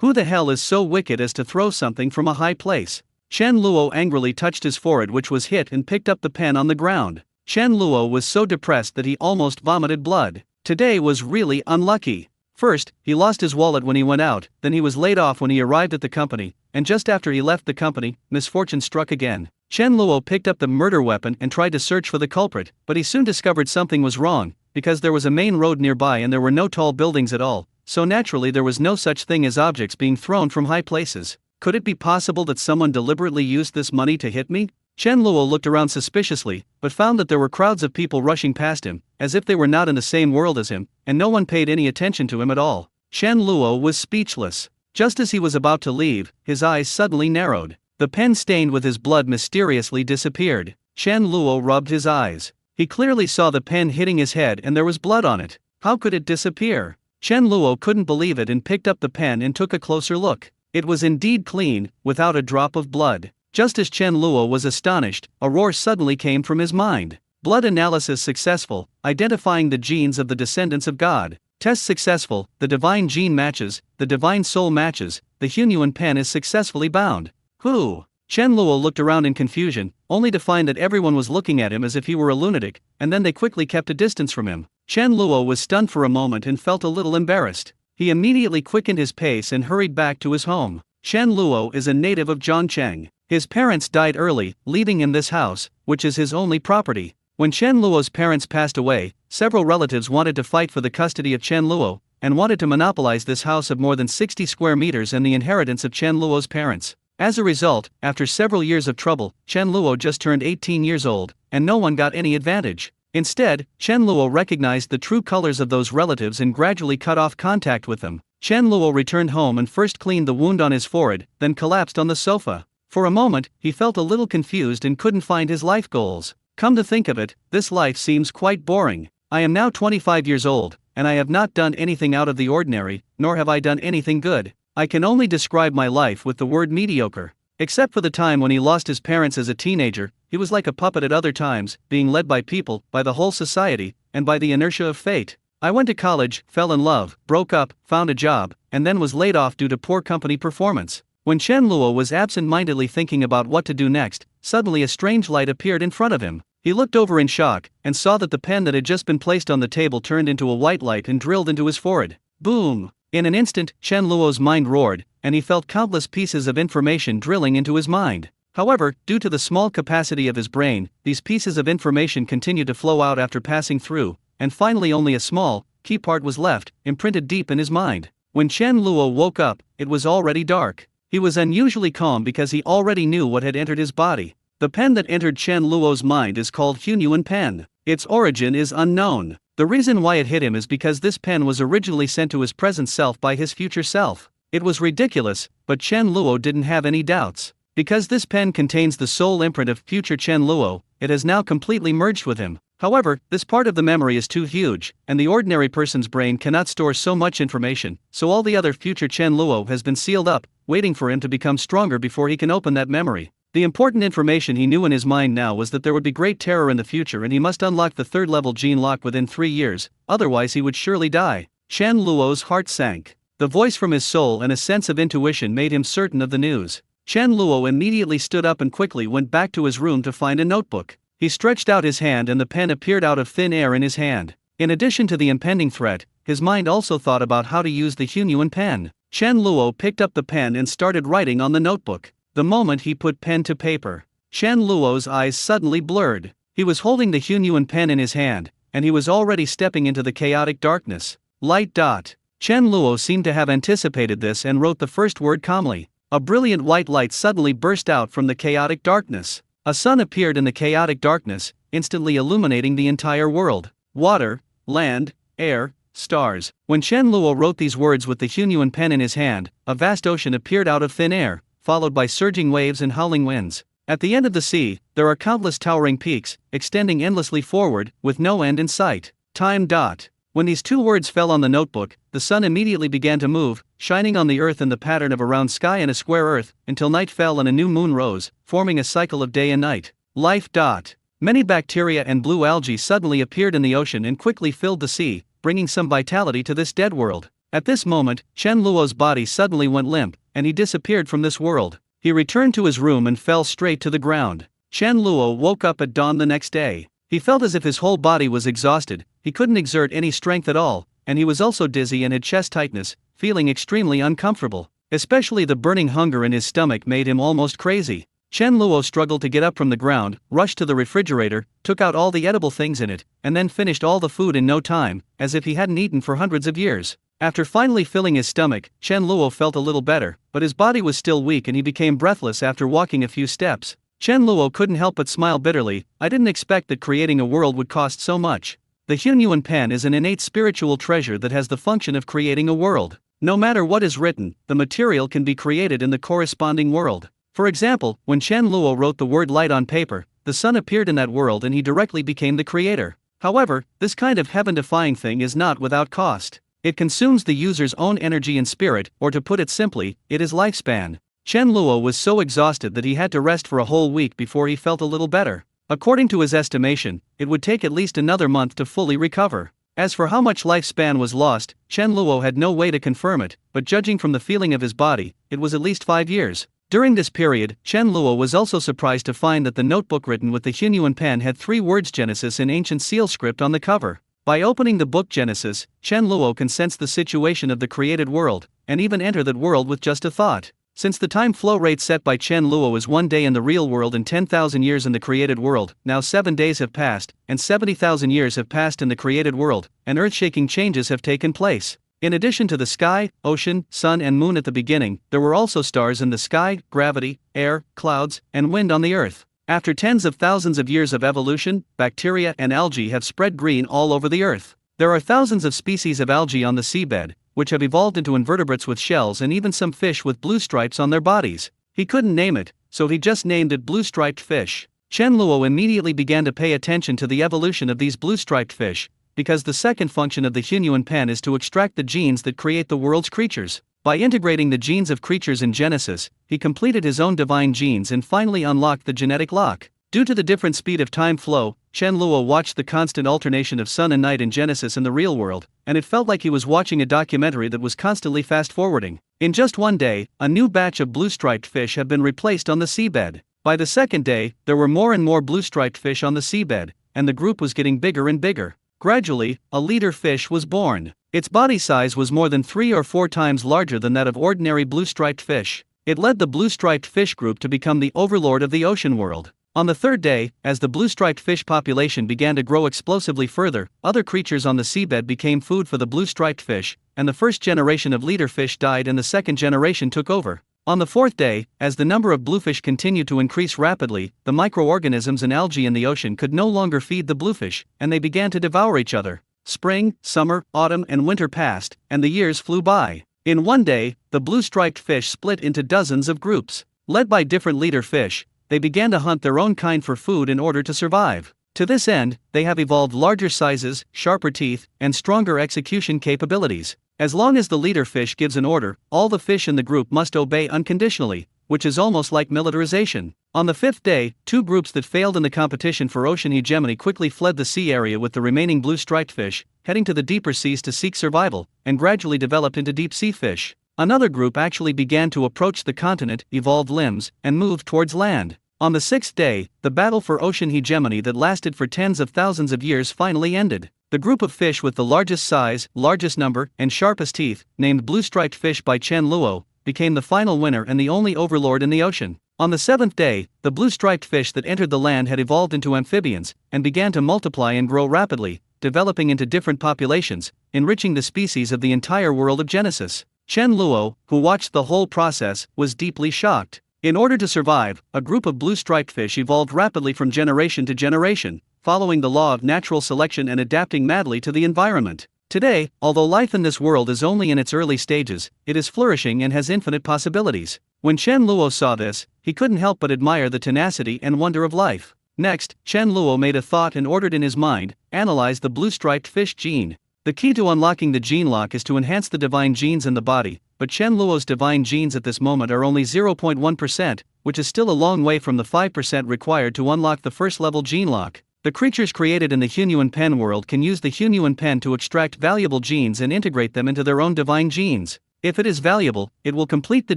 Who the hell is so wicked as to throw something from a high place? Chen Luo angrily touched his forehead, which was hit, and picked up the pen on the ground. Chen Luo was so depressed that he almost vomited blood. Today was really unlucky. First, he lost his wallet when he went out, then he was laid off when he arrived at the company, and just after he left the company, misfortune struck again. Chen Luo picked up the murder weapon and tried to search for the culprit, but he soon discovered something was wrong, because there was a main road nearby and there were no tall buildings at all, so naturally there was no such thing as objects being thrown from high places. Could it be possible that someone deliberately used this money to hit me? Chen Luo looked around suspiciously, but found that there were crowds of people rushing past him, as if they were not in the same world as him, and no one paid any attention to him at all. Chen Luo was speechless. Just as he was about to leave, his eyes suddenly narrowed. The pen stained with his blood mysteriously disappeared. Chen Luo rubbed his eyes. He clearly saw the pen hitting his head and there was blood on it. How could it disappear? Chen Luo couldn't believe it and picked up the pen and took a closer look. It was indeed clean, without a drop of blood. Just as Chen Luo was astonished, a roar suddenly came from his mind. Blood analysis successful, identifying the genes of the descendants of God. Test successful, the divine gene matches, the divine soul matches, the Hunyuan pen is successfully bound. Who? Chen Luo looked around in confusion, only to find that everyone was looking at him as if he were a lunatic, and then they quickly kept a distance from him. Chen Luo was stunned for a moment and felt a little embarrassed. He immediately quickened his pace and hurried back to his home. Chen Luo is a native of Zhongcheng. His parents died early, leaving him this house, which is his only property. When Chen Luo's parents passed away, several relatives wanted to fight for the custody of Chen Luo, and wanted to monopolize this house of more than 60 square meters and the inheritance of Chen Luo's parents. As a result, after several years of trouble, Chen Luo just turned 18 years old, and no one got any advantage. Instead, Chen Luo recognized the true colors of those relatives and gradually cut off contact with them. Chen Luo returned home and first cleaned the wound on his forehead, then collapsed on the sofa. For a moment, he felt a little confused and couldn't find his life goals. Come to think of it, this life seems quite boring. I am now 25 years old, and I have not done anything out of the ordinary, nor have I done anything good. I can only describe my life with the word mediocre. Except for the time when he lost his parents as a teenager, he was like a puppet at other times, being led by people, by the whole society, and by the inertia of fate. I went to college, fell in love, broke up, found a job, and then was laid off due to poor company performance. When Chen Luo was absent-mindedly thinking about what to do next, suddenly a strange light appeared in front of him. He looked over in shock, and saw that the pen that had just been placed on the table turned into a white light and drilled into his forehead. Boom! In an instant, Chen Luo's mind roared, and he felt countless pieces of information drilling into his mind. However, due to the small capacity of his brain, these pieces of information continued to flow out after passing through, and finally only a small, key part was left, imprinted deep in his mind. When Chen Luo woke up, it was already dark. He was unusually calm because he already knew what had entered his body. The pen that entered Chen Luo's mind is called Hunyuan pen. Its origin is unknown. The reason why it hit him is because this pen was originally sent to his present self by his future self. It was ridiculous, but Chen Luo didn't have any doubts. Because this pen contains the soul imprint of future Chen Luo, it has now completely merged with him. However, this part of the memory is too huge, and the ordinary person's brain cannot store so much information, so all the other future Chen Luo has been sealed up, waiting for him to become stronger before he can open that memory. The important information he knew in his mind now was that there would be great terror in the future and he must unlock the third-level gene lock within 3 years, otherwise he would surely die. Chen Luo's heart sank. The voice from his soul and a sense of intuition made him certain of the news. Chen Luo immediately stood up and quickly went back to his room to find a notebook. He stretched out his hand and the pen appeared out of thin air in his hand. In addition to the impending threat, his mind also thought about how to use the Hunyuan pen. Chen Luo picked up the pen and started writing on the notebook. The moment he put pen to paper, Chen Luo's eyes suddenly blurred. He was holding the Hunyuan pen in his hand, and he was already stepping into the chaotic darkness. Light dot. Chen Luo seemed to have anticipated this and wrote the first word calmly. A brilliant white light suddenly burst out from the chaotic darkness. A sun appeared in the chaotic darkness, instantly illuminating the entire world. Water, land, air, stars. When Chen Luo wrote these words with the Hunyuan pen in his hand, a vast ocean appeared out of thin air, followed by surging waves and howling winds. At the end of the sea, there are countless towering peaks, extending endlessly forward, with no end in sight. Time dot. When these two words fell on the notebook, the sun immediately began to move, shining on the earth in the pattern of a round sky and a square earth, until night fell and a new moon rose, forming a cycle of day and night. Life dot. Many bacteria and blue algae suddenly appeared in the ocean and quickly filled the sea, bringing some vitality to this dead world. At this moment, Chen Luo's body suddenly went limp, and he disappeared from this world. He returned to his room and fell straight to the ground. Chen Luo woke up at dawn the next day. He felt as if his whole body was exhausted, he couldn't exert any strength at all, and he was also dizzy and had chest tightness, feeling extremely uncomfortable. Especially the burning hunger in his stomach made him almost crazy. Chen Luo struggled to get up from the ground, rushed to the refrigerator, took out all the edible things in it, and then finished all the food in no time, as if he hadn't eaten for hundreds of years. After finally filling his stomach, Chen Luo felt a little better, but his body was still weak and he became breathless after walking a few steps. Chen Luo couldn't help but smile bitterly. I didn't expect that creating a world would cost so much. The Hunyuan pen is an innate spiritual treasure that has the function of creating a world. No matter what is written, the material can be created in the corresponding world. For example, when Chen Luo wrote the word light on paper, the sun appeared in that world and he directly became the creator. However, this kind of heaven-defying thing is not without cost. It consumes the user's own energy and spirit, or to put it simply, it is lifespan. Chen Luo was so exhausted that he had to rest for a whole week before he felt a little better. According to his estimation, it would take at least another month to fully recover. As for how much lifespan was lost, Chen Luo had no way to confirm it, but judging from the feeling of his body, it was at least 5 years. During this period, Chen Luo was also surprised to find that the notebook written with the Hunyuan pen had 3 words Genesis in ancient seal script on the cover. By opening the book Genesis, Chen Luo can sense the situation of the created world, and even enter that world with just a thought. Since the time flow rate set by Chen Luo is 1 day in the real world and 10,000 years in the created world, now 7 days have passed, and 70,000 years have passed in the created world, and earth-shaking changes have taken place. In addition to the sky, ocean, sun and moon at the beginning, there were also stars in the sky, gravity, air, clouds, and wind on the earth. After tens of thousands of years of evolution, bacteria and algae have spread green all over the earth. There are thousands of species of algae on the seabed, which have evolved into invertebrates with shells and even some fish with blue stripes on their bodies. He couldn't name it, so he just named it blue-striped fish. Chen Luo immediately began to pay attention to the evolution of these blue-striped fish, because the second function of the Hunyuan pen is to extract the genes that create the world's creatures. By integrating the genes of creatures in Genesis, he completed his own divine genes and finally unlocked the genetic lock. Due to the different speed of time flow, Chen Luo watched the constant alternation of sun and night in Genesis and the real world, and it felt like he was watching a documentary that was constantly fast-forwarding. In just 1 day, a new batch of blue-striped fish had been replaced on the seabed. By the second day, there were more and more blue-striped fish on the seabed, and the group was getting bigger and bigger. Gradually, a leader fish was born. Its body size was more than 3 or 4 times larger than that of ordinary blue-striped fish. It led the blue-striped fish group to become the overlord of the ocean world. On the third day, as the blue-striped fish population began to grow explosively further, other creatures on the seabed became food for the blue-striped fish, and the first generation of leader fish died and the second generation took over. On the fourth day, as the number of bluefish continued to increase rapidly, the microorganisms and algae in the ocean could no longer feed the bluefish, and they began to devour each other. Spring, summer, autumn and winter passed, and the years flew by. In 1 day, the blue-striped fish split into dozens of groups. Led by different leader fish, they began to hunt their own kind for food in order to survive. To this end, they have evolved larger sizes, sharper teeth, and stronger execution capabilities. As long as the leader fish gives an order, all the fish in the group must obey unconditionally, which is almost like militarization. On the 5th day, 2 groups that failed in the competition for ocean hegemony quickly fled the sea area with the remaining blue-striped fish, heading to the deeper seas to seek survival, and gradually developed into deep-sea fish. Another group actually began to approach the continent, evolved limbs, and moved towards land. On the 6th day, the battle for ocean hegemony that lasted for tens of thousands of years finally ended. The group of fish with the largest size, largest number, and sharpest teeth, named blue-striped fish by Chen Luo, became the final winner and the only overlord in the ocean. On the 7th day, the blue-striped fish that entered the land had evolved into amphibians, and began to multiply and grow rapidly, developing into different populations, enriching the species of the entire world of Genesis. Chen Luo, who watched the whole process, was deeply shocked. In order to survive, a group of blue-striped fish evolved rapidly from generation to generation, following the law of natural selection and adapting madly to the environment. Today, although life in this world is only in its early stages, it is flourishing and has infinite possibilities. When Chen Luo saw this, he couldn't help but admire the tenacity and wonder of life. Next, Chen Luo made a thought and ordered in his mind, analyze the blue-striped fish gene. The key to unlocking the gene lock is to enhance the divine genes in the body, but Chen Luo's divine genes at this moment are only 0.1%, which is still a long way from the 5% required to unlock the first level gene lock. The creatures created in the Hunyuan Pen world can use the Hunyuan Pen to extract valuable genes and integrate them into their own divine genes. If it is valuable, it will complete the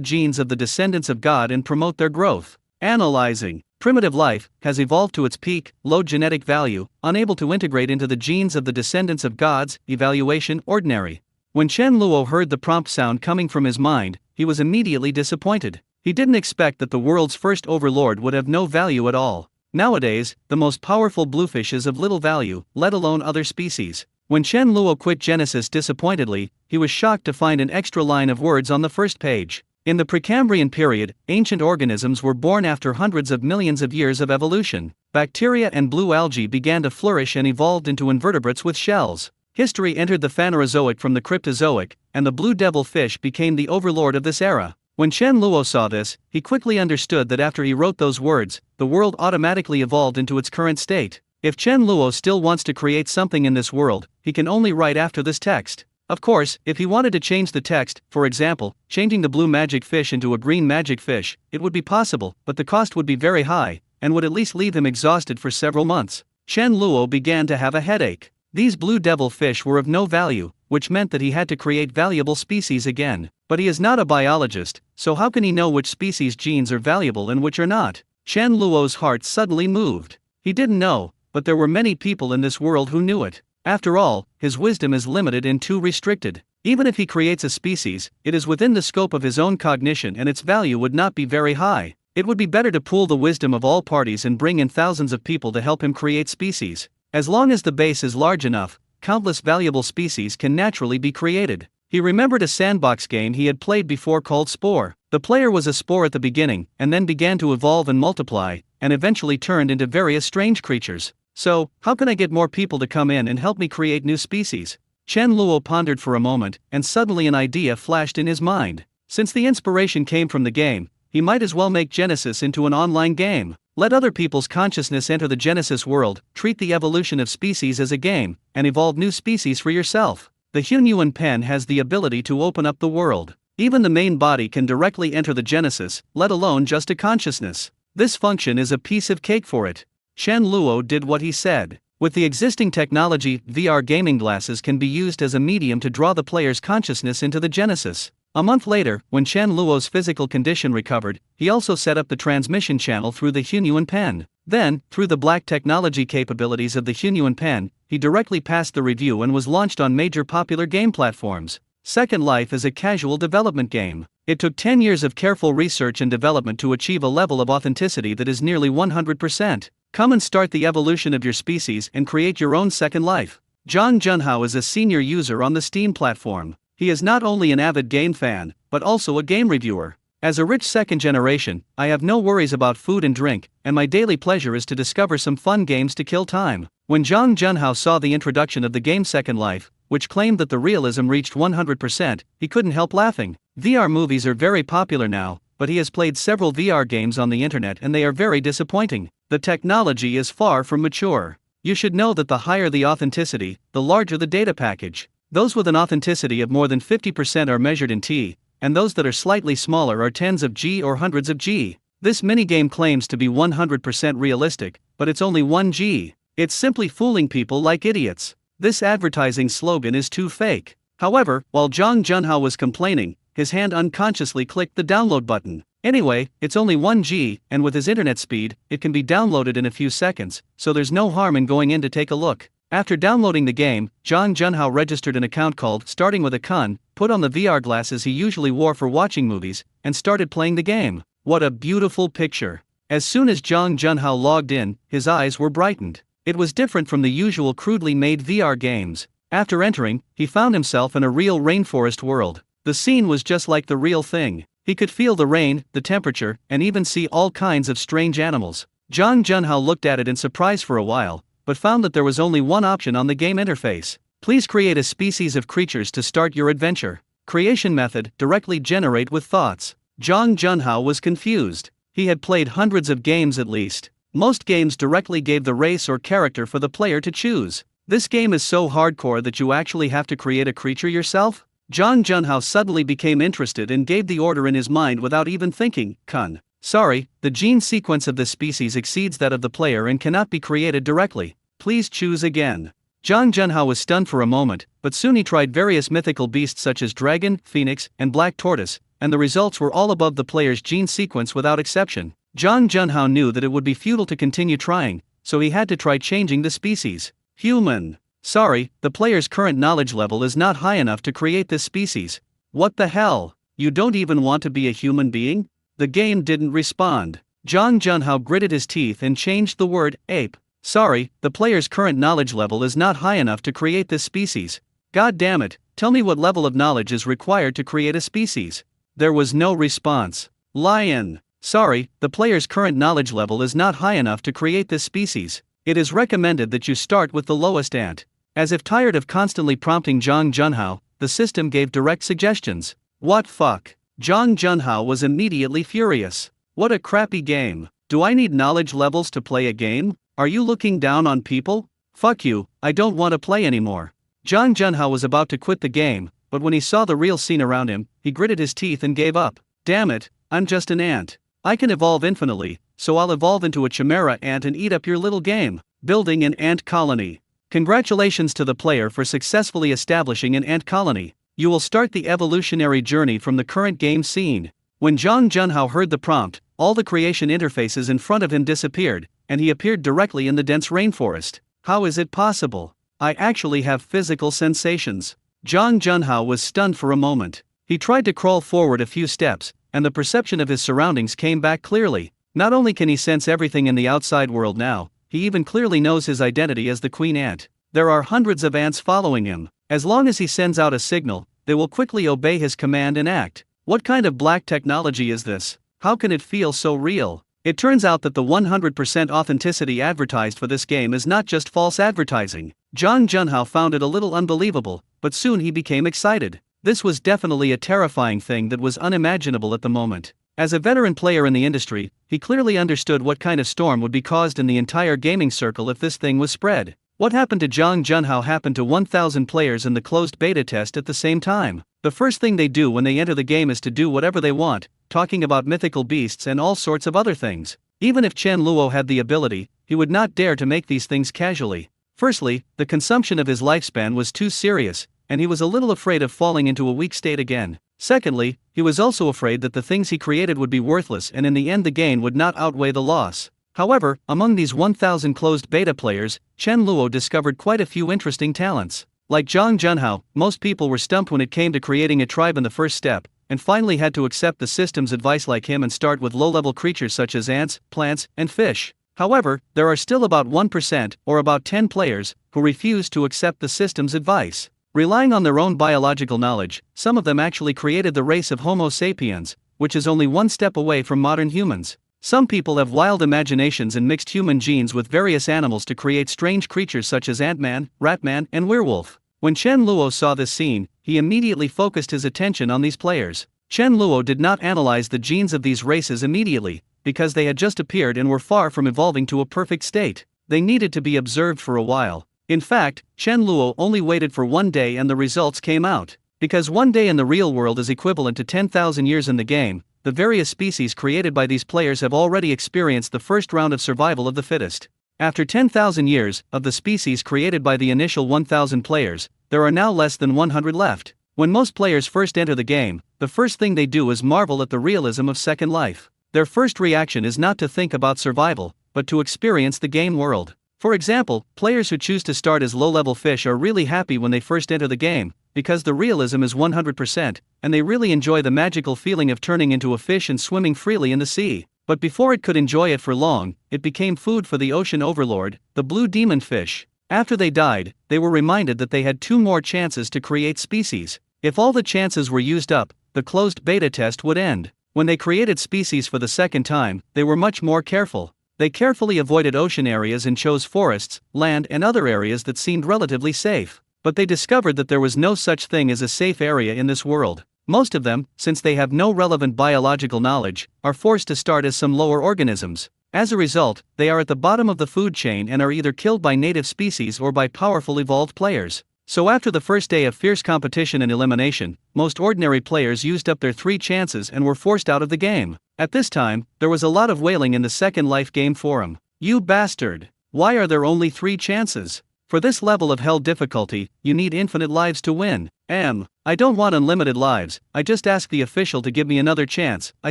genes of the descendants of God and promote their growth. Analyzing. Primitive life has evolved to its peak, low genetic value, unable to integrate into the genes of the descendants of gods. Evaluation ordinary. When Chen Luo heard the prompt sound coming from his mind, he was immediately disappointed. He didn't expect that the world's first overlord would have no value at all. Nowadays, the most powerful bluefish is of little value, let alone other species. When Chen Luo quit Genesis disappointedly, he was shocked to find an extra line of words on the first page. In the Precambrian period, ancient organisms were born after hundreds of millions of years of evolution. Bacteria and blue algae began to flourish and evolved into invertebrates with shells. History entered the Phanerozoic from the Cryptozoic, and the blue devil fish became the overlord of this era. When Chen Luo saw this, he quickly understood that after he wrote those words, the world automatically evolved into its current state. If Chen Luo still wants to create something in this world, he can only write after this text. Of course, if he wanted to change the text, for example, changing the blue magic fish into a green magic fish, it would be possible, but the cost would be very high, and would at least leave him exhausted for several months. Chen Luo began to have a headache. These blue devil fish were of no value, which meant that he had to create valuable species again. But he is not a biologist, so how can he know which species genes are valuable and which are not? Chen Luo's heart suddenly moved. He didn't know, but there were many people in this world who knew it. After all, his wisdom is limited and too restricted. Even if he creates a species, it is within the scope of his own cognition and its value would not be very high. It would be better to pool the wisdom of all parties and bring in thousands of people to help him create species. As long as the base is large enough, countless valuable species can naturally be created. He remembered a sandbox game he had played before called Spore. The player was a spore at the beginning, and then began to evolve and multiply, and eventually turned into various strange creatures. So, how can I get more people to come in and help me create new species? Chen Luo pondered for a moment, and suddenly an idea flashed in his mind. Since the inspiration came from the game, he might as well make Genesis into an online game. Let other people's consciousness enter the Genesis world, treat the evolution of species as a game, and evolve new species for yourself. The Hunyuan Pen has the ability to open up the world. Even the main body can directly enter the Genesis, let alone just a consciousness. This function is a piece of cake for it. Chen Luo did what he said. With the existing technology, VR gaming glasses can be used as a medium to draw the player's consciousness into the Genesis. A month later, when Chen Luo's physical condition recovered, he also set up the transmission channel through the Hunyuan Pen. Then, through the black technology capabilities of the Hunyuan Pen, he directly passed the review and was launched on major popular game platforms. Second Life is a casual development game. It took 10 years of careful research and development to achieve a level of authenticity that is nearly 100%. Come and start the evolution of your species and create your own Second Life. Zhang Junhao is a senior user on the Steam platform. He is not only an avid game fan, but also a game reviewer. As a rich second generation, I have no worries about food and drink, and my daily pleasure is to discover some fun games to kill time. When Zhang Junhao saw the introduction of the game Second Life, which claimed that the realism reached 100%, he couldn't help laughing. VR movies are very popular now, but he has played several VR games on the internet and they are very disappointing. The technology is far from mature. You should know that the higher the authenticity, the larger the data package. Those with an authenticity of more than 50% are measured in T, and those that are slightly smaller are tens of G or hundreds of G. This minigame claims to be 100% realistic, but it's only 1 G. It's simply fooling people like idiots. This advertising slogan is too fake. However, while Zhang Junhao was complaining, his hand unconsciously clicked the download button. Anyway, it's only 1 G, and with his internet speed, it can be downloaded in a few seconds, so there's no harm in going in to take a look. After downloading the game, Zhang Junhao registered an account called Starting with a Kun, put on the VR glasses he usually wore for watching movies, and started playing the game. What a beautiful picture. As soon as Zhang Junhao logged in, his eyes were brightened. It was different from the usual crudely made VR games. After entering, he found himself in a real rainforest world. The scene was just like the real thing. He could feel the rain, the temperature, and even see all kinds of strange animals. Zhang Junhao looked at it in surprise for a while, but found that there was only one option on the game interface. Please create a species of creatures to start your adventure. Creation method, directly generate with thoughts. Zhang Junhao was confused. He had played hundreds of games at least. Most games directly gave the race or character for the player to choose. This game is so hardcore that you actually have to create a creature yourself? Zhang Junhao suddenly became interested and gave the order in his mind without even thinking, Kun. Sorry, the gene sequence of this species exceeds that of the player and cannot be created directly. Please choose again. Zhang Junhao was stunned for a moment, but soon he tried various mythical beasts such as dragon, phoenix, and black tortoise, and the results were all above the player's gene sequence without exception. Zhang Junhao knew that it would be futile to continue trying, so he had to try changing the species. Human. Sorry, the player's current knowledge level is not high enough to create this species. What the hell? You don't even want to be a human being? The game didn't respond. Zhang Junhao gritted his teeth and changed the word ape. Sorry, the player's current knowledge level is not high enough to create this species. God damn it, tell me what level of knowledge is required to create a species. There was no response. Lion. Sorry, the player's current knowledge level is not high enough to create this species. It is recommended that you start with the lowest ant. As if tired of constantly prompting Zhang Junhao, the system gave direct suggestions. What fuck? Zhang Junhao was immediately furious. What a crappy game. Do I need knowledge levels to play a game? Are you looking down on people? Fuck you, I don't want to play anymore. Zhang Junhao was about to quit the game, but when he saw the real scene around him, he gritted his teeth and gave up. Damn it, I'm just an ant. I can evolve infinitely, so I'll evolve into a chimera ant and eat up your little game. Building an ant colony. Congratulations to the player for successfully establishing an ant colony. You will start the evolutionary journey from the current game scene. When Zhang Junhao heard the prompt, all the creation interfaces in front of him disappeared, and he appeared directly in the dense rainforest. How is it possible? I actually have physical sensations. Zhang Junhao was stunned for a moment. He tried to crawl forward a few steps, and the perception of his surroundings came back clearly. Not only can he sense everything in the outside world now, he even clearly knows his identity as the queen ant. There are hundreds of ants following him. As long as he sends out a signal, they will quickly obey his command and act. What kind of black technology is this? How can it feel so real? It turns out that the 100% authenticity advertised for this game is not just false advertising. Zhang Junhao found it a little unbelievable, but soon he became excited. This was definitely a terrifying thing that was unimaginable at the moment. As a veteran player in the industry, he clearly understood what kind of storm would be caused in the entire gaming circle if this thing was spread. What happened to Zhang Junhao happened to 1,000 players in the closed beta test at the same time. The first thing they do when they enter the game is to do whatever they want, talking about mythical beasts and all sorts of other things. Even if Chen Luo had the ability, he would not dare to make these things casually. Firstly, the consumption of his lifespan was too serious, and he was a little afraid of falling into a weak state again. Secondly, he was also afraid that the things he created would be worthless and in the end the gain would not outweigh the loss. However, among these 1,000 closed beta players, Chen Luo discovered quite a few interesting talents. Like Zhang Junhao, most people were stumped when it came to creating a tribe in the first step, and finally had to accept the system's advice like him and start with low-level creatures such as ants, plants, and fish. However, there are still about 1%, or about 10 players, who refuse to accept the system's advice. Relying on their own biological knowledge, some of them actually created the race of Homo sapiens, which is only one step away from modern humans. Some people have wild imaginations and mixed human genes with various animals to create strange creatures such as Ant-Man, Rat-Man, and Werewolf. When Chen Luo saw this scene, he immediately focused his attention on these players. Chen Luo did not analyze the genes of these races immediately, because they had just appeared and were far from evolving to a perfect state. They needed to be observed for a while. In fact, Chen Luo only waited for one day and the results came out. Because one day in the real world is equivalent to 10,000 years in the game, the various species created by these players have already experienced the first round of survival of the fittest. After 10,000 years, of the species created by the initial 1,000 players, there are now less than 100 left. When most players first enter the game, the first thing they do is marvel at the realism of Second Life. Their first reaction is not to think about survival, but to experience the game world. For example, players who choose to start as low-level fish are really happy when they first enter the game, because the realism is 100%, and they really enjoy the magical feeling of turning into a fish and swimming freely in the sea. But before it could enjoy it for long, it became food for the ocean overlord, the blue demon fish. After they died, they were reminded that they had 2 more chances to create species. If all the chances were used up, the closed beta test would end. When they created species for the second time, they were much more careful. They carefully avoided ocean areas and chose forests, land, and other areas that seemed relatively safe. But they discovered that there was no such thing as a safe area in this world. Most of them, since they have no relevant biological knowledge, are forced to start as some lower organisms. As a result, they are at the bottom of the food chain and are either killed by native species or by powerful evolved players. So after the first day of fierce competition and elimination, most ordinary players used up their 3 chances and were forced out of the game. At this time, there was a lot of wailing in the Second Life game forum. "You bastard! Why are there only 3 chances? For this level of hell difficulty, you need infinite lives to win." I don't want unlimited lives, I just ask the official to give me another chance, I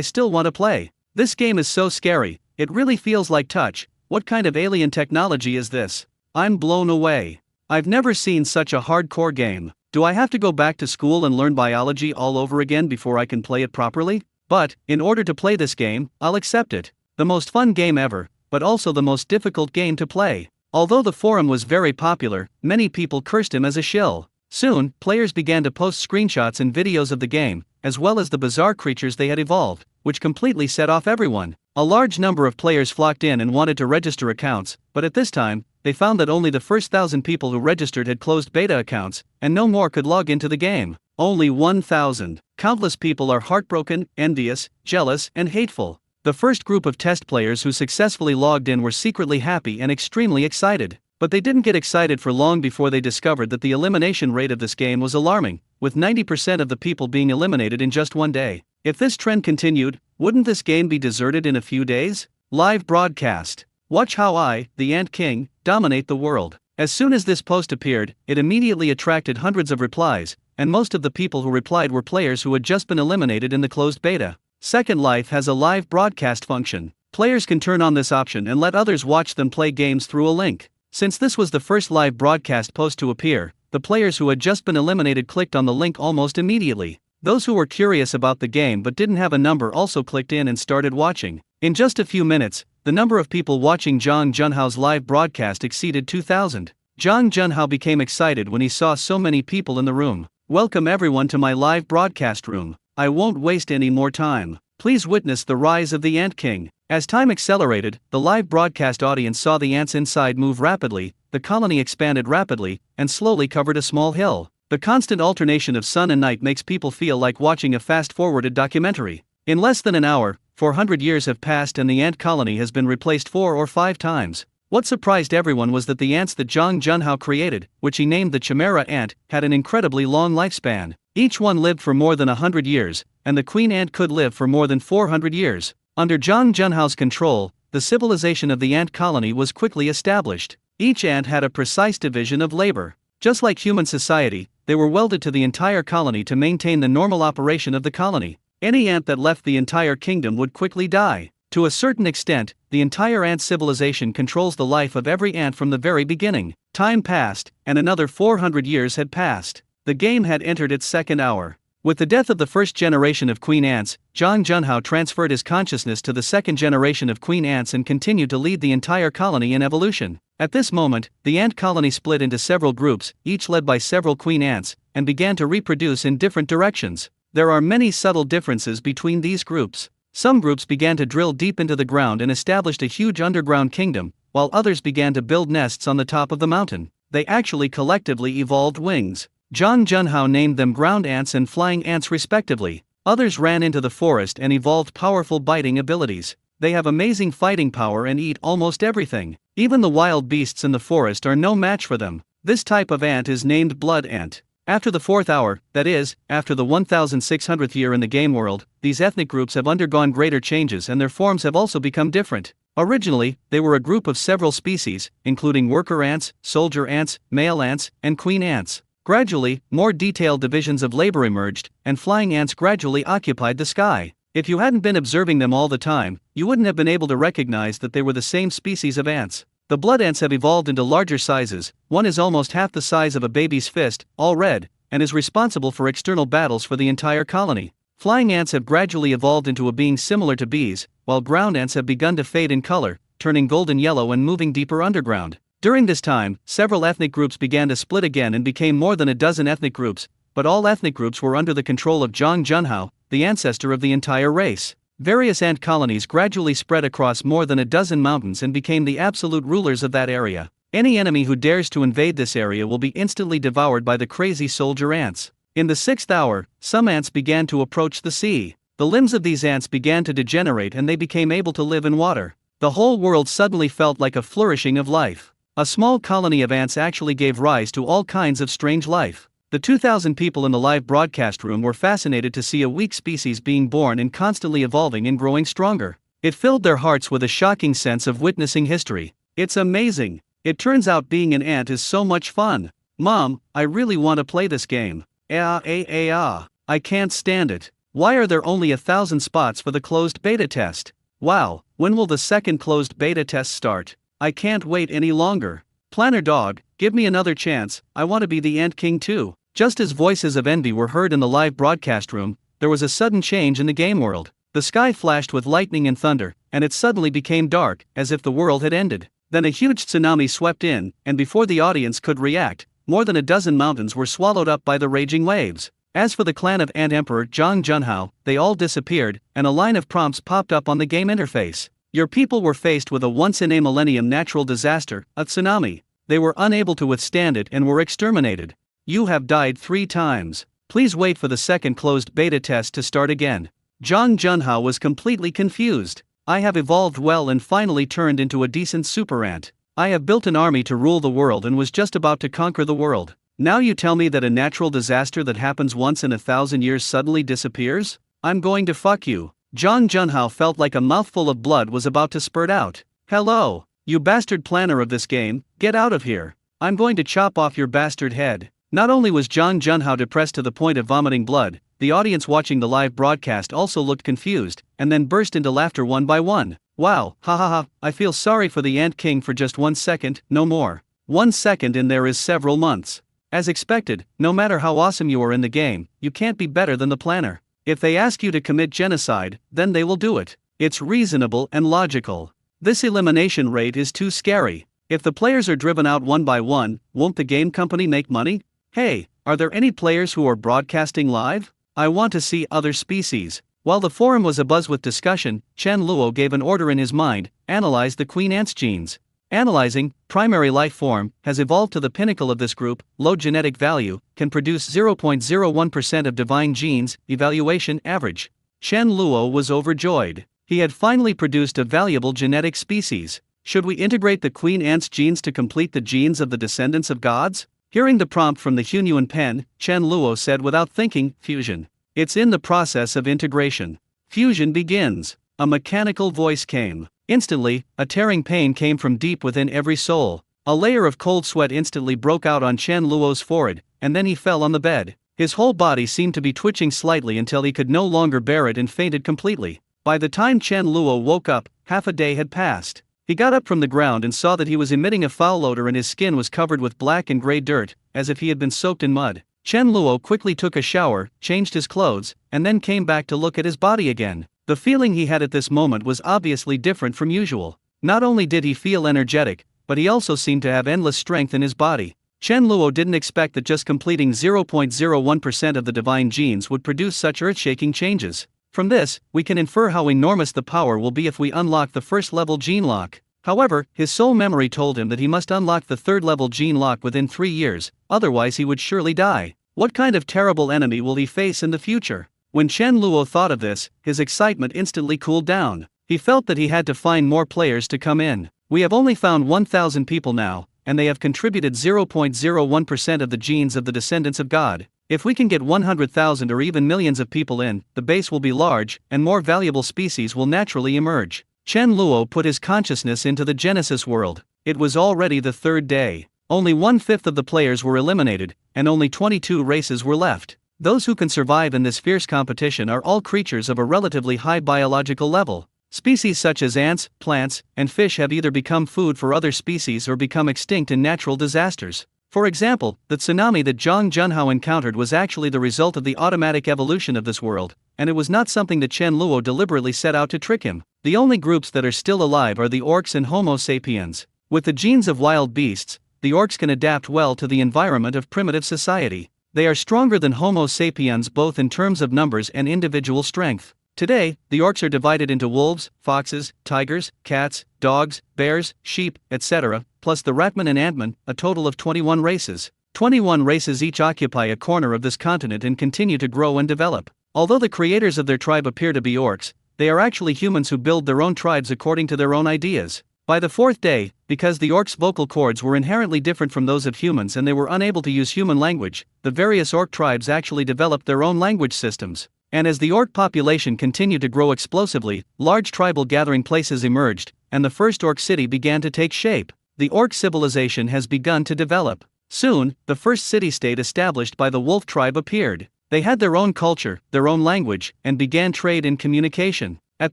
still want to play. This game is so scary, it really feels like touch. What kind of alien technology is this? I'm blown away. I've never seen such a hardcore game. Do I have to go back to school and learn biology all over again before I can play it properly? But, in order to play this game, I'll accept it. The most fun game ever, but also the most difficult game to play. Although the forum was very popular, many people cursed him as a shill. Soon, players began to post screenshots and videos of the game, as well as the bizarre creatures they had evolved, which completely set off everyone. A large number of players flocked in and wanted to register accounts, but at this time, they found that only the first 1,000 people who registered had closed beta accounts, and no more could log into the game. Only 1,000. Countless people are heartbroken, envious, jealous, and hateful. The first group of test players who successfully logged in were secretly happy and extremely excited. But they didn't get excited for long before they discovered that the elimination rate of this game was alarming, with 90% of the people being eliminated in just one day. If this trend continued, wouldn't this game be deserted in a few days? Live broadcast. Watch how I, the Ant King, dominate the world. As soon as this post appeared, it immediately attracted hundreds of replies, and most of the people who replied were players who had just been eliminated in the closed beta. Second Life has a live broadcast function. Players can turn on this option and let others watch them play games through a link. Since this was the first live broadcast post to appear, the players who had just been eliminated clicked on the link almost immediately. Those who were curious about the game but didn't have a number also clicked in and started watching. In just a few minutes, the number of people watching Jang Junhao's live broadcast exceeded 2,000. Jang Junhao became excited when he saw so many people in the room. "Welcome everyone to my live broadcast room. I won't waste any more time. Please witness the rise of the Ant King." As time accelerated, the live broadcast audience saw the ants inside move rapidly, the colony expanded rapidly, and slowly covered a small hill. The constant alternation of sun and night makes people feel like watching a fast-forwarded documentary. In less than an hour, 400 years have passed and the ant colony has been replaced 4 or 5 times. What surprised everyone was that the ants that Jang Junhao created, which he named the Chimera ant, had an incredibly long lifespan. Each one lived for more than 100 years, and the queen ant could live for more than 400 years. Under Jang Junhao's control, the civilization of the ant colony was quickly established. Each ant had a precise division of labor. Just like human society, they were welded to the entire colony to maintain the normal operation of the colony. Any ant that left the entire kingdom would quickly die. To a certain extent, the entire ant civilization controls the life of every ant from the very beginning. Time passed, and another 400 years had passed. The game had entered its second hour. With the death of the first generation of queen ants, Jang Junhao transferred his consciousness to the second generation of queen ants and continued to lead the entire colony in evolution. At this moment, the ant colony split into several groups, each led by several queen ants, and began to reproduce in different directions. There are many subtle differences between these groups. Some groups began to drill deep into the ground and established a huge underground kingdom, while others began to build nests on the top of the mountain. They actually collectively evolved wings. Jang Junhao named them ground ants and flying ants respectively. Others ran into the forest and evolved powerful biting abilities. They have amazing fighting power and eat almost everything. Even the wild beasts in the forest are no match for them. This type of ant is named blood ant. After the 4th hour, that is, after the 1600th year in the game world, these ethnic groups have undergone greater changes and their forms have also become different. Originally, they were a group of several species, including worker ants, soldier ants, male ants, and queen ants. Gradually, more detailed divisions of labor emerged, and flying ants gradually occupied the sky. If you hadn't been observing them all the time, you wouldn't have been able to recognize that they were the same species of ants. The blood ants have evolved into larger sizes. One is almost half the size of a baby's fist, all red, and is responsible for external battles for the entire colony. Flying ants have gradually evolved into a being similar to bees, while ground ants have begun to fade in color, turning golden yellow and moving deeper underground. During this time, several ethnic groups began to split again and became more than a dozen ethnic groups, but all ethnic groups were under the control of Jang Junhao, the ancestor of the entire race. Various ant colonies gradually spread across more than a dozen mountains and became the absolute rulers of that area. Any enemy who dares to invade this area will be instantly devoured by the crazy soldier ants. In the 6th hour, some ants began to approach the sea. The limbs of these ants began to degenerate and they became able to live in water. The whole world suddenly felt like a flourishing of life. A small colony of ants actually gave rise to all kinds of strange life. The 2,000 people in the live broadcast room were fascinated to see a weak species being born and constantly evolving and growing stronger. It filled their hearts with a shocking sense of witnessing history. It's amazing. It turns out being an ant is so much fun. Mom, I really want to play this game. I can't stand it. Why are there only 1,000 spots for the closed beta test? Wow, when will the second closed beta test start? I can't wait any longer. Planner Dog, give me another chance, I want to be the Ant King too. Just as voices of envy were heard in the live broadcast room, there was a sudden change in the game world. The sky flashed with lightning and thunder, and it suddenly became dark, as if the world had ended. Then a huge tsunami swept in, and before the audience could react, more than a dozen mountains were swallowed up by the raging waves. As for the clan of Ant Emperor Zhang Junhao, they all disappeared, and a line of prompts popped up on the game interface. Your people were faced with a once-in-a-millennium natural disaster, a tsunami. They were unable to withstand it and were exterminated. You have died 3 times. Please wait for the second closed beta test to start again. Zhang Junhao was completely confused. I have evolved well and finally turned into a decent super ant. I have built an army to rule the world and was just about to conquer the world. Now you tell me that a natural disaster that happens once in 1,000 years suddenly disappears? I'm going to fuck you. Zhang Junhao felt like a mouthful of blood was about to spurt out. Hello, you bastard planner of this game, get out of here. I'm going to chop off your bastard head. Not only was Zhang Junhao depressed to the point of vomiting blood, the audience watching the live broadcast also looked confused, and then burst into laughter one by one. Wow, ha, I feel sorry for the Ant King for just 1 second, no more. 1 second and there is several months. As expected, no matter how awesome you are in the game, you can't be better than the planner. If they ask you to commit genocide, then they will do it. It's reasonable and logical. This elimination rate is too scary. If the players are driven out one by one, won't the game company make money? Hey, are there any players who are broadcasting live? I want to see other species. While the forum was abuzz with discussion, Chen Luo gave an order in his mind: analyze the queen ant's genes. Analyzing, primary life form, has evolved to the pinnacle of this group, low genetic value, can produce 0.01% of divine genes, evaluation average. Chen Luo was overjoyed. He had finally produced a valuable genetic species. Should we integrate the queen ant's genes to complete the genes of the descendants of gods? Hearing the prompt from the Hunyuan pen, Chen Luo said without thinking, fusion. It's in the process of integration. Fusion begins. A mechanical voice came. Instantly, a tearing pain came from deep within every soul. A layer of cold sweat instantly broke out on Chen Luo's forehead, and then he fell on the bed. His whole body seemed to be twitching slightly until he could no longer bear it and fainted completely. By the time Chen Luo woke up, half a day had passed. He got up from the ground and saw that he was emitting a foul odor and his skin was covered with black and gray dirt, as if he had been soaked in mud. Chen Luo quickly took a shower, changed his clothes, and then came back to look at his body again. The feeling he had at this moment was obviously different from usual. Not only did he feel energetic, but he also seemed to have endless strength in his body. Chen Luo didn't expect that just completing 0.01% of the divine genes would produce such earth-shaking changes. From this, we can infer how enormous the power will be if we unlock the first level gene lock. However, his soul memory told him that he must unlock the third level gene lock within 3 years, otherwise he would surely die. What kind of terrible enemy will he face in the future? When Chen Luo thought of this, his excitement instantly cooled down. He felt that he had to find more players to come in. We have only found 1,000 people now, and they have contributed 0.01% of the genes of the descendants of God. If we can get 100,000 or even millions of people in, the base will be large, and more valuable species will naturally emerge. Chen Luo put his consciousness into the Genesis world. It was already the 3rd day. Only 1/5 of the players were eliminated, and only 22 races were left. Those who can survive in this fierce competition are all creatures of a relatively high biological level. Species such as ants, plants, and fish have either become food for other species or become extinct in natural disasters. For example, the tsunami that Zhang Junhao encountered was actually the result of the automatic evolution of this world, and it was not something that Chen Luo deliberately set out to trick him. The only groups that are still alive are the orcs and Homo sapiens. With the genes of wild beasts, the orcs can adapt well to the environment of primitive society. They are stronger than Homo sapiens both in terms of numbers and individual strength. Today, the orcs are divided into wolves, foxes, tigers, cats, dogs, bears, sheep, etc., plus the ratmen and antmen, a total of 21 races. 21 races each occupy a corner of this continent and continue to grow and develop. Although the creators of their tribe appear to be orcs, they are actually humans who build their own tribes according to their own ideas. By the fourth day, because the orcs' vocal cords were inherently different from those of humans and they were unable to use human language, the various orc tribes actually developed their own language systems. And as the orc population continued to grow explosively, large tribal gathering places emerged, and the first orc city began to take shape. The orc civilization has begun to develop. Soon, the first city-state established by the wolf tribe appeared. They had their own culture, their own language, and began trade and communication. At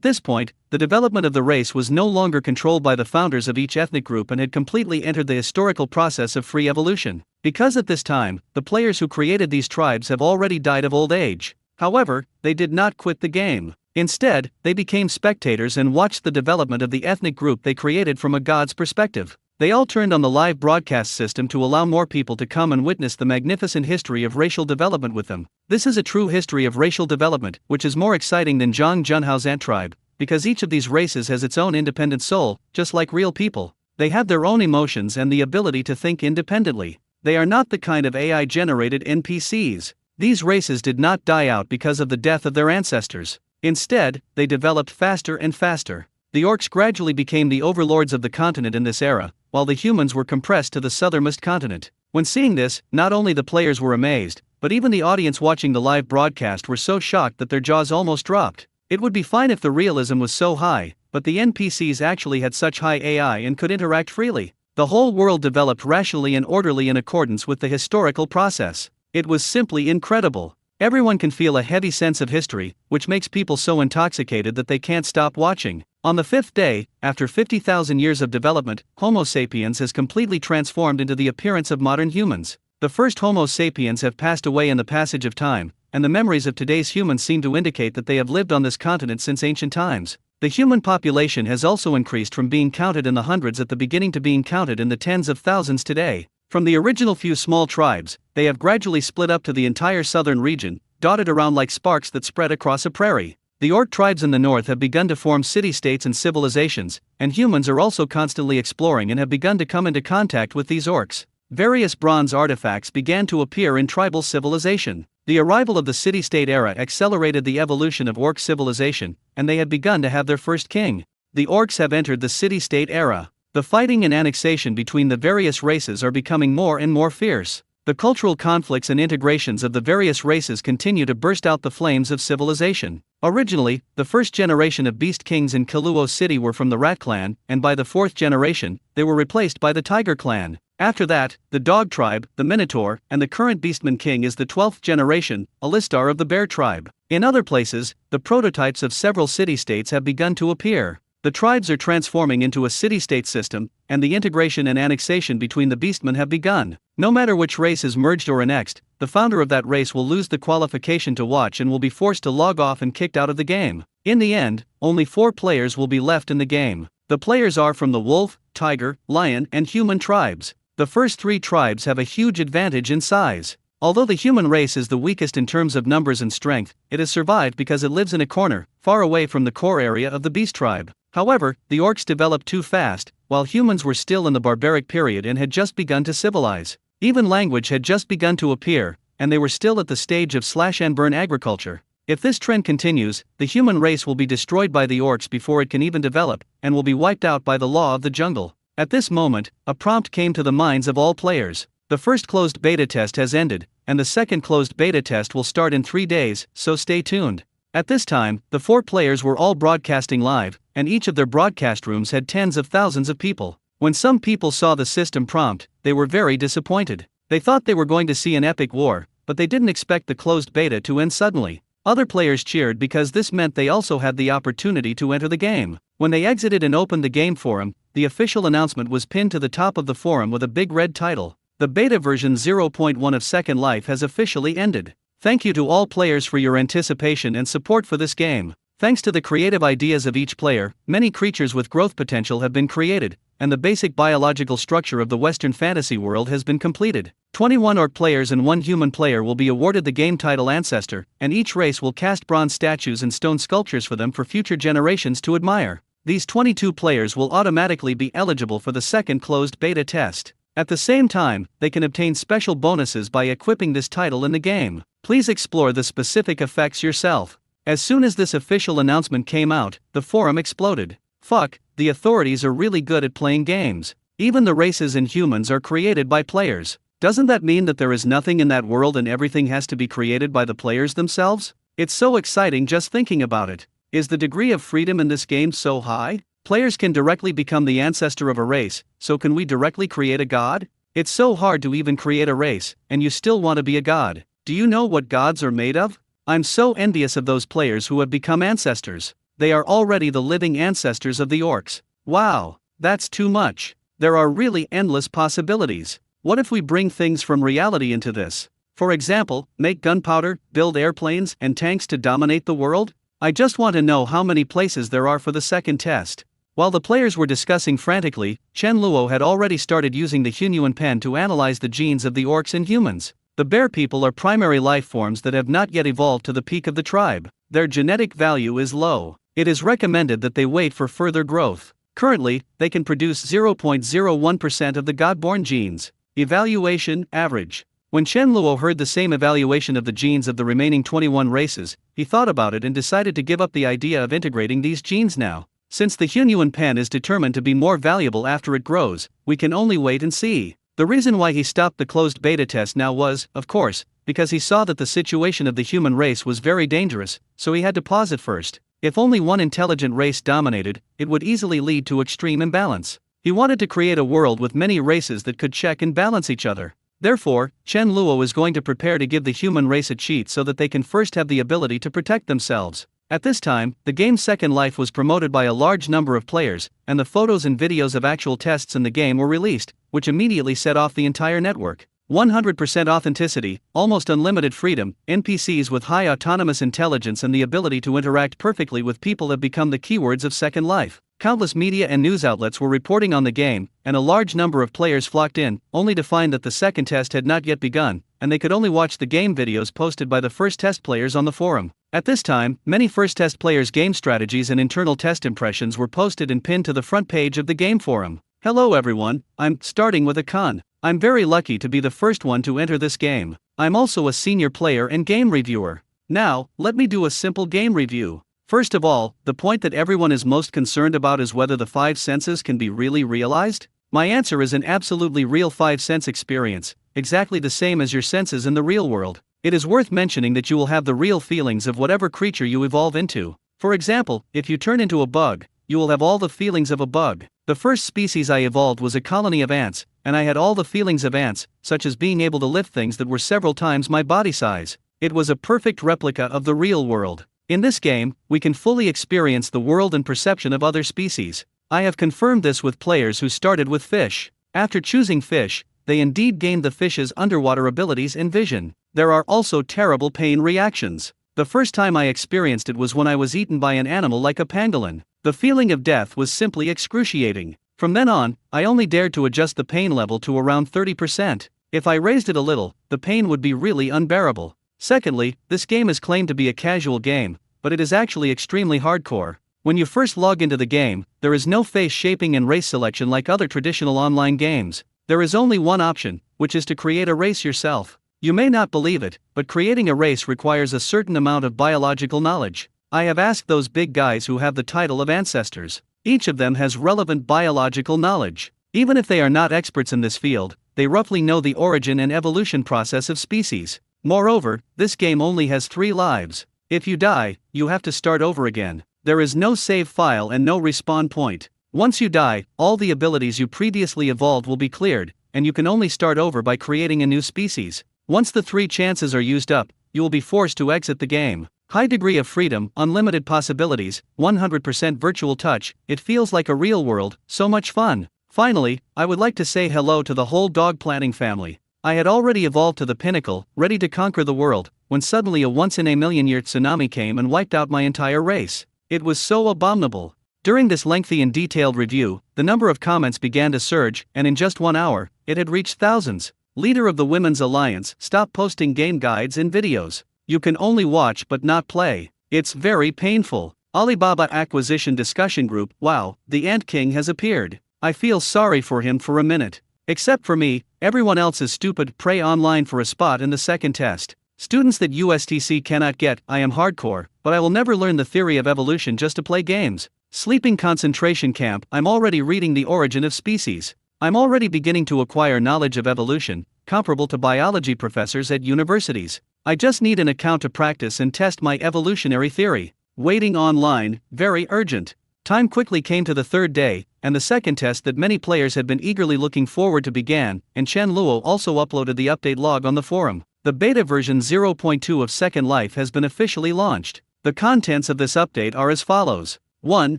this point, the development of the race was no longer controlled by the founders of each ethnic group and had completely entered the historical process of free evolution. Because at this time, the players who created these tribes have already died of old age. However, they did not quit the game. Instead, they became spectators and watched the development of the ethnic group they created from a god's perspective. They all turned on the live broadcast system to allow more people to come and witness the magnificent history of racial development with them. This is a true history of racial development, which is more exciting than Zhang Junhao's ant tribe, because each of these races has its own independent soul, just like real people. They have their own emotions and the ability to think independently. They are not the kind of AI-generated NPCs. These races did not die out because of the death of their ancestors. Instead, they developed faster and faster. The orcs gradually became the overlords of the continent in this era, while the humans were compressed to the southernmost continent. When seeing this, not only the players were amazed, but even the audience watching the live broadcast were so shocked that their jaws almost dropped. It would be fine if the realism was so high, but the NPCs actually had such high AI and could interact freely. The whole world developed rationally and orderly in accordance with the historical process. It was simply incredible. Everyone can feel a heavy sense of history, which makes people so intoxicated that they can't stop watching. On the fifth day, after 50,000 years of development, Homo sapiens has completely transformed into the appearance of modern humans. The first Homo sapiens have passed away in the passage of time, and the memories of today's humans seem to indicate that they have lived on this continent since ancient times. The human population has also increased from being counted in the hundreds at the beginning to being counted in the tens of thousands today. From the original few small tribes, they have gradually split up to the entire southern region, dotted around like sparks that spread across a prairie. The orc tribes in the north have begun to form city-states and civilizations, and humans are also constantly exploring and have begun to come into contact with these orcs. Various bronze artifacts began to appear in tribal civilization. The arrival of the city-state era accelerated the evolution of orc civilization, and they had begun to have their first king. The orcs have entered the city-state era. The fighting and annexation between the various races are becoming more and more fierce. The cultural conflicts and integrations of the various races continue to burst out the flames of civilization. Originally, the first generation of beast kings in Kaluo City were from the Rat clan, and by the fourth generation, they were replaced by the Tiger clan. After that, the Dog tribe, the Minotaur, and the current Beastman king is the 12th generation, Alistar of the Bear tribe. In other places, the prototypes of several city-states have begun to appear. The tribes are transforming into a city-state system, and the integration and annexation between the beastmen have begun. No matter which race is merged or annexed, the founder of that race will lose the qualification to watch and will be forced to log off and kicked out of the game. In the end, only 4 players will be left in the game. The players are from the wolf, tiger, lion, and human tribes. The first 3 tribes have a huge advantage in size. Although the human race is the weakest in terms of numbers and strength, it has survived because it lives in a corner, far away from the core area of the beast tribe. However, the orcs developed too fast, while humans were still in the barbaric period and had just begun to civilize. Even language had just begun to appear, and they were still at the stage of slash-and-burn agriculture. If this trend continues, the human race will be destroyed by the orcs before it can even develop, and will be wiped out by the law of the jungle. At this moment, a prompt came to the minds of all players. The first closed beta test has ended, and the second closed beta test will start in 3 days, so stay tuned. At this time, the 4 players were all broadcasting live, and each of their broadcast rooms had tens of thousands of people. When some people saw the system prompt, they were very disappointed. They thought they were going to see an epic war, but they didn't expect the closed beta to end suddenly. Other players cheered because this meant they also had the opportunity to enter the game. When they exited and opened the game forum, the official announcement was pinned to the top of the forum with a big red title. The beta version 0.1 of Second Life has officially ended. Thank you to all players for your anticipation and support for this game. Thanks to the creative ideas of each player, many creatures with growth potential have been created, and the basic biological structure of the Western fantasy world has been completed. 21 orc players and 1 human player will be awarded the game title Ancestor, and each race will cast bronze statues and stone sculptures for them for future generations to admire. These 22 players will automatically be eligible for the second closed beta test. At the same time, they can obtain special bonuses by equipping this title in the game. Please explore the specific effects yourself. As soon as this official announcement came out, the forum exploded. Fuck, the authorities are really good at playing games. Even the races in humans are created by players. Doesn't that mean that there is nothing in that world and everything has to be created by the players themselves? It's so exciting just thinking about it. Is the degree of freedom in this game so high? Players can directly become the ancestor of a race, so can we directly create a god? It's so hard to even create a race, and you still want to be a god. Do you know what gods are made of? I'm so envious of those players who have become ancestors. They are already the living ancestors of the orcs. Wow, that's too much. There are really endless possibilities. What if we bring things from reality into this? For example, make gunpowder, build airplanes and tanks to dominate the world? I just want to know how many places there are for the second test. While the players were discussing frantically, Chen Luo had already started using the Hunyuan pen to analyze the genes of the orcs and humans. The bear people are primary life forms that have not yet evolved to the peak of the tribe. Their genetic value is low. It is recommended that they wait for further growth. Currently, they can produce 0.01% of the godborn genes. Evaluation, average. When Chen Luo heard the same evaluation of the genes of the remaining 21 races, he thought about it and decided to give up the idea of integrating these genes now. Since the Hunyuan pen is determined to be more valuable after it grows, we can only wait and see. The reason why he stopped the closed beta test now was, of course, because he saw that the situation of the human race was very dangerous, so he had to pause it first. If only one intelligent race dominated, it would easily lead to extreme imbalance. He wanted to create a world with many races that could check and balance each other. Therefore, Chen Luo is going to prepare to give the human race a cheat so that they can first have the ability to protect themselves. At this time, the game's second life was promoted by a large number of players, and the photos and videos of actual tests in the game were released, which immediately set off the entire network. 100% authenticity, almost unlimited freedom, NPCs with high autonomous intelligence and the ability to interact perfectly with people have become the keywords of Second Life. Countless media and news outlets were reporting on the game, and a large number of players flocked in, only to find that the second test had not yet begun, and they could only watch the game videos posted by the first test players on the forum. At this time, many first test players' game strategies and internal test impressions were posted and pinned to the front page of the game forum. Hello everyone, I'm starting with a con. I'm very lucky to be the first one to enter this game. I'm also a senior player and game reviewer. Now, let me do a simple game review. First of all, the point that everyone is most concerned about is whether the 5 senses can be really realized. My answer is an absolutely real 5-sense experience, exactly the same as your senses in the real world. It is worth mentioning that you will have the real feelings of whatever creature you evolve into. For example, if you turn into a bug, you will have all the feelings of a bug. The first species I evolved was a colony of ants, and I had all the feelings of ants, such as being able to lift things that were several times my body size. It was a perfect replica of the real world. In this game, we can fully experience the world and perception of other species. I have confirmed this with players who started with fish. After choosing fish, they indeed gained the fish's underwater abilities and vision. There are also terrible pain reactions. The first time I experienced it was when I was eaten by an animal like a pangolin. The feeling of death was simply excruciating. From then on, I only dared to adjust the pain level to around 30%. If I raised it a little, the pain would be really unbearable. Secondly, this game is claimed to be a casual game, but it is actually extremely hardcore. When you first log into the game, there is no face shaping and race selection like other traditional online games. There is only one option, which is to create a race yourself. You may not believe it, but creating a race requires a certain amount of biological knowledge. I have asked those big guys who have the title of ancestors. Each of them has relevant biological knowledge. Even if they are not experts in this field, they roughly know the origin and evolution process of species. Moreover, this game only has 3 lives. If you die, you have to start over again. There is no save file and no respawn point. Once you die, all the abilities you previously evolved will be cleared, and you can only start over by creating a new species. Once the 3 chances are used up, you will be forced to exit the game. High degree of freedom, unlimited possibilities, 100% virtual touch, it feels like a real world, so much fun. Finally, I would like to say hello to the whole dog planning family. I had already evolved to the pinnacle, ready to conquer the world, when suddenly a once-in-a-million-year tsunami came and wiped out my entire race. It was so abominable. During this lengthy and detailed review, the number of comments began to surge, and in just 1 hour, it had reached thousands. Leader of the Women's Alliance, stop posting game guides and videos. You can only watch but not play. It's very painful. Alibaba Acquisition Discussion Group, wow, the Ant King has appeared. I feel sorry for him for a minute. Except for me, everyone else is stupid. Pray online for a spot in the second test. Students that USTC cannot get. I am hardcore, but I will never learn the theory of evolution just to play games. Sleeping concentration camp. I'm already reading The Origin of Species. I'm already beginning to acquire knowledge of evolution, comparable to biology professors at universities. I just need an account to practice and test my evolutionary theory. Waiting online, very urgent. Time quickly came to the third day, and the second test that many players had been eagerly looking forward to began, and Chen Luo also uploaded the update log on the forum. The beta version 0.2 of Second Life has been officially launched. The contents of this update are as follows. 1.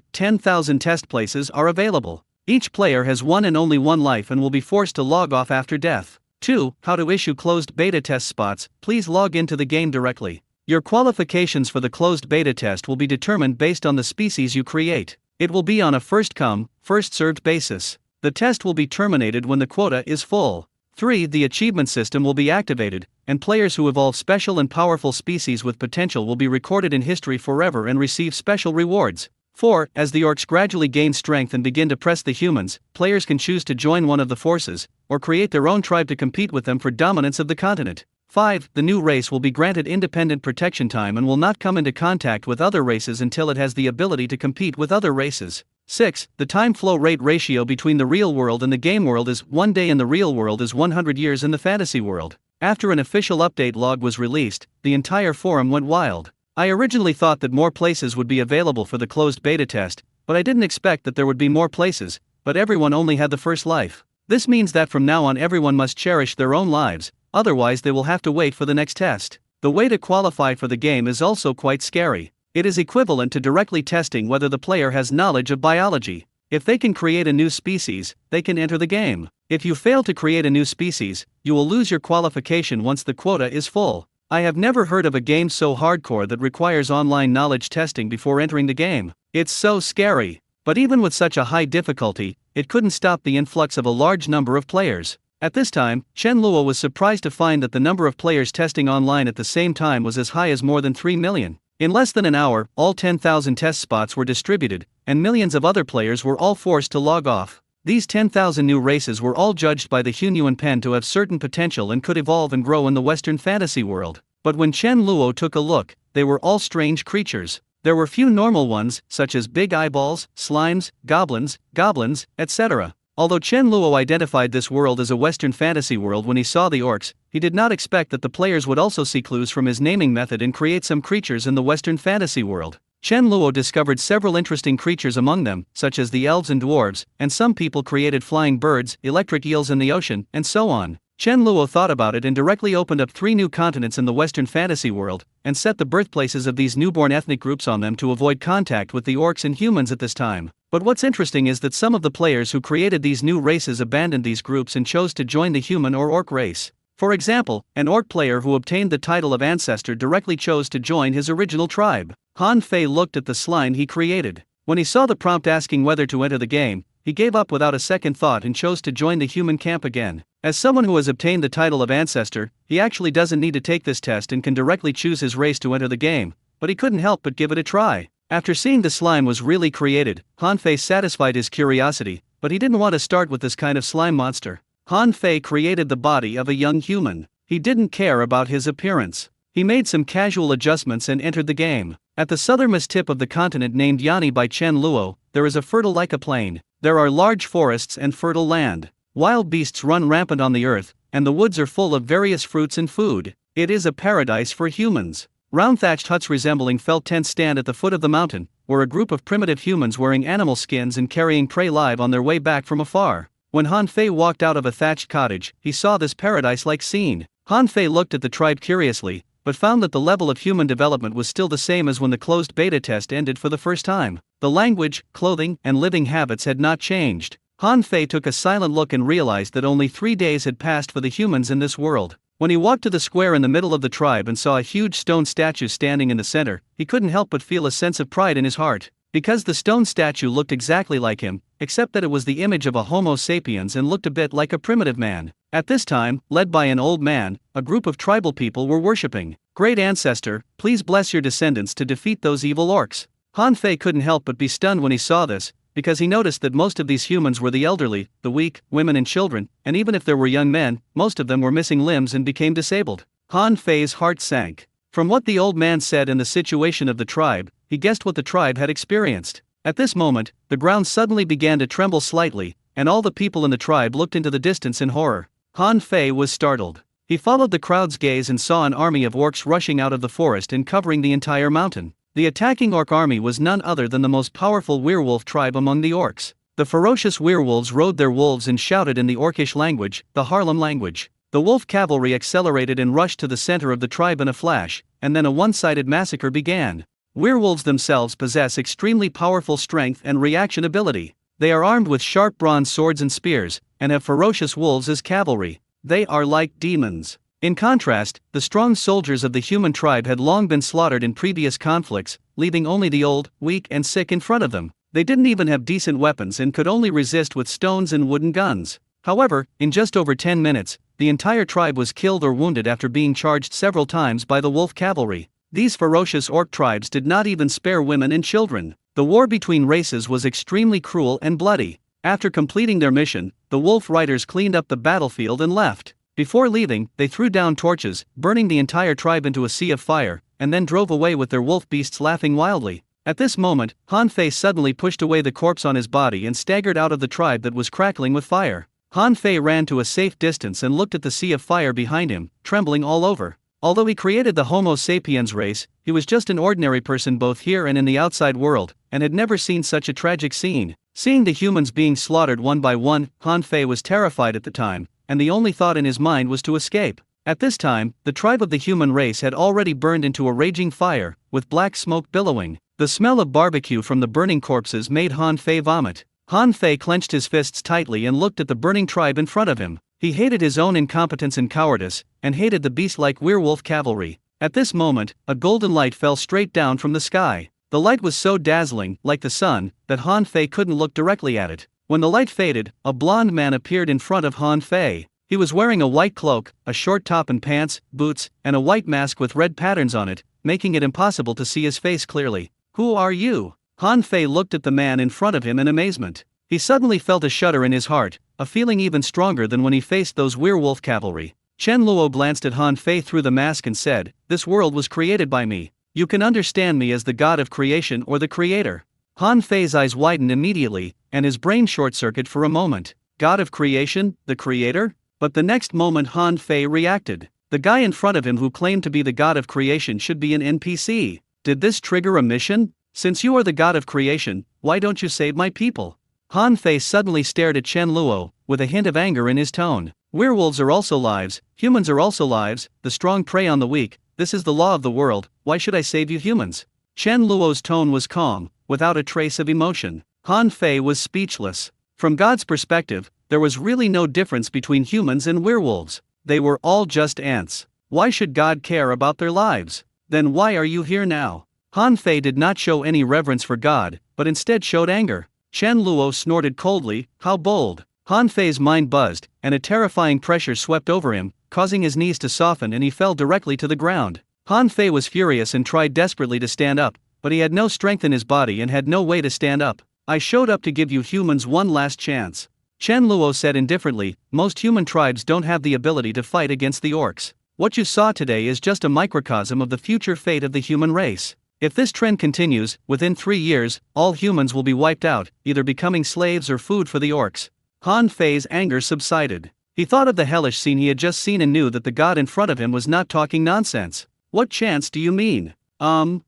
10,000 test places are available. Each player has one and only one life and will be forced to log off after death. 2. How to issue closed beta test spots. Please log into the game directly. Your qualifications for the closed beta test will be determined based on the species you create. It will be on a first-come, first-served basis. The test will be terminated when the quota is full. 3. The achievement system will be activated, and players who evolve special and powerful species with potential will be recorded in history forever and receive special rewards. 4. As the orcs gradually gain strength and begin to press the humans, players can choose to join one of the forces, or create their own tribe to compete with them for dominance of the continent. 5. The new race will be granted independent protection time and will not come into contact with other races until it has the ability to compete with other races. 6. The time flow rate ratio between the real world and the game world is 1 day in the real world is 100 years in the fantasy world. After an official update log was released, the entire forum went wild. I originally thought that more places would be available for the closed beta test, but I didn't expect that there would be more places, but everyone only had the first life. This means that from now on everyone must cherish their own lives, otherwise they will have to wait for the next test. The way to qualify for the game is also quite scary. It is equivalent to directly testing whether the player has knowledge of biology. If they can create a new species, they can enter the game. If you fail to create a new species, you will lose your qualification once the quota is full. I have never heard of a game so hardcore that requires online knowledge testing before entering the game. It's so scary. But even with such a high difficulty, it couldn't stop the influx of a large number of players. At this time, Chen Luo was surprised to find that the number of players testing online at the same time was as high as more than 3 million. In less than an hour, all 10,000 test spots were distributed, and millions of other players were all forced to log off. These 10,000 new races were all judged by the Hunyuan Pen to have certain potential and could evolve and grow in the Western fantasy world. But when Chen Luo took a look, they were all strange creatures. There were few normal ones, such as big eyeballs, slimes, goblins, etc. Although Chen Luo identified this world as a Western fantasy world when he saw the orcs, he did not expect that the players would also see clues from his naming method and create some creatures in the Western fantasy world. Chen Luo discovered several interesting creatures among them, such as the elves and dwarves, and some people created flying birds, electric eels in the ocean, and so on. Chen Luo thought about it and directly opened up 3 new continents in the Western fantasy world, and set the birthplaces of these newborn ethnic groups on them to avoid contact with the orcs and humans at this time. But what's interesting is that some of the players who created these new races abandoned these groups and chose to join the human or orc race. For example, an orc player who obtained the title of ancestor directly chose to join his original tribe. Han Fei looked at the slime he created. When he saw the prompt asking whether to enter the game, he gave up without a second thought and chose to join the human camp again. As someone who has obtained the title of ancestor, he actually doesn't need to take this test and can directly choose his race to enter the game, but he couldn't help but give it a try. After seeing the slime was really created, Han Fei satisfied his curiosity, but he didn't want to start with this kind of slime monster. Han Fei created the body of a young human. He didn't care about his appearance. He made some casual adjustments and entered the game. At the southernmost tip of the continent named Yani by Chen Luo, there is a fertile Leica plain. There are large forests and fertile land. Wild beasts run rampant on the earth, and the woods are full of various fruits and food. It is a paradise for humans. Round thatched huts resembling felt tents stand at the foot of the mountain, where a group of primitive humans wearing animal skins and carrying prey live on their way back from afar. When Han Fei walked out of a thatched cottage, he saw this paradise-like scene. Han Fei looked at the tribe curiously, but found that the level of human development was still the same as when the closed beta test ended for the first time. The language, clothing, and living habits had not changed. Han Fei took a silent look and realized that only 3 days had passed for the humans in this world. When he walked to the square in the middle of the tribe and saw a huge stone statue standing in the center, he couldn't help but feel a sense of pride in his heart. Because the stone statue looked exactly like him, except that it was the image of a Homo sapiens and looked a bit like a primitive man. At this time, led by an old man, a group of tribal people were worshipping. Great ancestor, please bless your descendants to defeat those evil orcs. Han Fei couldn't help but be stunned when he saw this, because he noticed that most of these humans were the elderly, the weak, women and children, and even if there were young men, most of them were missing limbs and became disabled. Han Fei's heart sank. From what the old man said and the situation of the tribe, he guessed what the tribe had experienced. At this moment, the ground suddenly began to tremble slightly, and all the people in the tribe looked into the distance in horror. Han Fei was startled. He followed the crowd's gaze and saw an army of orcs rushing out of the forest and covering the entire mountain. The attacking orc army was none other than the most powerful werewolf tribe among the orcs. The ferocious werewolves rode their wolves and shouted in the orcish language, the Harlem language. The wolf cavalry accelerated and rushed to the center of the tribe in a flash, and then a one-sided massacre began. Werewolves themselves possess extremely powerful strength and reaction ability. They are armed with sharp bronze swords and spears, and have ferocious wolves as cavalry. They are like demons. In contrast, the strong soldiers of the human tribe had long been slaughtered in previous conflicts, leaving only the old, weak and sick in front of them. They didn't even have decent weapons and could only resist with stones and wooden guns. However, in just over 10 minutes, the entire tribe was killed or wounded after being charged several times by the wolf cavalry. These ferocious orc tribes did not even spare women and children. The war between races was extremely cruel and bloody. After completing their mission, the wolf riders cleaned up the battlefield and left. Before leaving, they threw down torches, burning the entire tribe into a sea of fire, and then drove away with their wolf beasts laughing wildly. At this moment, Han Fei suddenly pushed away the corpse on his body and staggered out of the tribe that was crackling with fire. Han Fei ran to a safe distance and looked at the sea of fire behind him, trembling all over. Although he created the Homo sapiens race, he was just an ordinary person both here and in the outside world, and had never seen such a tragic scene. Seeing the humans being slaughtered one by one, Han Fei was terrified at the time, and the only thought in his mind was to escape. At this time, the tribe of the human race had already burned into a raging fire, with black smoke billowing. The smell of barbecue from the burning corpses made Han Fei vomit. Han Fei clenched his fists tightly and looked at the burning tribe in front of him. He hated his own incompetence and cowardice, and hated the beast-like werewolf cavalry. At this moment, a golden light fell straight down from the sky. The light was so dazzling, like the sun, that Han Fei couldn't look directly at it. When the light faded, a blond man appeared in front of Han Fei. He was wearing a white cloak, a short top and pants, boots, and a white mask with red patterns on it, making it impossible to see his face clearly. "Who are you?" Han Fei looked at the man in front of him in amazement. He suddenly felt a shudder in his heart, a feeling even stronger than when he faced those werewolf cavalry. Chen Luo glanced at Han Fei through the mask and said, "This world was created by me. You can understand me as the god of creation or the creator." Han Fei's eyes widened immediately, and his brain short-circuited for a moment. God of creation, the creator? But the next moment Han Fei reacted. The guy in front of him who claimed to be the god of creation should be an NPC. Did this trigger a mission? Since you are the god of creation, why don't you save my people? Han Fei suddenly stared at Chen Luo, with a hint of anger in his tone. Werewolves are also lives, humans are also lives, the strong prey on the weak, this is the law of the world, why should I save you humans? Chen Luo's tone was calm, without a trace of emotion. Han Fei was speechless. From God's perspective, there was really no difference between humans and werewolves. They were all just ants. Why should God care about their lives? Then why are you here now? Han Fei did not show any reverence for God, but instead showed anger. Chen Luo snorted coldly, "How bold." Han Fei's mind buzzed, and a terrifying pressure swept over him, causing his knees to soften and he fell directly to the ground. Han Fei was furious and tried desperately to stand up, but he had no strength in his body and had no way to stand up. "I showed up to give you humans one last chance." Chen Luo said indifferently, "Most human tribes don't have the ability to fight against the orcs. What you saw today is just a microcosm of the future fate of the human race. If this trend continues, within 3 years, all humans will be wiped out, either becoming slaves or food for the orcs." Han Fei's anger subsided. He thought of the hellish scene he had just seen and knew that the god in front of him was not talking nonsense. "What chance do you mean?" Chen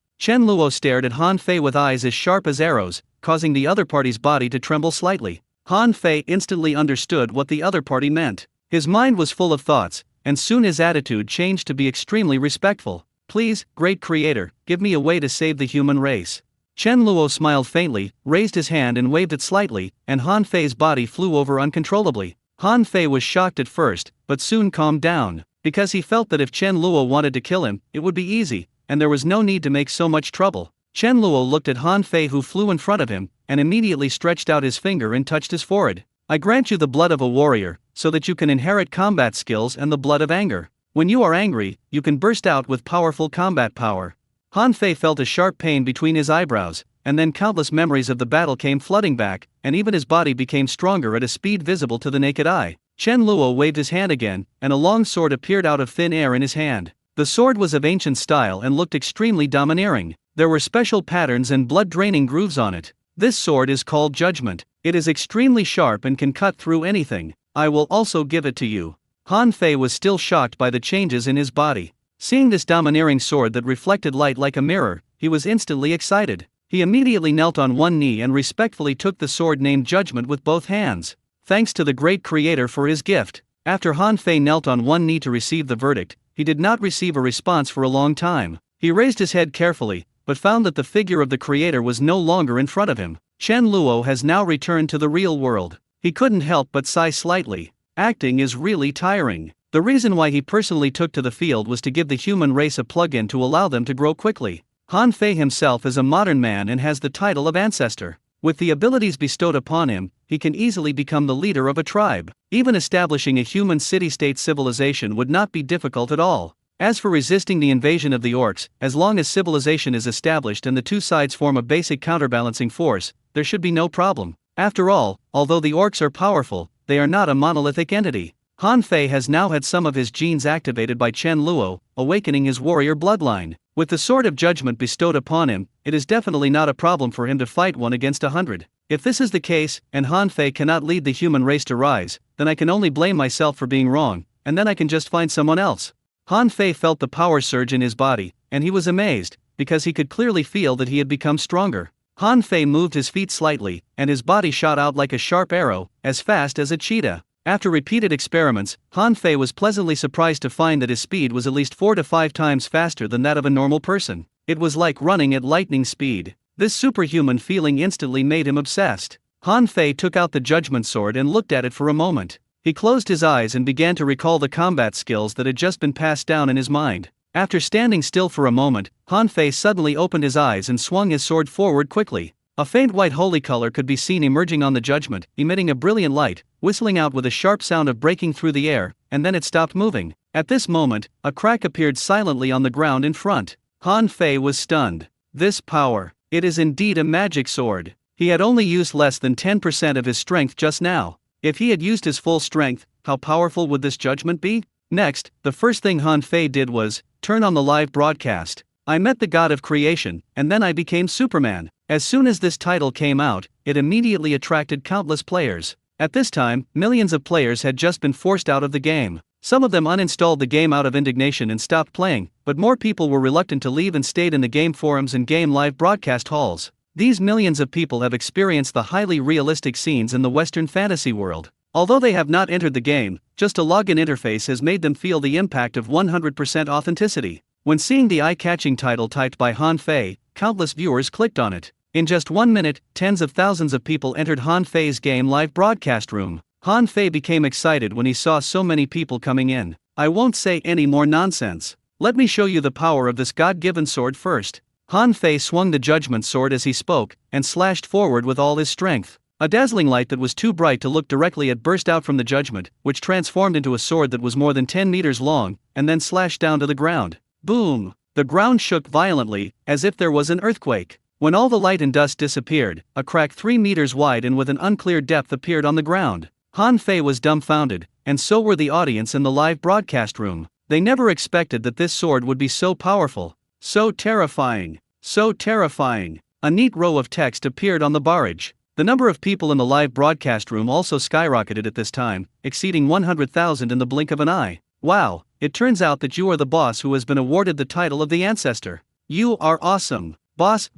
Luo stared at Han Fei with eyes as sharp as arrows, causing the other party's body to tremble slightly. Han Fei instantly understood what the other party meant. His mind was full of thoughts, and soon his attitude changed to be extremely respectful. "Please, great creator, give me a way to save the human race." Chen Luo smiled faintly, raised his hand and waved it slightly, and Han Fei's body flew over uncontrollably. Han Fei was shocked at first, but soon calmed down, because he felt that if Chen Luo wanted to kill him, it would be easy, and there was no need to make so much trouble. Chen Luo looked at Han Fei who flew in front of him, and immediately stretched out his finger and touched his forehead. "I grant you the blood of a warrior, so that you can inherit combat skills and the blood of anger. When you are angry, you can burst out with powerful combat power." Han Fei felt a sharp pain between his eyebrows, and then countless memories of the battle came flooding back, and even his body became stronger at a speed visible to the naked eye. Chen Luo waved his hand again, and a long sword appeared out of thin air in his hand. The sword was of ancient style and looked extremely domineering. There were special patterns and blood-draining grooves on it. This sword is called Judgment. It is extremely sharp and can cut through anything. I will also give it to you. Han Fei was still shocked by the changes in his body. Seeing this domineering sword that reflected light like a mirror, he was instantly excited. He immediately knelt on one knee and respectfully took the sword named Judgment with both hands. Thanks to the great creator for his gift. After Han Fei knelt on one knee to receive the verdict, he did not receive a response for a long time. He raised his head carefully, but found that the figure of the creator was no longer in front of him. Chen Luo has now returned to the real world. He couldn't help but sigh slightly. Acting is really tiring. The reason why he personally took to the field was to give the human race a plug-in to allow them to grow quickly. Han Fei himself is a modern man and has the title of ancestor. With the abilities bestowed upon him, he can easily become the leader of a tribe. Even establishing a human city-state civilization would not be difficult at all. As for resisting the invasion of the orcs, as long as civilization is established and the two sides form a basic counterbalancing force, there should be no problem. After all, although the orcs are powerful, they are not a monolithic entity. Han Fei has now had some of his genes activated by Chen Luo, awakening his warrior bloodline. With the Sword of Judgment bestowed upon him, it is definitely not a problem for him to fight 1 against 100. If this is the case, and Han Fei cannot lead the human race to rise, then I can only blame myself for being wrong, and then I can just find someone else. Han Fei felt the power surge in his body, and he was amazed, because he could clearly feel that he had become stronger. Han Fei moved his feet slightly, and his body shot out like a sharp arrow, as fast as a cheetah. After repeated experiments, Han Fei was pleasantly surprised to find that his speed was at least 4 to 5 times faster than that of a normal person. It was like running at lightning speed. This superhuman feeling instantly made him obsessed. Han Fei took out the Judgment Sword and looked at it for a moment. He closed his eyes and began to recall the combat skills that had just been passed down in his mind. After standing still for a moment, Han Fei suddenly opened his eyes and swung his sword forward quickly. A faint white holy color could be seen emerging on the Judgment, emitting a brilliant light, whistling out with a sharp sound of breaking through the air, and then it stopped moving. At this moment, a crack appeared silently on the ground in front. Han Fei was stunned. This power. It is indeed a magic sword. He had only used less than 10% of his strength just now. If he had used his full strength, how powerful would this Judgment be? Next, the first thing Han Fei did was turn on the live broadcast. I met the god of creation, and then I became Superman. As soon as this title came out, it immediately attracted countless players. At this time, millions of players had just been forced out of the game. Some of them uninstalled the game out of indignation and stopped playing, but more people were reluctant to leave and stayed in the game forums and game live broadcast halls. These millions of people have experienced the highly realistic scenes in the Western fantasy world. Although they have not entered the game, just a login interface has made them feel the impact of 100% authenticity. When seeing the eye-catching title typed by Han Fei, countless viewers clicked on it. In just 1 minute, tens of thousands of people entered Han Fei's game live broadcast room. Han Fei became excited when he saw so many people coming in. I won't say any more nonsense. Let me show you the power of this God-given sword first. Han Fei swung the Judgment Sword as he spoke, and slashed forward with all his strength. A dazzling light that was too bright to look directly at burst out from the Judgment, which transformed into a sword that was more than 10 meters long, and then slashed down to the ground. Boom! The ground shook violently, as if there was an earthquake. When all the light and dust disappeared, a crack 3 meters wide and with an unclear depth appeared on the ground. Han Fei was dumbfounded, and so were the audience in the live broadcast room. They never expected that this sword would be so powerful. So terrifying. So terrifying. A neat row of text appeared on the barrage. The number of people in the live broadcast room also skyrocketed at this time, exceeding 100,000 in the blink of an eye. Wow, it turns out that you are the boss who has been awarded the title of the ancestor. You are awesome. Boss,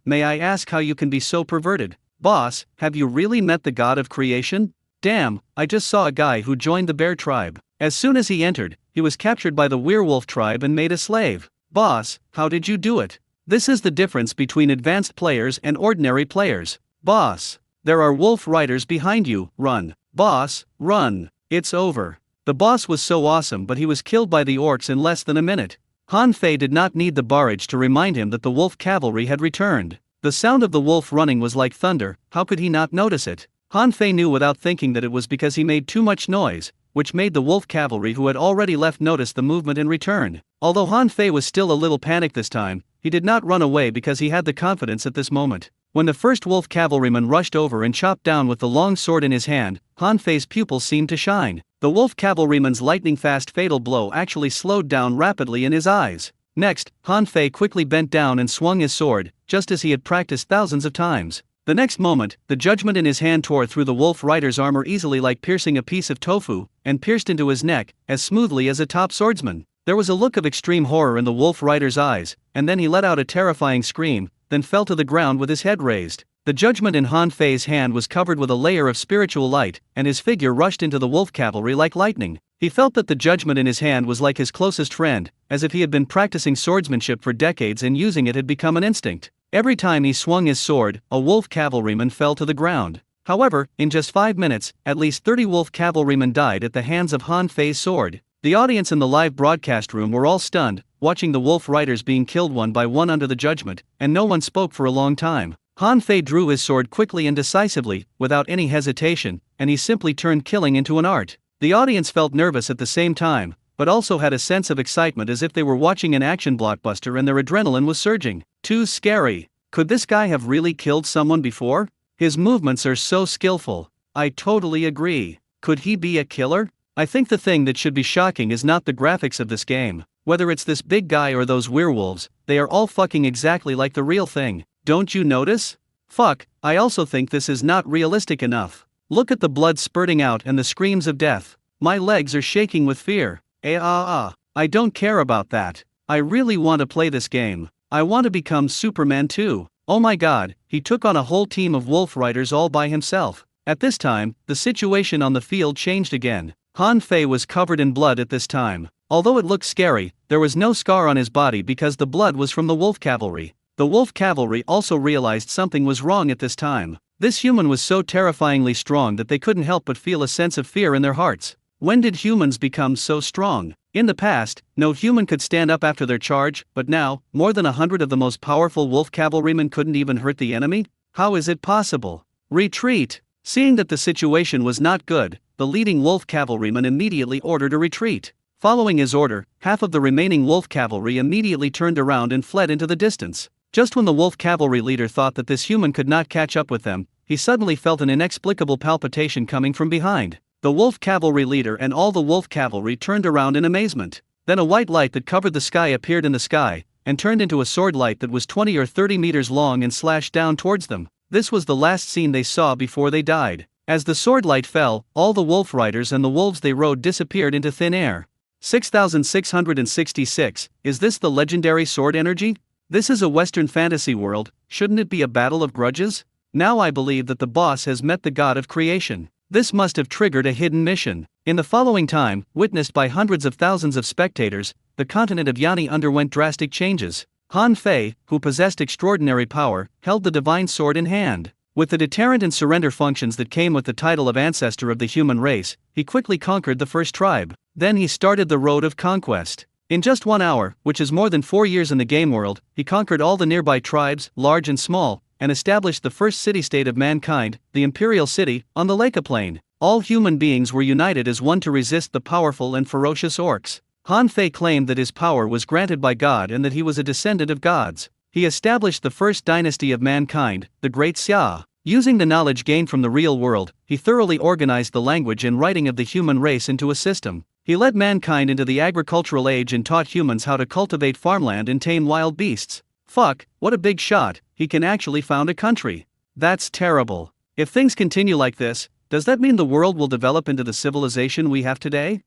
may I ask how you can be so perverted? Boss, have you really met the god of creation? Damn, I just saw a guy who joined the bear tribe. As soon as he entered, he was captured by the werewolf tribe and made a slave. Boss, how did you do it? This is the difference between advanced players and ordinary players. Boss, there are wolf riders behind you, run. Boss, run. It's over. The boss was so awesome, but he was killed by the orcs in less than a minute. Han Fei did not need the barrage to remind him that the wolf cavalry had returned. The sound of the wolf running was like thunder. How could he not notice it? Han Fei knew without thinking that it was because he made too much noise, which made the wolf cavalry who had already left notice the movement and return. Although Han Fei was still a little panicked this time, he did not run away because he had the confidence at this moment. When the first wolf cavalryman rushed over and chopped down with the long sword in his hand, Han Fei's pupils seemed to shine. The wolf cavalryman's lightning-fast fatal blow actually slowed down rapidly in his eyes. Next, Han Fei quickly bent down and swung his sword, just as he had practiced thousands of times. The next moment, the judgment in his hand tore through the wolf rider's armor easily like piercing a piece of tofu, and pierced into his neck, as smoothly as a top swordsman. There was a look of extreme horror in the wolf rider's eyes, and then he let out a terrifying scream, then fell to the ground with his head raised. The judgment in Han Fei's hand was covered with a layer of spiritual light, and his figure rushed into the wolf cavalry like lightning. He felt that the judgment in his hand was like his closest friend, as if he had been practicing swordsmanship for decades and using it had become an instinct. Every time he swung his sword, a wolf cavalryman fell to the ground. However, in just 5 minutes, at least 30 wolf cavalrymen died at the hands of Han Fei's sword. The audience in the live broadcast room were all stunned, watching the wolf riders being killed one by one under the judgment, and no one spoke for a long time. Han Fei drew his sword quickly and decisively, without any hesitation, and he simply turned killing into an art. The audience felt nervous at the same time, but also had a sense of excitement as if they were watching an action blockbuster and their adrenaline was surging. Too scary. Could this guy have really killed someone before? His movements are so skillful. I totally agree. Could he be a killer? I think the thing that should be shocking is not the graphics of this game. Whether it's this big guy or those werewolves, they are all fucking exactly like the real thing. Don't you notice? Fuck, I also think this is not realistic enough. Look at the blood spurting out and the screams of death. My legs are shaking with fear. I don't care about that. I really want to play this game. I want to become Superman too. Oh my god, he took on a whole team of wolf riders all by himself. At this time, the situation on the field changed again. Han Fei was covered in blood at this time. Although it looked scary, there was no scar on his body because the blood was from the wolf cavalry. The wolf cavalry also realized something was wrong at this time. This human was so terrifyingly strong that they couldn't help but feel a sense of fear in their hearts. When did humans become so strong? In the past, no human could stand up after their charge, but now, more than 100 of the most powerful wolf cavalrymen couldn't even hurt the enemy? How is it possible? Retreat! Seeing that the situation was not good, the leading wolf cavalryman immediately ordered a retreat. Following his order, half of the remaining wolf cavalry immediately turned around and fled into the distance. Just when the wolf cavalry leader thought that this human could not catch up with them, he suddenly felt an inexplicable palpitation coming from behind. The wolf cavalry leader and all the wolf cavalry turned around in amazement. Then a white light that covered the sky appeared in the sky, and turned into a sword light that was 20 or 30 meters long and slashed down towards them. This was the last scene they saw before they died. As the sword light fell, all the wolf riders and the wolves they rode disappeared into thin air. 6666, is this the legendary sword energy? This is a Western fantasy world, shouldn't it be a battle of grudges? Now I believe that the boss has met the god of creation. This must have triggered a hidden mission. In the following time, witnessed by hundreds of thousands of spectators, the continent of Yani underwent drastic changes. Han Fei, who possessed extraordinary power, held the divine sword in hand. With the deterrent and surrender functions that came with the title of ancestor of the human race, he quickly conquered the first tribe. Then he started the road of conquest. In just 1 hour, which is more than 4 years in the game world, he conquered all the nearby tribes, large and small, and established the first city-state of mankind, the Imperial City, on the Leka Plain. All human beings were united as one to resist the powerful and ferocious orcs. Han Fei claimed that his power was granted by God and that he was a descendant of gods. He established the first dynasty of mankind, the Great Xia. Using the knowledge gained from the real world, he thoroughly organized the language and writing of the human race into a system. He led mankind into the agricultural age and taught humans how to cultivate farmland and tame wild beasts. Fuck, what a big shot, he can actually found a country. That's terrible. If things continue like this, does that mean the world will develop into the civilization we have today?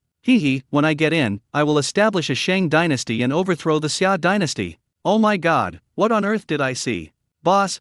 When I get in, I will establish a Shang dynasty and overthrow the Xia dynasty. Oh my god, what on earth did I see? Boss,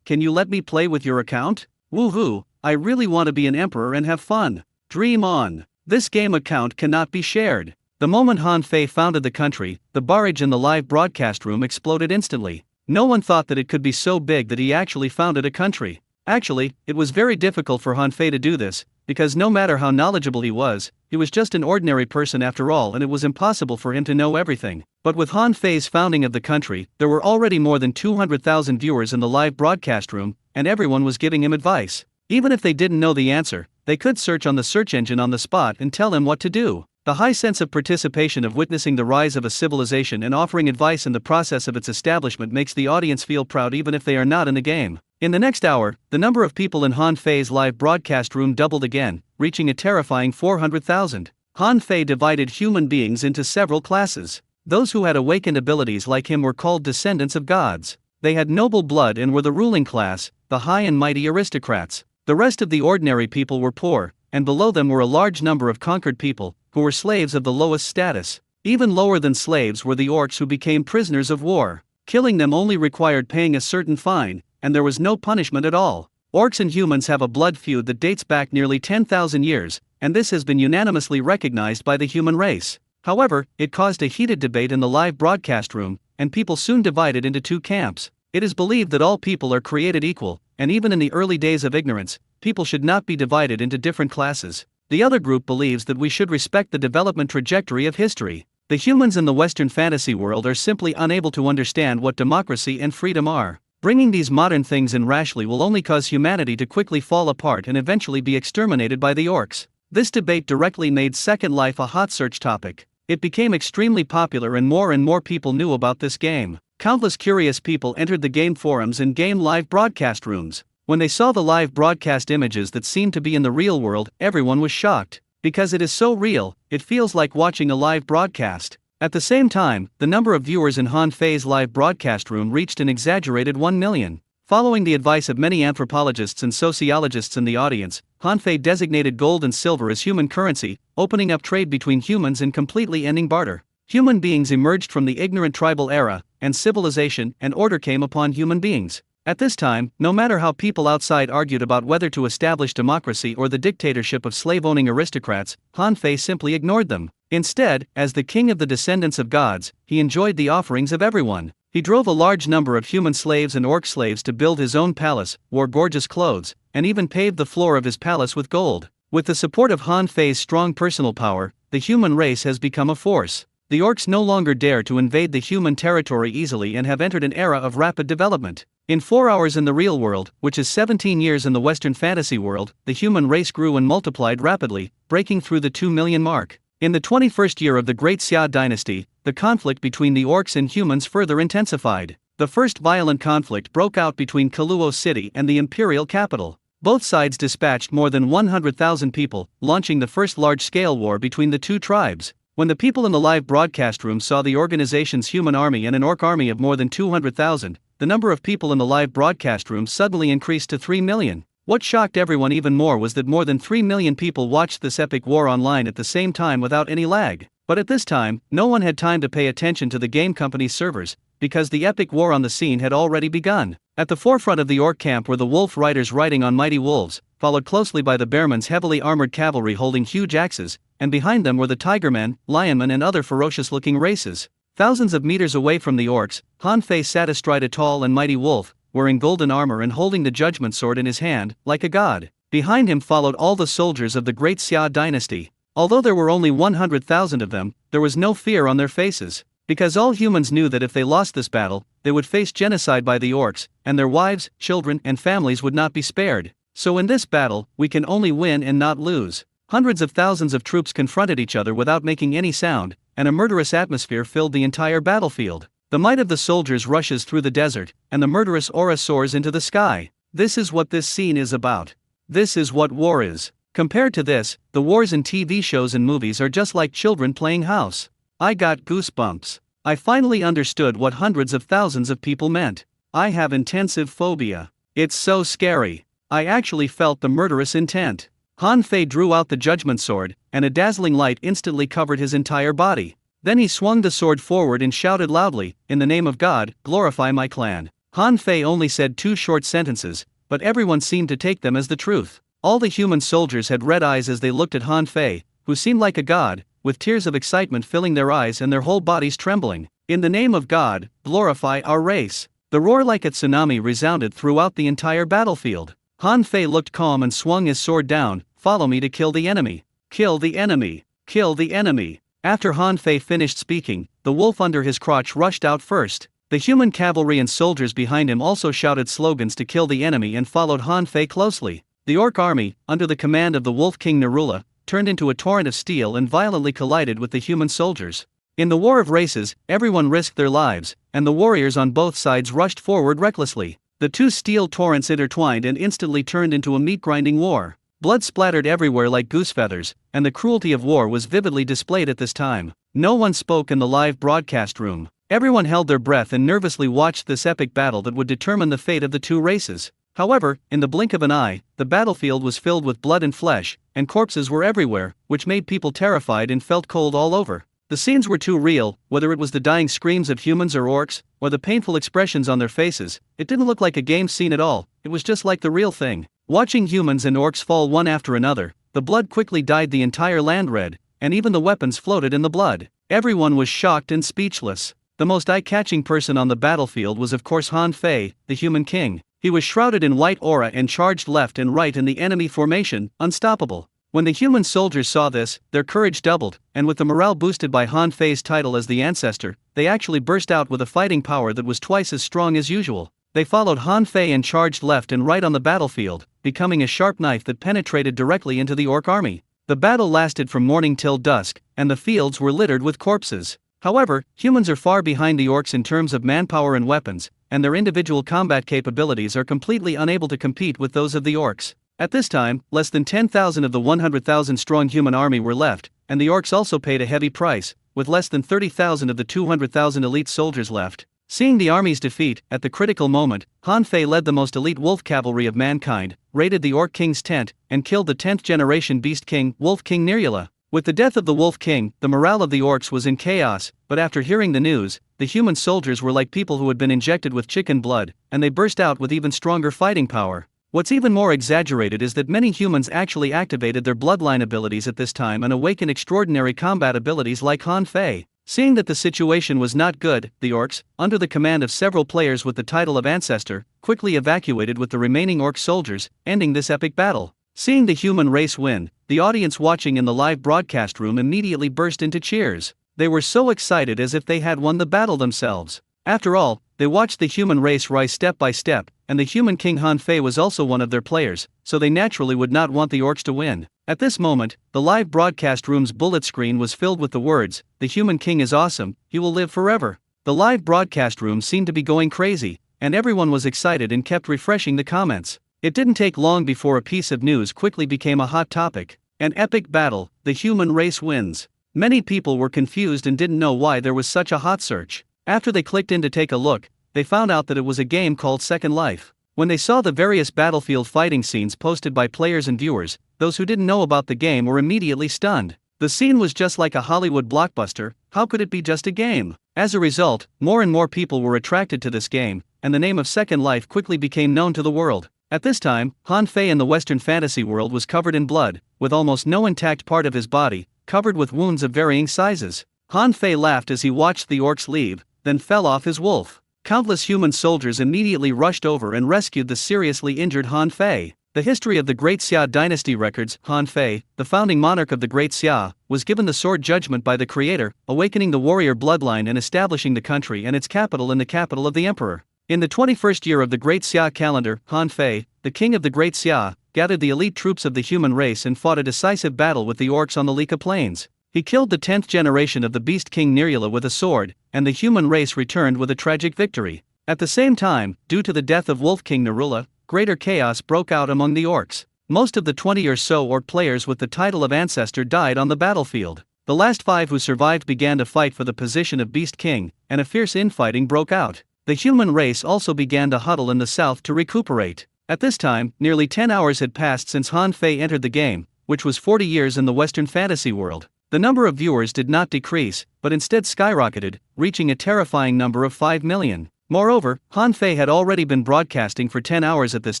can you let me play with your account? Woohoo, I really want to be an emperor and have fun. Dream on. This game account cannot be shared. The moment Han Fei founded the country, the barrage in the live broadcast room exploded instantly. No one thought that it could be so big that he actually founded a country. Actually, it was very difficult for Han Fei to do this, because no matter how knowledgeable he was just an ordinary person after all, and it was impossible for him to know everything. But with Han Fei's founding of the country, there were already more than 200,000 viewers in the live broadcast room, and everyone was giving him advice. Even if they didn't know the answer, they could search on the search engine on the spot and tell him what to do. The high sense of participation of witnessing the rise of a civilization and offering advice in the process of its establishment makes the audience feel proud even if they are not in the game. In the next hour, the number of people in Han Fei's live broadcast room doubled again, reaching a terrifying 400,000. Han Fei divided human beings into several classes. Those who had awakened abilities like him were called descendants of gods. They had noble blood and were the ruling class, the high and mighty aristocrats. The rest of the ordinary people were poor, and below them were a large number of conquered people, who were slaves of the lowest status. Even lower than slaves were the orcs, who became prisoners of war. Killing them only required paying a certain fine, and there was no punishment at all. Orcs and humans have a blood feud that dates back nearly 10,000 years, and this has been unanimously recognized by the human race. However, it caused a heated debate in the live broadcast room, and people soon divided into two camps. It is believed that all people are created equal, and even in the early days of ignorance, people should not be divided into different classes. The other group believes that we should respect the development trajectory of history. The humans in the Western fantasy world are simply unable to understand what democracy and freedom are. Bringing these modern things in rashly will only cause humanity to quickly fall apart and eventually be exterminated by the orcs. This debate directly made Second Life a hot search topic. It became extremely popular and more people knew about this game. Countless curious people entered the game forums and game live broadcast rooms. When they saw the live broadcast images that seemed to be in the real world, everyone was shocked. Because it is so real, it feels like watching a live broadcast. At the same time, the number of viewers in Han Fei's live broadcast room reached an exaggerated 1 million. Following the advice of many anthropologists and sociologists in the audience, Han Fei designated gold and silver as human currency, opening up trade between humans and completely ending barter. Human beings emerged from the ignorant tribal era, and civilization and order came upon human beings. At this time, no matter how people outside argued about whether to establish democracy or the dictatorship of slave-owning aristocrats, Han Fei simply ignored them. Instead, as the king of the descendants of gods, he enjoyed the offerings of everyone. He drove a large number of human slaves and orc slaves to build his own palace, wore gorgeous clothes, and even paved the floor of his palace with gold. With the support of Han Fei's strong personal power, the human race has become a force. The orcs no longer dare to invade the human territory easily and have entered an era of rapid development. In 4 hours in the real world, which is 17 years in the Western fantasy world, the human race grew and multiplied rapidly, breaking through the 2 million mark. In the 21st year of the Great Xia dynasty, the conflict between the orcs and humans further intensified. The first violent conflict broke out between Kaluo City and the imperial capital. Both sides dispatched more than 100,000 people, launching the first large-scale war between the two tribes. When the people in the live broadcast room saw the organization's human army and an orc army of more than 200,000, the number of people in the live broadcast room suddenly increased to 3 million. What shocked everyone even more was that more than 3 million people watched this epic war online at the same time without any lag. But at this time, no one had time to pay attention to the game company's servers, because the epic war on the scene had already begun. At the forefront of the orc camp were the wolf riders riding on mighty wolves, followed closely by the bearmen's heavily armored cavalry holding huge axes, and behind them were the tigermen, lionmen and other ferocious-looking races. Thousands of meters away from the orcs, Han Fei sat astride a tall and mighty wolf, wearing golden armor and holding the judgment sword in his hand, like a god. Behind him followed all the soldiers of the Great Xia dynasty. Although there were only 100,000 of them, there was no fear on their faces. Because all humans knew that if they lost this battle, they would face genocide by the orcs, and their wives, children, and families would not be spared. So in this battle, we can only win and not lose. Hundreds of thousands of troops confronted each other without making any sound, and a murderous atmosphere filled the entire battlefield. The might of the soldiers rushes through the desert, and the murderous aura soars into the sky. This is what this scene is about. This is what war is. Compared to this, the wars in TV shows and movies are just like children playing house. I got goosebumps. I finally understood what hundreds of thousands of people meant. I have intensive phobia. It's so scary. I actually felt the murderous intent. Han Fei drew out the judgment sword, and a dazzling light instantly covered his entire body. Then he swung the sword forward and shouted loudly, "In the name of God, glorify my clan." Han Fei only said 2 short sentences, but everyone seemed to take them as the truth. All the human soldiers had red eyes as they looked at Han Fei, who seemed like a god, with tears of excitement filling their eyes and their whole bodies trembling. "In the name of God, glorify our race." The roar like a tsunami resounded throughout the entire battlefield. Han Fei looked calm and swung his sword down. "Follow me to kill the enemy. Kill the enemy. Kill the enemy." After Han Fei finished speaking, the wolf under his crotch rushed out first. The human cavalry and soldiers behind him also shouted slogans to kill the enemy and followed Han Fei closely. The orc army, under the command of the wolf king Narula, turned into a torrent of steel and violently collided with the human soldiers. In the war of races, everyone risked their lives, and the warriors on both sides rushed forward recklessly. The 2 steel torrents intertwined and instantly turned into a meat-grinding war. Blood splattered everywhere like goose feathers, and the cruelty of war was vividly displayed at this time. No one spoke in the live broadcast room. Everyone held their breath and nervously watched this epic battle that would determine the fate of the 2 races. However, in the blink of an eye, the battlefield was filled with blood and flesh, and corpses were everywhere, which made people terrified and felt cold all over. The scenes were too real, whether it was the dying screams of humans or orcs, or the painful expressions on their faces. It didn't look like a game scene at all, it was just like the real thing. Watching humans and orcs fall one after another, the blood quickly dyed the entire land red, and even the weapons floated in the blood. Everyone was shocked and speechless. The most eye-catching person on the battlefield was of course Han Fei, the human king. He was shrouded in white aura and charged left and right in the enemy formation, unstoppable. When the human soldiers saw this, their courage doubled, and with the morale boosted by Han Fei's title as the ancestor, they actually burst out with a fighting power that was twice as strong as usual. They followed Han Fei and charged left and right on the battlefield, becoming a sharp knife that penetrated directly into the orc army. The battle lasted from morning till dusk, and the fields were littered with corpses. However, humans are far behind the orcs in terms of manpower and weapons, and their individual combat capabilities are completely unable to compete with those of the orcs. At this time, less than 10,000 of the 100,000 strong human army were left, and the orcs also paid a heavy price, with less than 30,000 of the 200,000 elite soldiers left. Seeing the army's defeat, at the critical moment, Han Fei led the most elite wolf cavalry of mankind, raided the Orc King's tent, and killed the 10th generation Beast King, Wolf King Nirula. With the death of the Wolf King, the morale of the orcs was in chaos, but after hearing the news, the human soldiers were like people who had been injected with chicken blood, and they burst out with even stronger fighting power. What's even more exaggerated is that many humans actually activated their bloodline abilities at this time and awakened extraordinary combat abilities like Han Fei. Seeing that the situation was not good, the orcs, under the command of several players with the title of ancestor, quickly evacuated with the remaining orc soldiers, ending this epic battle. Seeing the human race win, the audience watching in the live broadcast room immediately burst into cheers. They were so excited as if they had won the battle themselves. After all, they watched the human race rise step by step, and the human king Han Fei was also one of their players, so they naturally would not want the orcs to win. At this moment, the live broadcast room's bullet screen was filled with the words, "The human king is awesome, he will live forever." The live broadcast room seemed to be going crazy, and everyone was excited and kept refreshing the comments. It didn't take long before a piece of news quickly became a hot topic. An epic battle, the human race wins. Many people were confused and didn't know why there was such a hot search. After they clicked in to take a look, they found out that it was a game called Second Life. When they saw the various battlefield fighting scenes posted by players and viewers, those who didn't know about the game were immediately stunned. The scene was just like a Hollywood blockbuster. How could it be just a game? As a result, more and more people were attracted to this game, and the name of Second Life quickly became known to the world. At this time, Han Fei in the Western fantasy world was covered in blood, with almost no intact part of his body, covered with wounds of varying sizes. Han Fei laughed as he watched the orcs leave, then fell off his wolf. Countless human soldiers immediately rushed over and rescued the seriously injured Han Fei. The history of the Great Xia dynasty records, Han Fei, the founding monarch of the Great Xia, was given the sword judgment by the creator, awakening the warrior bloodline and establishing the country and its capital in the capital of the emperor. In the 21st year of the Great Xia calendar, Han Fei, the king of the Great Xia, gathered the elite troops of the human race and fought a decisive battle with the orcs on the Lika Plains. He killed the 10th generation of the Beast King Nirula with a sword, and the human race returned with a tragic victory. At the same time, due to the death of Wolf King Nirula, greater chaos broke out among the orcs. Most of the 20 or so orc players with the title of ancestor died on the battlefield. The last 5 who survived began to fight for the position of Beast King, and a fierce infighting broke out. The human race also began to huddle in the south to recuperate. At this time, nearly 10 hours had passed since Han Fei entered the game, which was 40 years in the Western fantasy world. The number of viewers did not decrease, but instead skyrocketed, reaching a terrifying number of 5 million. Moreover, Han Fei had already been broadcasting for 10 hours at this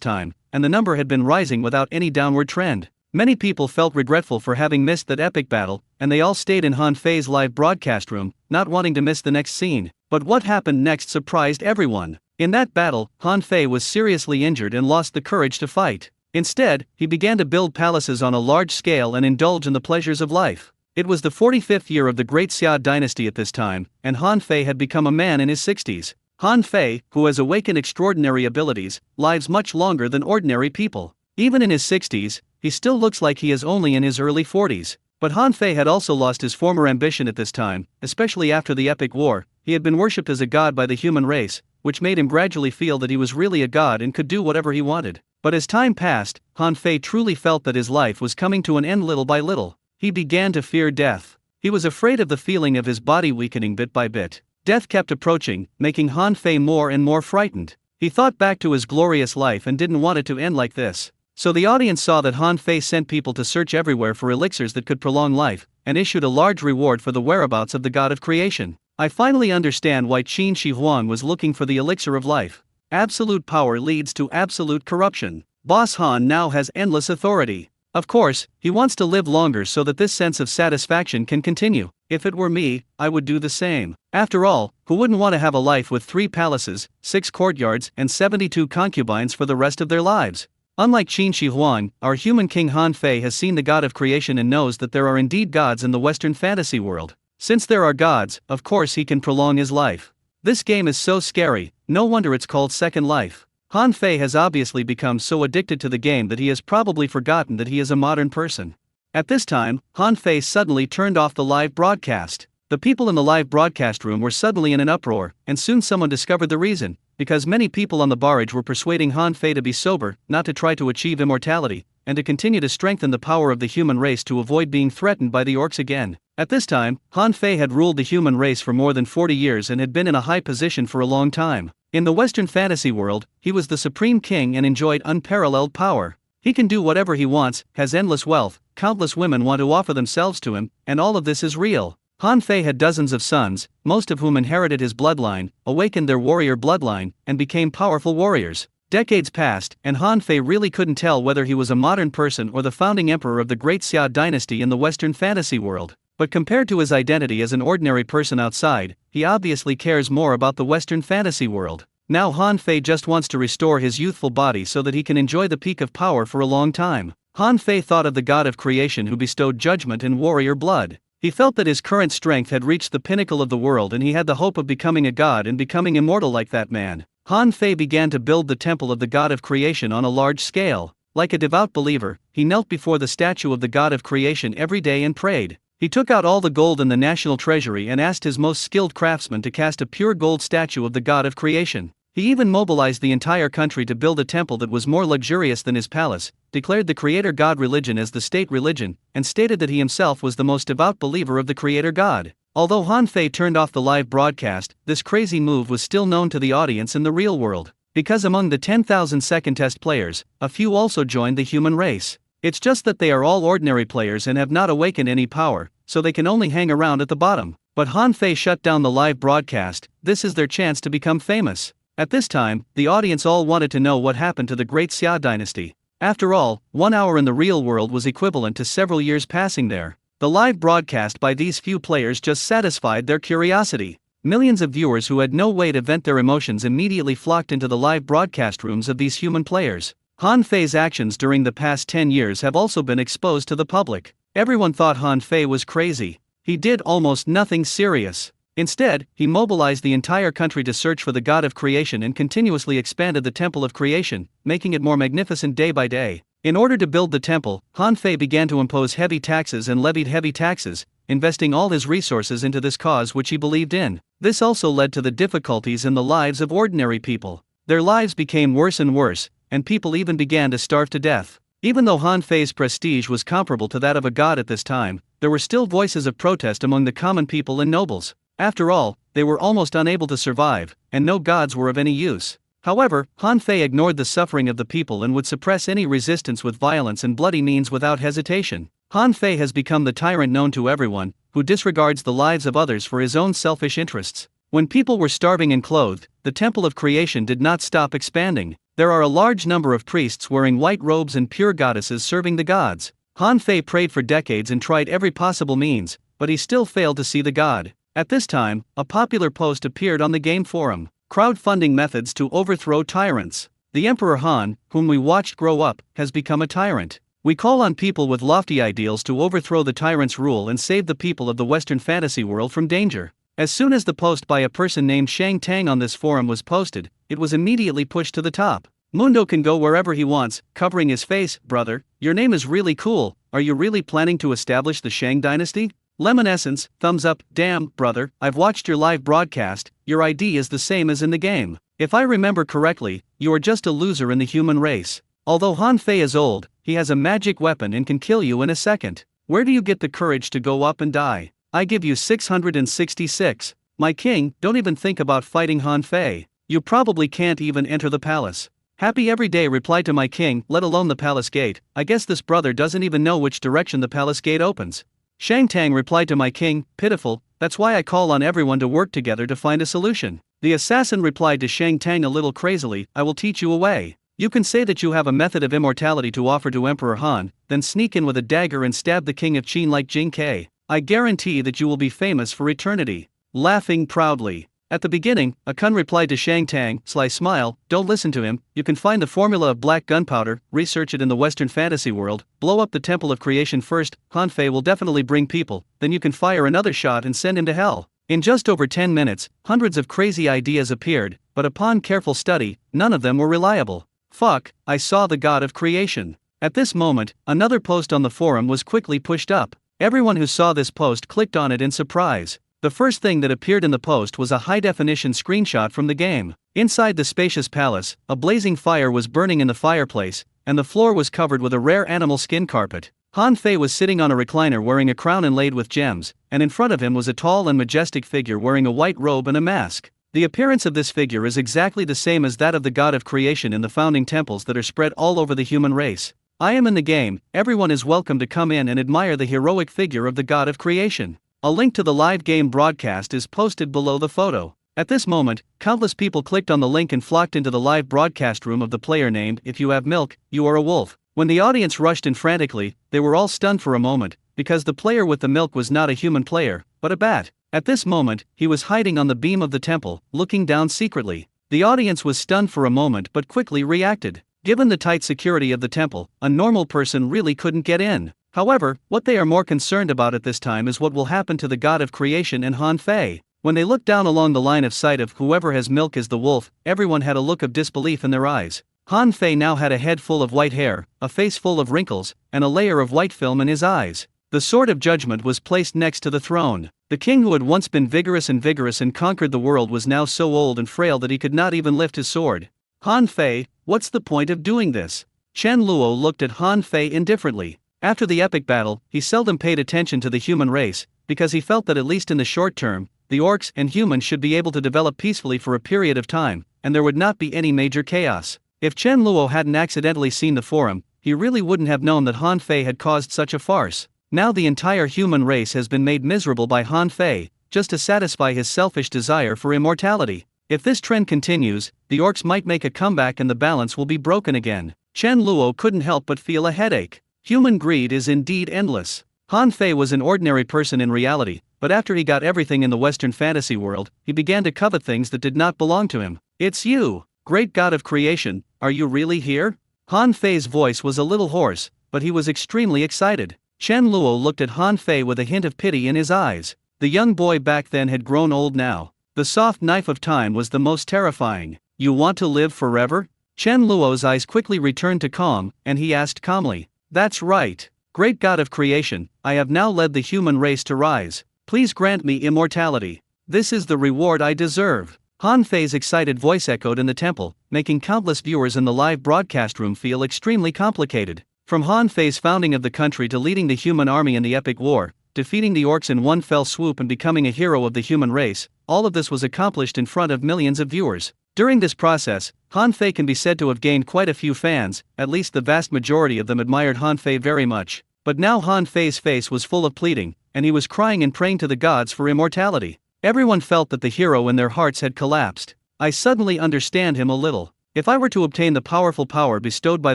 time, and the number had been rising without any downward trend. Many people felt regretful for having missed that epic battle, and they all stayed in Han Fei's live broadcast room, not wanting to miss the next scene. But what happened next surprised everyone. In that battle, Han Fei was seriously injured and lost the courage to fight. Instead, he began to build palaces on a large scale and indulge in the pleasures of life. It was the 45th year of the Great Xia dynasty at this time, and Han Fei had become a man in his 60s. Han Fei, who has awakened extraordinary abilities, lives much longer than ordinary people. Even in his 60s, he still looks like he is only in his early 40s. But Han Fei had also lost his former ambition at this time, especially after the epic war. He had been worshipped as a god by the human race, which made him gradually feel that he was really a god and could do whatever he wanted. But as time passed, Han Fei truly felt that his life was coming to an end little by little. He began to fear death. He was afraid of the feeling of his body weakening bit by bit. Death kept approaching, making Han Fei more and more frightened. He thought back to his glorious life and didn't want it to end like this. So the audience saw that Han Fei sent people to search everywhere for elixirs that could prolong life, and issued a large reward for the whereabouts of the god of creation. I finally understand why Qin Shi Huang was looking for the elixir of life. Absolute power leads to absolute corruption. Boss Han now has endless authority. Of course, he wants to live longer so that this sense of satisfaction can continue. If it were me, I would do the same. After all, who wouldn't want to have a life with 3 palaces, 6 courtyards, and 72 concubines for the rest of their lives? Unlike Qin Shi Huang, our human king Han Fei has seen the god of creation and knows that there are indeed gods in the Western fantasy world. Since there are gods, of course he can prolong his life. This game is so scary, no wonder it's called Second Life. Han Fei has obviously become so addicted to the game that he has probably forgotten that he is a modern person. At this time, Han Fei suddenly turned off the live broadcast. The people in the live broadcast room were suddenly in an uproar, and soon someone discovered the reason, because many people on the barrage were persuading Han Fei to be sober, not to try to achieve immortality, and to continue to strengthen the power of the human race to avoid being threatened by the orcs again. At this time, Han Fei had ruled the human race for more than 40 years and had been in a high position for a long time. In the Western fantasy world, he was the supreme king and enjoyed unparalleled power. He can do whatever he wants, has endless wealth, countless women want to offer themselves to him, and all of this is real. Han Fei had dozens of sons, most of whom inherited his bloodline, awakened their warrior bloodline, and became powerful warriors. Decades passed, and Han Fei really couldn't tell whether he was a modern person or the founding emperor of the Great Xia dynasty in the Western fantasy world. But compared to his identity as an ordinary person outside, he obviously cares more about the Western fantasy world. Now Han Fei just wants to restore his youthful body so that he can enjoy the peak of power for a long time. Han Fei thought of the god of creation who bestowed judgment and warrior blood. He felt that his current strength had reached the pinnacle of the world and he had the hope of becoming a god and becoming immortal like that man. Han Fei began to build the temple of the god of creation on a large scale. Like a devout believer, he knelt before the statue of the god of creation every day and prayed. He took out all the gold in the national treasury and asked his most skilled craftsman to cast a pure gold statue of the god of creation. He even mobilized the entire country to build a temple that was more luxurious than his palace, declared the creator god religion as the state religion, and stated that he himself was the most devout believer of the creator god. Although Han Fei turned off the live broadcast, this crazy move was still known to the audience in the real world, because among the 10,000 second test players, a few also joined the human race. It's just that they are all ordinary players and have not awakened any power, so they can only hang around at the bottom. But Han Fei shut down the live broadcast. This is their chance to become famous. At this time, the audience all wanted to know what happened to the Great Xia dynasty. After all, 1 hour in the real world was equivalent to several years passing there. The live broadcast by these few players just satisfied their curiosity. Millions of viewers who had no way to vent their emotions immediately flocked into the live broadcast rooms of these human players. Han Fei's actions during the past 10 years have also been exposed to the public. Everyone thought Han Fei was crazy. He did almost nothing serious. Instead, he mobilized the entire country to search for the god of creation and continuously expanded the temple of creation, making it more magnificent day by day. In order to build the temple, Han Fei began to impose heavy taxes and levied heavy taxes, investing all his resources into this cause which he believed in. This also led to the difficulties in the lives of ordinary people. Their lives became worse and worse, and people even began to starve to death. Even though Han Fei's prestige was comparable to that of a god at this time, there were still voices of protest among the common people and nobles. After all, they were almost unable to survive, and no gods were of any use. However, Han Fei ignored the suffering of the people and would suppress any resistance with violence and bloody means without hesitation. Han Fei has become the tyrant known to everyone, who disregards the lives of others for his own selfish interests. When people were starving and clothed, the temple of creation did not stop expanding. There are a large number of priests wearing white robes and pure goddesses serving the gods. Han Fei prayed for decades and tried every possible means, but he still failed to see the god. At this time, a popular post appeared on the game forum: crowdfunding methods to overthrow tyrants. The Emperor Han, whom we watched grow up, has become a tyrant. We call on people with lofty ideals to overthrow the tyrant's rule and save the people of the Western fantasy world from danger. As soon as the post by a person named Shang Tang on this forum was posted, it was immediately pushed to the top. Mundo can go wherever he wants, covering his face. Brother, your name is really cool. Are you really planning to establish the Shang dynasty? Lemon Essence, thumbs up. Damn, brother, I've watched your live broadcast. Your ID is the same as in the game. If I remember correctly, you are just a loser in the human race. Although Han Fei is old, he has a magic weapon and can kill you in a second. Where do you get the courage to go up and die? I give you 666. My king, don't even think about fighting Han Fei. You probably can't even enter the palace. Happy every day replied to my king, let alone the palace gate. I guess this brother doesn't even know which direction the palace gate opens. Shang Tang replied to my king, pitiful, that's why I call on everyone to work together to find a solution. The assassin replied to Shang Tang a little crazily, I will teach you a way. You can say that you have a method of immortality to offer to Emperor Han, then sneak in with a dagger and stab the king of Qin like Jing Kai. I guarantee that you will be famous for eternity. Laughing proudly. At the beginning, a Kun replied to Shang Tang, sly smile, don't listen to him, you can find the formula of black gunpowder, research it in the Western fantasy world, blow up the temple of creation first, Han Fei will definitely bring people, then you can fire another shot and send him to hell. In just over 10 minutes, hundreds of crazy ideas appeared, but upon careful study, none of them were reliable. Fuck, I saw the god of creation. At this moment, another post on the forum was quickly pushed up. Everyone who saw this post clicked on it in surprise. The first thing that appeared in the post was a high-definition screenshot from the game. Inside the spacious palace, a blazing fire was burning in the fireplace, and the floor was covered with a rare animal skin carpet. Han Fei was sitting on a recliner wearing a crown inlaid with gems, and in front of him was a tall and majestic figure wearing a white robe and a mask. The appearance of this figure is exactly the same as that of the god of creation in the founding temples that are spread all over the human race. I am in the game, everyone is welcome to come in and admire the heroic figure of the god of creation. A link to the live game broadcast is posted below the photo. At this moment, countless people clicked on the link and flocked into the live broadcast room of the player named If You Have Milk, You Are a Wolf. When the audience rushed in frantically, they were all stunned for a moment, because the player with the milk was not a human player, but a bat. At this moment, he was hiding on the beam of the temple, looking down secretly. The audience was stunned for a moment but quickly reacted. Given the tight security of the temple, a normal person really couldn't get in. However, what they are more concerned about at this time is what will happen to the god of creation and Han Fei. When they looked down along the line of sight of whoever has milk is the wolf, everyone had a look of disbelief in their eyes. Han Fei now had a head full of white hair, a face full of wrinkles, and a layer of white film in his eyes. The sword of judgment was placed next to the throne. The king who had once been vigorous and conquered the world was now so old and frail that he could not even lift his sword. Han Fei, what's the point of doing this? Chen Luo looked at Han Fei indifferently. After the epic battle, he seldom paid attention to the human race, because he felt that at least in the short term, the orcs and humans should be able to develop peacefully for a period of time, and there would not be any major chaos. If Chen Luo hadn't accidentally seen the forum, he really wouldn't have known that Han Fei had caused such a farce. Now the entire human race has been made miserable by Han Fei, just to satisfy his selfish desire for immortality. If this trend continues, the orcs might make a comeback and the balance will be broken again. Chen Luo couldn't help but feel a headache. Human greed is indeed endless. Han Fei was an ordinary person in reality, but after he got everything in the Western fantasy world, he began to covet things that did not belong to him. It's you, great god of creation, are you really here? Han Fei's voice was a little hoarse, but he was extremely excited. Chen Luo looked at Han Fei with a hint of pity in his eyes. The young boy back then had grown old now. The soft knife of time was the most terrifying. You want to live forever? Chen Luo's eyes quickly returned to calm, and he asked calmly. That's right. Great god of creation, I have now led the human race to rise. Please grant me immortality. This is the reward I deserve. Han Fei's excited voice echoed in the temple, making countless viewers in the live broadcast room feel extremely complicated. From Han Fei's founding of the country to leading the human army in the epic war, defeating the orcs in one fell swoop and becoming a hero of the human race, all of this was accomplished in front of millions of viewers. During this process, Han Fei can be said to have gained quite a few fans, at least the vast majority of them admired Han Fei very much. But now Han Fei's face was full of pleading, and he was crying and praying to the gods for immortality. Everyone felt that the hero in their hearts had collapsed. I suddenly understand him a little. If I were to obtain the powerful power bestowed by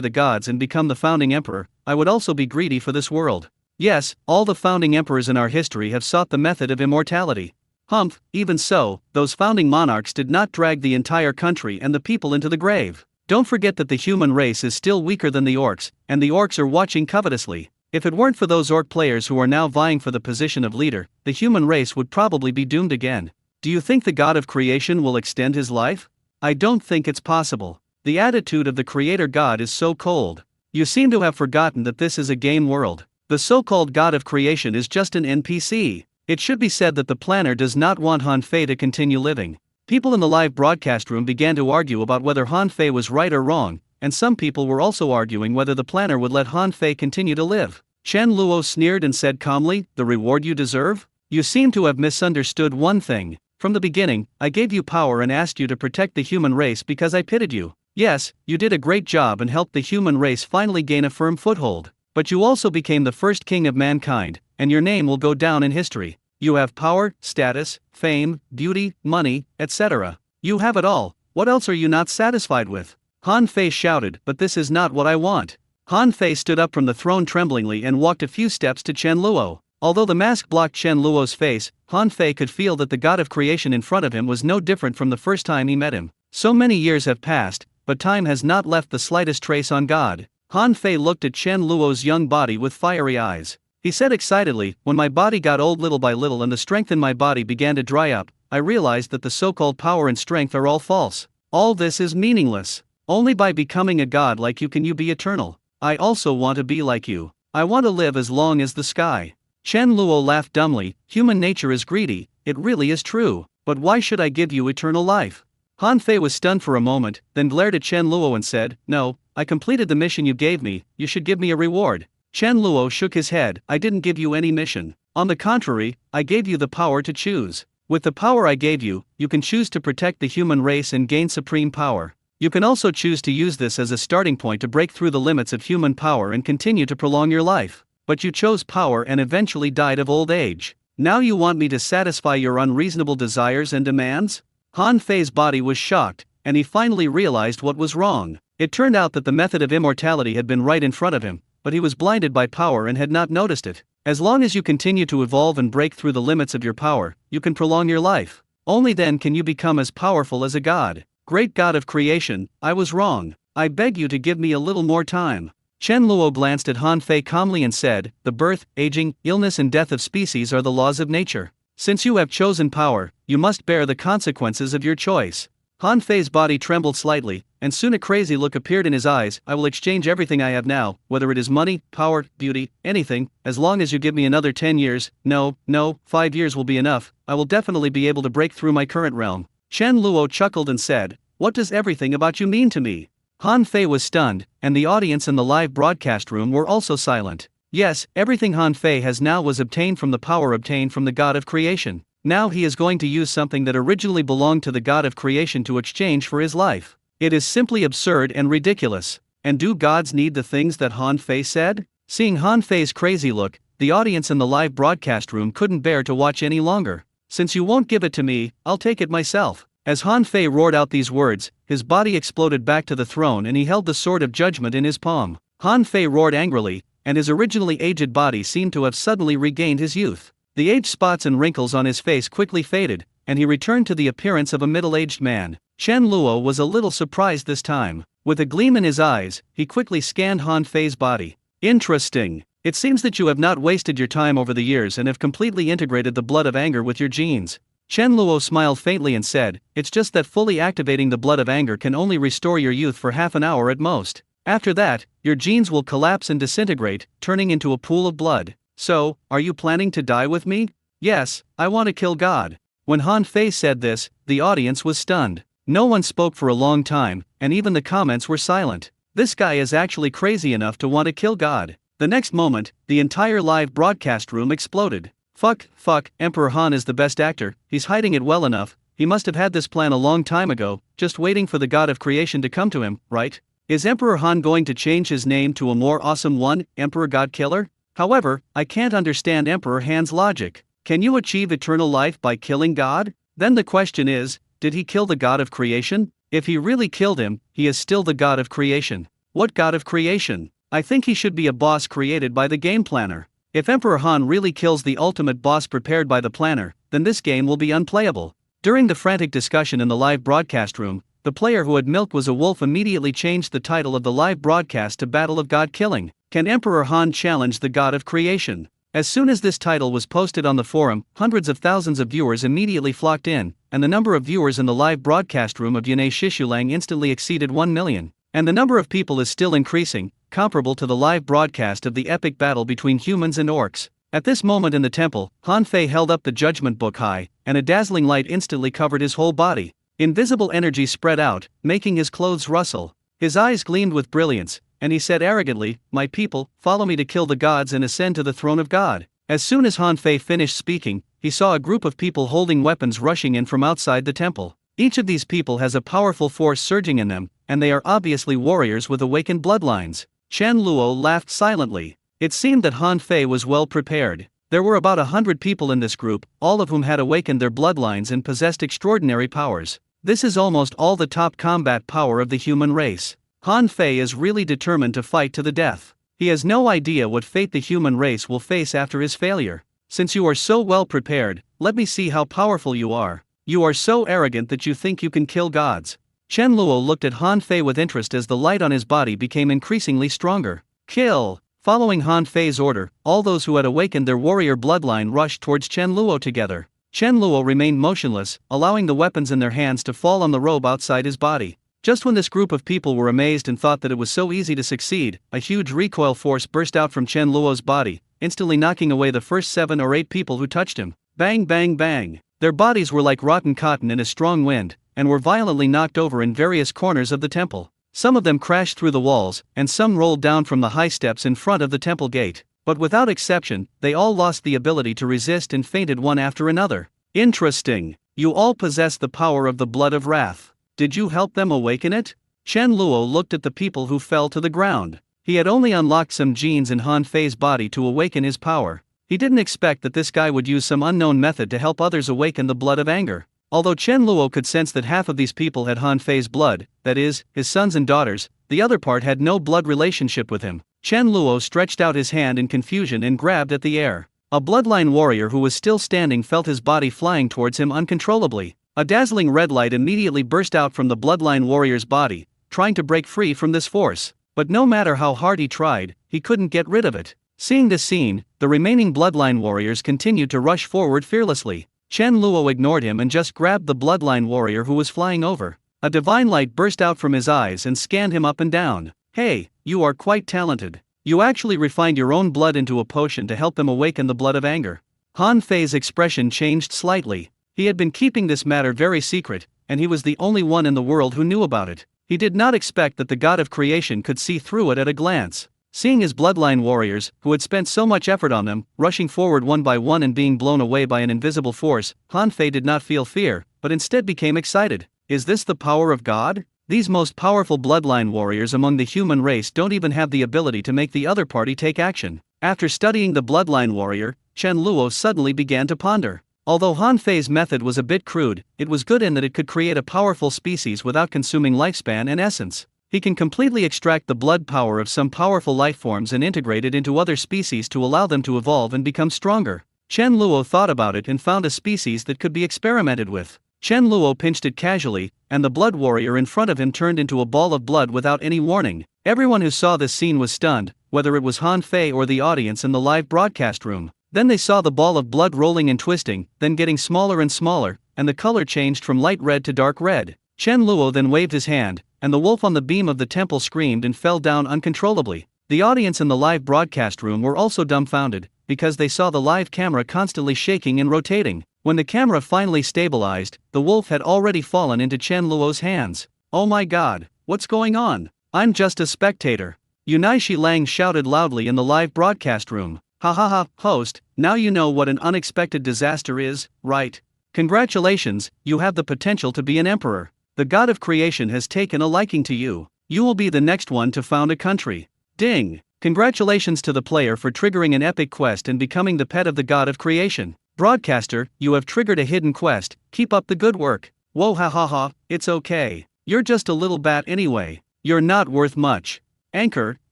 the gods and become the founding emperor, I would also be greedy for this world. Yes, all the founding emperors in our history have sought the method of immortality. Humph, even so, those founding monarchs did not drag the entire country and the people into the grave. Don't forget that the human race is still weaker than the orcs, and the orcs are watching covetously. If it weren't for those orc players who are now vying for the position of leader, the human race would probably be doomed again. Do you think the god of creation will extend his life? I don't think it's possible. The attitude of the creator god is so cold. You seem to have forgotten that this is a game world. The so-called god of creation is just an NPC. It should be said that the planner does not want Han Fei to continue living. People in the live broadcast room began to argue about whether Han Fei was right or wrong, and some people were also arguing whether the planner would let Han Fei continue to live. Chen Luo sneered and said calmly, "The reward you deserve? You seem to have misunderstood one thing. From the beginning, I gave you power and asked you to protect the human race because I pitied you. Yes, you did a great job and helped the human race finally gain a firm foothold. But you also became the first king of mankind, and your name will go down in history. You have power, status, fame, beauty, money, etc. You have it all. What else are you not satisfied with? Han Fei shouted, but this is not what I want. Han Fei stood up from the throne tremblingly and walked a few steps to Chen Luo. Although the mask blocked Chen Luo's face, Han Fei could feel that the god of creation in front of him was no different from the first time he met him. So many years have passed, but time has not left the slightest trace on God. Han Fei looked at Chen Luo's young body with fiery eyes. He said excitedly, when my body got old little by little and the strength in my body began to dry up, I realized that the so-called power and strength are all false. All this is meaningless. Only by becoming a god like you can you be eternal. I also want to be like you. I want to live as long as the sky. Chen Luo laughed dumbly. Human nature is greedy, it really is true, but why should I give you eternal life? Han Fei was stunned for a moment, then glared at Chen Luo and said, no, I completed the mission you gave me, you should give me a reward. Chen Luo shook his head, I didn't give you any mission. On the contrary, I gave you the power to choose. With the power I gave you, you can choose to protect the human race and gain supreme power. You can also choose to use this as a starting point to break through the limits of human power and continue to prolong your life. But you chose power and eventually died of old age. Now you want me to satisfy your unreasonable desires and demands? Han Fei's body was shocked, and he finally realized what was wrong. It turned out that the method of immortality had been right in front of him, but he was blinded by power and had not noticed it. As long as you continue to evolve and break through the limits of your power, you can prolong your life. Only then can you become as powerful as a god. Great god of creation, I was wrong. I beg you to give me a little more time. Chen Luo glanced at Han Fei calmly and said, the birth, aging, illness and death of species are the laws of nature. Since you have chosen power, you must bear the consequences of your choice. Han Fei's body trembled slightly, and soon a crazy look appeared in his eyes. I will exchange everything I have now, whether it is money, power, beauty, anything, as long as you give me another 10 years, no, 5 years will be enough, I will definitely be able to break through my current realm. Chen Luo chuckled and said, what does everything about you mean to me? Han Fei was stunned, and the audience in the live broadcast room were also silent. Yes, everything Han Fei has now was obtained from the power obtained from the god of creation. Now he is going to use something that originally belonged to the god of creation to exchange for his life. It is simply absurd and ridiculous. And do gods need the things that Han Fei said? Seeing Han Fei's crazy look, the audience in the live broadcast room couldn't bear to watch any longer. Since you won't give it to me, I'll take it myself. As Han Fei roared out these words, his body exploded back to the throne and he held the sword of judgment in his palm. Han Fei roared angrily, and his originally aged body seemed to have suddenly regained his youth. The age spots and wrinkles on his face quickly faded, and he returned to the appearance of a middle-aged man. Chen Luo was a little surprised this time. With a gleam in his eyes, he quickly scanned Han Fei's body. Interesting. It seems that you have not wasted your time over the years and have completely integrated the blood of anger with your genes. Chen Luo smiled faintly and said, it's just that fully activating the blood of anger can only restore your youth for half an hour at most. After that, your genes will collapse and disintegrate, turning into a pool of blood. So, are you planning to die with me? Yes, I want to kill God. When Han Fei said this, the audience was stunned. No one spoke for a long time, and even the comments were silent. This guy is actually crazy enough to want to kill God. The next moment, the entire live broadcast room exploded. Fuck, Emperor Han is the best actor, he's hiding it well enough, he must have had this plan a long time ago, just waiting for the god of creation to come to him, right? Is Emperor Han going to change his name to a more awesome one, Emperor God Killer? However, I can't understand Emperor Han's logic. Can you achieve eternal life by killing God? Then the question is, did he kill the god of creation? If he really killed him, he is still the god of creation. What god of creation? I think he should be a boss created by the game planner. If Emperor Han really kills the ultimate boss prepared by the planner, then this game will be unplayable. During the frantic discussion in the live broadcast room, the player who had milked was a wolf immediately changed the title of the live broadcast to Battle of God Killing. Can Emperor Han challenge the god of creation? As soon as this title was posted on the forum, hundreds of thousands of viewers immediately flocked in, and the number of viewers in the live broadcast room of Yunei Shishulang instantly exceeded 1 million. And the number of people is still increasing, comparable to the live broadcast of the epic battle between humans and orcs. At this moment in the temple, Han Fei held up the judgment book high, and a dazzling light instantly covered his whole body. Invisible energy spread out, making his clothes rustle. His eyes gleamed with brilliance, and he said arrogantly, my people, follow me to kill the gods and ascend to the throne of God. As soon as Han Fei finished speaking, he saw a group of people holding weapons rushing in from outside the temple. Each of these people has a powerful force surging in them, and they are obviously warriors with awakened bloodlines. Chen Luo laughed silently. It seemed that Han Fei was well prepared. There were about 100 people in this group, all of whom had awakened their bloodlines and possessed extraordinary powers. This is almost all the top combat power of the human race. Han Fei is really determined to fight to the death. He has no idea what fate the human race will face after his failure. Since you are so well prepared, let me see how powerful you are. You are so arrogant that you think you can kill gods. Chen Luo looked at Han Fei with interest as the light on his body became increasingly stronger. Kill! Following Han Fei's order, all those who had awakened their warrior bloodline rushed towards Chen Luo together. Chen Luo remained motionless, allowing the weapons in their hands to fall on the robe outside his body. Just when this group of people were amazed and thought that it was so easy to succeed, a huge recoil force burst out from Chen Luo's body, instantly knocking away the first 7 or 8 people who touched him. Bang bang bang! Their bodies were like rotten cotton in a strong wind, and were violently knocked over in various corners of the temple. Some of them crashed through the walls, and some rolled down from the high steps in front of the temple gate. But without exception, they all lost the ability to resist and fainted one after another. Interesting. You all possess the power of the blood of wrath. Did you help them awaken it? Chen Luo looked at the people who fell to the ground. He had only unlocked some genes in Han Fei's body to awaken his power. He didn't expect that this guy would use some unknown method to help others awaken the blood of anger. Although Chen Luo could sense that half of these people had Han Fei's blood, that is, his sons and daughters, the other part had no blood relationship with him. Chen Luo stretched out his hand in confusion and grabbed at the air. A bloodline warrior who was still standing felt his body flying towards him uncontrollably. A dazzling red light immediately burst out from the bloodline warrior's body, trying to break free from this force. But no matter how hard he tried, he couldn't get rid of it. Seeing this scene, the remaining bloodline warriors continued to rush forward fearlessly. Chen Luo ignored him and just grabbed the bloodline warrior who was flying over. A divine light burst out from his eyes and scanned him up and down. Hey, you are quite talented. You actually refined your own blood into a potion to help them awaken the blood of anger. Han Fei's expression changed slightly. He had been keeping this matter very secret, and he was the only one in the world who knew about it. He did not expect that the god of creation could see through it at a glance. Seeing his bloodline warriors, who had spent so much effort on them, rushing forward one by one and being blown away by an invisible force, Han Fei did not feel fear, but instead became excited. Is this the power of God? These most powerful bloodline warriors among the human race don't even have the ability to make the other party take action. After studying the bloodline warrior, Chen Luo suddenly began to ponder. Although Han Fei's method was a bit crude, it was good in that it could create a powerful species without consuming lifespan and essence. He can completely extract the blood power of some powerful life forms and integrate it into other species to allow them to evolve and become stronger. Chen Luo thought about it and found a species that could be experimented with. Chen Luo pinched it casually, and the blood warrior in front of him turned into a ball of blood without any warning. Everyone who saw this scene was stunned, whether it was Han Fei or the audience in the live broadcast room. Then they saw the ball of blood rolling and twisting, then getting smaller and smaller, and the color changed from light red to dark red. Chen Luo then waved his hand, and the wolf on the beam of the temple screamed and fell down uncontrollably. The audience in the live broadcast room were also dumbfounded, because they saw the live camera constantly shaking and rotating. When the camera finally stabilized, the wolf had already fallen into Chen Luo's hands. Oh my god, what's going on? I'm just a spectator. Yunai Shilang shouted loudly in the live broadcast room. Ha ha ha, host, now you know what an unexpected disaster is, right? Congratulations, you have the potential to be an emperor. The god of creation has taken a liking to you. You will be the next one to found a country. Ding! Congratulations to the player for triggering an epic quest and becoming the pet of the god of creation. Broadcaster, you have triggered a hidden quest, keep up the good work. Whoa ha ha ha, it's okay. You're just a little bat anyway. You're not worth much. Anchor,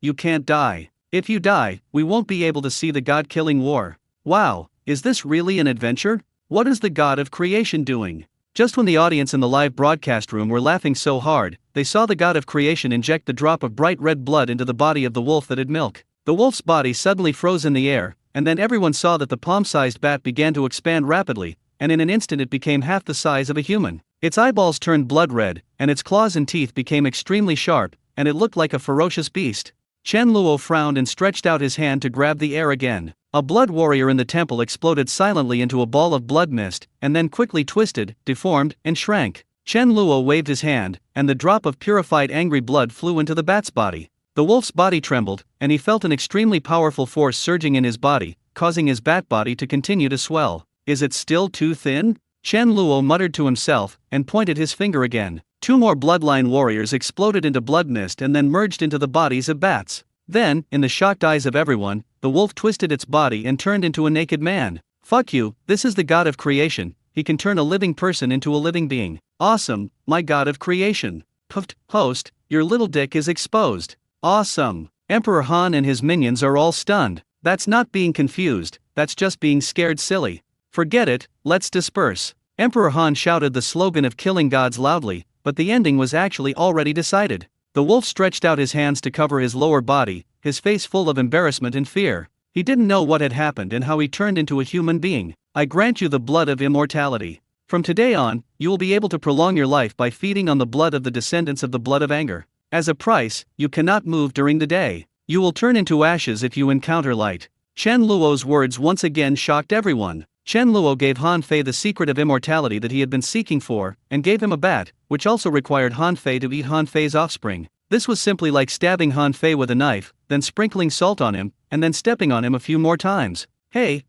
you can't die. If you die, we won't be able to see the god-killing war. Wow, is this really an adventure? What is the god of creation doing? Just when the audience in the live broadcast room were laughing so hard, they saw the god of creation inject the drop of bright red blood into the body of the wolf that had milk. The wolf's body suddenly froze in the air, and then everyone saw that the palm-sized bat began to expand rapidly, and in an instant it became half the size of a human. Its eyeballs turned blood red, and its claws and teeth became extremely sharp, and it looked like a ferocious beast. Chen Luo frowned and stretched out his hand to grab the air again. A blood warrior in the temple exploded silently into a ball of blood mist, and then quickly twisted, deformed, and shrank. Chen Luo waved his hand, and the drop of purified angry blood flew into the bat's body. The wolf's body trembled, and he felt an extremely powerful force surging in his body, causing his bat body to continue to swell. Is it still too thin? Chen Luo muttered to himself, and pointed his finger again. 2 more bloodline warriors exploded into blood mist and then merged into the bodies of bats. Then, in the shocked eyes of everyone, the wolf twisted its body and turned into a naked man. Fuck you, this is the god of creation, he can turn a living person into a living being. Awesome, my god of creation. Puffed, host, your little dick is exposed. Awesome. Emperor Han and his minions are all stunned. That's not being confused, that's just being scared silly. Forget it, let's disperse. Emperor Han shouted the slogan of killing gods loudly, but the ending was actually already decided. The wolf stretched out his hands to cover his lower body, his face full of embarrassment and fear. He didn't know what had happened and how he turned into a human being. I grant you the blood of immortality. From today on, you will be able to prolong your life by feeding on the blood of the descendants of the blood of anger. As a price, you cannot move during the day. You will turn into ashes if you encounter light. Chen Luo's words once again shocked everyone. Chen Luo gave Han Fei the secret of immortality that he had been seeking for, and gave him a bat, which also required Han Fei to eat Han Fei's offspring. This was simply like stabbing Han Fei with a knife, then sprinkling salt on him, and then stepping on him a few more times. Hey,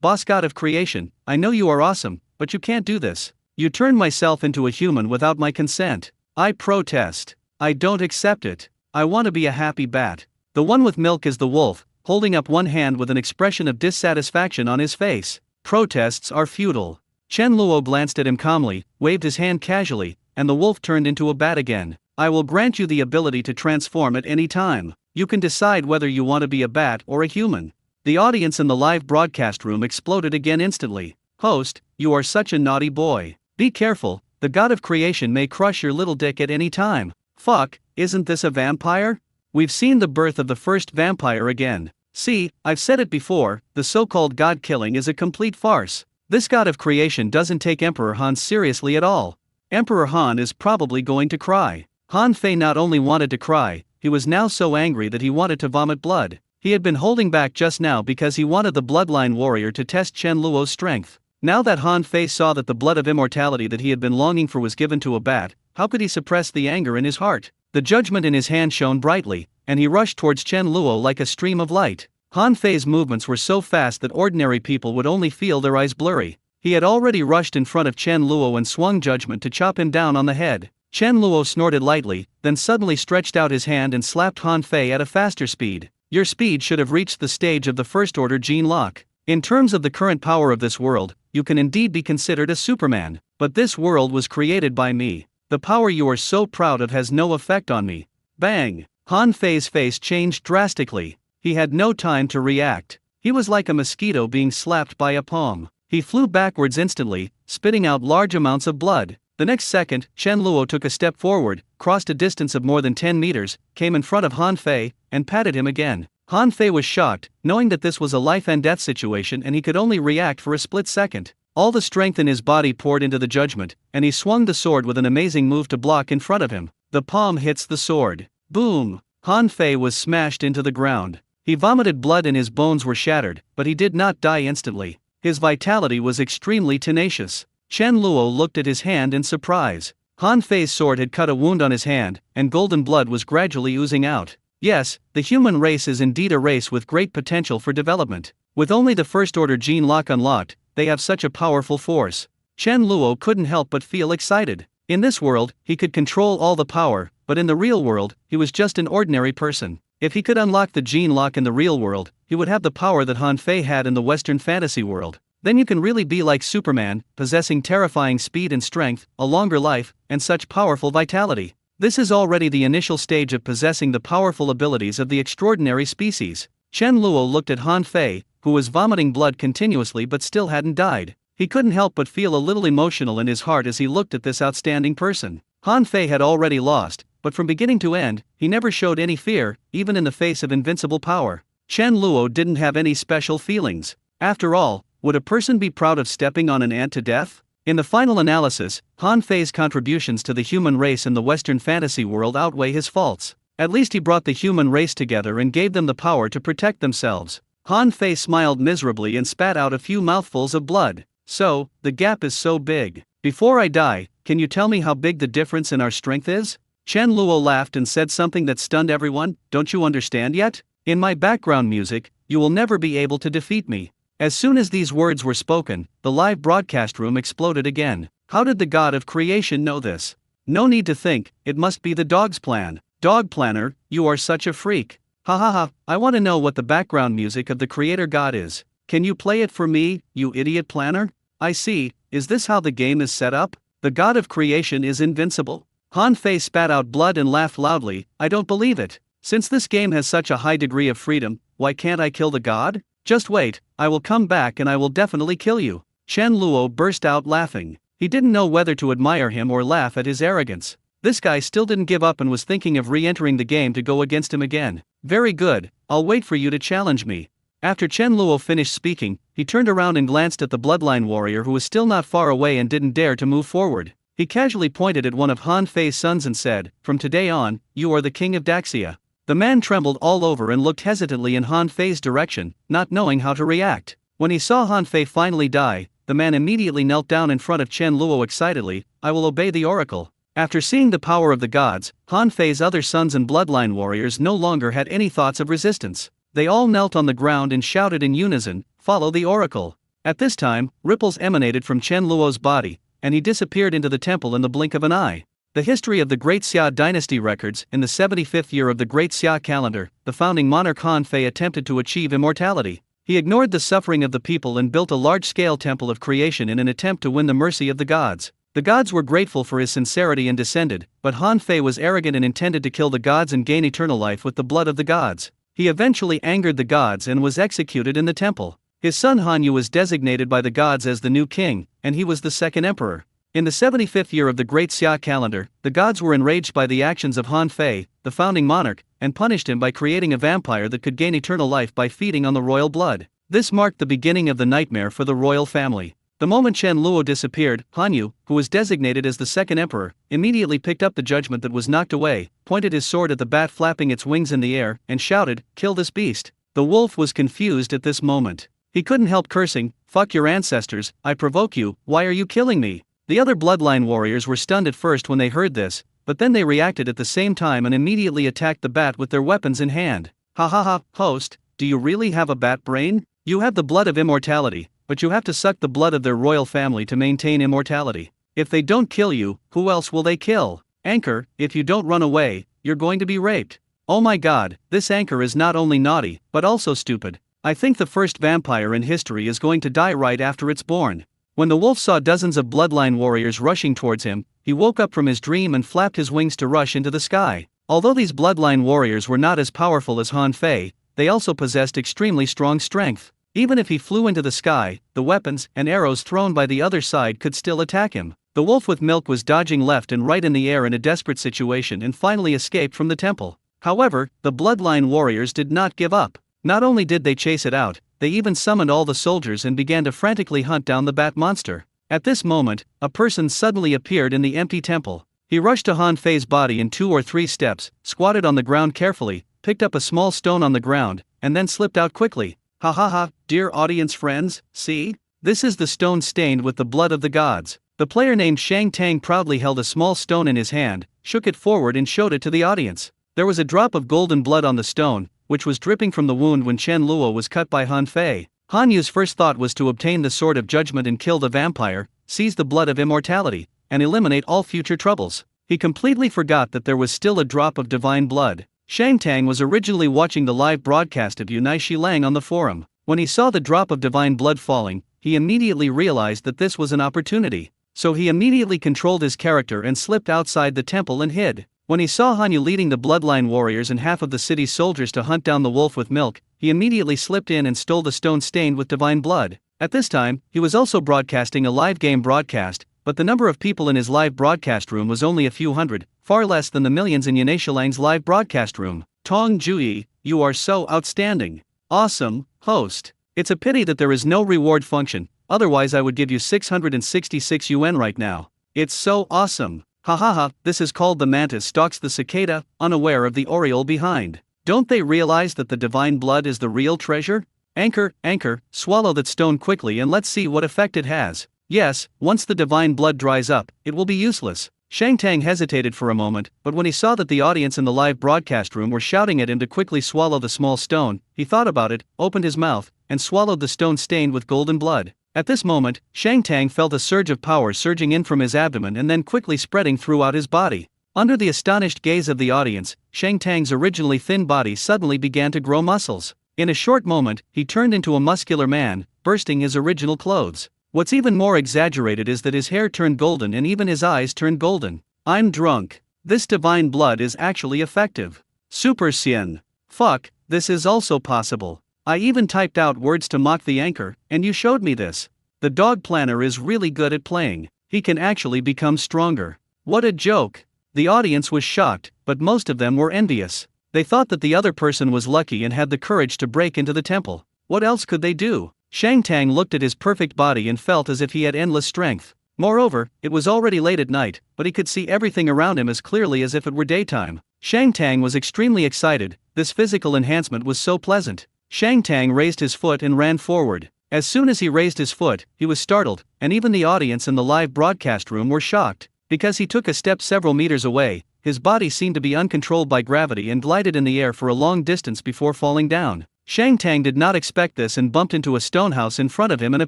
boss god of creation, I know you are awesome, but you can't do this. You turned myself into a human without my consent. I protest. I don't accept it. I want to be a happy bat. The one with milk is the wolf, holding up one hand with an expression of dissatisfaction on his face. Protests are futile. Chen Luo glanced at him calmly, waved his hand casually, and the wolf turned into a bat again. I will grant you the ability to transform at any time. You can decide whether you want to be a bat or a human. The audience in the live broadcast room exploded again instantly. Host, you are such a naughty boy. Be careful, the god of creation may crush your little dick at any time. Fuck, isn't this a vampire? We've seen the birth of the first vampire again. See, I've said it before, the so-called god killing is a complete farce. This god of creation doesn't take Emperor Han seriously at all. Emperor Han is probably going to cry. Han Fei not only wanted to cry, he was now so angry that he wanted to vomit blood. He had been holding back just now because he wanted the bloodline warrior to test Chen Luo's strength. Now that Han Fei saw that the blood of immortality that he had been longing for was given to a bat, how could he suppress the anger in his heart? The judgment in his hand shone brightly, and he rushed towards Chen Luo like a stream of light. Han Fei's movements were so fast that ordinary people would only feel their eyes blurry. He had already rushed in front of Chen Luo and swung judgment to chop him down on the head. Chen Luo snorted lightly, then suddenly stretched out his hand and slapped Han Fei at a faster speed. Your speed should have reached the stage of the first order gene lock. In terms of the current power of this world, you can indeed be considered a Superman. But this world was created by me. The power you are so proud of has no effect on me. Bang! Han Fei's face changed drastically. He had no time to react. He was like a mosquito being slapped by a palm. He flew backwards instantly, spitting out large amounts of blood. The next second, Chen Luo took a step forward, crossed a distance of more than 10 meters, came in front of Han Fei, and patted him again. Han Fei was shocked, knowing that this was a life-and-death situation and he could only react for a split second. All the strength in his body poured into the judgment, and he swung the sword with an amazing move to block in front of him. The palm hits the sword. Boom! Han Fei was smashed into the ground. He vomited blood and his bones were shattered, but he did not die instantly. His vitality was extremely tenacious. Chen Luo looked at his hand in surprise. Han Fei's sword had cut a wound on his hand, and golden blood was gradually oozing out. Yes, the human race is indeed a race with great potential for development. With only the first order gene lock unlocked, they have such a powerful force. Chen Luo couldn't help but feel excited. In this world, he could control all the power, but in the real world, he was just an ordinary person. If he could unlock the gene lock in the real world, he would have the power that Han Fei had in the Western fantasy world. Then you can really be like Superman, possessing terrifying speed and strength, a longer life, and such powerful vitality. This is already the initial stage of possessing the powerful abilities of the extraordinary species. Chen Luo looked at Han Fei, who was vomiting blood continuously but still hadn't died. He couldn't help but feel a little emotional in his heart as he looked at this outstanding person. Han Fei had already lost, but from beginning to end, he never showed any fear, even in the face of invincible power. Chen Luo didn't have any special feelings. After all, would a person be proud of stepping on an ant to death? In the final analysis, Han Fei's contributions to the human race in the Western fantasy world outweigh his faults. At least he brought the human race together and gave them the power to protect themselves. Han Fei smiled miserably and spat out a few mouthfuls of blood. So, the gap is so big. Before I die, can you tell me how big the difference in our strength is? Chen Luo laughed and said something that stunned everyone. Don't you understand yet? In my background music, you will never be able to defeat me. As soon as these words were spoken, the live broadcast room exploded again. How did the god of creation know this? No need to think, it must be the dog's plan. Dog planner, you are such a freak. Ha ha ha, I want to know what the background music of the creator god is. Can you play it for me, you idiot planner? I see, is this how the game is set up? The god of creation is invincible? Han Fei spat out blood and laughed loudly. I don't believe it. Since this game has such a high degree of freedom, why can't I kill the god? Just wait, I will come back and I will definitely kill you. Chen Luo burst out laughing. He didn't know whether to admire him or laugh at his arrogance. This guy still didn't give up and was thinking of re-entering the game to go against him again. Very good, I'll wait for you to challenge me. After Chen Luo finished speaking, he turned around and glanced at the bloodline warrior who was still not far away and didn't dare to move forward. He casually pointed at one of Han Fei's sons and said, "From today on, you are the king of Daxia." The man trembled all over and looked hesitantly in Han Fei's direction, not knowing how to react. When he saw Han Fei finally die, the man immediately knelt down in front of Chen Luo excitedly. "I will obey the oracle." After seeing the power of the gods, Han Fei's other sons and bloodline warriors no longer had any thoughts of resistance. They all knelt on the ground and shouted in unison, "Follow the oracle." At this time, ripples emanated from Chen Luo's body, and he disappeared into the temple in the blink of an eye. The history of the Great Xia dynasty records. In the 75th year of the Great Xia calendar, the founding monarch Han Fei attempted to achieve immortality. He ignored the suffering of the people and built a large-scale temple of creation in an attempt to win the mercy of the gods. The gods were grateful for his sincerity and descended, but Han Fei was arrogant and intended to kill the gods and gain eternal life with the blood of the gods. He eventually angered the gods and was executed in the temple. His son Han Yu was designated by the gods as the new king, and he was the second emperor. In the 75th year of the Great Xia calendar, the gods were enraged by the actions of Han Fei, the founding monarch, and punished him by creating a vampire that could gain eternal life by feeding on the royal blood. This marked the beginning of the nightmare for the royal family. The moment Chen Luo disappeared, Han Yu, who was designated as the second emperor, immediately picked up the judgment that was knocked away, pointed his sword at the bat flapping its wings in the air, and shouted, "Kill this beast." The wolf was confused at this moment. He couldn't help cursing, "Fuck your ancestors, I provoke you, why are you killing me?" The other bloodline warriors were stunned at first when they heard this, but then they reacted at the same time and immediately attacked the bat with their weapons in hand. "Ha ha ha, host, do you really have a bat brain? You have the blood of immortality, but you have to suck the blood of their royal family to maintain immortality. If they don't kill you, who else will they kill? Anchor, if you don't run away, you're going to be raped." Oh my god, this Anchor is not only naughty, but also stupid. I think the first vampire in history is going to die right after it's born. When the wolf saw dozens of bloodline warriors rushing towards him, he woke up from his dream and flapped his wings to rush into the sky. Although these bloodline warriors were not as powerful as Han Fei, they also possessed extremely strong strength. Even if he flew into the sky, the weapons and arrows thrown by the other side could still attack him. The wolf with milk was dodging left and right in the air in a desperate situation and finally escaped from the temple. However, the bloodline warriors did not give up. Not only did they chase it out, they even summoned all the soldiers and began to frantically hunt down the bat monster. At this moment, a person suddenly appeared in the empty temple. He rushed to Han Fei's body in 2 or 3 steps, squatted on the ground carefully, picked up a small stone on the ground, and then slipped out quickly. "Ha ha ha, dear audience friends, see? This is the stone stained with the blood of the gods." The player named Shang Tang proudly held a small stone in his hand, shook it forward and showed it to the audience. There was a drop of golden blood on the stone, which was dripping from the wound when Chen Luo was cut by Han Fei. Han Yu's first thought was to obtain the Sword of Judgment and kill the vampire, seize the blood of immortality, and eliminate all future troubles. He completely forgot that there was still a drop of divine blood. Shang Tang was originally watching the live broadcast of You Need Subtitles on the forum. When he saw the drop of divine blood falling, he immediately realized that this was an opportunity. So he immediately controlled his character and slipped outside the temple and hid. When he saw Han Yu leading the bloodline warriors and half of the city's soldiers to hunt down the wolf with milk, he immediately slipped in and stole the stone stained with divine blood. At this time, he was also broadcasting a live game broadcast, but the number of people in his live broadcast room was only a few hundred, far less than the millions in Yaneshilang's live broadcast room. Tong Jui, you are so outstanding. Awesome, host. It's a pity that there is no reward function, otherwise I would give you 666 yuan right now. It's so awesome. Ha ha ha, this is called the mantis stalks the cicada, unaware of the oriole behind. Don't they realize that the divine blood is the real treasure? Anchor, swallow that stone quickly and let's see what effect it has. Yes, once the divine blood dries up, it will be useless. Shang Tang hesitated for a moment, but when he saw that the audience in the live broadcast room were shouting at him to quickly swallow the small stone, he thought about it, opened his mouth, and swallowed the stone stained with golden blood. At this moment, Shang Tang felt a surge of power surging in from his abdomen and then quickly spreading throughout his body. Under the astonished gaze of the audience, Shang Tang's originally thin body suddenly began to grow muscles. In a short moment, he turned into a muscular man, bursting his original clothes. What's even more exaggerated is that his hair turned golden and even his eyes turned golden. I'm drunk. This divine blood is actually effective. Super Saiyan. Fuck, this is also possible. I even typed out words to mock the anchor, and you showed me this. The dog planner is really good at playing. He can actually become stronger. What a joke. The audience was shocked, but most of them were envious. They thought that the other person was lucky and had the courage to break into the temple. What else could they do? Shang Tang looked at his perfect body and felt as if he had endless strength. Moreover, it was already late at night, but he could see everything around him as clearly as if it were daytime. Shang Tang was extremely excited. This physical enhancement was so pleasant. Shang Tang raised his foot and ran forward. As soon as he raised his foot, he was startled, and even the audience in the live broadcast room were shocked. Because he took a step several meters away, his body seemed to be uncontrolled by gravity and glided in the air for a long distance before falling down. Shang Tang did not expect this and bumped into a stone house in front of him in a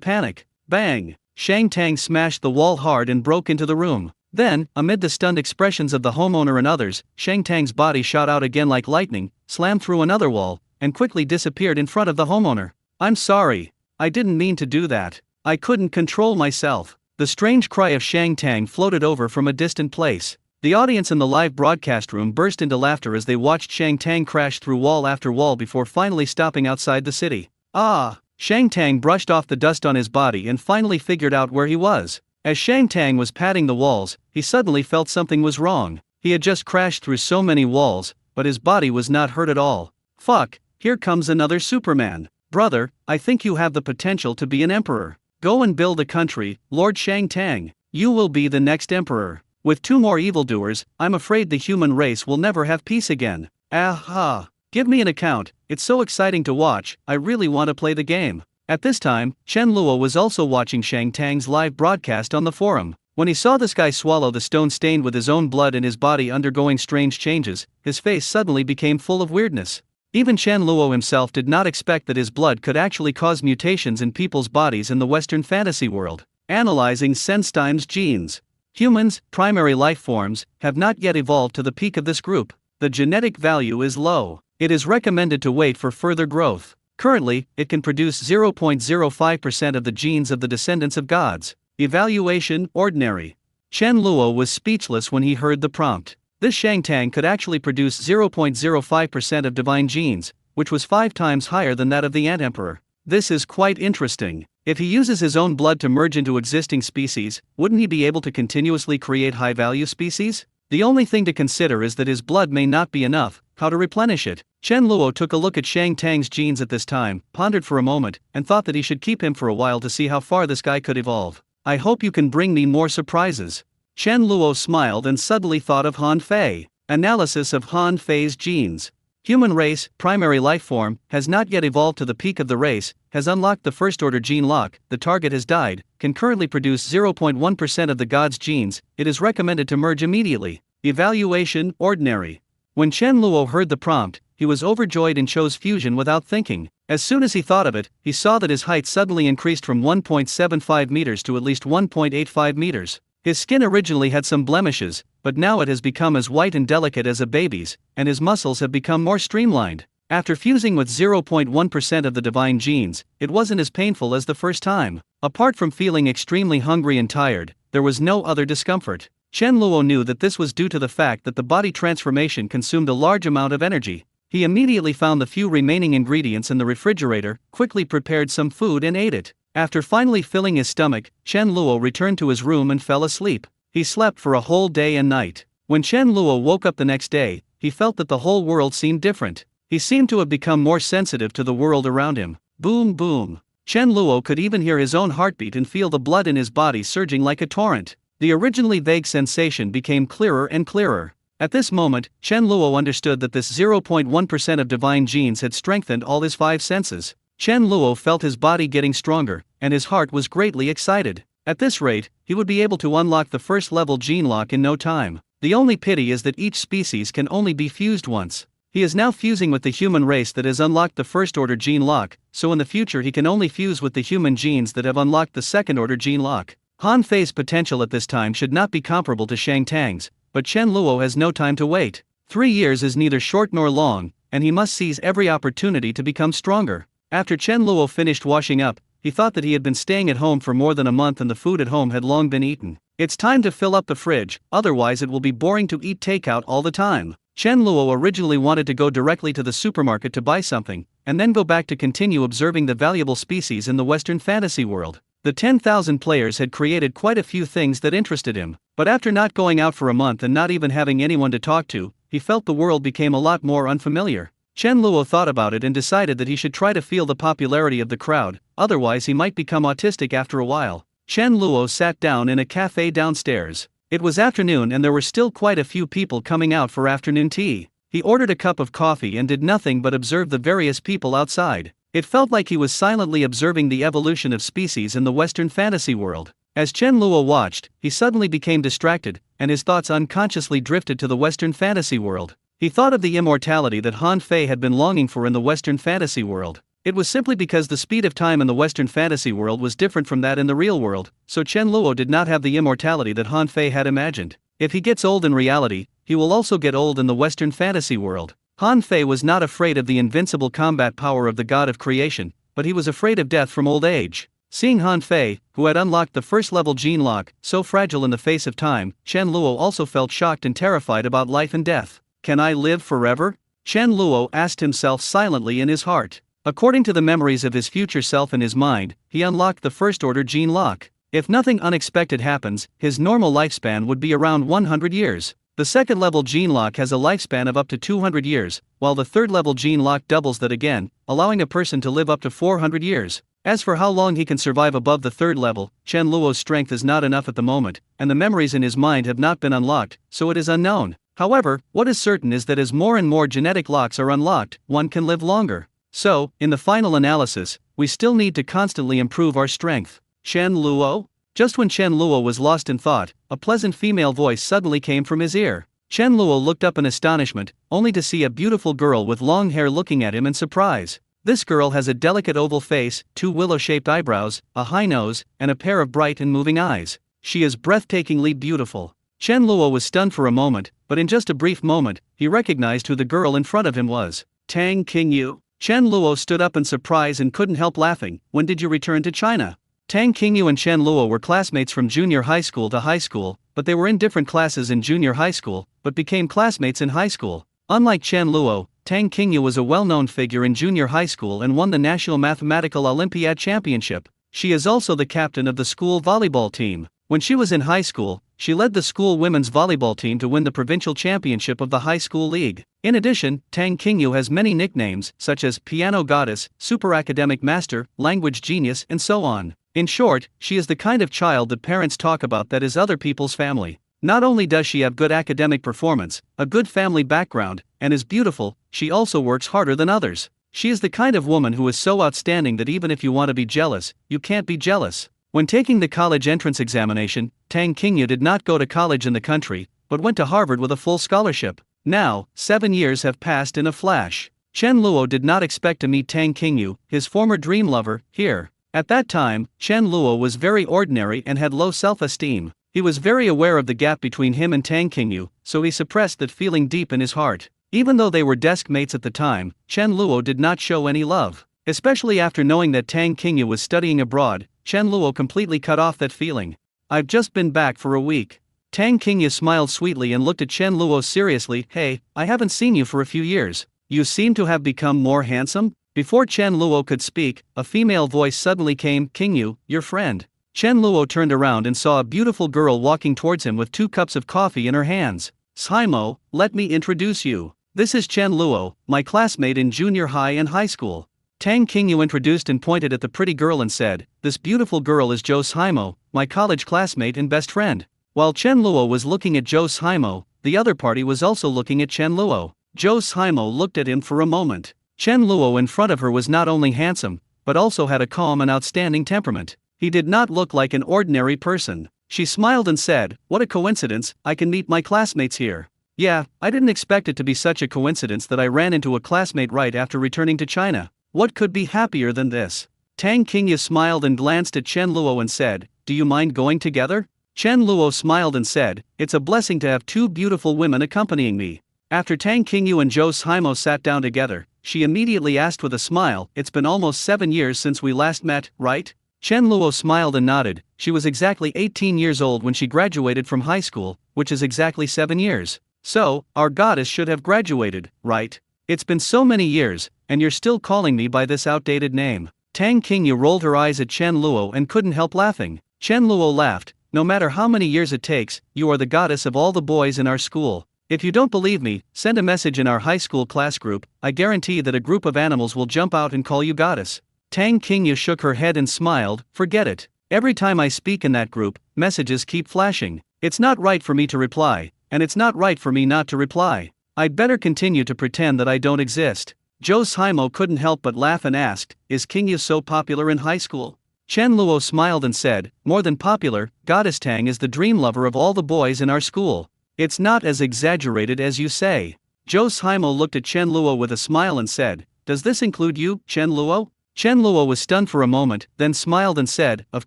panic. Bang! Shang Tang smashed the wall hard and broke into the room. Then, amid the stunned expressions of the homeowner and others, Shang Tang's body shot out again like lightning, slammed through another wall, and quickly disappeared in front of the homeowner. I'm sorry. I didn't mean to do that. I couldn't control myself. The strange cry of Shang Tang floated over from a distant place. The audience in the live broadcast room burst into laughter as they watched Shang Tang crash through wall after wall before finally stopping outside the city. Ah! Shang Tang brushed off the dust on his body and finally figured out where he was. As Shang Tang was patting the walls, he suddenly felt something was wrong. He had just crashed through so many walls, but his body was not hurt at all. Fuck, here comes another Superman. Brother, I think you have the potential to be an emperor. Go and build a country, Lord Shang Tang. You will be the next emperor. With 2 more evildoers, I'm afraid the human race will never have peace again. Aha! Give me an account, it's so exciting to watch, I really want to play the game. At this time, Chen Luo was also watching Shang Tang's live broadcast on the forum. When he saw this guy swallow the stone stained with his own blood and his body undergoing strange changes, his face suddenly became full of weirdness. Even Chen Luo himself did not expect that his blood could actually cause mutations in people's bodies in the Western fantasy world. Analyzing Senstein's genes. Humans, primary life forms, have not yet evolved to the peak of this group. The genetic value is low. It is recommended to wait for further growth. Currently, it can produce 0.05% of the genes of the descendants of gods. Evaluation, ordinary. Chen Luo was speechless when he heard the prompt. This Shang Tang could actually produce 0.05% of divine genes, which was 5 times higher than that of the Ant Emperor. This is quite interesting. If he uses his own blood to merge into existing species, wouldn't he be able to continuously create high-value species? The only thing to consider is that his blood may not be enough. How to replenish it? Chen Luo took a look at Shang Tang's genes at this time, pondered for a moment, and thought that he should keep him for a while to see how far this guy could evolve. I hope you can bring me more surprises. Chen Luo smiled and suddenly thought of Han Fei. Analysis of Han Fei's genes. Human race, primary life form, has not yet evolved to the peak of the race, has unlocked the first-order gene lock, the target has died, can currently produce 0.1% of the god's genes, it is recommended to merge immediately. Evaluation, ordinary. When Chen Luo heard the prompt, he was overjoyed and chose fusion without thinking. As soon as he thought of it, he saw that his height suddenly increased from 1.75 meters to at least 1.85 meters. His skin originally had some blemishes, but now it has become as white and delicate as a baby's, and his muscles have become more streamlined. After fusing with 0.1% of the divine genes, it wasn't as painful as the first time. Apart from feeling extremely hungry and tired, there was no other discomfort. Chen Luo knew that this was due to the fact that the body transformation consumed a large amount of energy. He immediately found the few remaining ingredients in the refrigerator, quickly prepared some food and ate it. After finally filling his stomach, Chen Luo returned to his room and fell asleep. He slept for a whole day and night. When Chen Luo woke up the next day, he felt that the whole world seemed different. He seemed to have become more sensitive to the world around him. Boom boom. Chen Luo could even hear his own heartbeat and feel the blood in his body surging like a torrent. The originally vague sensation became clearer and clearer. At this moment, Chen Luo understood that this 0.1% of divine genes had strengthened all his 5 senses. Chen Luo felt his body getting stronger, and his heart was greatly excited. At this rate, he would be able to unlock the first level gene lock in no time. The only pity is that each species can only be fused once. He is now fusing with the human race that has unlocked the first order gene lock, so in the future he can only fuse with the human genes that have unlocked the second order gene lock. Han Fei's potential at this time should not be comparable to Shang Tang's, but Chen Luo has no time to wait. 3 years is neither short nor long, and he must seize every opportunity to become stronger. After Chen Luo finished washing up, he thought that he had been staying at home for more than a month and the food at home had long been eaten. It's time to fill up the fridge, otherwise it will be boring to eat takeout all the time. Chen Luo originally wanted to go directly to the supermarket to buy something, and then go back to continue observing the valuable species in the Western fantasy world. The 10,000 players had created quite a few things that interested him, but after not going out for a month and not even having anyone to talk to, he felt the world became a lot more unfamiliar. Chen Luo thought about it and decided that he should try to feel the popularity of the crowd, otherwise he might become autistic after a while. Chen Luo sat down in a cafe downstairs. It was afternoon and there were still quite a few people coming out for afternoon tea. He ordered a cup of coffee and did nothing but observe the various people outside. It felt like he was silently observing the evolution of species in the Western fantasy world. As Chen Luo watched, he suddenly became distracted, and his thoughts unconsciously drifted to the Western fantasy world. He thought of the immortality that Han Fei had been longing for in the Western fantasy world. It was simply because the speed of time in the Western fantasy world was different from that in the real world, so Chen Luo did not have the immortality that Han Fei had imagined. If he gets old in reality, he will also get old in the Western fantasy world. Han Fei was not afraid of the invincible combat power of the god of creation, but he was afraid of death from old age. Seeing Han Fei, who had unlocked the first level gene lock, so fragile in the face of time, Chen Luo also felt shocked and terrified about life and death. Can I live forever? Chen Luo asked himself silently in his heart. According to the memories of his future self in his mind, he unlocked the first order gene lock. If nothing unexpected happens, his normal lifespan would be around 100 years. The second level gene lock has a lifespan of up to 200 years, while the third level gene lock doubles that again, allowing a person to live up to 400 years. As for how long he can survive above the third level, Chen Luo's strength is not enough at the moment, and the memories in his mind have not been unlocked, so it is unknown. However, what is certain is that as more and more genetic locks are unlocked, one can live longer. So, in the final analysis, we still need to constantly improve our strength. Chen Luo? Just when Chen Luo was lost in thought, a pleasant female voice suddenly came from his ear. Chen Luo looked up in astonishment, only to see a beautiful girl with long hair looking at him in surprise. This girl has a delicate oval face, 2 willow-shaped eyebrows, a high nose, and a pair of bright and moving eyes. She is breathtakingly beautiful. Chen Luo was stunned for a moment, but in just a brief moment, he recognized who the girl in front of him was. Tang Qingyu. Chen Luo stood up in surprise and couldn't help laughing. When did you return to China? Tang Qingyu and Chen Luo were classmates from junior high school to high school, but they were in different classes in junior high school, but became classmates in high school. Unlike Chen Luo, Tang Qingyu was a well-known figure in junior high school and won the National Mathematical Olympiad Championship. She is also the captain of the school volleyball team. When she was in high school, she led the school women's volleyball team to win the provincial championship of the high school league. In addition, Tang Qingyu has many nicknames, such as Piano Goddess, Super Academic Master, Language Genius, and so on. In short, she is the kind of child that parents talk about that is other people's family. Not only does she have good academic performance, a good family background, and is beautiful, she also works harder than others. She is the kind of woman who is so outstanding that even if you want to be jealous, you can't be jealous. When taking the college entrance examination, Tang Qingyu did not go to college in the country, but went to Harvard with a full scholarship. Now, 7 years have passed in a flash. Chen Luo did not expect to meet Tang Qingyu, his former dream lover, here. At that time, Chen Luo was very ordinary and had low self-esteem. He was very aware of the gap between him and Tang Qingyu, so he suppressed that feeling deep in his heart. Even though they were desk mates at the time, Chen Luo did not show any love. Especially after knowing that Tang Qingyu was studying abroad, Chen Luo completely cut off that feeling. I've just been back for a week. Tang Qingyu smiled sweetly and looked at Chen Luo seriously. Hey, I haven't seen you for a few years. You seem to have become more handsome? Before Chen Luo could speak, a female voice suddenly came. Qingyu, your friend. Chen Luo turned around and saw a beautiful girl walking towards him with 2 cups of coffee in her hands. Saimo, let me introduce you. This is Chen Luo, my classmate in junior high and high school. Tang Qingyu introduced and pointed at the pretty girl and said, this beautiful girl is Zhou Saimo, my college classmate and best friend. While Chen Luo was looking at Zhou Saimo, the other party was also looking at Chen Luo. Zhou Saimo looked at him for a moment. Chen Luo in front of her was not only handsome, but also had a calm and outstanding temperament. He did not look like an ordinary person. She smiled and said, "What a coincidence, I can meet my classmates here." Yeah, I didn't expect it to be such a coincidence that I ran into a classmate right after returning to China. What could be happier than this? Tang Qingyu smiled and glanced at Chen Luo and said, "Do you mind going together?" Chen Luo smiled and said, "It's a blessing to have two beautiful women accompanying me." After Tang Qingyu and Zhou Simo sat down together, she immediately asked with a smile, "It's been almost 7 years since we last met, right?" Chen Luo smiled and nodded. She was exactly 18 years old when she graduated from high school, which is exactly 7 years. So, our goddess should have graduated, right? It's been so many years, and you're still calling me by this outdated name. Tang Qingyu rolled her eyes at Chen Luo and couldn't help laughing. Chen Luo laughed, "No matter how many years it takes, you are the goddess of all the boys in our school. If you don't believe me, send a message in our high school class group. I guarantee that a group of animals will jump out and call you goddess." Tang Qingyu shook her head and smiled, "Forget it. Every time I speak in that group, messages keep flashing. It's not right for me to reply, and it's not right for me not to reply. I'd better continue to pretend that I don't exist." Zhou Simo couldn't help but laugh and asked, "Is Qingyu so popular in high school?" Chen Luo smiled and said, "More than popular, Goddess Tang is the dream lover of all the boys in our school. It's not as exaggerated as you say." Zhou Simo looked at Chen Luo with a smile and said, "Does this include you, Chen Luo?" Chen Luo was stunned for a moment, then smiled and said, "Of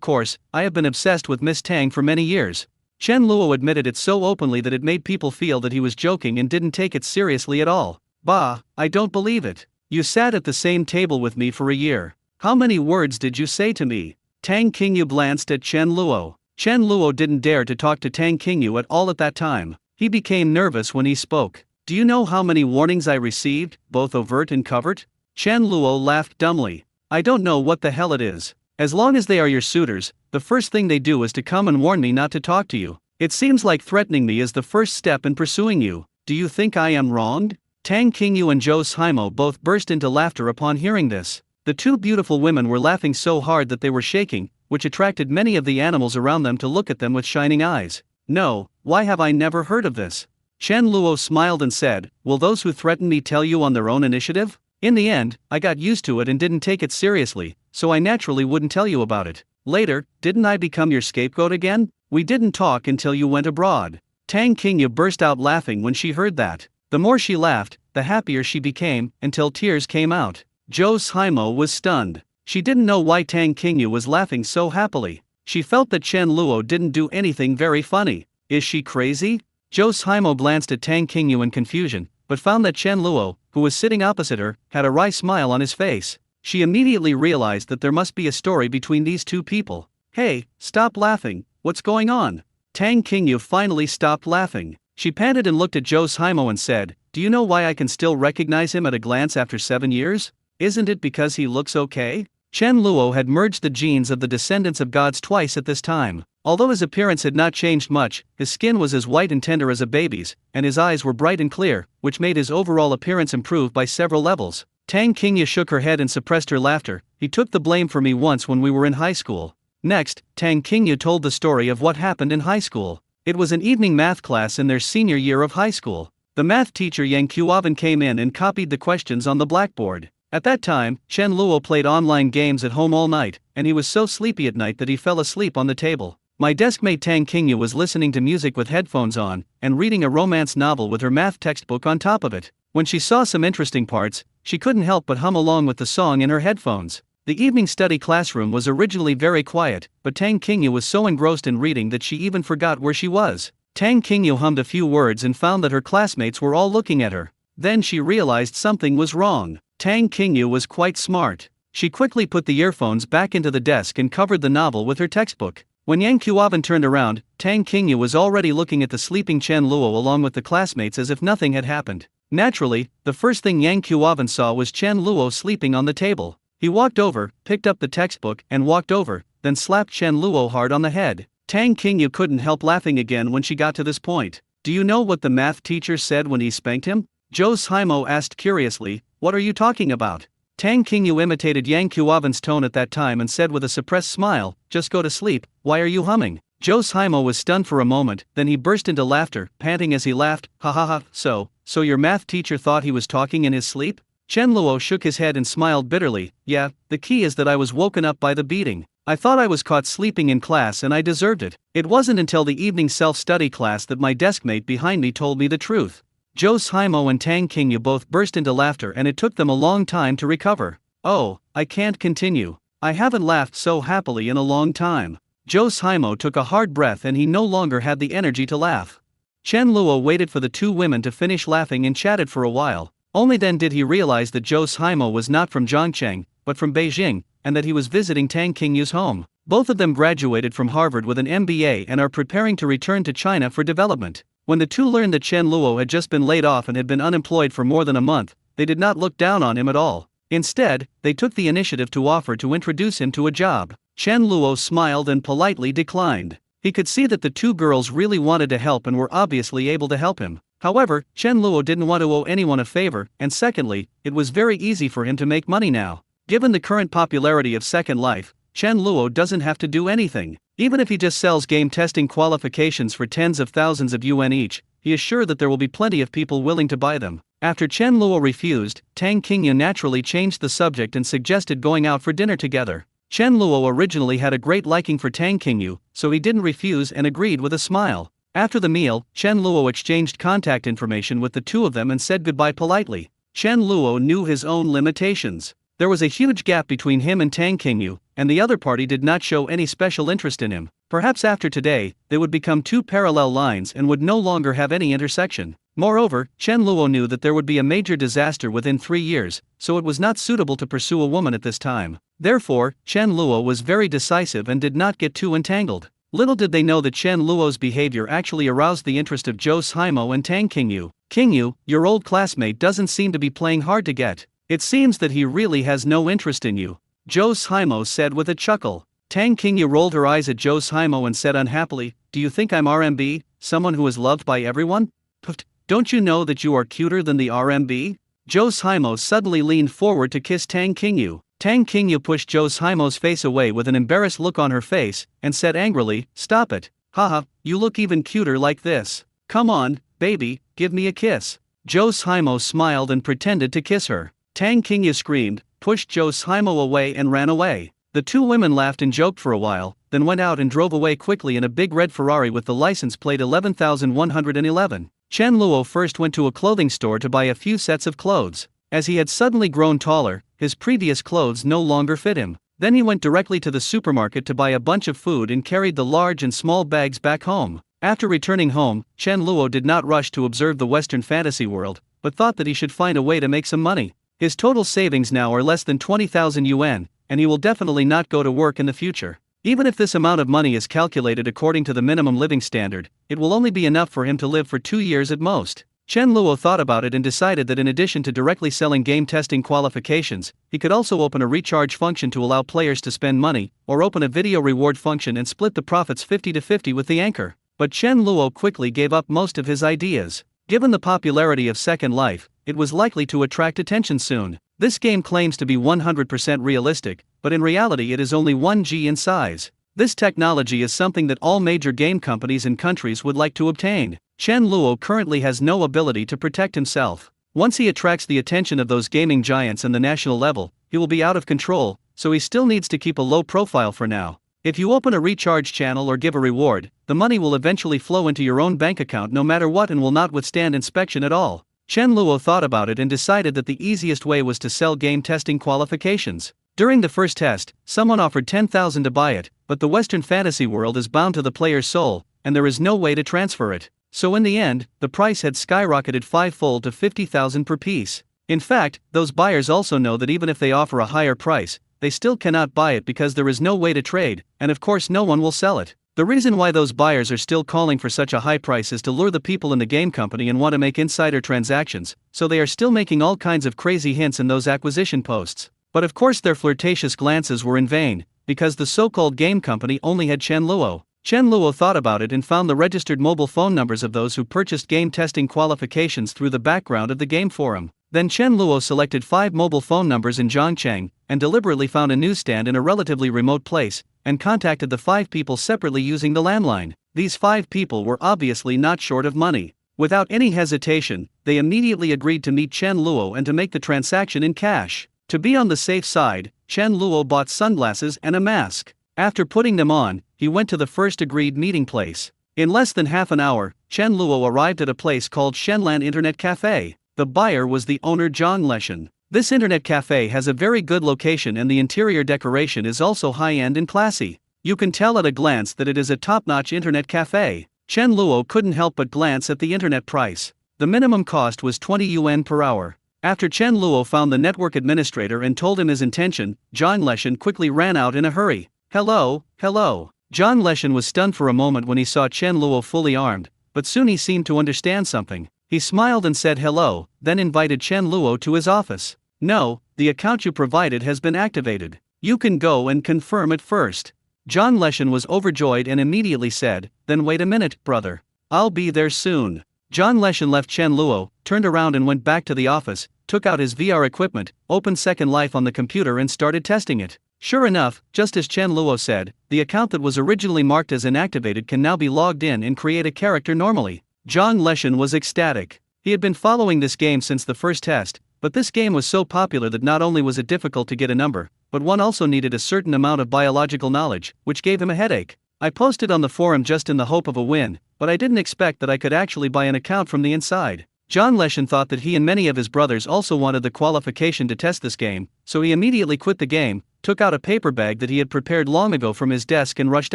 course, I have been obsessed with Miss Tang for many years." Chen Luo admitted it so openly that it made people feel that he was joking and didn't take it seriously at all. "Bah, I don't believe it. You sat at the same table with me for a year. How many words did you say to me?" Tang Qingyu glanced at Chen Luo. Chen Luo didn't dare to talk to Tang Qingyu at all at that time. He became nervous when he spoke. "Do you know how many warnings I received, both overt and covert?" Chen Luo laughed dumbly. "I don't know what the hell it is. As long as they are your suitors, the first thing they do is to come and warn me not to talk to you. It seems like threatening me is the first step in pursuing you. Do you think I am wronged?" Tang Qingyu and Zhou Simo both burst into laughter upon hearing this. The two beautiful women were laughing so hard that they were shaking, which attracted many of the animals around them to look at them with shining eyes. "No, why have I never heard of this?" Chen Luo smiled and said, "Will those who threaten me tell you on their own initiative? In the end, I got used to it and didn't take it seriously, so I naturally wouldn't tell you about it. Later, didn't I become your scapegoat again? We didn't talk until you went abroad." Tang Qingyu burst out laughing when she heard that. The more she laughed, the happier she became, until tears came out. Zhou Simo was stunned. She didn't know why Tang Qingyu was laughing so happily. She felt that Chen Luo didn't do anything very funny. Is she crazy? Zhou Simo glanced at Tang Qingyu in confusion, but found that Chen Luo, who was sitting opposite her, had a wry smile on his face. She immediately realized that there must be a story between these two people. "Hey, stop laughing, what's going on?" Tang Qingyu finally stopped laughing. She panted and looked at Zhou Simo and said, "Do you know why I can still recognize him at a glance after 7 years? Isn't it because he looks okay?" Chen Luo had merged the genes of the descendants of gods twice at this time. Although his appearance had not changed much, his skin was as white and tender as a baby's, and his eyes were bright and clear, which made his overall appearance improve by several levels. Tang Qingyu shook her head and suppressed her laughter. "He took the blame for me once when we were in high school." Next, Tang Qingyu told the story of what happened in high school. It was an evening math class in their senior year of high school. The math teacher Yang Qiuovan came in and copied the questions on the blackboard. At that time, Chen Luo played online games at home all night, and he was so sleepy at night that he fell asleep on the table. My deskmate Tang Qingyu was listening to music with headphones on, and reading a romance novel with her math textbook on top of it. When she saw some interesting parts, she couldn't help but hum along with the song in her headphones. The evening study classroom was originally very quiet, but Tang Qingyu was so engrossed in reading that she even forgot where she was. Tang Qingyu hummed a few words and found that her classmates were all looking at her. Then she realized something was wrong. Tang Qingyu was quite smart. She quickly put the earphones back into the desk and covered the novel with her textbook. When Yang Qiuovan turned around, Tang Qingyu was already looking at the sleeping Chen Luo along with the classmates as if nothing had happened. Naturally, the first thing Yang Qiuovan saw was Chen Luo sleeping on the table. He walked over, picked up the textbook and walked over, then slapped Chen Luo hard on the head. Tang Qingyu couldn't help laughing again when she got to this point. "Do you know what the math teacher said when he spanked him?" Zhou Simo asked curiously. "What are you talking about?" Tang Qingyu imitated Yang Qiuovan's tone at that time and said with a suppressed smile, "Just go to sleep, why are you humming?" Zhou Simo was stunned for a moment, then he burst into laughter, panting as he laughed, "Ha ha ha, so your math teacher thought he was talking in his sleep?" Chen Luo shook his head and smiled bitterly. "Yeah, the key is that I was woken up by the beating. I thought I was caught sleeping in class and I deserved it. It wasn't until the evening self-study class that my deskmate behind me told me the truth. Jo Simo and Tang Qingyu both burst into laughter and it took them a long time to recover. Oh, I can't continue. I haven't laughed so happily in a long time. Jo Simo took a hard breath and he no longer had the energy to laugh. Chen Luo waited for the two women to finish laughing and chatted for a while. Only then did he realize that Jo Simo was not from Zhongcheng, but from Beijing, and that he was visiting Tang Qingyu's home. Both of them graduated from Harvard with an MBA and are preparing to return to China for development. When the two learned that Chen Luo had just been laid off and had been unemployed for more than a month, they did not look down on him at all. Instead, they took the initiative to offer to introduce him to a job. Chen Luo smiled and politely declined. He could see that the two girls really wanted to help and were obviously able to help him. However, Chen Luo didn't want to owe anyone a favor, and secondly, it was very easy for him to make money now. Given the current popularity of Second Life, Chen Luo doesn't have to do anything. Even if he just sells game testing qualifications for tens of thousands of yuan each, he is sure that there will be plenty of people willing to buy them. After Chen Luo refused, Tang Qingyu naturally changed the subject and suggested going out for dinner together. Chen Luo originally had a great liking for Tang Qingyu, so he didn't refuse and agreed with a smile. After the meal, Chen Luo exchanged contact information with the two of them and said goodbye politely. Chen Luo knew his own limitations. There was a huge gap between him and Tang Qingyu, and the other party did not show any special interest in him. Perhaps after today, they would become two parallel lines and would no longer have any intersection. Moreover, Chen Luo knew that there would be a major disaster within 3 years, so it was not suitable to pursue a woman at this time. Therefore, Chen Luo was very decisive and did not get too entangled. Little did they know that Chen Luo's behavior actually aroused the interest of Jo Simo and Tang Qingyu. Qingyu, your old classmate doesn't seem to be playing hard to get. It seems that he really has no interest in you, Jo Simo said with a chuckle. Tang Qingyu rolled her eyes at Jo Simo and said unhappily, do you think I'm RMB, someone who is loved by everyone? Pfft, don't you know that you are cuter than the RMB? Jo Simo suddenly leaned forward to kiss Tang Qingyu. Tang Qingyu pushed Jo Simo's face away with an embarrassed look on her face, and said angrily, stop it. Haha, you look even cuter like this. Come on, baby, give me a kiss. Jo Simo smiled and pretended to kiss her. Tang Qingyu screamed, pushed Jo Simo away and ran away. The two women laughed and joked for a while, then went out and drove away quickly in a big red Ferrari with the license plate 11111. Chen Luo first went to a clothing store to buy a few sets of clothes. As he had suddenly grown taller, his previous clothes no longer fit him. Then he went directly to the supermarket to buy a bunch of food and carried the large and small bags back home. After returning home, Chen Luo did not rush to observe the Western fantasy world, but thought that he should find a way to make some money. His total savings now are less than 20,000 yuan, and he will definitely not go to work in the future. Even if this amount of money is calculated according to the minimum living standard, it will only be enough for him to live for 2 years at most. Chen Luo thought about it and decided that in addition to directly selling game testing qualifications, he could also open a recharge function to allow players to spend money, or open a video reward function and split the profits 50-50 with the anchor. But Chen Luo quickly gave up most of his ideas. Given the popularity of Second Life, it was likely to attract attention soon. This game claims to be 100% realistic, but in reality it is only 1G in size. This technology is something that all major game companies and countries would like to obtain. Chen Luo currently has no ability to protect himself. Once he attracts the attention of those gaming giants on the national level, he will be out of control, so he still needs to keep a low profile for now. If you open a recharge channel or give a reward, the money will eventually flow into your own bank account no matter what and will not withstand inspection at all. Chen Luo thought about it and decided that the easiest way was to sell game testing qualifications. During the first test, someone offered 10,000 to buy it, but the Western fantasy world is bound to the player's soul, and there is no way to transfer it. So in the end, the price had skyrocketed 5-fold to 50,000 per piece. In fact, those buyers also know that even if they offer a higher price, they still cannot buy it because there is no way to trade, and of course no one will sell it. The reason why those buyers are still calling for such a high price is to lure the people in the game company and want to make insider transactions, so they are still making all kinds of crazy hints in those acquisition posts. But of course their flirtatious glances were in vain, because the so-called game company only had Chen Luo. Chen Luo thought about it and found the registered mobile phone numbers of those who purchased game testing qualifications through the background of the game forum. Then Chen Luo selected 5 mobile phone numbers in Zhongcheng, and deliberately found a newsstand in a relatively remote place, and contacted the 5 people separately using the landline. These 5 people were obviously not short of money. Without any hesitation, they immediately agreed to meet Chen Luo and to make the transaction in cash. To be on the safe side, Chen Luo bought sunglasses and a mask. After putting them on, he went to the first agreed meeting place. In less than half an hour, Chen Luo arrived at a place called Shenlan Internet Cafe. The buyer was the owner Zhang Leshan. This internet cafe has a very good location and the interior decoration is also high-end and classy. You can tell at a glance that it is a top-notch internet cafe. Chen Luo couldn't help but glance at the internet price. The minimum cost was 20 yuan per hour. After Chen Luo found the network administrator and told him his intention, Zhang Leshan quickly ran out in a hurry. Hello. Zhang Leshan was stunned for a moment when he saw Chen Luo fully armed, but soon he seemed to understand something. He smiled and said hello, then invited Chen Luo to his office. No, the account you provided has been activated. You can go and confirm it first. Zhang Leshan was overjoyed and immediately said, then wait a minute, brother. I'll be there soon. Zhang Leshan left Chen Luo, turned around and went back to the office, took out his VR equipment, opened Second Life on the computer and started testing it. Sure enough, just as Chen Luo said, the account that was originally marked as inactivated can now be logged in and create a character normally. Zhang Leshan was ecstatic. He had been following this game since the first test, but this game was so popular that not only was it difficult to get a number, but one also needed a certain amount of biological knowledge, which gave him a headache. I posted on the forum just in the hope of a win, but I didn't expect that I could actually buy an account from the inside. Zhang Leshan thought that he and many of his brothers also wanted the qualification to test this game, so he immediately quit the game, took out a paper bag that he had prepared long ago from his desk and rushed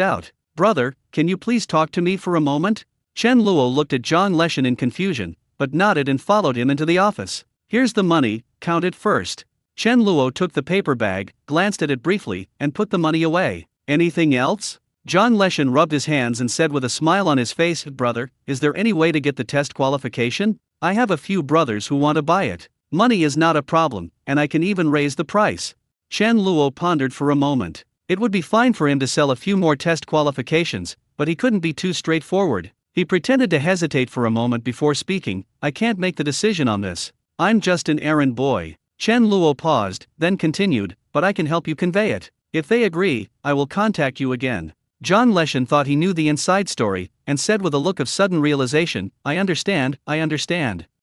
out. Brother, can you please talk to me for a moment? Chen Luo looked at Zhang Leshan in confusion, but nodded and followed him into the office. Here's the money, count it first. Chen Luo took the paper bag, glanced at it briefly, and put the money away. Anything else? Zhang Leshan rubbed his hands and said with a smile on his face, brother, is there any way to get the test qualification? I have a few brothers who want to buy it. Money is not a problem, and I can even raise the price. Chen Luo pondered for a moment. It would be fine for him to sell a few more test qualifications, but he couldn't be too straightforward. He pretended to hesitate for a moment before speaking. I can't make the decision on this. I'm just an errand boy. Chen Luo paused, then continued, but I can help you convey it. If they agree, I will contact you again. Zhang Leshan thought he knew the inside story, and said with a look of sudden realization, I understand.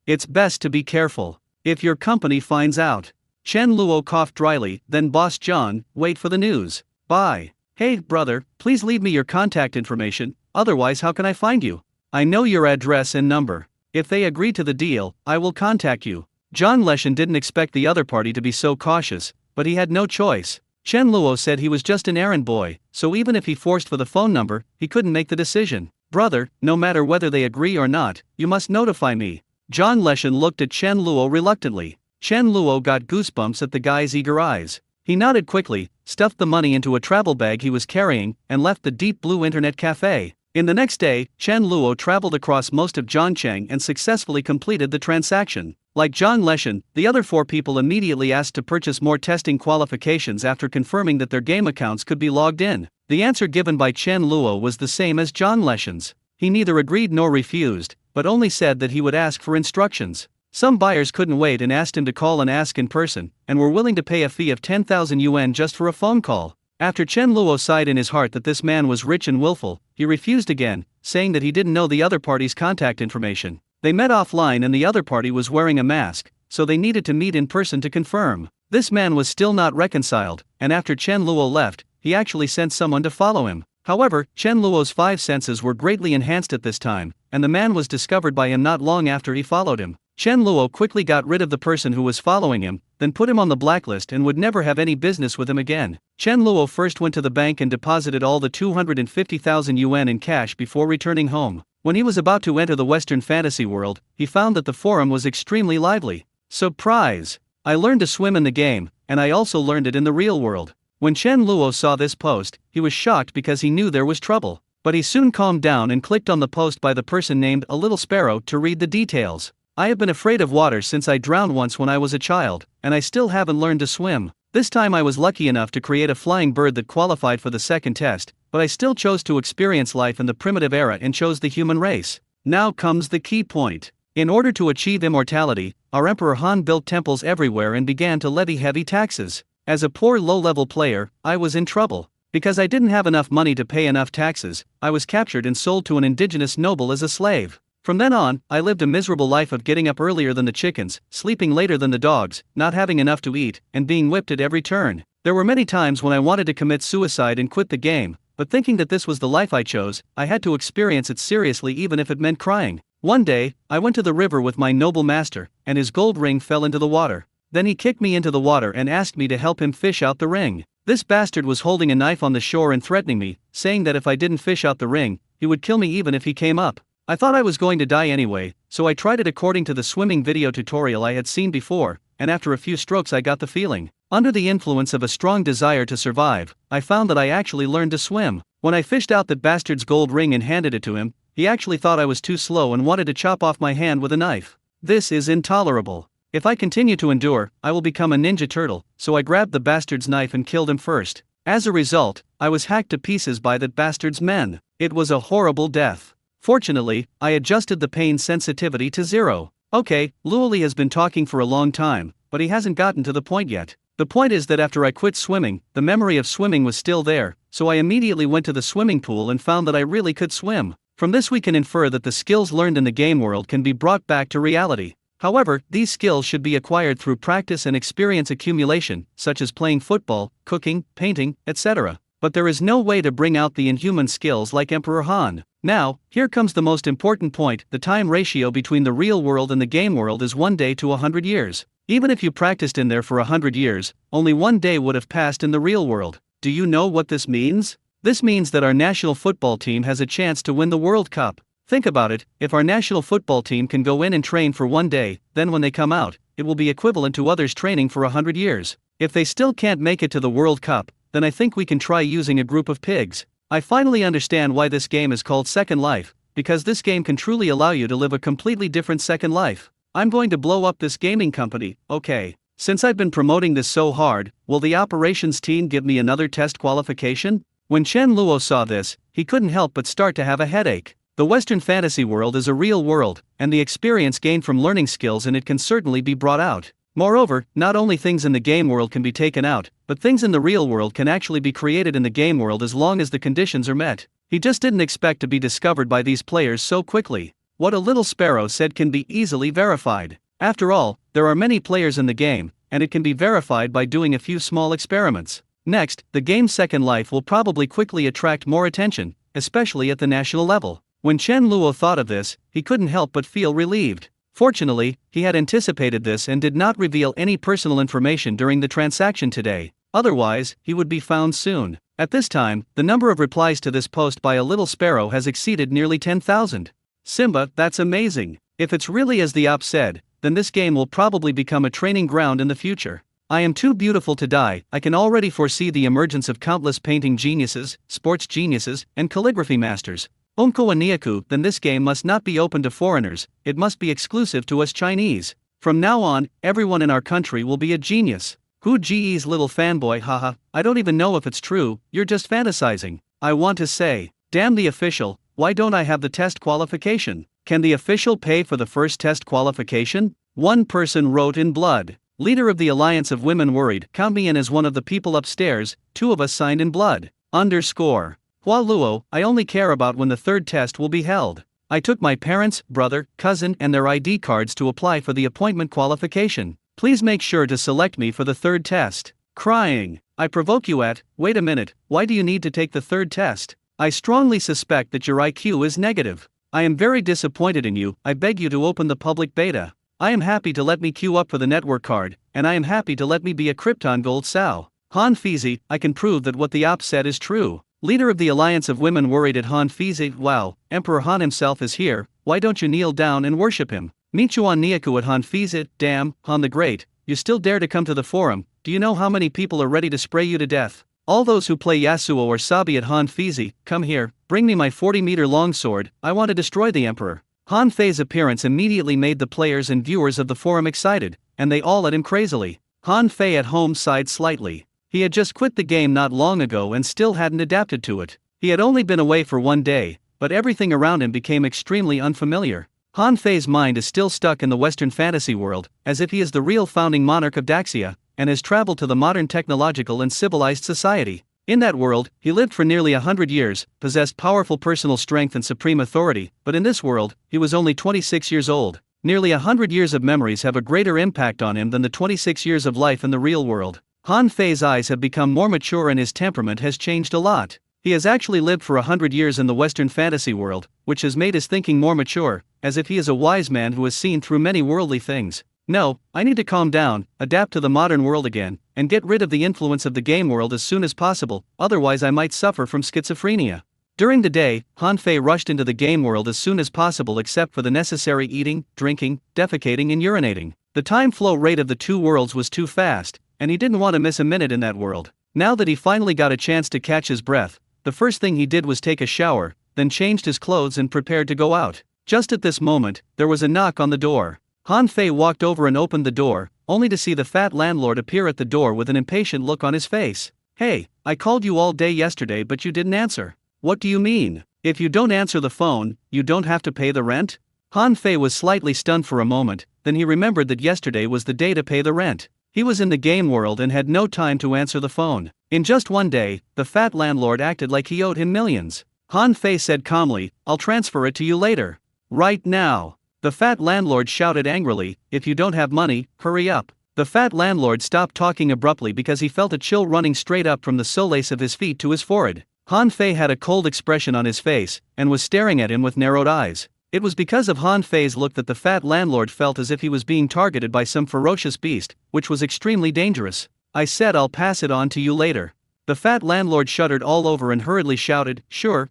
It's best to be careful. If your company finds out. Chen Luo coughed dryly, then Boss Zhang, wait for the news. Bye. Hey brother, please leave me your contact information, otherwise how can I find you? I know your address and number. If they agree to the deal, I will contact you. Zhang Leshan didn't expect the other party to be so cautious, but he had no choice. Chen Luo said he was just an errand boy, so even if he forced for the phone number, he couldn't make the decision. Brother, no matter whether they agree or not, you must notify me. Zhang Leshan looked at Chen Luo reluctantly. Chen Luo got goosebumps at the guy's eager eyes. He nodded quickly, stuffed the money into a travel bag he was carrying, and left the deep blue internet cafe. In the next day, Chen Luo traveled across most of Zhangcheng and successfully completed the transaction. Like Zhang Leshan, the other four people immediately asked to purchase more testing qualifications after confirming that their game accounts could be logged in. The answer given by Chen Luo was the same as Zhang Leshan's. He neither agreed nor refused, but only said that he would ask for instructions. Some buyers couldn't wait and asked him to call and ask in person, and were willing to pay a fee of 10,000 yuan just for a phone call. After Chen Luo sighed in his heart that this man was rich and willful, he refused again, saying that he didn't know the other party's contact information. They met offline and the other party was wearing a mask, so they needed to meet in person to confirm. This man was still not reconciled, and after Chen Luo left, he actually sent someone to follow him. However, Chen Luo's 5 senses were greatly enhanced at this time, and the man was discovered by him not long after he followed him. Chen Luo quickly got rid of the person who was following him, then put him on the blacklist and would never have any business with him again. Chen Luo first went to the bank and deposited all the 250,000 yuan in cash before returning home. When he was about to enter the Western fantasy world, he found that the forum was extremely lively. Surprise! I learned to swim in the game, and I also learned it in the real world. When Chen Luo saw this post, he was shocked because he knew there was trouble. But he soon calmed down and clicked on the post by the person named A Little Sparrow to read the details. I have been afraid of water since I drowned once when I was a child, and I still haven't learned to swim. This time I was lucky enough to create a flying bird that qualified for the second test, but I still chose to experience life in the primitive era and chose the human race. Now comes the key point. In order to achieve immortality, our Emperor Han built temples everywhere and began to levy heavy taxes. As a poor low-level player, I was in trouble. Because I didn't have enough money to pay enough taxes, I was captured and sold to an indigenous noble as a slave. From then on, I lived a miserable life of getting up earlier than the chickens, sleeping later than the dogs, not having enough to eat, and being whipped at every turn. There were many times when I wanted to commit suicide and quit the game, but thinking that this was the life I chose, I had to experience it seriously even if it meant crying. One day, I went to the river with my noble master, and his gold ring fell into the water. Then he kicked me into the water and asked me to help him fish out the ring. This bastard was holding a knife on the shore and threatening me, saying that if I didn't fish out the ring, he would kill me even if he came up. I thought I was going to die anyway, so I tried it according to the swimming video tutorial I had seen before, and after a few strokes I got the feeling. Under the influence of a strong desire to survive, I found that I actually learned to swim. When I fished out that bastard's gold ring and handed it to him, he actually thought I was too slow and wanted to chop off my hand with a knife. This is intolerable. If I continue to endure, I will become a ninja turtle, so I grabbed the bastard's knife and killed him first. As a result, I was hacked to pieces by that bastard's men. It was a horrible death. Fortunately, I adjusted the pain sensitivity to 0. Okay, Luoli has been talking for a long time, but he hasn't gotten to the point yet. The point is that after I quit swimming, the memory of swimming was still there, so I immediately went to the swimming pool and found that I really could swim. From this we can infer that the skills learned in the game world can be brought back to reality. However, these skills should be acquired through practice and experience accumulation, such as playing football, cooking, painting, etc. But there is no way to bring out the inhuman skills like Emperor Han. Now, here comes the most important point: the time ratio between the real world and the game world is 1 day to 100 years. Even if you practiced in there for 100 years, only 1 day would have passed in the real world. Do you know what this means? This means that our national football team has a chance to win the World Cup. Think about it, if our national football team can go in and train for 1 day, then when they come out, it will be equivalent to others training for 100 years. If they still can't make it to the World Cup, then I think we can try using a group of pigs. I finally understand why this game is called Second Life, because this game can truly allow you to live a completely different second life. I'm going to blow up this gaming company, okay. Since I've been promoting this so hard, will the operations team give me another test qualification? When Chen Luo saw this, he couldn't help but start to have a headache. The Western fantasy world is a real world, and the experience gained from learning skills in it can certainly be brought out. Moreover, not only things in the game world can be taken out, but things in the real world can actually be created in the game world as long as the conditions are met. He just didn't expect to be discovered by these players so quickly. What a little sparrow said can be easily verified. After all, there are many players in the game, and it can be verified by doing a few small experiments. Next, the game's Second Life will probably quickly attract more attention, especially at the national level. When Chen Luo thought of this, he couldn't help but feel relieved. Fortunately, he had anticipated this and did not reveal any personal information during the transaction today. Otherwise, he would be found soon. At this time, the number of replies to this post by a little sparrow has exceeded nearly 10,000. Simba, that's amazing. If it's really as the op said, then this game will probably become a training ground in the future. I am too beautiful to die. I can already foresee the emergence of countless painting geniuses, sports geniuses, and calligraphy masters. Umko Aniaku, then this game must not be open to foreigners, it must be exclusive to us Chinese. From now on, everyone in our country will be a genius. Hu Ji's little fanboy, haha, I don't even know if it's true, you're just fantasizing. I want to say, damn the official, why don't I have the test qualification? Can the official pay for the first test qualification? One person wrote in blood. Leader of the Alliance of Women worried, count me in as one of the people upstairs, 2 of us signed in blood. _ Hua Luo, I only care about when the third test will be held. I took my parents, brother, cousin and their ID cards to apply for the appointment qualification. Please make sure to select me for the third test. Crying. I provoke you at, wait a minute, why do you need to take the third test? I strongly suspect that your IQ is negative. I am very disappointed in you, I beg you to open the public beta. I am happy to let me queue up for the network card, and I am happy to let me be a Krypton Gold Sao. Han Fizi, I can prove that what the op said is true. Leader of the Alliance of Women worried at Han Fizi, wow, Emperor Han himself is here, why don't you kneel down and worship him? Michuan Niaku at Han Fizi, damn, Han the Great, you still dare to come to the forum, do you know how many people are ready to spray you to death? All those who play Yasuo or Sabi at Han Fizi, come here, bring me my 40-meter long sword, I want to destroy the Emperor. Han Fei's appearance immediately made the players and viewers of the forum excited, and they all at him crazily. Han Fei at home sighed slightly. He had just quit the game not long ago and still hadn't adapted to it. He had only been away for 1 day, but everything around him became extremely unfamiliar. Han Fei's mind is still stuck in the Western fantasy world, as if he is the real founding monarch of Daxia, and has traveled to the modern technological and civilized society. In that world, he lived for nearly 100 years, possessed powerful personal strength and supreme authority, but in this world, he was only 26 years old. Nearly 100 years of memories have a greater impact on him than the 26 years of life in the real world. Han Fei's eyes have become more mature and his temperament has changed a lot. He has actually lived for 100 years in the Western fantasy world, which has made his thinking more mature, as if he is a wise man who has seen through many worldly things. No, I need to calm down, adapt to the modern world again, and get rid of the influence of the game world as soon as possible, otherwise I might suffer from schizophrenia. During the day, Han Fei rushed into the game world as soon as possible except for the necessary eating, drinking, defecating and urinating. The time flow rate of the two worlds was too fast, and he didn't want to miss a minute in that world. Now that he finally got a chance to catch his breath, the first thing he did was take a shower, then changed his clothes and prepared to go out. Just at this moment, there was a knock on the door. Han Fei walked over and opened the door, only to see the fat landlord appear at the door with an impatient look on his face. "Hey, I called you all day yesterday but you didn't answer." "What do you mean? If you don't answer the phone, you don't have to pay the rent?" Han Fei was slightly stunned for a moment, then he remembered that yesterday was the day to pay the rent. He was in the game world and had no time to answer the phone. In just one day, the fat landlord acted like he owed him millions. Han Fei said calmly, "I'll transfer it to you later." "Right now." The fat landlord shouted angrily, "If you don't have money, hurry up." The fat landlord stopped talking abruptly because he felt a chill running straight up from the soles of his feet to his forehead. Han Fei had a cold expression on his face, and was staring at him with narrowed eyes. It was because of Han Fei's look that the fat landlord felt as if he was being targeted by some ferocious beast, which was extremely dangerous. "I said I'll pass it on to you later." The fat landlord shuddered all over and hurriedly shouted, Sure,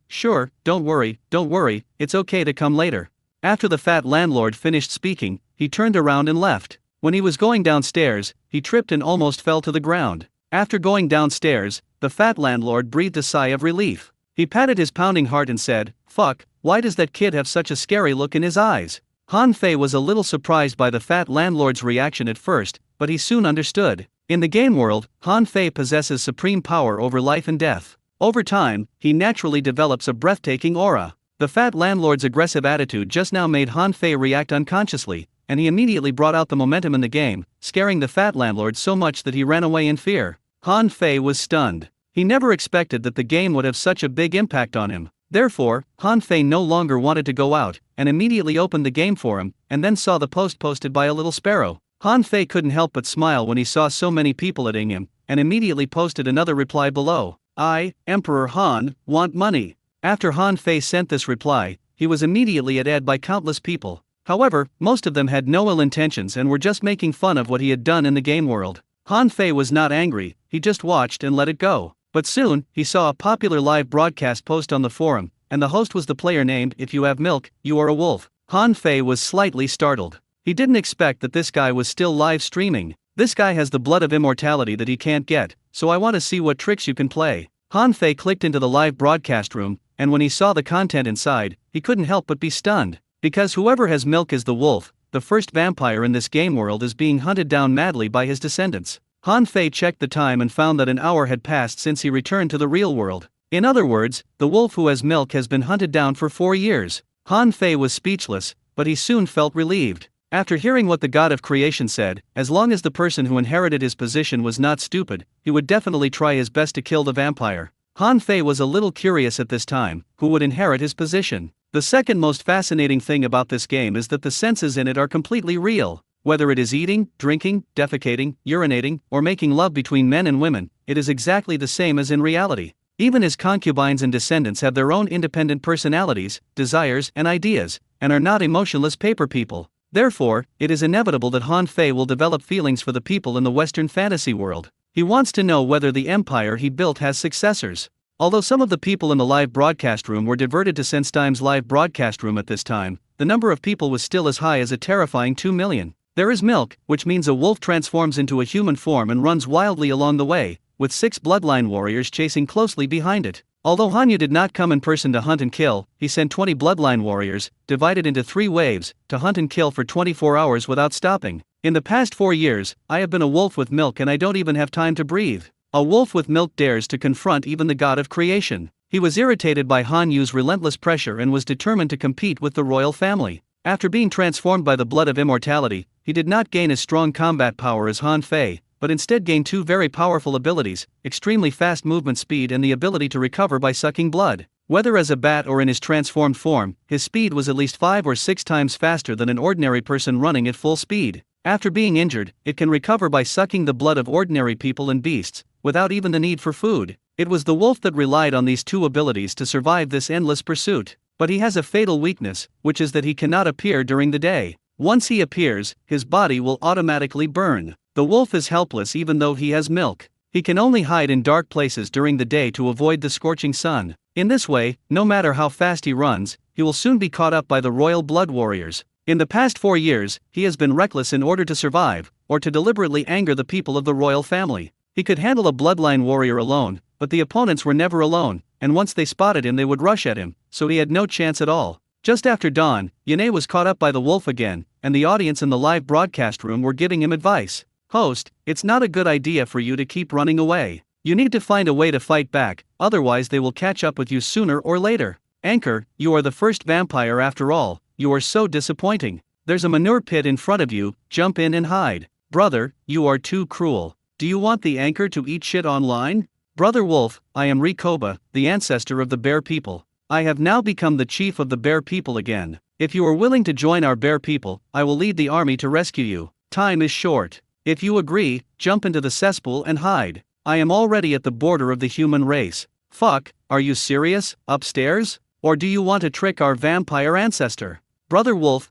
don't worry, it's okay to come later." After the fat landlord finished speaking, he turned around and left. When he was going downstairs, he tripped and almost fell to the ground. After going downstairs, the fat landlord breathed a sigh of relief. He patted his pounding heart and said, "Fuck, why does that kid have such a scary look in his eyes?" Han Fei was a little surprised by the fat landlord's reaction at first, but he soon understood. In the game world, Han Fei possesses supreme power over life and death. Over time, he naturally develops a breathtaking aura. The fat landlord's aggressive attitude just now made Han Fei react unconsciously, and he immediately brought out the momentum in the game, scaring the fat landlord so much that he ran away in fear. Han Fei was stunned. He never expected that the game would have such a big impact on him. Therefore, Han Fei no longer wanted to go out, and immediately opened the game for him, and then saw the post posted by a little sparrow. Han Fei couldn't help but smile when he saw so many people adding him, and immediately posted another reply below. "I, Emperor Han, want money." After Han Fei sent this reply, he was immediately added by countless people. However, most of them had no ill intentions and were just making fun of what he had done in the game world. Han Fei was not angry, he just watched and let it go. But soon, he saw a popular live broadcast post on the forum, and the host was the player named "If you have milk, you are a wolf." Han Fei was slightly startled. He didn't expect that this guy was still live streaming. "This guy has the blood of immortality that he can't get, so I want to see what tricks you can play." Han Fei clicked into the live broadcast room, and when he saw the content inside, he couldn't help but be stunned. Because whoever has milk is the wolf, the first vampire in this game world is being hunted down madly by his descendants. Han Fei checked the time and found that an hour had passed since he returned to the real world. In other words, the wolf who has milk has been hunted down for 4 years. Han Fei was speechless, but he soon felt relieved. After hearing what the god of creation said, as long as the person who inherited his position was not stupid, he would definitely try his best to kill the vampire. Han Fei was a little curious at this time, who would inherit his position. The second most fascinating thing about this game is that the senses in it are completely real. Whether it is eating, drinking, defecating, urinating, or making love between men and women, it is exactly the same as in reality. Even his concubines and descendants have their own independent personalities, desires, and ideas, and are not emotionless paper people. Therefore, it is inevitable that Han Fei will develop feelings for the people in the Western fantasy world. He wants to know whether the empire he built has successors. Although some of the people in the live broadcast room were diverted to Senstime's live broadcast room at this time, the number of people was still as high as a terrifying 2 million. There is milk, which means a wolf transforms into a human form and runs wildly along the way, with 6 bloodline warriors chasing closely behind it. Although Hanyu did not come in person to hunt and kill, he sent 20 bloodline warriors, divided into 3 waves, to hunt and kill for 24 hours without stopping. In the past 4 years, I have been a wolf with milk and I don't even have time to breathe. A wolf with milk dares to confront even the god of creation. He was irritated by Hanyu's relentless pressure and was determined to compete with the royal family. After being transformed by the blood of immortality, he did not gain as strong combat power as Han Fei, but instead gained 2 very powerful abilities, extremely fast movement speed and the ability to recover by sucking blood. Whether as a bat or in his transformed form, his speed was at least 5 or 6 times faster than an ordinary person running at full speed. After being injured, it can recover by sucking the blood of ordinary people and beasts, without even the need for food. It was the wolf that relied on these two abilities to survive this endless pursuit. But he has a fatal weakness, which is that he cannot appear during the day. Once he appears, his body will automatically burn. The wolf is helpless even though he has milk. He can only hide in dark places during the day to avoid the scorching sun. In this way, no matter how fast he runs, he will soon be caught up by the royal blood warriors. In the past 4 years, he has been reckless in order to survive, or to deliberately anger the people of the royal family. He could handle a bloodline warrior alone, but the opponents were never alone, and once they spotted him they would rush at him, so he had no chance at all. Just after dawn, Yane was caught up by the wolf again, and the audience in the live broadcast room were giving him advice. Host, it's not a good idea for you to keep running away. You need to find a way to fight back, otherwise they will catch up with you sooner or later. Anchor, you are the first vampire after all, you are so disappointing. There's a manure pit in front of you, jump in and hide. Brother, you are too cruel. Do you want the anchor to eat shit online? Brother Wolf, I am Rikoba, the ancestor of the bear people. I have now become the chief of the bear people again. If you are willing to join our bear people, I will lead the army to rescue you. Time is short. If you agree, jump into the cesspool and hide. I am already at the border of the human race. Fuck, are you serious, upstairs? Or do you want to trick our vampire ancestor? Brother Wolf,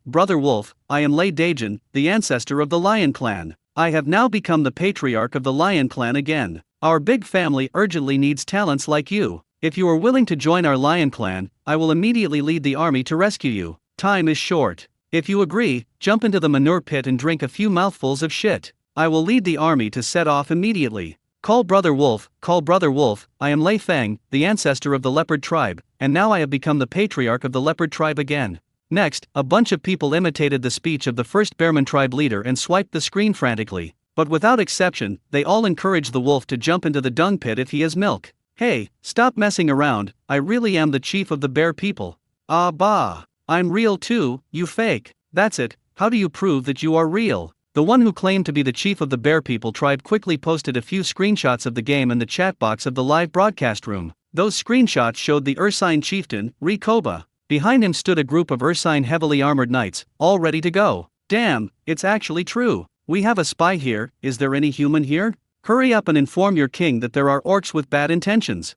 I am Lei Daijin, the ancestor of the Lion Clan. I have now become the patriarch of the Lion Clan again. Our big family urgently needs talents like you. If you are willing to join our Lion Clan, I will immediately lead the army to rescue you. Time is short. If you agree, jump into the manure pit and drink a few mouthfuls of shit. I will lead the army to set off immediately. Call Brother Wolf, I am Lei Feng, the ancestor of the leopard tribe, and now I have become the patriarch of the leopard tribe again. Next, a bunch of people imitated the speech of the first Bearman tribe leader and swiped the screen frantically. But without exception, they all encouraged the wolf to jump into the dung pit if he has milk. Hey, stop messing around, I really am the chief of the bear people. Ah bah, I'm real too, you fake. That's it, how do you prove that you are real? The one who claimed to be the chief of the bear people tribe quickly posted a few screenshots of the game in the chat box of the live broadcast room. Those screenshots showed the Ursine chieftain, Rikoba. Behind him stood a group of Ursine heavily armored knights, all ready to go. Damn, it's actually true. We have a spy here, is there any human here? Hurry up and inform your king that there are orcs with bad intentions.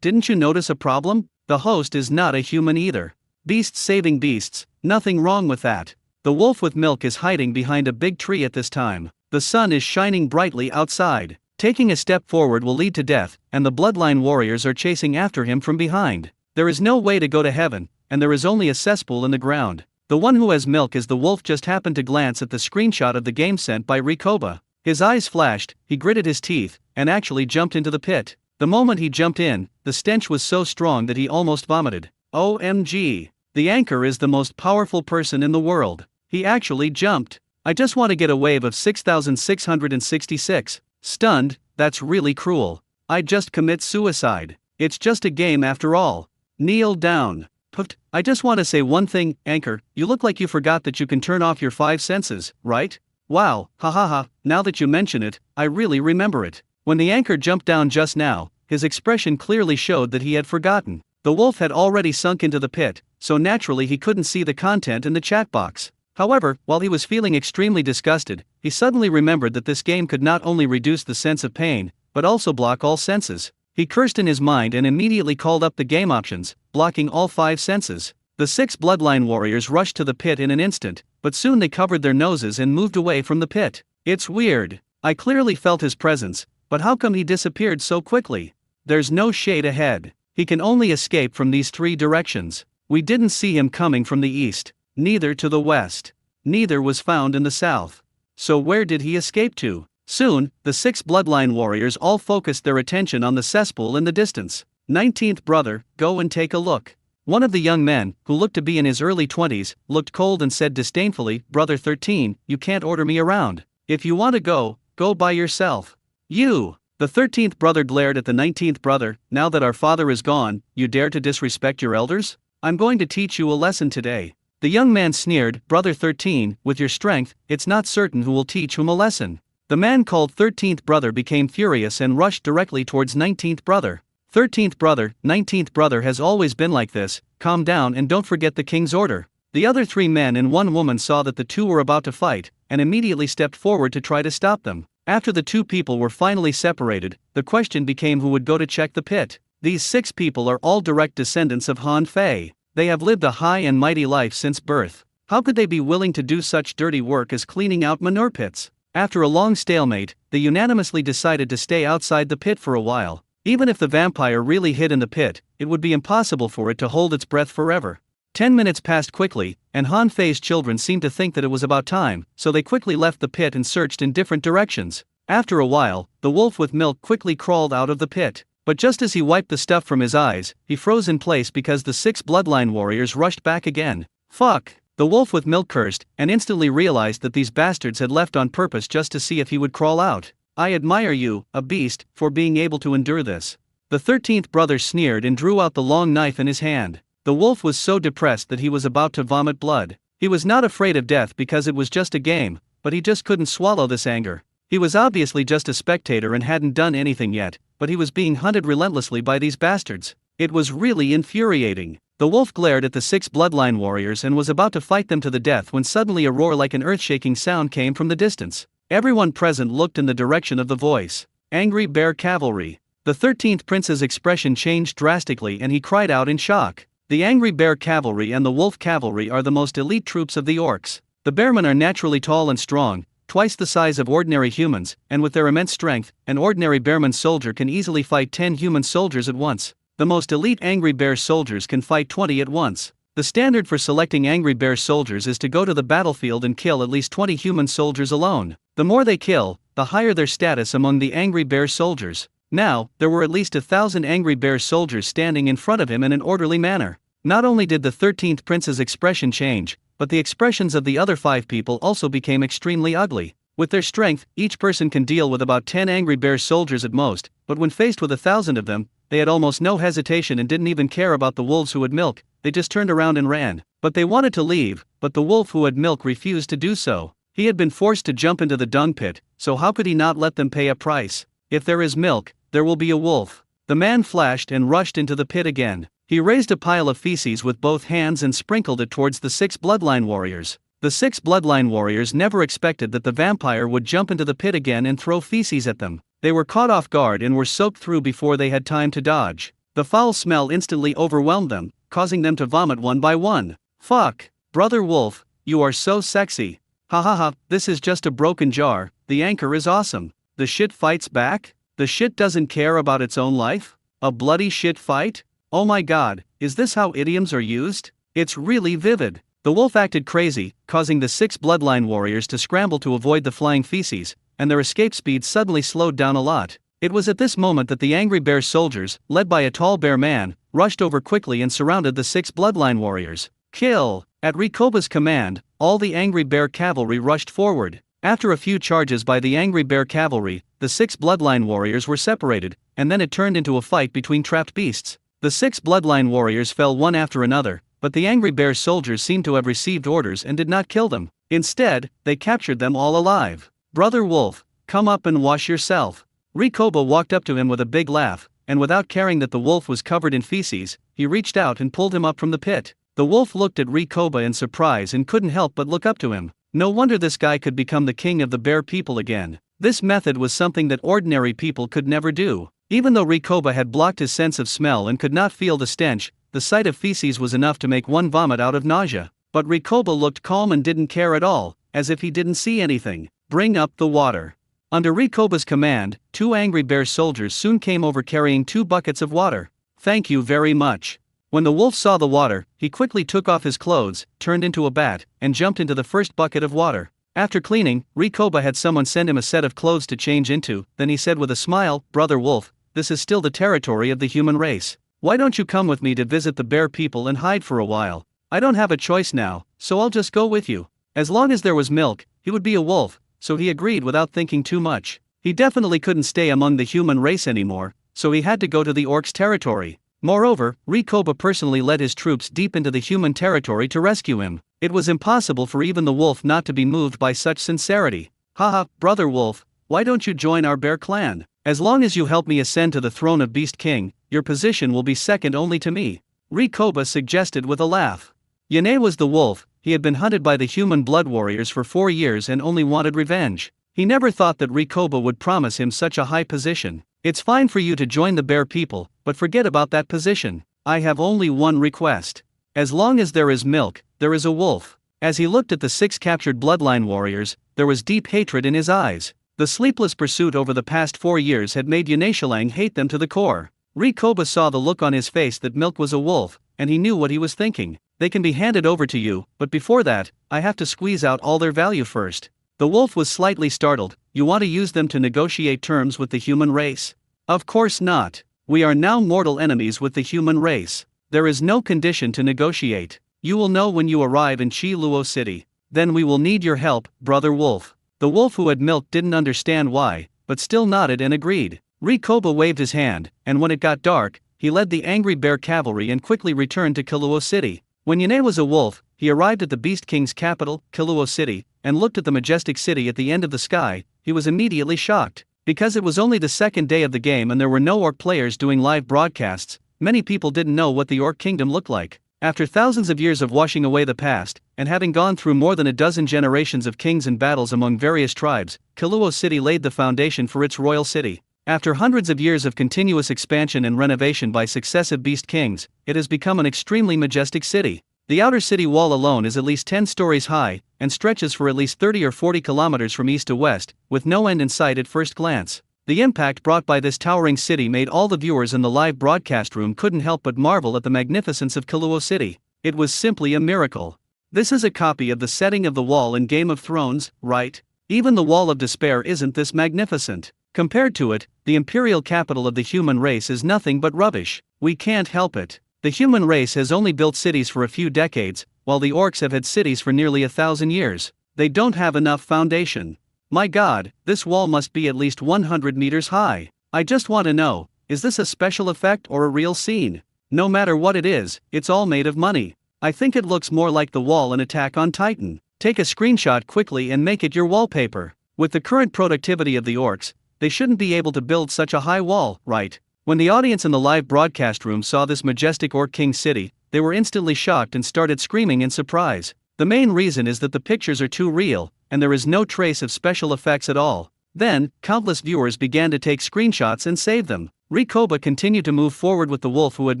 Didn't you notice a problem? The host is not a human either. Beasts saving beasts, nothing wrong with that. The wolf with milk is hiding behind a big tree at this time. The sun is shining brightly outside. Taking a step forward will lead to death, and the bloodline warriors are chasing after him from behind. There is no way to go to heaven, and there is only a cesspool in the ground. The one who has milk is the wolf just happened to glance at the screenshot of the game sent by Rikoba. His eyes flashed, he gritted his teeth, and actually jumped into the pit. The moment he jumped in, the stench was so strong that he almost vomited. OMG. The anchor is the most powerful person in the world. He actually jumped. I just want to get a wave of 6,666. Stunned, that's really cruel. I'd just commit suicide. It's just a game after all. Kneel down. Put. I just want to say one thing, Anchor, you look like you forgot that you can turn off your 5 senses, right? Wow, hahaha, now that you mention it, I really remember it. When the anchor jumped down just now, his expression clearly showed that he had forgotten. The wolf had already sunk into the pit, so naturally he couldn't see the content in the chat box. However, while he was feeling extremely disgusted, he suddenly remembered that this game could not only reduce the sense of pain, but also block all senses. He cursed in his mind and immediately called up the game options, blocking all 5 senses. The 6 bloodline warriors rushed to the pit in an instant, but soon they covered their noses and moved away from the pit. It's weird. I clearly felt his presence, but how come he disappeared so quickly? There's no shade ahead. He can only escape from these 3 directions. We didn't see him coming from the east, neither to the west. Neither was found in the south. So where did he escape to? Soon, the 6 bloodline warriors all focused their attention on the cesspool in the distance. 19th brother, go and take a look. One of the young men, who looked to be in his early 20s, looked cold and said disdainfully, Brother 13, you can't order me around. If you want to go by yourself. You! The 13th brother glared at the 19th brother, now that our father is gone, you dare to disrespect your elders? I'm going to teach you a lesson today. The young man sneered, Brother 13, with your strength, it's not certain who will teach whom a lesson. The man called 13th brother became furious and rushed directly towards 19th brother. 13th brother, 19th brother has always been like this, calm down and don't forget the king's order. The other 3 men and 1 woman saw that the 2 were about to fight, and immediately stepped forward to try to stop them. After the 2 people were finally separated, the question became who would go to check the pit. These 6 people are all direct descendants of Han Fei. They have lived a high and mighty life since birth. How could they be willing to do such dirty work as cleaning out manure pits? After a long stalemate, they unanimously decided to stay outside the pit for a while. Even if the vampire really hid in the pit, it would be impossible for it to hold its breath forever. 10 minutes passed quickly, and Han Fei's children seemed to think that it was about time, so they quickly left the pit and searched in different directions. After a while, the wolf with milk quickly crawled out of the pit. But just as he wiped the stuff from his eyes, he froze in place because the 6 bloodline warriors rushed back again. Fuck! The wolf with milk cursed, and instantly realized that these bastards had left on purpose just to see if he would crawl out. I admire you, a beast, for being able to endure this. The 13th brother sneered and drew out the long knife in his hand. The wolf was so depressed that he was about to vomit blood. He was not afraid of death because it was just a game, but he just couldn't swallow this anger. He was obviously just a spectator and hadn't done anything yet, but he was being hunted relentlessly by these bastards. It was really infuriating. The wolf glared at the 6 bloodline warriors and was about to fight them to the death when suddenly a roar like an earth-shaking sound came from the distance. Everyone present looked in the direction of the voice. Angry Bear Cavalry. The 13th prince's expression changed drastically and he cried out in shock. The Angry Bear Cavalry and the Wolf Cavalry are the most elite troops of the orcs. The bearmen are naturally tall and strong, twice the size of ordinary humans, and with their immense strength, an ordinary bearman soldier can easily fight 10 human soldiers at once. The most elite Angry Bear soldiers can fight 20 at once. The standard for selecting Angry Bear soldiers is to go to the battlefield and kill at least 20 human soldiers alone. The more they kill, the higher their status among the Angry Bear soldiers. Now, there were at least 1,000 Angry Bear soldiers standing in front of him in an orderly manner. Not only did the 13th prince's expression change, but the expressions of the other 5 people also became extremely ugly. With their strength, each person can deal with about 10 Angry Bear soldiers at most, but when faced with 1,000 of them, they had almost no hesitation and didn't even care about the wolves who had milk. They just turned around and ran. But they wanted to leave, but the wolf who had milk refused to do so. He had been forced to jump into the dung pit, so how could he not let them pay a price? If there is milk, there will be a wolf. The man flashed and rushed into the pit again. He raised a pile of feces with both hands and sprinkled it towards the 6 bloodline warriors. The 6 bloodline warriors never expected that the vampire would jump into the pit again and throw feces at them. They were caught off guard and were soaked through before they had time to dodge. The foul smell instantly overwhelmed them, causing them to vomit one by one. Fuck! Brother Wolf, you are so sexy. Ha ha ha, this is just a broken jar. The anchor is awesome. The shit fights back? The shit doesn't care about its own life? A bloody shit fight? Oh my god, is this how idioms are used? It's really vivid. The wolf acted crazy, causing the 6 bloodline warriors to scramble to avoid the flying feces, and their escape speed suddenly slowed down a lot. It was at this moment that the Angry Bear soldiers, led by a tall bear man, rushed over quickly and surrounded the 6 bloodline warriors. Kill! At Rikoba's command, all the Angry Bear cavalry rushed forward. After a few charges by the Angry Bear cavalry, the 6 bloodline warriors were separated, and then it turned into a fight between trapped beasts. The 6 bloodline warriors fell one after another, but the Angry Bear soldiers seemed to have received orders and did not kill them. Instead, they captured them all alive. Brother Wolf, come up and wash yourself. Rikoba walked up to him with a big laugh, and without caring that the wolf was covered in feces, he reached out and pulled him up from the pit. The wolf looked at Rikoba in surprise and couldn't help but look up to him. No wonder this guy could become the king of the bear people again. This method was something that ordinary people could never do. Even though Rikoba had blocked his sense of smell and could not feel the stench, the sight of feces was enough to make one vomit out of nausea. But Rikoba looked calm and didn't care at all, as if he didn't see anything. Bring up the water. Under Rikoba's command, 2 Angry Bear soldiers soon came over carrying 2 buckets of water. Thank you very much. When the wolf saw the water, he quickly took off his clothes, turned into a bat, and jumped into the first bucket of water. After cleaning, Rikoba had someone send him a set of clothes to change into, then he said with a smile, Brother Wolf, this is still the territory of the human race. Why don't you come with me to visit the bear people and hide for a while? I don't have a choice now, so I'll just go with you. As long as there was milk, he would be a wolf, so he agreed without thinking too much. He definitely couldn't stay among the human race anymore, so he had to go to the orcs' territory. Moreover, Rikoba personally led his troops deep into the human territory to rescue him. It was impossible for even the wolf not to be moved by such sincerity. Haha, Brother Wolf, why don't you join our bear clan? As long as you help me ascend to the throne of Beast King, your position will be second only to me. Rikoba suggested with a laugh. Yane was the wolf. He had been hunted by the human blood warriors for 4 years and only wanted revenge. He never thought that Rikoba would promise him such a high position. It's fine for you to join the bear people, but forget about that position. I have only one request. As long as there is milk, there is a wolf. As he looked at the 6 captured bloodline warriors, there was deep hatred in his eyes. The sleepless pursuit over the past 4 years had made Yaneshalang hate them to the core. Rikoba saw the look on his face that milk was a wolf, and he knew what he was thinking. They can be handed over to you, but before that, I have to squeeze out all their value first. The wolf was slightly startled. You want to use them to negotiate terms with the human race? Of course not. We are now mortal enemies with the human race. There is no condition to negotiate. You will know when you arrive in Chi Luo City. Then we will need your help, brother wolf. The wolf who had milk didn't understand why, but still nodded and agreed. Rikoba waved his hand, and when it got dark, he led the angry bear cavalry and quickly returned to Kiluo City. When Yane was a wolf, he arrived at the Beast King's capital, Kiluo City, and looked at the majestic city at the end of the sky. He was immediately shocked. Because it was only the second day of the game and there were no orc players doing live broadcasts, many people didn't know what the orc kingdom looked like. After thousands of years of washing away the past, and having gone through more than a dozen generations of kings and battles among various tribes, Kiluo City laid the foundation for its royal city. After hundreds of years of continuous expansion and renovation by successive beast kings, it has become an extremely majestic city. The outer city wall alone is at least 10 stories high, and stretches for at least 30 or 40 kilometers from east to west, with no end in sight at first glance. The impact brought by this towering city made all the viewers in the live broadcast room couldn't help but marvel at the magnificence of Kiluo City. It was simply a miracle. This is a copy of the setting of the wall in Game of Thrones, right? Even the Wall of Despair isn't this magnificent. Compared to it, the imperial capital of the human race is nothing but rubbish. We can't help it. The human race has only built cities for a few decades, while the orcs have had cities for nearly 1,000 years. They don't have enough foundation. My god, this wall must be at least 100 meters high. I just want to know, is this a special effect or a real scene? No matter what it is, it's all made of money. I think it looks more like the wall in Attack on Titan. Take a screenshot quickly and make it your wallpaper. With the current productivity of the orcs, they shouldn't be able to build such a high wall, right? When the audience in the live broadcast room saw this majestic orc king city, they were instantly shocked and started screaming in surprise. The main reason is that the pictures are too real, and there is no trace of special effects at all. Then, countless viewers began to take screenshots and save them. Rikoba continued to move forward with the wolf who had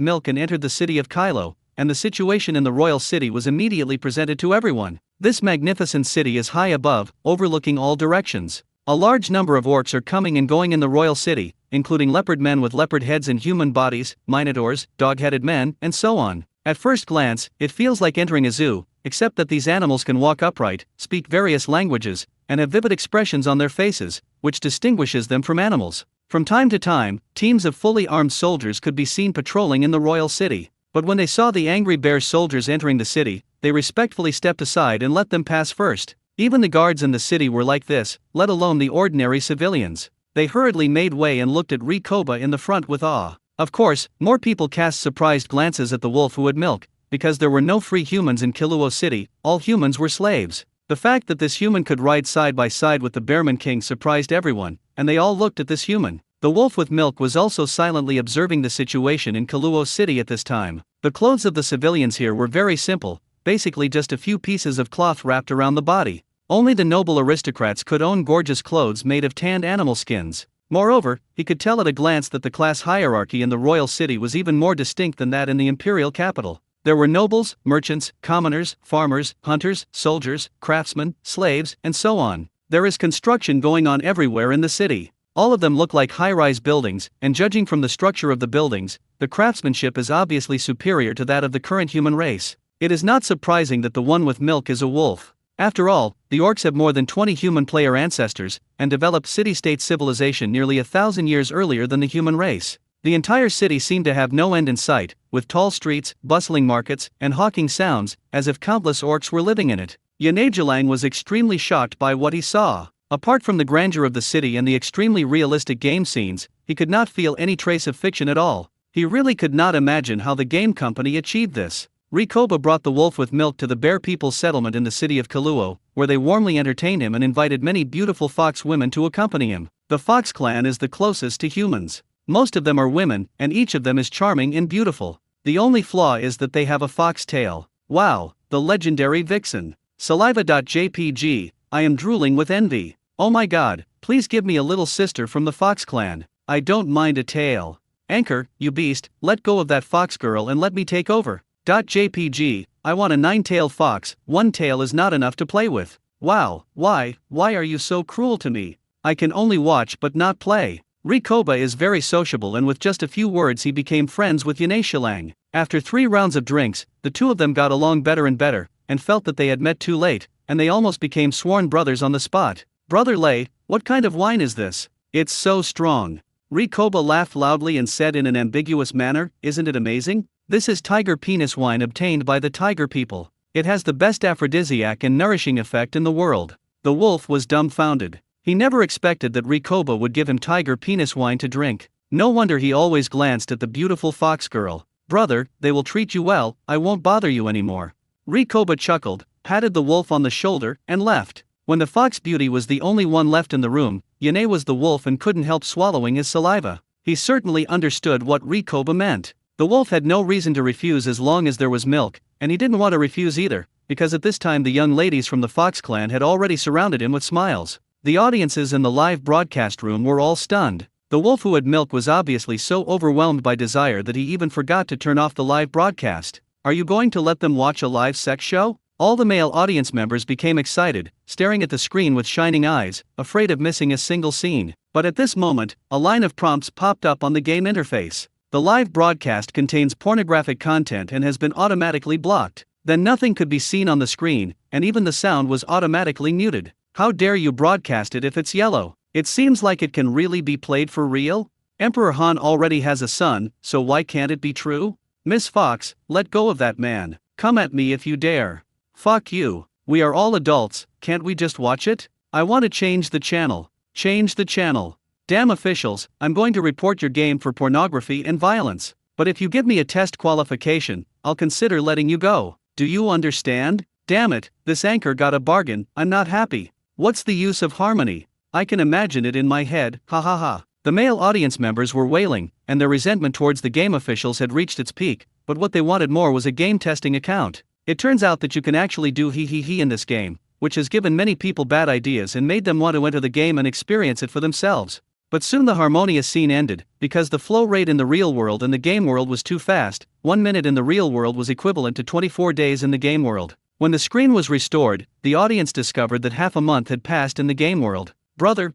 milk and entered the city of Kylo, and the situation in the royal city was immediately presented to everyone. This magnificent city is high above, overlooking all directions. A large number of orcs are coming and going in the royal city, including leopard men with leopard heads and human bodies, minotaurs, dog-headed men, and so on. At first glance, it feels like entering a zoo, except that these animals can walk upright, speak various languages, and have vivid expressions on their faces, which distinguishes them from animals. From time to time, teams of fully armed soldiers could be seen patrolling in the royal city. But when they saw the angry bear soldiers entering the city, they respectfully stepped aside and let them pass first. Even the guards in the city were like this, let alone the ordinary civilians. They hurriedly made way and looked at Rikoba in the front with awe. Of course, more people cast surprised glances at the wolf who had milk, because there were no free humans in Kiluo City, all humans were slaves. The fact that this human could ride side by side with the Bearman King surprised everyone, and they all looked at this human. The wolf with milk was also silently observing the situation in Kiluo City at this time. The clothes of the civilians here were very simple, basically just a few pieces of cloth wrapped around the body. Only the noble aristocrats could own gorgeous clothes made of tanned animal skins. Moreover, he could tell at a glance that the class hierarchy in the royal city was even more distinct than that in the imperial capital. There were nobles, merchants, commoners, farmers, hunters, soldiers, craftsmen, slaves, and so on. There is construction going on everywhere in the city. All of them look like high-rise buildings, and judging from the structure of the buildings, the craftsmanship is obviously superior to that of the current human race. It is not surprising that the one with milk is a wolf. After all, the orcs have more than 20 human player ancestors, and developed city-state civilization nearly 1,000 years earlier than the human race. The entire city seemed to have no end in sight, with tall streets, bustling markets, and hawking sounds, as if countless orcs were living in it. Yanejilang was extremely shocked by what he saw. Apart from the grandeur of the city and the extremely realistic game scenes, he could not feel any trace of fiction at all. He really could not imagine how the game company achieved this. Rikoba brought the wolf with milk to the Bear People's settlement in the city of Kiluo, where they warmly entertained him and invited many beautiful fox women to accompany him. The fox clan is the closest to humans. Most of them are women, and each of them is charming and beautiful. The only flaw is that they have a fox tail. Wow, the legendary vixen. Saliva.jpg, I am drooling with envy. Oh my god, please give me a little sister from the Fox clan. I don't mind a tail. Anchor, you beast, let go of that fox girl and let me take over. .jpg, I want a 9-tailed fox, one tail is not enough to play with. Wow, why are you so cruel to me? I can only watch but not play. Rikoba is very sociable and with just a few words he became friends with Yane Shilang. After 3 rounds of drinks, the two of them got along better and better, and felt that they had met too late, and they almost became sworn brothers on the spot. Brother Lei, what kind of wine is this? It's so strong. Rikoba laughed loudly and said in an ambiguous manner, isn't it amazing? This is tiger penis wine obtained by the tiger people. It has the best aphrodisiac and nourishing effect in the world. The wolf was dumbfounded. He never expected that Rikoba would give him tiger penis wine to drink. No wonder he always glanced at the beautiful fox girl. Brother, they will treat you well, I won't bother you anymore. Rikoba chuckled, patted the wolf on the shoulder, and left. When the fox beauty was the only one left in the room, Yane was the wolf and couldn't help swallowing his saliva. He certainly understood what Rikoba meant. The wolf had no reason to refuse as long as there was milk, and he didn't want to refuse either, because at this time the young ladies from the Fox clan had already surrounded him with smiles. The audiences in the live broadcast room were all stunned. The wolf who had milk was obviously so overwhelmed by desire that he even forgot to turn off the live broadcast. Are you going to let them watch a live sex show? All the male audience members became excited, staring at the screen with shining eyes, afraid of missing a single scene. But at this moment, a line of prompts popped up on the game interface. The live broadcast contains pornographic content and has been automatically blocked. Then nothing could be seen on the screen, and even the sound was automatically muted. How dare you broadcast it if it's yellow? It seems like it can really be played for real? Emperor Han already has a son, so why can't it be true? Miss Fox, let go of that man. Come at me if you dare. Fuck you. We are all adults, can't we just watch it? I want to change the channel. Change the channel. Damn officials, I'm going to report your game for pornography and violence. But if you give me a test qualification, I'll consider letting you go. Do you understand? Damn it, this anchor got a bargain, I'm not happy. What's the use of harmony? I can imagine it in my head, ha ha ha. The male audience members were wailing, and their resentment towards the game officials had reached its peak, but what they wanted more was a game testing account. It turns out that you can actually do he in this game, which has given many people bad ideas and made them want to enter the game and experience it for themselves. But soon the harmonious scene ended, because the flow rate in the real world and the game world was too fast. 1 minute in the real world was equivalent to 24 days in the game world. When the screen was restored, the audience discovered that half a month had passed in the game world. Brother,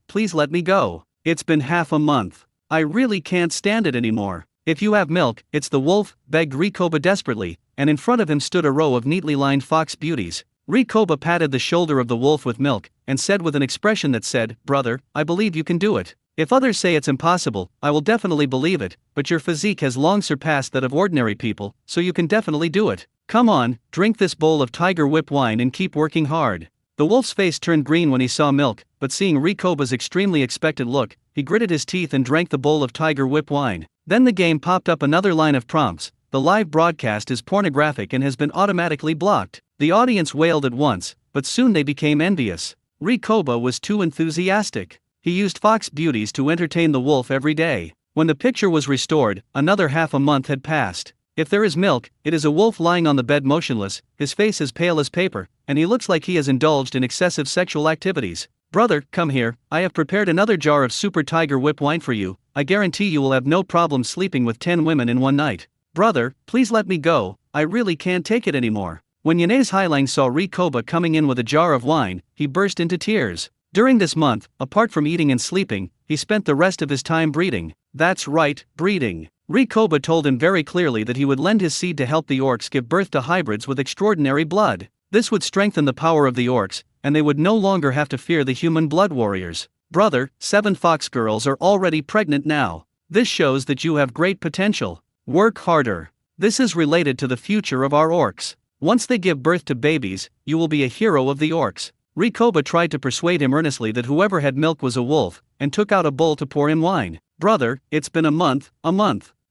please let me go. It's been half a month. I really can't stand it anymore. If you have milk, it's the wolf, begged Rikoba desperately, and in front of him stood a row of neatly lined fox beauties. Rikoba patted the shoulder of the wolf with milk, and said with an expression that said, brother, I believe you can do it. If others say it's impossible, I will definitely believe it, but your physique has long surpassed that of ordinary people, so you can definitely do it. Come on, drink this bowl of tiger whip wine and keep working hard. The wolf's face turned green when he saw milk, but seeing Rikoba's extremely expectant look, he gritted his teeth and drank the bowl of tiger whip wine. Then the game popped up another line of prompts. The live broadcast is pornographic and has been automatically blocked. The audience wailed at once, but soon they became envious. Rikoba was too enthusiastic. He used fox beauties to entertain the wolf every day. When the picture was restored, another half a month had passed. If there is milk, it is a wolf lying on the bed motionless, his face as pale as paper, and he looks like he has indulged in excessive sexual activities. Brother, come here, I have prepared another jar of super tiger whip wine for you. I guarantee you will have no problem sleeping with 10 women in one night. Brother, please let me go, I really can't take it anymore. When Yane's Highlang saw Rikoba coming in with a jar of wine, he burst into tears. During this month, apart from eating and sleeping, he spent the rest of his time breeding. That's right, breeding. Rikoba told him very clearly that he would lend his seed to help the orcs give birth to hybrids with extraordinary blood. This would strengthen the power of the orcs, and they would no longer have to fear the human blood warriors. Brother, 7 fox girls are already pregnant now. This shows that you have great potential. Work harder. This is related to the future of our orcs. Once they give birth to babies, you will be a hero of the orcs. Rikoba tried to persuade him earnestly that whoever had milk was a wolf, and took out a bowl to pour him wine. Brother, it's been a month.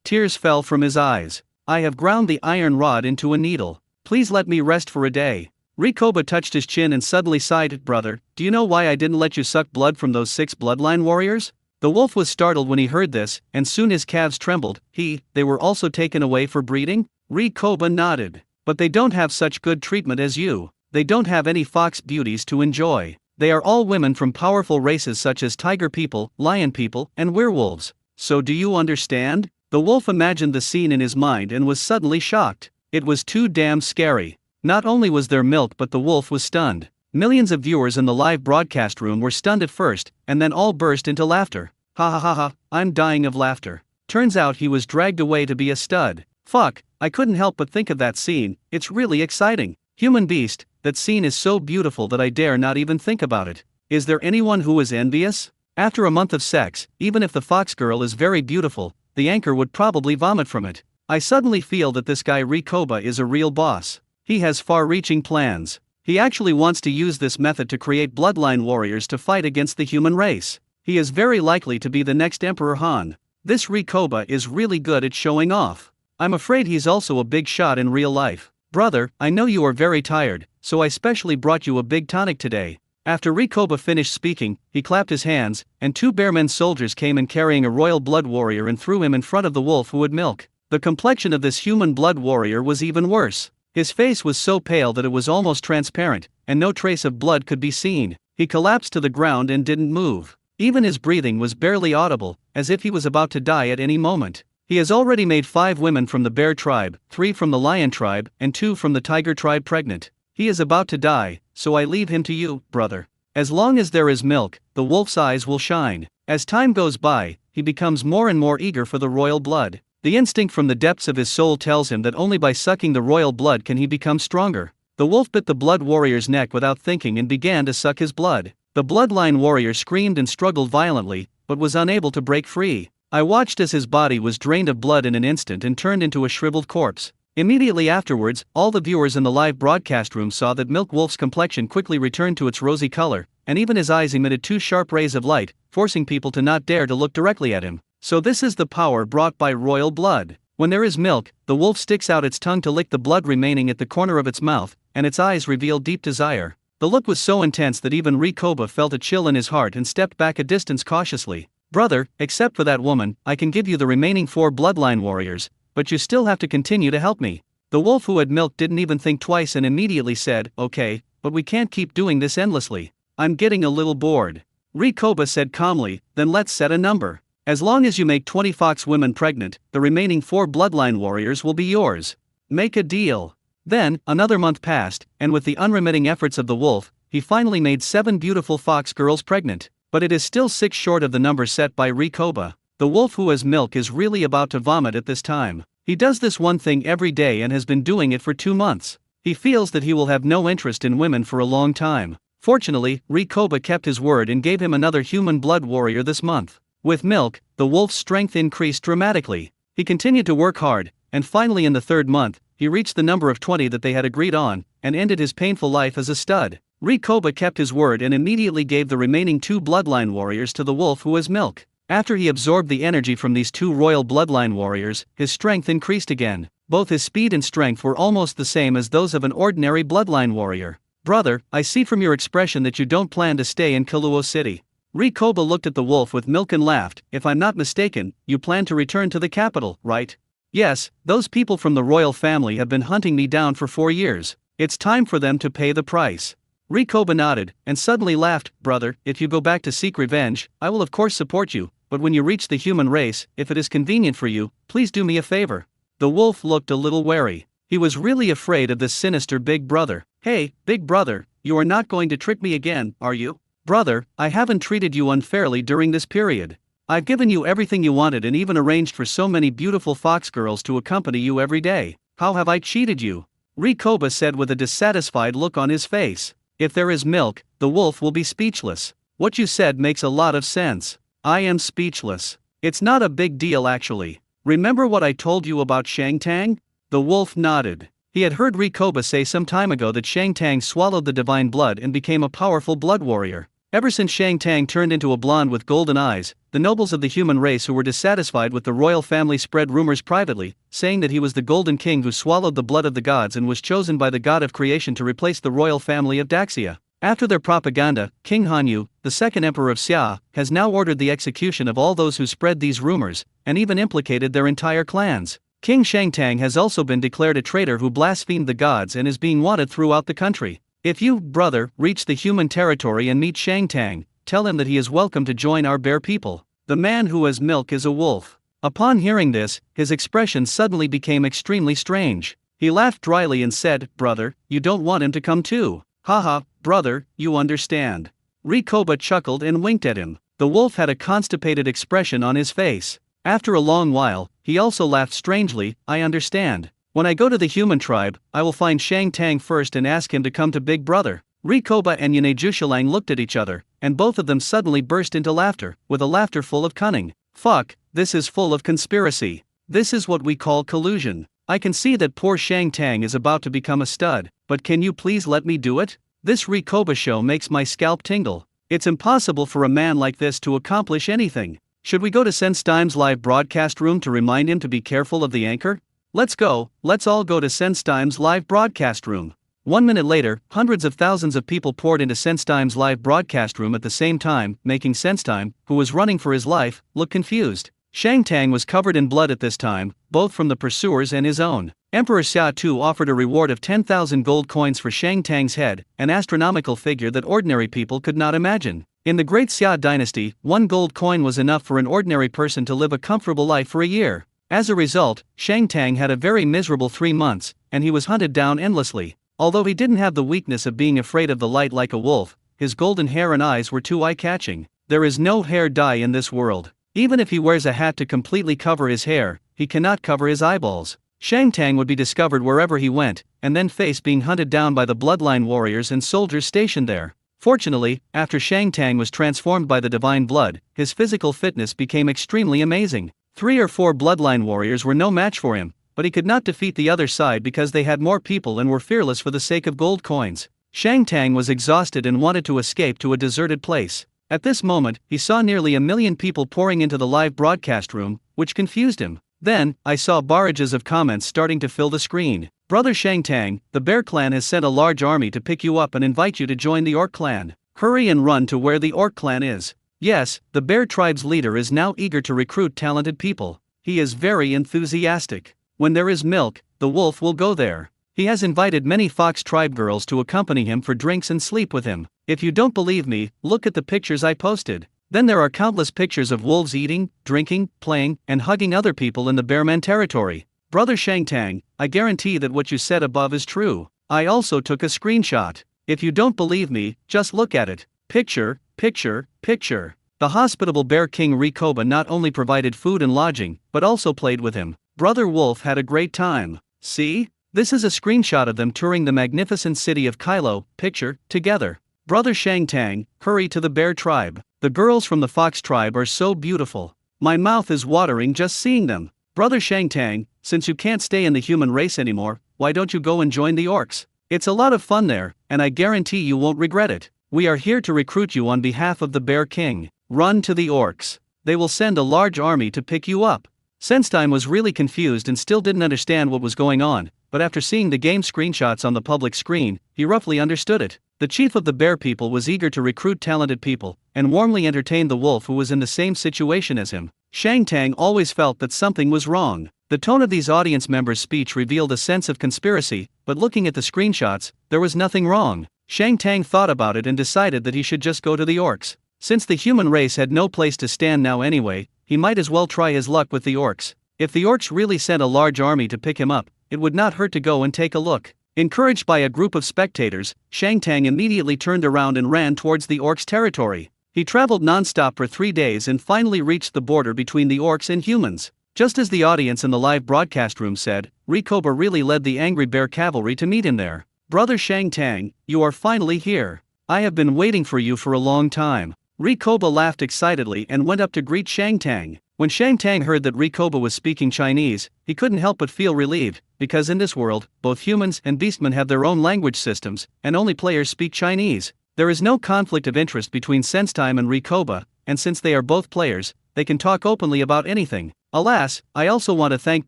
Tears fell from his eyes. I have ground the iron rod into a needle. Please let me rest for a day. Rikoba touched his chin and suddenly sighed. Brother, do you know why I didn't let you suck blood from those 6 bloodline warriors? The wolf was startled when he heard this, and soon his calves trembled. They were also taken away for breeding? Rikoba nodded. But they don't have such good treatment as you. They don't have any fox beauties to enjoy. They are all women from powerful races such as tiger people, lion people, and werewolves. So do you understand? The wolf imagined the scene in his mind and was suddenly shocked. It was too damn scary. Not only was there milk, but the wolf was stunned. Millions of viewers in the live broadcast room were stunned at first, and then all burst into laughter. Ha ha ha ha, I'm dying of laughter. Turns out he was dragged away to be a stud. Fuck, I couldn't help but think of that scene. It's really exciting. Human beast, that scene is so beautiful that I dare not even think about it. Is there anyone who is envious? After a month of sex, even if the fox girl is very beautiful, the anchor would probably vomit from it. I suddenly feel that this guy Rikoba is a real boss. He has far-reaching plans. He actually wants to use this method to create bloodline warriors to fight against the human race. He is very likely to be the next Emperor Han. This Rikoba is really good at showing off. I'm afraid he's also a big shot in real life. Brother, I know you are very tired, so I specially brought you a big tonic today. After Rikoba finished speaking, he clapped his hands, and two bearmen soldiers came in carrying a royal blood warrior and threw him in front of the wolf who would milk. The complexion of this human blood warrior was even worse. His face was so pale that it was almost transparent, and no trace of blood could be seen. He collapsed to the ground and didn't move. Even his breathing was barely audible, as if he was about to die at any moment. He has already made 5 women from the bear tribe, 3 from the lion tribe, and 2 from the tiger tribe pregnant. He is about to die, so I leave him to you, brother. As long as there is milk, the wolf's eyes will shine. As time goes by, he becomes more and more eager for the royal blood. The instinct from the depths of his soul tells him that only by sucking the royal blood can he become stronger. The wolf bit the blood warrior's neck without thinking and began to suck his blood. The bloodline warrior screamed and struggled violently, but was unable to break free. I watched as his body was drained of blood in an instant and turned into a shriveled corpse. Immediately afterwards, all the viewers in the live broadcast room saw that Milk Wolf's complexion quickly returned to its rosy color, and even his eyes emitted 2 sharp rays of light, forcing people to not dare to look directly at him. So this is the power brought by royal blood. When there is milk, the wolf sticks out its tongue to lick the blood remaining at the corner of its mouth, and its eyes reveal deep desire. The look was so intense that even Rikoba felt a chill in his heart and stepped back a distance cautiously. Brother, except for that woman, I can give you the remaining 4 bloodline warriors, but you still have to continue to help me. The wolf who had milk didn't even think twice and immediately said, okay, but we can't keep doing this endlessly. I'm getting a little bored. Rikoba said calmly, then let's set a number. As long as you make 20 fox women pregnant, the remaining 4 bloodline warriors will be yours. Make a deal. Then, another month passed, and with the unremitting efforts of the wolf, he finally made 7 beautiful fox girls pregnant. But it is still 6 short of the number set by Rikoba. The wolf who has milk is really about to vomit at this time. He does this one thing every day and has been doing it for 2 months. He feels that he will have no interest in women for a long time. Fortunately, Rikoba kept his word and gave him another human blood warrior this month. With milk, the wolf's strength increased dramatically. He continued to work hard, and finally in the 3rd month, he reached the number of 20 that they had agreed on, and ended his painful life as a stud. Rikoba kept his word and immediately gave the remaining 2 bloodline warriors to the wolf who has milk. After he absorbed the energy from these 2 royal bloodline warriors, his strength increased again. Both his speed and strength were almost the same as those of an ordinary bloodline warrior. Brother, I see from your expression that you don't plan to stay in Kaluo City. Rikoba looked at the wolf with milk and laughed. If I'm not mistaken, you plan to return to the capital, right? Yes, those people from the royal family have been hunting me down for 4 years. It's time for them to pay the price. Rikoba nodded, and suddenly laughed. Brother, if you go back to seek revenge, I will of course support you, but when you reach the human race, if it is convenient for you, please do me a favor. The wolf looked a little wary. He was really afraid of this sinister big brother. Hey, big brother, you are not going to trick me again, are you? Brother, I haven't treated you unfairly during this period. I've given you everything you wanted and even arranged for so many beautiful fox girls to accompany you every day. How have I cheated you? Rikoba said with a dissatisfied look on his face. If there is milk, the wolf will be speechless. What you said makes a lot of sense. I am speechless. It's not a big deal actually. Remember what I told you about Shang Tang? The wolf nodded. He had heard Rikoba say some time ago that Shang Tang swallowed the divine blood and became a powerful blood warrior. Ever since Shang Tang turned into a blonde with golden eyes, the nobles of the human race who were dissatisfied with the royal family spread rumors privately, saying that he was the golden king who swallowed the blood of the gods and was chosen by the god of creation to replace the royal family of Daxia. After their propaganda, King Hanyu, the 2nd emperor of Xia, has now ordered the execution of all those who spread these rumors, and even implicated their entire clans. King Shangtang has also been declared a traitor who blasphemed the gods and is being wanted throughout the country. If you, brother, reach the human territory and meet Shangtang, tell him that he is welcome to join our bear people. The man who has milk is a wolf." Upon hearing this, his expression suddenly became extremely strange. He laughed dryly and said, "Brother, you don't want him to come too. Haha, brother, you understand." Rikoba chuckled and winked at him. The wolf had a constipated expression on his face. After a long while, he also laughed strangely. "I understand. When I go to the human tribe, I will find Shangtang first and ask him to come to Big Brother." Rikoba and Yanejushalang looked at each other, and both of them suddenly burst into laughter, with a laughter full of cunning. "Fuck, this is full of conspiracy. This is what we call collusion. I can see that poor Shangtang is about to become a stud, but can you please let me do it? This Rikoba show makes my scalp tingle. It's impossible for a man like this to accomplish anything. Should we go to Senstime's live broadcast room to remind him to be careful of the anchor? Let's go, let's all go to Senstime's live broadcast room." 1 minute later, hundreds of thousands of people poured into Senstime's live broadcast room at the same time, making Senstime, who was running for his life, look confused. Shangtang was covered in blood at this time, both from the pursuers and his own. Emperor Xia Tu offered a reward of 10,000 gold coins for Shangtang's head, an astronomical figure that ordinary people could not imagine. In the Great Xia dynasty, 1 gold coin was enough for an ordinary person to live a comfortable life for a year. As a result, Shangtang had a very miserable 3 months, and he was hunted down endlessly. Although he didn't have the weakness of being afraid of the light like a wolf, his golden hair and eyes were too eye-catching. There is no hair dye in this world. Even if he wears a hat to completely cover his hair, he cannot cover his eyeballs. Shangtang would be discovered wherever he went, and then face being hunted down by the bloodline warriors and soldiers stationed there. Fortunately, after Shangtang was transformed by the divine blood, his physical fitness became extremely amazing. 3 or 4 bloodline warriors were no match for him, but he could not defeat the other side because they had more people and were fearless for the sake of gold coins. Shangtang was exhausted and wanted to escape to a deserted place. At this moment, he saw nearly 1 million people pouring into the live broadcast room, which confused him. Then, I saw barrages of comments starting to fill the screen. "Brother Shangtang, the Bear Clan has sent a large army to pick you up and invite you to join the Orc Clan. Hurry and run to where the Orc Clan is." Yes, the Bear Tribe's leader is now eager to recruit talented people. He is very enthusiastic. When there is milk, the wolf will go there. He has invited many Fox Tribe girls to accompany him for drinks and sleep with him. If you don't believe me, look at the pictures I posted. Then there are countless pictures of wolves eating, drinking, playing, and hugging other people in the Bearman territory. Brother Shangtang, I guarantee that what you said above is true. I also took a screenshot. If you don't believe me, just look at it. Picture, picture, picture. The hospitable Bear King Rikoba not only provided food and lodging, but also played with him. Brother Wolf had a great time. See? This is a screenshot of them touring the magnificent city of Kylo, picture, together. Brother Shangtang, hurry to the Bear Tribe. The girls from the Fox Tribe are so beautiful. My mouth is watering just seeing them. Brother Shangtang, since you can't stay in the human race anymore, why don't you go and join the orcs? It's a lot of fun there, and I guarantee you won't regret it. We are here to recruit you on behalf of the Bear King. Run to the orcs. They will send a large army to pick you up. Senstein was really confused and still didn't understand what was going on, but after seeing the game screenshots on the public screen, he roughly understood it. The chief of the bear people was eager to recruit talented people, and warmly entertained the wolf who was in the same situation as him. Shangtang always felt that something was wrong. The tone of these audience members' speech revealed a sense of conspiracy, but looking at the screenshots, there was nothing wrong. Shangtang thought about it and decided that he should just go to the orcs. Since the human race had no place to stand now anyway, he might as well try his luck with the orcs. If the orcs really sent a large army to pick him up, it would not hurt to go and take a look. Encouraged by a group of spectators, Shangtang immediately turned around and ran towards the orcs' territory. He traveled non-stop for 3 days and finally reached the border between the orcs and humans. Just as the audience in the live broadcast room said, Rikoba really led the angry bear cavalry to meet him there. Brother Shangtang, you are finally here. I have been waiting for you for a long time. Rikoba laughed excitedly and went up to greet Shangtang. When Shangtang heard that Rikoba was speaking Chinese, he couldn't help but feel relieved, because in this world, both humans and beastmen have their own language systems, and only players speak Chinese. There is no conflict of interest between Senstime and Rikoba, and since they are both players, they can talk openly about anything. Alas, I also want to thank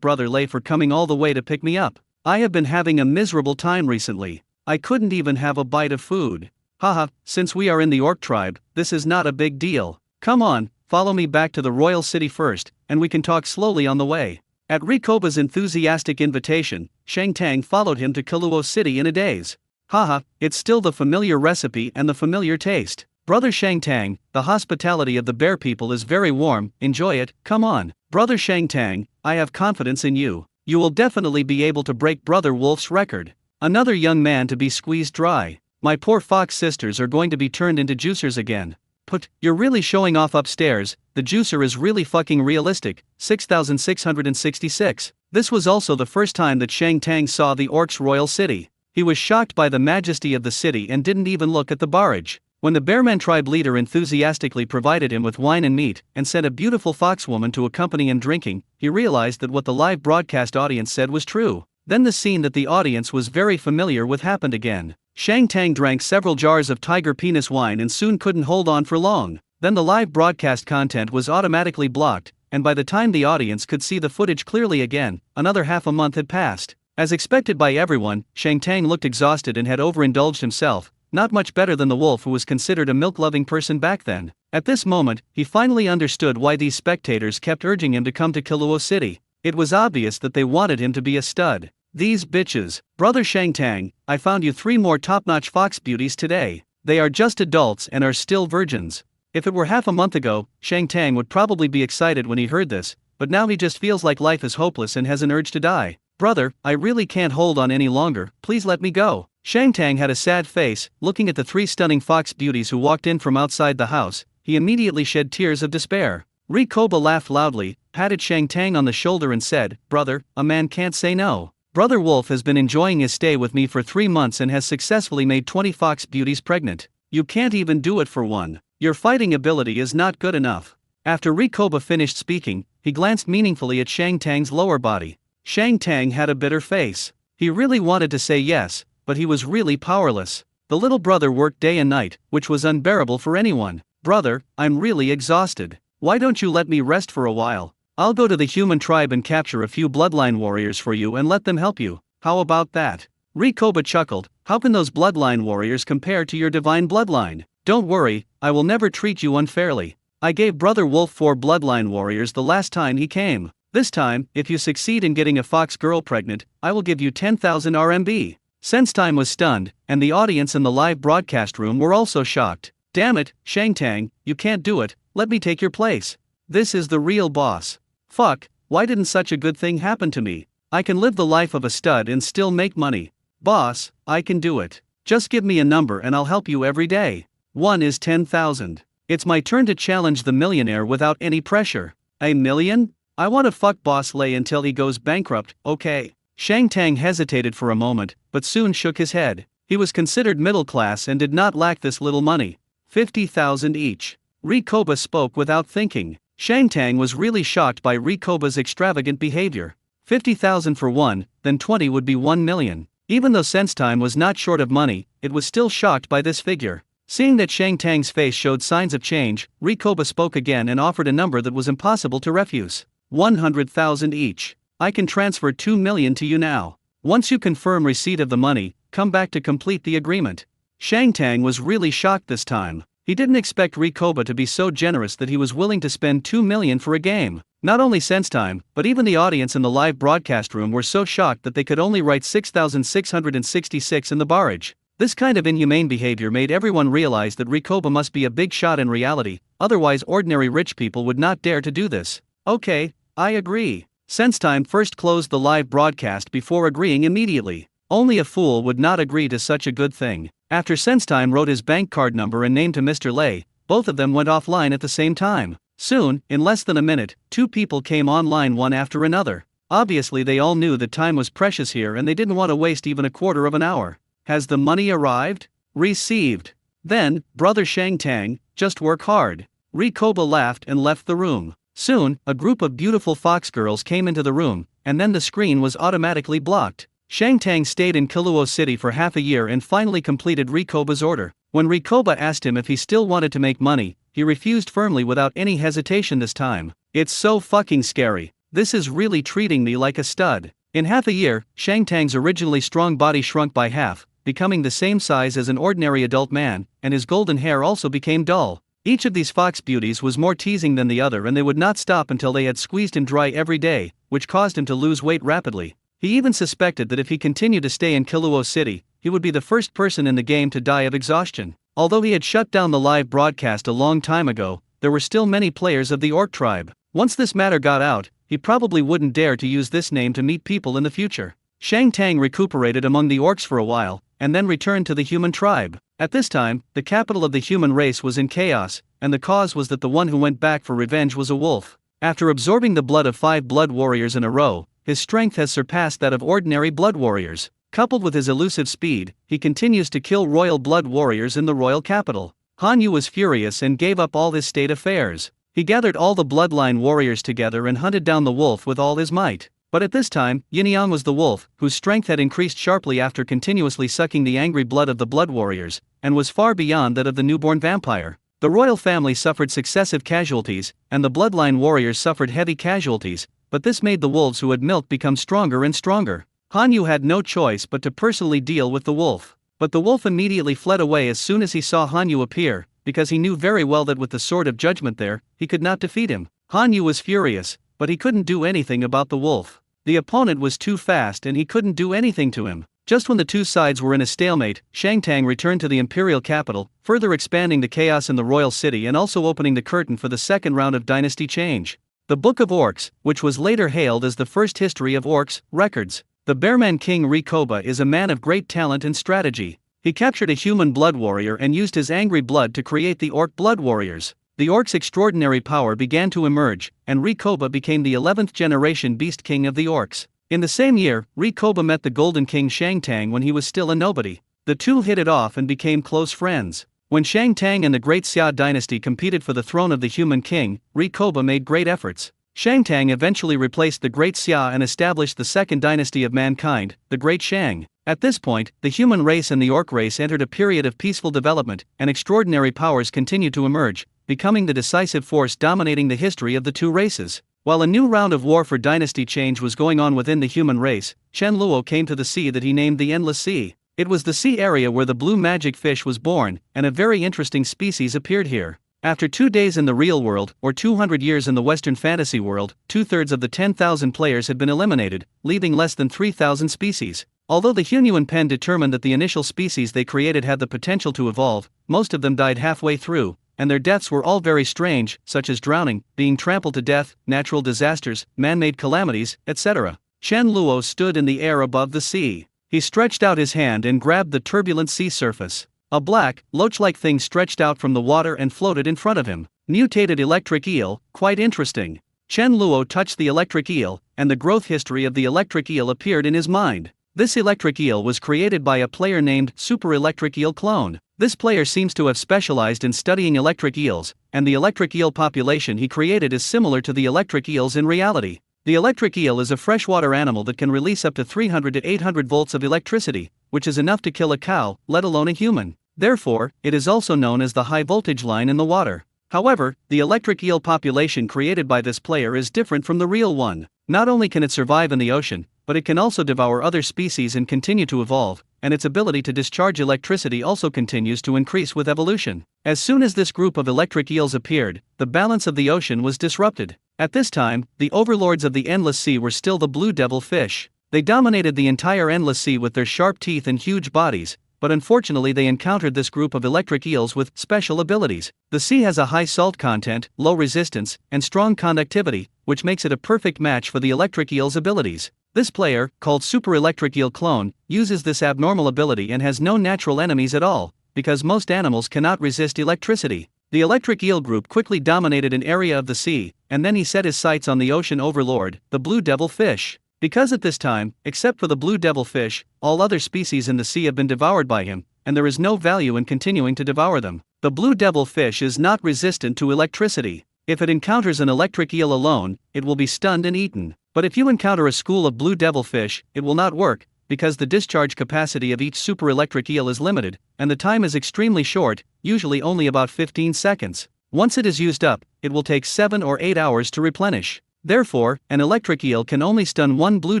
Brother Lei for coming all the way to pick me up. I have been having a miserable time recently. I couldn't even have a bite of food. Haha, since we are in the orc tribe, this is not a big deal. Come on, follow me back to the royal city first, and we can talk slowly on the way. At Rikoba's enthusiastic invitation, Shang Tang followed him to Kaluo City in a daze. Haha, it's still the familiar recipe and the familiar taste. Brother Shang Tang, the hospitality of the bear people is very warm, enjoy it, come on. Brother Shang Tang, I have confidence in you. You will definitely be able to break Brother Wolf's record. Another young man to be squeezed dry. My poor fox sisters are going to be turned into juicers again. Put, you're really showing off upstairs, the juicer is really fucking realistic. 6666. This was also the first time that Shang Tang saw the orc's royal city. He was shocked by the majesty of the city and didn't even look at the barrage. When the Bearman tribe leader enthusiastically provided him with wine and meat and sent a beautiful foxwoman to accompany him drinking, he realized that what the live broadcast audience said was true. Then the scene that the audience was very familiar with happened again. Shang Tang drank several jars of tiger penis wine and soon couldn't hold on for long. Then the live broadcast content was automatically blocked, and by the time the audience could see the footage clearly again, another half a month had passed. As expected by everyone, Shang Tang looked exhausted and had overindulged himself. Not much better than the wolf who was considered a milk-loving person back then. At this moment, he finally understood why these spectators kept urging him to come to Kaluo City. It was obvious that they wanted him to be a stud. These bitches. Brother Shang Tang, I found you 3 more top-notch fox beauties today. They are just adults and are still virgins. If it were half a month ago, Shang Tang would probably be excited when he heard this, but now he just feels like life is hopeless and has an urge to die. Brother, I really can't hold on any longer, please let me go. Shang Tang had a sad face, looking at the 3 stunning fox beauties who walked in from outside the house. He immediately shed tears of despair. Rikoba laughed loudly, patted Shang Tang on the shoulder and said, Brother, a man can't say no. Brother Wolf has been enjoying his stay with me for 3 months and has successfully made 20 fox beauties pregnant. You can't even do it for one. Your fighting ability is not good enough. After Rikoba finished speaking, he glanced meaningfully at Shang Tang's lower body. Shang Tang had a bitter face. He really wanted to say yes, but he was really powerless. The little brother worked day and night, which was unbearable for anyone. Brother, I'm really exhausted. Why don't you let me rest for a while? I'll go to the human tribe and capture a few bloodline warriors for you and let them help you. How about that? Rikoba chuckled. How can those bloodline warriors compare to your divine bloodline? Don't worry, I will never treat you unfairly. I gave Brother Wolf 4 bloodline warriors the last time he came. This time, if you succeed in getting a fox girl pregnant, I will give you 10,000 RMB. Sense-Time was stunned, and the audience in the live broadcast room were also shocked. Damn it, Shang Tang, you can't do it, let me take your place. This is the real boss. Fuck, why didn't such a good thing happen to me? I can live the life of a stud and still make money. Boss, I can do it. Just give me a number and I'll help you every day. 1 is 10,000. It's my turn to challenge the millionaire without any pressure. A million? I want to fuck Boss Lay until he goes bankrupt, okay. Shang Tang hesitated for a moment, but soon shook his head. He was considered middle class and did not lack this little money. 50,000 each. Rikoba spoke without thinking. Shang Tang was really shocked by Rikoba's extravagant behavior. 50,000 for 1, then 20 would be 1 million. Even though Sense-Time was not short of money, it was still shocked by this figure. Seeing that Shang Tang's face showed signs of change, Rikoba spoke again and offered a number that was impossible to refuse. 100,000 each. I can transfer 2 million to you now. Once you confirm receipt of the money, come back to complete the agreement. Shang Tang was really shocked this time. He didn't expect Rikoba to be so generous that he was willing to spend 2 million for a game. Not only Sense-Time, but even the audience in the live broadcast room were so shocked that they could only write 6,666 in the barrage. This kind of inhumane behavior made everyone realize that Rikoba must be a big shot in reality, otherwise ordinary rich people would not dare to do this. Okay, I agree. Sense-Time first closed the live broadcast before agreeing immediately. Only a fool would not agree to such a good thing. After Sense-Time wrote his bank card number and name to Mr. Lay, both of them went offline at the same time. Soon, in less than a minute, 2 people came online one after another. Obviously they all knew that time was precious here and they didn't want to waste even a quarter of an hour. Has the money arrived? Received. Then, Brother Shang Tang, just work hard. Rikoba laughed and left the room. Soon, a group of beautiful fox girls came into the room, and then the screen was automatically blocked. Shang Tang stayed in Kaluo City for half a year and finally completed Rikoba's order. When Rikoba asked him if he still wanted to make money, he refused firmly without any hesitation this time. It's so fucking scary. This is really treating me like a stud. In half a year, Shang Tang's originally strong body shrunk by half, becoming the same size as an ordinary adult man, and his golden hair also became dull. Each of these fox beauties was more teasing than the other and they would not stop until they had squeezed him dry every day, which caused him to lose weight rapidly. He even suspected that if he continued to stay in Killua City, he would be the first person in the game to die of exhaustion. Although he had shut down the live broadcast a long time ago, there were still many players of the orc tribe. Once this matter got out, he probably wouldn't dare to use this name to meet people in the future. Shang Tang recuperated among the orcs for a while, and then returned to the human tribe. At this time, the capital of the human race was in chaos, and the cause was that the one who went back for revenge was a wolf. After absorbing the blood of 5 blood warriors in a row, his strength has surpassed that of ordinary blood warriors. Coupled with his elusive speed, he continues to kill royal blood warriors in the royal capital. Han Yu was furious and gave up all his state affairs. He gathered all the bloodline warriors together and hunted down the wolf with all his might. But at this time, Yin was the wolf, whose strength had increased sharply after continuously sucking the angry blood of the blood warriors, and was far beyond that of the newborn vampire. The royal family suffered successive casualties, and the bloodline warriors suffered heavy casualties, but this made the wolves who had milked become stronger and stronger. Han Yu had no choice but to personally deal with the wolf. But the wolf immediately fled away as soon as he saw Han Yu appear, because he knew very well that with the sword of judgment there, he could not defeat him. Han Yu was furious, but he couldn't do anything about the wolf. The opponent was too fast and he couldn't do anything to him. Just when the two sides were in a stalemate, Shang Tang returned to the imperial capital, further expanding the chaos in the royal city and also opening the curtain for the second round of dynasty change. The Book of Orcs, which was later hailed as the first history of orcs, records. The Bearman King Rikoba is a man of great talent and strategy. He captured a human blood warrior and used his angry blood to create the orc blood warriors. The orcs' extraordinary power began to emerge, and Rikoba became the 11th generation Beast King of the orcs. In the same year, Rikoba met the Golden King Shang Tang when he was still a nobody. The two hit it off and became close friends. When Shang Tang and the Great Xia dynasty competed for the throne of the human king, Rikoba made great efforts. Shang Tang eventually replaced the Great Xia and established the second dynasty of mankind, the Great Shang. At this point, the human race and the orc race entered a period of peaceful development, and extraordinary powers continued to emerge, becoming the decisive force dominating the history of the two races. While a new round of war for dynasty change was going on within the human race, Chen Luo came to the sea that he named the Endless Sea. It was the sea area where the blue magic fish was born, and a very interesting species appeared here. After 2 days in the real world, or 200 years in the Western fantasy world, 2/3 of the 10,000 players had been eliminated, leaving less than 3,000 species. Although the Hunyuan Pen determined that the initial species they created had the potential to evolve, most of them died halfway through, and their deaths were all very strange, such as drowning, being trampled to death, natural disasters, man-made calamities, etc. Chen Luo stood in the air above the sea. He stretched out his hand and grabbed the turbulent sea surface. A black, loach-like thing stretched out from the water and floated in front of him. Mutated electric eel, quite interesting. Chen Luo touched the electric eel, and the growth history of the electric eel appeared in his mind. This electric eel was created by a player named Super Electric Eel Clone. This player seems to have specialized in studying electric eels, and the electric eel population he created is similar to the electric eels in reality. The electric eel is a freshwater animal that can release up to 300 to 800 volts of electricity, which is enough to kill a cow, let alone a human. Therefore, it is also known as the high voltage line in the water. However, the electric eel population created by this player is different from the real one. Not only can it survive in the ocean, but it can also devour other species and continue to evolve, and its ability to discharge electricity also continues to increase with evolution. As soon as this group of electric eels appeared, the balance of the ocean was disrupted. At this time, the overlords of the Endless Sea were still the blue devil fish. They dominated the entire Endless Sea with their sharp teeth and huge bodies, but unfortunately they encountered this group of electric eels with special abilities. The sea has a high salt content, low resistance, and strong conductivity, which makes it a perfect match for the electric eel's abilities. This player, called Super Electric Eel Clone, uses this abnormal ability and has no natural enemies at all, because most animals cannot resist electricity. The electric eel group quickly dominated an area of the sea, and then he set his sights on the ocean overlord, the blue devil fish. Because at this time, except for the blue devil fish, all other species in the sea have been devoured by him, and there is no value in continuing to devour them. The blue devil fish is not resistant to electricity. If it encounters an electric eel alone, it will be stunned and eaten. But if you encounter a school of blue devil fish, it will not work, because the discharge capacity of each super electric eel is limited, and the time is extremely short, usually only about 15 seconds. Once it is used up, it will take 7 or 8 hours to replenish. Therefore, an electric eel can only stun one blue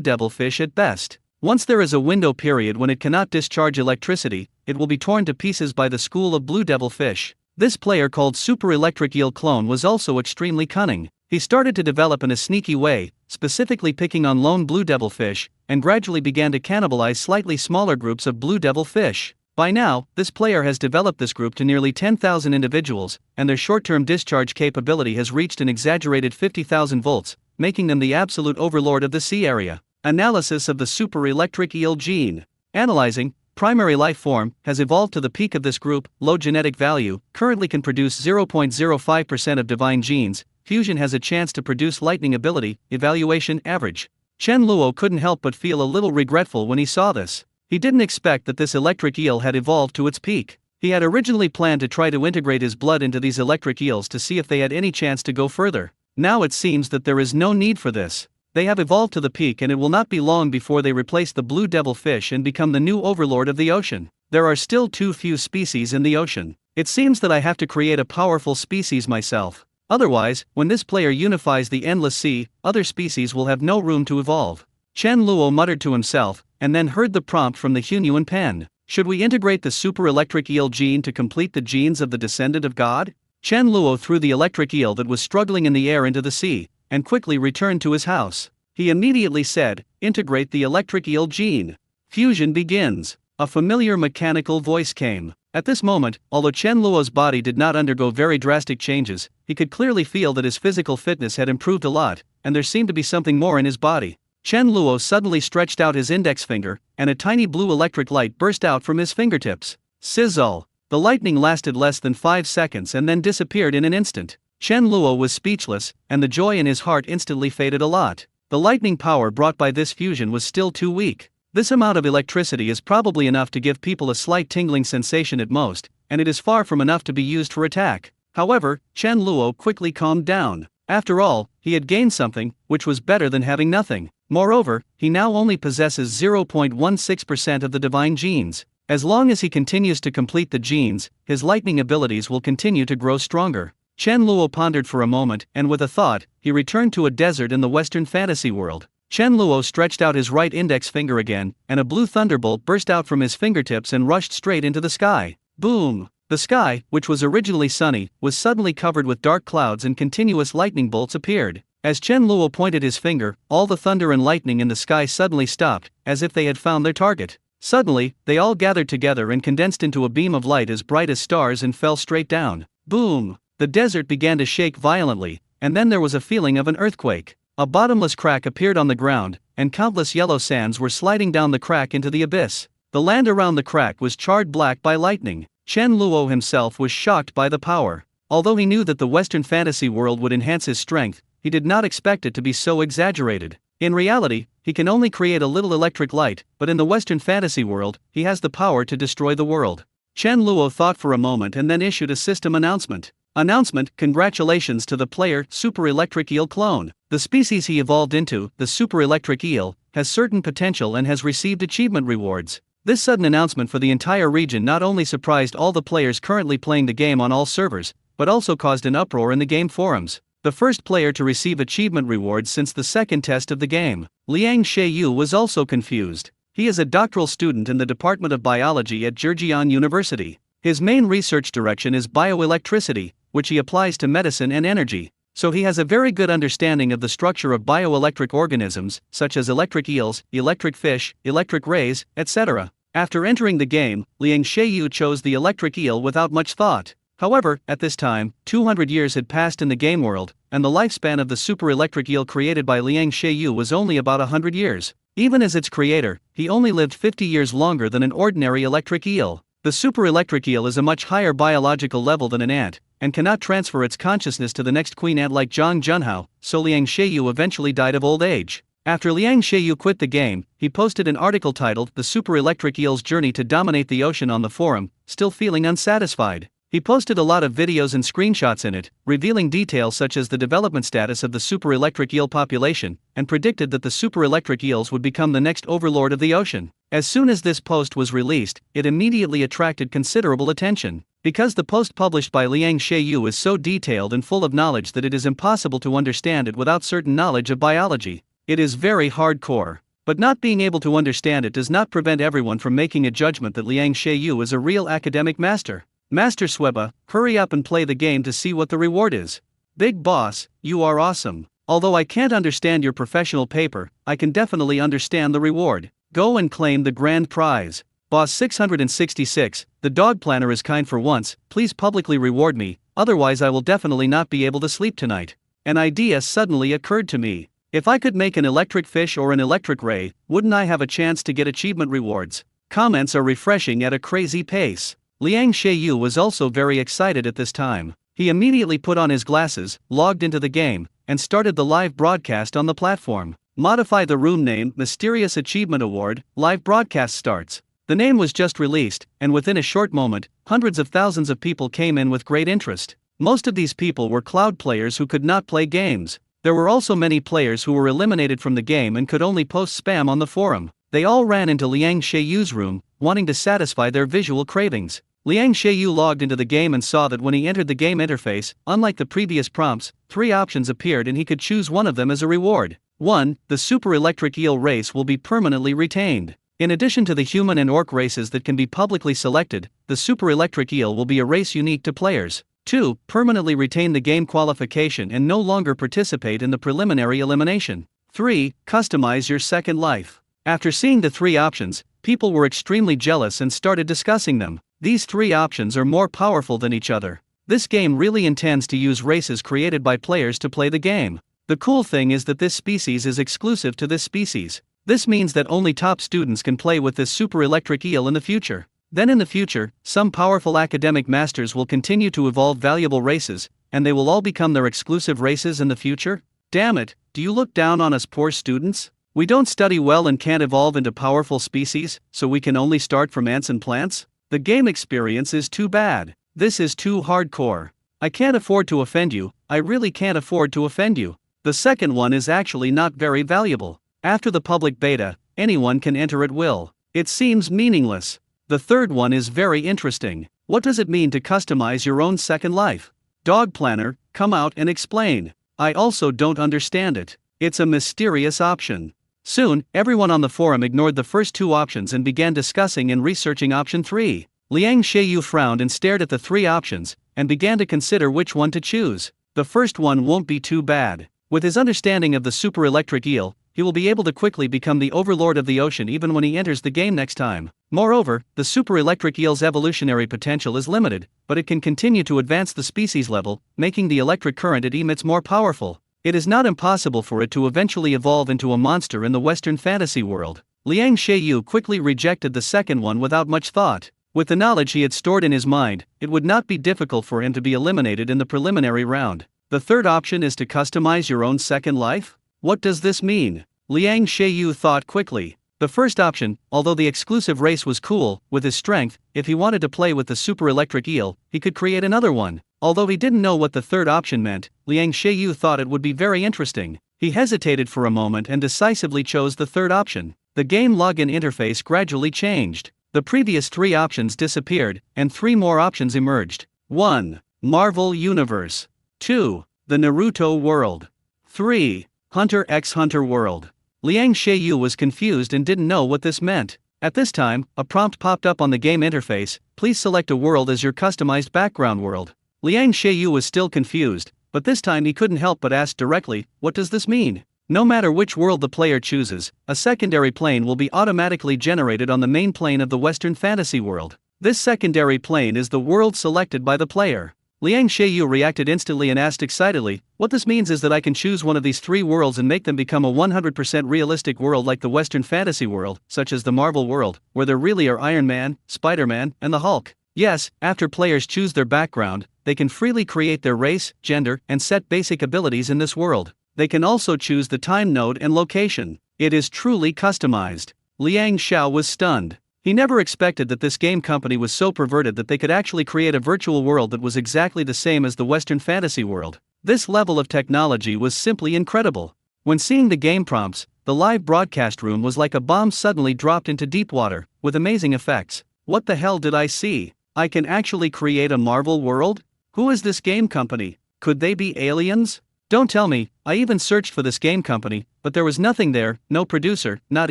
devil fish at best. Once there is a window period when it cannot discharge electricity, it will be torn to pieces by the school of blue devil fish. This player called Super Electric Eel Clone was also extremely cunning. He started to develop in a sneaky way, specifically picking on lone blue devil fish, and gradually began to cannibalize slightly smaller groups of blue devil fish. By now, this player has developed this group to nearly 10,000 individuals, and their short-term discharge capability has reached an exaggerated 50,000 volts, making them the absolute overlord of the sea area. Analysis of the super-electric eel gene. Analyzing, primary life form has evolved to the peak of this group, low genetic value, currently can produce 0.05% of divine genes, fusion has a chance to produce lightning ability, evaluation average. Chen Luo couldn't help but feel a little regretful when he saw this. He didn't expect that this electric eel had evolved to its peak. He had originally planned to try to integrate his blood into these electric eels to see if they had any chance to go further. Now it seems that there is no need for this. They have evolved to the peak and it will not be long before they replace the blue devil fish and become the new overlord of the ocean. There are still too few species in the ocean. It seems that I have to create a powerful species myself. Otherwise, when this player unifies the endless sea, other species will have no room to evolve. Chen Luo muttered to himself, and then heard the prompt from the Hunyuan pen. Should we integrate the super-electric eel gene to complete the genes of the descendant of God? Chen Luo threw the electric eel that was struggling in the air into the sea, and quickly returned to his house. He immediately said, integrate the electric eel gene. Fusion begins. A familiar mechanical voice came. At this moment, although Chen Luo's body did not undergo very drastic changes, he could clearly feel that his physical fitness had improved a lot, and there seemed to be something more in his body. Chen Luo suddenly stretched out his index finger, and a tiny blue electric light burst out from his fingertips. Sizzle! The lightning lasted less than 5 seconds and then disappeared in an instant. Chen Luo was speechless, and the joy in his heart instantly faded a lot. The lightning power brought by this fusion was still too weak. This amount of electricity is probably enough to give people a slight tingling sensation at most, and it is far from enough to be used for attack. However, Chen Luo quickly calmed down. After all, he had gained something, which was better than having nothing. Moreover, he now only possesses 0.16% of the divine genes. As long as he continues to complete the genes, his lightning abilities will continue to grow stronger. Chen Luo pondered for a moment, and with a thought, he returned to a desert in the Western fantasy world. Chen Luo stretched out his right index finger again, and a blue thunderbolt burst out from his fingertips and rushed straight into the sky. Boom! The sky, which was originally sunny, was suddenly covered with dark clouds and continuous lightning bolts appeared. As Chen Luo pointed his finger, all the thunder and lightning in the sky suddenly stopped, as if they had found their target. Suddenly, they all gathered together and condensed into a beam of light as bright as stars and fell straight down. Boom! The desert began to shake violently, and then there was a feeling of an earthquake. A bottomless crack appeared on the ground, and countless yellow sands were sliding down the crack into the abyss. The land around the crack was charred black by lightning. Chen Luo himself was shocked by the power. Although he knew that the Western fantasy world would enhance his strength, he did not expect it to be so exaggerated. In reality, he can only create a little electric light, but in the Western fantasy world, he has the power to destroy the world. Chen Luo thought for a moment and then issued a system announcement. Announcement: congratulations to the player, Super Electric Eel Clone. The species he evolved into, the Super Electric Eel, has certain potential and has received achievement rewards. This sudden announcement for the entire region not only surprised all the players currently playing the game on all servers, but also caused an uproar in the game forums. The first player to receive achievement rewards since the second test of the game. Liang Sheiyu was also confused. He is a doctoral student in the Department of Biology at Zhejiang University. His main research direction is bioelectricity, which he applies to medicine and energy. So he has a very good understanding of the structure of bioelectric organisms, such as electric eels, electric fish, electric rays, etc. After entering the game, Liang Sheiyu chose the electric eel without much thought. However, at this time, 200 years had passed in the game world, and the lifespan of the super electric eel created by Liang Sheiyu was only about 100 years. Even as its creator, he only lived 50 years longer than an ordinary electric eel. The super electric eel is a much higher biological level than an ant, and cannot transfer its consciousness to the next queen ant like Zhang Junhao, so Liang Sheiyu eventually died of old age. After Liang Sheiyu quit the game, he posted an article titled "The Super Electric Eel's Journey to Dominate the Ocean" on the forum, still feeling unsatisfied. He posted a lot of videos and screenshots in it, revealing details such as the development status of the super electric eel population, and predicted that the super electric eels would become the next overlord of the ocean. As soon as this post was released, it immediately attracted considerable attention. Because the post published by Liang Sheiyu is so detailed and full of knowledge that it is impossible to understand it without certain knowledge of biology. It is very hardcore. But not being able to understand it does not prevent everyone from making a judgment that Liang Sheiyu is a real academic master. Master Sweba, hurry up and play the game to see what the reward is. Big boss, you are awesome. Although I can't understand your professional paper, I can definitely understand the reward. Go and claim the grand prize. Boss 666, the dog planner is kind for once, please publicly reward me, otherwise I will definitely not be able to sleep tonight. An idea suddenly occurred to me. If I could make an electric fish or an electric ray, wouldn't I have a chance to get achievement rewards? Comments are refreshing at a crazy pace. Liang Sheiyu was also very excited at this time. He immediately put on his glasses, logged into the game, and started the live broadcast on the platform. Modify the room name, Mysterious Achievement Award, live broadcast starts. The name was just released, and within a short moment, hundreds of thousands of people came in with great interest. Most of these people were cloud players who could not play games. There were also many players who were eliminated from the game and could only post spam on the forum. They all ran into Liang Sheiyu's room, wanting to satisfy their visual cravings. Liang Sheiyu logged into the game and saw that when he entered the game interface, unlike the previous prompts, 3 options appeared and he could choose one of them as a reward. 1. The Super Electric Eel race will be permanently retained. In addition to the human and orc races that can be publicly selected, the Super Electric Eel will be a race unique to players. 2. Permanently retain the game qualification and no longer participate in the preliminary elimination. 3. Customize your second life. After seeing the 3 options, people were extremely jealous and started discussing them. These 3 options are more powerful than each other. This game really intends to use races created by players to play the game. The cool thing is that this species is exclusive to this species. This means that only top students can play with this super electric eel in the future. Then in the future, some powerful academic masters will continue to evolve valuable races, and they will all become their exclusive races in the future? Damn it, do you look down on us poor students? We don't study well and can't evolve into powerful species, so we can only start from ants and plants? The game experience is too bad. This is too hardcore. I can't afford to offend you, I really can't afford to offend you. The second one is actually not very valuable. After the public beta, anyone can enter at will. It seems meaningless. The third one is very interesting. What does it mean to customize your own second life? Dog Planner, come out and explain. I also don't understand it. It's a mysterious option. Soon, everyone on the forum ignored the first 2 options and began discussing and researching option 3. Liang Sheiyu frowned and stared at the 3 options, and began to consider which one to choose. The first one won't be too bad. With his understanding of the super electric eel, he will be able to quickly become the overlord of the ocean even when he enters the game next time. Moreover, the super electric eel's evolutionary potential is limited, but it can continue to advance the species level, making the electric current it emits more powerful. It is not impossible for it to eventually evolve into a monster in the Western fantasy world. Liang Sheiyu quickly rejected the second one without much thought. With the knowledge he had stored in his mind, it would not be difficult for him to be eliminated in the preliminary round. The third option is to customize your own second life? What does this mean? Liang Sheiyu thought quickly. The first option, although the exclusive race was cool, with his strength, if he wanted to play with the super electric eel, he could create another one. Although he didn't know what the third option meant, Liang Sheiyu thought it would be very interesting. He hesitated for a moment and decisively chose the third option. The game login interface gradually changed. The previous 3 options disappeared, and 3 more options emerged. 1. Marvel Universe. 2. The Naruto World. 3. Hunter x Hunter World. Liang Sheiyu was confused and didn't know what this meant. At this time, a prompt popped up on the game interface, please select a world as your customized background world. Liang Sheiyu was still confused, but this time he couldn't help but ask directly, what does this mean? No matter which world the player chooses, a secondary plane will be automatically generated on the main plane of the Western fantasy world. This secondary plane is the world selected by the player. Liang Sheiyu reacted instantly and asked excitedly, what this means is that I can choose one of these 3 worlds and make them become a 100% realistic world like the Western fantasy world, such as the Marvel world, where there really are Iron Man, Spider-Man, and the Hulk. Yes, after players choose their background, they can freely create their race, gender, and set basic abilities in this world. They can also choose the time node and location. It is truly customized. Liang Xiao was stunned. He never expected that this game company was so perverted that they could actually create a virtual world that was exactly the same as the Western fantasy world. This level of technology was simply incredible. When seeing the game prompts, the live broadcast room was like a bomb suddenly dropped into deep water, with amazing effects. What the hell did I see? I can actually create a Marvel world? Who is this game company? Could they be aliens? Don't tell me. I even searched for this game company, but there was nothing there, no producer, not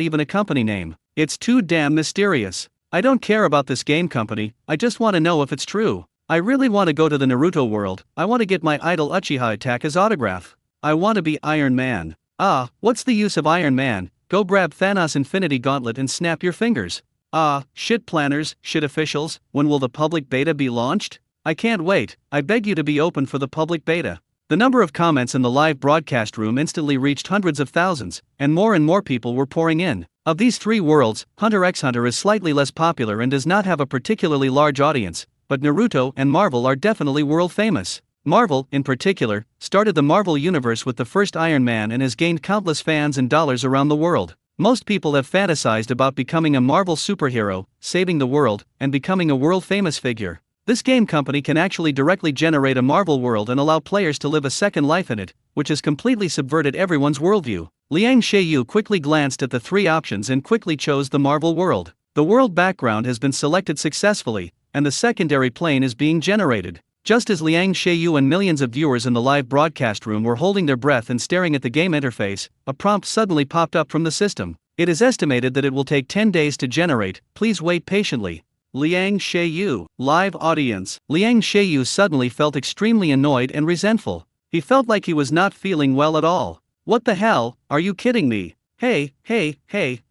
even a company name. It's too damn mysterious. I don't care about this game company, I just want to know if it's true. I really want to go to the Naruto world, I want to get my idol Uchiha attack his autograph. I want to be Iron Man. Ah, what's the use of Iron Man? Go grab Thanos' Infinity Gauntlet and snap your fingers. Ah, shit planners, shit officials, when will the public beta be launched? I can't wait, I beg you to be open for the public beta. The number of comments in the live broadcast room instantly reached hundreds of thousands, and more people were pouring in. Of these three worlds, Hunter x Hunter is slightly less popular and does not have a particularly large audience, but Naruto and Marvel are definitely world famous. Marvel, in particular, started the Marvel Universe with the first Iron Man and has gained countless fans and dollars around the world. Most people have fantasized about becoming a Marvel superhero, saving the world, and becoming a world-famous figure. This game company can actually directly generate a Marvel world and allow players to live a second life in it, which has completely subverted everyone's worldview. Liang Xiaoyu quickly glanced at the three options and quickly chose the Marvel world. The world background has been selected successfully, and the secondary plane is being generated. Just as Liang Xiaoyu and millions of viewers in the live broadcast room were holding their breath and staring at the game interface, a prompt suddenly popped up from the system. It is estimated that it will take 10 days to generate, please wait patiently. Liang Xiaoyu, live audience. Liang Xiaoyu suddenly felt extremely annoyed and resentful. He felt like he was not feeling well at all. What the hell, are you kidding me? Hey,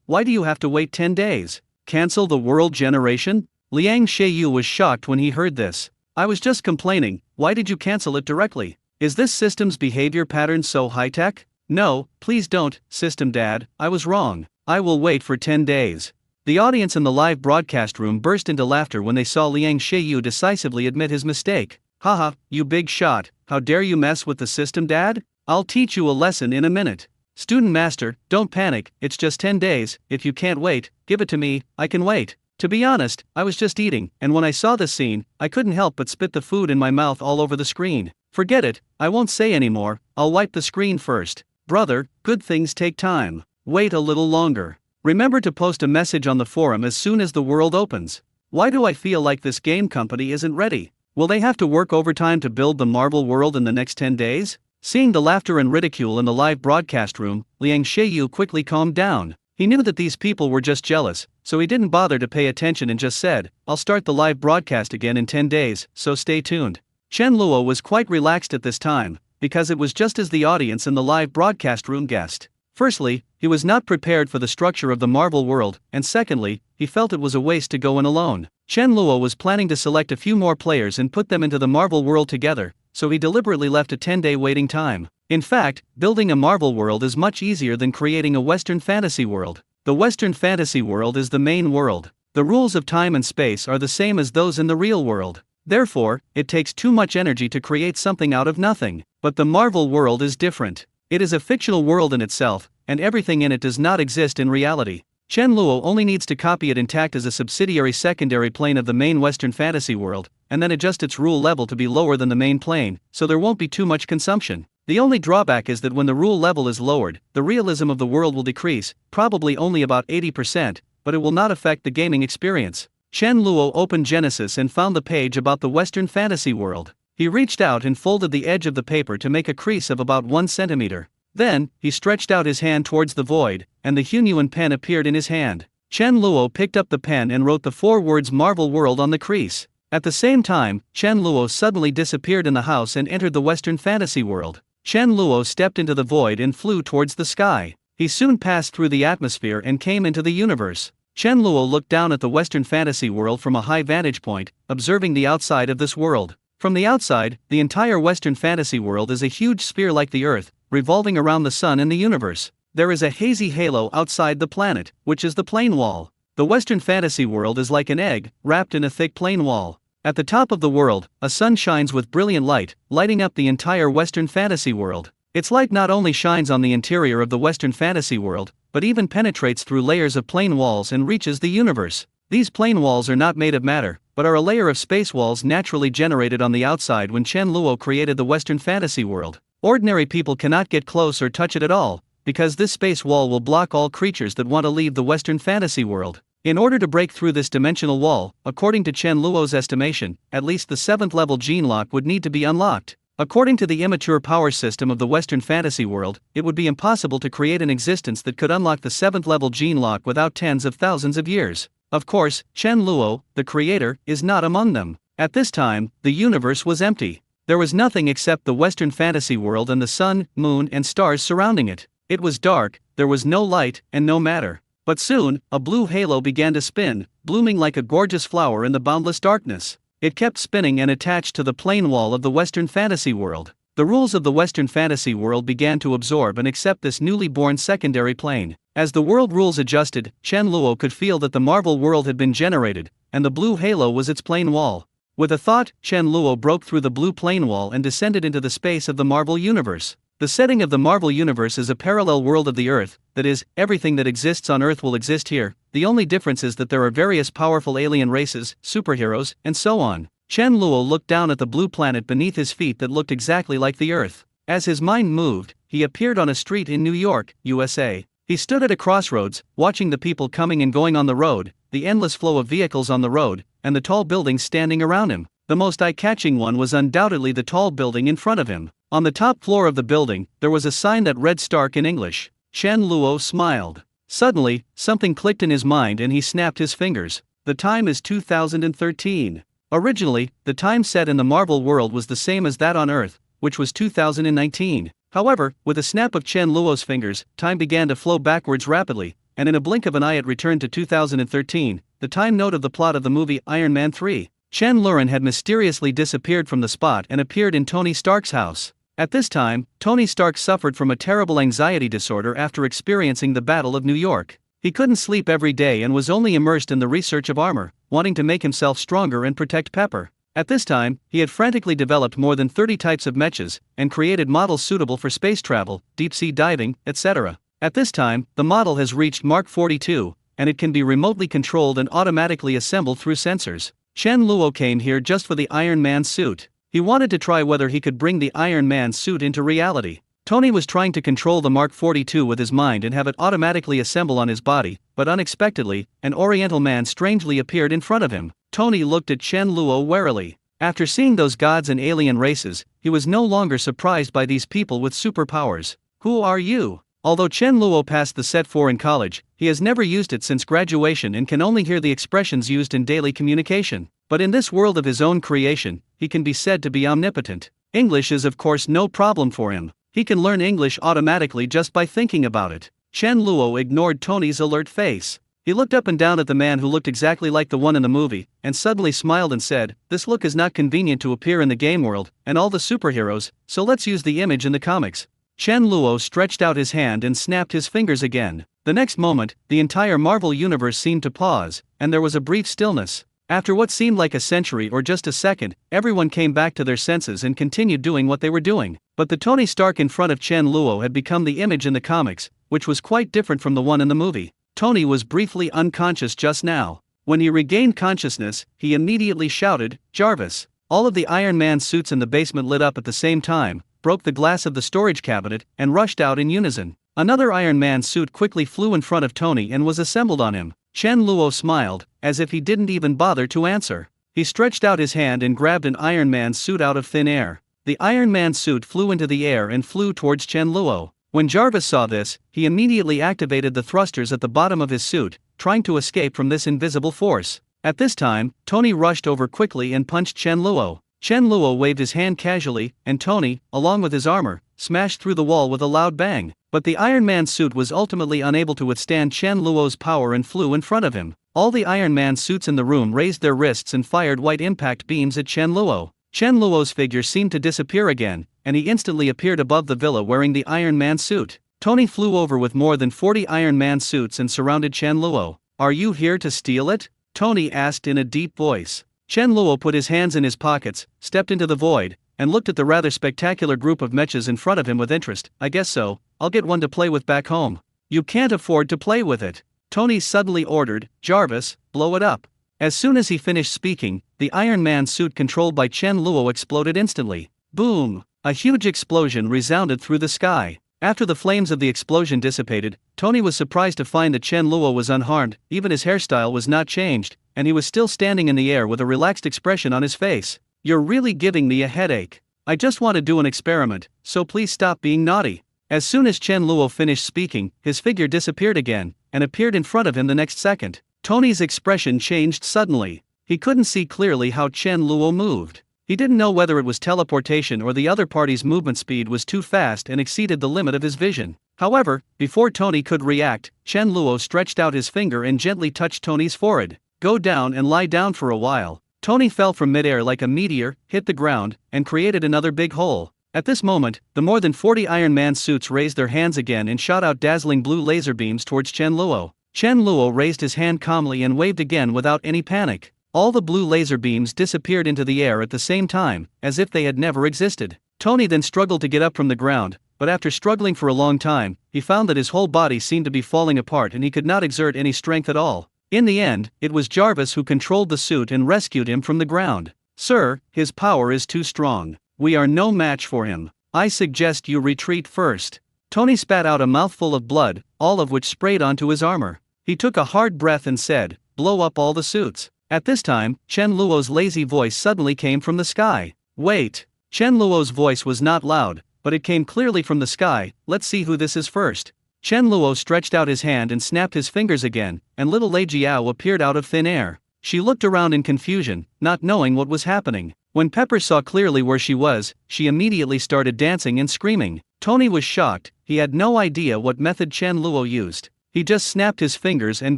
why do you have to wait 10 days? Cancel the world generation? Liang Xiaoyu was shocked when he heard this. I was just complaining, why did you cancel it directly? Is this system's behavior pattern so high-tech? No, please don't, System Dad, I was wrong. I will wait for 10 days. The audience in the live broadcast room burst into laughter when they saw Liang Xiaoyu decisively admit his mistake. Haha, you big shot, how dare you mess with the system, Dad? I'll teach you a lesson in a minute. Student master, don't panic, it's just 10 days, if you can't wait, give it to me, I can wait. To be honest, I was just eating, and when I saw this scene, I couldn't help but spit the food in my mouth all over the screen. Forget it, I won't say anymore, I'll wipe the screen first. Brother, good things take time. Wait a little longer. Remember to post a message on the forum as soon as the world opens. Why do I feel like this game company isn't ready? Will they have to work overtime to build the Marvel world in the next 10 days? Seeing the laughter and ridicule in the live broadcast room, Liang Xiaoyu quickly calmed down. He knew that these people were just jealous, so he didn't bother to pay attention and just said, I'll start the live broadcast again in 10 days, so stay tuned. Chen Luo was quite relaxed at this time, because it was just as the audience in the live broadcast room guessed. Firstly, he was not prepared for the structure of the Marvel world, and secondly, he felt it was a waste to go in alone. Chen Luo was planning to select a few more players and put them into the Marvel world together, so he deliberately left a 10-day waiting time. In fact, building a Marvel world is much easier than creating a Western fantasy world. The Western fantasy world is the main world. The rules of time and space are the same as those in the real world. Therefore, it takes too much energy to create something out of nothing. But the Marvel world is different. It is a fictional world in itself, and everything in it does not exist in reality. Chen Luo only needs to copy it intact as a subsidiary secondary plane of the main Western fantasy world, and then adjust its rule level to be lower than the main plane, so there won't be too much consumption. The only drawback is that when the rule level is lowered, the realism of the world will decrease, probably only about 80%, but it will not affect the gaming experience. Chen Luo opened Genesis and found the page about the Western fantasy world. He reached out and folded the edge of the paper to make a crease of about 1 centimeter. Then, he stretched out his hand towards the void, and the Hunyuan pen appeared in his hand. Chen Luo picked up the pen and wrote the 4 words Marvel World on the crease. At the same time, Chen Luo suddenly disappeared in the house and entered the Western fantasy world. Chen Luo stepped into the void and flew towards the sky. He soon passed through the atmosphere and came into the universe. Chen Luo looked down at the Western fantasy world from a high vantage point, observing the outside of this world. From the outside, the entire Western fantasy world is a huge sphere like the Earth, revolving around the sun and the universe. There is a hazy halo outside the planet, which is the plane wall. The Western fantasy world is like an egg, wrapped in a thick plane wall. At the top of the world, a sun shines with brilliant light, lighting up the entire Western fantasy world. Its light not only shines on the interior of the Western fantasy world, but even penetrates through layers of plane walls and reaches the universe. These plane walls are not made of matter, but are a layer of space walls naturally generated on the outside when Chen Luo created the Western fantasy world. Ordinary people cannot get close or touch it at all, because this space wall will block all creatures that want to leave the Western fantasy world. In order to break through this dimensional wall, according to Chen Luo's estimation, at least the 7th level gene lock would need to be unlocked. According to the immature power system of the Western fantasy world, it would be impossible to create an existence that could unlock the 7th level gene lock without tens of thousands of years. Of course, Chen Luo, the creator, is not among them. At this time, the universe was empty. There was nothing except the Western fantasy world and the sun, moon, and stars surrounding it. It was dark, there was no light, and no matter. But soon, a blue halo began to spin, blooming like a gorgeous flower in the boundless darkness. It kept spinning and attached to the plain wall of the Western fantasy world. The rules of the Western fantasy world began to absorb and accept this newly born secondary plane. As the world rules adjusted, Chen Luo could feel that the Marvel world had been generated, and the blue halo was its plane wall. With a thought, Chen Luo broke through the blue plane wall and descended into the space of the Marvel universe. The setting of the Marvel universe is a parallel world of the Earth, that is, everything that exists on Earth will exist here. The only difference is that there are various powerful alien races, superheroes, and so on. Chen Luo looked down at the blue planet beneath his feet that looked exactly like the Earth. As his mind moved, he appeared on a street in New York, USA. He stood at a crossroads, watching the people coming and going on the road, the endless flow of vehicles on the road, and the tall buildings standing around him. The most eye-catching one was undoubtedly the tall building in front of him. On the top floor of the building, there was a sign that read stark in English. Chen Luo smiled. Suddenly, something clicked in his mind and he snapped his fingers. The time is 2013. Originally, the time set in the Marvel world was the same as that on Earth, which was 2019. However, with a snap of Chen Luo's fingers, time began to flow backwards rapidly, and in a blink of an eye it returned to 2013, the time note of the plot of the movie Iron Man 3. Chen Luren had mysteriously disappeared from the spot and appeared in Tony Stark's house. At this time, Tony Stark suffered from a terrible anxiety disorder after experiencing the Battle of New York. He couldn't sleep every day and was only immersed in the research of armor, wanting to make himself stronger and protect Pepper. At this time, he had frantically developed more than 30 types of mechas, and created models suitable for space travel, deep-sea diving, etc. At this time, the model has reached Mark 42, and it can be remotely controlled and automatically assembled through sensors. Chen Luo came here just for the Iron Man suit. He wanted to try whether he could bring the Iron Man suit into reality. Tony was trying to control the Mark 42 with his mind and have it automatically assemble on his body, but unexpectedly, an Oriental man strangely appeared in front of him. Tony looked at Chen Luo warily. After seeing those gods and alien races, he was no longer surprised by these people with superpowers. Who are you? Although Chen Luo passed the Set 4 in college, he has never used it since graduation and can only hear the expressions used in daily communication. But in this world of his own creation, he can be said to be omnipotent. English is of course no problem for him. He can learn English automatically just by thinking about it. Chen Luo ignored Tony's alert face. He looked up and down at the man who looked exactly like the one in the movie, and suddenly smiled and said, "This look is not convenient to appear in the game world, and all the superheroes, so let's use the image in the comics." Chen Luo stretched out his hand and snapped his fingers again. The next moment, the entire Marvel universe seemed to pause, and there was a brief stillness. After what seemed like a century or just a second, everyone came back to their senses and continued doing what they were doing. But the Tony Stark in front of Chen Luo had become the image in the comics, which was quite different from the one in the movie. Tony was briefly unconscious just now. When he regained consciousness, he immediately shouted, "Jarvis!" All of the Iron Man suits in the basement lit up at the same time, broke the glass of the storage cabinet, and rushed out in unison. Another Iron Man suit quickly flew in front of Tony and was assembled on him. Chen Luo smiled, as if he didn't even bother to answer. He stretched out his hand and grabbed an Iron Man suit out of thin air. The Iron Man suit flew into the air and flew towards Chen Luo. When Jarvis saw this, he immediately activated the thrusters at the bottom of his suit, trying to escape from this invisible force. At this time, Tony rushed over quickly and punched Chen Luo. Chen Luo waved his hand casually, and Tony, along with his armor, smashed through the wall with a loud bang. But the Iron Man suit was ultimately unable to withstand Chen Luo's power and flew in front of him. All the Iron Man suits in the room raised their wrists and fired white impact beams at Chen Luo. Chen Luo's figure seemed to disappear again, and he instantly appeared above the villa wearing the Iron Man suit. Tony flew over with more than 40 Iron Man suits and surrounded Chen Luo. "Are you here to steal it?" Tony asked in a deep voice. Chen Luo put his hands in his pockets, stepped into the void, and looked at the rather spectacular group of mechas in front of him with interest. "I guess so, I'll get one to play with back home." "You can't afford to play with it," Tony suddenly ordered. "Jarvis, blow it up." As soon as he finished speaking, the Iron Man suit controlled by Chen Luo exploded instantly. Boom! A huge explosion resounded through the sky. After the flames of the explosion dissipated, Tony was surprised to find that Chen Luo was unharmed, even his hairstyle was not changed, and he was still standing in the air with a relaxed expression on his face. "You're really giving me a headache. I just want to do an experiment, so please stop being naughty." As soon as Chen Luo finished speaking, his figure disappeared again, and appeared in front of him the next second. Tony's expression changed suddenly. He couldn't see clearly how Chen Luo moved. He didn't know whether it was teleportation or the other party's movement speed was too fast and exceeded the limit of his vision. However, before Tony could react, Chen Luo stretched out his finger and gently touched Tony's forehead. Go down and lie down for a while. Tony fell from midair like a meteor, hit the ground, and created another big hole. At this moment, the more than 40 Iron Man suits raised their hands again and shot out dazzling blue laser beams towards Chen Luo. Chen Luo raised his hand calmly and waved again without any panic. All the blue laser beams disappeared into the air at the same time, as if they had never existed. Tony then struggled to get up from the ground, but after struggling for a long time, he found that his whole body seemed to be falling apart and he could not exert any strength at all. In the end, it was Jarvis who controlled the suit and rescued him from the ground. Sir, his power is too strong. We are no match for him. I suggest you retreat first. Tony spat out a mouthful of blood, all of which sprayed onto his armor. He took a hard breath and said, blow up all the suits. At this time, Chen Luo's lazy voice suddenly came from the sky. Wait. Chen Luo's voice was not loud, but it came clearly from the sky. Let's see who this is first. Chen Luo stretched out his hand and snapped his fingers again, and little Lei Jiao appeared out of thin air. She looked around in confusion, not knowing what was happening. When Pepper saw clearly where she was, she immediately started dancing and screaming. Tony was shocked. He had no idea what method Chen Luo used. He just snapped his fingers and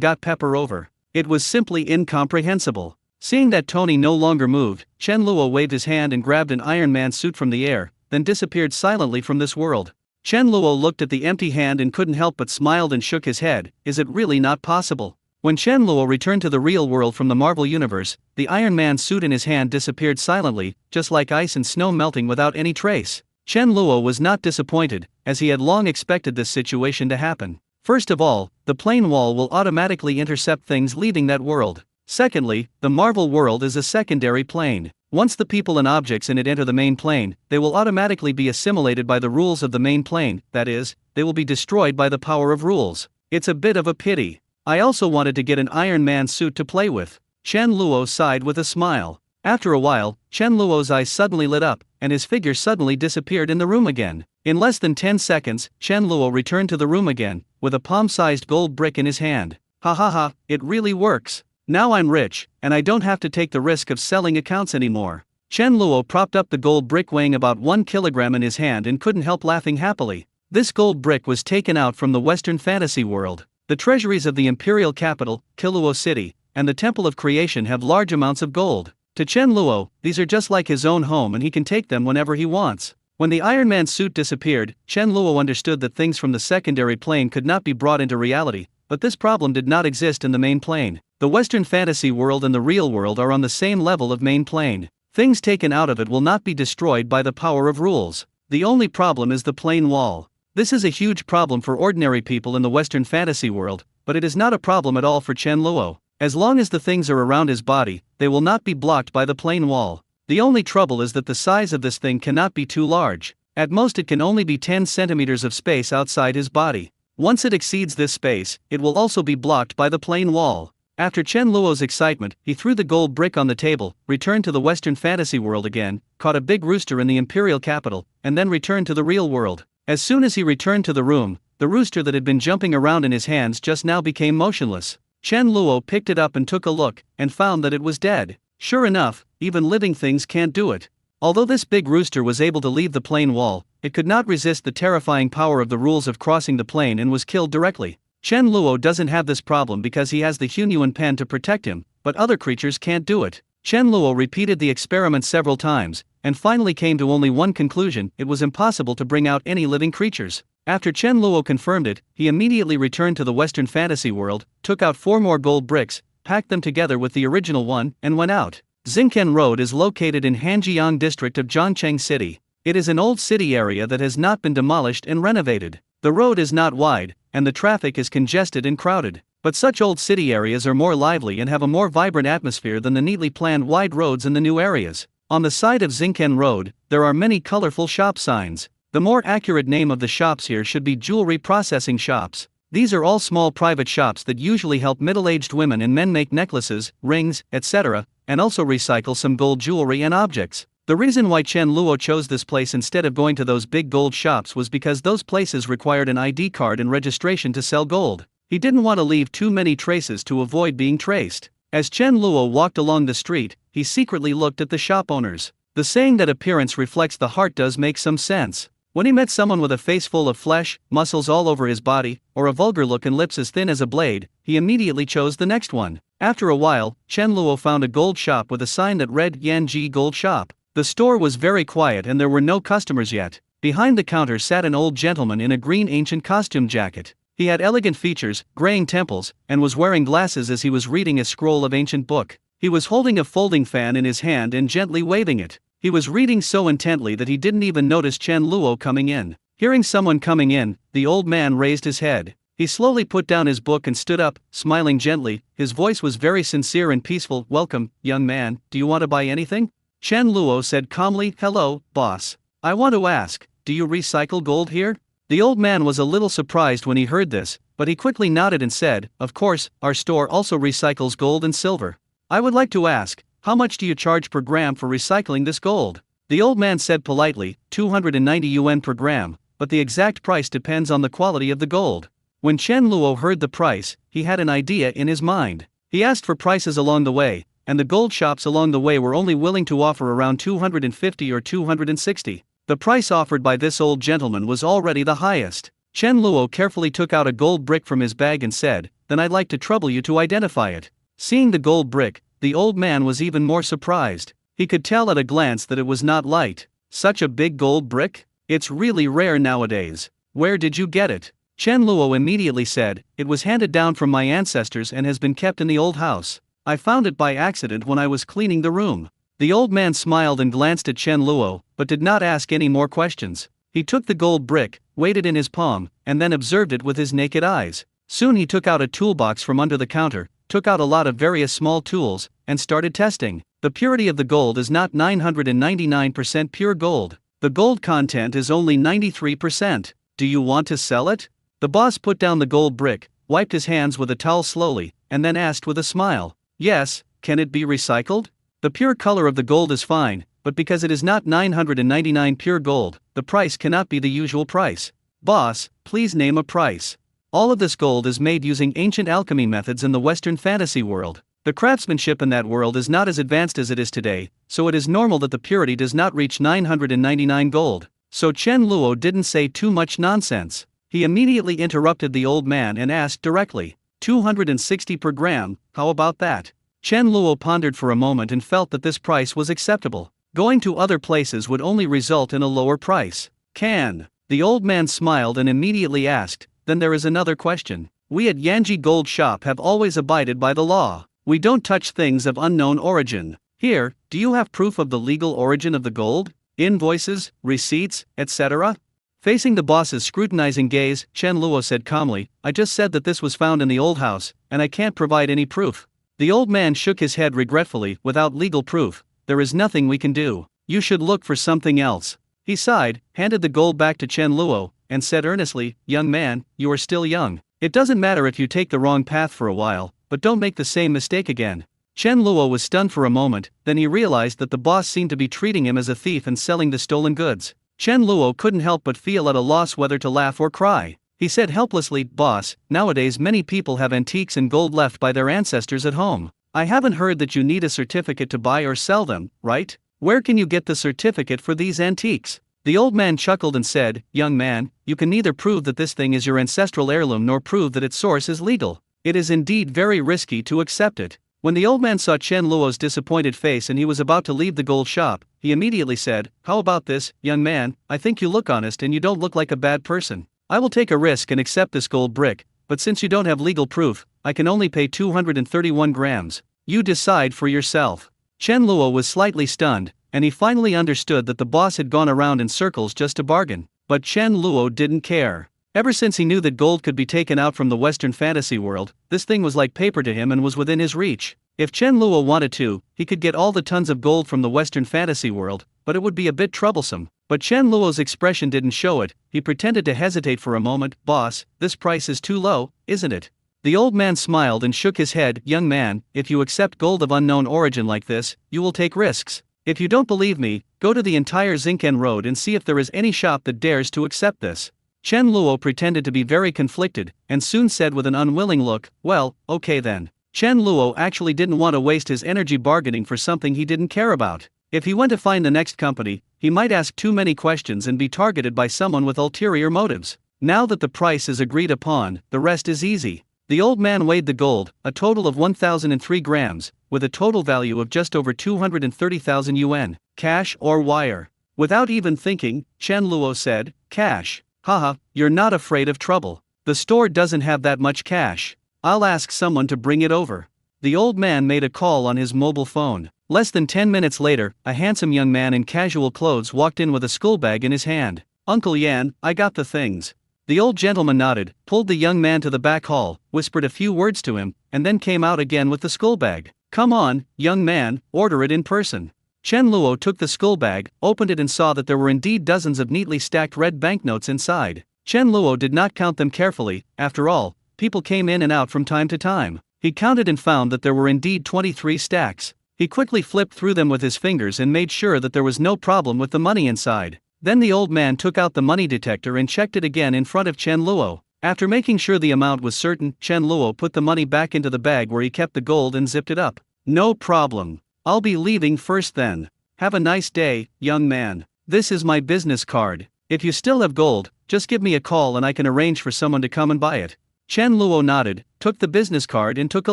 got Pepper over. It was simply incomprehensible. Seeing that Tony no longer moved, Chen Luo waved his hand and grabbed an Iron Man suit from the air, then disappeared silently from this world. Chen Luo looked at the empty hand and couldn't help but smiled and shook his head. Is it really not possible? When Chen Luo returned to the real world from the Marvel Universe, the Iron Man suit in his hand disappeared silently, just like ice and snow melting without any trace. Chen Luo was not disappointed, as he had long expected this situation to happen. First of all, the plane wall will automatically intercept things leaving that world. Secondly, the Marvel world is a secondary plane. Once the people and objects in it enter the main plane, they will automatically be assimilated by the rules of the main plane, that is, they will be destroyed by the power of rules. It's a bit of a pity. I also wanted to get an Iron Man suit to play with. Chen Luo sighed with a smile. After a while, Chen Luo's eyes suddenly lit up, and his figure suddenly disappeared in the room again. In less than 10 seconds, Chen Luo returned to the room again, with a palm-sized gold brick in his hand. Ha ha ha, it really works. Now I'm rich, and I don't have to take the risk of selling accounts anymore. Chen Luo propped up the gold brick weighing about 1 kilogram in his hand and couldn't help laughing happily. This gold brick was taken out from the Western fantasy world. The treasuries of the imperial capital, Killua City, and the Temple of Creation have large amounts of gold. To Chen Luo, these are just like his own home and he can take them whenever he wants. When the Iron Man suit disappeared, Chen Luo understood that things from the secondary plane could not be brought into reality, but this problem did not exist in the main plane. The Western fantasy world and the real world are on the same level of main plane. Things taken out of it will not be destroyed by the power of rules. The only problem is the plane wall. This is a huge problem for ordinary people in the Western fantasy world, but it is not a problem at all for Chen Luo. As long as the things are around his body, they will not be blocked by the plane wall. The only trouble is that the size of this thing cannot be too large. At most it can only be 10 centimeters of space outside his body. Once it exceeds this space, it will also be blocked by the plane wall. After Chen Luo's excitement, he threw the gold brick on the table, returned to the Western fantasy world again, caught a big rooster in the imperial capital, and then returned to the real world. As soon as he returned to the room, the rooster that had been jumping around in his hands just now became motionless. Chen Luo picked it up and took a look, and found that it was dead. Sure enough, even living things can't do it. Although this big rooster was able to leave the plane wall, it could not resist the terrifying power of the rules of crossing the plane and was killed directly. Chen Luo doesn't have this problem because he has the Hunyuan pen to protect him, but other creatures can't do it. Chen Luo repeated the experiment several times, and finally came to only one conclusion: it was impossible to bring out any living creatures. After Chen Luo confirmed it, he immediately returned to the Western fantasy world, took out 4 more gold bricks, packed them together with the original one, and went out. Xingken Road is located in Hanjiang district of Zhangcheng City. It is an old city area that has not been demolished and renovated. The road is not wide, and the traffic is congested and crowded. But such old city areas are more lively and have a more vibrant atmosphere than the neatly planned wide roads in the new areas. On the side of Xingken Road, there are many colorful shop signs. The more accurate name of the shops here should be jewelry processing shops. These are all small private shops that usually help middle-aged women and men make necklaces, rings, etc., and also recycle some gold jewelry and objects. The reason why Chen Luo chose this place instead of going to those big gold shops was because those places required an ID card and registration to sell gold. He didn't want to leave too many traces to avoid being traced. As Chen Luo walked along the street, he secretly looked at the shop owners. The saying that appearance reflects the heart does make some sense. When he met someone with a face full of flesh, muscles all over his body, or a vulgar look and lips as thin as a blade, he immediately chose the next one. After a while, Chen Luo found a gold shop with a sign that read Yanji Gold Shop. The store was very quiet and there were no customers yet. Behind the counter sat an old gentleman in a green ancient costume jacket. He had elegant features, graying temples, and was wearing glasses as he was reading a scroll of ancient book. He was holding a folding fan in his hand and gently waving it. He was reading so intently that he didn't even notice Chen Luo coming in. Hearing someone coming in, the old man raised his head. He slowly put down his book and stood up, smiling gently. His voice was very sincere and peaceful. "Welcome, young man, do you want to buy anything?" Chen Luo said calmly, "Hello, boss. I want to ask, do you recycle gold here?" The old man was a little surprised when he heard this, but he quickly nodded and said, "Of course, our store also recycles gold and silver. I would like to ask, how much do you charge per gram for recycling this gold?" The old man said politely, 290 yuan per gram, but the exact price depends on the quality of the gold. When Chen Luo heard the price, he had an idea in his mind. He asked for prices along the way, and the gold shops along the way were only willing to offer around 250 or 260. The price offered by this old gentleman was already the highest. Chen Luo carefully took out a gold brick from his bag and said, "Then I'd like to trouble you to identify it." Seeing the gold brick, the old man was even more surprised. He could tell at a glance that it was not light. "Such a big gold brick? It's really rare nowadays. Where did you get it?" Chen Luo immediately said, "It was handed down from my ancestors and has been kept in the old house. I found it by accident when I was cleaning the room." The old man smiled and glanced at Chen Luo, but did not ask any more questions. He took the gold brick, weighed it in his palm, and then observed it with his naked eyes. Soon he took out a toolbox from under the counter, took out a lot of various small tools, and started testing. The purity of the gold is not 999% pure gold. The gold content is only 93%. "Do you want to sell it?" The boss put down the gold brick, wiped his hands with a towel slowly, and then asked with a smile, "Yes, can it be recycled? The pure color of the gold is fine, but because it is not 999 pure gold, the price cannot be the usual price." "Boss, please name a price." All of this gold is made using ancient alchemy methods in the Western fantasy world. The craftsmanship in that world is not as advanced as it is today, so it is normal that the purity does not reach 999 gold. So Chen Luo didn't say too much nonsense. He immediately interrupted the old man and asked directly, 260 per gram, how about that?" Chen Luo pondered for a moment and felt that this price was acceptable. Going to other places would only result in a lower price. "Can?" The old man smiled and immediately asked, "Then there is another question. We at Yanji Gold Shop have always abided by the law. We don't touch things of unknown origin. Here, do you have proof of the legal origin of the gold? Invoices, receipts, etc.?" Facing the boss's scrutinizing gaze, Chen Luo said calmly, "I just said that this was found in the old house, and I can't provide any proof." The old man shook his head regretfully. "Without legal proof, there is nothing we can do. You should look for something else." He sighed, handed the gold back to Chen Luo, and said earnestly, "Young man, you are still young. It doesn't matter if you take the wrong path for a while, but don't make the same mistake again." Chen Luo was stunned for a moment, then he realized that the boss seemed to be treating him as a thief and selling the stolen goods. Chen Luo couldn't help but feel at a loss whether to laugh or cry. He said helplessly, "Boss, nowadays many people have antiques and gold left by their ancestors at home. I haven't heard that you need a certificate to buy or sell them, right? Where can you get the certificate for these antiques?" The old man chuckled and said, "Young man, you can neither prove that this thing is your ancestral heirloom nor prove that its source is legal. It is indeed very risky to accept it." When the old man saw Chen Luo's disappointed face and he was about to leave the gold shop, he immediately said, "How about this, young man? I think you look honest and you don't look like a bad person. I will take a risk and accept this gold brick, but since you don't have legal proof, I can only pay 231 grams. You decide for yourself." Chen Luo was slightly stunned, and he finally understood that the boss had gone around in circles just to bargain. But Chen Luo didn't care. Ever since he knew that gold could be taken out from the Western fantasy world, this thing was like paper to him and was within his reach. If Chen Luo wanted to, he could get all the tons of gold from the Western fantasy world, but it would be a bit troublesome. But Chen Luo's expression didn't show it. He pretended to hesitate for a moment. "Boss, this price is too low, isn't it?" The old man smiled and shook his head. "Young man, if you accept gold of unknown origin like this, you will take risks. If you don't believe me, go to the entire Zinken Road and see if there is any shop that dares to accept this." Chen Luo pretended to be very conflicted, and soon said with an unwilling look, "Well, okay then." Chen Luo actually didn't want to waste his energy bargaining for something he didn't care about. If he went to find the next company, he might ask too many questions and be targeted by someone with ulterior motives. Now that the price is agreed upon, the rest is easy. The old man weighed the gold, a total of 1,003 grams, with a total value of just over 230,000 yuan, cash or wire. Without even thinking, Chen Luo said, "Cash. Haha, you're not afraid of trouble. The store doesn't have that much cash. I'll ask someone to bring it over." The old man made a call on his mobile phone. Less than 10 minutes later, a handsome young man in casual clothes walked in with a school bag in his hand. "Uncle Yan, I got the things." The old gentleman nodded, pulled the young man to the back hall, whispered a few words to him, and then came out again with the school bag. "Come on, young man, order it in person." Chen Luo took the school bag, opened it and saw that there were indeed dozens of neatly stacked red banknotes inside. Chen Luo did not count them carefully, after all, people came in and out from time to time. He counted and found that there were indeed 23 stacks. He quickly flipped through them with his fingers and made sure that there was no problem with the money inside. Then the old man took out the money detector and checked it again in front of Chen Luo. After making sure the amount was certain, Chen Luo put the money back into the bag where he kept the gold and zipped it up. "No problem. I'll be leaving first then. Have a nice day, young man. This is my business card. If you still have gold, just give me a call and I can arrange for someone to come and buy it." Chen Luo nodded, took the business card and took a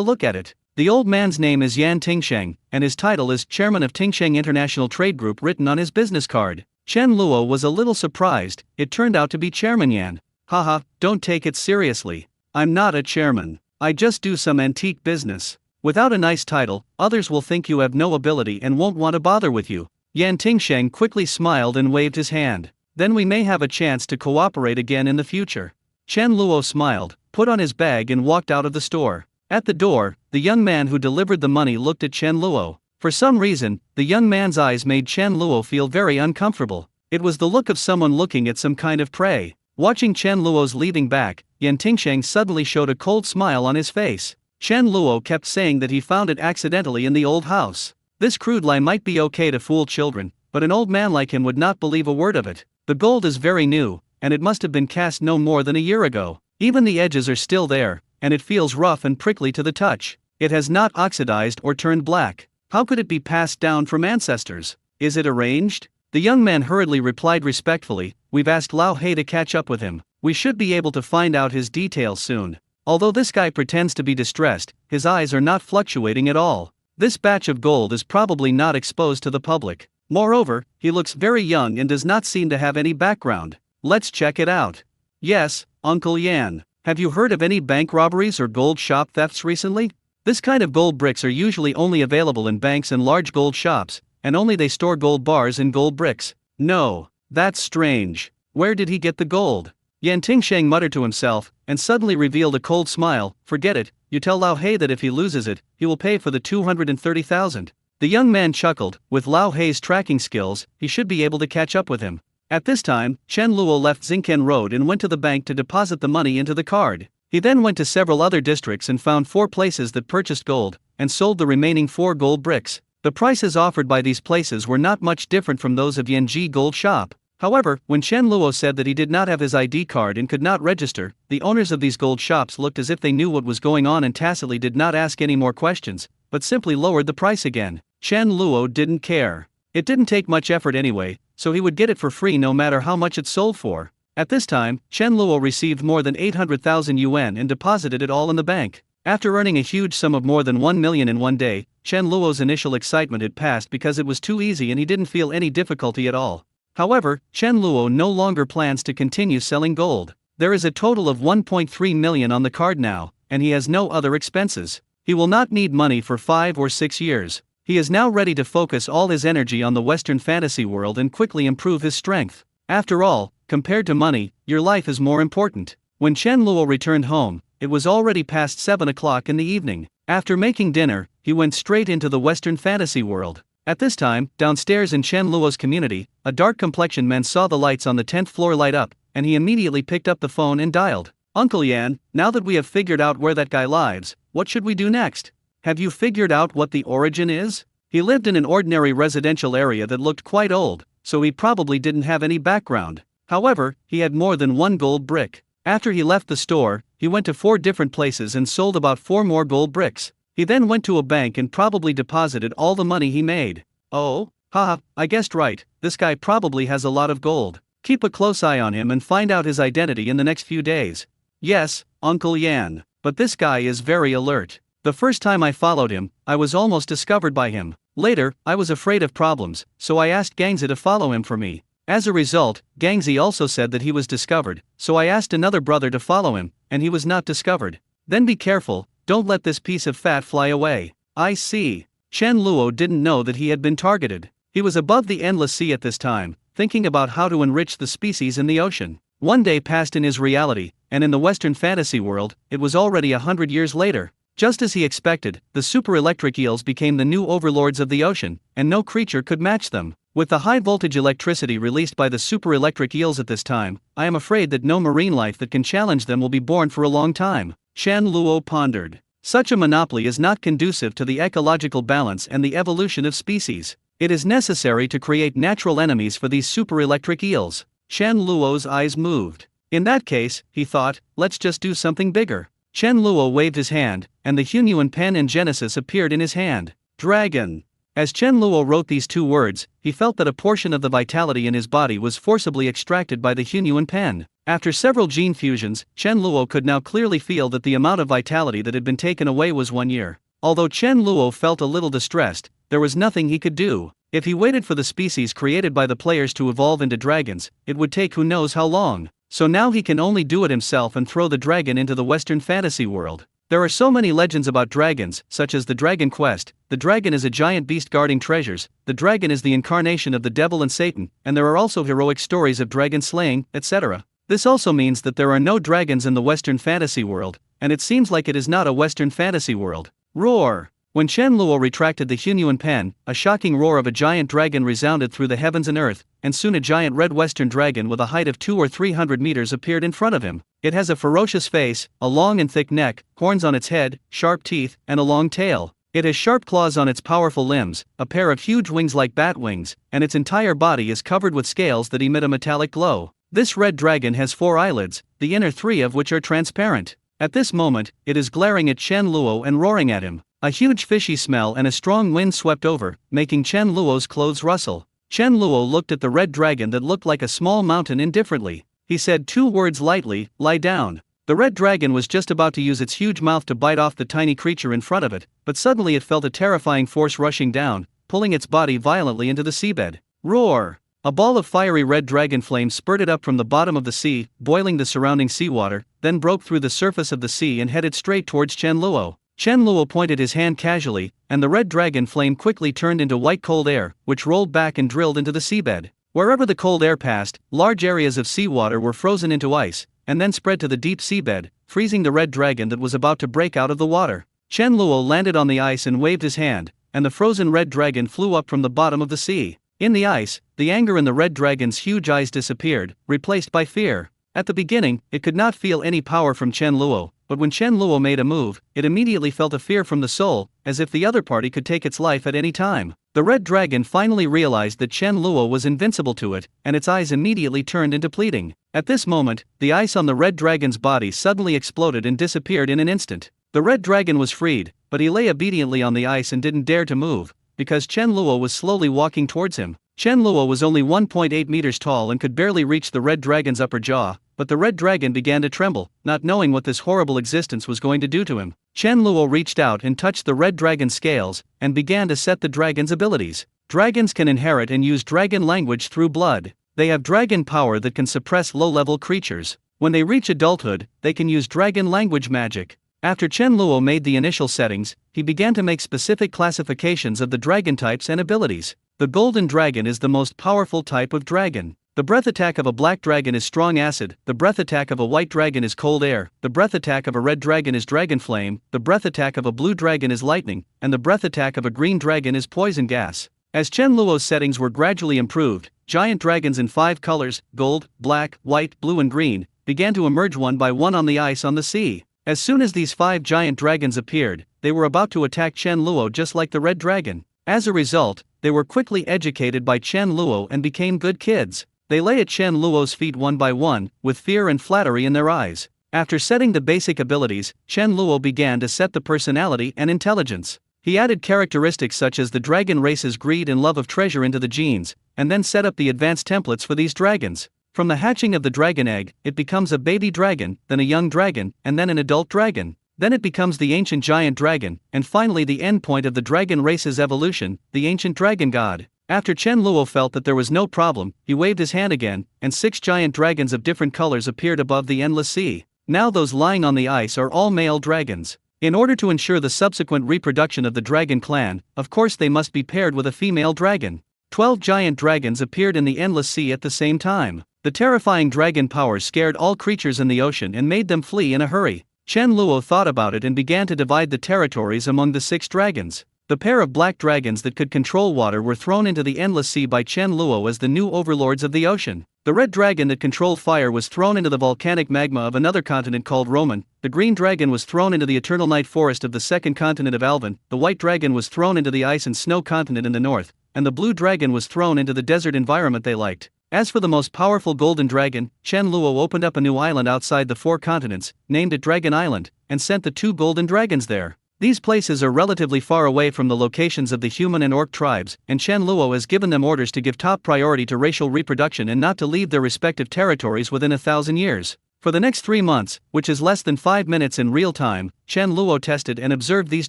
look at it. The old man's name is Yan Tingsheng, and his title is Chairman of Tingsheng International Trade Group written on his business card. Chen Luo was a little surprised, it turned out to be Chairman Yan. "Haha, don't take it seriously. I'm not a chairman. I just do some antique business. Without a nice title, others will think you have no ability and won't want to bother with you." Yan Tingsheng quickly smiled and waved his hand. "Then we may have a chance to cooperate again in the future." Chen Luo smiled, put on his bag and walked out of the store. At the door, the young man who delivered the money looked at Chen Luo. For some reason, the young man's eyes made Chen Luo feel very uncomfortable. It was the look of someone looking at some kind of prey. Watching Chen Luo's leaving back, Yan Tingsheng suddenly showed a cold smile on his face. Chen Luo kept saying that he found it accidentally in the old house. This crude lie might be okay to fool children, but an old man like him would not believe a word of it. The gold is very new, and it must have been cast no more than a year ago. Even the edges are still there, and it feels rough and prickly to the touch. It has not oxidized or turned black. How could it be passed down from ancestors? Is it arranged? The young man hurriedly replied respectfully, "We've asked Lao Hei to catch up with him. We should be able to find out his details soon." Although this guy pretends to be distressed, his eyes are not fluctuating at all. This batch of gold is probably not exposed to the public. Moreover, he looks very young and does not seem to have any background. Let's check it out. "Yes, Uncle Yan. Have you heard of any bank robberies or gold shop thefts recently? This kind of gold bricks are usually only available in banks and large gold shops, and only they store gold bars in gold bricks." "No, that's strange. Where did he get the gold?" Yan Tingsheng muttered to himself, and suddenly revealed a cold smile. "Forget it, you tell Lao Hei that if he loses it, he will pay for the 230,000. The young man chuckled, with Lao Hei's tracking skills, he should be able to catch up with him. At this time, Chen Luo left Xingken Road and went to the bank to deposit the money into the card. He then went to several other districts and found 4 places that purchased gold, and sold the remaining 4 gold bricks. The prices offered by these places were not much different from those of Yanji Gold Shop. However, when Chen Luo said that he did not have his ID card and could not register, the owners of these gold shops looked as if they knew what was going on and tacitly did not ask any more questions, but simply lowered the price again. Chen Luo didn't care. It didn't take much effort anyway, so he would get it for free no matter how much it sold for. At this time, Chen Luo received more than 800,000 yuan and deposited it all in the bank. After earning a huge sum of more than 1 million in one day, Chen Luo's initial excitement had passed because it was too easy and he didn't feel any difficulty at all. However, Chen Luo no longer plans to continue selling gold. There is a total of 1.3 million on the card now, and he has no other expenses. He will not need money for 5 or 6 years. He is now ready to focus all his energy on the Western fantasy world and quickly improve his strength. After all, compared to money, your life is more important. When Chen Luo returned home, it was already past 7 o'clock in the evening. After making dinner, he went straight into the Western fantasy world. At this time, downstairs in Chen Luo's community, a dark-complexioned man saw the lights on the 10th floor light up, and he immediately picked up the phone and dialed. "Uncle Yan, now that we have figured out where that guy lives, what should we do next? Have you figured out what the origin is?" He lived in an ordinary residential area that looked quite old, so he probably didn't have any background. However, he had more than 1 gold brick. After he left the store, he went to 4 different places and sold about 4 more gold bricks. He then went to a bank and probably deposited all the money he made. "Oh, Haha, I guessed right, this guy probably has a lot of gold. Keep a close eye on him and find out his identity in the next few days. Yes, Uncle Yan, but this guy is very alert. The first time I followed him, I was almost discovered by him. Later, I was afraid of problems, so I asked Gangzi to follow him for me. As a result, Gangzi also said that he was discovered, so I asked another brother to follow him, and he was not discovered. Then be careful, don't let this piece of fat fly away. I see. Chen Luo didn't know that he had been targeted. He was above the endless sea at this time, thinking about how to enrich the species in the ocean. One day passed in his reality, and in the Western fantasy world, it was already 100 years later. Just as he expected, the super-electric eels became the new overlords of the ocean, and no creature could match them. With the high-voltage electricity released by the super-electric eels at this time, I am afraid that no marine life that can challenge them will be born for a long time. Chen Luo pondered. Such a monopoly is not conducive to the ecological balance and the evolution of species. It is necessary to create natural enemies for these super-electric eels. Chen Luo's eyes moved. In that case, he thought, let's just do something bigger. Chen Luo waved his hand, and the Hunyuan pen in Genesis appeared in his hand. Dragon. As Chen Luo wrote these two words, he felt that a portion of the vitality in his body was forcibly extracted by the Hunyuan pen. After several gene fusions, Chen Luo could now clearly feel that the amount of vitality that had been taken away was 1 year. Although Chen Luo felt a little distressed, there was nothing he could do. If he waited for the species created by the players to evolve into dragons, it would take who knows how long. So now he can only do it himself and throw the dragon into the Western fantasy world. There are so many legends about dragons, such as the Dragon Quest. The dragon is a giant beast guarding treasures, the dragon is the incarnation of the devil and Satan, and there are also heroic stories of dragon slaying, etc. This also means that there are no dragons in the Western fantasy world, and it seems like it is not a Western fantasy world. Roar! When Chen Luo retracted the Hunyuan pen, a shocking roar of a giant dragon resounded through the heavens and earth, and soon a giant red western dragon with a height of 200 or 300 meters appeared in front of him. It has a ferocious face, a long and thick neck, horns on its head, sharp teeth, and a long tail. It has sharp claws on its powerful limbs, a pair of huge wings like bat wings, and its entire body is covered with scales that emit a metallic glow. This red dragon has 4 eyelids, the inner 3 of which are transparent. At this moment, it is glaring at Chen Luo and roaring at him. A huge fishy smell and a strong wind swept over, making Chen Luo's clothes rustle. Chen Luo looked at the red dragon that looked like a small mountain indifferently. He said 2 words lightly, lie down. The red dragon was just about to use its huge mouth to bite off the tiny creature in front of it, but suddenly it felt a terrifying force rushing down, pulling its body violently into the seabed. Roar! A ball of fiery red dragon flame spurted up from the bottom of the sea, boiling the surrounding seawater, then broke through the surface of the sea and headed straight towards Chen Luo. Chen Luo pointed his hand casually, and the red dragon flame quickly turned into white cold air, which rolled back and drilled into the seabed. Wherever the cold air passed, large areas of seawater were frozen into ice, and then spread to the deep seabed, freezing the red dragon that was about to break out of the water. Chen Luo landed on the ice and waved his hand, and the frozen red dragon flew up from the bottom of the sea. In the ice, the anger in the red dragon's huge eyes disappeared, replaced by fear. At the beginning, it could not feel any power from Chen Luo, but when Chen Luo made a move, it immediately felt a fear from the soul, as if the other party could take its life at any time. The red dragon finally realized that Chen Luo was invincible to it, and its eyes immediately turned into pleading. At this moment, the ice on the red dragon's body suddenly exploded and disappeared in an instant. The red dragon was freed, but he lay obediently on the ice and didn't dare to move, because Chen Luo was slowly walking towards him. Chen Luo was only 1.8 meters tall and could barely reach the red dragon's upper jaw, but the red dragon began to tremble, not knowing what this horrible existence was going to do to him. Chen Luo reached out and touched the red dragon's scales, and began to set the dragon's abilities. Dragons can inherit and use dragon language through blood. They have dragon power that can suppress low-level creatures. When they reach adulthood, they can use dragon language magic. After Chen Luo made the initial settings, he began to make specific classifications of the dragon types and abilities. The golden dragon is the most powerful type of dragon. The breath attack of a black dragon is strong acid, the breath attack of a white dragon is cold air, the breath attack of a red dragon is dragon flame, the breath attack of a blue dragon is lightning, and the breath attack of a green dragon is poison gas. As Chen Luo's settings were gradually improved, giant dragons in 5 colors, gold, black, white, blue and green, began to emerge one by one on the ice on the sea. As soon as these 5 giant dragons appeared, they were about to attack Chen Luo just like the red dragon. As a result, they were quickly educated by Chen Luo and became good kids. They lay at Chen Luo's feet one by one, with fear and flattery in their eyes. After setting the basic abilities, Chen Luo began to set the personality and intelligence. He added characteristics such as the dragon race's greed and love of treasure into the genes, and then set up the advanced templates for these dragons. From the hatching of the dragon egg, it becomes a baby dragon, then a young dragon, and then an adult dragon. Then it becomes the ancient giant dragon, and finally the endpoint of the dragon race's evolution, the ancient dragon god. After Chen Luo felt that there was no problem, he waved his hand again, and 6 giant dragons of different colors appeared above the endless sea. Now those lying on the ice are all male dragons. In order to ensure the subsequent reproduction of the dragon clan, of course they must be paired with a female dragon. 12 giant dragons appeared in the endless sea at the same time. The terrifying dragon powers scared all creatures in the ocean and made them flee in a hurry. Chen Luo thought about it and began to divide the territories among the 6 dragons. The pair of black dragons that could control water were thrown into the endless sea by Chen Luo as the new overlords of the ocean. The red dragon that controlled fire was thrown into the volcanic magma of another continent called Roman. The green dragon was thrown into the eternal night forest of the second continent of Alvin. The white dragon was thrown into the ice and snow continent in the north, and the blue dragon was thrown into the desert environment they liked. As for the most powerful golden dragon, Chen Luo opened up a new island outside the 4 continents, named it Dragon Island, and sent the 2 golden dragons there. These places are relatively far away from the locations of the human and orc tribes, and Chen Luo has given them orders to give top priority to racial reproduction and not to leave their respective territories within 1,000 years. For the next 3 months, which is less than 5 minutes in real time, Chen Luo tested and observed these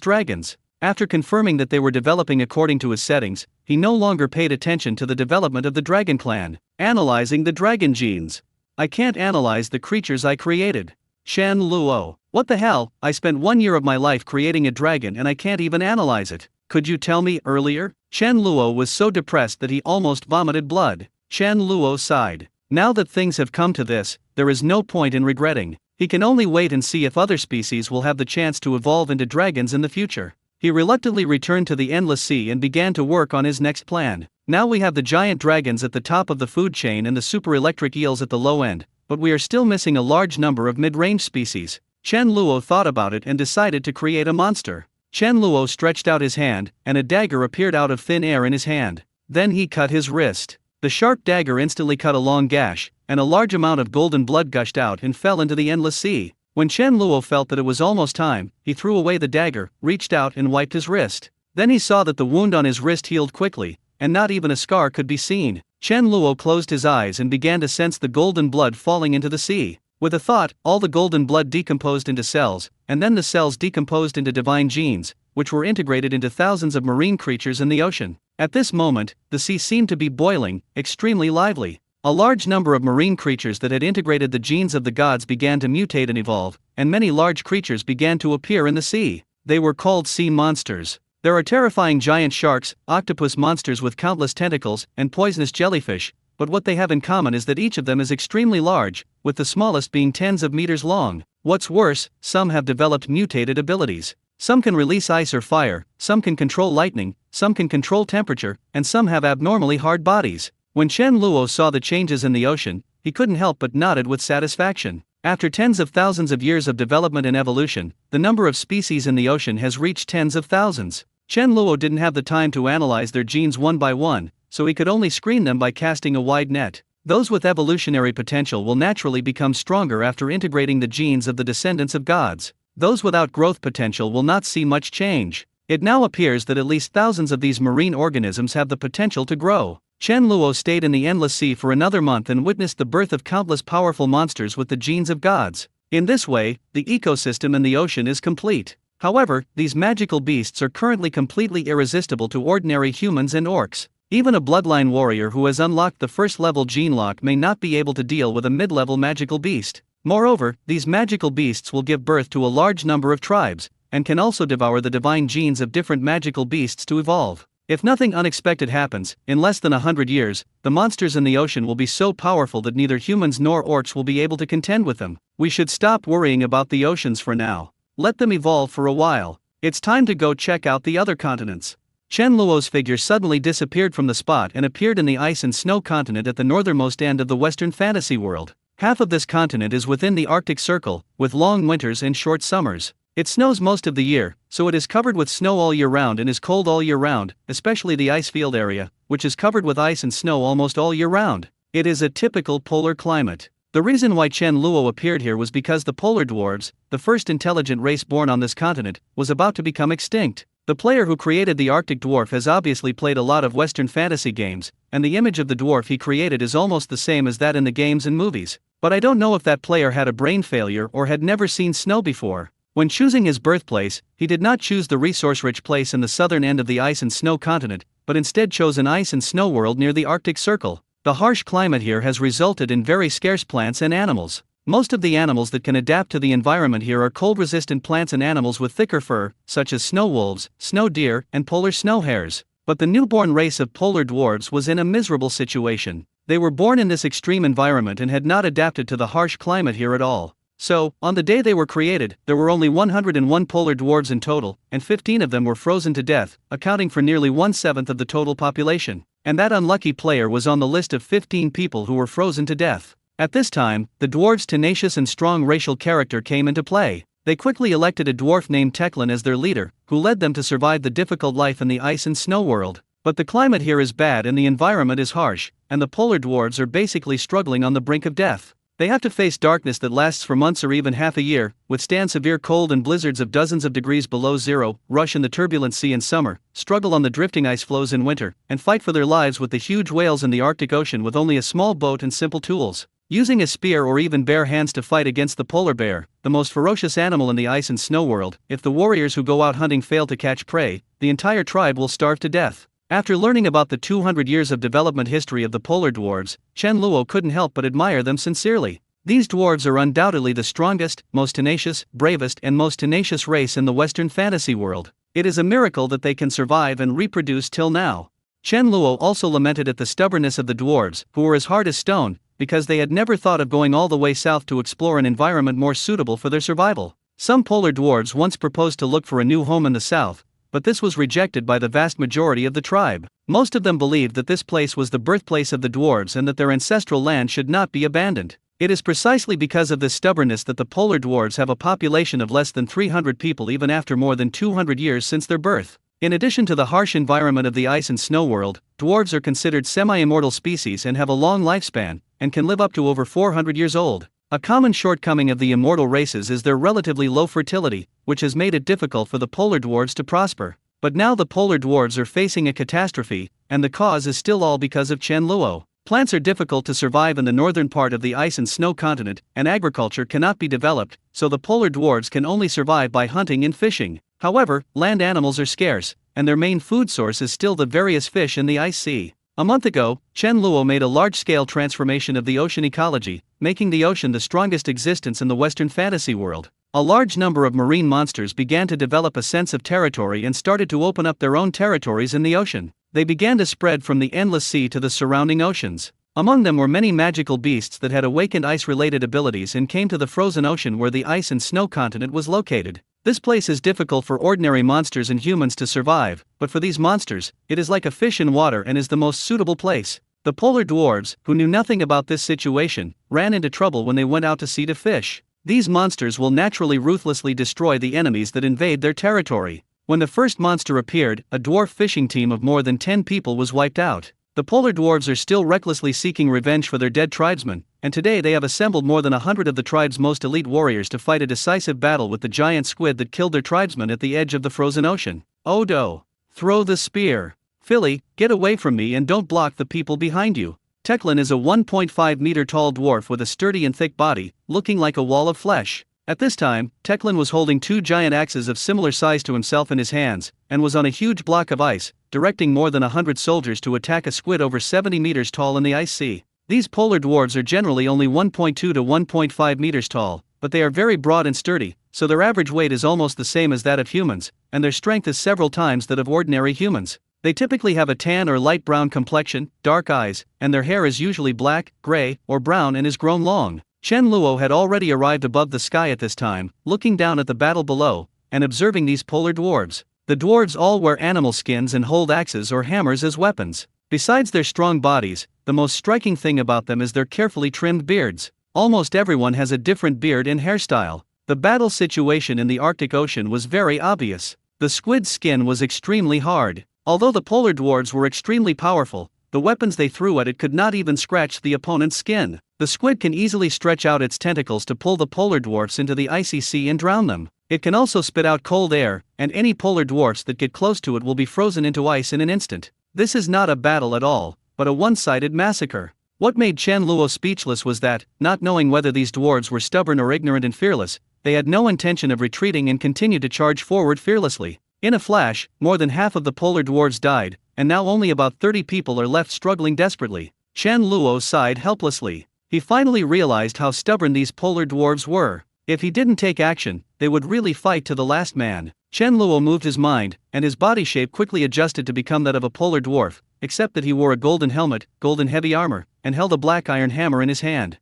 dragons. After confirming that they were developing according to his settings, he no longer paid attention to the development of the dragon clan. Analyzing the dragon genes. I can't analyze the creatures I created. Chen Luo. What the hell, I spent 1 year of my life creating a dragon and I can't even analyze it. Could you tell me earlier? Chen Luo was so depressed that he almost vomited blood. Chen Luo sighed. Now that things have come to this, there is no point in regretting. He can only wait and see if other species will have the chance to evolve into dragons in the future. He reluctantly returned to the endless sea and began to work on his next plan. Now we have the giant dragons at the top of the food chain and the super electric eels at the low end, but we are still missing a large number of mid-range species. Chen Luo thought about it and decided to create a monster. Chen Luo stretched out his hand, and a dagger appeared out of thin air in his hand. Then he cut his wrist. The sharp dagger instantly cut a long gash, and a large amount of golden blood gushed out and fell into the endless sea. When Chen Luo felt that it was almost time, he threw away the dagger, reached out and wiped his wrist. Then he saw that the wound on his wrist healed quickly, and not even a scar could be seen. Chen Luo closed his eyes and began to sense the golden blood falling into the sea. With a thought, all the golden blood decomposed into cells, and then the cells decomposed into divine genes, which were integrated into thousands of marine creatures in the ocean. At this moment, the sea seemed to be boiling, extremely lively. A large number of marine creatures that had integrated the genes of the gods began to mutate and evolve, and many large creatures began to appear in the sea. They were called sea monsters. There are terrifying giant sharks, octopus monsters with countless tentacles, and poisonous jellyfish, but what they have in common is that each of them is extremely large, with the smallest being tens of meters long. What's worse, some have developed mutated abilities. Some can release ice or fire, some can control lightning, some can control temperature, and some have abnormally hard bodies. When Chen Luo saw the changes in the ocean, he couldn't help but nodded with satisfaction. After tens of thousands of years of development and evolution, the number of species in the ocean has reached tens of thousands. Chen Luo didn't have the time to analyze their genes one by one, so he could only screen them by casting a wide net. Those with evolutionary potential will naturally become stronger after integrating the genes of the descendants of gods. Those without growth potential will not see much change. It now appears that at least thousands of these marine organisms have the potential to grow. Chen Luo stayed in the endless sea for another month and witnessed the birth of countless powerful monsters with the genes of gods. In this way, the ecosystem in the ocean is complete. However, these magical beasts are currently completely irresistible to ordinary humans and orcs. Even a bloodline warrior who has unlocked the first-level gene lock may not be able to deal with a mid-level magical beast. Moreover, these magical beasts will give birth to a large number of tribes, and can also devour the divine genes of different magical beasts to evolve. If nothing unexpected happens, in less than 100 years, the monsters in the ocean will be so powerful that neither humans nor orcs will be able to contend with them. We should stop worrying about the oceans for now. Let them evolve for a while. It's time to go check out the other continents. Chen Luo's figure suddenly disappeared from the spot and appeared in the ice and snow continent at the northernmost end of the Western fantasy world. Half of this continent is within the Arctic Circle, with long winters and short summers. It snows most of the year, so it is covered with snow all year round and is cold all year round, especially the ice field area, which is covered with ice and snow almost all year round. It is a typical polar climate. The reason why Chen Luo appeared here was because the polar dwarves, the first intelligent race born on this continent, was about to become extinct. The player who created the Arctic dwarf has obviously played a lot of Western fantasy games, and the image of the dwarf he created is almost the same as that in the games and movies. But I don't know if that player had a brain failure or had never seen snow before. When choosing his birthplace, he did not choose the resource-rich place in the southern end of the ice and snow continent, but instead chose an ice and snow world near the Arctic Circle. The harsh climate here has resulted in very scarce plants and animals. Most of the animals that can adapt to the environment here are cold-resistant plants and animals with thicker fur, such as snow wolves, snow deer, and polar snow hares. But the newborn race of polar dwarves was in a miserable situation. They were born in this extreme environment and had not adapted to the harsh climate here at all. So, on the day they were created, there were only 101 polar dwarves in total, and 15 of them were frozen to death, accounting for nearly 1/7 of the total population. And that unlucky player was on the list of 15 people who were frozen to death. At this time, the dwarves' tenacious and strong racial character came into play. They quickly elected a dwarf named Teclin as their leader, who led them to survive the difficult life in the ice and snow world. But the climate here is bad and the environment is harsh, and the polar dwarves are basically struggling on the brink of death. They have to face darkness that lasts for months or even half a year, withstand severe cold and blizzards of dozens of degrees below zero, rush in the turbulent sea in summer, struggle on the drifting ice floes in winter, and fight for their lives with the huge whales in the Arctic Ocean with only a small boat and simple tools. Using a spear or even bare hands to fight against the polar bear, the most ferocious animal in the ice and snow world. If the warriors who go out hunting fail to catch prey, the entire tribe will starve to death. After learning about the 200 years of development history of the polar dwarves, Chen Luo couldn't help but admire them sincerely. These dwarves are undoubtedly the strongest, most tenacious, bravest and most tenacious race in the Western fantasy world. It is a miracle that they can survive and reproduce till now. Chen Luo also lamented at the stubbornness of the dwarves, who were as hard as stone, because they had never thought of going all the way south to explore an environment more suitable for their survival. Some polar dwarves once proposed to look for a new home in the south, but this was rejected by the vast majority of the tribe. Most of them believed that this place was the birthplace of the dwarves and that their ancestral land should not be abandoned. It is precisely because of this stubbornness that the polar dwarves have a population of less than 300 people even after more than 200 years since their birth. In addition to the harsh environment of the ice and snow world, dwarves are considered semi-immortal species and have a long lifespan, and can live up to over 400 years old. A common shortcoming of the immortal races is their relatively low fertility, which has made it difficult for the polar dwarves to prosper. But now the polar dwarves are facing a catastrophe, and the cause is still all because of Chen Luo. Plants are difficult to survive in the northern part of the ice and snow continent, and agriculture cannot be developed, so the polar dwarves can only survive by hunting and fishing. However, land animals are scarce, and their main food source is still the various fish in the ice sea. A month ago, Chen Luo made a large-scale transformation of the ocean ecology, making the ocean the strongest existence in the Western fantasy world. A large number of marine monsters began to develop a sense of territory and started to open up their own territories in the ocean. They began to spread from the endless sea to the surrounding oceans. Among them were many magical beasts that had awakened ice-related abilities and came to the frozen ocean where the ice and snow continent was located. This place is difficult for ordinary monsters and humans to survive, but for these monsters, it is like a fish in water and is the most suitable place. The polar dwarves, who knew nothing about this situation, ran into trouble when they went out to sea to fish. These monsters will naturally ruthlessly destroy the enemies that invade their territory. When the first monster appeared, a dwarf fishing team of more than 10 people was wiped out. The polar dwarves are still recklessly seeking revenge for their dead tribesmen, and today they have assembled more than 100 of the tribe's most elite warriors to fight a decisive battle with the giant squid that killed their tribesmen at the edge of the frozen ocean. Odo! Throw the spear! Philly, get away from me and don't block the people behind you. Teclin is a 1.5 meter tall dwarf with a sturdy and thick body, looking like a wall of flesh. At this time, Teclin was holding 2 giant axes of similar size to himself in his hands, and was on a huge block of ice, directing more than 100 soldiers to attack a squid over 70 meters tall in the ice sea. These polar dwarves are generally only 1.2 to 1.5 meters tall, but they are very broad and sturdy, so their average weight is almost the same as that of humans, and their strength is several times that of ordinary humans. They typically have a tan or light brown complexion, dark eyes, and their hair is usually black, gray, or brown and is grown long. Chen Luo had already arrived above the sky at this time, looking down at the battle below, and observing these polar dwarves. The dwarves all wear animal skins and hold axes or hammers as weapons. Besides their strong bodies, the most striking thing about them is their carefully trimmed beards. Almost everyone has a different beard and hairstyle. The battle situation in the Arctic Ocean was very obvious. The squid's skin was extremely hard. Although the polar dwarves were extremely powerful, the weapons they threw at it could not even scratch the opponent's skin. The squid can easily stretch out its tentacles to pull the polar dwarfs into the icy sea and drown them. It can also spit out cold air, and any polar dwarfs that get close to it will be frozen into ice in an instant. This is not a battle at all, but a one-sided massacre. What made Chen Luo speechless was that, not knowing whether these dwarves were stubborn or ignorant and fearless, they had no intention of retreating and continued to charge forward fearlessly. In a flash, more than half of the polar dwarves died, and now only about 30 people are left struggling desperately. Chen Luo sighed helplessly. He finally realized how stubborn these polar dwarves were. If he didn't take action, they would really fight to the last man. Chen Luo moved his mind, and his body shape quickly adjusted to become that of a polar dwarf, except that he wore a golden helmet, golden heavy armor, and held a black iron hammer in his hand.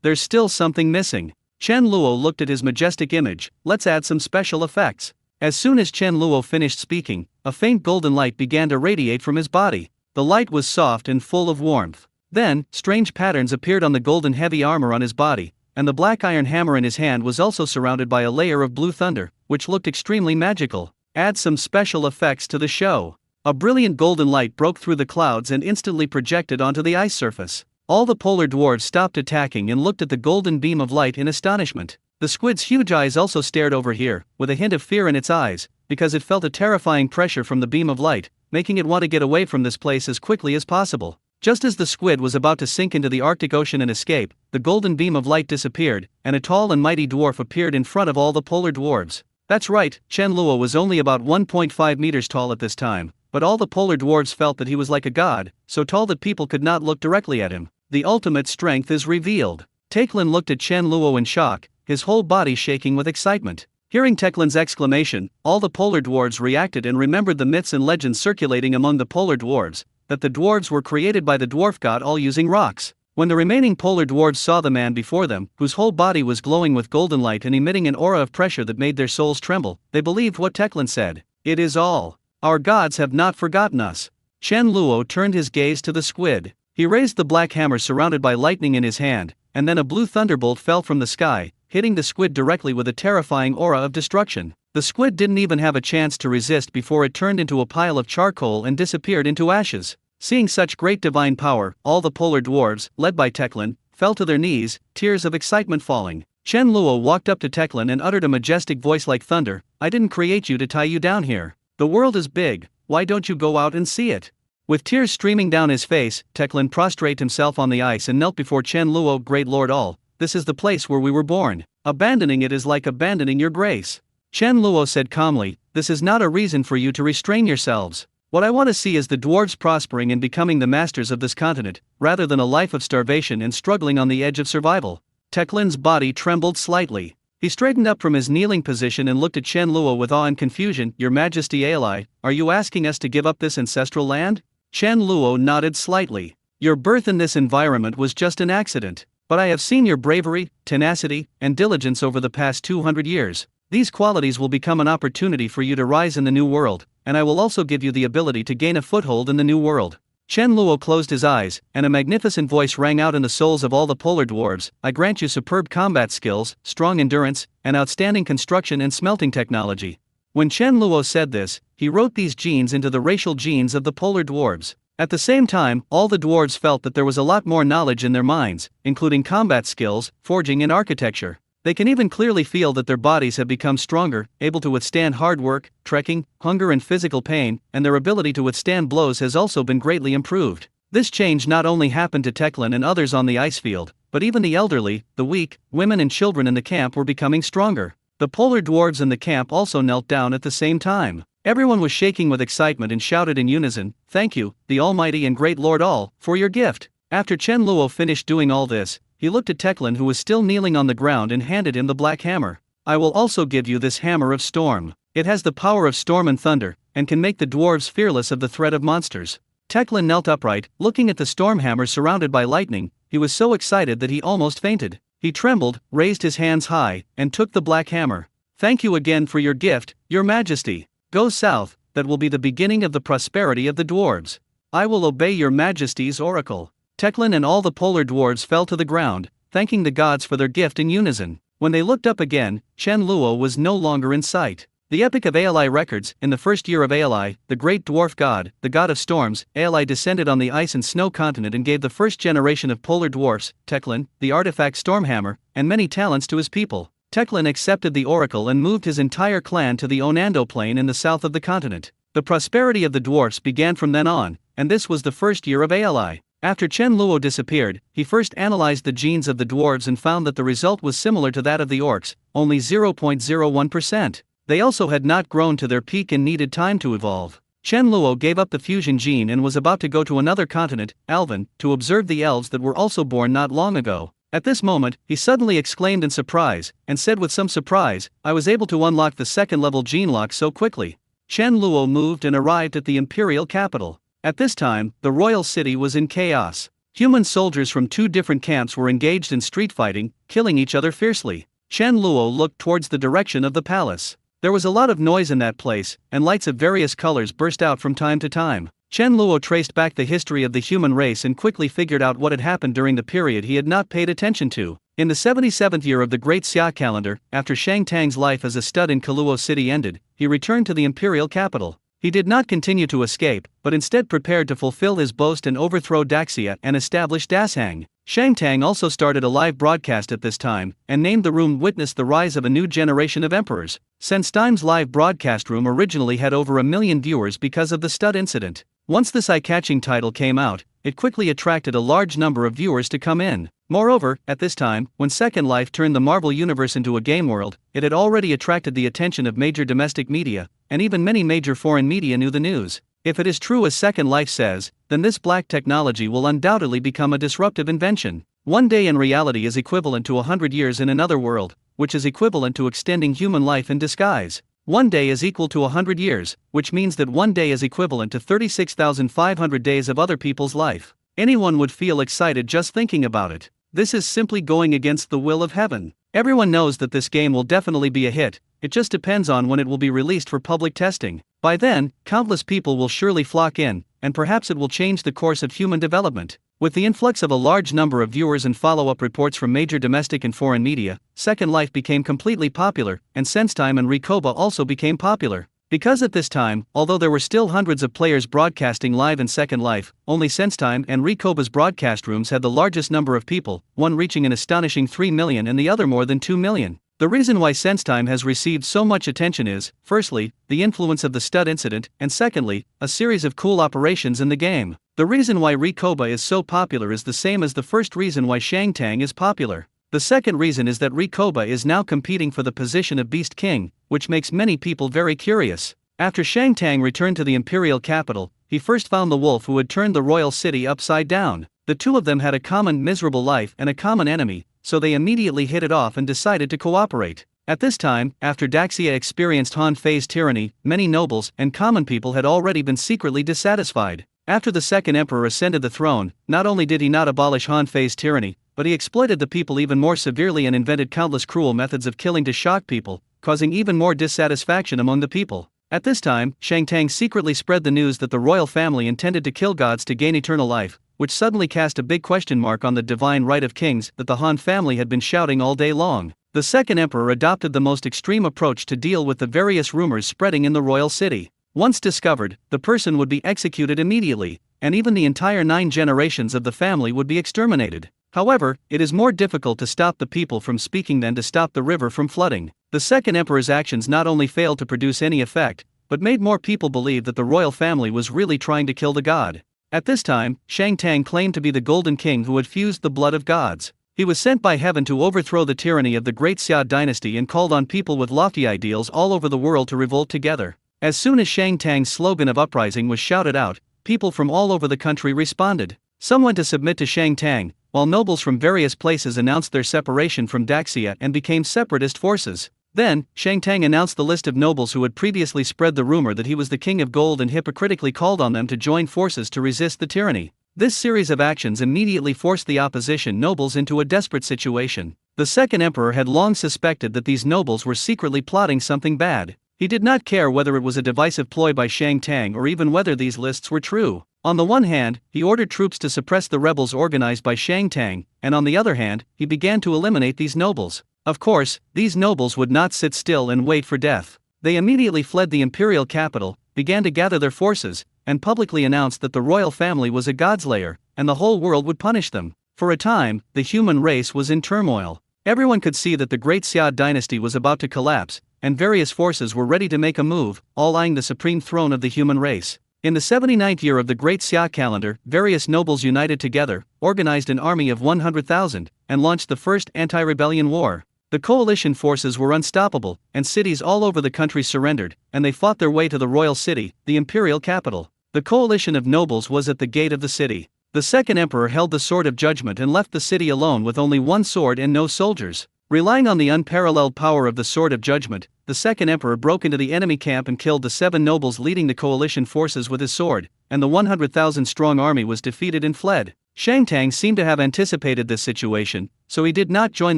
There's still something missing. Chen Luo looked at his majestic image. Let's add some special effects. As soon as Chen Luo finished speaking, a faint golden light began to radiate from his body. The light was soft and full of warmth. Then, strange patterns appeared on the golden heavy armor on his body, and the black iron hammer in his hand was also surrounded by a layer of blue thunder, which looked extremely magical. Add some special effects to the show. A brilliant golden light broke through the clouds and instantly projected onto the ice surface. All the polar dwarves stopped attacking and looked at the golden beam of light in astonishment. The squid's huge eyes also stared over here, with a hint of fear in its eyes, because it felt a terrifying pressure from the beam of light, making it want to get away from this place as quickly as possible. Just as the squid was about to sink into the Arctic Ocean and escape, the golden beam of light disappeared, and a tall and mighty dwarf appeared in front of all the polar dwarves. That's right, Chen Luo was only about 1.5 meters tall at this time, but all the polar dwarves felt that he was like a god, so tall that people could not look directly at him. The ultimate strength is revealed. Taeklin looked at Chen Luo in shock, his whole body shaking with excitement. Hearing Taeklin's exclamation, all the polar dwarves reacted and remembered the myths and legends circulating among the polar dwarves, that the dwarves were created by the dwarf god all using rocks. When the remaining polar dwarves saw the man before them, whose whole body was glowing with golden light and emitting an aura of pressure that made their souls tremble, they believed what Taeklin said. It is all. Our gods have not forgotten us. Chen Luo turned his gaze to the squid. He raised the black hammer surrounded by lightning in his hand, and then a blue thunderbolt fell from the sky, hitting the squid directly with a terrifying aura of destruction. The squid didn't even have a chance to resist before it turned into a pile of charcoal and disappeared into ashes. Seeing such great divine power, all the polar dwarves, led by Taeklin, fell to their knees, tears of excitement falling. Chen Luo walked up to Taeklin and uttered a majestic voice like thunder. I didn't create you to tie you down here. The world is big, why don't you go out and see it? With tears streaming down his face, Taeklin prostrated himself on the ice and knelt before Chen Luo. Great Lord All, this is the place where we were born. Abandoning it is like abandoning your grace. Chen Luo said calmly, this is not a reason for you to restrain yourselves. What I want to see is the dwarves prospering and becoming the masters of this continent, rather than a life of starvation and struggling on the edge of survival. Taeklin's body trembled slightly. He straightened up from his kneeling position and looked at Chen Luo with awe and confusion. Your Majesty Aelai, are you asking us to give up this ancestral land? Chen Luo nodded slightly. Your birth in this environment was just an accident, but I have seen your bravery, tenacity, and diligence over the past 200 years. These qualities will become an opportunity for you to rise in the new world, and I will also give you the ability to gain a foothold in the new world. Chen Luo closed his eyes, and a magnificent voice rang out in the souls of all the polar dwarves. I grant you superb combat skills, strong endurance, and outstanding construction and smelting technology. When Chen Luo said this, he wrote these genes into the racial genes of the polar dwarves. At the same time, all the dwarves felt that there was a lot more knowledge in their minds, including combat skills, forging and architecture. They can even clearly feel that their bodies have become stronger, able to withstand hard work, trekking, hunger and physical pain, and their ability to withstand blows has also been greatly improved. This change not only happened to Taeklin and others on the ice field, but even the elderly, the weak, women and children in the camp were becoming stronger. The polar dwarves in the camp also knelt down at the same time. Everyone was shaking with excitement and shouted in unison, "Thank you, the Almighty and Great Lord All, for your gift." After Chen Luo finished doing all this, he looked at Taeklin, who was still kneeling on the ground, and handed him the black hammer. I will also give you this hammer of storm. It has the power of storm and thunder, and can make the dwarves fearless of the threat of monsters. Taeklin knelt upright, looking at the storm hammer surrounded by lightning. He was so excited that he almost fainted. He trembled, raised his hands high, and took the black hammer. Thank you again for your gift, Your Majesty. Go south, that will be the beginning of the prosperity of the dwarves. I will obey Your Majesty's oracle. Taeklin and all the polar dwarves fell to the ground, thanking the gods for their gift in unison. When they looked up again, Chen Luo was no longer in sight. The Epic of Aelai records, in the first year of Aelai, the great dwarf god, the god of storms, Aelai descended on the ice and snow continent and gave the first generation of polar dwarfs, Taeklin, the artifact Stormhammer, and many talents to his people. Teclin accepted the oracle and moved his entire clan to the Onando plain in the south of the continent. The prosperity of the dwarfs began from then on, and this was the first year of Ali. After Chen Luo disappeared, he first analyzed the genes of the dwarves and found that the result was similar to that of the orcs, only 0.01%. They also had not grown to their peak and needed time to evolve. Chen Luo gave up the fusion gene and was about to go to another continent, Alvin, to observe the elves that were also born not long ago. At this moment, he suddenly exclaimed in surprise, and said with some surprise, "I was able to unlock the second-level gene lock so quickly." Chen Luo moved and arrived at the imperial capital. At this time, the royal city was in chaos. Human soldiers from two different camps were engaged in street fighting, killing each other fiercely. Chen Luo looked towards the direction of the palace. There was a lot of noise in that place, and lights of various colors burst out from time to time. Chen Luo traced back the history of the human race and quickly figured out what had happened during the period he had not paid attention to. In the 77th year of the Great Xia calendar, after Shang Tang's life as a stud in Kaluo City ended, he returned to the imperial capital. He did not continue to escape, but instead prepared to fulfill his boast and overthrow Daxia and establish Dashang. Shang Tang also started a live broadcast at this time, and named the room "Witness the Rise of a New Generation of Emperors." Senstime's live broadcast room originally had over 1 million viewers because of the stud incident. Once this eye-catching title came out, it quickly attracted a large number of viewers to come in. Moreover, at this time, when Second Life turned the Marvel Universe into a game world, it had already attracted the attention of major domestic media, and even many major foreign media knew the news. If it is true as Second Life says, then this black technology will undoubtedly become a disruptive invention. One day in reality is equivalent to 100 years in another world, which is equivalent to extending human life in disguise. One day is equal to 100 years, which means that one day is equivalent to 36,500 days of other people's life. Anyone would feel excited just thinking about it. This is simply going against the will of heaven. Everyone knows that this game will definitely be a hit, it just depends on when it will be released for public testing. By then, countless people will surely flock in, and perhaps it will change the course of human development. With the influx of a large number of viewers and follow-up reports from major domestic and foreign media, Second Life became completely popular, and SenseTime and Recoba also became popular. Because at this time, although there were still hundreds of players broadcasting live in Second Life, only SenseTime and Recoba's broadcast rooms had the largest number of people, one reaching an astonishing 3 million and the other more than 2 million. The reason why SenseTime has received so much attention is, firstly, the influence of the stud incident, and secondly, a series of cool operations in the game. The reason why Recoba is so popular is the same as the first reason why Shang Tang is popular. The second reason is that Recoba is now competing for the position of Beast King, which makes many people very curious. After Shang Tang returned to the imperial capital, he first found the wolf who had turned the royal city upside down. The two of them had a common miserable life and a common enemy, so they immediately hit it off and decided to cooperate. At this time, after Daxia experienced Han Fei's tyranny, many nobles and common people had already been secretly dissatisfied. After the second emperor ascended the throne, not only did he not abolish Han Fei's tyranny, but he exploited the people even more severely and invented countless cruel methods of killing to shock people, causing even more dissatisfaction among the people. At this time, Shang Tang secretly spread the news that the royal family intended to kill gods to gain eternal life, which suddenly cast a big question mark on the divine right of kings that the Han family had been shouting all day long. The second emperor adopted the most extreme approach to deal with the various rumors spreading in the royal city. Once discovered, the person would be executed immediately, and even the entire 9 generations of the family would be exterminated. However, it is more difficult to stop the people from speaking than to stop the river from flooding. The second emperor's actions not only failed to produce any effect, but made more people believe that the royal family was really trying to kill the god. At this time, Shang Tang claimed to be the Golden King who had fused the blood of gods. He was sent by heaven to overthrow the tyranny of the Great Xia dynasty and called on people with lofty ideals all over the world to revolt together. As soon as Shang Tang's slogan of uprising was shouted out, people from all over the country responded. Some went to submit to Shang Tang, while nobles from various places announced their separation from Daxia and became separatist forces. Then, Shang Tang announced the list of nobles who had previously spread the rumor that he was the King of Gold and hypocritically called on them to join forces to resist the tyranny. This series of actions immediately forced the opposition nobles into a desperate situation. The second emperor had long suspected that these nobles were secretly plotting something bad. He did not care whether it was a divisive ploy by Shang Tang or even whether these lists were true. On the one hand, he ordered troops to suppress the rebels organized by Shang Tang, and on the other hand, he began to eliminate these nobles. Of course, these nobles would not sit still and wait for death. They immediately fled the imperial capital, began to gather their forces, and publicly announced that the royal family was a godslayer, and the whole world would punish them. For a time, the human race was in turmoil. Everyone could see that the great Xia dynasty was about to collapse, and various forces were ready to make a move, all eyeing the supreme throne of the human race. In the 79th year of the Great Xia calendar, various nobles united together, organized an army of 100,000, and launched the first anti-rebellion war. The coalition forces were unstoppable, and cities all over the country surrendered, and they fought their way to the royal city, the imperial capital. The coalition of nobles was at the gate of the city. The second emperor held the sword of judgment and left the city alone with only one sword and no soldiers. Relying on the unparalleled power of the sword of judgment, the second emperor broke into the enemy camp and killed the 7 nobles leading the coalition forces with his sword, and the 100,000-strong army was defeated and fled. Shang Tang seemed to have anticipated this situation, so he did not join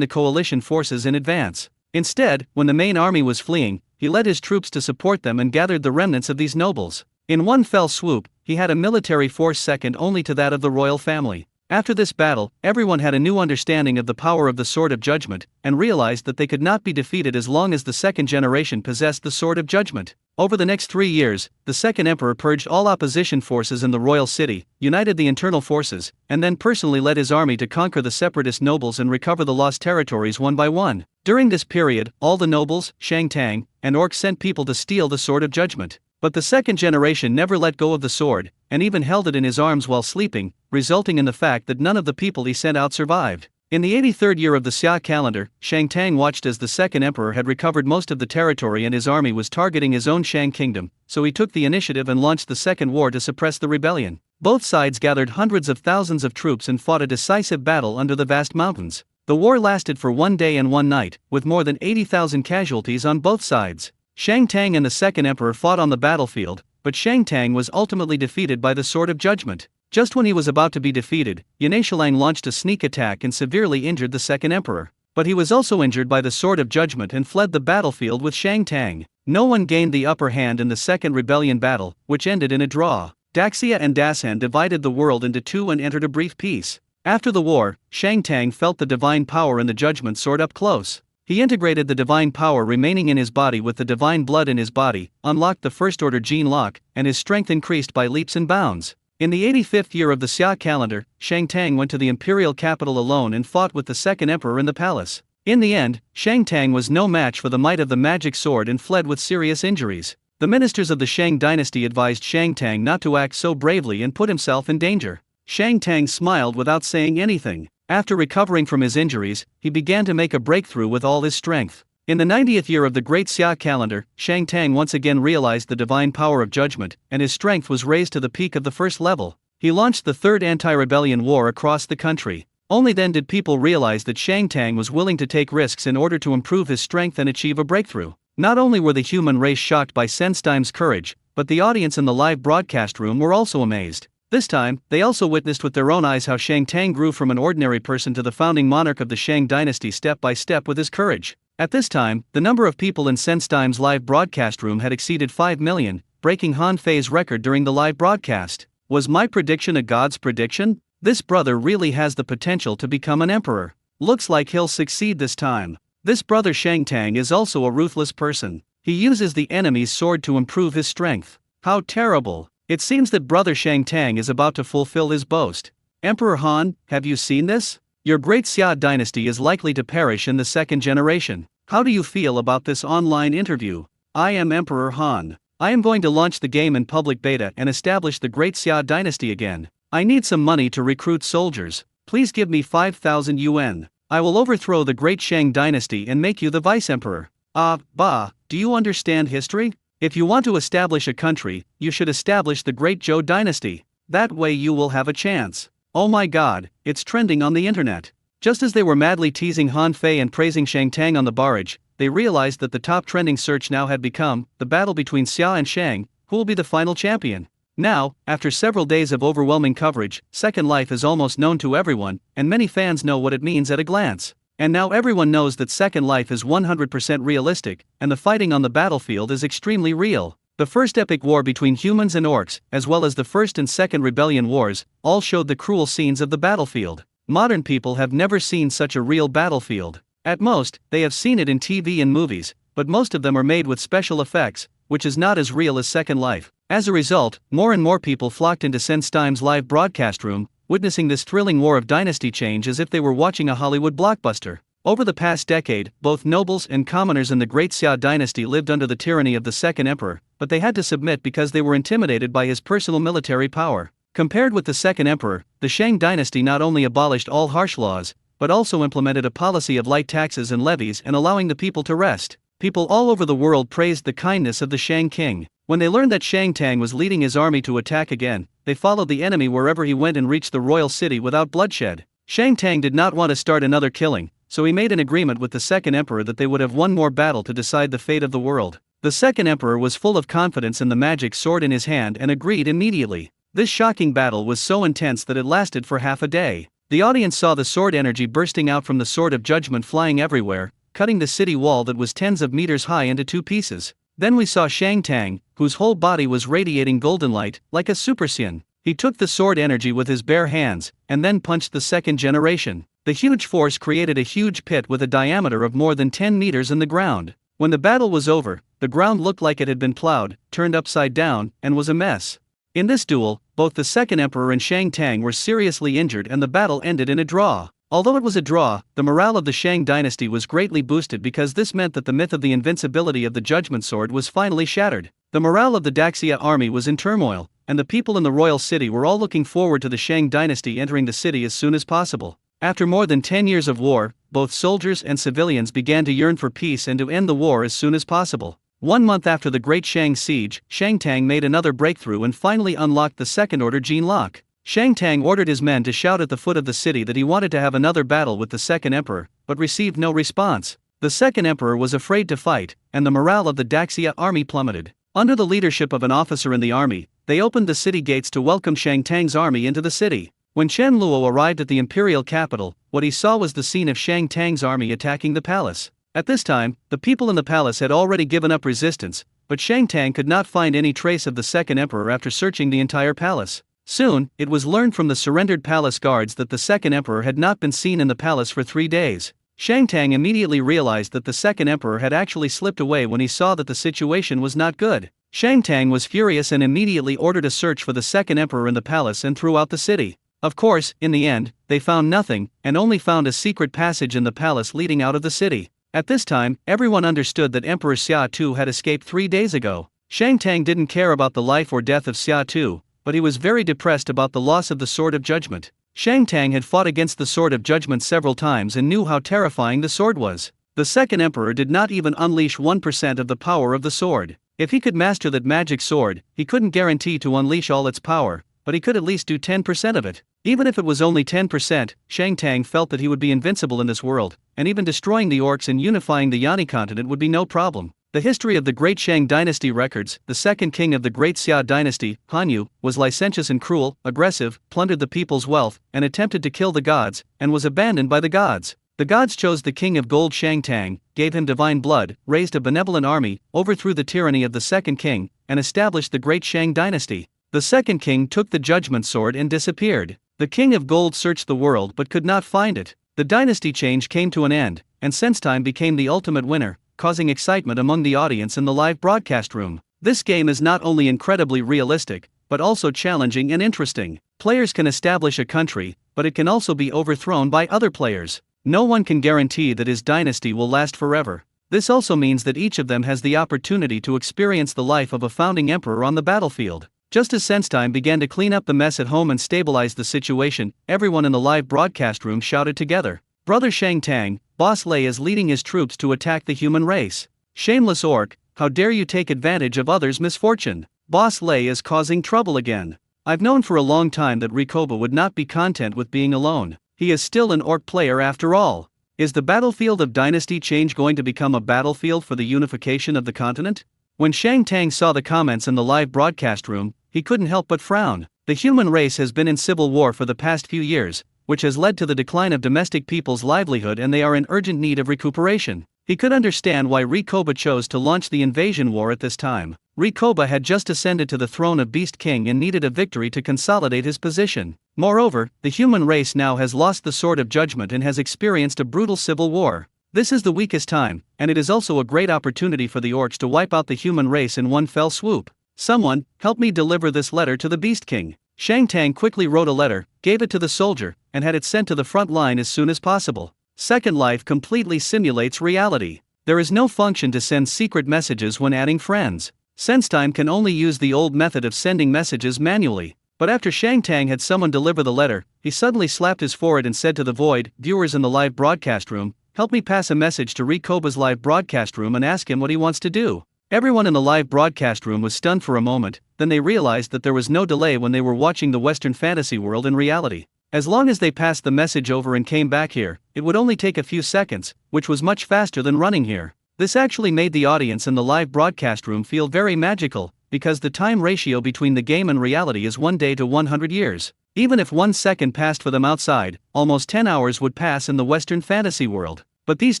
the coalition forces in advance. Instead, when the main army was fleeing, he led his troops to support them and gathered the remnants of these nobles. In one fell swoop, he had a military force second only to that of the royal family. After this battle, everyone had a new understanding of the power of the Sword of Judgment, and realized that they could not be defeated as long as the second generation possessed the Sword of Judgment. Over the next 3 years, the second emperor purged all opposition forces in the royal city, united the internal forces, and then personally led his army to conquer the separatist nobles and recover the lost territories one by one. During this period, all the nobles, Shang Tang, and orcs sent people to steal the Sword of Judgment. But the second generation never let go of the sword, and even held it in his arms while sleeping, resulting in the fact that none of the people he sent out survived. In the 83rd year of the Xia calendar, Shang Tang watched as the second emperor had recovered most of the territory and his army was targeting his own Shang kingdom, so he took the initiative and launched the second war to suppress the rebellion. Both sides gathered hundreds of thousands of troops and fought a decisive battle under the vast mountains. The war lasted for 1 day and 1 night, with more than 80,000 casualties on both sides. Shang Tang and the second emperor fought on the battlefield, but Shang Tang was ultimately defeated by the Sword of Judgment. Just when he was about to be defeated, Yanashilang launched a sneak attack and severely injured the second emperor. But he was also injured by the Sword of Judgment and fled the battlefield with Shang Tang. No one gained the upper hand in the second rebellion battle, which ended in a draw. Daxia and Dasan divided the world into 2 and entered a brief peace. After the war, Shang Tang felt the divine power in the Judgment Sword up close. He integrated the divine power remaining in his body with the divine blood in his body, unlocked the first order gene lock, and his strength increased by leaps and bounds. In the 85th year of the Xia calendar, Shang Tang went to the imperial capital alone and fought with the second emperor in the palace. In the end, Shang Tang was no match for the might of the magic sword and fled with serious injuries. The ministers of the Shang dynasty advised Shang Tang not to act so bravely and put himself in danger. Shang Tang smiled without saying anything. After recovering from his injuries, he began to make a breakthrough with all his strength. In the 90th year of the Great Xia calendar, Shang Tang once again realized the divine power of judgment, and his strength was raised to the peak of the first level. He launched the third anti-rebellion war across the country. Only then did people realize that Shang Tang was willing to take risks in order to improve his strength and achieve a breakthrough. Not only were the human race shocked by Sensteim's courage, but the audience in the live broadcast room were also amazed. This time, they also witnessed with their own eyes how Shang Tang grew from an ordinary person to the founding monarch of the Shang dynasty step by step with his courage. At this time, the number of people in Sensteim's live broadcast room had exceeded 5 million, breaking Han Fei's record during the live broadcast. Was my prediction a god's prediction? This brother really has the potential to become an emperor. Looks like he'll succeed this time. This brother Shang Tang is also a ruthless person. He uses the enemy's sword to improve his strength. How terrible. It seems that brother Shang Tang is about to fulfill his boast. Emperor Han, have you seen this? Your great Xia dynasty is likely to perish in the second generation. How do you feel about this online interview? I am Emperor Han. I am going to launch the game in public beta and establish the great Xia dynasty again. I need some money to recruit soldiers. Please give me 5,000 yuan. I will overthrow the great Shang dynasty and make you the vice emperor. Do you understand history? If you want to establish a country, you should establish the great Zhou dynasty. That way you will have a chance. Oh my god, it's trending on the internet. Just as they were madly teasing Han Fei and praising Shang Tang on the barrage, they realized that the top trending search now had become the battle between Xia and Shang, who will be the final champion. Now, after several days of overwhelming coverage, Second Life is almost known to everyone, and many fans know what it means at a glance. And now everyone knows that Second Life is 100% realistic, and the fighting on the battlefield is extremely real. The first epic war between humans and orcs, as well as the first and second rebellion wars, all showed the cruel scenes of the battlefield. Modern people have never seen such a real battlefield. At most, they have seen it in TV and movies, but most of them are made with special effects, which is not as real as Second Life. As a result, more and more people flocked into Sensteim's live broadcast room, witnessing this thrilling war of dynasty change as if they were watching a Hollywood blockbuster. Over the past decade, both nobles and commoners in the Great Xia dynasty lived under the tyranny of the second emperor, but they had to submit because they were intimidated by his personal military power. Compared with the second emperor, the Shang dynasty not only abolished all harsh laws, but also implemented a policy of light taxes and levies and allowing the people to rest. People all over the world praised the kindness of the Shang king. When they learned that Shang Tang was leading his army to attack again, they followed the enemy wherever he went and reached the royal city without bloodshed. Shang Tang did not want to start another killing, so he made an agreement with the second emperor that they would have one more battle to decide the fate of the world. The second emperor was full of confidence in the magic sword in his hand and agreed immediately. This shocking battle was so intense that it lasted for half a day. The audience saw the sword energy bursting out from the sword of judgment flying everywhere, cutting the city wall that was tens of meters high into two pieces. Then we saw Shang Tang, whose whole body was radiating golden light, like a Super Saiyan. He took the sword energy with his bare hands, and then punched the second generation. The huge force created a huge pit with a diameter of more than 10 meters in the ground. When the battle was over, the ground looked like it had been plowed, turned upside down, and was a mess. In this duel, both the second emperor and Shang Tang were seriously injured and the battle ended in a draw. Although it was a draw, the morale of the Shang dynasty was greatly boosted because this meant that the myth of the invincibility of the Judgment Sword was finally shattered. The morale of the Daxia army was in turmoil, and the people in the royal city were all looking forward to the Shang dynasty entering the city as soon as possible. After more than 10 years of war, both soldiers and civilians began to yearn for peace and to end the war as soon as possible. 1 month after the Great Shang Siege, Shang Tang made another breakthrough and finally unlocked the Second Order Gene Lock. Shang Tang ordered his men to shout at the foot of the city that he wanted to have another battle with the second emperor, but received no response. The second emperor was afraid to fight, and the morale of the Daxia army plummeted. Under the leadership of an officer in the army, they opened the city gates to welcome Shang Tang's army into the city. When Chen Luo arrived at the imperial capital, what he saw was the scene of Shang Tang's army attacking the palace. At this time, the people in the palace had already given up resistance, but Shang Tang could not find any trace of the second emperor after searching the entire palace. Soon, it was learned from the surrendered palace guards that the second emperor had not been seen in the palace for 3 days. Shang Tang immediately realized that the second emperor had actually slipped away when he saw that the situation was not good. Shang Tang was furious and immediately ordered a search for the second emperor in the palace and throughout the city. Of course, in the end, they found nothing, and only found a secret passage in the palace leading out of the city. At this time, everyone understood that Emperor Xia Tu had escaped 3 days ago. Shang Tang didn't care about the life or death of Xia Tu, but he was very depressed about the loss of the Sword of Judgment. Shang Tang had fought against the Sword of Judgment several times and knew how terrifying the sword was. The second emperor did not even unleash 1% of the power of the sword. If he could master that magic sword, he couldn't guarantee to unleash all its power, but he could at least do 10% of it. Even if it was only 10%, Shang Tang felt that he would be invincible in this world, and even destroying the orcs and unifying the Yani continent would be no problem. The history of the Great Shang dynasty records, the second king of the Great Xia dynasty, Hanyu, was licentious and cruel, aggressive, plundered the people's wealth, and attempted to kill the gods, and was abandoned by the gods. The gods chose the king of gold Shang Tang, gave him divine blood, raised a benevolent army, overthrew the tyranny of the second king, and established the Great Shang dynasty. The second king took the judgment sword and disappeared. The king of gold searched the world but could not find it. The dynasty change came to an end, and Senstime became the ultimate winner, causing excitement among the audience in the live broadcast room. This game is not only incredibly realistic, but also challenging and interesting. Players can establish a country, but it can also be overthrown by other players. No one can guarantee that his dynasty will last forever. This also means that each of them has the opportunity to experience the life of a founding emperor on the battlefield. Just as Senstime began to clean up the mess at home and stabilize the situation, everyone in the live broadcast room shouted together, "Brother Shang Tang, Boss Lei is leading his troops to attack the human race. Shameless orc, how dare you take advantage of others' misfortune? Boss Lei is causing trouble again. I've known for a long time that Rikoba would not be content with being alone. He is still an orc player after all. Is the battlefield of dynasty change going to become a battlefield for the unification of the continent?" When Shang Tang saw the comments in the live broadcast room, he couldn't help but frown. The human race has been in civil war for the past few years, which has led to the decline of domestic people's livelihood, and they are in urgent need of recuperation. He could understand why Rikoba chose to launch the invasion war at this time. Rikoba had just ascended to the throne of Beast King and needed a victory to consolidate his position. Moreover, the human race now has lost the Sword of Judgment and has experienced a brutal civil war. This is the weakest time, and it is also a great opportunity for the orcs to wipe out the human race in one fell swoop. Someone, help me deliver this letter to the Beast King. Shang Tang quickly wrote a letter, gave it to the soldier, and had it sent to the front line as soon as possible. Second Life completely simulates reality. There is no function to send secret messages when adding friends. SenseTime can only use the old method of sending messages manually. But after Shang Tang had someone deliver the letter, he suddenly slapped his forehead and said to the void, viewers in the live broadcast room, help me pass a message to Rikoba's live broadcast room and ask him what he wants to do. Everyone in the live broadcast room was stunned for a moment, then they realized that there was no delay when they were watching the Western fantasy world in reality. As long as they passed the message over and came back here, it would only take a few seconds, which was much faster than running here. This actually made the audience in the live broadcast room feel very magical, because the time ratio between the game and reality is 1 day to 100 years. Even if 1 second passed for them outside, almost 10 hours would pass in the Western fantasy world. But these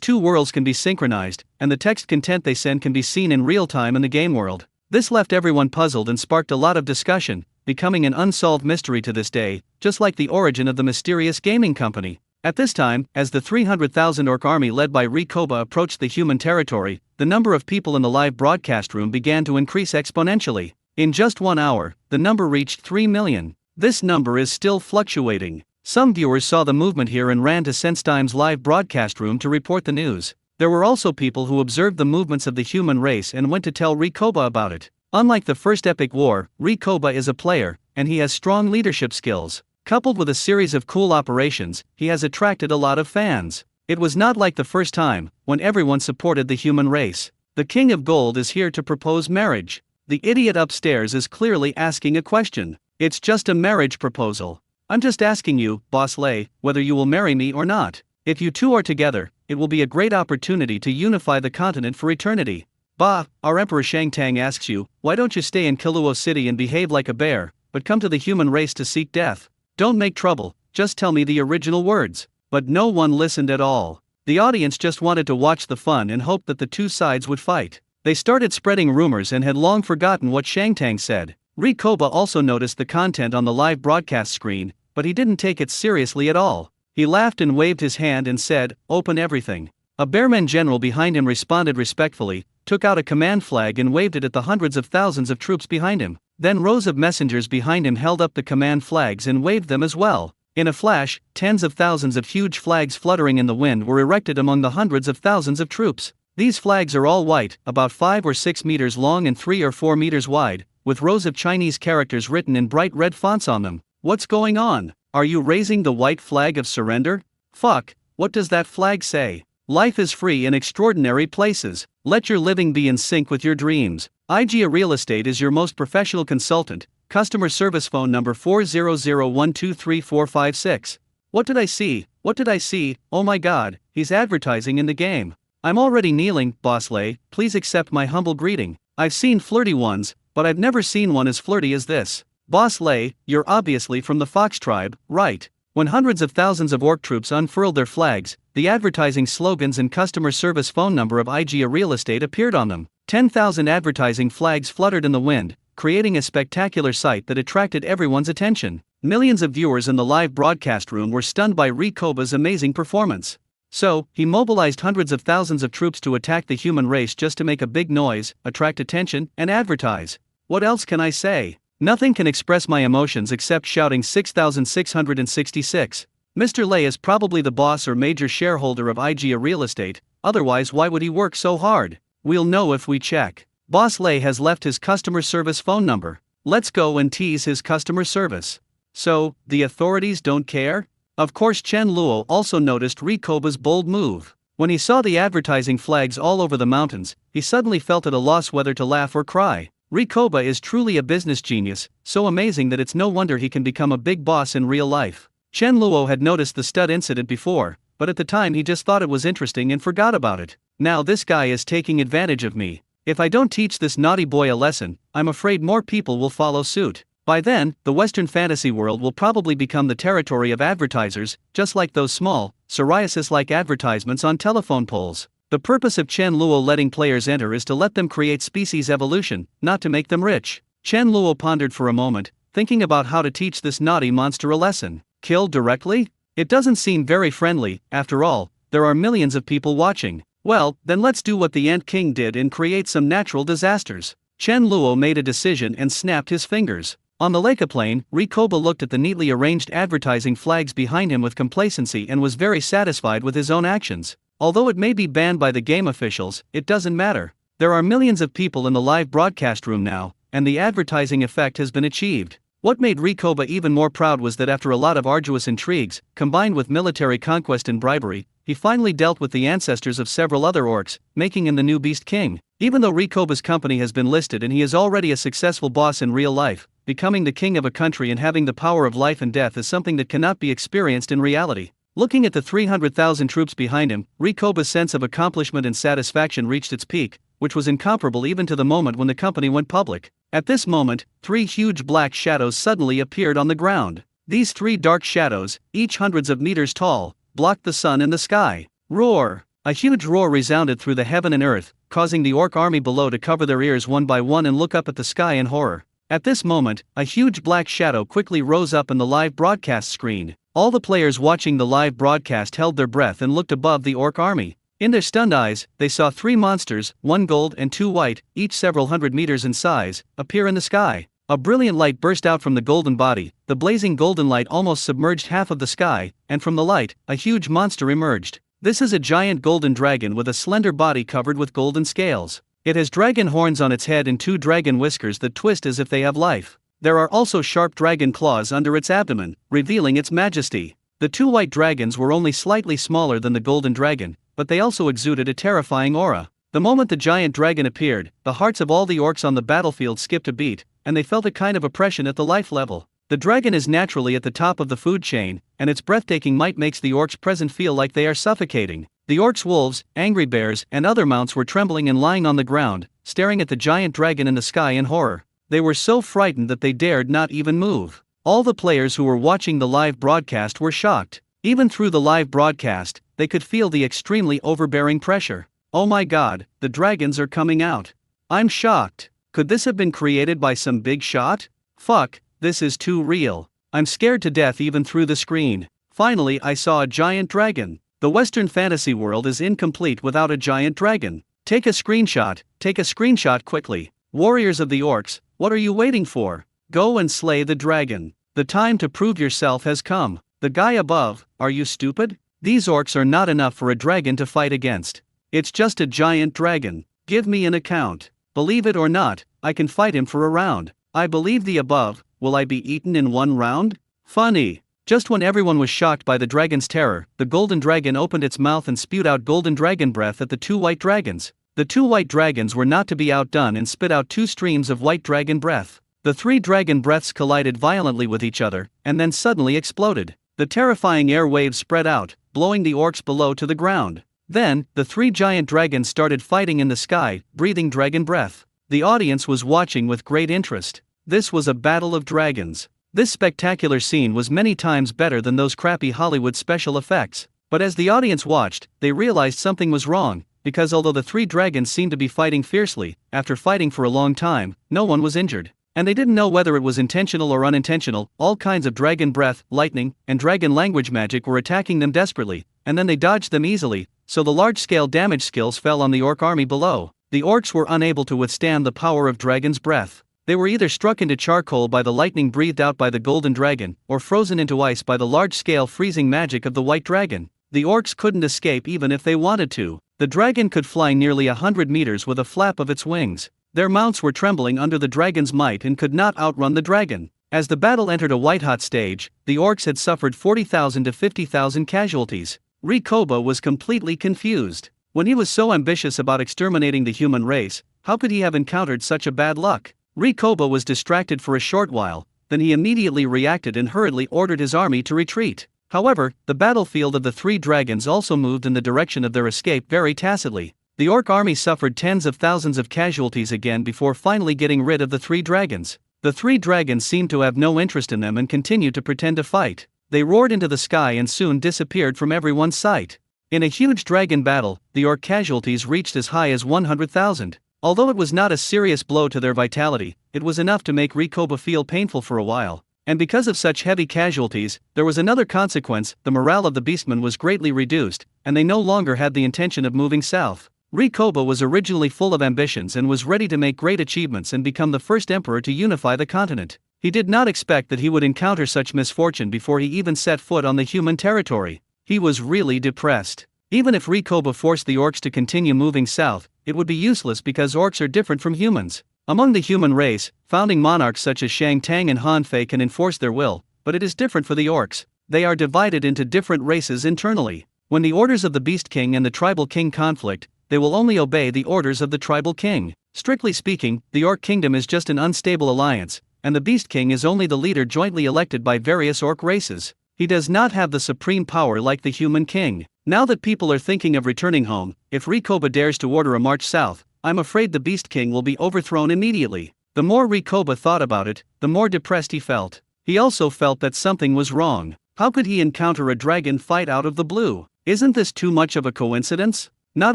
two worlds can be synchronized, and the text content they send can be seen in real time in the game world. This left everyone puzzled and sparked a lot of discussion, becoming an unsolved mystery to this day, just like the origin of the mysterious gaming company. At this time, as the 300,000 orc army led by Rikoba approached the human territory, the number of people in the live broadcast room began to increase exponentially. In just 1 hour, the number reached 3 million. This number is still fluctuating. Some viewers saw the movement here and ran to SenseTime's live broadcast room to report the news. There were also people who observed the movements of the human race and went to tell Rikoba about it. Unlike the first epic war, Rikoba is a player, and he has strong leadership skills. Coupled with a series of cool operations, he has attracted a lot of fans. It was not like the first time, when everyone supported the human race. The King of Gold is here to propose marriage. The idiot upstairs is clearly asking a question. It's just a marriage proposal. I'm just asking you, Boss Lei, whether you will marry me or not. If you two are together, it will be a great opportunity to unify the continent for eternity. Bah, our Emperor Shang Tang asks you, why don't you stay in Kaluo City and behave like a bear, but come to the human race to seek death? Don't make trouble, just tell me the original words. But no one listened at all. The audience just wanted to watch the fun and hoped that the two sides would fight. They started spreading rumors and had long forgotten what Shang Tang said. Rikoba also noticed the content on the live broadcast screen, but he didn't take it seriously at all. He laughed and waved his hand and said, open everything. A Bearman general behind him responded respectfully, took out a command flag and waved it at the hundreds of thousands of troops behind him. Then rows of messengers behind him held up the command flags and waved them as well. In a flash, tens of thousands of huge flags fluttering in the wind were erected among the hundreds of thousands of troops. These flags are all white, about 5 or 6 meters long and 3 or 4 meters wide, with rows of Chinese characters written in bright red fonts on them. What's going on? Are you raising the white flag of surrender? Fuck, what does that flag say? Life is free in extraordinary places. Let your living be in sync with your dreams. IGA Real Estate is your most professional consultant. Customer service phone number 400123456. What did I see? What did I see? Oh my god, he's advertising in the game. I'm already kneeling, Boss Lei, please accept my humble greeting. I've seen flirty ones, but I've never seen one as flirty as this. Boss Lei, you're obviously from the Fox tribe, right? When hundreds of thousands of orc troops unfurled their flags, the advertising slogans and customer service phone number of IGA Real Estate appeared on them. 10,000 advertising flags fluttered in the wind, creating a spectacular sight that attracted everyone's attention. Millions of viewers in the live broadcast room were stunned by Rikoba's amazing performance. So, he mobilized hundreds of thousands of troops to attack the human race just to make a big noise, attract attention, and advertise. What else can I say? Nothing can express my emotions except shouting 6,666. Mr. Lei is probably the boss or major shareholder of IGA Real Estate, otherwise why would he work so hard? We'll know if we check. Boss Lei has left his customer service phone number. Let's go and tease his customer service. So, the authorities don't care? Of course Chen Luo also noticed Rikoba's bold move. When he saw the advertising flags all over the mountains, he suddenly felt at a loss whether to laugh or cry. Rikoba is truly a business genius, so amazing that it's no wonder he can become a big boss in real life. Chen Luo had noticed the stud incident before, but at the time he just thought it was interesting and forgot about it. Now this guy is taking advantage of me. If I don't teach this naughty boy a lesson, I'm afraid more people will follow suit. By then, the Western fantasy world will probably become the territory of advertisers, just like those small, psoriasis-like advertisements on telephone poles. The purpose of Chen Luo letting players enter is to let them create species evolution, not to make them rich. Chen Luo pondered for a moment, thinking about how to teach this naughty monster a lesson. Kill directly? It doesn't seem very friendly, after all, there are millions of people watching. Well, then let's do what the Ant King did and create some natural disasters. Chen Luo made a decision and snapped his fingers. On the Plain, Rikoba looked at the neatly arranged advertising flags behind him with complacency and was very satisfied with his own actions. Although it may be banned by the game officials, it doesn't matter. There are millions of people in the live broadcast room now, and the advertising effect has been achieved. What made Rikoba even more proud was that after a lot of arduous intrigues, combined with military conquest and bribery, he finally dealt with the ancestors of several other orcs, making him the new Beast King. Even though Rikoba's company has been listed and he is already a successful boss in real life, becoming the king of a country and having the power of life and death is something that cannot be experienced in reality. Looking at the 300,000 troops behind him, Rikoba's sense of accomplishment and satisfaction reached its peak, which was incomparable even to the moment when the company went public. At this moment, 3 huge black shadows suddenly appeared on the ground. These 3 dark shadows, each hundreds of meters tall, blocked the sun and the sky. Roar! A huge roar resounded through the heaven and earth, causing the orc army below to cover their ears one by one and look up at the sky in horror. At this moment, a huge black shadow quickly rose up in the live broadcast screen. All the players watching the live broadcast held their breath and looked above the orc army. In their stunned eyes, they saw 3 monsters, 1 gold and 2 white, each several hundred meters in size, appear in the sky. A brilliant light burst out from the golden body. The blazing golden light almost submerged half of the sky, and from the light, a huge monster emerged. This is a giant golden dragon with a slender body covered with golden scales. It has dragon horns on its head and 2 dragon whiskers that twist as if they have life. There are also sharp dragon claws under its abdomen, revealing its majesty. The 2 white dragons were only slightly smaller than the golden dragon, but they also exuded a terrifying aura. The moment the giant dragon appeared, the hearts of all the orcs on the battlefield skipped a beat, and they felt a kind of oppression at the life level. The dragon is naturally at the top of the food chain, and its breathtaking might makes the orcs present feel like they are suffocating. The orcs' wolves, angry bears, and other mounts were trembling and lying on the ground, staring at the giant dragon in the sky in horror. They were so frightened that they dared not even move. All the players who were watching the live broadcast were shocked. Even through the live broadcast, they could feel the extremely overbearing pressure. Oh my god, the dragons are coming out. I'm shocked. Could this have been created by some big shot? Fuck, this is too real. I'm scared to death even through the screen. Finally, I saw a giant dragon. The Western fantasy world is incomplete without a giant dragon. Take a screenshot quickly. Warriors of the orcs, what are you waiting for? Go and slay the dragon. The time to prove yourself has come. The guy above, are you stupid? These orcs are not enough for a dragon to fight against. It's just a giant dragon. Give me an account. Believe it or not, I can fight him for a round. I believe the above. Will I be eaten in 1 round? Funny. Just when everyone was shocked by the dragon's terror, the golden dragon opened its mouth and spewed out golden dragon breath at the 2 white dragons. The 2 white dragons were not to be outdone and spit out 2 streams of white dragon breath. The 3 dragon breaths collided violently with each other, and then suddenly exploded. The terrifying air waves spread out, blowing the orcs below to the ground. Then, the 3 giant dragons started fighting in the sky, breathing dragon breath. The audience was watching with great interest. This was a battle of dragons. This spectacular scene was many times better than those crappy Hollywood special effects. But as the audience watched, they realized something was wrong, because although the 3 dragons seemed to be fighting fiercely, after fighting for a long time, no one was injured. And they didn't know whether it was intentional or unintentional. All kinds of dragon breath, lightning, and dragon language magic were attacking them desperately, and then they dodged them easily, so the large-scale damage skills fell on the orc army below. The orcs were unable to withstand the power of dragon's breath. They were either struck into charcoal by the lightning breathed out by the golden dragon, or frozen into ice by the large-scale freezing magic of the white dragon. The orcs couldn't escape even if they wanted to. The dragon could fly nearly 100 meters with a flap of its wings. Their mounts were trembling under the dragon's might and could not outrun the dragon. As the battle entered a white-hot stage, the orcs had suffered 40,000 to 50,000 casualties. Rikoba was completely confused. When he was so ambitious about exterminating the human race, how could he have encountered such a bad luck? Rikoba was distracted for a short while, then he immediately reacted and hurriedly ordered his army to retreat. However, the battlefield of the 3 dragons also moved in the direction of their escape very tacitly. The orc army suffered tens of thousands of casualties again before finally getting rid of the 3 dragons. The 3 dragons seemed to have no interest in them and continued to pretend to fight. They roared into the sky and soon disappeared from everyone's sight. In a huge dragon battle, the orc casualties reached as high as 100,000. Although it was not a serious blow to their vitality, it was enough to make Rikoba feel painful for a while. And because of such heavy casualties, there was another consequence: the morale of the beastmen was greatly reduced, and they no longer had the intention of moving south. Rikoba was originally full of ambitions and was ready to make great achievements and become the first emperor to unify the continent. He did not expect that he would encounter such misfortune before he even set foot on the human territory. He was really depressed. Even if Rikoba forced the orcs to continue moving south, it would be useless because orcs are different from humans. Among the human race, founding monarchs such as Shang Tang and Han Fei can enforce their will, but it is different for the orcs. They are divided into different races internally. When the orders of the Beast King and the Tribal King conflict, they will only obey the orders of the Tribal King. Strictly speaking, the Orc Kingdom is just an unstable alliance, and the Beast King is only the leader jointly elected by various orc races. He does not have the supreme power like the human king. Now that people are thinking of returning home, if Rikoba dares to order a march south, I'm afraid the Beast King will be overthrown immediately. The more Rikoba thought about it, the more depressed he felt. He also felt that something was wrong. How could he encounter a dragon fight out of the blue? Isn't this too much of a coincidence? Not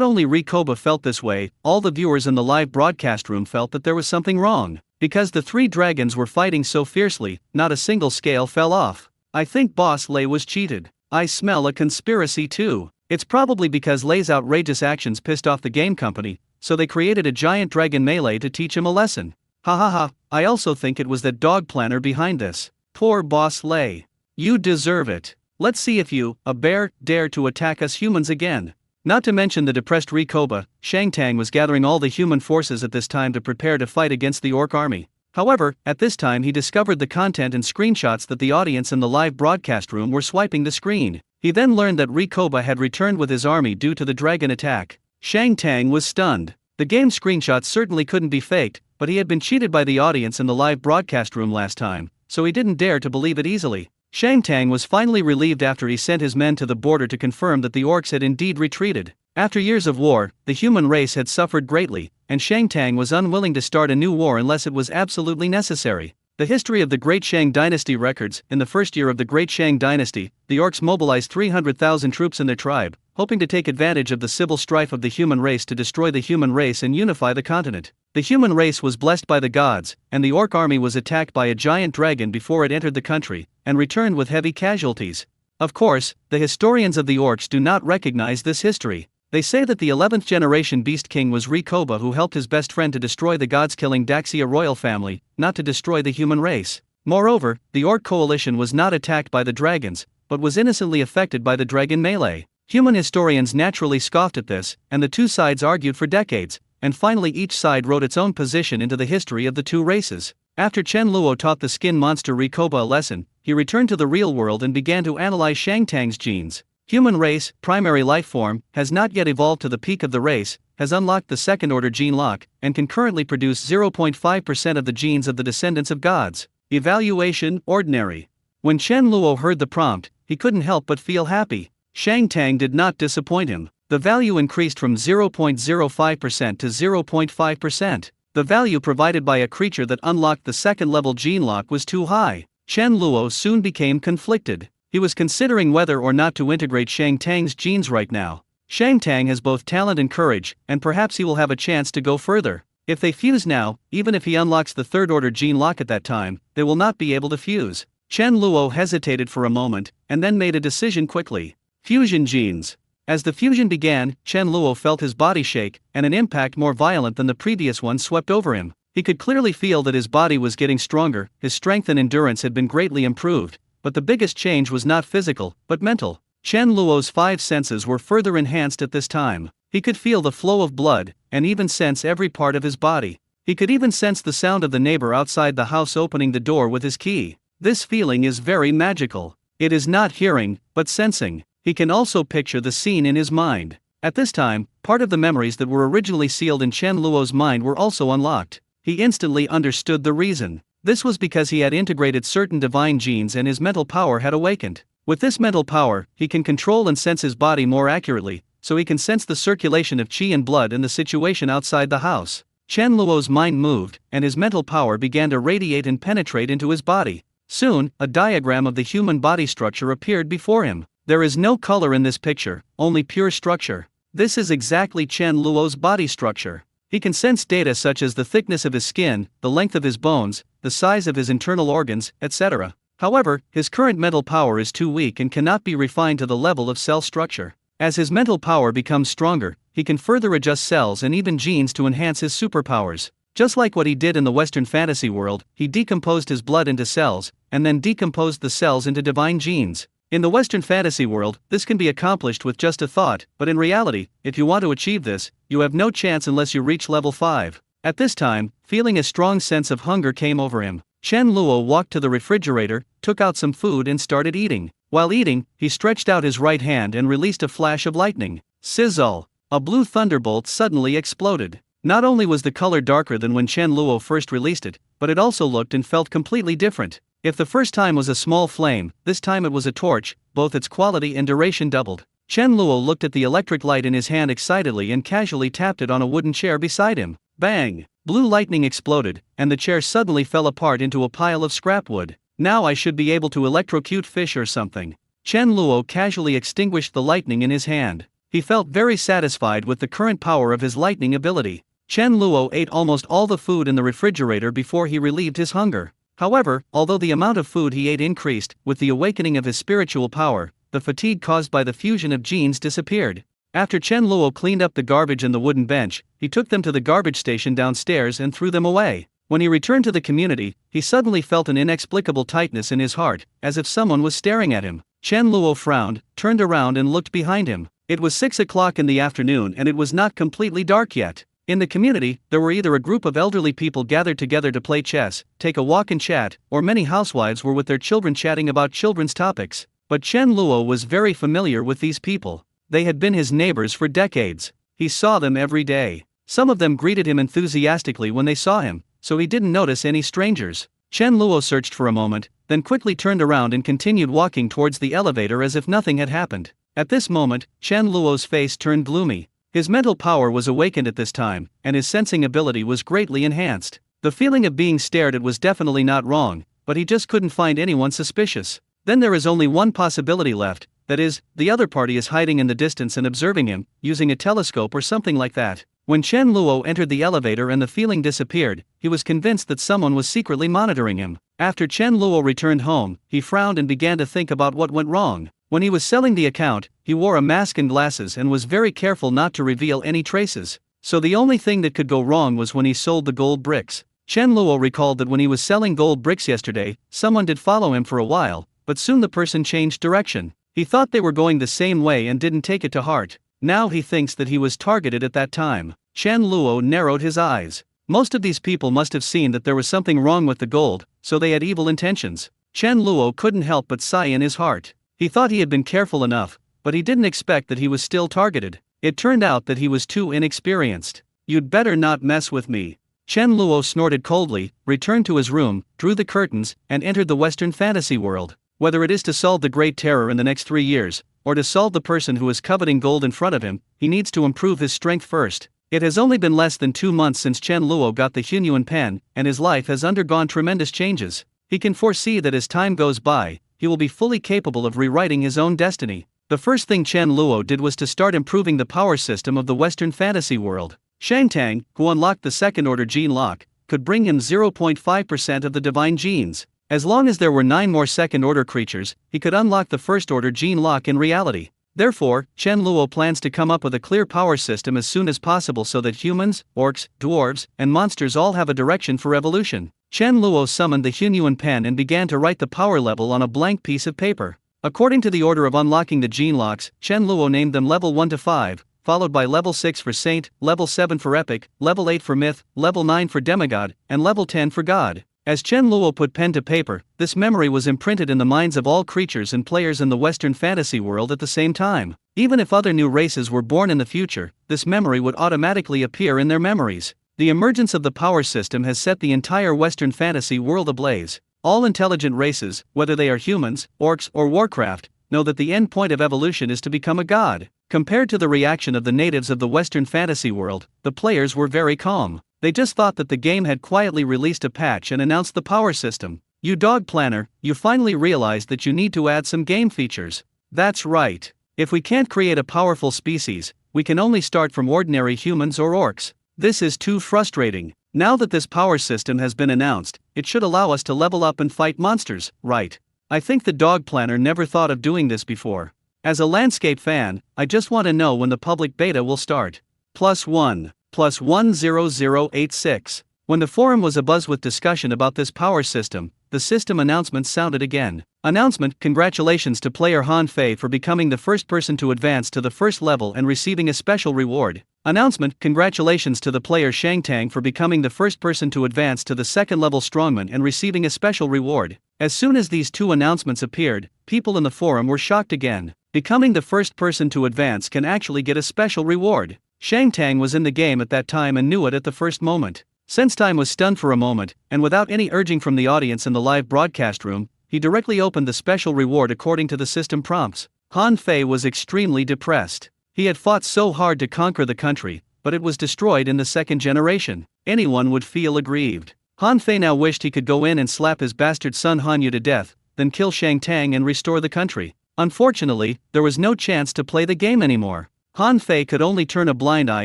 only Rikoba felt this way, all the viewers in the live broadcast room felt that there was something wrong. Because the three dragons were fighting so fiercely, not a single scale fell off. I think Boss Lei was cheated. I smell a conspiracy too. It's probably because Lei's outrageous actions pissed off the game company, so they created a giant dragon melee to teach him a lesson. Ha ha ha, I also think it was that dog planner behind this. Poor Boss Lei. You deserve it. Let's see if you, a bear, dare to attack us humans again. Not to mention the depressed Rikoba, Shang Tang was gathering all the human forces at this time to prepare to fight against the orc army. However, at this time he discovered the content and screenshots that the audience in the live broadcast room were swiping the screen. He then learned that Rikoba had returned with his army due to the dragon attack. Shang Tang was stunned. The game screenshots certainly couldn't be faked, but he had been cheated by the audience in the live broadcast room last time, so he didn't dare to believe it easily. Shang Tang was finally relieved after he sent his men to the border to confirm that the orcs had indeed retreated. After years of war, the human race had suffered greatly, and Shang Tang was unwilling to start a new war unless it was absolutely necessary. The history of the Great Shang Dynasty records, in the first year of the Great Shang Dynasty, the orcs mobilized 300,000 troops in their tribe, hoping to take advantage of the civil strife of the human race to destroy the human race and unify the continent. The human race was blessed by the gods, and the orc army was attacked by a giant dragon before it entered the country, and returned with heavy casualties. Of course, the historians of the orcs do not recognize this history. They say that the 11th generation Beast King was Rikoba, who helped his best friend to destroy the gods-killing Daxia royal family, not to destroy the human race. Moreover, the orc coalition was not attacked by the dragons, but was innocently affected by the dragon melee. Human historians naturally scoffed at this, and the two sides argued for decades, and finally each side wrote its own position into the history of the two races. After Chen Luo taught the skin monster Rikoba a lesson, he returned to the real world and began to analyze Shang Tang's genes. Human race, primary life form, has not yet evolved to the peak of the race, has unlocked the second-order gene lock, and can currently produce 0.5% of the genes of the descendants of gods. Evaluation, ordinary. When Chen Luo heard the prompt, he couldn't help but feel happy. Shang Tang did not disappoint him. The value increased from 0.05% to 0.5%. The value provided by a creature that unlocked the second-level gene lock was too high. Chen Luo soon became conflicted. He was considering whether or not to integrate Shang Tang's genes right now. Shang Tang has both talent and courage, and perhaps he will have a chance to go further. If they fuse now, even if he unlocks the third-order gene lock at that time, they will not be able to fuse. Chen Luo hesitated for a moment, and then made a decision quickly. Fusion genes. As the fusion began, Chen Luo felt his body shake, and an impact more violent than the previous one swept over him. He could clearly feel that his body was getting stronger, his strength and endurance had been greatly improved. But the biggest change was not physical, but mental. Chen Luo's 5 senses were further enhanced at this time. He could feel the flow of blood, and even sense every part of his body. He could even sense the sound of the neighbor outside the house opening the door with his key. This feeling is very magical. It is not hearing, but sensing. He can also picture the scene in his mind. At this time, part of the memories that were originally sealed in Chen Luo's mind were also unlocked. He instantly understood the reason. This was because he had integrated certain divine genes and his mental power had awakened. With this mental power, he can control and sense his body more accurately, so he can sense the circulation of qi and blood in the situation outside the house. Chen Luo's mind moved, and his mental power began to radiate and penetrate into his body. Soon, a diagram of the human body structure appeared before him. There is no color in this picture, only pure structure. This is exactly Chen Luo's body structure. He can sense data such as the thickness of his skin, the length of his bones, the size of his internal organs, etc. However, his current mental power is too weak and cannot be refined to the level of cell structure. As his mental power becomes stronger, he can further adjust cells and even genes to enhance his superpowers. Just like what he did in the Western fantasy world, he decomposed his blood into cells, and then decomposed the cells into divine genes. In the Western fantasy world, this can be accomplished with just a thought, but in reality, if you want to achieve this, you have no chance unless you reach level 5. At this time, feeling a strong sense of hunger came over him. Chen Luo walked to the refrigerator, took out some food and started eating. While eating, he stretched out his right hand and released a flash of lightning. Sizzle! A blue thunderbolt suddenly exploded. Not only was the color darker than when Chen Luo first released it, but it also looked and felt completely different. If the first time was a small flame, this time it was a torch, both its quality and duration doubled. Chen Luo looked at the electric light in his hand excitedly and casually tapped it on a wooden chair beside him. Bang! Blue lightning exploded, and the chair suddenly fell apart into a pile of scrap wood. Now I should be able to electrocute fish or something. Chen Luo casually extinguished the lightning in his hand. He felt very satisfied with the current power of his lightning ability. Chen Luo ate almost all the food in the refrigerator before he relieved his hunger. However, although the amount of food he ate increased, with the awakening of his spiritual power, the fatigue caused by the fusion of genes disappeared. After Chen Luo cleaned up the garbage and the wooden bench, he took them to the garbage station downstairs and threw them away. When he returned to the community, he suddenly felt an inexplicable tightness in his heart, as if someone was staring at him. Chen Luo frowned, turned around and looked behind him. It was 6 o'clock in the afternoon and it was not completely dark yet. In the community, there were either a group of elderly people gathered together to play chess, take a walk and chat, or many housewives were with their children chatting about children's topics. But Chen Luo was very familiar with these people. They had been his neighbors for decades. He saw them every day. Some of them greeted him enthusiastically when they saw him, so he didn't notice any strangers. Chen Luo searched for a moment, then quickly turned around and continued walking towards the elevator as if nothing had happened. At this moment, Chen Luo's face turned gloomy. His mental power was awakened at this time, and his sensing ability was greatly enhanced. The feeling of being stared at was definitely not wrong, but he just couldn't find anyone suspicious. Then there is only one possibility left, that is, the other party is hiding in the distance and observing him, using a telescope or something like that. When Chen Luo entered the elevator and the feeling disappeared, he was convinced that someone was secretly monitoring him. After Chen Luo returned home, he frowned and began to think about what went wrong. When he was selling the account, he wore a mask and glasses and was very careful not to reveal any traces. So the only thing that could go wrong was when he sold the gold bricks. Chen Luo recalled that when he was selling gold bricks yesterday, someone did follow him for a while, but soon the person changed direction. He thought they were going the same way and didn't take it to heart. Now he thinks that he was targeted at that time. Chen Luo narrowed his eyes. Most of these people must have seen that there was something wrong with the gold, so they had evil intentions. Chen Luo couldn't help but sigh in his heart. He thought he had been careful enough, but he didn't expect that he was still targeted. It turned out that he was too inexperienced. "You'd better not mess with me." Chen Luo snorted coldly, returned to his room, drew the curtains, and entered the Western fantasy world. Whether it is to solve the Great Terror in the next 3 years, or to solve the person who is coveting gold in front of him, he needs to improve his strength first. It has only been less than 2 months since Chen Luo got the Hunyuan pen, and his life has undergone tremendous changes. He can foresee that as time goes by, he will be fully capable of rewriting his own destiny. The first thing Chen Luo did was to start improving the power system of the Western fantasy world. Shangtang, who unlocked the second-order gene lock, could bring him 0.5% of the divine genes. As long as there were 9 more second-order creatures, he could unlock the first-order gene lock in reality. Therefore, Chen Luo plans to come up with a clear power system as soon as possible so that humans, orcs, dwarves, and monsters all have a direction for evolution. Chen Luo summoned the Hunyuan pen and began to write the power level on a blank piece of paper. According to the order of unlocking the gene locks, Chen Luo named them level 1 to 5, followed by level 6 for Saint, level 7 for Epic, level 8 for Myth, level 9 for Demigod, and level 10 for God. As Chen Luo put pen to paper, this memory was imprinted in the minds of all creatures and players in the Western fantasy world at the same time. Even if other new races were born in the future, this memory would automatically appear in their memories. The emergence of the power system has set the entire Western fantasy world ablaze. All intelligent races, whether they are humans, orcs, or Warcraft, know that the end point of evolution is to become a god. Compared to the reaction of the natives of the Western fantasy world, the players were very calm. They just thought that the game had quietly released a patch and announced the power system. You dog planner, you finally realized that you need to add some game features. That's right. If we can't create a powerful species, we can only start from ordinary humans or orcs. This is too frustrating. Now that this power system has been announced, it should allow us to level up and fight monsters, right? I think the dog planner never thought of doing this before. As a landscape fan, I just want to know when the public beta will start. +1, +10086. When the forum was abuzz with discussion about this power system, the system announcement sounded again. Announcement: congratulations to player Han Fei for becoming the first person to advance to the first level and receiving a special reward. Announcement: congratulations to the player Shang Tang for becoming the first person to advance to the second level strongman and receiving a special reward. As soon as these two announcements appeared, people in the forum were shocked again. Becoming the first person to advance can actually get a special reward. Shang Tang was in the game at that time and knew it at the first moment. Senstein was stunned for a moment, and without any urging from the audience in the live broadcast room, he directly opened the special reward according to the system prompts. Han Fei was extremely depressed. He had fought so hard to conquer the country, but it was destroyed in the second generation. Anyone would feel aggrieved. Han Fei now wished he could go in and slap his bastard son Hanyu to death, then kill Shang Tang and restore the country. Unfortunately, there was no chance to play the game anymore. Han Fei could only turn a blind eye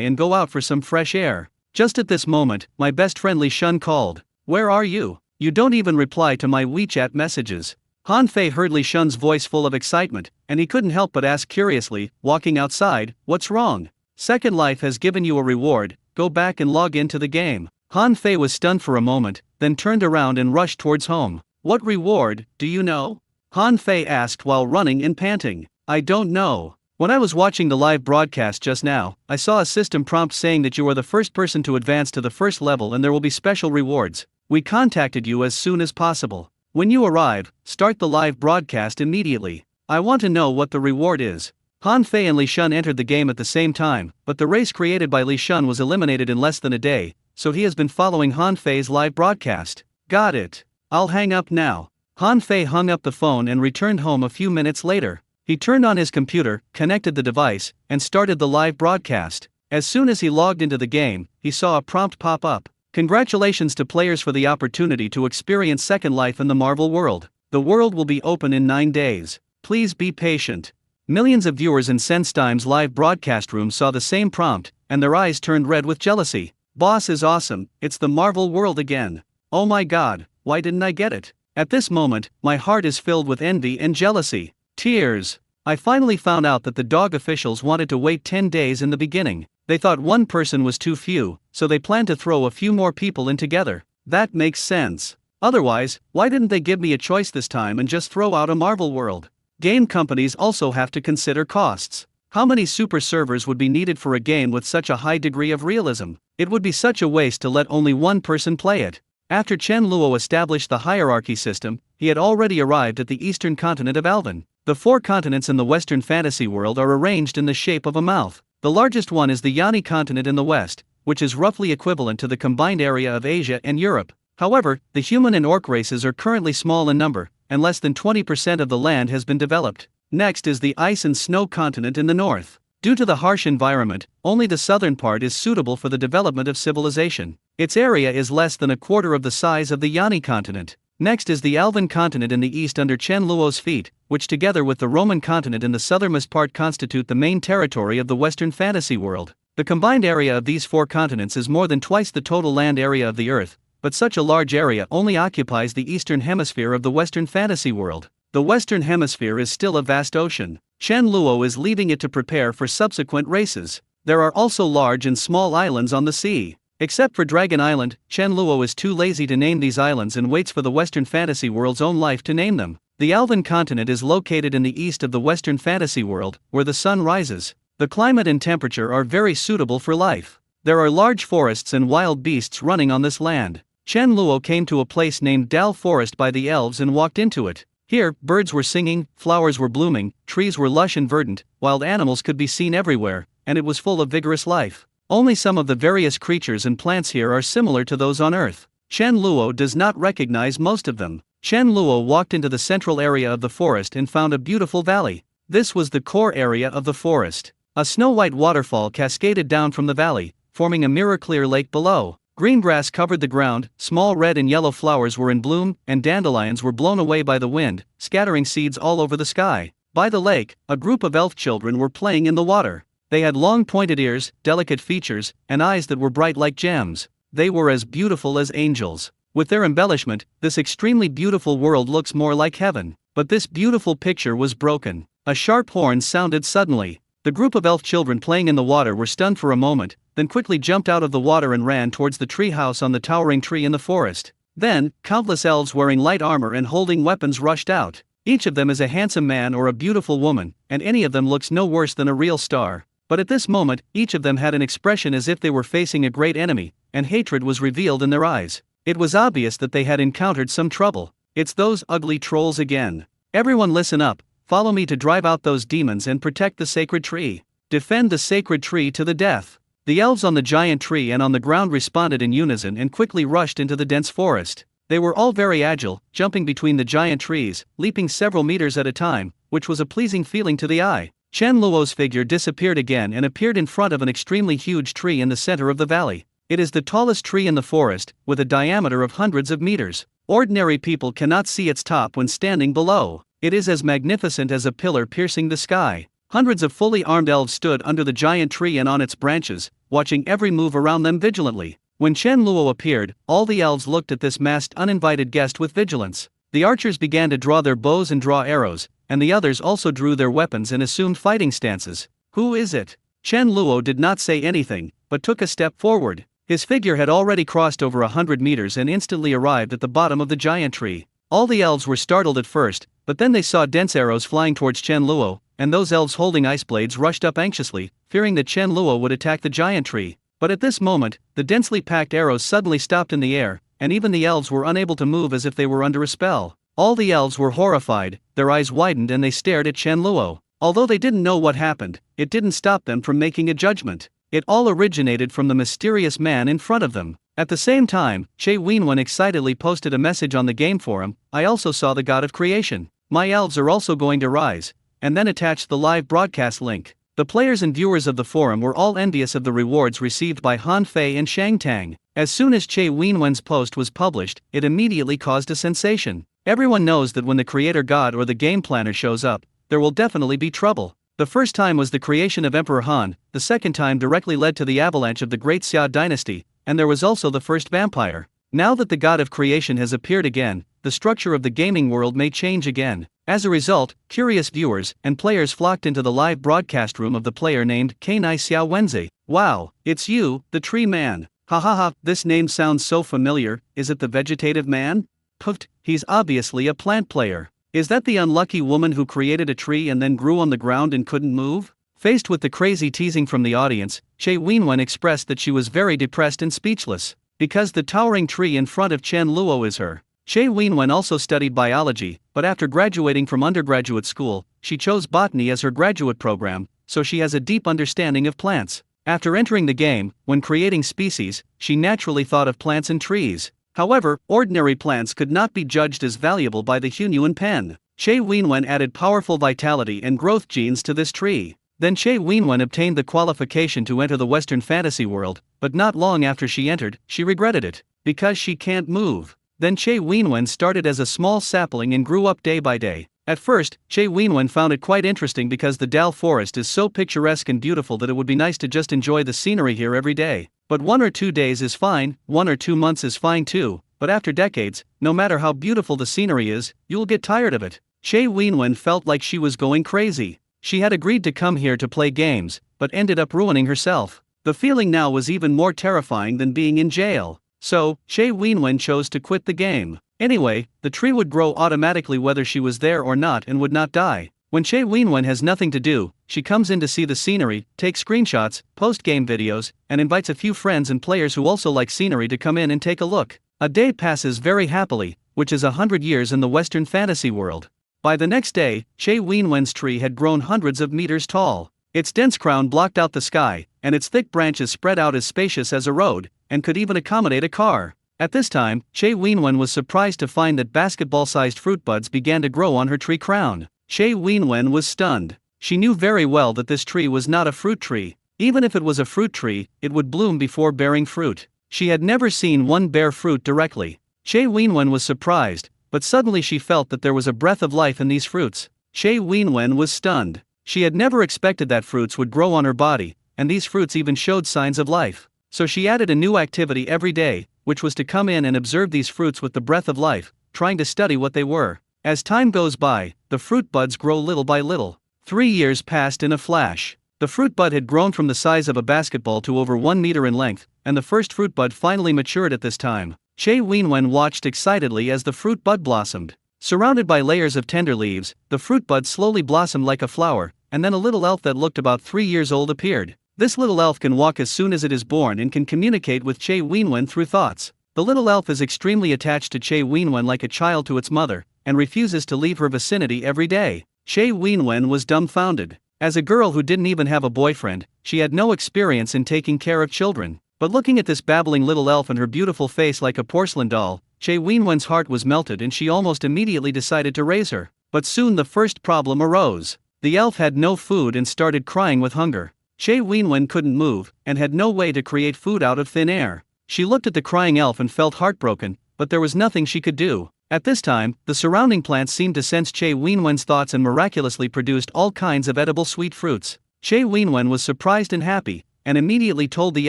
and go out for some fresh air. Just at this moment, my best friend Li Shun called. "Where are you? You don't even reply to my WeChat messages." Han Fei heard Li Shun's voice full of excitement, and he couldn't help but ask curiously, walking outside, "What's wrong?" "Second Life has given you a reward, go back and log into the game." Han Fei was stunned for a moment, then turned around and rushed towards home. "What reward, do you know?" Han Fei asked while running and panting. "I don't know. When I was watching the live broadcast just now, I saw a system prompt saying that you are the first person to advance to the first level and there will be special rewards. We contacted you as soon as possible. When you arrive, start the live broadcast immediately. I want to know what the reward is." Han Fei and Li Shun entered the game at the same time, but the race created by Li Shun was eliminated in less than a day, so he has been following Han Fei's live broadcast. "Got it. I'll hang up now." Han Fei hung up the phone and returned home a few minutes later. He turned on his computer, connected the device, and started the live broadcast. As soon as he logged into the game, he saw a prompt pop up. "Congratulations to players for the opportunity to experience Second Life in the Marvel world. The world will be open in 9 days. Please be patient." Millions of viewers in Senstein's live broadcast room saw the same prompt, and their eyes turned red with jealousy. "Boss is awesome, it's the Marvel world again. Oh my god, why didn't I get it? At this moment, my heart is filled with envy and jealousy. Tears. I finally found out that the dog officials wanted to wait 10 days in the beginning. They thought one person was too few, so they planned to throw a few more people in together. That makes sense. Otherwise, why didn't they give me a choice this time and just throw out a Marvel world? Game companies also have to consider costs. How many super servers would be needed for a game with such a high degree of realism? It would be such a waste to let only one person play it. After Chen Luo established the hierarchy system, he had already arrived at the eastern continent of Alvin. The 4 continents in the Western fantasy world are arranged in the shape of a mouth. The largest one is the Yani continent in the west, which is roughly equivalent to the combined area of Asia and Europe. However, the human and orc races are currently small in number, and less than 20% of the land has been developed. Next is the ice and snow continent in the north. Due to the harsh environment, only the southern part is suitable for the development of civilization. Its area is less than a quarter of the size of the Yani continent. Next is the Alvin continent in the east under Chen Luo's feet, which together with the Roman continent in the southernmost part constitute the main territory of the Western fantasy world. The combined area of these 4 continents is more than twice the total land area of the Earth, but such a large area only occupies the eastern hemisphere of the Western fantasy world. The Western hemisphere is still a vast ocean. Chen Luo is leaving it to prepare for subsequent races. There are also large and small islands on the sea. Except for Dragon Island, Chen Luo is too lazy to name these islands and waits for the Western fantasy world's own life to name them. The Alvin continent is located in the east of the Western fantasy world, where the sun rises. The climate and temperature are very suitable for life. There are large forests and wild beasts running on this land. Chen Luo came to a place named Dal Forest by the elves and walked into it. Here, birds were singing, flowers were blooming, trees were lush and verdant, wild animals could be seen everywhere, and it was full of vigorous life. Only some of the various creatures and plants here are similar to those on Earth. Chen Luo does not recognize most of them. Chen Luo walked into the central area of the forest and found a beautiful valley. This was the core area of the forest. A snow-white waterfall cascaded down from the valley, forming a mirror-clear lake below. Green grass covered the ground, small red and yellow flowers were in bloom, and dandelions were blown away by the wind, scattering seeds all over the sky. By the lake, a group of elf children were playing in the water. They had long pointed ears, delicate features, and eyes that were bright like gems. They were as beautiful as angels. With their embellishment, this extremely beautiful world looks more like heaven. But this beautiful picture was broken. A sharp horn sounded suddenly. The group of elf children playing in the water were stunned for a moment, then quickly jumped out of the water and ran towards the tree house on the towering tree in the forest. Then, countless elves wearing light armor and holding weapons rushed out. Each of them is a handsome man or a beautiful woman, and any of them looks no worse than a real star. But at this moment, each of them had an expression as if they were facing a great enemy, and hatred was revealed in their eyes. It was obvious that they had encountered some trouble. It's those ugly trolls again. Everyone listen up, follow me to drive out those demons and protect the sacred tree. Defend the sacred tree to the death. The elves on the giant tree and on the ground responded in unison and quickly rushed into the dense forest. They were all very agile, jumping between the giant trees, leaping several meters at a time, which was a pleasing feeling to the eye. Chen Luo's figure disappeared again and appeared in front of an extremely huge tree in the center of the valley. It is the tallest tree in the forest, with a diameter of hundreds of meters. Ordinary people cannot see its top when standing below. It is as magnificent as a pillar piercing the sky. Hundreds of fully armed elves stood under the giant tree and on its branches, watching every move around them vigilantly. When Chen Luo appeared, all the elves looked at this masked uninvited guest with vigilance. The archers began to draw their bows and draw arrows, and the others also drew their weapons and assumed fighting stances. Who is it? Chen Luo did not say anything, but took a step forward. His figure had already crossed over 100 meters and instantly arrived at the bottom of the giant tree. All the elves were startled at first, but then they saw dense arrows flying towards Chen Luo, and those elves holding ice blades rushed up anxiously, fearing that Chen Luo would attack the giant tree. But at this moment, the densely packed arrows suddenly stopped in the air, and even the elves were unable to move as if they were under a spell. All the elves were horrified, their eyes widened and they stared at Chen Luo. Although they didn't know what happened, it didn't stop them from making a judgment. It all originated from the mysterious man in front of them. At the same time, Che Wenwen excitedly posted a message on the game forum, "I also saw the god of creation. My elves are also going to rise," and then attached the live broadcast link. The players and viewers of the forum were all envious of the rewards received by Han Fei and Shang Tang. As soon as Che Wenwen's post was published, it immediately caused a sensation. Everyone knows that when the creator god or the game planner shows up, there will definitely be trouble. The first time was the creation of Emperor Han, the second time directly led to the avalanche of the Great Xia dynasty, and there was also the first vampire. Now that the god of creation has appeared again, the structure of the gaming world may change again. As a result, curious viewers and players flocked into the live broadcast room of the player named Kanai Xiao Wenzi. "Wow, it's you, the tree man. Ha ha ha, this name sounds so familiar. Is it the vegetative man? Pfft, he's obviously a plant player. Is that the unlucky woman who created a tree and then grew on the ground and couldn't move?" Faced with the crazy teasing from the audience, Che Wenwen expressed that she was very depressed and speechless, because the towering tree in front of Chen Luo is her. Che Wenwen also studied biology, but after graduating from undergraduate school, she chose botany as her graduate program, so she has a deep understanding of plants. After entering the game, when creating species, she naturally thought of plants and trees. However, ordinary plants could not be judged as valuable by the Hunyuan pen. Che Wenwen added powerful vitality and growth genes to this tree. Then Che Wenwen obtained the qualification to enter the Western fantasy world, but not long after she entered, she regretted it, because she can't move. Then Che Wenwen started as a small sapling and grew up day by day. At first, Che Wenwen found it quite interesting because the Dal forest is so picturesque and beautiful that it would be nice to just enjoy the scenery here every day. But 1 or 2 days is fine, 1 or 2 months is fine too, but after decades, no matter how beautiful the scenery is, you'll get tired of it. Che Wenwen felt like she was going crazy. She had agreed to come here to play games, but ended up ruining herself. The feeling now was even more terrifying than being in jail. So, Che Wenwen chose to quit the game. Anyway, the tree would grow automatically whether she was there or not and would not die. When Che Wenwen has nothing to do, she comes in to see the scenery, take screenshots, post game videos, and invites a few friends and players who also like scenery to come in and take a look. A day passes very happily, which is 100 years in the Western fantasy world. By the next day, Che Wenwen's tree had grown hundreds of meters tall. Its dense crown blocked out the sky, and its thick branches spread out as spacious as a road, and could even accommodate a car. At this time, Che Wenwen was surprised to find that basketball-sized fruit buds began to grow on her tree crown. Che Wenwen was stunned. She knew very well that this tree was not a fruit tree. Even if it was a fruit tree, it would bloom before bearing fruit. She had never seen one bear fruit directly. Che Wenwen was surprised, but suddenly she felt that there was a breath of life in these fruits. Che Wenwen was stunned. She had never expected that fruits would grow on her body, and these fruits even showed signs of life. So she added a new activity every day, which was to come in and observe these fruits with the breath of life, trying to study what they were. As time goes by, the fruit buds grow little by little. 3 years passed in a flash. The fruit bud had grown from the size of a basketball to over 1 meter in length, and the first fruit bud finally matured at this time. Che Wenwen watched excitedly as the fruit bud blossomed. Surrounded by layers of tender leaves, the fruit bud slowly blossomed like a flower, and then a little elf that looked about 3 years old appeared. This little elf can walk as soon as it is born and can communicate with Che Wenwen through thoughts. The little elf is extremely attached to Che Wenwen like a child to its mother, and refuses to leave her vicinity every day. Che Wenwen was dumbfounded. As a girl who didn't even have a boyfriend, she had no experience in taking care of children. But looking at this babbling little elf and her beautiful face like a porcelain doll, Che Wenwen's heart was melted and she almost immediately decided to raise her. But soon the first problem arose. The elf had no food and started crying with hunger. Che Wenwen couldn't move, and had no way to create food out of thin air. She looked at the crying elf and felt heartbroken, but there was nothing she could do. At this time, the surrounding plants seemed to sense Che Wenwen's thoughts and miraculously produced all kinds of edible sweet fruits. Che Wenwen was surprised and happy, and immediately told the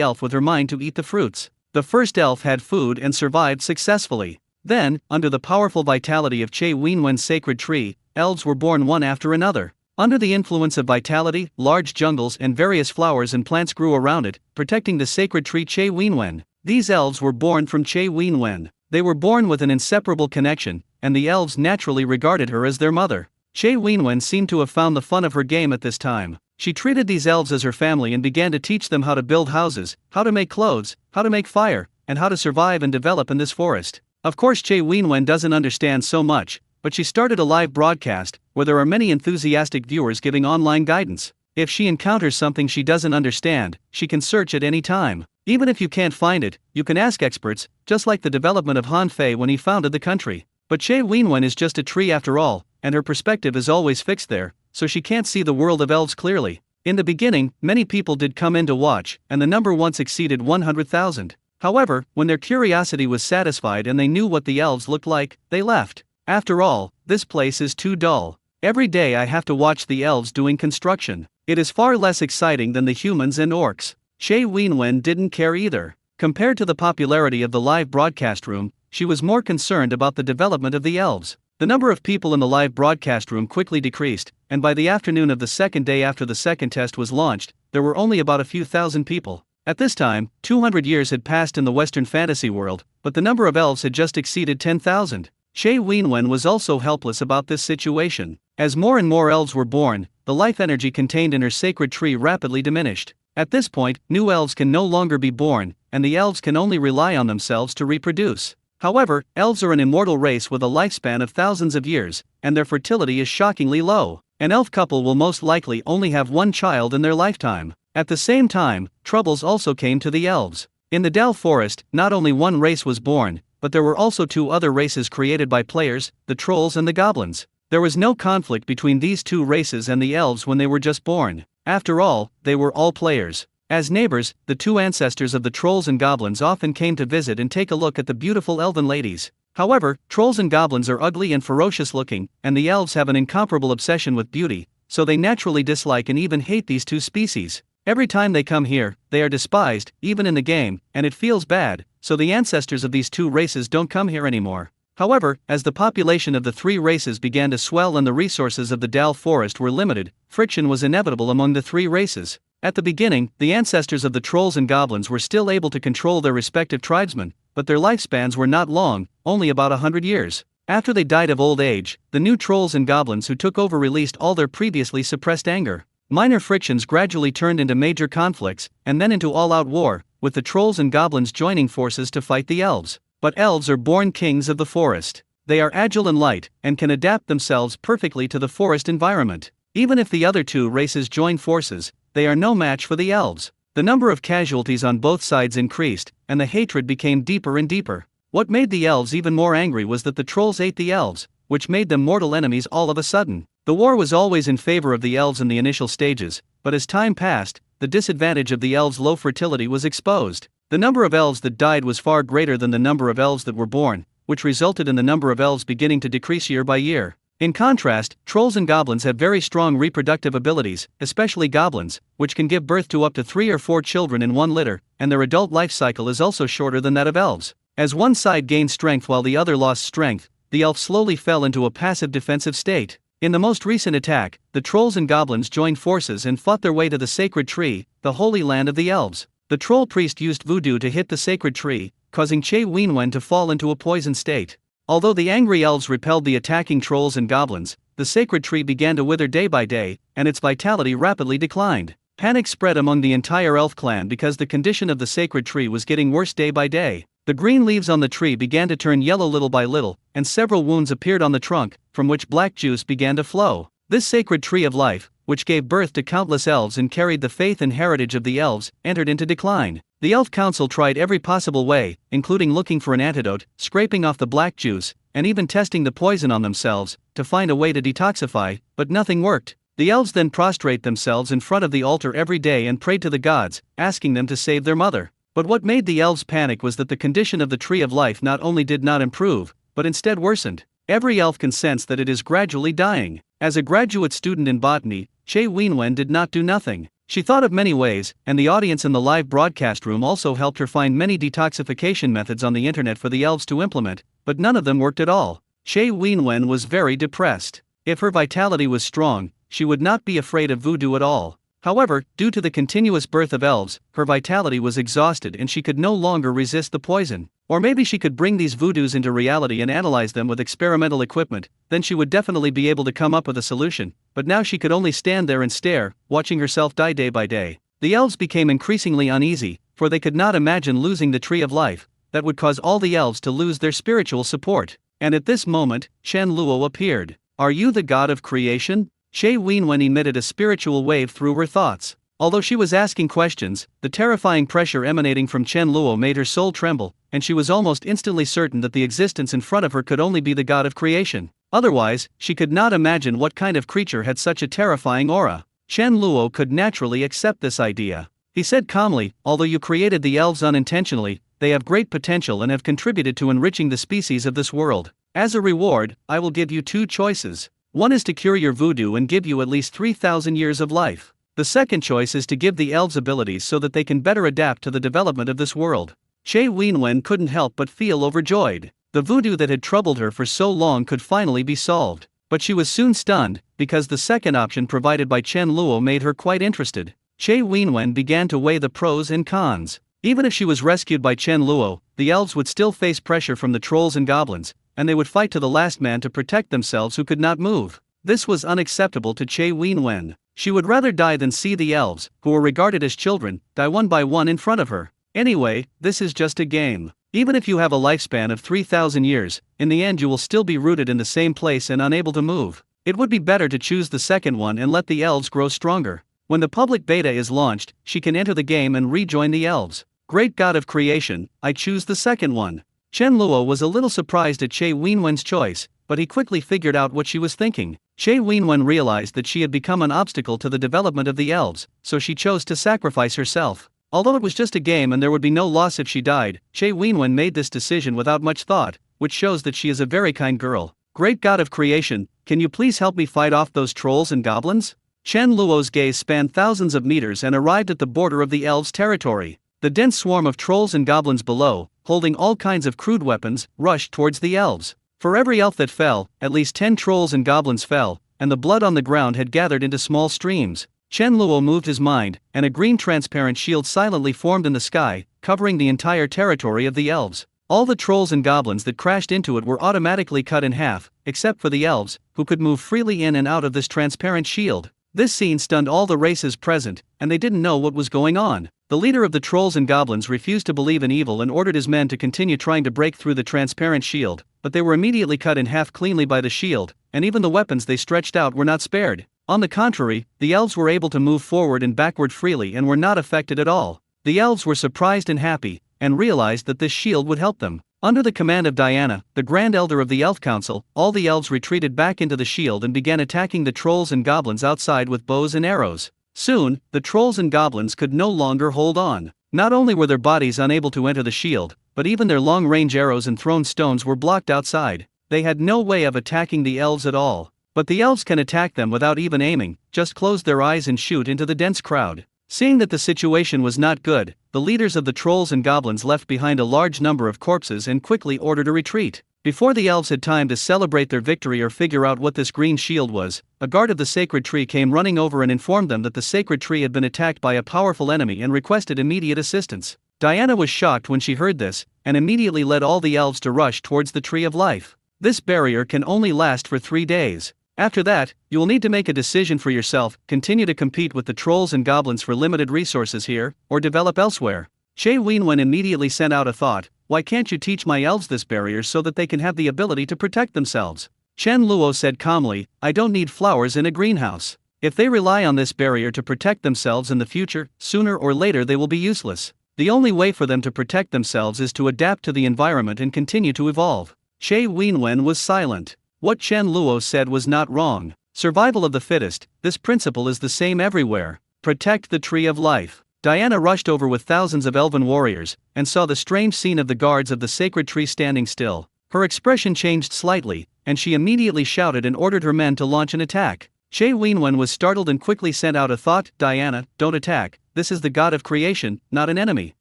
elf with her mind to eat the fruits. The first elf had food and survived successfully. Then, under the powerful vitality of Che Wenwen's sacred tree, elves were born one after another. Under the influence of vitality, large jungles and various flowers and plants grew around it, protecting the sacred tree Che Wenwen. These elves were born from Che Wenwen. They were born with an inseparable connection, and the elves naturally regarded her as their mother. Che Wenwen seemed to have found the fun of her game at this time. She treated these elves as her family and began to teach them how to build houses, how to make clothes, how to make fire, and how to survive and develop in this forest. Of course Che Wenwen doesn't understand so much, but she started a live broadcast, where there are many enthusiastic viewers giving online guidance. If she encounters something she doesn't understand, she can search at any time. Even if you can't find it, you can ask experts, just like the development of Han Fei when he founded the country. But Che Wenwen is just a tree after all, and her perspective is always fixed there, so she can't see the world of elves clearly. In the beginning, many people did come in to watch, and the number once exceeded 100,000. However, when their curiosity was satisfied and they knew what the elves looked like, they left. After all, this place is too dull. Every day I have to watch the elves doing construction. It is far less exciting than the humans and orcs. Che Wenwen didn't care either. Compared to the popularity of the live broadcast room, she was more concerned about the development of the elves. The number of people in the live broadcast room quickly decreased, and by the afternoon of the second day after the second test was launched, there were only about a few thousand people. At this time, 200 years had passed in the Western fantasy world, but the number of elves had just exceeded 10,000. Che Wenwen was also helpless about this situation. As more and more elves were born, the life energy contained in her sacred tree rapidly diminished. At this point, new elves can no longer be born, and the elves can only rely on themselves to reproduce. However, elves are an immortal race with a lifespan of thousands of years, and their fertility is shockingly low. An elf couple will most likely only have one child in their lifetime. At the same time, troubles also came to the elves. In the Dal Forest, not only one race was born, but there were also two other races created by players, the trolls and the goblins. There was no conflict between these two races and the elves when they were just born. After all, they were all players. As neighbors, the two ancestors of the trolls and goblins often came to visit and take a look at the beautiful elven ladies. However, trolls and goblins are ugly and ferocious looking, and the elves have an incomparable obsession with beauty, so they naturally dislike and even hate these two species. Every time they come here, they are despised, even in the game, and it feels bad, so the ancestors of these two races don't come here anymore. However, as the population of the three races began to swell and the resources of the Dal Forest were limited, friction was inevitable among the three races. At the beginning, the ancestors of the trolls and goblins were still able to control their respective tribesmen, but their lifespans were not long, only about 100 years. After they died of old age, the new trolls and goblins who took over released all their previously suppressed anger. Minor frictions gradually turned into major conflicts, and then into all-out war, with the trolls and goblins joining forces to fight the elves. But elves are born kings of the forest. They are agile and light, and can adapt themselves perfectly to the forest environment. Even if the other two races join forces, they are no match for the elves. The number of casualties on both sides increased, and the hatred became deeper and deeper. What made the elves even more angry was that the trolls ate the elves, which made them mortal enemies all of a sudden. The war was always in favor of the elves in the initial stages, but as time passed, the disadvantage of the elves' low fertility was exposed. The number of elves that died was far greater than the number of elves that were born, which resulted in the number of elves beginning to decrease year by year. In contrast, trolls and goblins have very strong reproductive abilities, especially goblins, which can give birth to up to 3 or 4 children in one litter, and their adult life cycle is also shorter than that of elves. As one side gained strength while the other lost strength, the elf slowly fell into a passive defensive state. In the most recent attack, the trolls and goblins joined forces and fought their way to the sacred tree, the holy land of the elves. The troll priest used voodoo to hit the sacred tree, causing Che Wenwen to fall into a poisoned state. Although the angry elves repelled the attacking trolls and goblins, the sacred tree began to wither day by day, and its vitality rapidly declined. Panic spread among the entire elf clan because the condition of the sacred tree was getting worse day by day. The green leaves on the tree began to turn yellow little by little, and several wounds appeared on the trunk, from which black juice began to flow. This sacred tree of life, which gave birth to countless elves and carried the faith and heritage of the elves, entered into decline. The Elf Council tried every possible way, including looking for an antidote, scraping off the black juice, and even testing the poison on themselves, to find a way to detoxify, but nothing worked. The elves then prostrate themselves in front of the altar every day and prayed to the gods, asking them to save their mother. But what made the elves panic was that the condition of the tree of life not only did not improve, but instead worsened. Every elf can sense that it is gradually dying. As a graduate student in botany, Che Wenwen did not do nothing. She thought of many ways, and the audience in the live broadcast room also helped her find many detoxification methods on the internet for the elves to implement, but none of them worked at all. Che Wenwen was very depressed. If her vitality was strong, she would not be afraid of voodoo at all. However, due to the continuous birth of elves, her vitality was exhausted and she could no longer resist the poison. Or maybe she could bring these voodoos into reality and analyze them with experimental equipment, then she would definitely be able to come up with a solution, but now she could only stand there and stare, watching herself die day by day. The elves became increasingly uneasy, for they could not imagine losing the tree of life. That would cause all the elves to lose their spiritual support. And at this moment, Chen Luo appeared. "Are you the god of creation?" Che Wenwen emitted a spiritual wave through her thoughts. Although she was asking questions, the terrifying pressure emanating from Chen Luo made her soul tremble, and she was almost instantly certain that the existence in front of her could only be the god of creation. Otherwise, she could not imagine what kind of creature had such a terrifying aura. Chen Luo could naturally accept this idea. He said calmly, "Although you created the elves unintentionally, they have great potential and have contributed to enriching the species of this world. As a reward, I will give you two choices. One is to cure your voodoo and give you at least 3,000 years of life. The second choice is to give the elves abilities so that they can better adapt to the development of this world." Che Wenwen couldn't help but feel overjoyed. The voodoo that had troubled her for so long could finally be solved. But she was soon stunned, because the second option provided by Chen Luo made her quite interested. Che Wenwen began to weigh the pros and cons. Even if she was rescued by Chen Luo, the elves would still face pressure from the trolls and goblins, and they would fight to the last man to protect themselves who could not move. This was unacceptable to Che Wenwen. She would rather die than see the elves, who were regarded as children, die one by one in front of her. Anyway, this is just a game. Even if you have a lifespan of 3,000 years, in the end you will still be rooted in the same place and unable to move. It would be better to choose the second one and let the elves grow stronger. When the public beta is launched, she can enter the game and rejoin the elves. Great god of creation, I choose the second one. Chen Luo was a little surprised at Che Wenwen's choice, but he quickly figured out what she was thinking. Che Wenwen realized that she had become an obstacle to the development of the elves, so she chose to sacrifice herself. Although it was just a game and there would be no loss if she died, Che Wenwen made this decision without much thought, which shows that she is a very kind girl. "Great god of creation, can you please help me fight off those trolls and goblins?" Chen Luo's gaze spanned thousands of meters and arrived at the border of the elves' territory. The dense swarm of trolls and goblins below, holding all kinds of crude weapons, rushed towards the elves. For every elf that fell, at least 10 trolls and goblins fell, and the blood on the ground had gathered into small streams. Chen Luo moved his mind, and a green transparent shield silently formed in the sky, covering the entire territory of the elves. All the trolls and goblins that crashed into it were automatically cut in half, except for the elves, who could move freely in and out of this transparent shield. This scene stunned all the races present, and they didn't know what was going on. The leader of the trolls and goblins refused to believe in evil and ordered his men to continue trying to break through the transparent shield, but they were immediately cut in half cleanly by the shield, and even the weapons they stretched out were not spared. On the contrary, the elves were able to move forward and backward freely and were not affected at all. The elves were surprised and happy, and realized that this shield would help them. Under the command of Diana, the Grand Elder of the Elf Council, all the elves retreated back into the shield and began attacking the trolls and goblins outside with bows and arrows. Soon, the trolls and goblins could no longer hold on. Not only were their bodies unable to enter the shield, but even their long-range arrows and thrown stones were blocked outside. They had no way of attacking the elves at all. But the elves can attack them without even aiming, just close their eyes and shoot into the dense crowd. Seeing that the situation was not good, the leaders of the trolls and goblins left behind a large number of corpses and quickly ordered a retreat. Before the elves had time to celebrate their victory or figure out what this green shield was, a guard of the sacred tree came running over and informed them that the sacred tree had been attacked by a powerful enemy and requested immediate assistance. Diana was shocked when she heard this, and immediately led all the elves to rush towards the Tree of Life. This barrier can only last for 3 days. After that, you will need to make a decision for yourself: continue to compete with the trolls and goblins for limited resources here, or develop elsewhere. Che Wenwen immediately sent out a thought: why can't you teach my elves this barrier so that they can have the ability to protect themselves? Chen Luo said calmly, I don't need flowers in a greenhouse. If they rely on this barrier to protect themselves in the future, sooner or later they will be useless. The only way for them to protect themselves is to adapt to the environment and continue to evolve. Che Wenwen was silent. What Chen Luo said was not wrong. Survival of the fittest, this principle is the same everywhere. Protect the Tree of Life. Diana rushed over with thousands of elven warriors, and saw the strange scene of the guards of the sacred tree standing still. Her expression changed slightly, and she immediately shouted and ordered her men to launch an attack. Che Wenwen was startled and quickly sent out a thought: Diana, don't attack, this is the god of creation, not an enemy.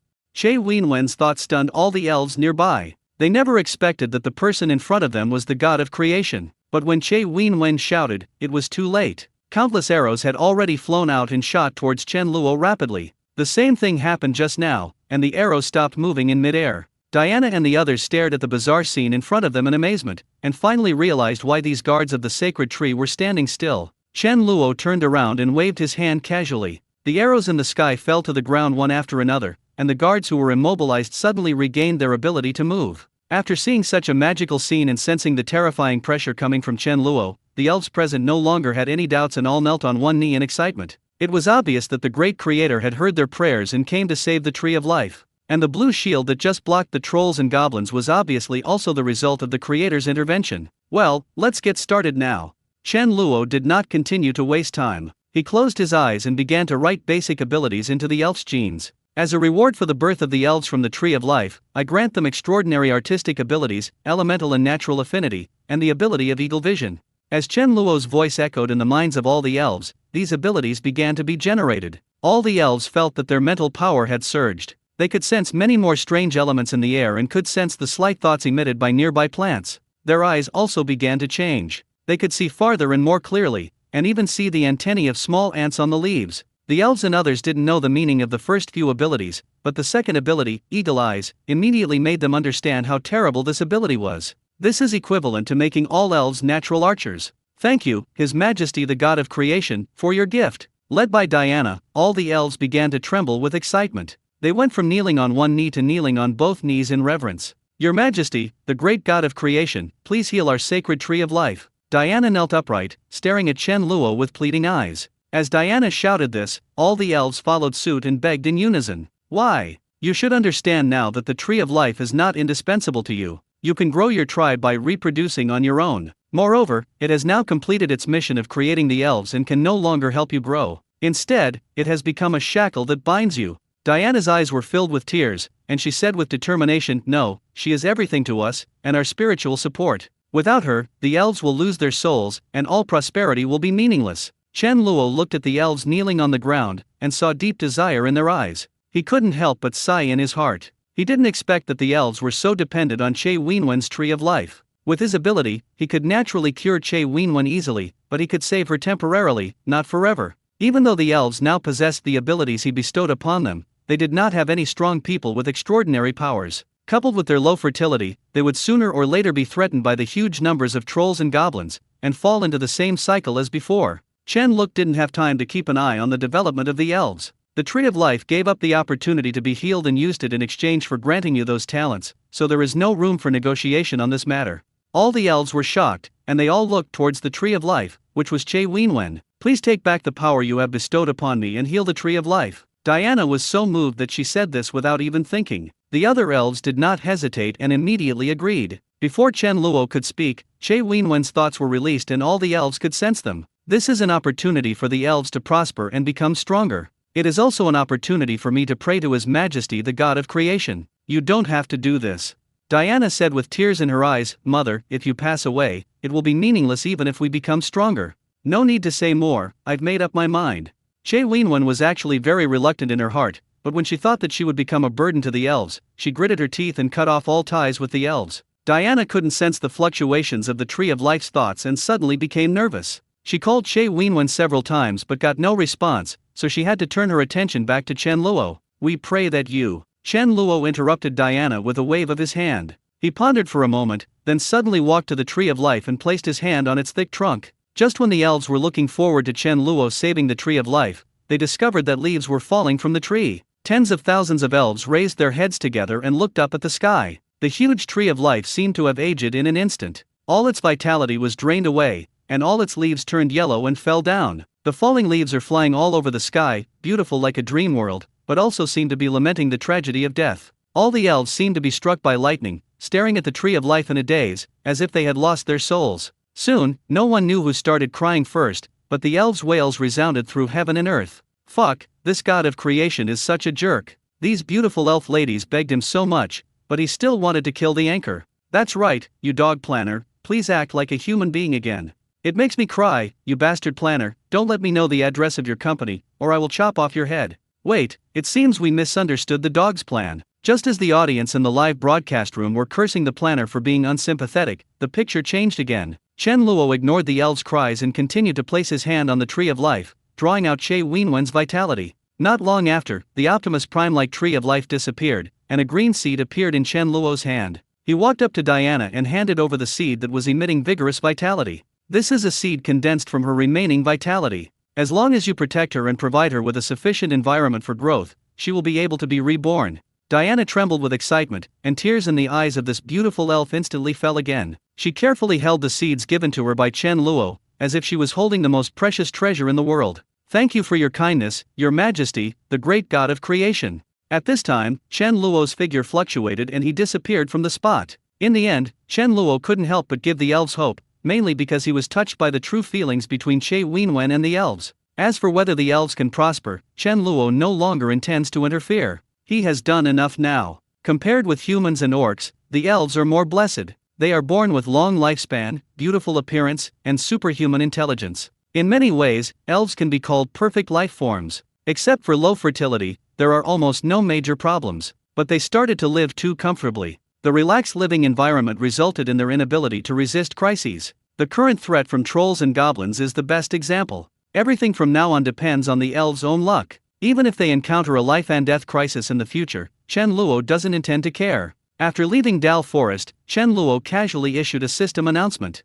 Che Wenwen's thought stunned all the elves nearby. They never expected that the person in front of them was the god of creation. But when Che Wenwen shouted, it was too late. Countless arrows had already flown out and shot towards Chen Luo rapidly. The same thing happened just now, and the arrow stopped moving in midair. Diana and the others stared at the bizarre scene in front of them in amazement, and finally realized why these guards of the sacred tree were standing still. Chen Luo turned around and waved his hand casually. The arrows in the sky fell to the ground one after another, and the guards who were immobilized suddenly regained their ability to move. After seeing such a magical scene and sensing the terrifying pressure coming from Chen Luo, the elves present no longer had any doubts and all knelt on one knee in excitement. It was obvious that the great creator had heard their prayers and came to save the Tree of Life. And the blue shield that just blocked the trolls and goblins was obviously also the result of the creator's intervention. Well, let's get started now. Chen Luo did not continue to waste time. He closed his eyes and began to write basic abilities into the elf's genes. As a reward for the birth of the elves from the Tree of Life, I grant them extraordinary artistic abilities, elemental and natural affinity, and the ability of eagle vision. As Chen Luo's voice echoed in the minds of all the elves, these abilities began to be generated. All the elves felt that their mental power had surged. They could sense many more strange elements in the air and could sense the slight thoughts emitted by nearby plants. Their eyes also began to change. They could see farther and more clearly, and even see the antennae of small ants on the leaves. The elves and others didn't know the meaning of the first few abilities, but the second ability, Eagle Eyes, immediately made them understand how terrible this ability was. This is equivalent to making all elves natural archers. Thank you, His Majesty the God of Creation, for your gift. Led by Diana, all the elves began to tremble with excitement. They went from kneeling on one knee to kneeling on both knees in reverence. Your Majesty, the great God of Creation, please heal our sacred Tree of Life. Diana knelt upright, staring at Chen Luo with pleading eyes. As Diana shouted this, all the elves followed suit and begged in unison. Why? You should understand now that the Tree of Life is not indispensable to you. You can grow your tribe by reproducing on your own. Moreover, it has now completed its mission of creating the elves and can no longer help you grow. Instead, it has become a shackle that binds you. Diana's eyes were filled with tears, and she said with determination, no, she is everything to us, and our spiritual support. Without her, the elves will lose their souls, and all prosperity will be meaningless. Chen Luo looked at the elves kneeling on the ground, and saw deep desire in their eyes. He couldn't help but sigh in his heart. He didn't expect that the elves were so dependent on Che Wenwen's Tree of Life. With his ability, he could naturally cure Che Wenwen easily, but he could save her temporarily, not forever. Even though the elves now possessed the abilities he bestowed upon them, they did not have any strong people with extraordinary powers. Coupled with their low fertility, they would sooner or later be threatened by the huge numbers of trolls and goblins, and fall into the same cycle as before. Chen Luo didn't have time to keep an eye on the development of the elves. The Tree of Life gave up the opportunity to be healed and used it in exchange for granting you those talents, so there is no room for negotiation on this matter. All the elves were shocked, and they all looked towards the Tree of Life, which was Che Wenwen. Please take back the power you have bestowed upon me and heal the Tree of Life. Diana was so moved that she said this without even thinking. The other elves did not hesitate and immediately agreed. Before Chen Luo could speak, Che Wenwen's thoughts were released and all the elves could sense them. This is an opportunity for the elves to prosper and become stronger. It is also an opportunity for me to pray to His Majesty the God of Creation. You don't have to do this. Diana said with tears in her eyes, Mother, if you pass away, it will be meaningless even if we become stronger. No need to say more, I've made up my mind. Che Wenwen was actually very reluctant in her heart, but when she thought that she would become a burden to the elves, she gritted her teeth and cut off all ties with the elves. Diana couldn't sense the fluctuations of the Tree of Life's thoughts and suddenly became nervous. She called Che Wenwen several times but got no response, so she had to turn her attention back to Chen Luo. "We pray that you..." Chen Luo interrupted Diana with a wave of his hand. He pondered for a moment, then suddenly walked to the Tree of Life and placed his hand on its thick trunk. Just when the elves were looking forward to Chen Luo saving the Tree of Life, they discovered that leaves were falling from the tree. Tens of thousands of elves raised their heads together and looked up at the sky. The huge Tree of Life seemed to have aged in an instant. All its vitality was drained away, and all its leaves turned yellow and fell down. The falling leaves are flying all over the sky, beautiful like a dream world, but also seem to be lamenting the tragedy of death. All the elves seemed to be struck by lightning, staring at the Tree of Life in a daze, as if they had lost their souls. Soon, no one knew who started crying first, but the elves' wails resounded through heaven and earth. "Fuck, this god of creation is such a jerk. These beautiful elf ladies begged him so much, but he still wanted to kill the anchor. That's right, you dog planner, please act like a human being again. It makes me cry, you bastard planner, don't let me know the address of your company, or I will chop off your head." Wait, it seems we misunderstood the dog's plan. Just as the audience in the live broadcast room were cursing the planner for being unsympathetic, the picture changed again. Chen Luo ignored the elves' cries and continued to place his hand on the Tree of Life, drawing out Che Wenwen's vitality. Not long after, the Optimus Prime-like Tree of Life disappeared, and a green seed appeared in Chen Luo's hand. He walked up to Diana and handed over the seed that was emitting vigorous vitality. "This is a seed condensed from her remaining vitality. As long as you protect her and provide her with a sufficient environment for growth, she will be able to be reborn." Diana trembled with excitement, and tears in the eyes of this beautiful elf instantly fell again. She carefully held the seeds given to her by Chen Luo, as if she was holding the most precious treasure in the world. "Thank you for your kindness, your majesty, the great god of creation." At this time, Chen Luo's figure fluctuated and he disappeared from the spot. In the end, Chen Luo couldn't help but give the elves hope, mainly because he was touched by the true feelings between Che Wenwen and the elves. As for whether the elves can prosper, Chen Luo no longer intends to interfere. He has done enough now. Compared with humans and orcs, the elves are more blessed. They are born with long lifespan, beautiful appearance, and superhuman intelligence. In many ways, elves can be called perfect life forms. Except for low fertility, there are almost no major problems. But they started to live too comfortably. The relaxed living environment resulted in their inability to resist crises. The current threat from trolls and goblins is the best example. Everything from now on depends on the elves' own luck. Even if they encounter a life and death crisis in the future, Chen Luo doesn't intend to care. After leaving Dal Forest, Chen Luo casually issued a system announcement.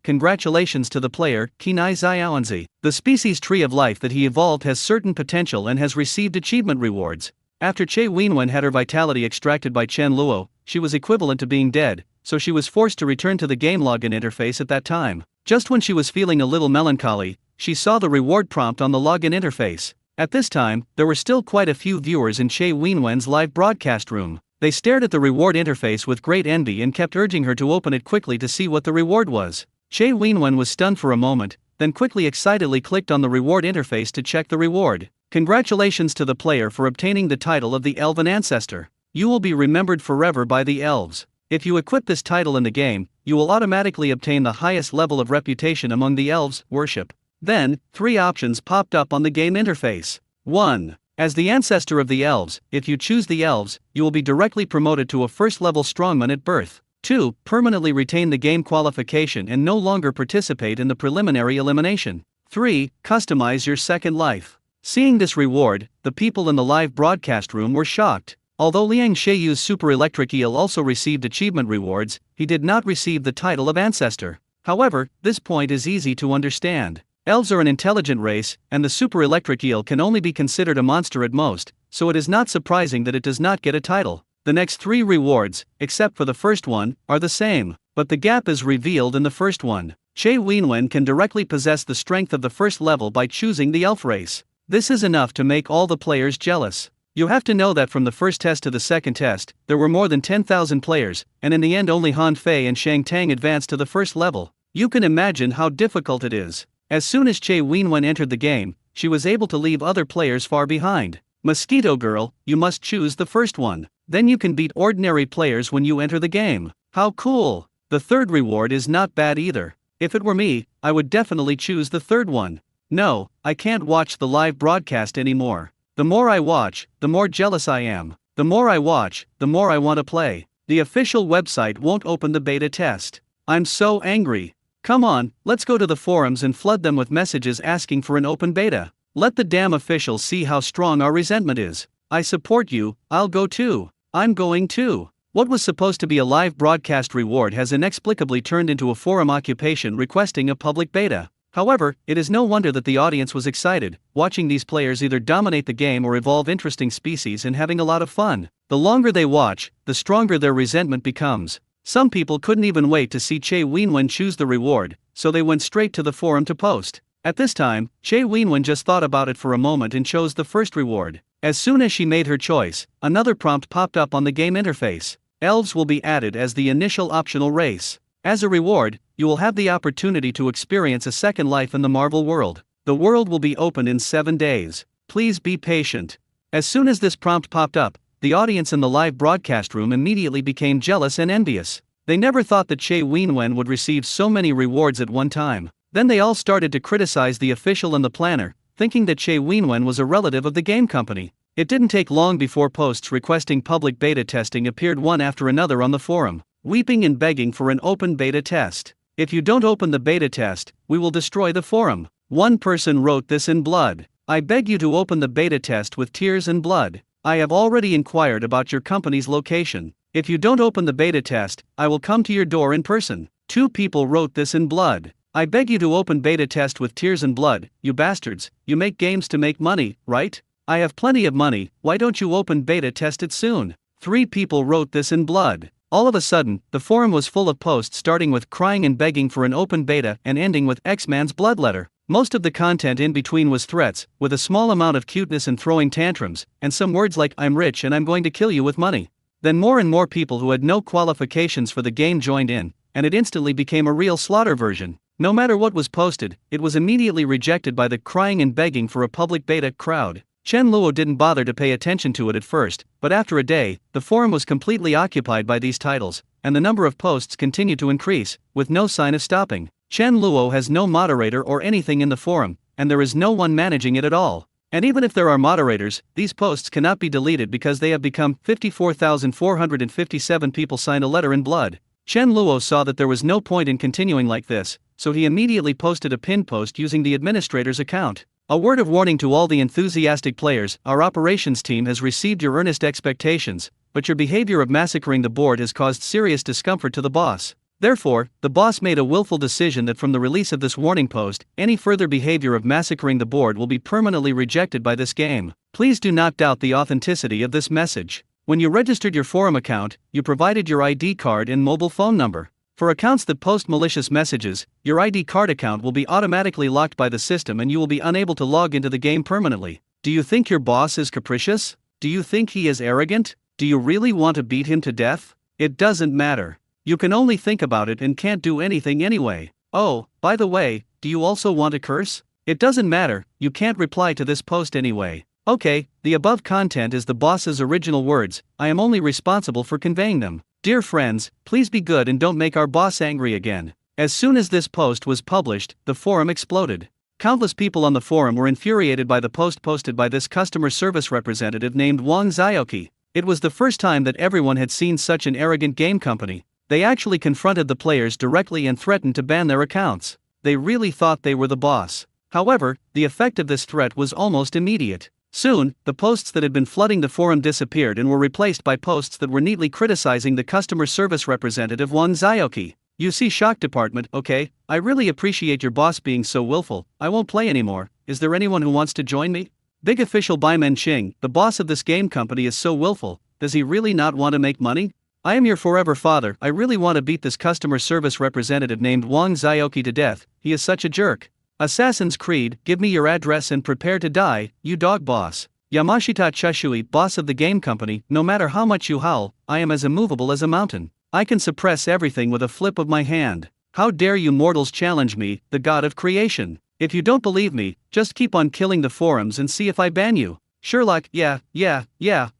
Congratulations to the player, Kinai Xiaoanzi. The species Tree of Life that he evolved has certain potential and has received achievement rewards. After Che Wenwen had her vitality extracted by Chen Luo, she was equivalent to being dead, so she was forced to return to the game login interface at that time. Just when she was feeling a little melancholy, she saw the reward prompt on the login interface. At this time, there were still quite a few viewers in Che Wenwen's live broadcast room. They stared at the reward interface with great envy and kept urging her to open it quickly to see what the reward was. Che Wenwen was stunned for a moment, then quickly excitedly clicked on the reward interface to check the reward. Congratulations to the player for obtaining the title of the Elven Ancestor. You will be remembered forever by the elves. If you equip this title in the game, you will automatically obtain the highest level of reputation among the elves' worship. Then, 3 options popped up on the game interface. 1. As the ancestor of the elves, if you choose the elves, you will be directly promoted to a first-level strongman at birth. 2. Permanently retain the game qualification and no longer participate in the preliminary elimination. 3. Customize your second life. Seeing this reward, the people in the live broadcast room were shocked. Although Liang Sheiyu's super electric eel also received achievement rewards, he did not receive the title of ancestor. However, this point is easy to understand. Elves are an intelligent race, and the super electric eel can only be considered a monster at most, so it is not surprising that it does not get a title. The next 3 rewards, except for the first one, are the same, but the gap is revealed in the first one. Che Wenwen can directly possess the strength of the first level by choosing the elf race. This is enough to make all the players jealous. You have to know that from the first test to the second test, there were more than 10,000 players, and in the end only Han Fei and Shang Tang advanced to the first level. You can imagine how difficult it is. As soon as Che Wenwen entered the game, she was able to leave other players far behind. Mosquito Girl, you must choose the first one. Then you can beat ordinary players when you enter the game. How cool! The third reward is not bad either. If it were me, I would definitely choose the third one. No, I can't watch the live broadcast anymore. The more I watch, the more jealous I am. The more I watch, the more I want to play. The official website won't open the beta test. I'm so angry. Come on, let's go to the forums and flood them with messages asking for an open beta. Let the damn officials see how strong our resentment is. I support you, I'll go too. I'm going too. What was supposed to be a live broadcast reward has inexplicably turned into a forum occupation requesting a public beta. However, it is no wonder that the audience was excited, watching these players either dominate the game or evolve interesting species and having a lot of fun. The longer they watch, the stronger their resentment becomes. Some people couldn't even wait to see Che Wenwen choose the reward, so they went straight to the forum to post. At this time, Che Wenwen just thought about it for a moment and chose the first reward. As soon as she made her choice, another prompt popped up on the game interface. Elves will be added as the initial optional race. As a reward, you will have the opportunity to experience a second life in the Marvel world. The world will be open in 7 days. Please be patient. As soon as this prompt popped up, the audience in the live broadcast room immediately became jealous and envious. They never thought that Che Wenwen would receive so many rewards at one time. Then they all started to criticize the official and the planner, thinking that Che Wenwen was a relative of the game company. It didn't take long before posts requesting public beta testing appeared one after another on the forum, weeping and begging for an open beta test. If you don't open the beta test, we will destroy the forum. One person wrote this in blood. I beg you to open the beta test with tears and blood. I have already inquired about your company's location. If you don't open the beta test, I will come to your door in person. 2 people wrote this in blood. I beg you to open beta test with tears and blood, you bastards. You make games to make money, right? I have plenty of money, why don't you open beta test it soon? 3 people wrote this in blood. All of a sudden, the forum was full of posts starting with crying and begging for an open beta and ending with X-Man's blood letter. Most of the content in between was threats, with a small amount of cuteness and throwing tantrums, and some words like I'm rich and I'm going to kill you with money. Then more and more people who had no qualifications for the game joined in, and it instantly became a real slaughter version. No matter what was posted, it was immediately rejected by the crying and begging for a public beta crowd. Chen Luo didn't bother to pay attention to it at first, but after a day, the forum was completely occupied by these titles, and the number of posts continued to increase, with no sign of stopping. Chen Luo has no moderator or anything in the forum, and there is no one managing it at all. And even if there are moderators, these posts cannot be deleted because they have become 54,457 people signed a letter in blood. Chen Luo saw that there was no point in continuing like this, so he immediately posted a pinned post using the administrator's account. A word of warning to all the enthusiastic players, our operations team has received your earnest expectations, but your behavior of massacring the board has caused serious discomfort to the boss. Therefore, the boss made a willful decision that from the release of this warning post, any further behavior of massacring the board will be permanently rejected by this game. Please do not doubt the authenticity of this message. When you registered your forum account, you provided your ID card and mobile phone number. For accounts that post malicious messages, your ID card account will be automatically locked by the system and you will be unable to log into the game permanently. Do you think your boss is capricious? Do you think he is arrogant? Do you really want to beat him to death? It doesn't matter. You can only think about it and can't do anything anyway. Oh, by the way, do you also want to curse? It doesn't matter, you can't reply to this post anyway. Okay, the above content is the boss's original words, I am only responsible for conveying them. Dear friends, please be good and don't make our boss angry again. As soon as this post was published, the forum exploded. Countless people on the forum were infuriated by the post posted by this customer service representative named Wang Zhaoqi. It was the first time that everyone had seen such an arrogant game company. They actually confronted the players directly and threatened to ban their accounts. They really thought they were the boss. However, the effect of this threat was almost immediate. Soon, the posts that had been flooding the forum disappeared and were replaced by posts that were neatly criticizing the customer service representative Wang Zhaoqi. You see, shock department, okay, I really appreciate your boss being so willful, I won't play anymore, is there anyone who wants to join me? Big official Bai Menqing, the boss of this game company is so willful, does he really not want to make money? I am your forever father, I really want to beat this customer service representative named Wang Zhaoqi to death, he is such a jerk. Assassin's Creed, give me your address and prepare to die, you dog boss. Yamashita Chushui, boss of the game company, no matter how much you howl, I am as immovable as a mountain. I can suppress everything with a flip of my hand. How dare you mortals challenge me, the god of creation? If you don't believe me, just keep on killing the forums and see if I ban you. Sherlock, yeah,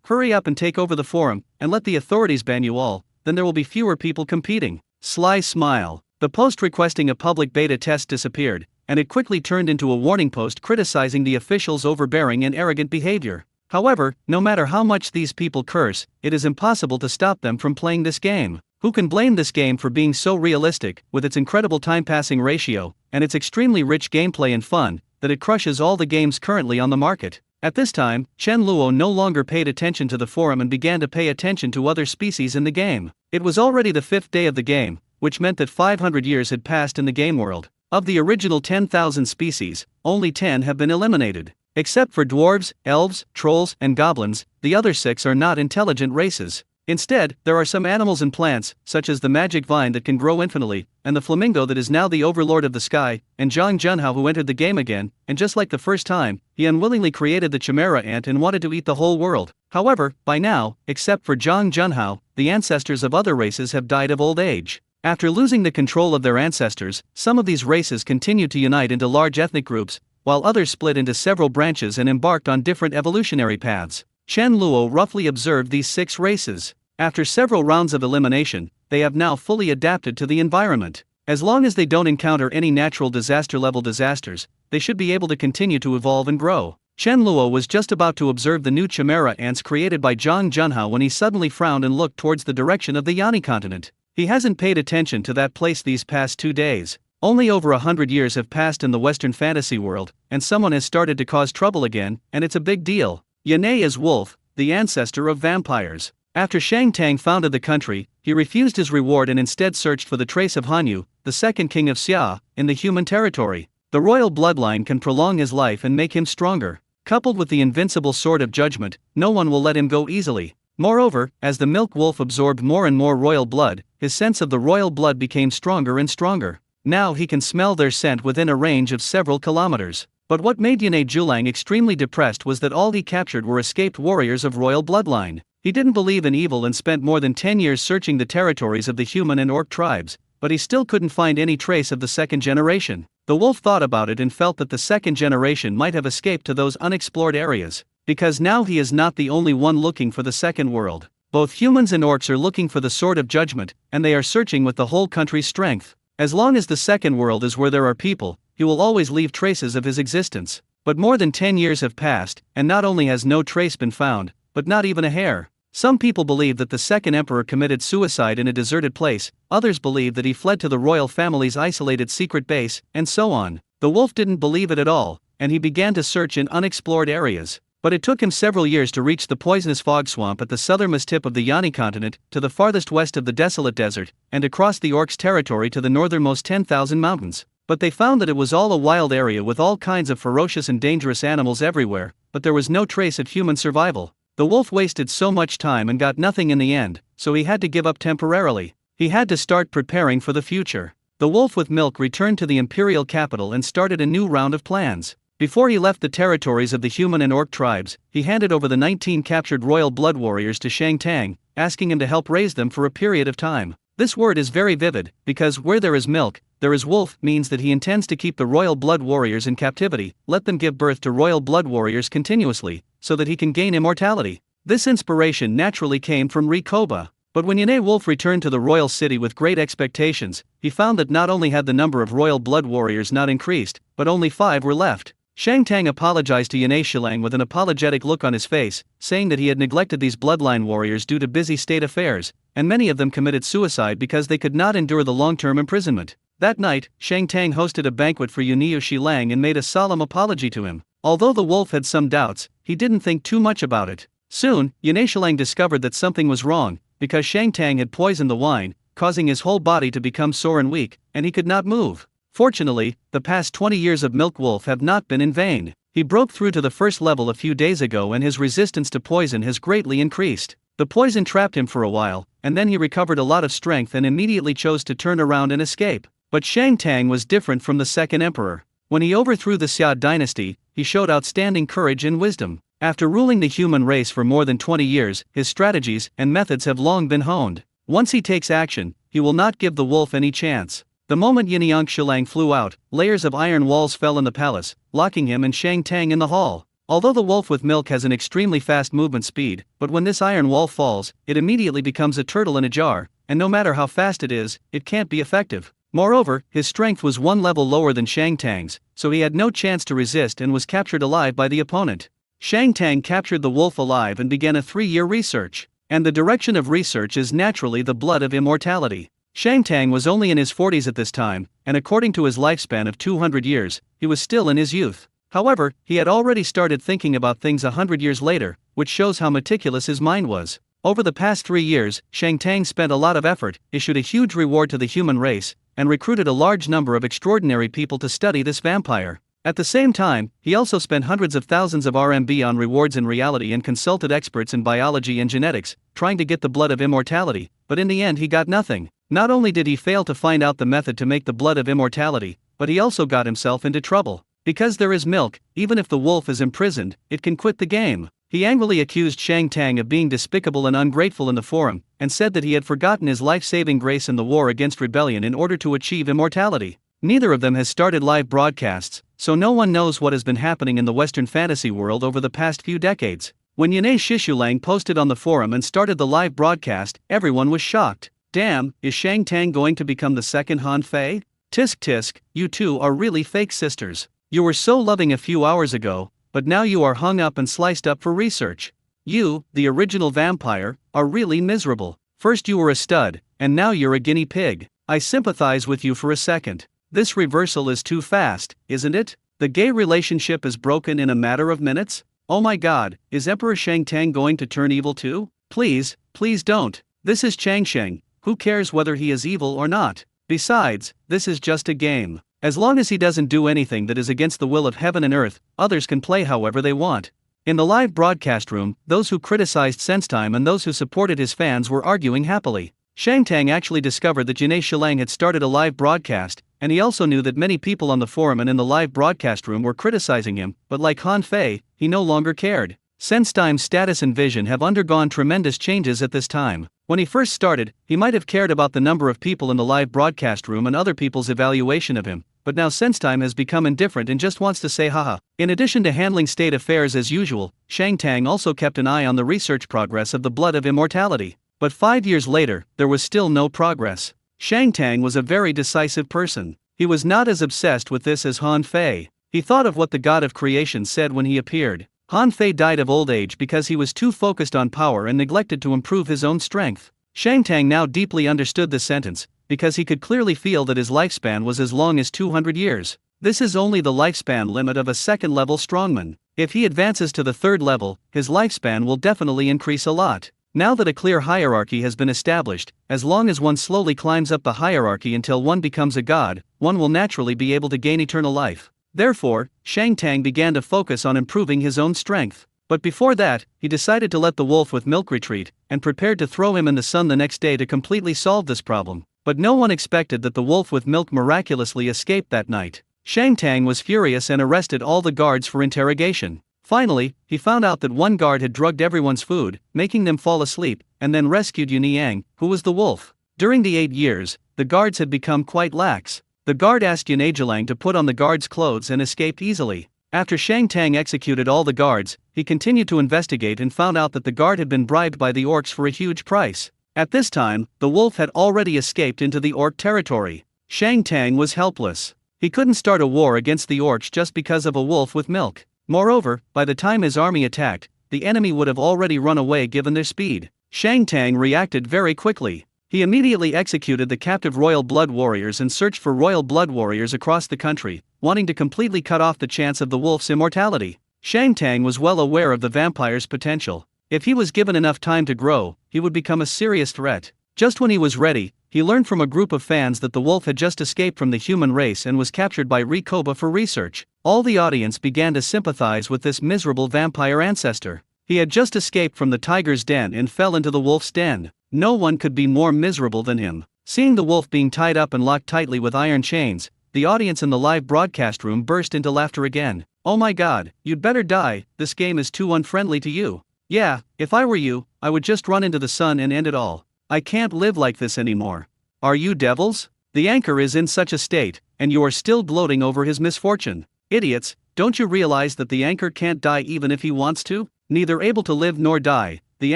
hurry up and take over the forum, and let the authorities ban you all, then there will be fewer people competing. Sly smile. The post requesting a public beta test disappeared, and it quickly turned into a warning post criticizing the officials' overbearing and arrogant behavior. However, no matter how much these people curse, it is impossible to stop them from playing this game. Who can blame this game for being so realistic, with its incredible time-passing ratio, and its extremely rich gameplay and fun, that it crushes all the games currently on the market? At this time, Chen Luo no longer paid attention to the forum and began to pay attention to other species in the game. It was already the 5th day of the game, which meant that 500 years had passed in the game world. Of the original 10,000 species, only 10 have been eliminated. Except for dwarves, elves, trolls, and goblins, the other 6 are not intelligent races. Instead, there are some animals and plants, such as the magic vine that can grow infinitely, and the flamingo that is now the overlord of the sky, and Zhang Junhao who entered the game again, and just like the first time, he unwillingly created the chimera ant and wanted to eat the whole world. However, by now, except for Zhang Junhao, the ancestors of other races have died of old age. After losing the control of their ancestors, some of these races continued to unite into large ethnic groups, while others split into several branches and embarked on different evolutionary paths. Chen Luo roughly observed these 6 races. After several rounds of elimination, they have now fully adapted to the environment. As long as they don't encounter any natural disaster-level disasters, they should be able to continue to evolve and grow. Chen Luo was just about to observe the new chimera ants created by Zhang Junhao when he suddenly frowned and looked towards the direction of the Yani continent. He hasn't paid attention to that place these past 2 days. Only over 100 years have passed in the Western fantasy world, and someone has started to cause trouble again, and it's a big deal. Yanei is Wolf, the ancestor of vampires. After Shang Tang founded the country, he refused his reward and instead searched for the trace of Hanyu, the second king of Xia, in the human territory. The royal bloodline can prolong his life and make him stronger. Coupled with the invincible sword of judgment, no one will let him go easily. Moreover, as the milk wolf absorbed more and more royal blood, his sense of the royal blood became stronger and stronger. Now he can smell their scent within a range of several kilometers. But what made Yanei Zhulang extremely depressed was that all he captured were escaped warriors of royal bloodline. He didn't believe in evil and spent more than 10 years searching the territories of the human and orc tribes, but he still couldn't find any trace of the second generation. The wolf thought about it and felt that the second generation might have escaped to those unexplored areas, because now he is not the only one looking for the second world. Both humans and orcs are looking for the sword of judgment, and they are searching with the whole country's strength. As long as the second world is where there are people, he will always leave traces of his existence. But more than 10 years have passed, and not only has no trace been found, but not even a hair. Some people believe that the second emperor committed suicide in a deserted place, others believe that he fled to the royal family's isolated secret base, and so on. The wolf didn't believe it at all, and he began to search in unexplored areas. But it took him several years to reach the poisonous fog swamp at the southernmost tip of the Yani continent, to the farthest west of the desolate desert, and across the orcs' territory to the northernmost 10,000 mountains. But they found that it was all a wild area with all kinds of ferocious and dangerous animals everywhere, but there was no trace of human survival. The wolf wasted so much time and got nothing in the end, so he had to give up temporarily. He had to start preparing for the future. The wolf with milk returned to the imperial capital and started a new round of plans. Before he left the territories of the human and orc tribes, he handed over the 19 captured royal blood warriors to Shang Tang, asking him to help raise them for a period of time. This word is very vivid, because where there is milk, there is wolf means that he intends to keep the royal blood warriors in captivity, let them give birth to royal blood warriors continuously, so that he can gain immortality. This inspiration naturally came from Rikoba. But when Yanei Wolf returned to the royal city with great expectations, he found that not only had the number of royal blood warriors not increased, but only 5 were left. Shang Tang apologized to Yanei Shilang with an apologetic look on his face, saying that he had neglected these bloodline warriors due to busy state affairs, and many of them committed suicide because they could not endure the long-term imprisonment. That night, Shang Tang hosted a banquet for Yanei Shilang and made a solemn apology to him. Although the wolf had some doubts, he didn't think too much about it. Soon, Yanei Shilang discovered that something was wrong, because Shang Tang had poisoned the wine, causing his whole body to become sore and weak, and he could not move. Fortunately, the past 20 years of Milk Wolf have not been in vain. He broke through to the first level a few days ago and his resistance to poison has greatly increased. The poison trapped him for a while, and then he recovered a lot of strength and immediately chose to turn around and escape. But Shang Tang was different from the second emperor. When he overthrew the Xia dynasty, he showed outstanding courage and wisdom. After ruling the human race for more than 20 years, his strategies and methods have long been honed. Once he takes action, he will not give the wolf any chance. The moment Yiniang Shilang flew out, layers of iron walls fell in the palace, locking him and Shang Tang in the hall. Although the wolf with milk has an extremely fast movement speed, but when this iron wall falls, it immediately becomes a turtle in a jar, and no matter how fast it is, it can't be effective. Moreover, his strength was 1 level lower than Shang Tang's, so he had no chance to resist and was captured alive by the opponent. Shang Tang captured the wolf alive and began a 3-year research. And the direction of research is naturally the blood of immortality. Shang Tang was only in his 40s at this time, and according to his lifespan of 200 years, he was still in his youth. However, he had already started thinking about things 100 years later, which shows how meticulous his mind was. Over the past 3 years, Shang Tang spent a lot of effort, issued a huge reward to the human race, and recruited a large number of extraordinary people to study this vampire. At the same time, he also spent hundreds of thousands of RMB on rewards in reality and consulted experts in biology and genetics, trying to get the blood of immortality, but in the end he got nothing. Not only did he fail to find out the method to make the blood of immortality, but he also got himself into trouble. Because there is milk, even if the wolf is imprisoned, it can quit the game. He angrily accused Shang Tang of being despicable and ungrateful in the forum, and said that he had forgotten his life-saving grace in the war against rebellion in order to achieve immortality. Neither of them has started live broadcasts, so no one knows what has been happening in the Western fantasy world over the past few decades. When Yanei Shishulang posted on the forum and started the live broadcast, everyone was shocked. Damn, is Shang Tang going to become the second Han Fei? Tisk tisk, you two are really fake sisters. You were so loving a few hours ago, but now you are hung up and sliced up for research. You, the original vampire, are really miserable. First you were a stud, and now you're a guinea pig. I sympathize with you for a second. This reversal is too fast, isn't it? The gay relationship is broken in a matter of minutes? Oh my god, is Emperor Shang Tang going to turn evil too? Please, please don't. This is Chang Sheng, who cares whether he is evil or not? Besides, this is just a game. As long as he doesn't do anything that is against the will of heaven and earth, others can play however they want. In the live broadcast room, those who criticized SenseTime and those who supported his fans were arguing happily. Shang Tang actually discovered that Yanei Shilang had started a live broadcast, and he also knew that many people on the forum and in the live broadcast room were criticizing him, but like Han Fei, he no longer cared. SenseTime's status and vision have undergone tremendous changes at this time. When he first started, he might have cared about the number of people in the live broadcast room and other people's evaluation of him, but now SenseTime has become indifferent and just wants to say haha. In addition to handling state affairs as usual, Shang Tang also kept an eye on the research progress of the blood of immortality. But 5 years later, there was still no progress. Shang Tang was a very decisive person. He was not as obsessed with this as Han Fei. He thought of what the god of creation said when he appeared. Han Fei died of old age because he was too focused on power and neglected to improve his own strength. Shang Tang now deeply understood this sentence, because he could clearly feel that his lifespan was as long as 200 years. This is only the lifespan limit of a second-level strongman. If he advances to the third level, his lifespan will definitely increase a lot. Now that a clear hierarchy has been established, as long as one slowly climbs up the hierarchy until one becomes a god, one will naturally be able to gain eternal life. Therefore, Shang Tang began to focus on improving his own strength. But before that, he decided to let the wolf with milk retreat, and prepared to throw him in the sun the next day to completely solve this problem. But no one expected that the wolf with milk miraculously escaped that night. Shang Tang was furious and arrested all the guards for interrogation. Finally, he found out that one guard had drugged everyone's food, making them fall asleep, and then rescued Yuniyang, who was the wolf. During the 8 years, the guards had become quite lax. The guard asked Yunejilang to put on the guard's clothes and escaped easily. After Shang Tang executed all the guards, he continued to investigate and found out that the guard had been bribed by the orcs for a huge price. At this time, the wolf had already escaped into the orc territory. Shang Tang was helpless. He couldn't start a war against the orcs just because of a wolf with milk. Moreover, by the time his army attacked, the enemy would have already run away given their speed. Shang Tang reacted very quickly. He immediately executed the captive royal blood warriors and searched for royal blood warriors across the country, wanting to completely cut off the chance of the wolf's immortality. Shang Tang was well aware of the vampire's potential. If he was given enough time to grow, he would become a serious threat. Just when he was ready, he learned from a group of fans that the wolf had just escaped from the human race and was captured by Rikoba for research. All the audience began to sympathize with this miserable vampire ancestor. He had just escaped from the tiger's den and fell into the wolf's den. No one could be more miserable than him. Seeing the wolf being tied up and locked tightly with iron chains, the audience in the live broadcast room burst into laughter again. Oh my god, you'd better die, this game is too unfriendly to you. Yeah, if I were you, I would just run into the sun and end it all. I can't live like this anymore. Are you devils? The anchor is in such a state, and you are still gloating over his misfortune. Idiots, don't you realize that the anchor can't die even if he wants to? Neither able to live nor die, the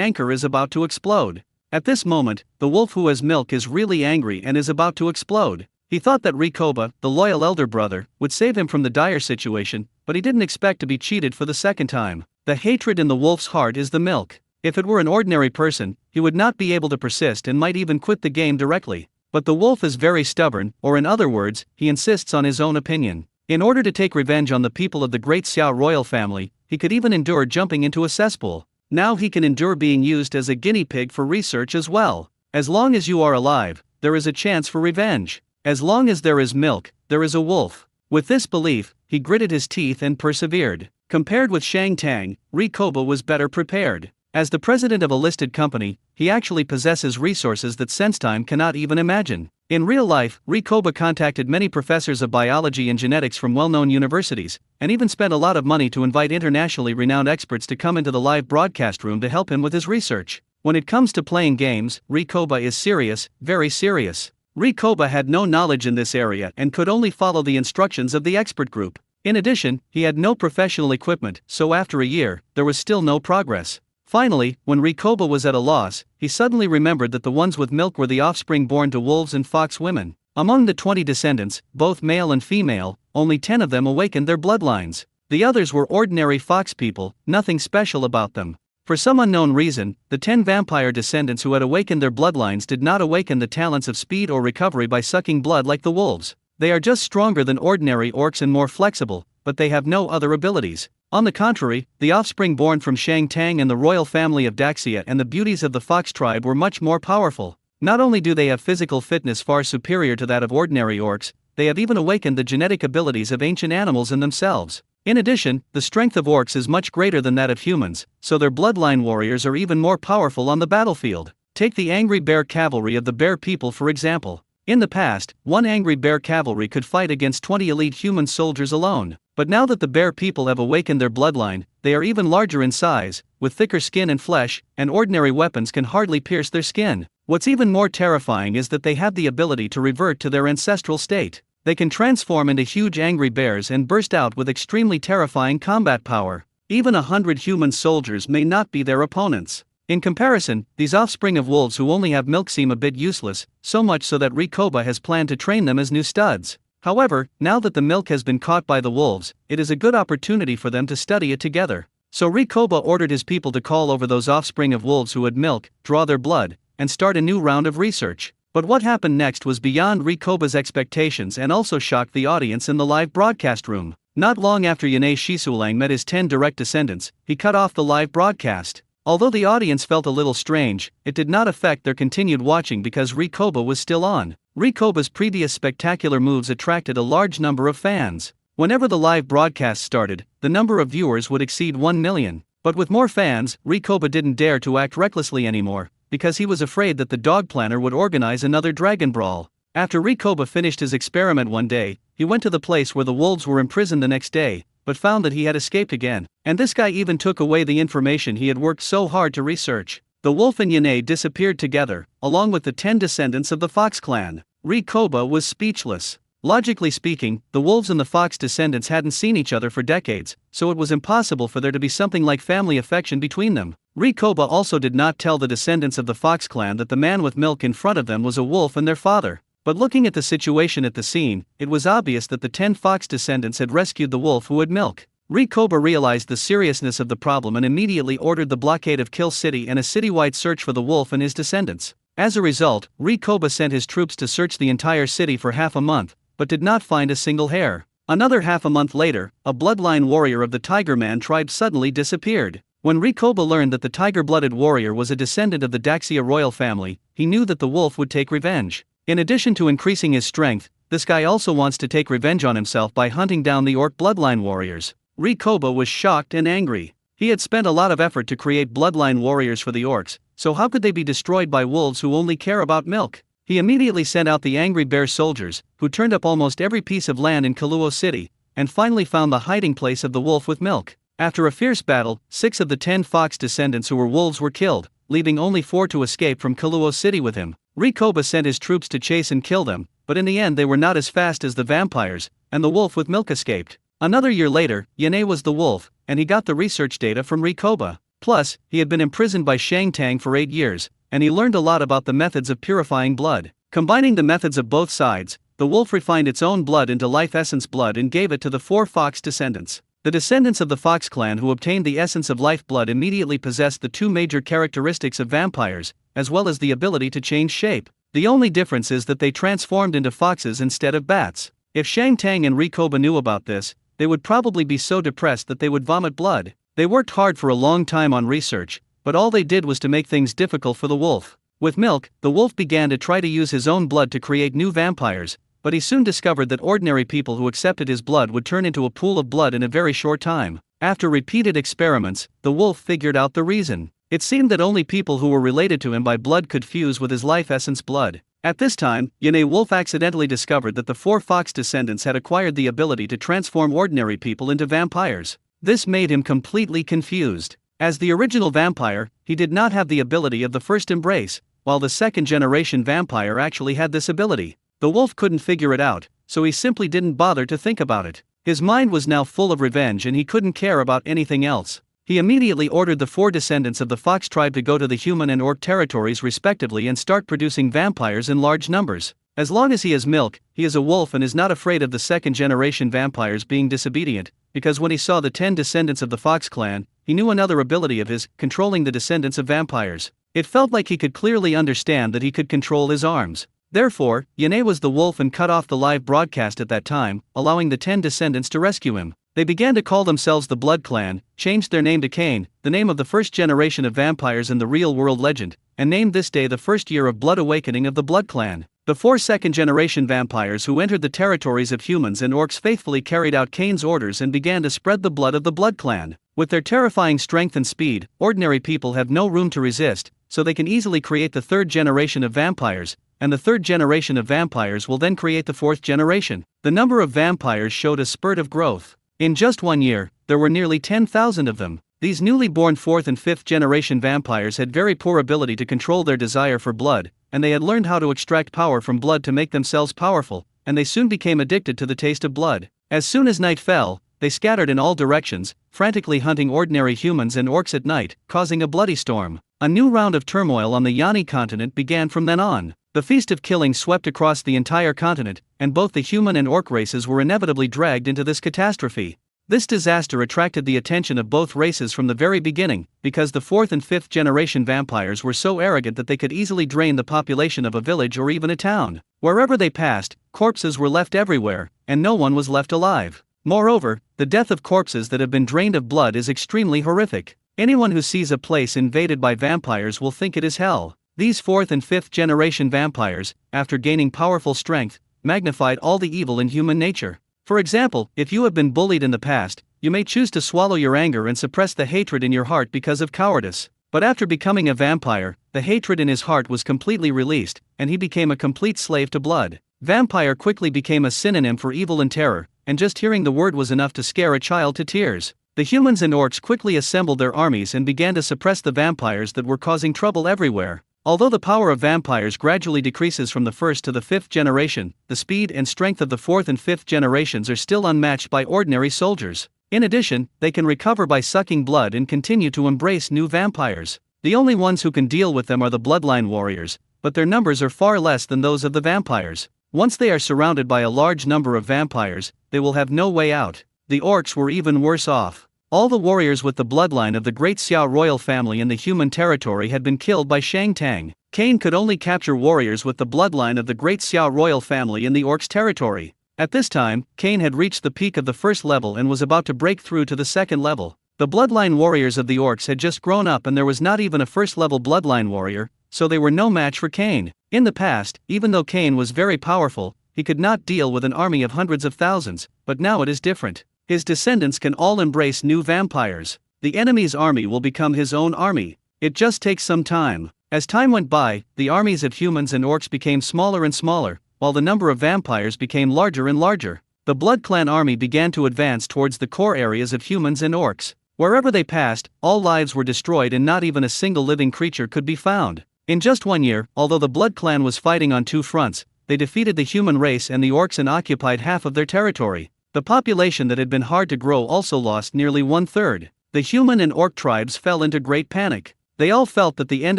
anchor is about to explode. At this moment, the wolf who has milk is really angry and is about to explode. He thought that Rikoba, the loyal elder brother, would save him from the dire situation, but he didn't expect to be cheated for the second time. The hatred in the wolf's heart is the milk. If it were an ordinary person, he would not be able to persist and might even quit the game directly. But the wolf is very stubborn, or in other words, he insists on his own opinion. In order to take revenge on the people of the great Xiao royal family, he could even endure jumping into a cesspool. Now he can endure being used as a guinea pig for research as well. As long as you are alive, there is a chance for revenge. As long as there is milk, there is a wolf. With this belief, he gritted his teeth and persevered. Compared with Shang Tang, Rikoba was better prepared. As the president of a listed company, he actually possesses resources that SenseTime cannot even imagine. In real life, Rikoba contacted many professors of biology and genetics from well-known universities, and even spent a lot of money to invite internationally renowned experts to come into the live broadcast room to help him with his research. When it comes to playing games, Rikoba is serious, very serious. Rikoba had no knowledge in this area and could only follow the instructions of the expert group. In addition, he had no professional equipment, so after a year, there was still no progress. Finally, when Rikoba was at a loss, he suddenly remembered that the ones with milk were the offspring born to wolves and fox women. Among the 20 descendants, both male and female, only 10 of them awakened their bloodlines. The others were ordinary fox people, nothing special about them. For some unknown reason, the 10 vampire descendants who had awakened their bloodlines did not awaken the talents of speed or recovery by sucking blood like the wolves. They are just stronger than ordinary orcs and more flexible, but they have no other abilities. On the contrary, the offspring born from Shang Tang and the royal family of Daxia and the beauties of the fox tribe were much more powerful. Not only do they have physical fitness far superior to that of ordinary orcs, they have even awakened the genetic abilities of ancient animals in themselves. In addition, the strength of orcs is much greater than that of humans, so their bloodline warriors are even more powerful on the battlefield. Take the angry bear cavalry of the bear people for example. In the past, one angry bear cavalry could fight against 20 elite human soldiers alone. But now that the bear people have awakened their bloodline, they are even larger in size, with thicker skin and flesh, and ordinary weapons can hardly pierce their skin. What's even more terrifying is that they have the ability to revert to their ancestral state. They can transform into huge angry bears and burst out with extremely terrifying combat power. Even 100 human soldiers may not be their opponents. In comparison, these offspring of wolves who only have milk seem a bit useless, so much so that Rikoba has planned to train them as new studs. However, now that the milk has been caught by the wolves, it is a good opportunity for them to study it together. So Rikoba ordered his people to call over those offspring of wolves who had milk, draw their blood, and start a new round of research. But what happened next was beyond Rikoba's expectations and also shocked the audience in the live broadcast room. Not long after Yane Shisulang met his 10 direct descendants, he cut off the live broadcast. Although the audience felt a little strange, it did not affect their continued watching because Rikoba was still on. Rikoba's previous spectacular moves attracted a large number of fans. Whenever the live broadcast started, the number of viewers would exceed 1 million. But with more fans, Rikoba didn't dare to act recklessly anymore, because he was afraid that the dog planner would organize another dragon brawl. After Rikoba finished his experiment one day, he went to the place where the wolves were imprisoned the next day, but found that he had escaped again. And this guy even took away the information he had worked so hard to research. The wolf and Yane disappeared together, along with the 10 descendants of the Fox clan. Rikoba was speechless. Logically speaking, the wolves and the Fox descendants hadn't seen each other for decades, so it was impossible for there to be something like family affection between them. Rikoba also did not tell the descendants of the Fox clan that the man with milk in front of them was a wolf and their father. But looking at the situation at the scene, it was obvious that the 10 Fox descendants had rescued the wolf who had milk. Rikoba realized the seriousness of the problem and immediately ordered the blockade of Kill City and a citywide search for the wolf and his descendants. As a result, Rikoba sent his troops to search the entire city for half a month, but did not find a single hair. Another half a month later, a bloodline warrior of the Tiger Man tribe suddenly disappeared. When Rikoba learned that the tiger-blooded warrior was a descendant of the Daxia royal family, he knew that the wolf would take revenge. In addition to increasing his strength, this guy also wants to take revenge on himself by hunting down the orc bloodline warriors. Rikoba was shocked and angry. He had spent a lot of effort to create bloodline warriors for the orcs, so how could they be destroyed by wolves who only care about milk? He immediately sent out the angry bear soldiers, who turned up almost every piece of land in Kaluo City, and finally found the hiding place of the wolf with milk. After a fierce battle, 6 of the 10 Fox descendants who were wolves were killed, leaving only 4 to escape from Kaluo City with him. Rikoba sent his troops to chase and kill them, but in the end they were not as fast as the vampires, and the wolf with milk escaped. Another year later, Yane was the wolf, and he got the research data from Rikoba. Plus, he had been imprisoned by Shang Tang for 8 years, and he learned a lot about the methods of purifying blood. Combining the methods of both sides, the wolf refined its own blood into life essence blood and gave it to the 4 Fox descendants. The descendants of the Fox clan who obtained the essence of life blood immediately possessed the two major characteristics of vampires, as well as the ability to change shape. The only difference is that they transformed into foxes instead of bats. If Shang Tang and Rikoba knew about this, they would probably be so depressed that they would vomit blood. They worked hard for a long time on research, but all they did was to make things difficult for the wolf. With milk, the wolf began to try to use his own blood to create new vampires, but he soon discovered that ordinary people who accepted his blood would turn into a pool of blood in a very short time. After repeated experiments, the wolf figured out the reason. It seemed that only people who were related to him by blood could fuse with his life essence blood. At this time, Yane Wolf accidentally discovered that the four fox descendants had acquired the ability to transform ordinary people into vampires. This made him completely confused. As the original vampire, he did not have the ability of the first embrace, while the second-generation vampire actually had this ability. The wolf couldn't figure it out, so he simply didn't bother to think about it. His mind was now full of revenge and he couldn't care about anything else. He immediately ordered the four descendants of the fox tribe to go to the human and orc territories respectively and start producing vampires in large numbers. As long as he has milk, he is a wolf and is not afraid of the second-generation vampires being disobedient, because when he saw the 10 descendants of the Fox clan, he knew another ability of his, controlling the descendants of vampires. It felt like he could clearly understand that he could control his arms. Therefore, Yane was the wolf and cut off the live broadcast at that time, allowing the 10 descendants to rescue him. They began to call themselves the Blood Clan, changed their name to Cain, the name of the first generation of vampires in the real-world legend, and named this day the first year of blood awakening of the Blood Clan. The four second-generation vampires who entered the territories of humans and orcs faithfully carried out Cain's orders and began to spread the blood of the Blood Clan. With their terrifying strength and speed, ordinary people have no room to resist, so they can easily create the third generation of vampires, and the third generation of vampires will then create the fourth generation. The number of vampires showed a spurt of growth. In just 1 year, there were nearly 10,000 of them. These newly born fourth and fifth generation vampires had very poor ability to control their desire for blood, and they had learned how to extract power from blood to make themselves powerful, and they soon became addicted to the taste of blood. As soon as night fell, they scattered in all directions, frantically hunting ordinary humans and orcs at night, causing a bloody storm. A new round of turmoil on the Yani continent began from then on. The feast of killing swept across the entire continent, and both the human and orc races were inevitably dragged into this catastrophe. This disaster attracted the attention of both races from the very beginning, because the fourth and fifth generation vampires were so arrogant that they could easily drain the population of a village or even a town. Wherever they passed, corpses were left everywhere, and no one was left alive. Moreover, the death of corpses that have been drained of blood is extremely horrific. Anyone who sees a place invaded by vampires will think it is hell. These fourth and fifth generation vampires, after gaining powerful strength, magnified all the evil in human nature. For example, if you have been bullied in the past, you may choose to swallow your anger and suppress the hatred in your heart because of cowardice. But after becoming a vampire, the hatred in his heart was completely released, and he became a complete slave to blood. Vampire quickly became a synonym for evil and terror, and just hearing the word was enough to scare a child to tears. The humans and orcs quickly assembled their armies and began to suppress the vampires that were causing trouble everywhere. Although the power of vampires gradually decreases from the first to the fifth generation, the speed and strength of the fourth and fifth generations are still unmatched by ordinary soldiers. In addition, they can recover by sucking blood and continue to embrace new vampires. The only ones who can deal with them are the bloodline warriors, but their numbers are far less than those of the vampires. Once they are surrounded by a large number of vampires, they will have no way out. The orcs were even worse off. All the warriors with the bloodline of the great Xiao royal family in the human territory had been killed by Shang Tang. Cain could only capture warriors with the bloodline of the great Xiao royal family in the orcs' territory. At this time, Cain had reached the peak of the first level and was about to break through to the second level. The bloodline warriors of the orcs had just grown up and there was not even a first-level bloodline warrior, so they were no match for Cain. In the past, even though Cain was very powerful, he could not deal with an army of hundreds of thousands, but now it is different. His descendants can all embrace new vampires. The enemy's army will become his own army. It just takes some time. As time went by, the armies of humans and orcs became smaller and smaller, while the number of vampires became larger and larger. The Blood Clan army began to advance towards the core areas of humans and orcs. Wherever they passed, all lives were destroyed and not even a single living creature could be found. In just 1 year, although the Blood Clan was fighting on two fronts, they defeated the human race and the orcs and occupied half of their territory. The population that had been hard to grow also lost nearly 1/3. The human and orc tribes fell into great panic. They all felt that the end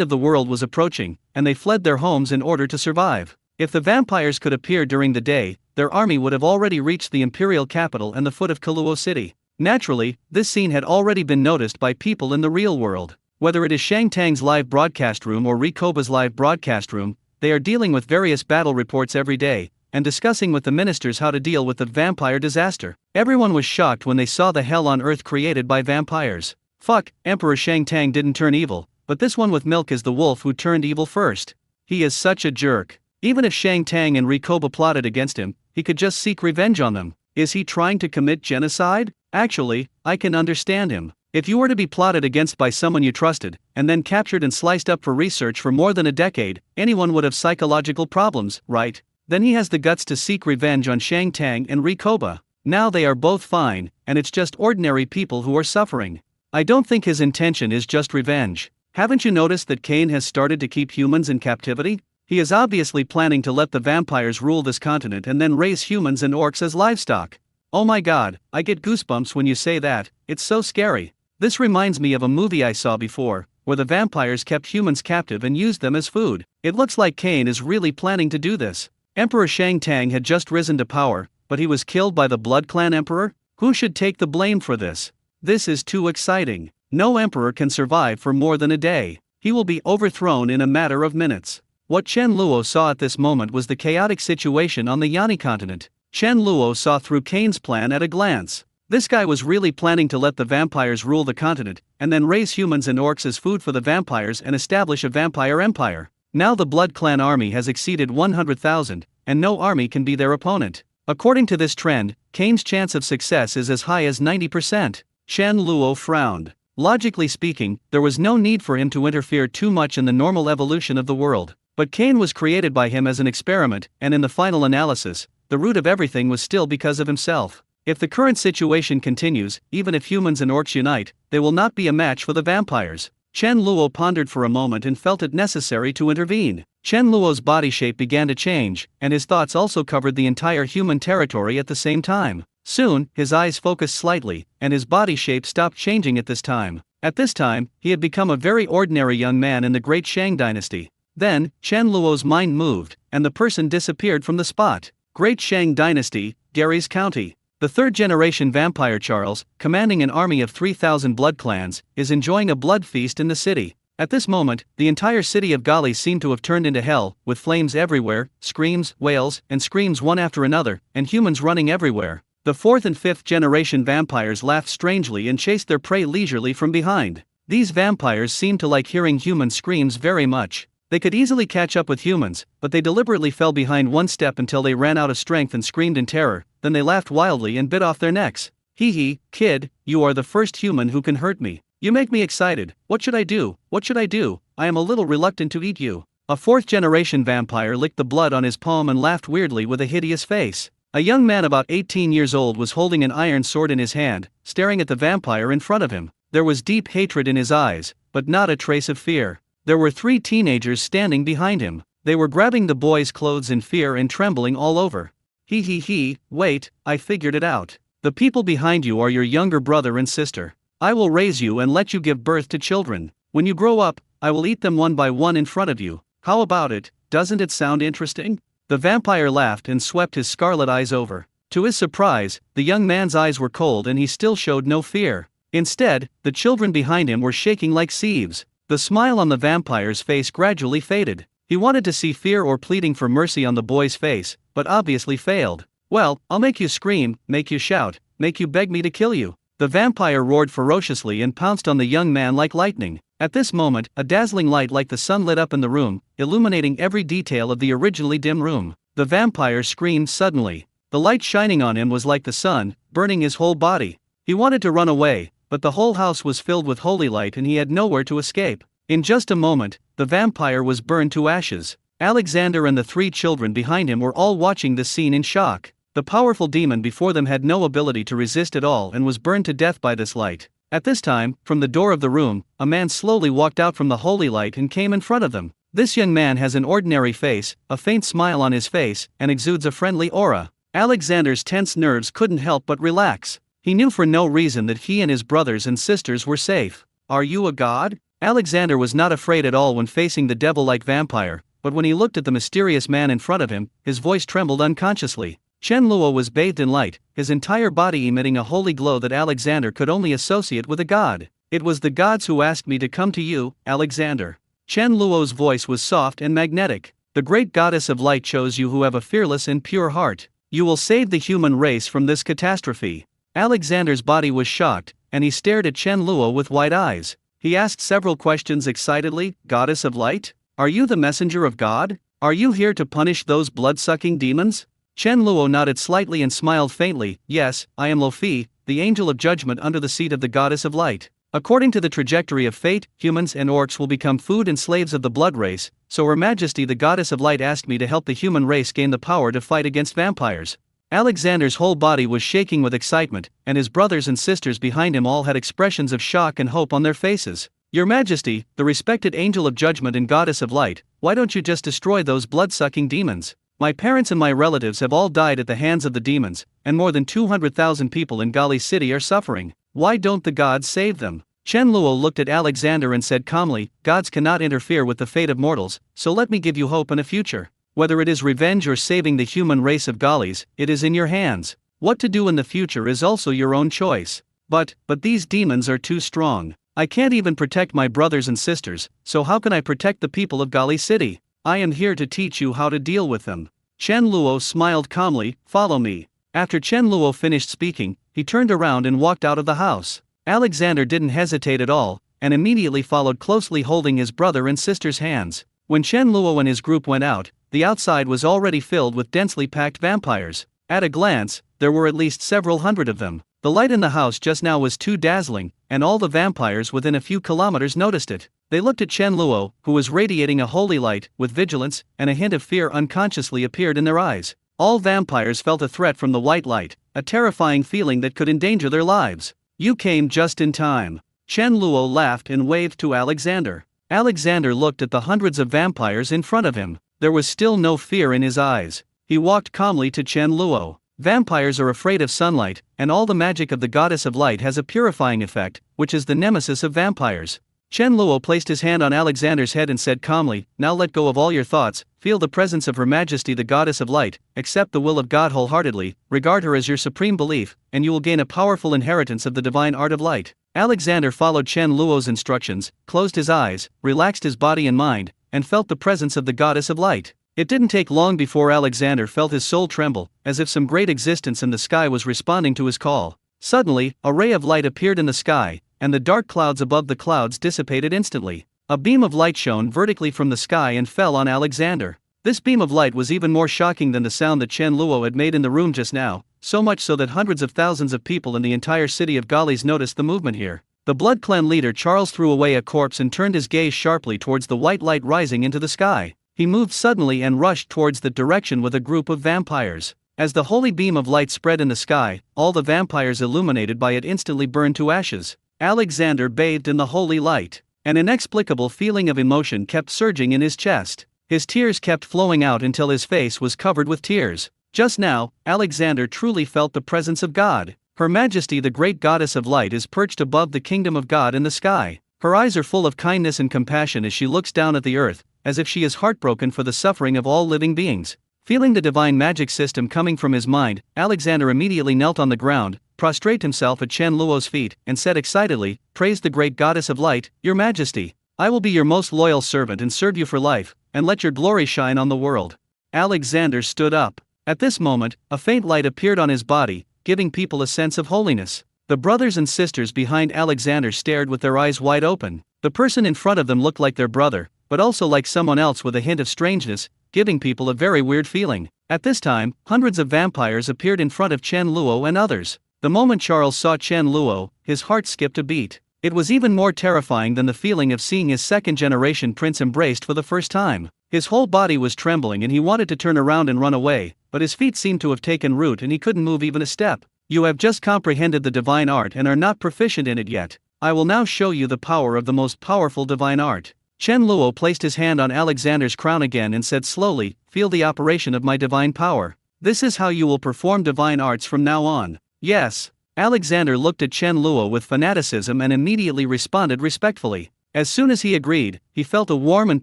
of the world was approaching, and they fled their homes in order to survive. If the vampires could appear during the day, their army would have already reached the imperial capital and the foot of Kaluo City. Naturally, this scene had already been noticed by people in the real world. Whether it is Shang Tang's live broadcast room or Rikoba's live broadcast room, they are dealing with various battle reports every day, and discussing with the ministers how to deal with the vampire disaster. Everyone was shocked when they saw the hell on earth created by vampires. Fuck, Emperor Shang Tang didn't turn evil, but this one with milk is the wolf who turned evil first. He is such a jerk. Even if Shang Tang and Rikoba plotted against him, he could just seek revenge on them. Is he trying to commit genocide? Actually, I can understand him. If you were to be plotted against by someone you trusted, and then captured and sliced up for research for more than a decade, anyone would have psychological problems, right? Then he has the guts to seek revenge on Shang Tang and Rikoba. Now they are both fine, and it's just ordinary people who are suffering. I don't think his intention is just revenge. Haven't you noticed that Cain has started to keep humans in captivity? He is obviously planning to let the vampires rule this continent and then raise humans and orcs as livestock. Oh my god, I get goosebumps when you say that, it's so scary. This reminds me of a movie I saw before, where the vampires kept humans captive and used them as food. It looks like Cain is really planning to do this. Emperor Shang Tang had just risen to power, but he was killed by the Blood Clan Emperor? Who should take the blame for this? This is too exciting. No emperor can survive for more than a day. He will be overthrown in a matter of minutes. What Chen Luo saw at this moment was the chaotic situation on the Yani continent. Chen Luo saw through Cain's plan at a glance. This guy was really planning to let the vampires rule the continent, and then raise humans and orcs as food for the vampires and establish a vampire empire. Now the Blood Clan army has exceeded 100,000, and no army can be their opponent. According to this trend, Cain's chance of success is as high as 90%. Chen Luo frowned. Logically speaking, there was no need for him to interfere too much in the normal evolution of the world. But Cain was created by him as an experiment, and in the final analysis, the root of everything was still because of himself. If the current situation continues, even if humans and orcs unite, they will not be a match for the vampires. Chen Luo pondered for a moment and felt it necessary to intervene. Chen Luo's body shape began to change, and his thoughts also covered the entire human territory at the same time. Soon, his eyes focused slightly, and his body shape stopped changing at this time. At this time, he had become a very ordinary young man in the Great Shang Dynasty. Then, Chen Luo's mind moved, and the person disappeared from the spot. Great Shang Dynasty, Gary's County. The third-generation vampire Charles, commanding an army of 3,000 blood clans, is enjoying a blood feast in the city. At this moment, the entire city of Gali seemed to have turned into hell, with flames everywhere, screams, wails, and screams one after another, and humans running everywhere. The fourth and fifth generation vampires laughed strangely and chased their prey leisurely from behind. These vampires seemed to like hearing human screams very much. They could easily catch up with humans, but they deliberately fell behind one step until they ran out of strength and screamed in terror, then they laughed wildly and bit off their necks. Hee hee, kid, you are the first human who can hurt me. You make me excited. What should I do? What should I do? I am a little reluctant to eat you. A fourth-generation vampire licked the blood on his palm and laughed weirdly with a hideous face. A young man about 18 years old was holding an iron sword in his hand, staring at the vampire in front of him. There was deep hatred in his eyes, but not a trace of fear. There were 3 teenagers standing behind him. They were grabbing the boy's clothes in fear and trembling all over. He, wait, I figured it out. The people behind you are your younger brother and sister. I will raise you and let you give birth to children. When you grow up, I will eat them one by one in front of you. How about it? Doesn't it sound interesting? The vampire laughed and swept his scarlet eyes over. To his surprise, the young man's eyes were cold and he still showed no fear. Instead, the children behind him were shaking like sieves. The smile on the vampire's face gradually faded. He wanted to see fear or pleading for mercy on the boy's face, but obviously failed. Well, I'll make you scream, make you shout, make you beg me to kill you. The vampire roared ferociously and pounced on the young man like lightning. At this moment, a dazzling light like the sun lit up in the room, illuminating every detail of the originally dim room. The vampire screamed suddenly. The light shining on him was like the sun, burning his whole body. He wanted to run away, but the whole house was filled with holy light and he had nowhere to escape. In just a moment, the vampire was burned to ashes. Alexander and the 3 children behind him were all watching this scene in shock. The powerful demon before them had no ability to resist at all and was burned to death by this light. At this time, from the door of the room, a man slowly walked out from the holy light and came in front of them. This young man has an ordinary face, a faint smile on his face, and exudes a friendly aura. Alexander's tense nerves couldn't help but relax. He knew for no reason that he and his brothers and sisters were safe. Are you a god? Alexander was not afraid at all when facing the devil-like vampire, but when he looked at the mysterious man in front of him, his voice trembled unconsciously. Chen Luo was bathed in light, his entire body emitting a holy glow that Alexander could only associate with a god. "It was the gods who asked me to come to you, Alexander." Chen Luo's voice was soft and magnetic. "The great goddess of light chose you who have a fearless and pure heart. You will save the human race from this catastrophe." Alexander's body was shocked, and he stared at Chen Luo with wide eyes. He asked several questions excitedly. "Goddess of light? Are you the messenger of God? Are you here to punish those blood-sucking demons?" Chen Luo nodded slightly and smiled faintly. "Yes, I am Luofi, the angel of judgment under the seat of the goddess of light. According to the trajectory of fate, humans and orcs will become food and slaves of the blood race, so Her Majesty the Goddess of Light asked me to help the human race gain the power to fight against vampires." Alexander's whole body was shaking with excitement, and his brothers and sisters behind him all had expressions of shock and hope on their faces. "Your Majesty, the respected angel of judgment and goddess of light, why don't you just destroy those blood-sucking demons? My parents and my relatives have all died at the hands of the demons, and more than 200,000 people in Gali City are suffering. Why don't the gods save them?" Chen Luo looked at Alexander and said calmly, "Gods cannot interfere with the fate of mortals, so let me give you hope and a future. Whether it is revenge or saving the human race of Galis, it is in your hands. What to do in the future is also your own choice. But these demons are too strong. I can't even protect my brothers and sisters, so how can I protect the people of Gali City? I am here to teach you how to deal with them." Chen Luo smiled calmly. "Follow me." After Chen Luo finished speaking, he turned around and walked out of the house. Alexander didn't hesitate at all, and immediately followed closely holding his brother and sister's hands. When Chen Luo and his group went out, the outside was already filled with densely packed vampires. At a glance, there were at least several hundred of them. The light in the house just now was too dazzling, and all the vampires within a few kilometers noticed it. They looked at Chen Luo, who was radiating a holy light, with vigilance, and a hint of fear unconsciously appeared in their eyes. All vampires felt a threat from the white light, a terrifying feeling that could endanger their lives. "You came just in time." Chen Luo laughed and waved to Alexander. Alexander looked at the hundreds of vampires in front of him. There was still no fear in his eyes. He walked calmly to Chen Luo. "Vampires are afraid of sunlight, and all the magic of the goddess of light has a purifying effect, which is the nemesis of vampires." Chen Luo placed his hand on Alexander's head and said calmly, "Now let go of all your thoughts, feel the presence of Her Majesty the Goddess of Light, accept the will of God wholeheartedly, regard her as your supreme belief, and you will gain a powerful inheritance of the divine art of light." Alexander followed Chen Luo's instructions, closed his eyes, relaxed his body and mind, and felt the presence of the Goddess of Light. It didn't take long before Alexander felt his soul tremble, as if some great existence in the sky was responding to his call. Suddenly, a ray of light appeared in the sky, and the dark clouds above the clouds dissipated instantly. A beam of light shone vertically from the sky and fell on Alexander. This beam of light was even more shocking than the sound that Chen Luo had made in the room just now, so much so that hundreds of thousands of people in the entire city of Galis noticed the movement here. The Blood Clan leader Charles threw away a corpse and turned his gaze sharply towards the white light rising into the sky. He moved suddenly and rushed towards the direction with a group of vampires. As the holy beam of light spread in the sky, all the vampires illuminated by it instantly burned to ashes. Alexander bathed in the holy light. An inexplicable feeling of emotion kept surging in his chest. His tears kept flowing out until his face was covered with tears. Just now, Alexander truly felt the presence of God. Her Majesty the Great Goddess of Light is perched above the kingdom of God in the sky. Her eyes are full of kindness and compassion as she looks down at the earth, as if she is heartbroken for the suffering of all living beings. Feeling the divine magic system coming from his mind, Alexander immediately knelt on the ground, prostrated himself at Chen Luo's feet, and said excitedly, "Praise the great goddess of light, your majesty. I will be your most loyal servant and serve you for life, and let your glory shine on the world." Alexander stood up. At this moment, a faint light appeared on his body, giving people a sense of holiness. The brothers and sisters behind Alexander stared with their eyes wide open. The person in front of them looked like their brother, but also like someone else with a hint of strangeness, giving people a very weird feeling. At this time, hundreds of vampires appeared in front of Chen Luo and others. The moment Charles saw Chen Luo, his heart skipped a beat. It was even more terrifying than the feeling of seeing his second-generation prince embraced for the first time. His whole body was trembling and he wanted to turn around and run away, but his feet seemed to have taken root and he couldn't move even a step. "You have just comprehended the divine art and are not proficient in it yet. I will now show you the power of the most powerful divine art." Chen Luo placed his hand on Alexander's crown again and said slowly, "Feel the operation of my divine power. This is how you will perform divine arts from now on." "Yes." Alexander looked at Chen Luo with fanaticism and immediately responded respectfully. As soon as he agreed, he felt a warm and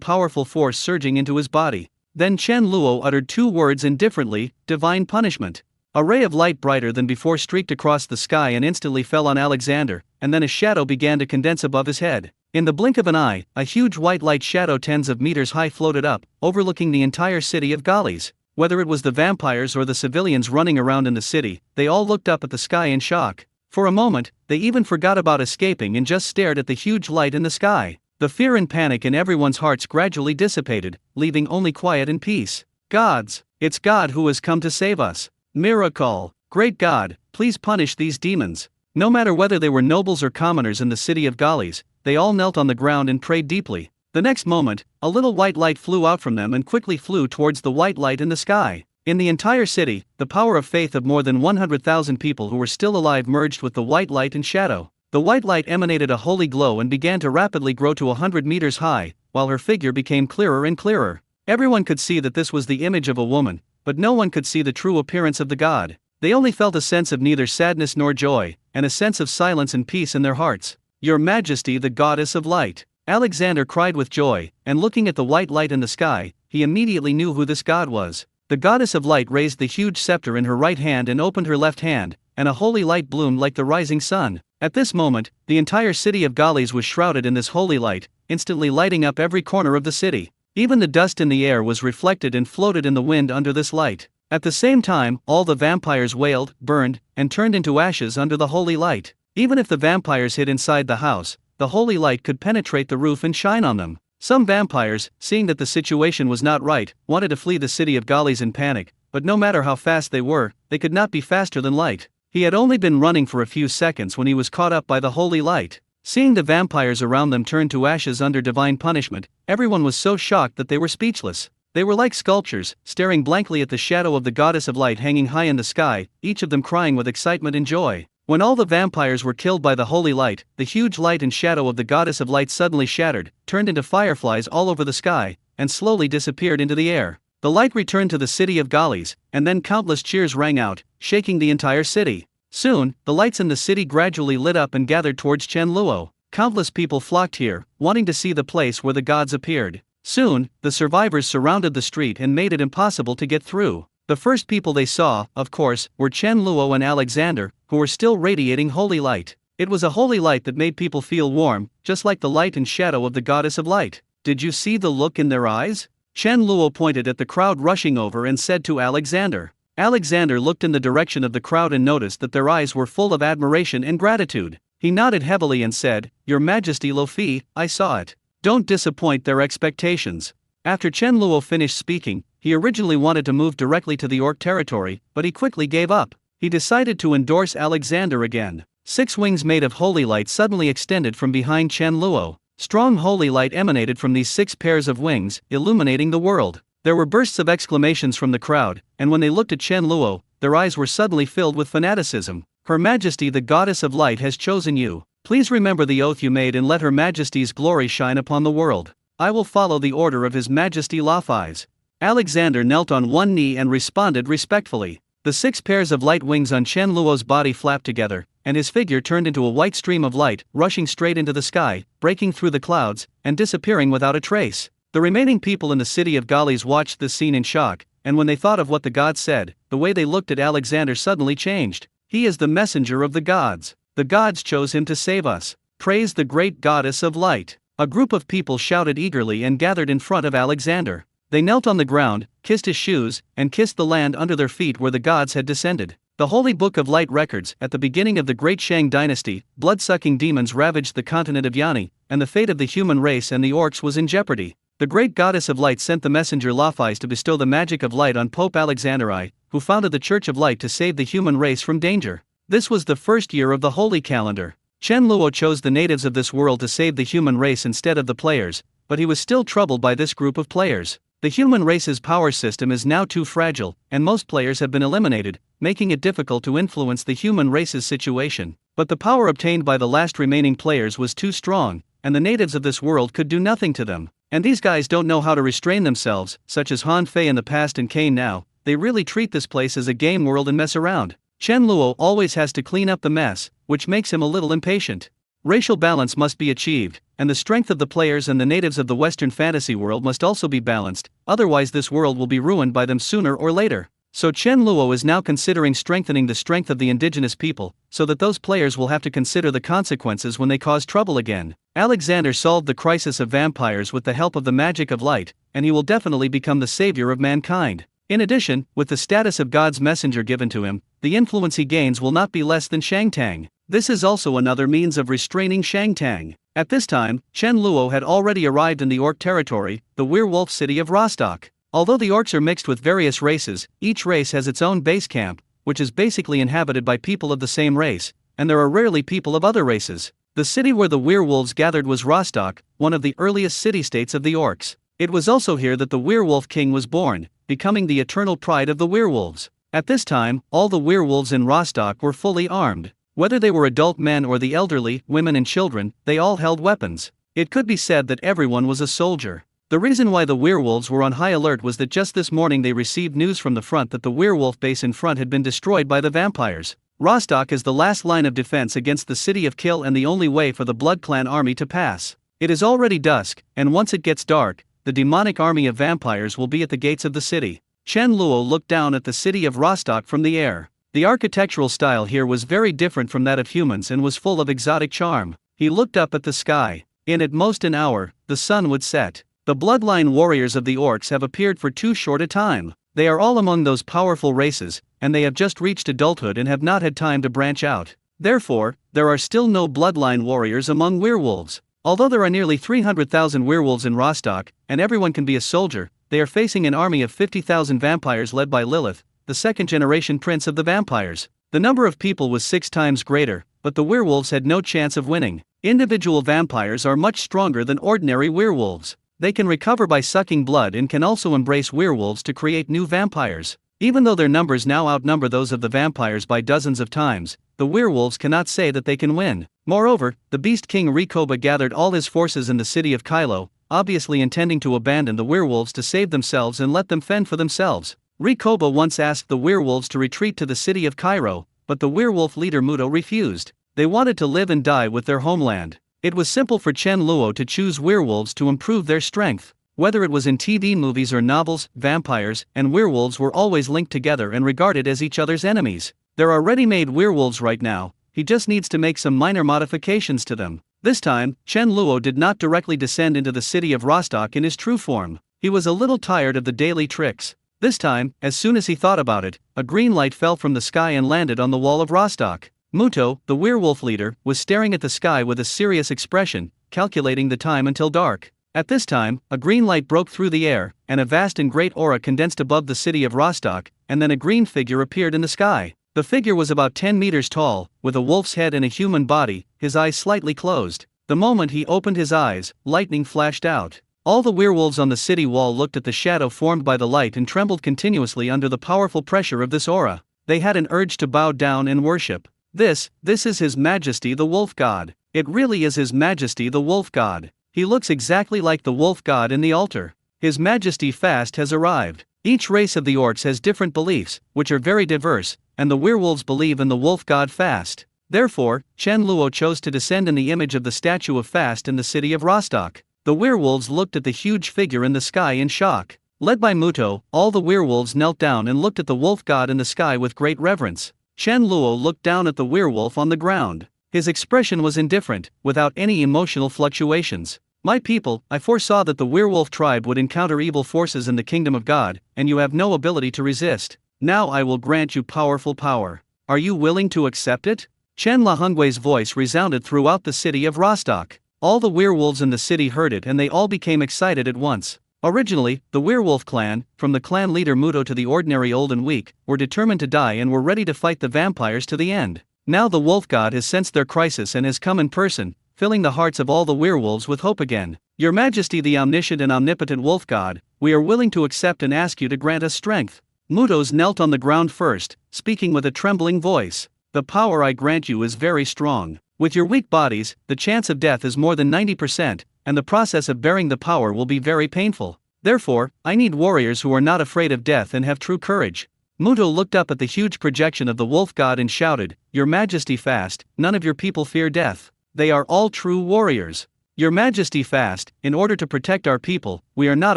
powerful force surging into his body. Then Chen Luo uttered two words indifferently, "divine punishment." A ray of light brighter than before streaked across the sky and instantly fell on Alexander, and then a shadow began to condense above his head. In the blink of an eye, a huge white light shadow tens of meters high floated up, overlooking the entire city of Galles. Whether it was the vampires or the civilians running around in the city, they all looked up at the sky in shock. For a moment, they even forgot about escaping and just stared at the huge light in the sky. The fear and panic in everyone's hearts gradually dissipated, leaving only quiet and peace. Gods! It's God who has come to save us. Miracle! Great God, please punish these demons. No matter whether they were nobles or commoners in the city of Galles, they all knelt on the ground and prayed deeply. The next moment, a little white light flew out from them and quickly flew towards the white light in the sky. In the entire city, the power of faith of more than 100,000 people who were still alive merged with the white light and shadow. The white light emanated a holy glow and began to rapidly grow to 100 meters high, while her figure became clearer and clearer. Everyone could see that this was the image of a woman, but no one could see the true appearance of the god. They only felt a sense of neither sadness nor joy, and a sense of silence and peace in their hearts. Your Majesty, the Goddess of Light! Alexander cried with joy, and looking at the white light in the sky, he immediately knew who this god was. The Goddess of Light raised the huge scepter in her right hand and opened her left hand, and a holy light bloomed like the rising sun. At this moment, the entire city of Galles was shrouded in this holy light, instantly lighting up every corner of the city. Even the dust in the air was reflected and floated in the wind under this light. At the same time, all the vampires wailed, burned, and turned into ashes under the holy light. Even if the vampires hid inside the house, the holy light could penetrate the roof and shine on them. Some vampires, seeing that the situation was not right, wanted to flee the city of Galles in panic, but no matter how fast they were, they could not be faster than light. He had only been running for a few seconds when he was caught up by the holy light. Seeing the vampires around them turn to ashes under divine punishment, everyone was so shocked that they were speechless. They were like sculptures, staring blankly at the shadow of the Goddess of Light hanging high in the sky, each of them crying with excitement and joy. When all the vampires were killed by the holy light, the huge light and shadow of the Goddess of Light suddenly shattered, turned into fireflies all over the sky, and slowly disappeared into the air. The light returned to the city of Galles, and then countless cheers rang out, shaking the entire city. Soon, the lights in the city gradually lit up and gathered towards Chenluo. Countless people flocked here, wanting to see the place where the gods appeared. Soon, the survivors surrounded the street and made it impossible to get through. The first people they saw, of course, were Chenluo and Alexander, who were still radiating holy light. It was a holy light that made people feel warm, just like the light and shadow of the Goddess of Light. Did you see the look in their eyes? Chenluo pointed at the crowd rushing over and said to Alexander. Alexander looked in the direction of the crowd and noticed that their eyes were full of admiration and gratitude. He nodded heavily and said, "Your Majesty Luffy, I saw it. Don't disappoint their expectations." After Chenluo finished speaking, he originally wanted to move directly to the orc territory, but he quickly gave up. He decided to endorse Alexander again. 6 wings made of holy light suddenly extended from behind Chenluo. Strong holy light emanated from these 6 pairs of wings, illuminating the world. There were bursts of exclamations from the crowd, and when they looked at Chenluo, their eyes were suddenly filled with fanaticism. Her Majesty the Goddess of Light has chosen you. Please remember the oath you made and let Her Majesty's glory shine upon the world. I will follow the order of His Majesty Luffy. Alexander knelt on one knee and responded respectfully. The 6 pairs of light wings on Chenluo's body flapped together, and his figure turned into a white stream of light, rushing straight into the sky, breaking through the clouds, and disappearing without a trace. The remaining people in the city of Galles watched this scene in shock, and when they thought of what the gods said, the way they looked at Alexander suddenly changed. He is the messenger of the gods. The gods chose him to save us. Praise the great Goddess of Light. A group of people shouted eagerly and gathered in front of Alexander. They knelt on the ground, kissed his shoes, and kissed the land under their feet where the gods had descended. The Holy Book of Light records, at the beginning of the Great Shang dynasty, blood-sucking demons ravaged the continent of Yani, and the fate of the human race and the orcs was in jeopardy. The great Goddess of Light sent the messenger Luffy to bestow the magic of light on Pope Alexander I, who founded the Church of Light to save the human race from danger. This was the first year of the holy calendar. Chenluo chose the natives of this world to save the human race instead of the players, but he was still troubled by this group of players. The human race's power system is now too fragile, and most players have been eliminated, making it difficult to influence the human race's situation. But the power obtained by the last remaining players was too strong, and the natives of this world could do nothing to them. And these guys don't know how to restrain themselves, such as Han Fei in the past and Kane now. They really treat this place as a game world and mess around. Chenluo always has to clean up the mess, which makes him a little impatient. Racial balance must be achieved, and the strength of the players and the natives of the Western fantasy world must also be balanced, otherwise this world will be ruined by them sooner or later. So Chen Luo is now considering strengthening the strength of the indigenous people, so that those players will have to consider the consequences when they cause trouble again. Alexander solved the crisis of vampires with the help of the magic of light, and he will definitely become the savior of mankind. In addition, with the status of God's messenger given to him, the influence he gains will not be less than Shangtang. This is also another means of restraining Shangtang. At this time, Chen Luo had already arrived in the orc territory, the werewolf city of Rostock. Although the orcs are mixed with various races, each race has its own base camp, which is basically inhabited by people of the same race, and there are rarely people of other races. The city where the werewolves gathered was Rostock, one of the earliest city-states of the orcs. It was also here that the werewolf king was born, becoming the eternal pride of the werewolves. At this time, all the werewolves in Rostock were fully armed. Whether they were adult men or the elderly, women and children, they all held weapons. It could be said that everyone was a soldier. The reason why the werewolves were on high alert was that just this morning they received news from the front that the werewolf base in front had been destroyed by the vampires. Rostock is the last line of defense against the city of Kill and the only way for the Blood Clan army to pass. It is already dusk, and once it gets dark, the demonic army of vampires will be at the gates of the city. Chen Luo looked down at the city of Rostock from the air. The architectural style here was very different from that of humans and was full of exotic charm. He looked up at the sky. In at most an hour, the sun would set. The bloodline warriors of the orcs have appeared for too short a time. They are all among those powerful races, and they have just reached adulthood and have not had time to branch out. Therefore, there are still no bloodline warriors among werewolves. Although there are nearly 300,000 werewolves in Rostock, and everyone can be a soldier, they are facing an army of 50,000 vampires led by Lilith, the second-generation prince of the vampires. The number of people was 6 times greater, but the werewolves had no chance of winning. Individual vampires are much stronger than ordinary werewolves. They can recover by sucking blood and can also embrace werewolves to create new vampires. Even though their numbers now outnumber those of the vampires by dozens of times, the werewolves cannot say that they can win. Moreover, the Beast King Rikoba gathered all his forces in the city of Kylo, obviously intending to abandon the werewolves to save themselves and let them fend for themselves. Rikoba once asked the werewolves to retreat to the city of Cairo, but the werewolf leader Muto refused. They wanted to live and die with their homeland. It was simple for Chen Luo to choose werewolves to improve their strength. Whether it was in TV movies or novels, vampires and werewolves were always linked together and regarded as each other's enemies. There are ready-made werewolves right now, he just needs to make some minor modifications to them. This time, Chen Luo did not directly descend into the city of Rostock in his true form. He was a little tired of the daily tricks. This time, as soon as he thought about it, a green light fell from the sky and landed on the wall of Rostock. Muto, the werewolf leader, was staring at the sky with a serious expression, calculating the time until dark. At this time, a green light broke through the air, and a vast and great aura condensed above the city of Rostock, and then a green figure appeared in the sky. The figure was about 10 meters tall, with a wolf's head and a human body, his eyes slightly closed. The moment he opened his eyes, lightning flashed out. All the werewolves on the city wall looked at the shadow formed by the light and trembled continuously under the powerful pressure of this aura. They had an urge to bow down and worship. This is His Majesty the Wolf God. It really is His Majesty the Wolf God. He looks exactly like the wolf god in the altar. His Majesty Fast has arrived. Each race of the orcs has different beliefs, which are very diverse, and the werewolves believe in the wolf god Fast. Therefore, Chen Luo chose to descend in the image of the statue of Fast in the city of Rostock. The werewolves looked at the huge figure in the sky in shock. Led by Muto, all the werewolves knelt down and looked at the wolf god in the sky with great reverence. Chen Luo looked down at the werewolf on the ground. His expression was indifferent, without any emotional fluctuations. My people, I foresaw that the werewolf tribe would encounter evil forces in the kingdom of God, and you have no ability to resist. Now I will grant you powerful power. Are you willing to accept it? Chen Lahongwei's voice resounded throughout the city of Rostock. All the werewolves in the city heard it and they all became excited at once. Originally, the werewolf clan, from the clan leader Muto to the ordinary old and weak, were determined to die and were ready to fight the vampires to the end. Now the wolf god has sensed their crisis and has come in person, filling the hearts of all the werewolves with hope again. Your Majesty the omniscient and omnipotent wolf god, we are willing to accept and ask you to grant us strength. Mutos knelt on the ground first, speaking with a trembling voice. The power I grant you is very strong. With your weak bodies, the chance of death is more than 90%, and the process of bearing the power will be very painful. Therefore, I need warriors who are not afraid of death and have true courage. Muto looked up at the huge projection of the wolf god and shouted, Your Majesty Fast, none of your people fear death. They are all true warriors. Your Majesty Fast, in order to protect our people, we are not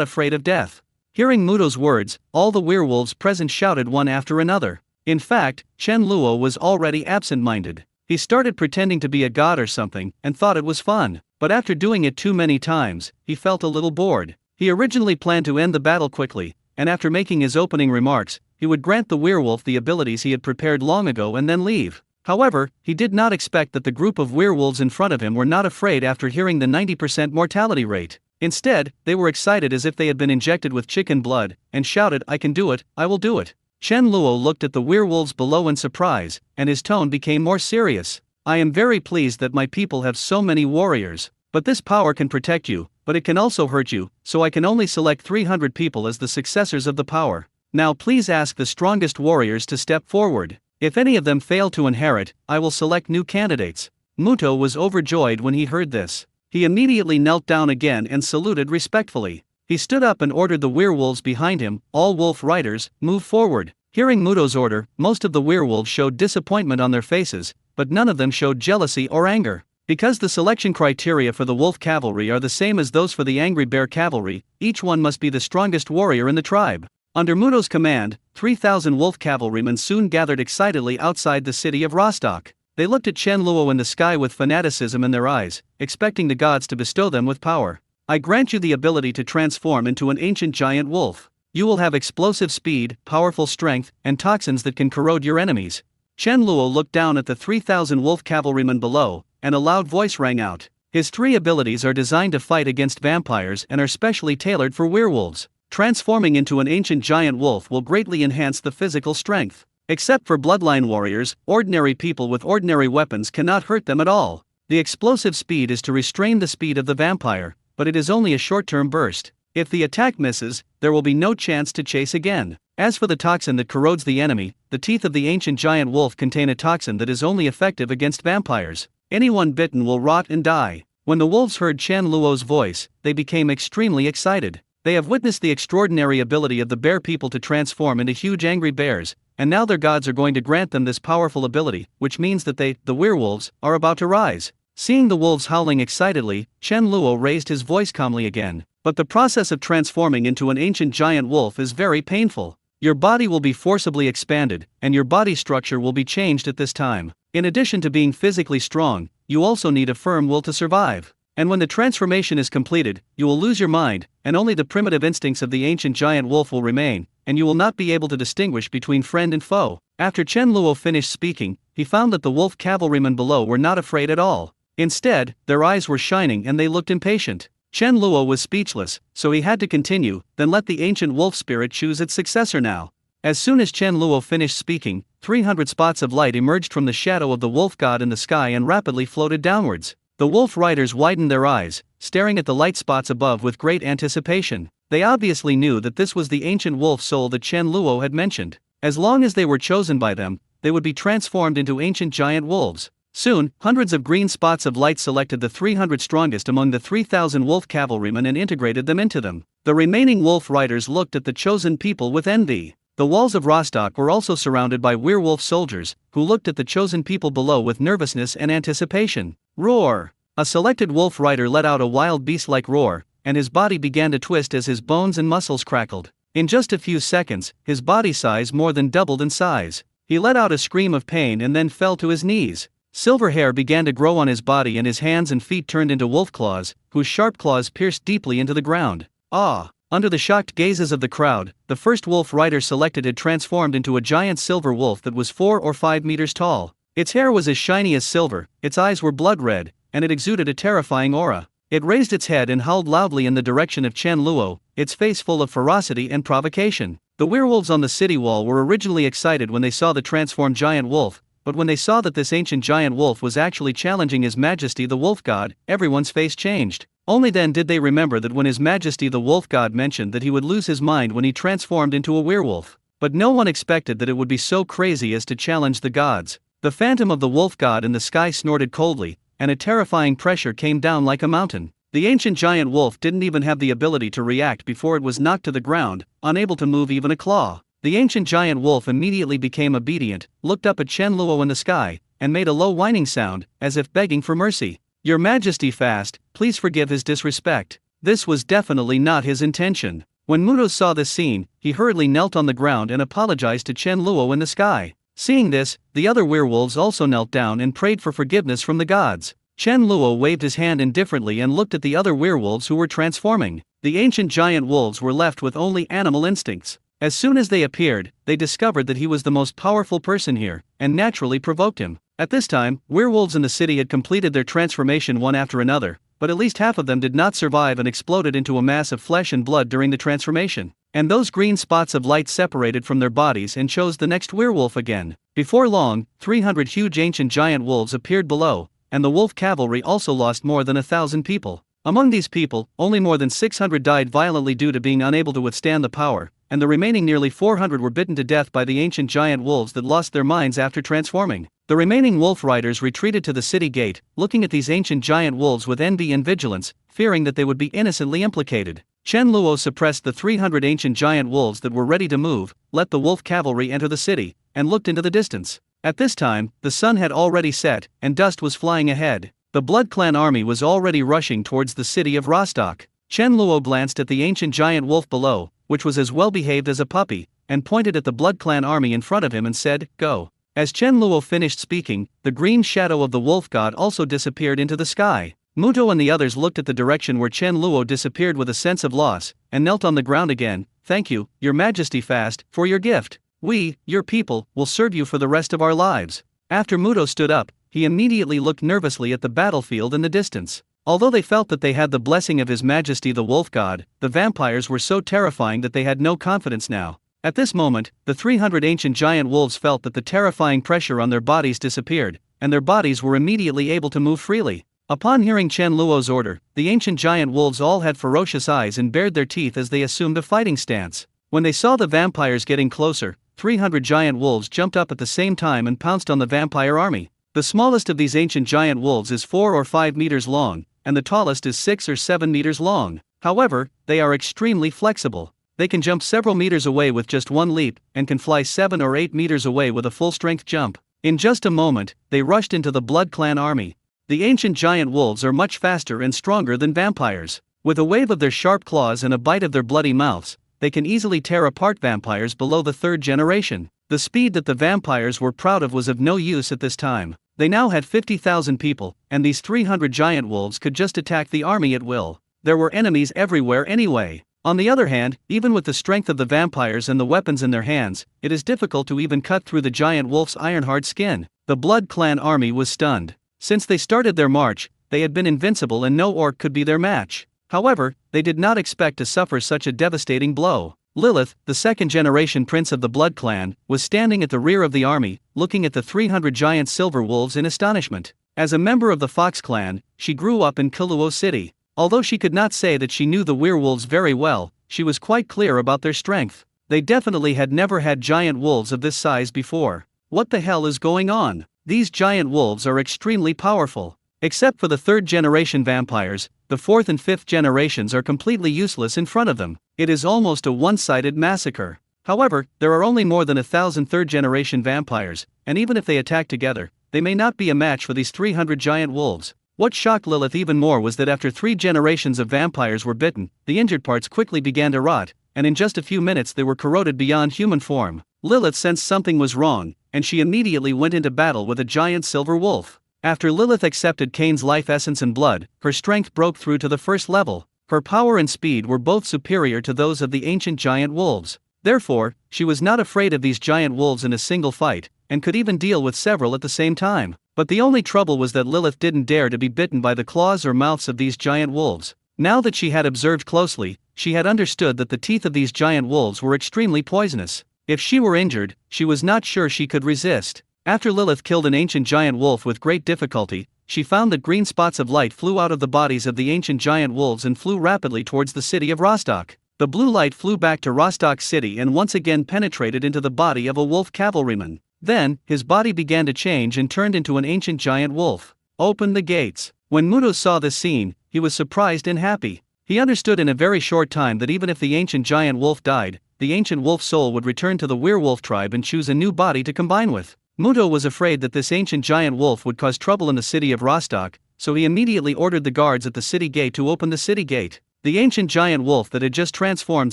afraid of death. Hearing Muto's words, all the werewolves present shouted one after another. In fact, Chen Luo was already absent-minded. He started pretending to be a god or something, and thought it was fun. But after doing it too many times, he felt a little bored. He originally planned to end the battle quickly, and after making his opening remarks, he would grant the werewolf the abilities he had prepared long ago and then leave. However, he did not expect that the group of werewolves in front of him were not afraid after hearing the 90% mortality rate. Instead, they were excited as if they had been injected with chicken blood, and shouted, "I can do it, I will do it." Chen Luo looked at the werewolves below in surprise, and his tone became more serious. "I am very pleased that my people have so many warriors, but this power can protect you, but it can also hurt you, so I can only select 300 people as the successors of the power. Now please ask the strongest warriors to step forward. If any of them fail to inherit, I will select new candidates." Muto was overjoyed when he heard this. He immediately knelt down again and saluted respectfully. He stood up and ordered the werewolves behind him, "All wolf riders, move forward." Hearing Muto's order, most of the werewolves showed disappointment on their faces, but none of them showed jealousy or anger. Because the selection criteria for the wolf cavalry are the same as those for the angry bear cavalry, each one must be the strongest warrior in the tribe. Under Muto's command, 3,000 wolf cavalrymen soon gathered excitedly outside the city of Rostock. They looked at Chen Luo in the sky with fanaticism in their eyes, expecting the gods to bestow them with power. "I grant you the ability to transform into an ancient giant wolf. You will have explosive speed, powerful strength, and toxins that can corrode your enemies." Chen Luo looked down at the 3,000 wolf cavalrymen below, and a loud voice rang out. His 3 abilities are designed to fight against vampires and are specially tailored for werewolves. Transforming into an ancient giant wolf will greatly enhance the physical strength. Except for bloodline warriors, ordinary people with ordinary weapons cannot hurt them at all. The explosive speed is to restrain the speed of the vampire, but it is only a short-term burst. If the attack misses, there will be no chance to chase again. As for the toxin that corrodes the enemy, the teeth of the ancient giant wolf contain a toxin that is only effective against vampires. Anyone bitten will rot and die. When the wolves heard Chen Luo's voice, they became extremely excited. They have witnessed the extraordinary ability of the bear people to transform into huge angry bears, and now their gods are going to grant them this powerful ability, which means that they, the werewolves, are about to rise. Seeing the wolves howling excitedly, Chen Luo raised his voice calmly again. "But the process of transforming into an ancient giant wolf is very painful. Your body will be forcibly expanded, and your body structure will be changed at this time. In addition to being physically strong, you also need a firm will to survive. And when the transformation is completed, you will lose your mind, and only the primitive instincts of the ancient giant wolf will remain, and you will not be able to distinguish between friend and foe." After Chen Luo finished speaking, he found that the wolf cavalrymen below were not afraid at all. Instead, their eyes were shining and they looked impatient. Chen Luo was speechless, so he had to continue, "Then let the ancient wolf spirit choose its successor now." As soon as Chen Luo finished speaking, 300 spots of light emerged from the shadow of the wolf god in the sky and rapidly floated downwards. The wolf riders widened their eyes, staring at the light spots above with great anticipation. They obviously knew that this was the ancient wolf soul that Chen Luo had mentioned. As long as they were chosen by them, they would be transformed into ancient giant wolves. Soon, hundreds of green spots of light selected the 300 strongest among the 3,000 wolf cavalrymen and integrated them into them. The remaining wolf riders looked at the chosen people with envy. The walls of Rostock were also surrounded by werewolf soldiers, who looked at the chosen people below with nervousness and anticipation. Roar! A selected wolf rider let out a wild beast-like roar, and his body began to twist as his bones and muscles crackled. In just a few seconds, his body size more than doubled in size. He let out a scream of pain and then fell to his knees. Silver hair began to grow on his body and his hands and feet turned into wolf claws, whose sharp claws pierced deeply into the ground. Ah! Under the shocked gazes of the crowd, the first wolf rider selected had transformed into a giant silver wolf that was 4 or 5 meters tall. Its hair was as shiny as silver, its eyes were blood red, and it exuded a terrifying aura. It raised its head and howled loudly in the direction of Chen Luo, its face full of ferocity and provocation. The werewolves on the city wall were originally excited when they saw the transformed giant wolf, but when they saw that this ancient giant wolf was actually challenging His Majesty the Wolf God, everyone's face changed. Only then did they remember that when His Majesty the Wolf God mentioned that he would lose his mind when he transformed into a werewolf. But no one expected that it would be so crazy as to challenge the gods. The phantom of the wolf god in the sky snorted coldly, and a terrifying pressure came down like a mountain. The ancient giant wolf didn't even have the ability to react before it was knocked to the ground, unable to move even a claw. The ancient giant wolf immediately became obedient, looked up at Chen Luo in the sky, and made a low whining sound, as if begging for mercy. "Your Majesty fast, please forgive his disrespect. This was definitely not his intention." When Muto saw this scene, he hurriedly knelt on the ground and apologized to Chen Luo in the sky. Seeing this, the other werewolves also knelt down and prayed for forgiveness from the gods. Chen Luo waved his hand indifferently and looked at the other werewolves who were transforming. The ancient giant wolves were left with only animal instincts. As soon as they appeared, they discovered that he was the most powerful person here, and naturally provoked him. At this time, werewolves in the city had completed their transformation one after another, but at least half of them did not survive and exploded into a mass of flesh and blood during the transformation. And those green spots of light separated from their bodies and chose the next werewolf again. Before long, 300 huge ancient giant wolves appeared below, and the wolf cavalry also lost more than 1,000 people. Among these people, only more than 600 died violently due to being unable to withstand the power, and the remaining nearly 400 were bitten to death by the ancient giant wolves that lost their minds after transforming. The remaining wolf riders retreated to the city gate, looking at these ancient giant wolves with envy and vigilance, fearing that they would be innocently implicated. Chen Luo suppressed the 300 ancient giant wolves that were ready to move, let the wolf cavalry enter the city, and looked into the distance. At this time, the sun had already set, and dust was flying ahead. The Blood Clan army was already rushing towards the city of Rostock. Chen Luo glanced at the ancient giant wolf below, which was as well behaved as a puppy, and pointed at the Blood Clan army in front of him and said, "Go." As Chen Luo finished speaking, the green shadow of the wolf god also disappeared into the sky. Muto and the others looked at the direction where Chen Luo disappeared with a sense of loss, and knelt on the ground again. "Thank you, Your Majesty Fast, for your gift. We, your people, will serve you for the rest of our lives." After Muto stood up, he immediately looked nervously at the battlefield in the distance. Although they felt that they had the blessing of His Majesty the Wolf God, the vampires were so terrifying that they had no confidence now. At this moment, the 300 ancient giant wolves felt that the terrifying pressure on their bodies disappeared, and their bodies were immediately able to move freely. Upon hearing Chen Luo's order, the ancient giant wolves all had ferocious eyes and bared their teeth as they assumed a fighting stance. When they saw the vampires getting closer, 300 giant wolves jumped up at the same time and pounced on the vampire army. The smallest of these ancient giant wolves is 4 or 5 meters long, and the tallest is 6 or 7 meters long. However, they are extremely flexible. They can jump several meters away with just one leap, and can fly 7 or 8 meters away with a full-strength jump. In just a moment, they rushed into the Blood Clan army. The ancient giant wolves are much faster and stronger than vampires. With a wave of their sharp claws and a bite of their bloody mouths, they can easily tear apart vampires below the 3rd generation. The speed that the vampires were proud of was of no use at this time. They now had 50,000 people, and these 300 giant wolves could just attack the army at will. There were enemies everywhere anyway. On the other hand, even with the strength of the vampires and the weapons in their hands, it is difficult to even cut through the giant wolf's iron-hard skin. The Blood Clan army was stunned. Since they started their march, they had been invincible and no orc could be their match. However, they did not expect to suffer such a devastating blow. Lilith, the 2nd-generation prince of the Blood Clan, was standing at the rear of the army, looking at the 300 giant silver wolves in astonishment. As a member of the Fox Clan, she grew up in Kuluo City. Although she could not say that she knew the werewolves very well, she was quite clear about their strength. They definitely had never had giant wolves of this size before. What the hell is going on? These giant wolves are extremely powerful. Except for the 3rd-generation vampires, the 4th and 5th generations are completely useless in front of them. It is almost a one-sided massacre. However, there are only more than 1,000 3rd-generation vampires, and even if they attack together, they may not be a match for these 300 giant wolves. What shocked Lilith even more was that after 3 generations of vampires were bitten, the injured parts quickly began to rot, and in just a few minutes they were corroded beyond human form. Lilith sensed something was wrong, and she immediately went into battle with a giant silver wolf. After Lilith accepted Cain's life essence and blood, her strength broke through to the 1st level. Her power and speed were both superior to those of the ancient giant wolves. Therefore, she was not afraid of these giant wolves in a single fight, and could even deal with several at the same time. But the only trouble was that Lilith didn't dare to be bitten by the claws or mouths of these giant wolves. Now that she had observed closely, she had understood that the teeth of these giant wolves were extremely poisonous. If she were injured, she was not sure she could resist. After Lilith killed an ancient giant wolf with great difficulty, she found that green spots of light flew out of the bodies of the ancient giant wolves and flew rapidly towards the city of Rostock. The blue light flew back to Rostock City and once again penetrated into the body of a wolf cavalryman. Then, his body began to change and turned into an ancient giant wolf. Open the gates. When Muto saw this scene, he was surprised and happy. He understood in a very short time that even if the ancient giant wolf died, the ancient wolf soul would return to the werewolf tribe and choose a new body to combine with. Muto was afraid that this ancient giant wolf would cause trouble in the city of Rostock, so he immediately ordered the guards at the city gate to open the city gate. The ancient giant wolf that had just transformed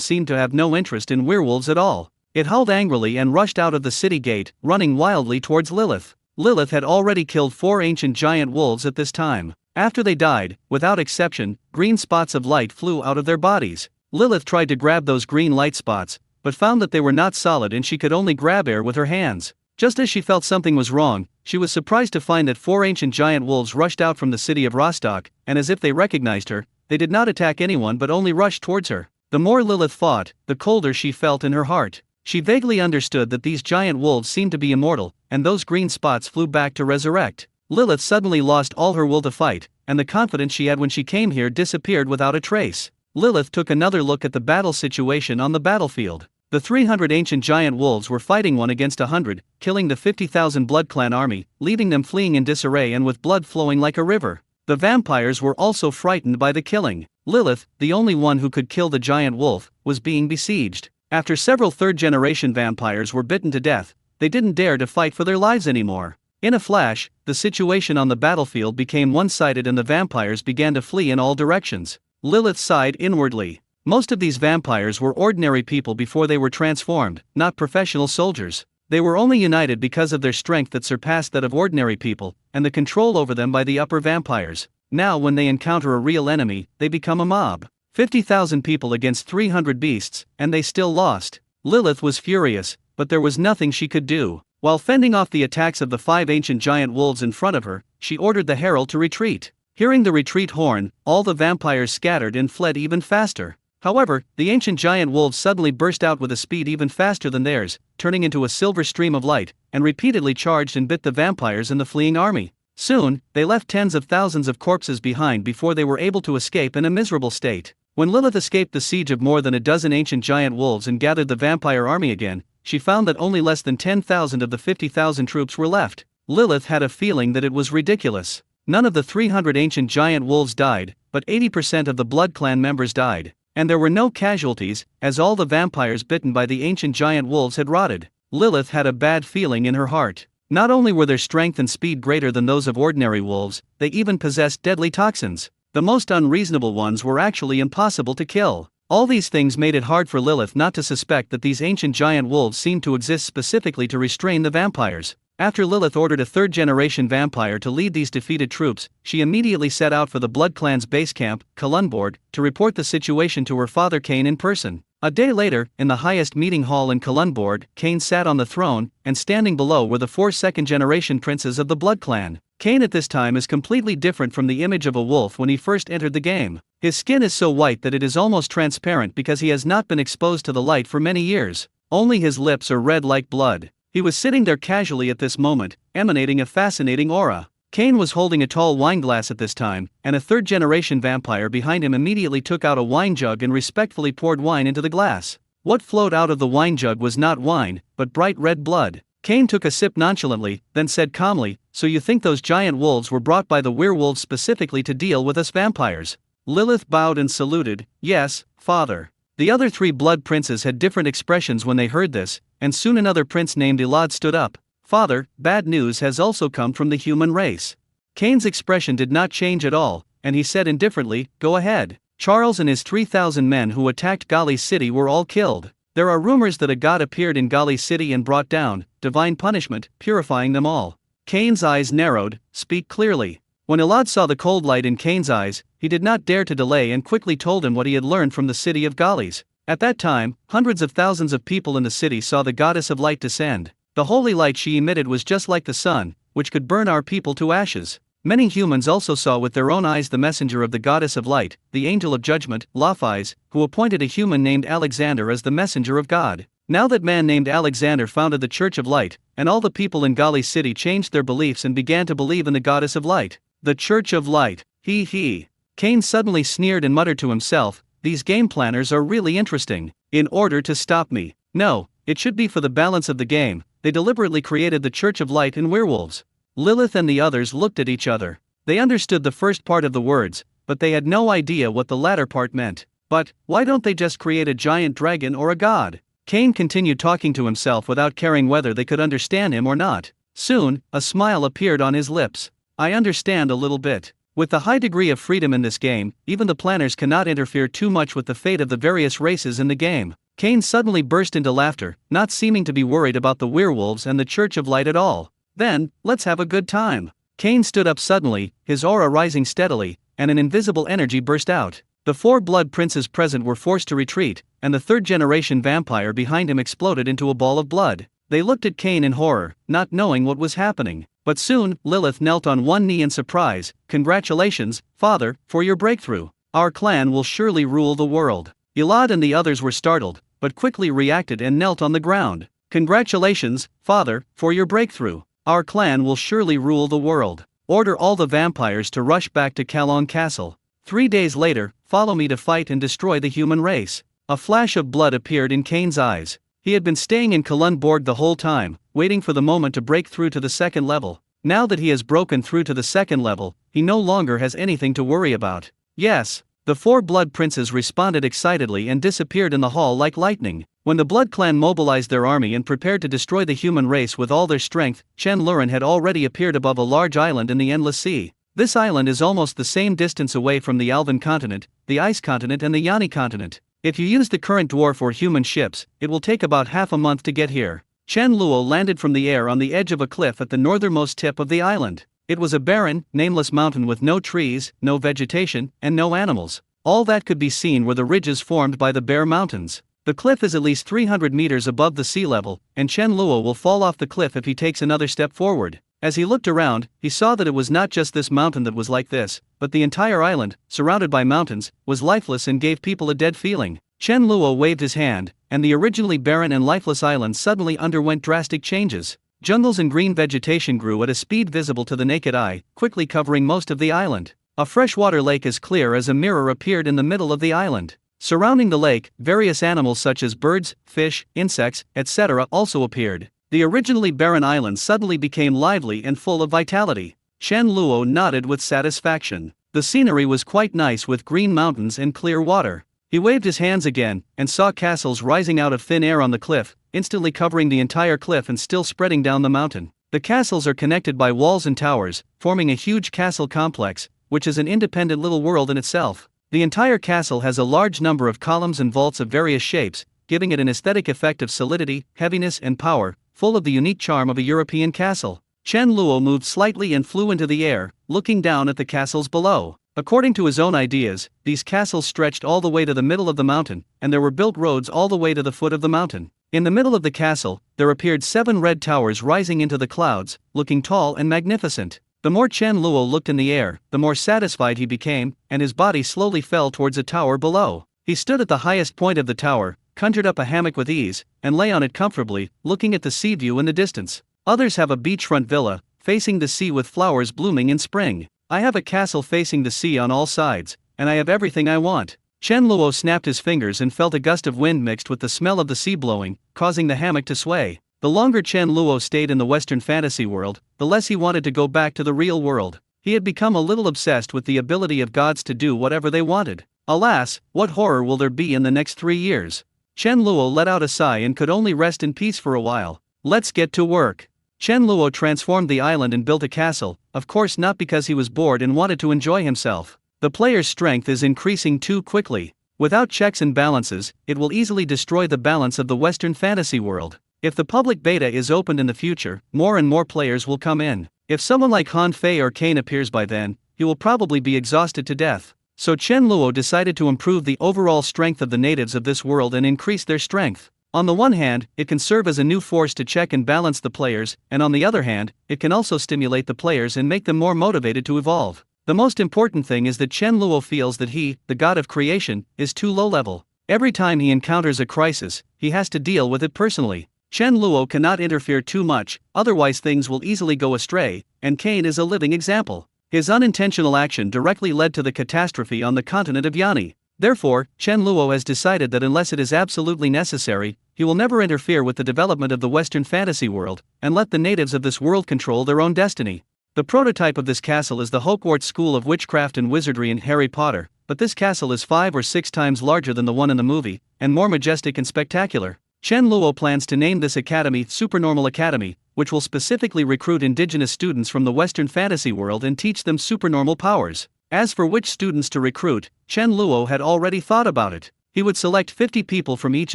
seemed to have no interest in werewolves at all. It howled angrily and rushed out of the city gate, running wildly towards Lilith. Lilith had already killed 4 ancient giant wolves at this time. After they died, without exception, green spots of light flew out of their bodies. Lilith tried to grab those green light spots, but found that they were not solid and she could only grab air with her hands. Just as she felt something was wrong, she was surprised to find that 4 ancient giant wolves rushed out from the city of Rostock, and as if they recognized her, they did not attack anyone but only rushed towards her. The more Lilith fought, the colder she felt in her heart. She vaguely understood that these giant wolves seemed to be immortal, and those green spots flew back to resurrect. Lilith suddenly lost all her will to fight, and the confidence she had when she came here disappeared without a trace. Lilith took another look at the battle situation on the battlefield. The 300 ancient giant wolves were fighting 1 against 100, killing the 50,000 Blood Clan army, leaving them fleeing in disarray and with blood flowing like a river. The vampires were also frightened by the killing. Lilith, the only one who could kill the giant wolf, was being besieged. After several third-generation vampires were bitten to death, they didn't dare to fight for their lives anymore. In a flash, the situation on the battlefield became one-sided and the vampires began to flee in all directions. Lilith sighed inwardly. Most of these vampires were ordinary people before they were transformed, not professional soldiers. They were only united because of their strength that surpassed that of ordinary people, and the control over them by the upper vampires. Now when they encounter a real enemy, they become a mob. 50,000 people against 300 beasts, and they still lost. Lilith was furious, but there was nothing she could do. While fending off the attacks of the 5 ancient giant wolves in front of her, she ordered the herald to retreat. Hearing the retreat horn, all the vampires scattered and fled even faster. However, the ancient giant wolves suddenly burst out with a speed even faster than theirs, turning into a silver stream of light, and repeatedly charged and bit the vampires and the fleeing army. Soon, they left tens of thousands of corpses behind before they were able to escape in a miserable state. When Lilith escaped the siege of more than a dozen ancient giant wolves and gathered the vampire army again, she found that only less than 10,000 of the 50,000 troops were left. Lilith had a feeling that it was ridiculous. None of the 300 ancient giant wolves died, but 80% of the Blood Clan members died. And there were no casualties, as all the vampires bitten by the ancient giant wolves had rotted. Lilith had a bad feeling in her heart. Not only were their strength and speed greater than those of ordinary wolves, they even possessed deadly toxins. The most unreasonable ones were actually impossible to kill. All these things made it hard for Lilith not to suspect that these ancient giant wolves seemed to exist specifically to restrain the vampires. After Lilith ordered a third-generation vampire to lead these defeated troops, she immediately set out for the Blood Clan's base camp, Kalundborg, to report the situation to her father Cain in person. A day later, in the highest meeting hall in Kalundborg, Cain sat on the throne, and standing below were the 4 second-generation princes of the Blood Clan. Cain at this time is completely different from the image of a wolf when he first entered the game. His skin is so white that it is almost transparent because he has not been exposed to the light for many years. Only his lips are red like blood. He was sitting there casually at this moment, emanating a fascinating aura. Cain was holding a tall wine glass at this time, and a third-generation vampire behind him immediately took out a wine jug and respectfully poured wine into the glass. What flowed out of the wine jug was not wine, but bright red blood. Cain took a sip nonchalantly, then said calmly, "So you think those giant wolves were brought by the werewolves specifically to deal with us vampires?" Lilith bowed and saluted, "Yes, father." The other 3 blood princes had different expressions when they heard this, and soon another prince named Elad stood up. "Father, bad news has also come from the human race." Cain's expression did not change at all, and he said indifferently, "Go ahead." Charles and his 3,000 men who attacked Gali city were all killed. There are rumors that a god appeared in Gali city and brought down divine punishment, purifying them all. Cain's eyes narrowed. "Speak clearly." When Elad saw the cold light in Cain's eyes, he did not dare to delay and quickly told him what he had learned from the city of Galis. At that time, hundreds of thousands of people in the city saw the goddess of light descend. The holy light she emitted was just like the sun, which could burn our people to ashes. Many humans also saw with their own eyes the messenger of the goddess of light, the angel of judgment, Lophis, who appointed a human named Alexander as the messenger of God. Now that man named Alexander founded the Church of Light, and all the people in Gali city changed their beliefs and began to believe in the goddess of light. The Church of Light, he. Cain suddenly sneered and muttered to himself, "These game planners are really interesting. In order to stop me. No, it should be for the balance of the game. They deliberately created the Church of Light and werewolves." Lilith and the others looked at each other. They understood the first part of the words, but they had no idea what the latter part meant. But, why don't they just create a giant dragon or a god? Cain continued talking to himself without caring whether they could understand him or not. Soon, a smile appeared on his lips. "I understand a little bit. With the high degree of freedom in this game, even the planners cannot interfere too much with the fate of the various races in the game. Kane suddenly burst into laughter, not seeming to be worried about the werewolves and the Church of Light at all. Then, let's have a good time. Kane stood up suddenly, his aura rising steadily, and an invisible energy burst out. The 4 blood princes present were forced to retreat, and the 3rd-generation vampire behind him exploded into a ball of blood. They looked at Kane in horror, not knowing what was happening. But soon, Lilith knelt on one knee in surprise. "Congratulations, Father, for your breakthrough. Our clan will surely rule the world." Elad and the others were startled, but quickly reacted and knelt on the ground. "Congratulations, Father, for your breakthrough. Our clan will surely rule the world. Order all the vampires to rush back to Kalon Castle. 3 days later, follow me to fight and destroy the human race." A flash of blood appeared in Kane's eyes. He had been staying in Kalundborg the whole time, waiting for the moment to break through to the 2nd level. Now that he has broken through to the 2nd level, he no longer has anything to worry about. "Yes." The 4 blood princes responded excitedly and disappeared in the hall like lightning. When the Blood Clan mobilized their army and prepared to destroy the human race with all their strength, Chen Luren had already appeared above a large island in the Endless Sea. This island is almost the same distance away from the Alvan continent, the Ice continent and the Yani continent. If you use the current dwarf or human ships, it will take about half a month to get here. Chen Luo landed from the air on the edge of a cliff at the northernmost tip of the island. It was a barren, nameless mountain with no trees, no vegetation, and no animals. All that could be seen were the ridges formed by the bare mountains. The cliff is at least 300 meters above the sea level, and Chen Luo will fall off the cliff if he takes another step forward. As he looked around, he saw that it was not just this mountain that was like this, but the entire island, surrounded by mountains, was lifeless and gave people a dead feeling. Chen Luo waved his hand, and the originally barren and lifeless island suddenly underwent drastic changes. Jungles and green vegetation grew at a speed visible to the naked eye, quickly covering most of the island. A freshwater lake as clear as a mirror appeared in the middle of the island. Surrounding the lake, various animals such as birds, fish, insects, etc. also appeared. The originally barren island suddenly became lively and full of vitality. Chen Luo nodded with satisfaction. The scenery was quite nice with green mountains and clear water. He waved his hands again, and saw castles rising out of thin air on the cliff, instantly covering the entire cliff and still spreading down the mountain. The castles are connected by walls and towers, forming a huge castle complex, which is an independent little world in itself. The entire castle has a large number of columns and vaults of various shapes, giving it an aesthetic effect of solidity, heaviness and power, full of the unique charm of a European castle. Chen Luo moved slightly and flew into the air, looking down at the castles below. According to his own ideas, these castles stretched all the way to the middle of the mountain, and there were built roads all the way to the foot of the mountain. In the middle of the castle, there appeared 7 red towers rising into the clouds, looking tall and magnificent. The more Chen Luo looked in the air, the more satisfied he became, and his body slowly fell towards a tower below. He stood at the highest point of the tower, conjured up a hammock with ease, and lay on it comfortably, looking at the sea view in the distance. Others have a beachfront villa, facing the sea with flowers blooming in spring. I have a castle facing the sea on all sides, and I have everything I want. Chen Luo snapped his fingers and felt a gust of wind mixed with the smell of the sea blowing, causing the hammock to sway. The longer Chen Luo stayed in the Western fantasy world, the less he wanted to go back to the real world. He had become a little obsessed with the ability of gods to do whatever they wanted. Alas, what horror will there be in the next 3 years? Chen Luo let out a sigh and could only rest in peace for a while. Let's get to work. Chen Luo transformed the island and built a castle, of course not because he was bored and wanted to enjoy himself. The player's strength is increasing too quickly. Without checks and balances, it will easily destroy the balance of the Western fantasy world. If the public beta is opened in the future, more and more players will come in. If someone like Han Fei or Kane appears by then, he will probably be exhausted to death. So Chen Luo decided to improve the overall strength of the natives of this world and increase their strength. On the one hand, it can serve as a new force to check and balance the players, and on the other hand, it can also stimulate the players and make them more motivated to evolve. The most important thing is that Chen Luo feels that he, the god of creation, is too low level. Every time he encounters a crisis, he has to deal with it personally. Chen Luo cannot interfere too much, otherwise things will easily go astray, and Kane is a living example. His unintentional action directly led to the catastrophe on the continent of Yani. Therefore, Chen Luo has decided that unless it is absolutely necessary, he will never interfere with the development of the Western fantasy world, and let the natives of this world control their own destiny. The prototype of this castle is the Hogwarts School of Witchcraft and Wizardry in Harry Potter, but this castle is 5 or 6 times larger than the one in the movie, and more majestic and spectacular. Chen Luo plans to name this academy Supernormal Academy, which will specifically recruit indigenous students from the Western fantasy world and teach them supernormal powers. As for which students to recruit, Chen Luo had already thought about it. He would select 50 people from each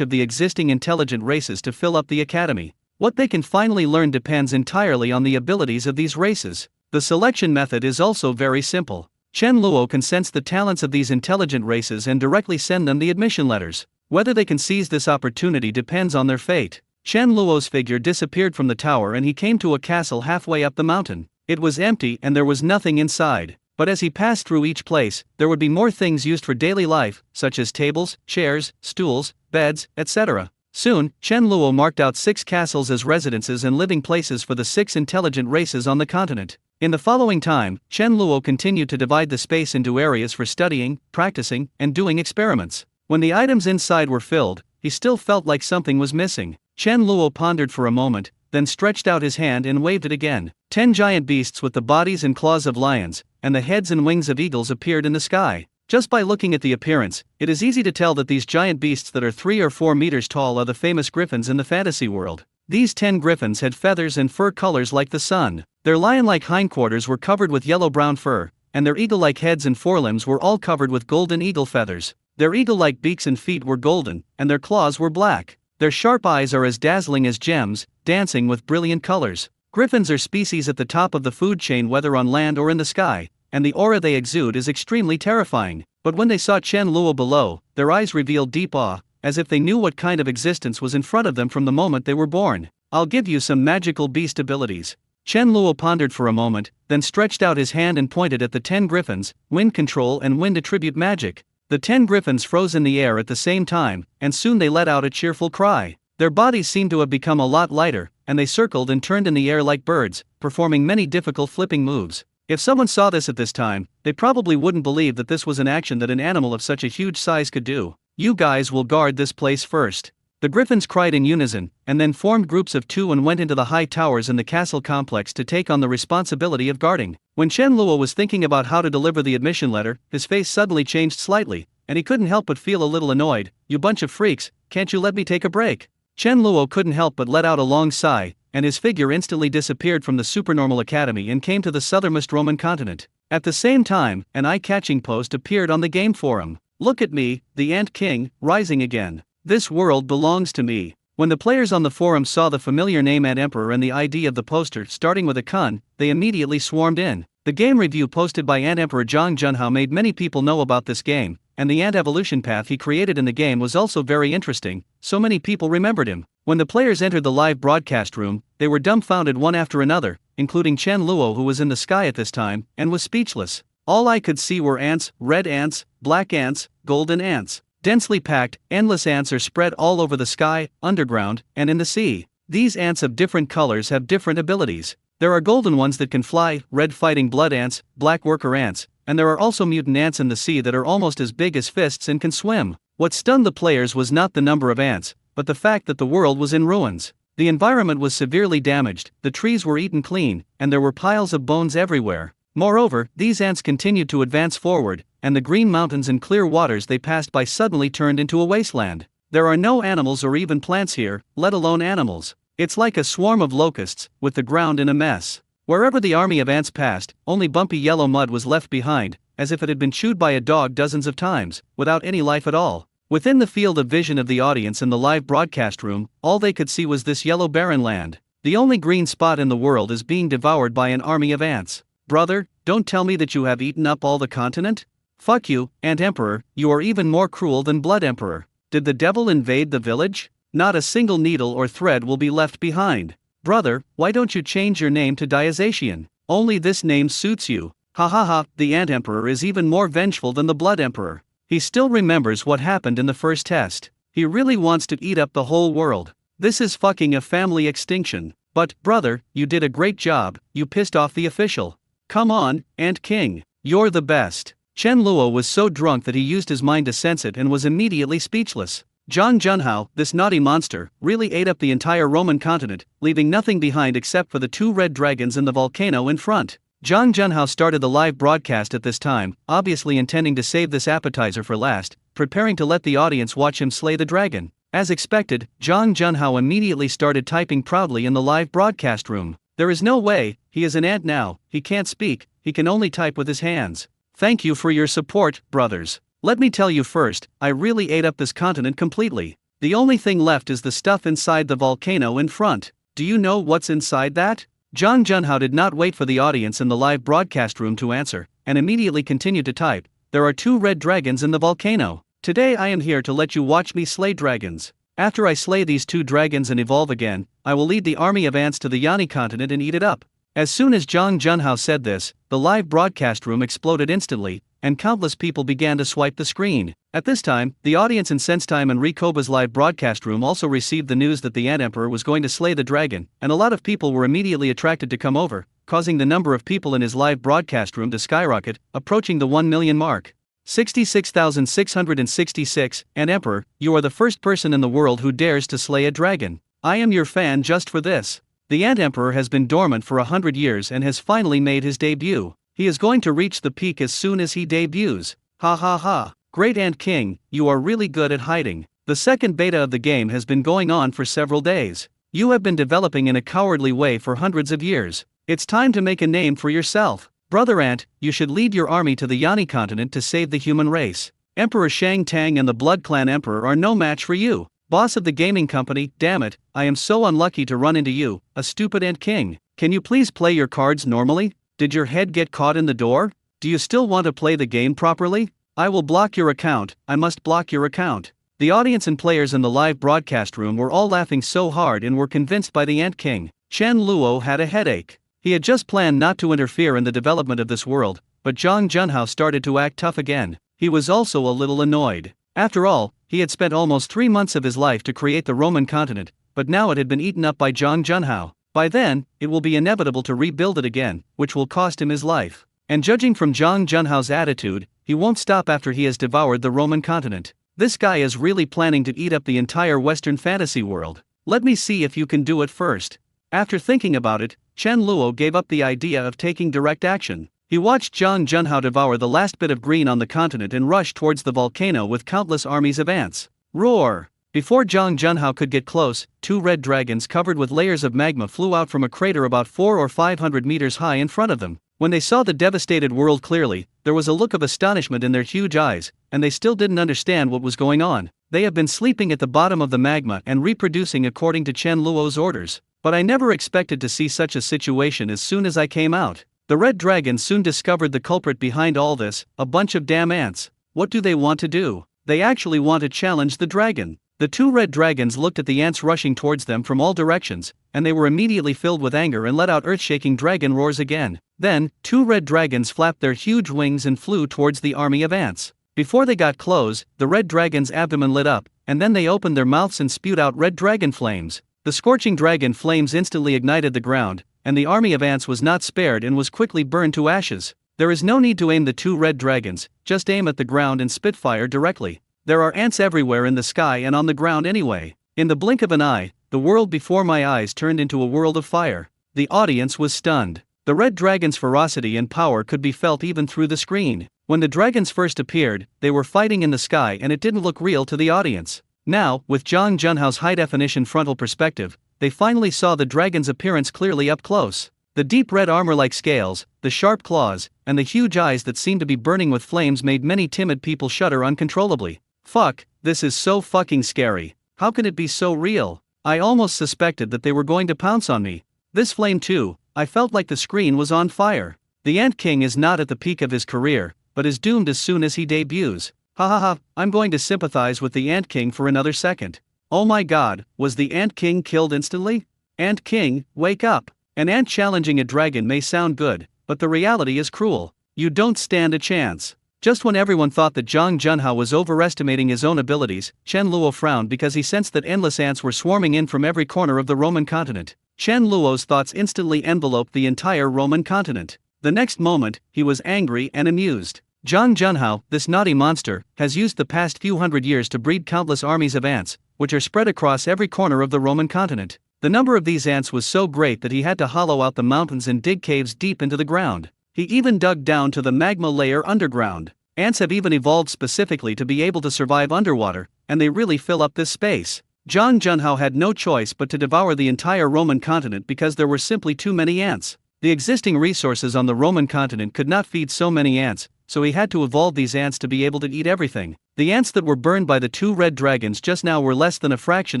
of the existing intelligent races to fill up the academy. What they can finally learn depends entirely on the abilities of these races. The selection method is also very simple. Chen Luo can sense the talents of these intelligent races and directly send them the admission letters. Whether they can seize this opportunity depends on their fate. Chen Luo's figure disappeared from the tower and he came to a castle halfway up the mountain. It was empty and there was nothing inside. But as he passed through each place, there would be more things used for daily life, such as tables, chairs, stools, beds, etc. Soon, Chen Luo marked out 6 castles as residences and living places for the 6 intelligent races on the continent. In the following time, Chen Luo continued to divide the space into areas for studying, practicing, and doing experiments. When the items inside were filled, he still felt like something was missing. Chen Luo pondered for a moment, then stretched out his hand and waved it again. 10 giant beasts with the bodies and claws of lions, and the heads and wings of eagles appeared in the sky. Just by looking at the appearance, it is easy to tell that these giant beasts that are 3 or 4 meters tall are the famous griffins in the fantasy world. These 10 griffins had feathers and fur colors like the sun. Their lion-like hindquarters were covered with yellow-brown fur, and their eagle-like heads and forelimbs were all covered with golden eagle feathers. Their eagle-like beaks and feet were golden, and their claws were black. Their sharp eyes are as dazzling as gems, dancing with brilliant colors. Griffins are species at the top of the food chain whether on land or in the sky, and the aura they exude is extremely terrifying. But when they saw Chen Luo below, their eyes revealed deep awe, as if they knew what kind of existence was in front of them from the moment they were born. I'll give you some magical beast abilities. Chen Luo pondered for a moment, then stretched out his hand and pointed at the 10 griffins, wind control and wind attribute magic. The 10 griffins froze in the air at the same time, and soon they let out a cheerful cry. Their bodies seemed to have become a lot lighter, and they circled and turned in the air like birds, performing many difficult flipping moves. If someone saw this at this time, they probably wouldn't believe that this was an action that an animal of such a huge size could do. You guys will guard this place first. The griffins cried in unison, and then formed groups of 2 and went into the high towers in the castle complex to take on the responsibility of guarding. When Chen Luo was thinking about how to deliver the admission letter, his face suddenly changed slightly, and he couldn't help but feel a little annoyed. You bunch of freaks, can't you let me take a break? Chen Luo couldn't help but let out a long sigh, and his figure instantly disappeared from the supernormal academy and came to the southernmost Roman continent. At the same time, an eye-catching post appeared on the game forum. Look at me, the Ant King, rising again. This world belongs to me. When the players on the forum saw the familiar name Ant Emperor and the ID of the poster starting with a kun, they immediately swarmed in. The game review posted by Ant Emperor Zhang Junhao made many people know about this game, and the ant evolution path he created in the game was also very interesting, so many people remembered him. When the players entered the live broadcast room, they were dumbfounded one after another, including Chen Luo who was in the sky at this time, and was speechless. All I could see were ants, red ants, black ants, golden ants. Densely packed, endless ants are spread all over the sky, underground, and in the sea. These ants of different colors have different abilities. There are golden ones that can fly, red fighting blood ants, black worker ants, and there are also mutant ants in the sea that are almost as big as fists and can swim. What stunned the players was not the number of ants, but the fact that the world was in ruins. The environment was severely damaged, the trees were eaten clean, and there were piles of bones everywhere. Moreover, these ants continued to advance forward, and the green mountains and clear waters they passed by suddenly turned into a wasteland. There are no animals or even plants here, let alone animals. It's like a swarm of locusts, with the ground in a mess. Wherever the army of ants passed, only bumpy yellow mud was left behind, as if it had been chewed by a dog dozens of times, without any life at all. Within the field of vision of the audience in the live broadcast room, all they could see was this yellow barren land. The only green spot in the world is being devoured by an army of ants. Brother, don't tell me that you have eaten up all the continent? Fuck you, Ant Emperor, you are even more cruel than Blood Emperor. Did the devil invade the village? Not a single needle or thread will be left behind. Brother, why don't you change your name to Diazatian? Only this name suits you. Ha ha ha, the Ant Emperor is even more vengeful than the Blood Emperor. He still remembers what happened in the first test. He really wants to eat up the whole world. This is fucking a family extinction. But, brother, you did a great job, you pissed off the official. Come on, Ant King, you're the best. Chen Luo was so drunk that he used his mind to sense it and was immediately speechless. Zhang Junhao, this naughty monster, really ate up the entire Roman continent, leaving nothing behind except for the 2 red dragons and the volcano in front. Zhang Junhao started the live broadcast at this time, obviously intending to save this appetizer for last, preparing to let the audience watch him slay the dragon. As expected, Zhang Junhao immediately started typing proudly in the live broadcast room. There is no way, he is an ant now, he can't speak, he can only type with his hands. Thank you for your support, brothers. Let me tell you first, I really ate up this continent completely. The only thing left is the stuff inside the volcano in front. Do you know what's inside that? Zhang Junhao did not wait for the audience in the live broadcast room to answer, and immediately continued to type. There are 2 red dragons in the volcano. Today I am here to let you watch me slay dragons. After I slay these 2 dragons and evolve again, I will lead the army of ants to the Yani continent and eat it up. As soon as Zhang Junhao said this, the live broadcast room exploded instantly, and countless people began to swipe the screen. At this time, the audience in SenseTime and Rikoba's live broadcast room also received the news that the Ant Emperor was going to slay the dragon, and a lot of people were immediately attracted to come over, causing the number of people in his live broadcast room to skyrocket, approaching the 1 million mark. 66,666, Ant Emperor, you are the first person in the world who dares to slay a dragon. I am your fan just for this. The Ant Emperor has been dormant for 100 years and has finally made his debut. He is going to reach the peak as soon as he debuts. Ha ha ha. Great Ant King, you are really good at hiding. The second beta of the game has been going on for several days. You have been developing in a cowardly way for hundreds of years. It's time to make a name for yourself. Brother Ant, you should lead your army to the Yani continent to save the human race. Emperor Shang Tang and the Blood Clan Emperor are no match for you. Boss of the gaming company, damn it, I am so unlucky to run into you, a stupid Ant King. Can you please play your cards normally? Did your head get caught in the door? Do you still want to play the game properly? I will block your account, I must block your account. The audience and players in the live broadcast room were all laughing so hard and were convinced by the Ant King. Chen Luo had a headache. He had just planned not to interfere in the development of this world, but Zhang Junhao started to act tough again. He was also a little annoyed. After all, he had spent almost 3 months of his life to create the Roman continent, but now it had been eaten up by Zhang Junhao. By then, it will be inevitable to rebuild it again, which will cost him his life. And judging from Zhang Junhao's attitude, he won't stop after he has devoured the Roman continent. This guy is really planning to eat up the entire Western fantasy world. Let me see if you can do it first. After thinking about it, Chen Luo gave up the idea of taking direct action. He watched Zhang Junhao devour the last bit of green on the continent and rush towards the volcano with countless armies of ants. Roar! Before Zhang Junhao could get close, 2 red dragons covered with layers of magma flew out from a crater about 400 or 500 meters high in front of them. When they saw the devastated world clearly, there was a look of astonishment in their huge eyes, and they still didn't understand what was going on. They have been sleeping at the bottom of the magma and reproducing according to Chen Luo's orders. But I never expected to see such a situation as soon as I came out. The red dragon soon discovered the culprit behind all this, a bunch of damn ants. What do they want to do? They actually want to challenge the dragon. The 2 red dragons looked at the ants rushing towards them from all directions, and they were immediately filled with anger and let out earth-shaking dragon roars again. Then, 2 red dragons flapped their huge wings and flew towards the army of ants. Before they got close, the red dragon's abdomen lit up, and then they opened their mouths and spewed out red dragon flames. The scorching dragon flames instantly ignited the ground, and the army of ants was not spared and was quickly burned to ashes. There is no need to aim the 2 red dragons, just aim at the ground and spit fire directly. There are ants everywhere in the sky and on the ground anyway. In the blink of an eye, the world before my eyes turned into a world of fire. The audience was stunned. The red dragon's ferocity and power could be felt even through the screen. When the dragons first appeared, they were fighting in the sky and it didn't look real to the audience. Now, with Zhang Junhao's high-definition frontal perspective, they finally saw the dragon's appearance clearly up close. The deep red armor-like scales, the sharp claws, and the huge eyes that seemed to be burning with flames made many timid people shudder uncontrollably. Fuck, this is so fucking scary. How can it be so real? I almost suspected that they were going to pounce on me. This flame too, I felt like the screen was on fire. The Ant King is not at the peak of his career, but is doomed as soon as he debuts. Ha ha ha, I'm going to sympathize with the Ant King for another second. Oh my god, was the Ant King killed instantly? Ant King, wake up. An ant challenging a dragon may sound good, but the reality is cruel. You don't stand a chance. Just when everyone thought that Zhang Junhao was overestimating his own abilities, Chen Luo frowned because he sensed that endless ants were swarming in from every corner of the Roman continent. Chen Luo's thoughts instantly enveloped the entire Roman continent. The next moment, he was angry and amused. Zhang Junhao, this naughty monster, has used the past few hundred years to breed countless armies of ants, which are spread across every corner of the Roman continent. The number of these ants was so great that he had to hollow out the mountains and dig caves deep into the ground. He even dug down to the magma layer underground. Ants have even evolved specifically to be able to survive underwater, and they really fill up this space. Zhang Junhao had no choice but to devour the entire Roman continent because there were simply too many ants. The existing resources on the Roman continent could not feed so many ants, so he had to evolve these ants to be able to eat everything. The ants that were burned by the two red dragons just now were less than a fraction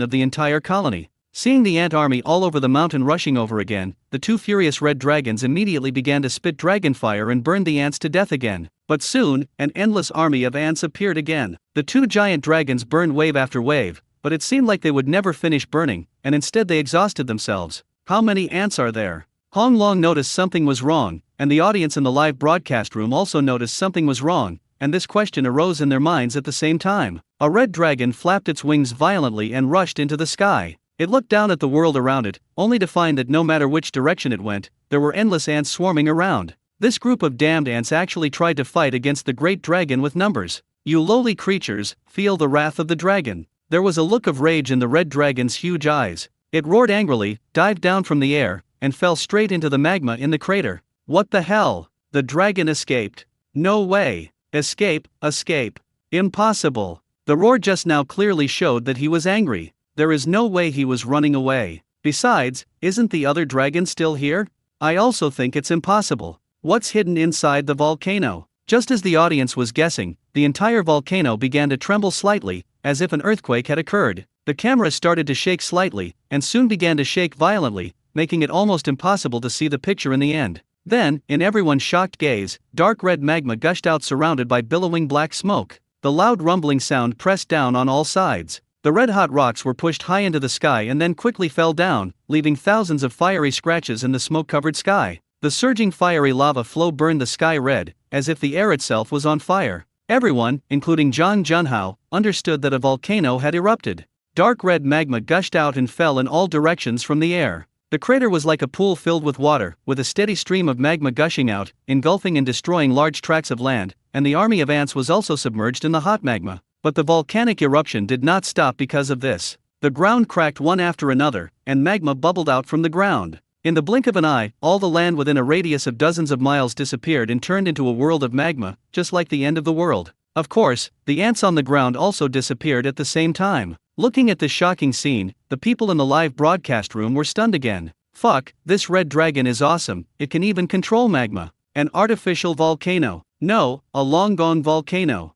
of the entire colony. Seeing the ant army all over the mountain rushing over again, the two furious red dragons immediately began to spit dragon fire and burn the ants to death again. But soon, an endless army of ants appeared again. The two giant dragons burned wave after wave, but it seemed like they would never finish burning, and instead they exhausted themselves. How many ants are there? Hong Long noticed something was wrong, and the audience in the live broadcast room also noticed something was wrong, and this question arose in their minds at the same time. A red dragon flapped its wings violently and rushed into the sky. It looked down at the world around it, only to find that no matter which direction it went, there were endless ants swarming around. This group of damned ants actually tried to fight against the great dragon with numbers. You lowly creatures, feel the wrath of the dragon. There was a look of rage in the red dragon's huge eyes. It roared angrily, dived down from the air, and fell straight into the magma in the crater. What the hell? The dragon escaped. No way. Escape, escape. Impossible. The roar just now clearly showed that he was angry. There is no way he was running away. Besides, isn't the other dragon still here? I also think it's impossible. What's hidden inside the volcano? Just as the audience was guessing, the entire volcano began to tremble slightly, as if an earthquake had occurred. The camera started to shake slightly, and soon began to shake violently, making it almost impossible to see the picture in the end. Then, in everyone's shocked gaze, dark red magma gushed out surrounded by billowing black smoke. The loud rumbling sound pressed down on all sides. The red-hot rocks were pushed high into the sky and then quickly fell down, leaving thousands of fiery scratches in the smoke-covered sky. The surging fiery lava flow burned the sky red, as if the air itself was on fire. Everyone, including Zhang Junhao, understood that a volcano had erupted. Dark red magma gushed out and fell in all directions from the air. The crater was like a pool filled with water, with a steady stream of magma gushing out, engulfing and destroying large tracts of land, and the army of ants was also submerged in the hot magma. But the volcanic eruption did not stop because of this. The ground cracked one after another, and magma bubbled out from the ground. In the blink of an eye, all the land within a radius of dozens of miles disappeared and turned into a world of magma, just like the end of the world. Of course, the ants on the ground also disappeared at the same time. Looking at this shocking scene, the people in the live broadcast room were stunned again. Fuck, this red dragon is awesome, it can even control magma. An artificial volcano. No, a long-gone volcano.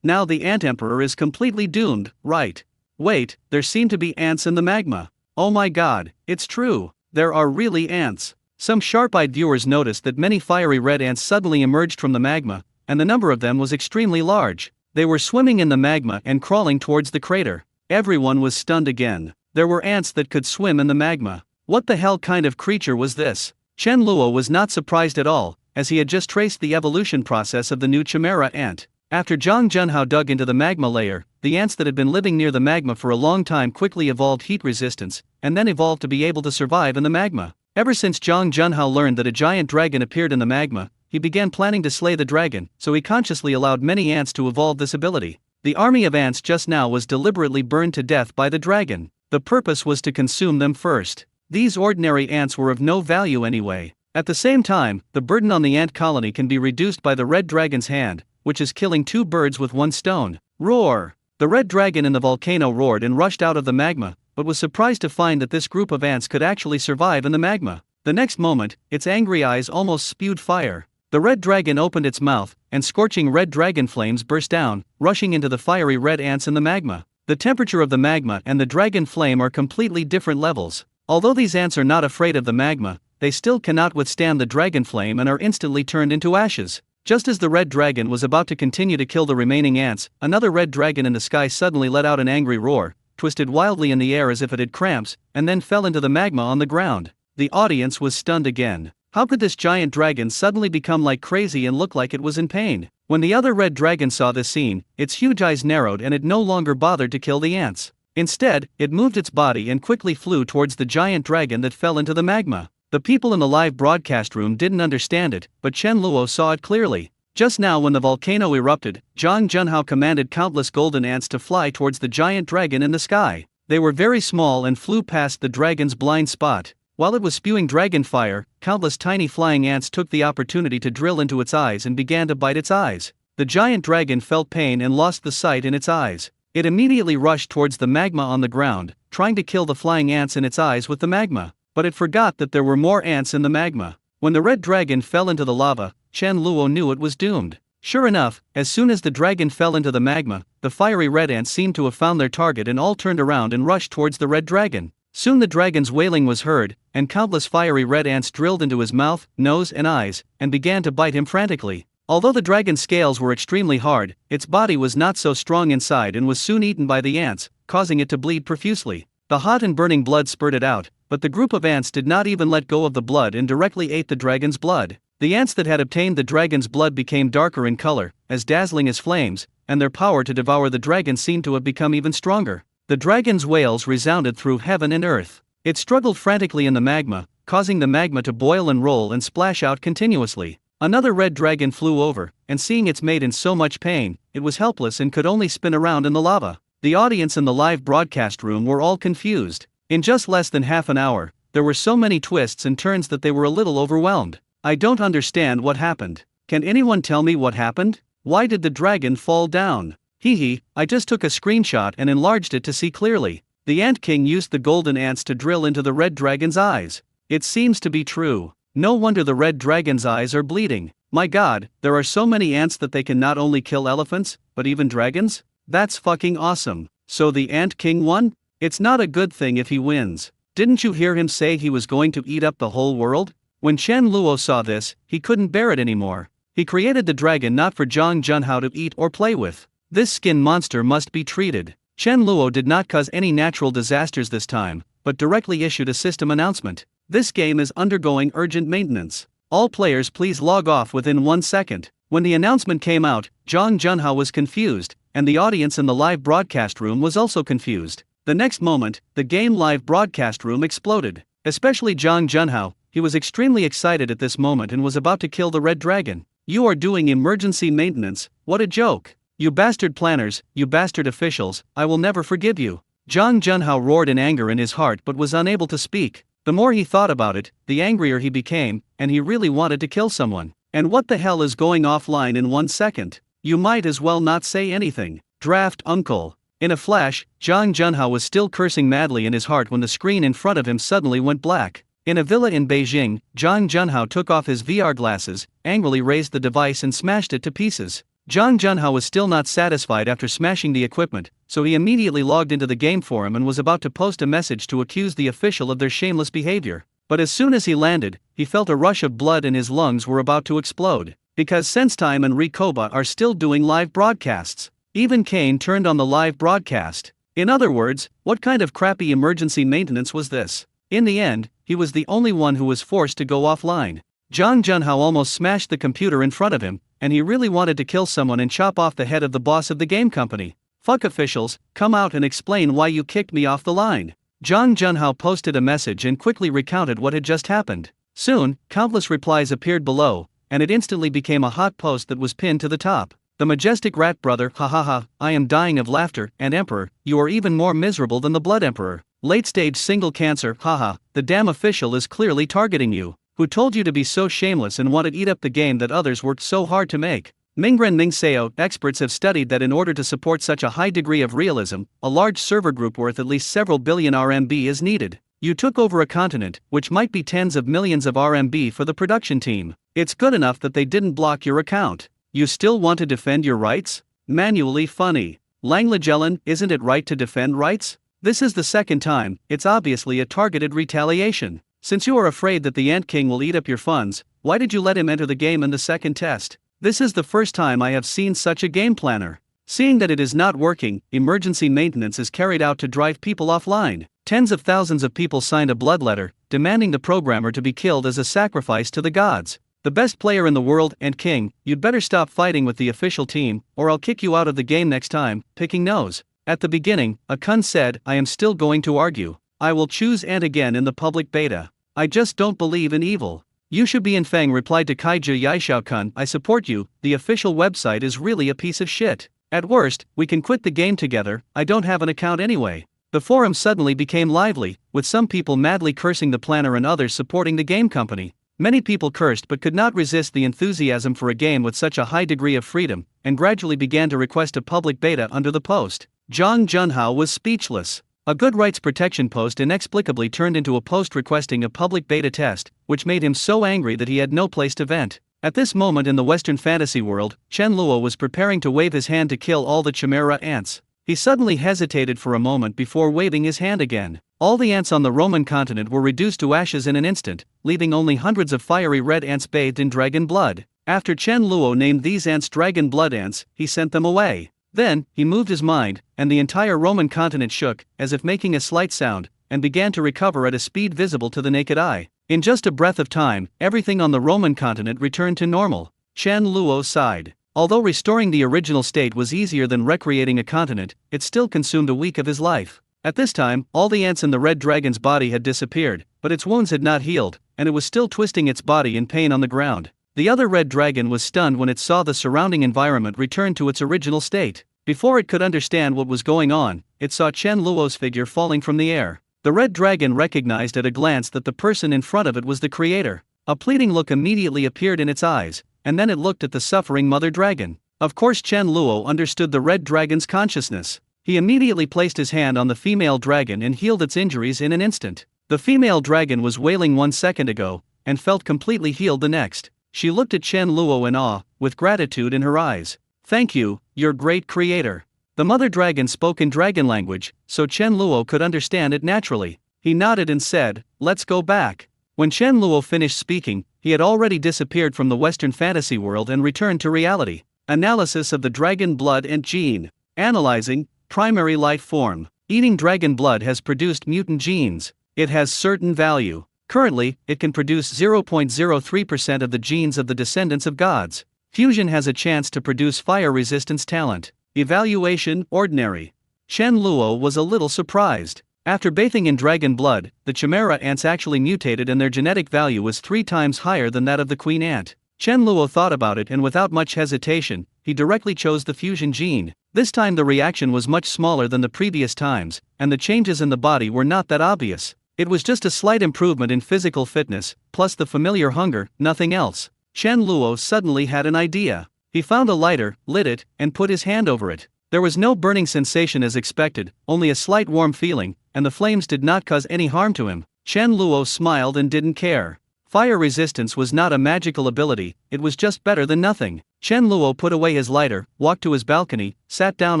Now the ant emperor is completely doomed, right? Wait, there seem to be ants in the magma. Oh my god, it's true. There are really ants. Some sharp-eyed viewers noticed that many fiery red ants suddenly emerged from the magma, and the number of them was extremely large. They were swimming in the magma and crawling towards the crater. Everyone was stunned again. There were ants that could swim in the magma. What the hell kind of creature was this? Chen Luo was not surprised at all, as he had just traced the evolution process of the new chimera ant. After Zhang Junhao dug into the magma layer, the ants that had been living near the magma for a long time quickly evolved heat resistance, and then evolved to be able to survive in the magma. Ever since Zhang Junhao learned that a giant dragon appeared in the magma, he began planning to slay the dragon, so he consciously allowed many ants to evolve this ability. The army of ants just now was deliberately burned to death by the dragon. The purpose was to consume them first. These ordinary ants were of no value anyway. At the same time, the burden on the ant colony can be reduced by the red dragon's hand, which is killing two birds with one stone. Roar! The red dragon in the volcano roared and rushed out of the magma, but was surprised to find that this group of ants could actually survive in the magma. The next moment, its angry eyes almost spewed fire. The red dragon opened its mouth, and scorching red dragon flames burst down, rushing into the fiery red ants in the magma. The temperature of the magma and the dragon flame are completely different levels. Although these ants are not afraid of the magma, they still cannot withstand the dragon flame and are instantly turned into ashes. Just as the red dragon was about to continue to kill the remaining ants, another red dragon in the sky suddenly let out an angry roar, twisted wildly in the air as if it had cramps, and then fell into the magma on the ground. The audience was stunned again. How could this giant dragon suddenly become like crazy and look like it was in pain? When the other red dragon saw this scene, its huge eyes narrowed and it no longer bothered to kill the ants. Instead, it moved its body and quickly flew towards the giant dragon that fell into the magma. The people in the live broadcast room didn't understand it, but Chen Luo saw it clearly. Just now when the volcano erupted, Zhang Junhao commanded countless golden ants to fly towards the giant dragon in the sky. They were very small and flew past the dragon's blind spot. While it was spewing dragon fire, countless tiny flying ants took the opportunity to drill into its eyes and began to bite its eyes. The giant dragon felt pain and lost the sight in its eyes. It immediately rushed towards the magma on the ground, trying to kill the flying ants in its eyes with the magma. But it forgot that there were more ants in the magma. When the red dragon fell into the lava, Chen Luo knew it was doomed. Sure enough, as soon as the dragon fell into the magma, the fiery red ants seemed to have found their target and all turned around and rushed towards the red dragon. Soon the dragon's wailing was heard, and countless fiery red ants drilled into his mouth, nose and eyes, and began to bite him frantically. Although the dragon's scales were extremely hard, its body was not so strong inside and was soon eaten by the ants, causing it to bleed profusely. The hot and burning blood spurted out, but the group of ants did not even let go of the blood and directly ate the dragon's blood. The ants that had obtained the dragon's blood became darker in color, as dazzling as flames, and their power to devour the dragon seemed to have become even stronger. The dragon's wails resounded through heaven and earth. It struggled frantically in the magma, causing the magma to boil and roll and splash out continuously. Another red dragon flew over, and seeing its mate in so much pain, it was helpless and could only spin around in the lava. The audience in the live broadcast room were all confused. In just less than half an hour, there were so many twists and turns that they were a little overwhelmed. I don't understand what happened. Can anyone tell me what happened? Why did the dragon fall down? I just took a screenshot and enlarged it to see clearly. The Ant King used the golden ants to drill into the red dragon's eyes. It seems to be true. No wonder the red dragon's eyes are bleeding. My god, there are so many ants that they can not only kill elephants, but even dragons? That's fucking awesome. So the Ant King won? It's not a good thing if he wins. Didn't you hear him say he was going to eat up the whole world? When Chen Luo saw this, he couldn't bear it anymore. He created the dragon not for Zhang Junhao to eat or play with. This skin monster must be treated. Chen Luo did not cause any natural disasters this time, but directly issued a system announcement. This game is undergoing urgent maintenance. All players please log off within 1 second. When the announcement came out, Zhang Junhao was confused, and the audience in the live broadcast room was also confused. The next moment, the game live broadcast room exploded. Especially Zhang Junhao, he was extremely excited at this moment and was about to kill the red dragon. You are doing emergency maintenance, what a joke. You bastard planners, you bastard officials, I will never forgive you. Zhang Junhao roared in anger in his heart but was unable to speak. The more he thought about it, the angrier he became, and he really wanted to kill someone. And what the hell is going offline in 1 second? You might as well not say anything. Draft uncle. In a flash, Zhang Junhao was still cursing madly in his heart when the screen in front of him suddenly went black. In a villa in Beijing, Zhang Junhao took off his VR glasses, angrily raised the device and smashed it to pieces. Zhang Junhao was still not satisfied after smashing the equipment, so he immediately logged into the game forum and was about to post a message to accuse the official of their shameless behavior. But as soon as he landed, he felt a rush of blood and his lungs were about to explode. Because SenseTime and Recoba are still doing live broadcasts. Even Kane turned on the live broadcast. In other words, what kind of crappy emergency maintenance was this? In the end, he was the only one who was forced to go offline. Zhang Junhao almost smashed the computer in front of him, and he really wanted to kill someone and chop off the head of the boss of the game company. Fuck officials, come out and explain why you kicked me off the line. Zhang Junhao posted a message and quickly recounted what had just happened. Soon, countless replies appeared below, and it instantly became a hot post that was pinned to the top. The majestic rat brother, hahaha, I am dying of laughter, and emperor, you are even more miserable than the blood emperor. Late stage single cancer, haha, the damn official is clearly targeting you. Who told you to be so shameless and want to eat up the game that others worked so hard to make? Mingren Mingseo, experts have studied that in order to support such a high degree of realism, a large server group worth at least several billion RMB is needed. You took over a continent, which might be tens of millions of RMB for the production team. It's good enough that they didn't block your account. You still want to defend your rights? Manually funny. Langlagellan, isn't it right to defend rights? This is the second time, it's obviously a targeted retaliation. Since you are afraid that the Ant King will eat up your funds, why did you let him enter the game in the second test? This is the first time I have seen such a game planner. Seeing that it is not working, emergency maintenance is carried out to drive people offline. Tens of thousands of people signed a blood letter, demanding the programmer to be killed as a sacrifice to the gods. The best player in the world, Ant King, you'd better stop fighting with the official team, or I'll kick you out of the game next time, picking nose. At the beginning, a Kun said, I am still going to argue. I will choose Ant again in the public beta. I just don't believe in evil. You should be in Feng replied to Kaiju Yaishao Kun, I support you, the official website is really a piece of shit. At worst, we can quit the game together, I don't have an account anyway. The forum suddenly became lively, with some people madly cursing the planner and others supporting the game company. Many people cursed but could not resist the enthusiasm for a game with such a high degree of freedom, and gradually began to request a public beta under the post. Zhang Junhao was speechless. A good rights protection post inexplicably turned into a post requesting a public beta test, which made him so angry that he had no place to vent. At this moment in the Western fantasy world, Chen Luo was preparing to wave his hand to kill all the chimera ants. He suddenly hesitated for a moment before waving his hand again. All the ants on the Roman continent were reduced to ashes in an instant, leaving only hundreds of fiery red ants bathed in dragon blood. After Chen Luo named these ants dragon blood ants, he sent them away. Then, he moved his mind, and the entire Roman continent shook, as if making a slight sound, and began to recover at a speed visible to the naked eye. In just a breath of time, everything on the Roman continent returned to normal. Chen Luo sighed. Although restoring the original state was easier than recreating a continent, it still consumed a week of his life. At this time, all the ants in the red dragon's body had disappeared, but its wounds had not healed, and it was still twisting its body in pain on the ground. The other red dragon was stunned when it saw the surrounding environment return to its original state. Before it could understand what was going on, it saw Chen Luo's figure falling from the air. The red dragon recognized at a glance that the person in front of it was the creator. A pleading look immediately appeared in its eyes, and then it looked at the suffering mother dragon. Of course Chen Luo understood the red dragon's consciousness. He immediately placed his hand on the female dragon and healed its injuries in an instant. The female dragon was wailing 1 second ago, and felt completely healed the next. She looked at Chen Luo in awe, with gratitude in her eyes. "Thank you, your great creator." The mother dragon spoke in dragon language, so Chen Luo could understand it naturally. He nodded and said, "Let's go back." When Chen Luo finished speaking, he had already disappeared from the Western fantasy world and returned to reality. Analysis of the dragon blood and gene. Analyzing. Primary life form. Eating dragon blood has produced mutant genes. It has certain value. Currently, it can produce 0.03% of the genes of the descendants of gods. Fusion has a chance to produce fire resistance talent. Evaluation, ordinary. Chen Luo was a little surprised. After bathing in dragon blood, the chimera ants actually mutated and their genetic value was 3 times higher than that of the queen ant. Chen Luo thought about it and without much hesitation, he directly chose the fusion gene. This time the reaction was much smaller than the previous times, and the changes in the body were not that obvious. It was just a slight improvement in physical fitness, plus the familiar hunger, nothing else. Chen Luo suddenly had an idea. He found a lighter, lit it, and put his hand over it. There was no burning sensation as expected, only a slight warm feeling, and the flames did not cause any harm to him. Chen Luo smiled and didn't care. Fire resistance was not a magical ability, it was just better than nothing. Chen Luo put away his lighter, walked to his balcony, sat down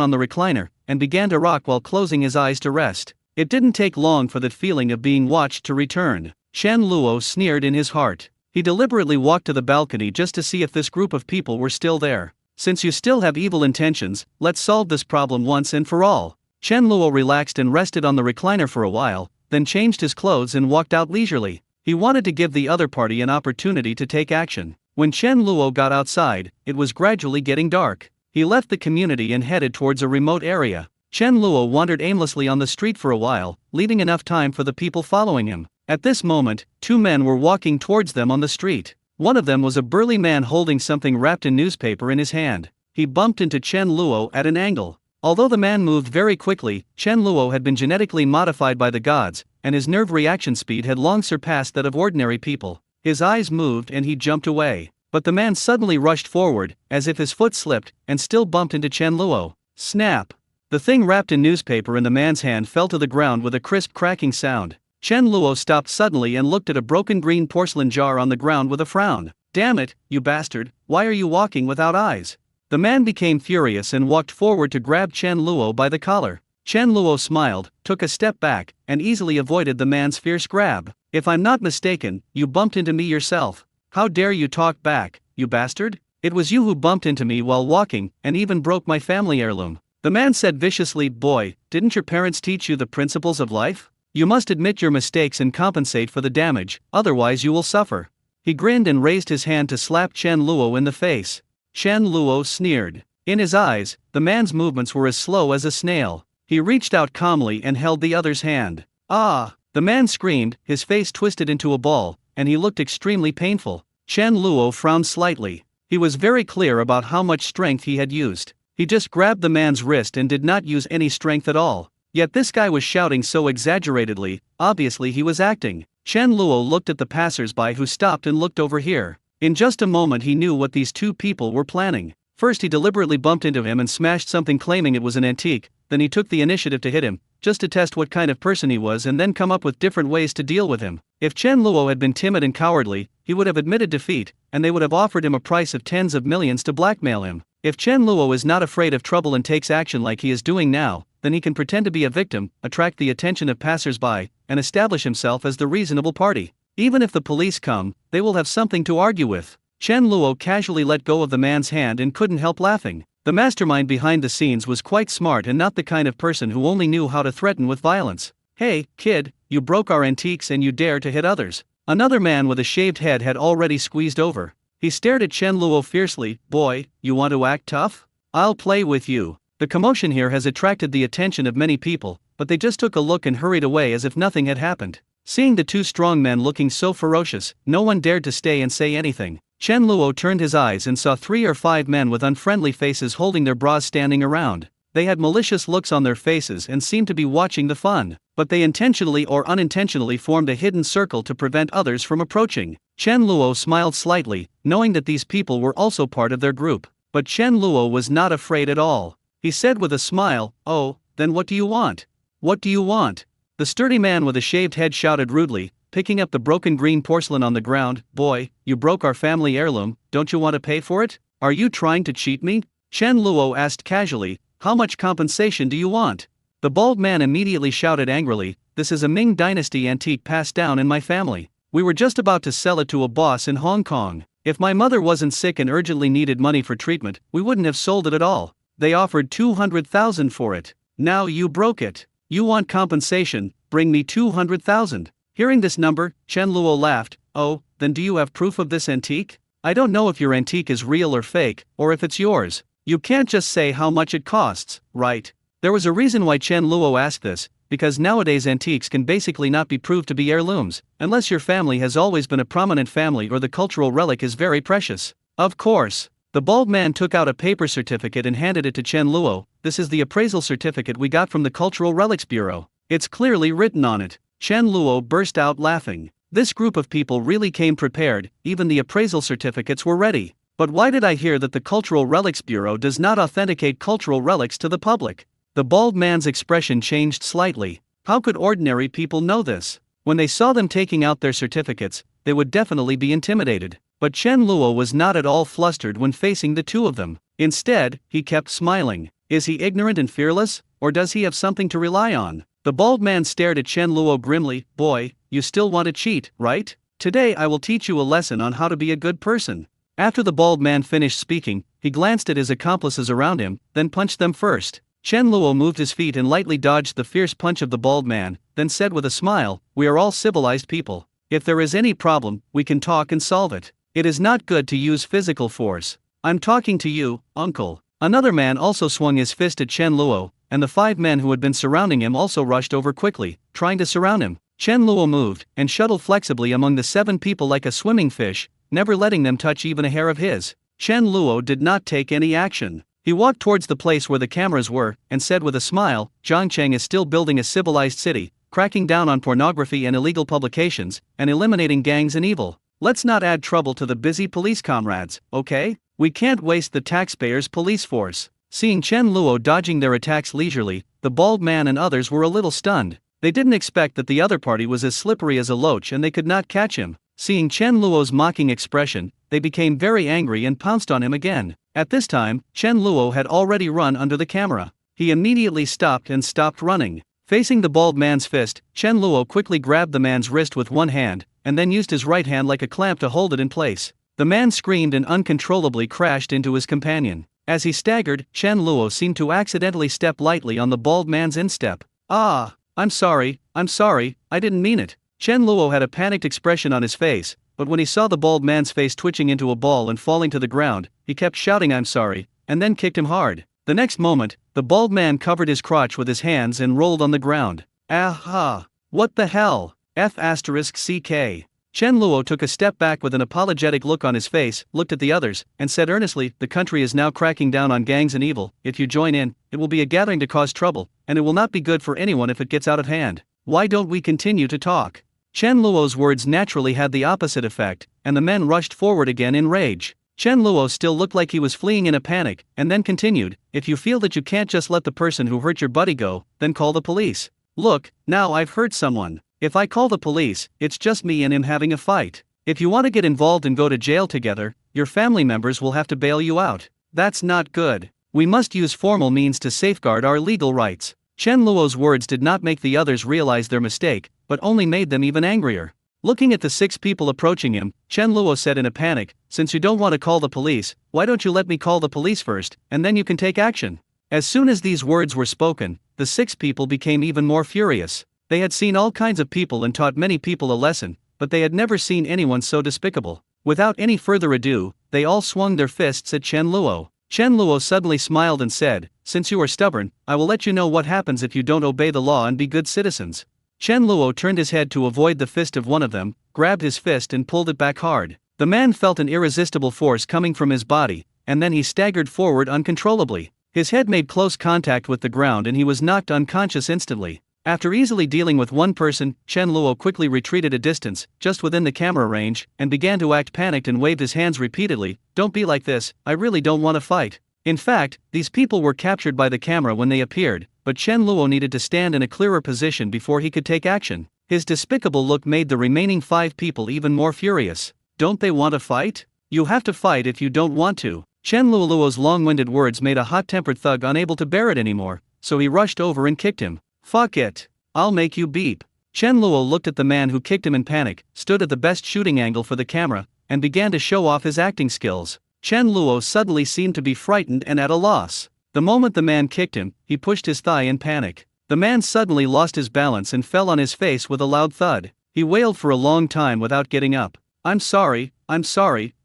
on the recliner, and began to rock while closing his eyes to rest. It didn't take long for that feeling of being watched to return. Chen Luo sneered in his heart. He deliberately walked to the balcony just to see if this group of people were still there. "Since you still have evil intentions, let's solve this problem once and for all." Chen Luo relaxed and rested on the recliner for a while, then changed his clothes and walked out leisurely. He wanted to give the other party an opportunity to take action. When Chen Luo got outside, it was gradually getting dark. He left the community and headed towards a remote area. Chen Luo wandered aimlessly on the street for a while, leaving enough time for the people following him. At this moment, 2 men were walking towards them on the street. One of them was a burly man holding something wrapped in newspaper in his hand. He bumped into Chen Luo at an angle. Although the man moved very quickly, Chen Luo had been genetically modified by the gods, and his nerve reaction speed had long surpassed that of ordinary people. His eyes moved and he jumped away. But the man suddenly rushed forward, as if his foot slipped, and still bumped into Chen Luo. Snap! The thing wrapped in newspaper in the man's hand fell to the ground with a crisp cracking sound. Chen Luo stopped suddenly and looked at a broken green porcelain jar on the ground with a frown. "Damn it, you bastard, why are you walking without eyes?" The man became furious and walked forward to grab Chen Luo by the collar. Chen Luo smiled, took a step back, and easily avoided the man's fierce grab. "If I'm not mistaken, you bumped into me yourself. How dare you talk back, you bastard? It was you who bumped into me while walking, and even broke my family heirloom." The man said viciously, "Boy, didn't your parents teach you the principles of life? You must admit your mistakes and compensate for the damage, otherwise you will suffer." He grinned and raised his hand to slap Chen Luo in the face. Chen Luo sneered. In his eyes, the man's movements were as slow as a snail. He reached out calmly and held the other's hand. "Ah!" The man screamed, his face twisted into a ball, and he looked extremely painful. Chen Luo frowned slightly. He was very clear about how much strength he had used. He just grabbed the man's wrist and did not use any strength at all. Yet this guy was shouting so exaggeratedly, obviously he was acting. Chen Luo looked at the passers-by who stopped and looked over here. In just a moment he knew what these 2 people were planning. First he deliberately bumped into him and smashed something claiming it was an antique, then he took the initiative to hit him, just to test what kind of person he was and then come up with different ways to deal with him. If Chen Luo had been timid and cowardly, he would have admitted defeat, and they would have offered him a price of tens of millions to blackmail him. If Chen Luo is not afraid of trouble and takes action like he is doing now, then he can pretend to be a victim, attract the attention of passers-by, and establish himself as the reasonable party. Even if the police come, they will have something to argue with. Chen Luo casually let go of the man's hand and couldn't help laughing. The mastermind behind the scenes was quite smart and not the kind of person who only knew how to threaten with violence. "Hey, kid, you broke our antiques and you dare to hit others." Another man with a shaved head had already squeezed over. He stared at Chen Luo fiercely. "Boy, you want to act tough? I'll play with you." The commotion here has attracted the attention of many people, but they just took a look and hurried away as if nothing had happened. Seeing the two strong men looking so ferocious, no one dared to stay and say anything. Chen Luo turned his eyes and saw 3 or 5 men with unfriendly faces holding their bras standing around. They had malicious looks on their faces and seemed to be watching the fun, but they intentionally or unintentionally formed a hidden circle to prevent others from approaching. Chen Luo smiled slightly, knowing that these people were also part of their group. But Chen Luo was not afraid at all. He said with a smile, "Oh, then what do you want? What do you want?" The sturdy man with a shaved head shouted rudely, picking up the broken green porcelain on the ground. "Boy, you broke our family heirloom, don't you want to pay for it? Are you trying to cheat me?" Chen Luo asked casually, "How much compensation do you want?" The bald man immediately shouted angrily, "This is a Ming Dynasty antique passed down in my family. We were just about to sell it to a boss in Hong Kong. If my mother wasn't sick and urgently needed money for treatment, we wouldn't have sold it at all. They offered 200,000 for it. Now you broke it. You want compensation, bring me 200,000. Hearing this number, Chen Luo laughed. "Oh, then do you have proof of this antique? I don't know if your antique is real or fake, or if it's yours. You can't just say how much it costs, right?" There was a reason why Chen Luo asked this, because nowadays antiques can basically not be proved to be heirlooms, unless your family has always been a prominent family or the cultural relic is very precious. Of course. The bald man took out a paper certificate and handed it to Chen Luo. "This is the appraisal certificate we got from the Cultural Relics Bureau. It's clearly written on it." Chen Luo burst out laughing. This group of people really came prepared, even the appraisal certificates were ready. But why did I hear that the Cultural Relics Bureau does not authenticate cultural relics to the public? The bald man's expression changed slightly. How could ordinary people know this? When they saw them taking out their certificates, they would definitely be intimidated. But Chen Luo was not at all flustered when facing the two of them. Instead, he kept smiling. Is he ignorant and fearless, or does he have something to rely on? The bald man stared at Chen Luo grimly. "Boy, you still want to cheat, right? Today I will teach you a lesson on how to be a good person." After the bald man finished speaking, he glanced at his accomplices around him, then punched them first. Chen Luo moved his feet and lightly dodged the fierce punch of the bald man, then said with a smile, "We are all civilized people. If there is any problem, we can talk and solve it. It is not good to use physical force. I'm talking to you, uncle." Another man also swung his fist at Chen Luo, and the 5 men who had been surrounding him also rushed over quickly, trying to surround him. Chen Luo moved and shuttled flexibly among the 7 people like a swimming fish, never letting them touch even a hair of his. Chen Luo did not take any action. He walked towards the place where the cameras were, and said with a smile, "Zhangcheng is still building a civilized city, cracking down on pornography and illegal publications, and eliminating gangs and evil. Let's not add trouble to the busy police comrades, okay? We can't waste the taxpayers' police force." Seeing Chen Luo dodging their attacks leisurely, the bald man and others were a little stunned. They didn't expect that the other party was as slippery as a loach and they could not catch him. Seeing Chen Luo's mocking expression, they became very angry and pounced on him again. At this time, Chen Luo had already run under the camera. He immediately stopped running. Facing the bald man's fist, Chen Luo quickly grabbed the man's wrist with one hand, and then used his right hand like a clamp to hold it in place. The man screamed and uncontrollably crashed into his companion. As he staggered, Chen Luo seemed to accidentally step lightly on the bald man's instep. "Ah, I'm sorry, I didn't mean it." Chen Luo had a panicked expression on his face, but when he saw the bald man's face twitching into a ball and falling to the ground, he kept shouting "I'm sorry," and then kicked him hard. The next moment, the bald man covered his crotch with his hands and rolled on the ground. "Ah, what the hell? F***CK. Chen Luo took a step back with an apologetic look on his face, looked at the others, and said earnestly, "The country is now cracking down on gangs and evil. If you join in, it will be a gathering to cause trouble, and it will not be good for anyone if it gets out of hand. Why don't we continue to talk?" Chen Luo's words naturally had the opposite effect, and the men rushed forward again in rage. Chen Luo still looked like he was fleeing in a panic, and then continued, "If you feel that you can't just let the person who hurt your buddy go, then call the police. Look, now I've hurt someone. If I call the police, it's just me and him having a fight. If you want to get involved and go to jail together, your family members will have to bail you out. That's not good. We must use formal means to safeguard our legal rights." Chen Luo's words did not make the others realize their mistake, but only made them even angrier. Looking at the 6 people approaching him, Chen Luo said in a panic, "Since you don't want to call the police, why don't you let me call the police first, and then you can take action?" As soon as these words were spoken, the 6 people became even more furious. They had seen all kinds of people and taught many people a lesson, but they had never seen anyone so despicable. Without any further ado, they all swung their fists at Chen Luo. Chen Luo suddenly smiled and said, "Since you are stubborn, I will let you know what happens if you don't obey the law and be good citizens." Chen Luo turned his head to avoid the fist of one of them, grabbed his fist and pulled it back hard. The man felt an irresistible force coming from his body, and then he staggered forward uncontrollably. His head made close contact with the ground and he was knocked unconscious instantly. After easily dealing with one person, Chen Luo quickly retreated a distance, just within the camera range, and began to act panicked and waved his hands repeatedly. "Don't be like this, I really don't want to fight." In fact, these people were captured by the camera when they appeared, but Chen Luo needed to stand in a clearer position before he could take action. His despicable look made the remaining 5 people even more furious. "Don't they want to fight? You have to fight if you don't want to." Chen Luo's long-winded words made a hot-tempered thug unable to bear it anymore, so he rushed over and kicked him. "Fuck it. I'll make you beep." Chen Luo looked at the man who kicked him in panic, stood at the best shooting angle for the camera, and began to show off his acting skills. Chen Luo suddenly seemed to be frightened and at a loss. The moment the man kicked him, he pushed his thigh in panic. The man suddenly lost his balance and fell on his face with a loud thud. He wailed for a long time without getting up. I'm sorry,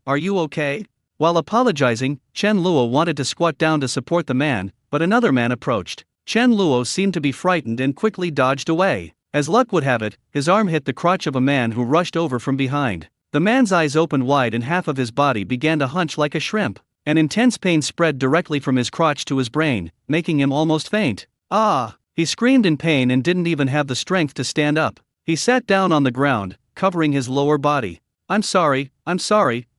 are you okay?" While apologizing, Chen Luo wanted to squat down to support the man, but another man approached. Chen Luo seemed to be frightened and quickly dodged away. As luck would have it, his arm hit the crotch of a man who rushed over from behind. The man's eyes opened wide and half of his body began to hunch like a shrimp. An intense pain spread directly from his crotch to his brain, making him almost faint. "Ah!" He screamed in pain and didn't even have the strength to stand up. He sat down on the ground, covering his lower body. I'm sorry,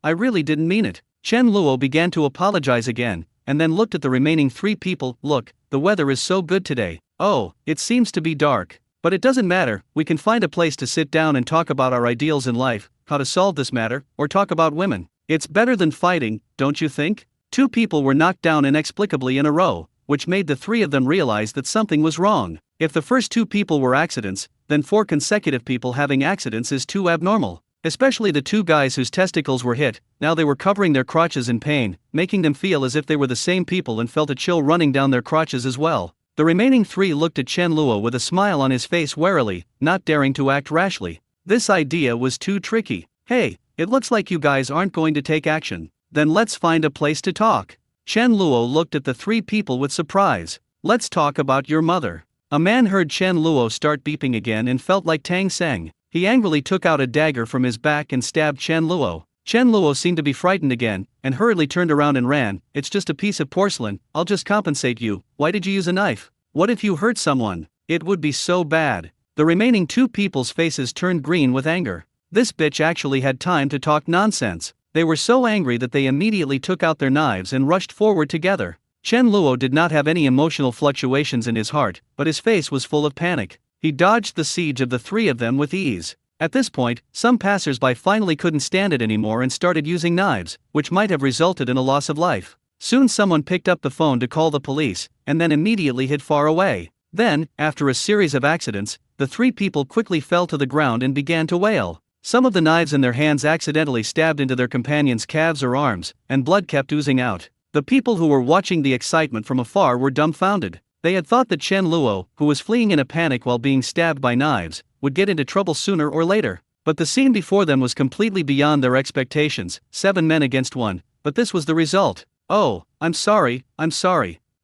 I really didn't mean it." Chen Luo began to apologize again, and then looked at the remaining 3 people. "Look, the weather is so good today. Oh, it seems to be dark. But it doesn't matter, we can find a place to sit down and talk about our ideals in life, how to solve this matter, or talk about women. It's better than fighting, don't you think?" 2 people were knocked down inexplicably in a row, which made the 3 of them realize that something was wrong. If the first 2 people were accidents, then 4 consecutive people having accidents is too abnormal. Especially the 2 guys whose testicles were hit. Now they were covering their crotches in pain, making them feel as if they were the same people and felt a chill running down their crotches as well. The remaining 3 looked at Chen Luo with a smile on his face warily, not daring to act rashly. This idea was too tricky. "Hey, it looks like you guys aren't going to take action. Then let's find a place to talk." Chen Luo looked at the 3 people with surprise. "Let's talk about your mother." A man heard Chen Luo start beeping again and felt like Tang Seng. He angrily took out a dagger from his back and stabbed Chen Luo. Chen Luo seemed to be frightened again, and hurriedly turned around and ran. "It's just a piece of porcelain, I'll just compensate you. Why did you use a knife? What if you hurt someone? It would be so bad." The remaining 2 people's faces turned green with anger. This bitch actually had time to talk nonsense. They were so angry that they immediately took out their knives and rushed forward together. Chen Luo did not have any emotional fluctuations in his heart, but his face was full of panic. He dodged the siege of the 3 of them with ease. At this point, some passers-by finally couldn't stand it anymore and started using knives, which might have resulted in a loss of life. Soon someone picked up the phone to call the police, and then immediately hid far away. Then, after a series of accidents, the 3 people quickly fell to the ground and began to wail. Some of the knives in their hands accidentally stabbed into their companions' calves or arms, and blood kept oozing out. The people who were watching the excitement from afar were dumbfounded. They had thought that Chen Luo, who was fleeing in a panic while being stabbed by knives, would get into trouble sooner or later. But the scene before them was completely beyond their expectations. 7 men against 1, but this was the result. "Oh, I'm sorry.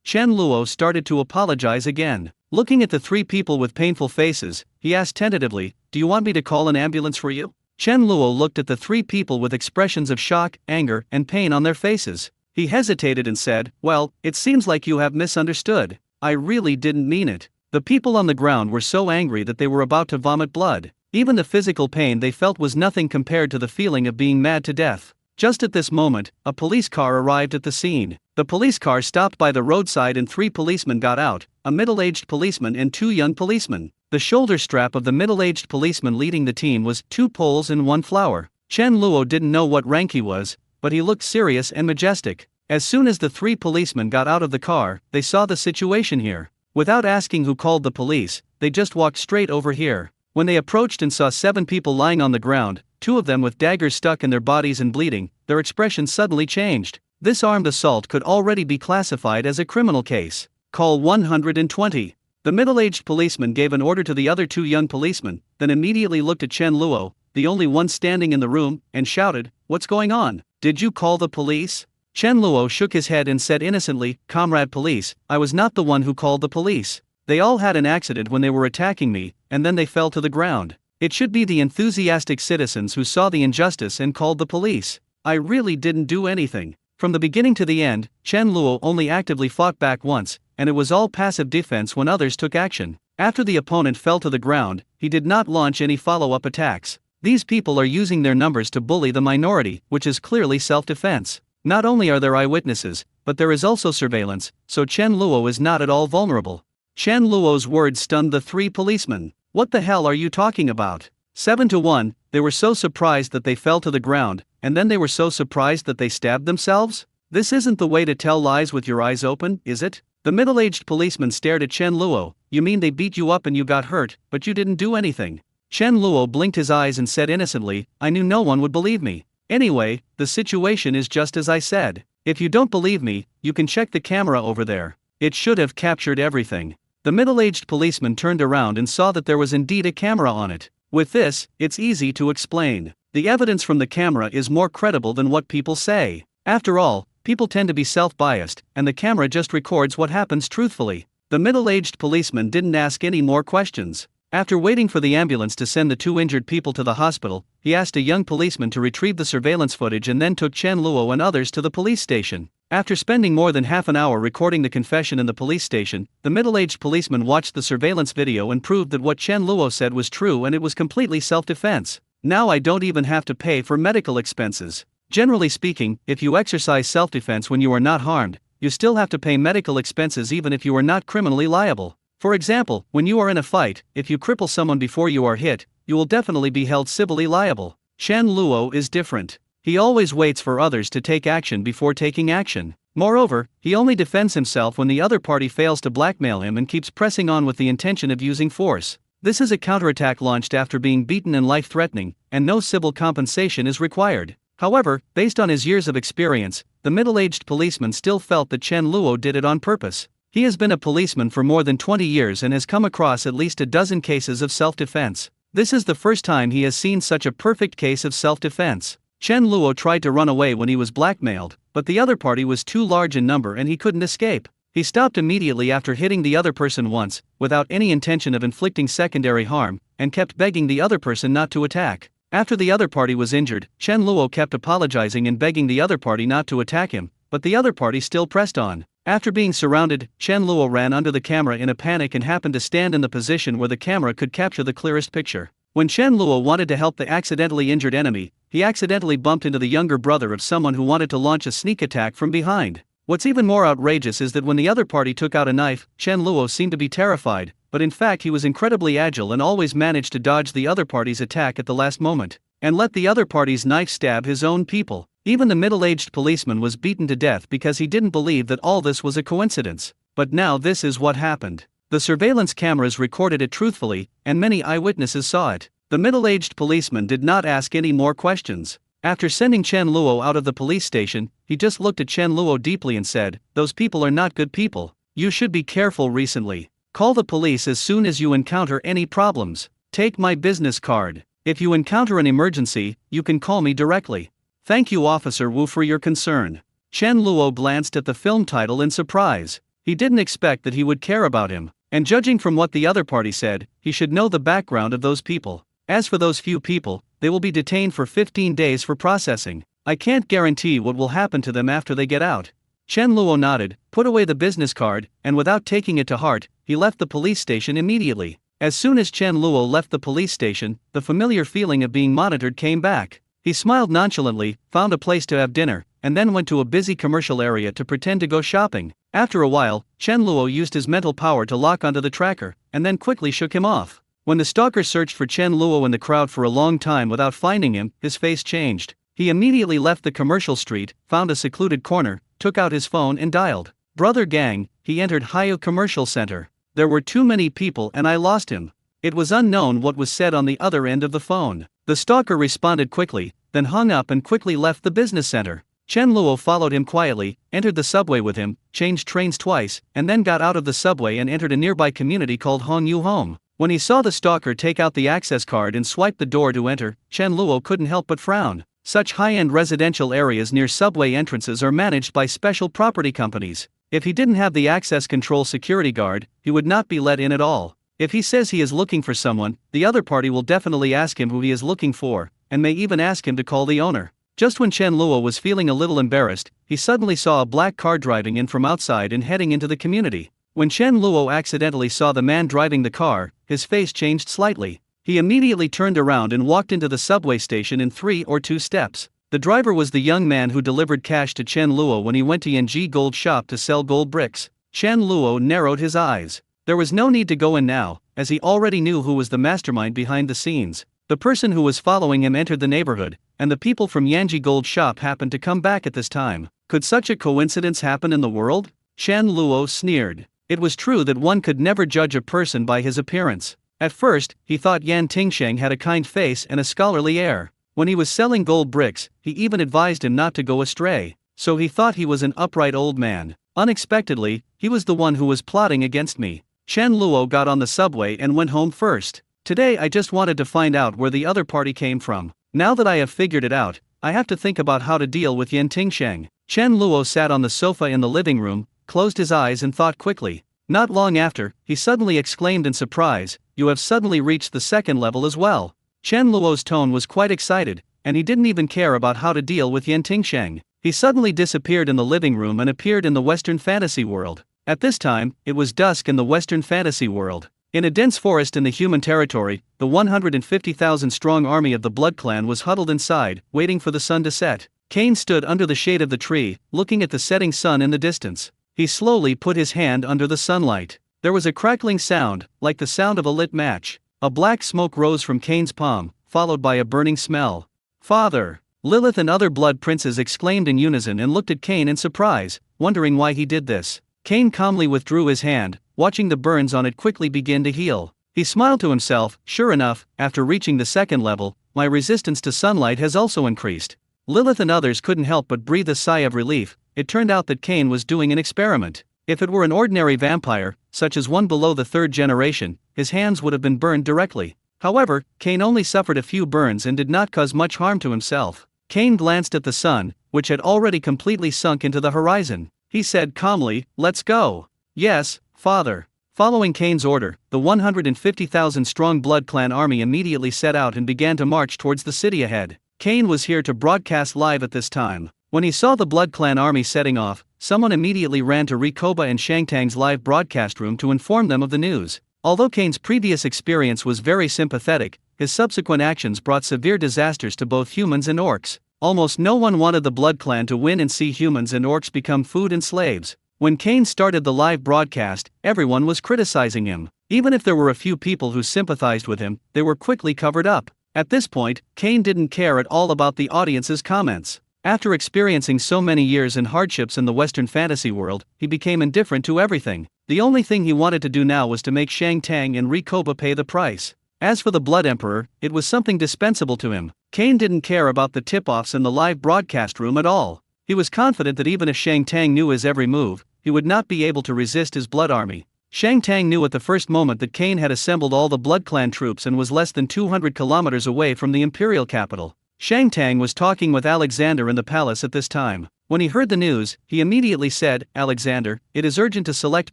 Chen Luo started to apologize again. Looking at the 3 people with painful faces, he asked tentatively, "Do you want me to call an ambulance for you?" Chen Luo looked at the 3 people with expressions of shock, anger, and pain on their faces. He hesitated and said, "Well, it seems like you have misunderstood. I really didn't mean it." The people on the ground were so angry that they were about to vomit blood. Even the physical pain they felt was nothing compared to the feeling of being mad to death. Just at this moment, a police car arrived at the scene. The police car stopped by the roadside and 3 policemen got out, a middle-aged policeman and 2 young policemen. The shoulder strap of the middle-aged policeman leading the team was 2 poles and 1 flower. Chen Luo didn't know what rank he was, but he looked serious and majestic. As soon as the 3 policemen got out of the car, they saw the situation here. Without asking who called the police, they just walked straight over here. When they approached and saw 7 people lying on the ground, 2 of them with daggers stuck in their bodies and bleeding, their expression suddenly changed. This armed assault could already be classified as a criminal case. Call 120. The middle-aged policeman gave an order to the other 2 young policemen, then immediately looked at Chen Luo, the only one standing in the room, and shouted, "What's going on? Did you call the police?" Chen Luo shook his head and said innocently, "Comrade police, I was not the one who called the police. They all had an accident when they were attacking me, and then they fell to the ground. It should be the enthusiastic citizens who saw the injustice and called the police. I really didn't do anything." From the beginning to the end, Chen Luo only actively fought back once, and it was all passive defense when others took action. After the opponent fell to the ground, he did not launch any follow-up attacks. These people are using their numbers to bully the minority, which is clearly self-defense. Not only are there eyewitnesses, but there is also surveillance, so Chen Luo is not at all vulnerable. Chen Luo's words stunned the 3 policemen. "What the hell are you talking about?" 7 to 1, they were so surprised that they fell to the ground, and then they were so surprised that they stabbed themselves? This isn't the way to tell lies with your eyes open, is it? The middle-aged policeman stared at Chen Luo. "You mean they beat you up and you got hurt, but you didn't do anything?" Chen Luo blinked his eyes and said innocently, "I knew no one would believe me. Anyway, the situation is just as I said. If you don't believe me, you can check the camera over there. It should have captured everything." The middle-aged policeman turned around and saw that there was indeed a camera on it. With this, it's easy to explain. The evidence from the camera is more credible than what people say. After all, people tend to be self-biased, and the camera just records what happens truthfully. The middle-aged policeman didn't ask any more questions. After waiting for the ambulance to send the 2 injured people to the hospital, he asked a young policeman to retrieve the surveillance footage and then took Chen Luo and others to the police station. After spending more than half an hour recording the confession in the police station, the middle-aged policeman watched the surveillance video and proved that what Chen Luo said was true and it was completely self-defense. "Now I don't even have to pay for medical expenses. Generally speaking, if you exercise self-defense when you are not harmed, you still have to pay medical expenses even if you are not criminally liable. For example, when you are in a fight, if you cripple someone before you are hit, you will definitely be held civilly liable. Chen Luo is different. He always waits for others to take action before taking action. Moreover, he only defends himself when the other party fails to blackmail him and keeps pressing on with the intention of using force. This is a counterattack launched after being beaten and life-threatening, and no civil compensation is required. However, based on his years of experience, the middle-aged policeman still felt that Chen Luo did it on purpose. He has been a policeman for more than 20 years and has come across at least a dozen cases of self-defense. This is the first time he has seen such a perfect case of self-defense. Chen Luo tried to run away when he was blackmailed, but the other party was too large in number and he couldn't escape. He stopped immediately after hitting the other person once, without any intention of inflicting secondary harm, and kept begging the other person not to attack. After the other party was injured, Chen Luo kept apologizing and begging the other party not to attack him, but the other party still pressed on. After being surrounded, Chen Luo ran under the camera in a panic and happened to stand in the position where the camera could capture the clearest picture. When Chen Luo wanted to help the accidentally injured enemy, he accidentally bumped into the younger brother of someone who wanted to launch a sneak attack from behind. What's even more outrageous is that when the other party took out a knife, Chen Luo seemed to be terrified, but in fact he was incredibly agile and always managed to dodge the other party's attack at the last moment, and let the other party's knife stab his own people. Even the middle-aged policeman was beaten to death because he didn't believe that all this was a coincidence. But now this is what happened. The surveillance cameras recorded it truthfully, and many eyewitnesses saw it. The middle-aged policeman did not ask any more questions. After sending Chen Luo out of the police station, he just looked at Chen Luo deeply and said, "Those people are not good people. You should be careful recently. Call the police as soon as you encounter any problems. Take my business card. If you encounter an emergency, you can call me directly. Thank you, Officer Wu, for your concern." Chen Luo glanced at the film title in surprise. He didn't expect that he would care about him, and judging from what the other party said, he should know the background of those people. As for those few people, they will be detained for 15 days for processing. I can't guarantee what will happen to them after they get out. Chen Luo nodded, put away the business card, and without taking it to heart, he left the police station immediately. As soon as Chen Luo left the police station, the familiar feeling of being monitored came back. He smiled nonchalantly, found a place to have dinner, and then went to a busy commercial area to pretend to go shopping. After a while, Chen Luo used his mental power to lock onto the tracker, and then quickly shook him off. When the stalker searched for Chen Luo in the crowd for a long time without finding him, his face changed. He immediately left the commercial street, found a secluded corner, took out his phone and dialed Brother Gang. He entered Hayu Commercial Center. There were too many people and I lost him. It was unknown what was said on the other end of the phone. The stalker responded quickly, then hung up and quickly left the business center. Chen Luo followed him quietly, entered the subway with him, changed trains twice, and then got out of the subway and entered a nearby community called Hongyu Home. When he saw the stalker take out the access card and swipe the door to enter, Chen Luo couldn't help but frown. Such high-end residential areas near subway entrances are managed by special property companies. If he didn't have the access control security guard, he would not be let in at all. If he says he is looking for someone, the other party will definitely ask him who he is looking for, and may even ask him to call the owner. Just when Chen Luo was feeling a little embarrassed, he suddenly saw a black car driving in from outside and heading into the community. When Chen Luo accidentally saw the man driving the car, his face changed slightly. He immediately turned around and walked into the subway station in 3 or 2 steps. The driver was the young man who delivered cash to Chen Luo when he went to Yanji Gold Shop to sell gold bricks. Chen Luo narrowed his eyes. There was no need to go in now, as he already knew who was the mastermind behind the scenes. The person who was following him entered the neighborhood, and the people from Yanji Gold Shop happened to come back at this time. Could such a coincidence happen in the world? Chen Luo sneered. It was true that one could never judge a person by his appearance. At first, he thought Yan Tingsheng had a kind face and a scholarly air. When he was selling gold bricks, he even advised him not to go astray, so he thought he was an upright old man. Unexpectedly, he was the one who was plotting against me. Chen Luo got on the subway and went home first. Today I just wanted to find out where the other party came from. Now that I have figured it out, I have to think about how to deal with Yan Tingsheng. Chen Luo sat on the sofa in the living room, closed his eyes and thought quickly. Not long after, he suddenly exclaimed in surprise, "You have suddenly reached the second level as well." Chen Luo's tone was quite excited, and he didn't even care about how to deal with Yan Tingsheng. He suddenly disappeared in the living room and appeared in the Western fantasy world. At this time, it was dusk in the Western fantasy world. In a dense forest in the human territory, the 150,000-strong army of the Blood Clan was huddled inside, waiting for the sun to set. Cain stood under the shade of the tree, looking at the setting sun in the distance. He slowly put his hand under the sunlight. There was a crackling sound, like the sound of a lit match. A black smoke rose from Cain's palm, followed by a burning smell. "Father!" Lilith and other blood princes exclaimed in unison and looked at Cain in surprise, wondering why he did this. Cain calmly withdrew his hand, watching the burns on it quickly begin to heal. He smiled to himself. Sure enough, after reaching the second level, my resistance to sunlight has also increased. Lilith and others couldn't help but breathe a sigh of relief. It turned out that Cain was doing an experiment. If it were an ordinary vampire, such as one below the 3rd generation, his hands would have been burned directly. However, Cain only suffered a few burns and did not cause much harm to himself. Cain glanced at the sun, which had already completely sunk into the horizon. He said calmly, "Let's go." "Yes, father." Following Cain's order, the 150,000-strong Blood Clan army immediately set out and began to march towards the city ahead. Cain was here to broadcast live at this time. When he saw the Blood Clan army setting off, someone immediately ran to Rikoba and Shangtang's live broadcast room to inform them of the news. Although Cain's previous experience was very sympathetic, his subsequent actions brought severe disasters to both humans and orcs. Almost no one wanted the Blood Clan to win and see humans and orcs become food and slaves. When Cain started the live broadcast, everyone was criticizing him. Even if there were a few people who sympathized with him, they were quickly covered up. At this point, Cain didn't care at all about the audience's comments. After experiencing so many years and hardships in the Western fantasy world, he became indifferent to everything. The only thing he wanted to do now was to make Shang Tang and Rikoba pay the price. As for the Blood Emperor, it was something dispensable to him. Cain didn't care about the tip-offs in the live broadcast room at all. He was confident that even if Shang Tang knew his every move, he would not be able to resist his blood army. Shang Tang knew at the first moment that Cain had assembled all the Blood Clan troops and was less than 200 kilometers away from the imperial capital. Shang Tang was talking with Alexander in the palace at this time. When he heard the news, he immediately said, "Alexander, it is urgent to select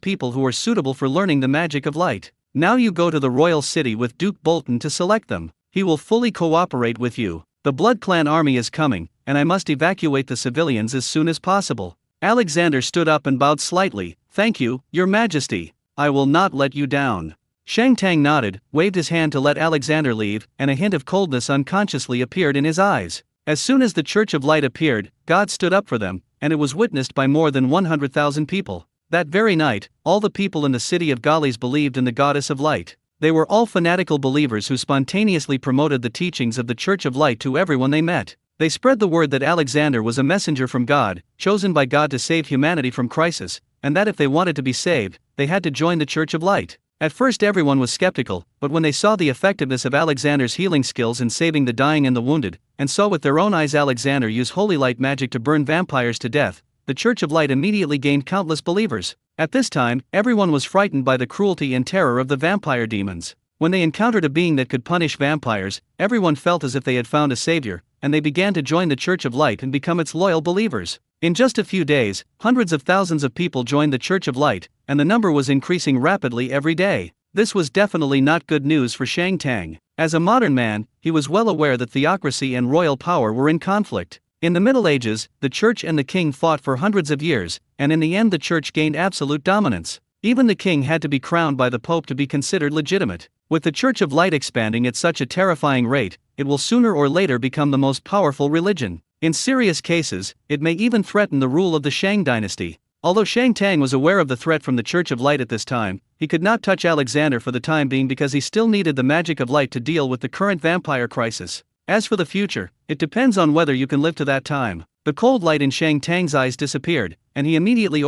people who are suitable for learning the magic of light. Now you go to the royal city with Duke Bolton to select them. He will fully cooperate with you. The Blood Clan army is coming, and I must evacuate the civilians as soon as possible." Alexander stood up and bowed slightly. "Thank you, Your Majesty. I will not let you down." Shang Tang nodded, waved his hand to let Alexander leave, and a hint of coldness unconsciously appeared in his eyes. As soon as the Church of Light appeared, God stood up for them, and it was witnessed by more than 100,000 people. That very night, all the people in the city of Galis believed in the Goddess of Light. They were all fanatical believers who spontaneously promoted the teachings of the Church of Light to everyone they met. They spread the word that Alexander was a messenger from God, chosen by God to save humanity from crisis, and that if they wanted to be saved, they had to join the Church of Light. At first everyone was skeptical, but when they saw the effectiveness of Alexander's healing skills in saving the dying and the wounded, and saw with their own eyes Alexander use holy light magic to burn vampires to death, the Church of Light immediately gained countless believers. At this time, everyone was frightened by the cruelty and terror of the vampire demons. When they encountered a being that could punish vampires, everyone felt as if they had found a savior, and they began to join the Church of Light and become its loyal believers. In just a few days, hundreds of thousands of people joined the Church of Light, and the number was increasing rapidly every day. This was definitely not good news for Shang Tang. As a modern man, he was well aware that theocracy and royal power were in conflict. In the Middle Ages, the Church and the king fought for hundreds of years, and in the end the Church gained absolute dominance. Even the king had to be crowned by the Pope to be considered legitimate. With the Church of Light expanding at such a terrifying rate, it will sooner or later become the most powerful religion. In serious cases, it may even threaten the rule of the Shang dynasty. Although Shang Tang was aware of the threat from the Church of Light at this time, he could not touch Alexander for the time being because he still needed the magic of light to deal with the current vampire crisis. As for the future, it depends on whether you can live to that time. The cold light in Shang Tang's eyes disappeared, and he immediately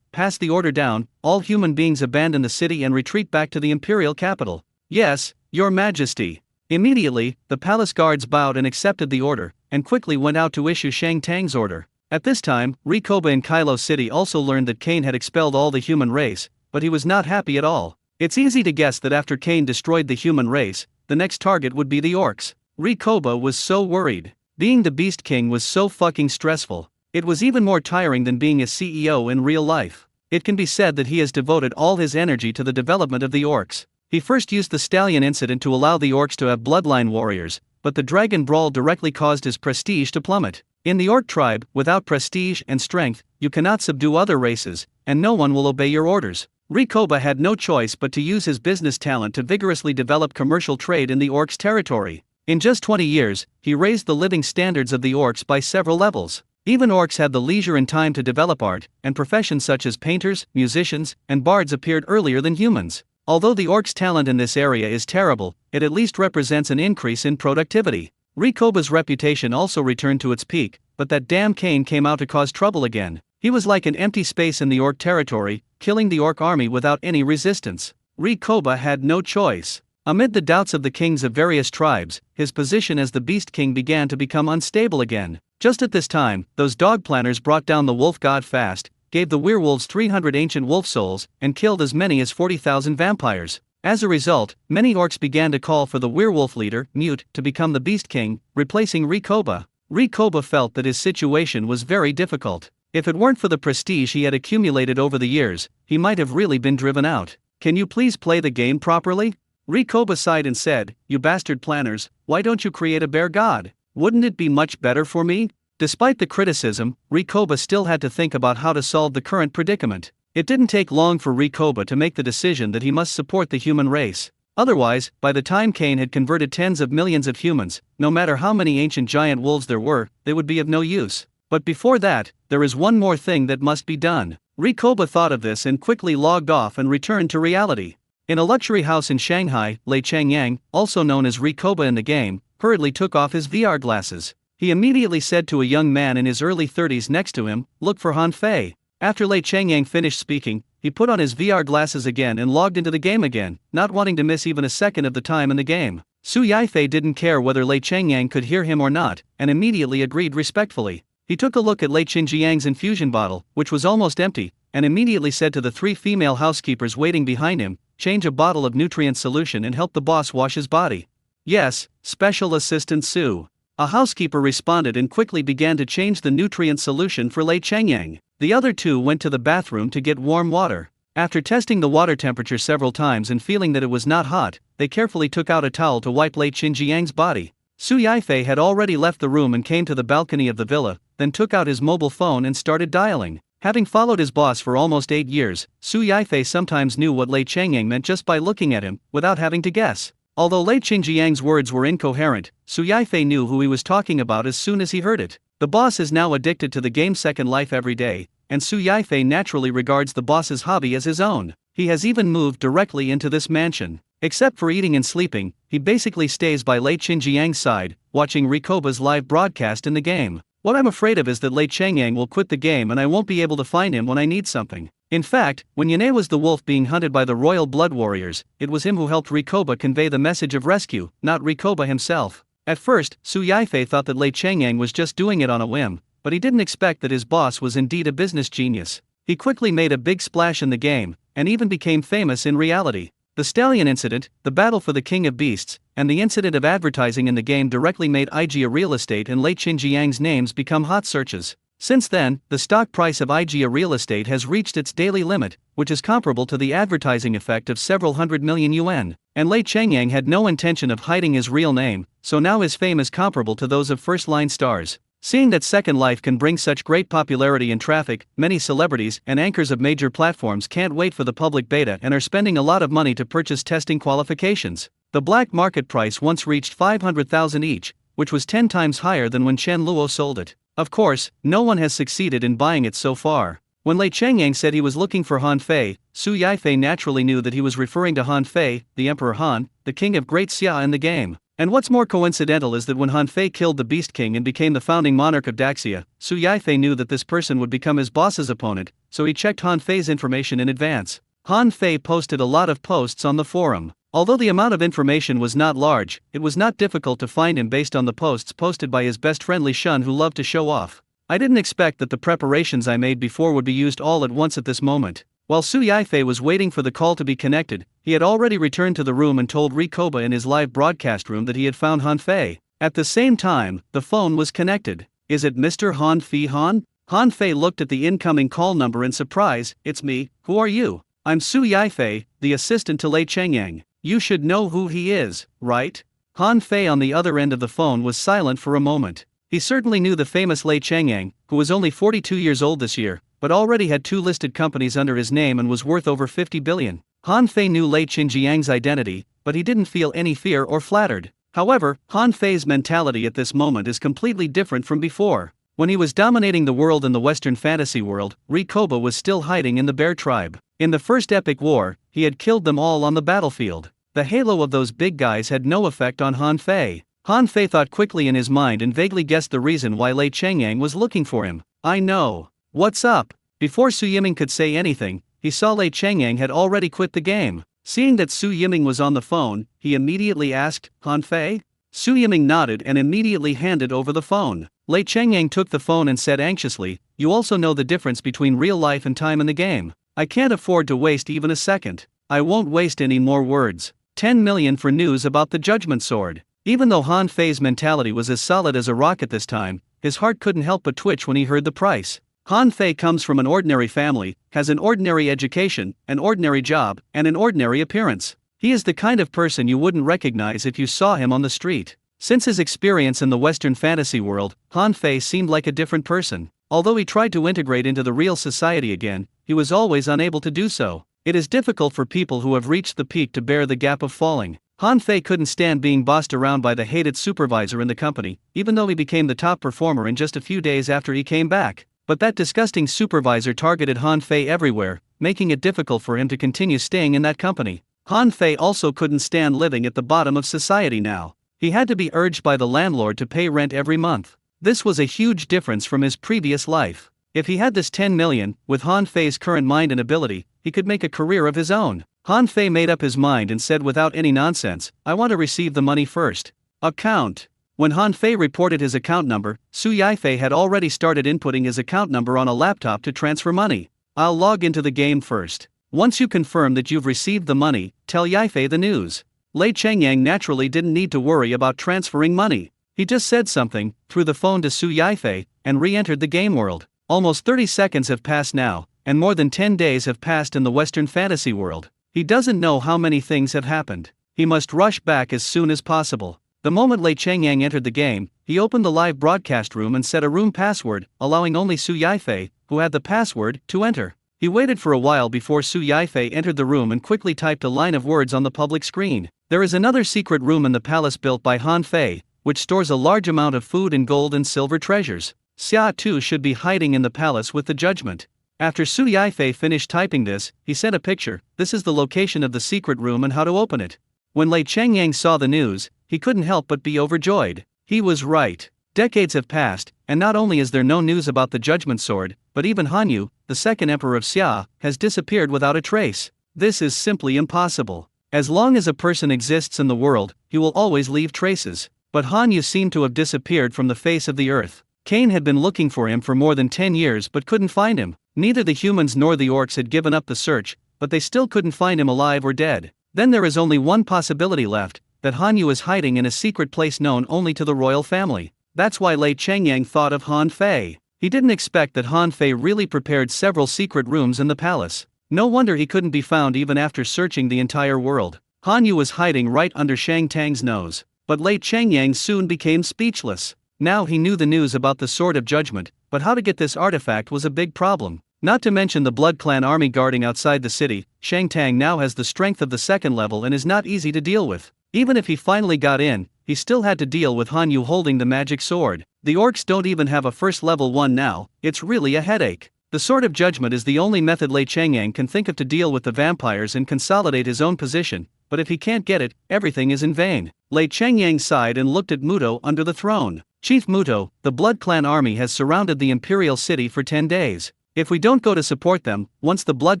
passed the order down, all human beings abandon the city and retreat back to the imperial capital. Yes, your majesty. Immediately, the palace guards bowed and accepted the order, and quickly went out to issue Shang Tang's order. At this time, Rikoba in Kylo City also learned that Cain had expelled all the human race, but he was not happy at all. It's easy to guess that after Cain destroyed the human race, the next target would be the orcs. Rikoba was so worried. Being the Beast King was so fucking stressful. It was even more tiring than being a CEO in real life. It can be said that he has devoted all his energy to the development of the orcs. He first used the stallion incident to allow the orcs to have bloodline warriors, but the dragon brawl directly caused his prestige to plummet. In the orc tribe, without prestige and strength, you cannot subdue other races, and no one will obey your orders. Rikoba had no choice but to use his business talent to vigorously develop commercial trade in the orcs' territory. In just 20 years, he raised the living standards of the orcs by several levels. Even orcs had the leisure and time to develop art, and professions such as painters, musicians, and bards appeared earlier than humans. Although the orcs' talent in this area is terrible, it at least represents an increase in productivity. Rikoba's reputation also returned to its peak, but that damn Cain came out to cause trouble again. He was like an empty space in the orc territory, killing the orc army without any resistance. Rikoba had no choice. Amid the doubts of the kings of various tribes, his position as the Beast King began to become unstable again. Just at this time, those dog planners brought down the wolf god fast, gave the werewolves 300 ancient wolf souls, and killed as many as 40,000 vampires. As a result, many orcs began to call for the werewolf leader, Mute, to become the Beast King, replacing Rikoba. Rikoba felt that his situation was very difficult. If it weren't for the prestige he had accumulated over the years, he might have really been driven out. Can you please play the game properly? Rikoba sighed and said, "You bastard planners, why don't you create a bear god? Wouldn't it be much better for me?" Despite the criticism, Rikoba still had to think about how to solve the current predicament. It didn't take long for Rikoba to make the decision that he must support the human race. Otherwise, by the time Cain had converted tens of millions of humans, no matter how many ancient giant wolves there were, they would be of no use. But before that, there is one more thing that must be done. Rikoba thought of this and quickly logged off and returned to reality. In a luxury house in Shanghai, Lei Changyang, also known as Rikoba in the game, hurriedly took off his VR glasses. He immediately said to a young man in his early 30s next to him, "Look for Han Fei." After Lei Changyang finished speaking, he put on his VR glasses again and logged into the game again, not wanting to miss even a second of the time in the game. Su Yaifei didn't care whether Lei Changyang could hear him or not, and immediately agreed respectfully. He took a look at Lei Changyang's infusion bottle, which was almost empty, and immediately said to the 3 female housekeepers waiting behind him, "Change a bottle of nutrient solution and help the boss wash his body." "Yes, Special Assistant Su." A housekeeper responded and quickly began to change the nutrient solution for Lei Changyang. The other 2 went to the bathroom to get warm water. After testing the water temperature several times and feeling that it was not hot, they carefully took out a towel to wipe Lei Changyang's body. Su Yaifei had already left the room and came to the balcony of the villa, then took out his mobile phone and started dialing. Having followed his boss for almost 8 years, Su Yaifei sometimes knew what Lei Changyang meant just by looking at him, without having to guess. Although Lei Qingjiang's words were incoherent, Su Yifei knew who he was talking about as soon as he heard it. The boss is now addicted to the game Second Life every day, and Su Yifei naturally regards the boss's hobby as his own. He has even moved directly into this mansion. Except for eating and sleeping, he basically stays by Lei Qingjiang's side, watching Rikoba's live broadcast in the game. What I'm afraid of is that Lei Qingjiang will quit the game and I won't be able to find him when I need something. In fact, when Yane was the wolf being hunted by the royal blood warriors, it was him who helped Rikoba convey the message of rescue, not Rikoba himself. At first, Su Yifei thought that Lei Qingjiang was just doing it on a whim, but he didn't expect that his boss was indeed a business genius. He quickly made a big splash in the game, and even became famous in reality. The stallion incident, the battle for the king of beasts, and the incident of advertising in the game directly made IGA Real Estate and Lei Qingjiang's names become hot searches. Since then, the stock price of IGA Real Estate has reached its daily limit, which is comparable to the advertising effect of several hundred million yuan. And Lei Qingjiang had no intention of hiding his real name, so now his fame is comparable to those of first-line stars. Seeing that Second Life can bring such great popularity and traffic, many celebrities and anchors of major platforms can't wait for the public beta and are spending a lot of money to purchase testing qualifications. The black market price once reached 500,000 each, which was 10 times higher than when Chen Luo sold it. Of course, no one has succeeded in buying it so far. When Lei Qingjiang said he was looking for Han Fei, Su Yifei naturally knew that he was referring to Han Fei, the Emperor Han, the king of Great Xia in the game. And what's more coincidental is that when Han Fei killed the Beast King and became the founding monarch of Daxia, Su Yifei knew that this person would become his boss's opponent, so he checked Han Fei's information in advance. Han Fei posted a lot of posts on the forum. Although the amount of information was not large, it was not difficult to find him based on the posts posted by his best friend Li Shun, who loved to show off. I didn't expect that the preparations I made before would be used all at once at this moment. While Su Yifei was waiting for the call to be connected, he had already returned to the room and told Rikoba in his live broadcast room that he had found Han Fei. At the same time, the phone was connected. Is it Mr. Han Fei Han? Han Fei looked at the incoming call number in surprise. It's me, who are you? I'm Su Yifei, the assistant to Lei Qingjiang. You should know who he is, right? Han Fei on the other end of the phone was silent for a moment. He certainly knew the famous Lei Qingjiang, who was only 42 years old this year, but already had 2 listed companies under his name and was worth over 50 billion. Han Fei knew Lei Qingjiang's identity, but he didn't feel any fear or flattered. However, Han Fei's mentality at this moment is completely different from before. When he was dominating the world in the Western fantasy world, Rikoba was still hiding in the Bear tribe. In the first epic war, he had killed them all on the battlefield. The halo of those big guys had no effect on Han Fei. Han Fei thought quickly in his mind and vaguely guessed the reason why Lei Qingjiang was looking for him. I know. What's up? Before Su Yiming could say anything, he saw Lei Qingjiang had already quit the game. Seeing that Su Yiming was on the phone, he immediately asked, Han Fei? Su Yiming nodded and immediately handed over the phone. Lei Qingjiang took the phone and said anxiously, you also know the difference between real life and time in the game. I can't afford to waste even a second. I won't waste any more words. 10 million for news about the Judgment Sword. Even though Han Fei's mentality was as solid as a rock at this time, his heart couldn't help but twitch when he heard the price. Han Fei comes from an ordinary family, has an ordinary education, an ordinary job, and an ordinary appearance. He is the kind of person you wouldn't recognize if you saw him on the street. Since his experience in the Western fantasy world, Han Fei seemed like a different person. Although he tried to integrate into the real society again, he was always unable to do so. It is difficult for people who have reached the peak to bear the gap of falling. Han Fei couldn't stand being bossed around by the hated supervisor in the company, even though he became the top performer in just a few days after he came back. But that disgusting supervisor targeted Han Fei everywhere, making it difficult for him to continue staying in that company. Han Fei also couldn't stand living at the bottom of society now. He had to be urged by the landlord to pay rent every month. This was a huge difference from his previous life. If he had this 10 million, with Han Fei's current mind and ability, he could make a career of his own. Han Fei made up his mind and said without any nonsense, I want to receive the money first. Account. When Han Fei reported his account number, Su Yifei had already started inputting his account number on a laptop to transfer money. I'll log into the game first. Once you confirm that you've received the money, tell Yifei the news. Lei Qingjiang naturally didn't need to worry about transferring money. He just said something, threw the phone to Su Yifei, and re-entered the game world. Almost 30 seconds have passed now, and more than 10 days have passed in the Western fantasy world. He doesn't know how many things have happened. He must rush back as soon as possible. The moment Lei Qingjiang entered the game, he opened the live broadcast room and set a room password, allowing only Su Yifei, who had the password, to enter. He waited for a while before Su Yaifei entered the room and quickly typed a line of words on the public screen. There is another secret room in the palace built by Han Fei, which stores a large amount of food and gold and silver treasures. Xia too should be hiding in the palace with the judgment. After Su Yaifei finished typing this, he sent a picture. This is the location of the secret room and how to open it. When Lei Chengyang saw the news, he couldn't help but be overjoyed. He was right. Decades have passed, and not only is there no news about the Judgment Sword, but even Hanyu, the second emperor of Xia, has disappeared without a trace. This is simply impossible. As long as a person exists in the world, he will always leave traces. But Hanyu seemed to have disappeared from the face of the earth. Cain had been looking for him for more than 10 years but couldn't find him. Neither the humans nor the orcs had given up the search, but they still couldn't find him alive or dead. Then there is only one possibility left, that Hanyu is hiding in a secret place known only to the royal family. That's why Lei Chengyang thought of Han Fei. He didn't expect that Han Fei really prepared several secret rooms in the palace. No wonder he couldn't be found even after searching the entire world. Hanyu was hiding right under Shang Tang's nose. But Lei Chengyang soon became speechless. Now he knew the news about the Sword of Judgment, but how to get this artifact was a big problem. Not to mention the Blood Clan army guarding outside the city. Shang Tang now has the strength of the second level and is not easy to deal with. Even if he finally got in, he still had to deal with Hanyu holding the magic sword. The orcs don't even have a first level one now. It's really a headache. The Sword of Judgment is the only method Lei Chengyang can think of to deal with the vampires and consolidate his own position, but if he can't get it, everything is in vain. Lei Chengyang sighed and looked at Muto under the throne. Chief Muto, the Blood Clan army has surrounded the imperial city for 10 days. If we don't go to support them, once the Blood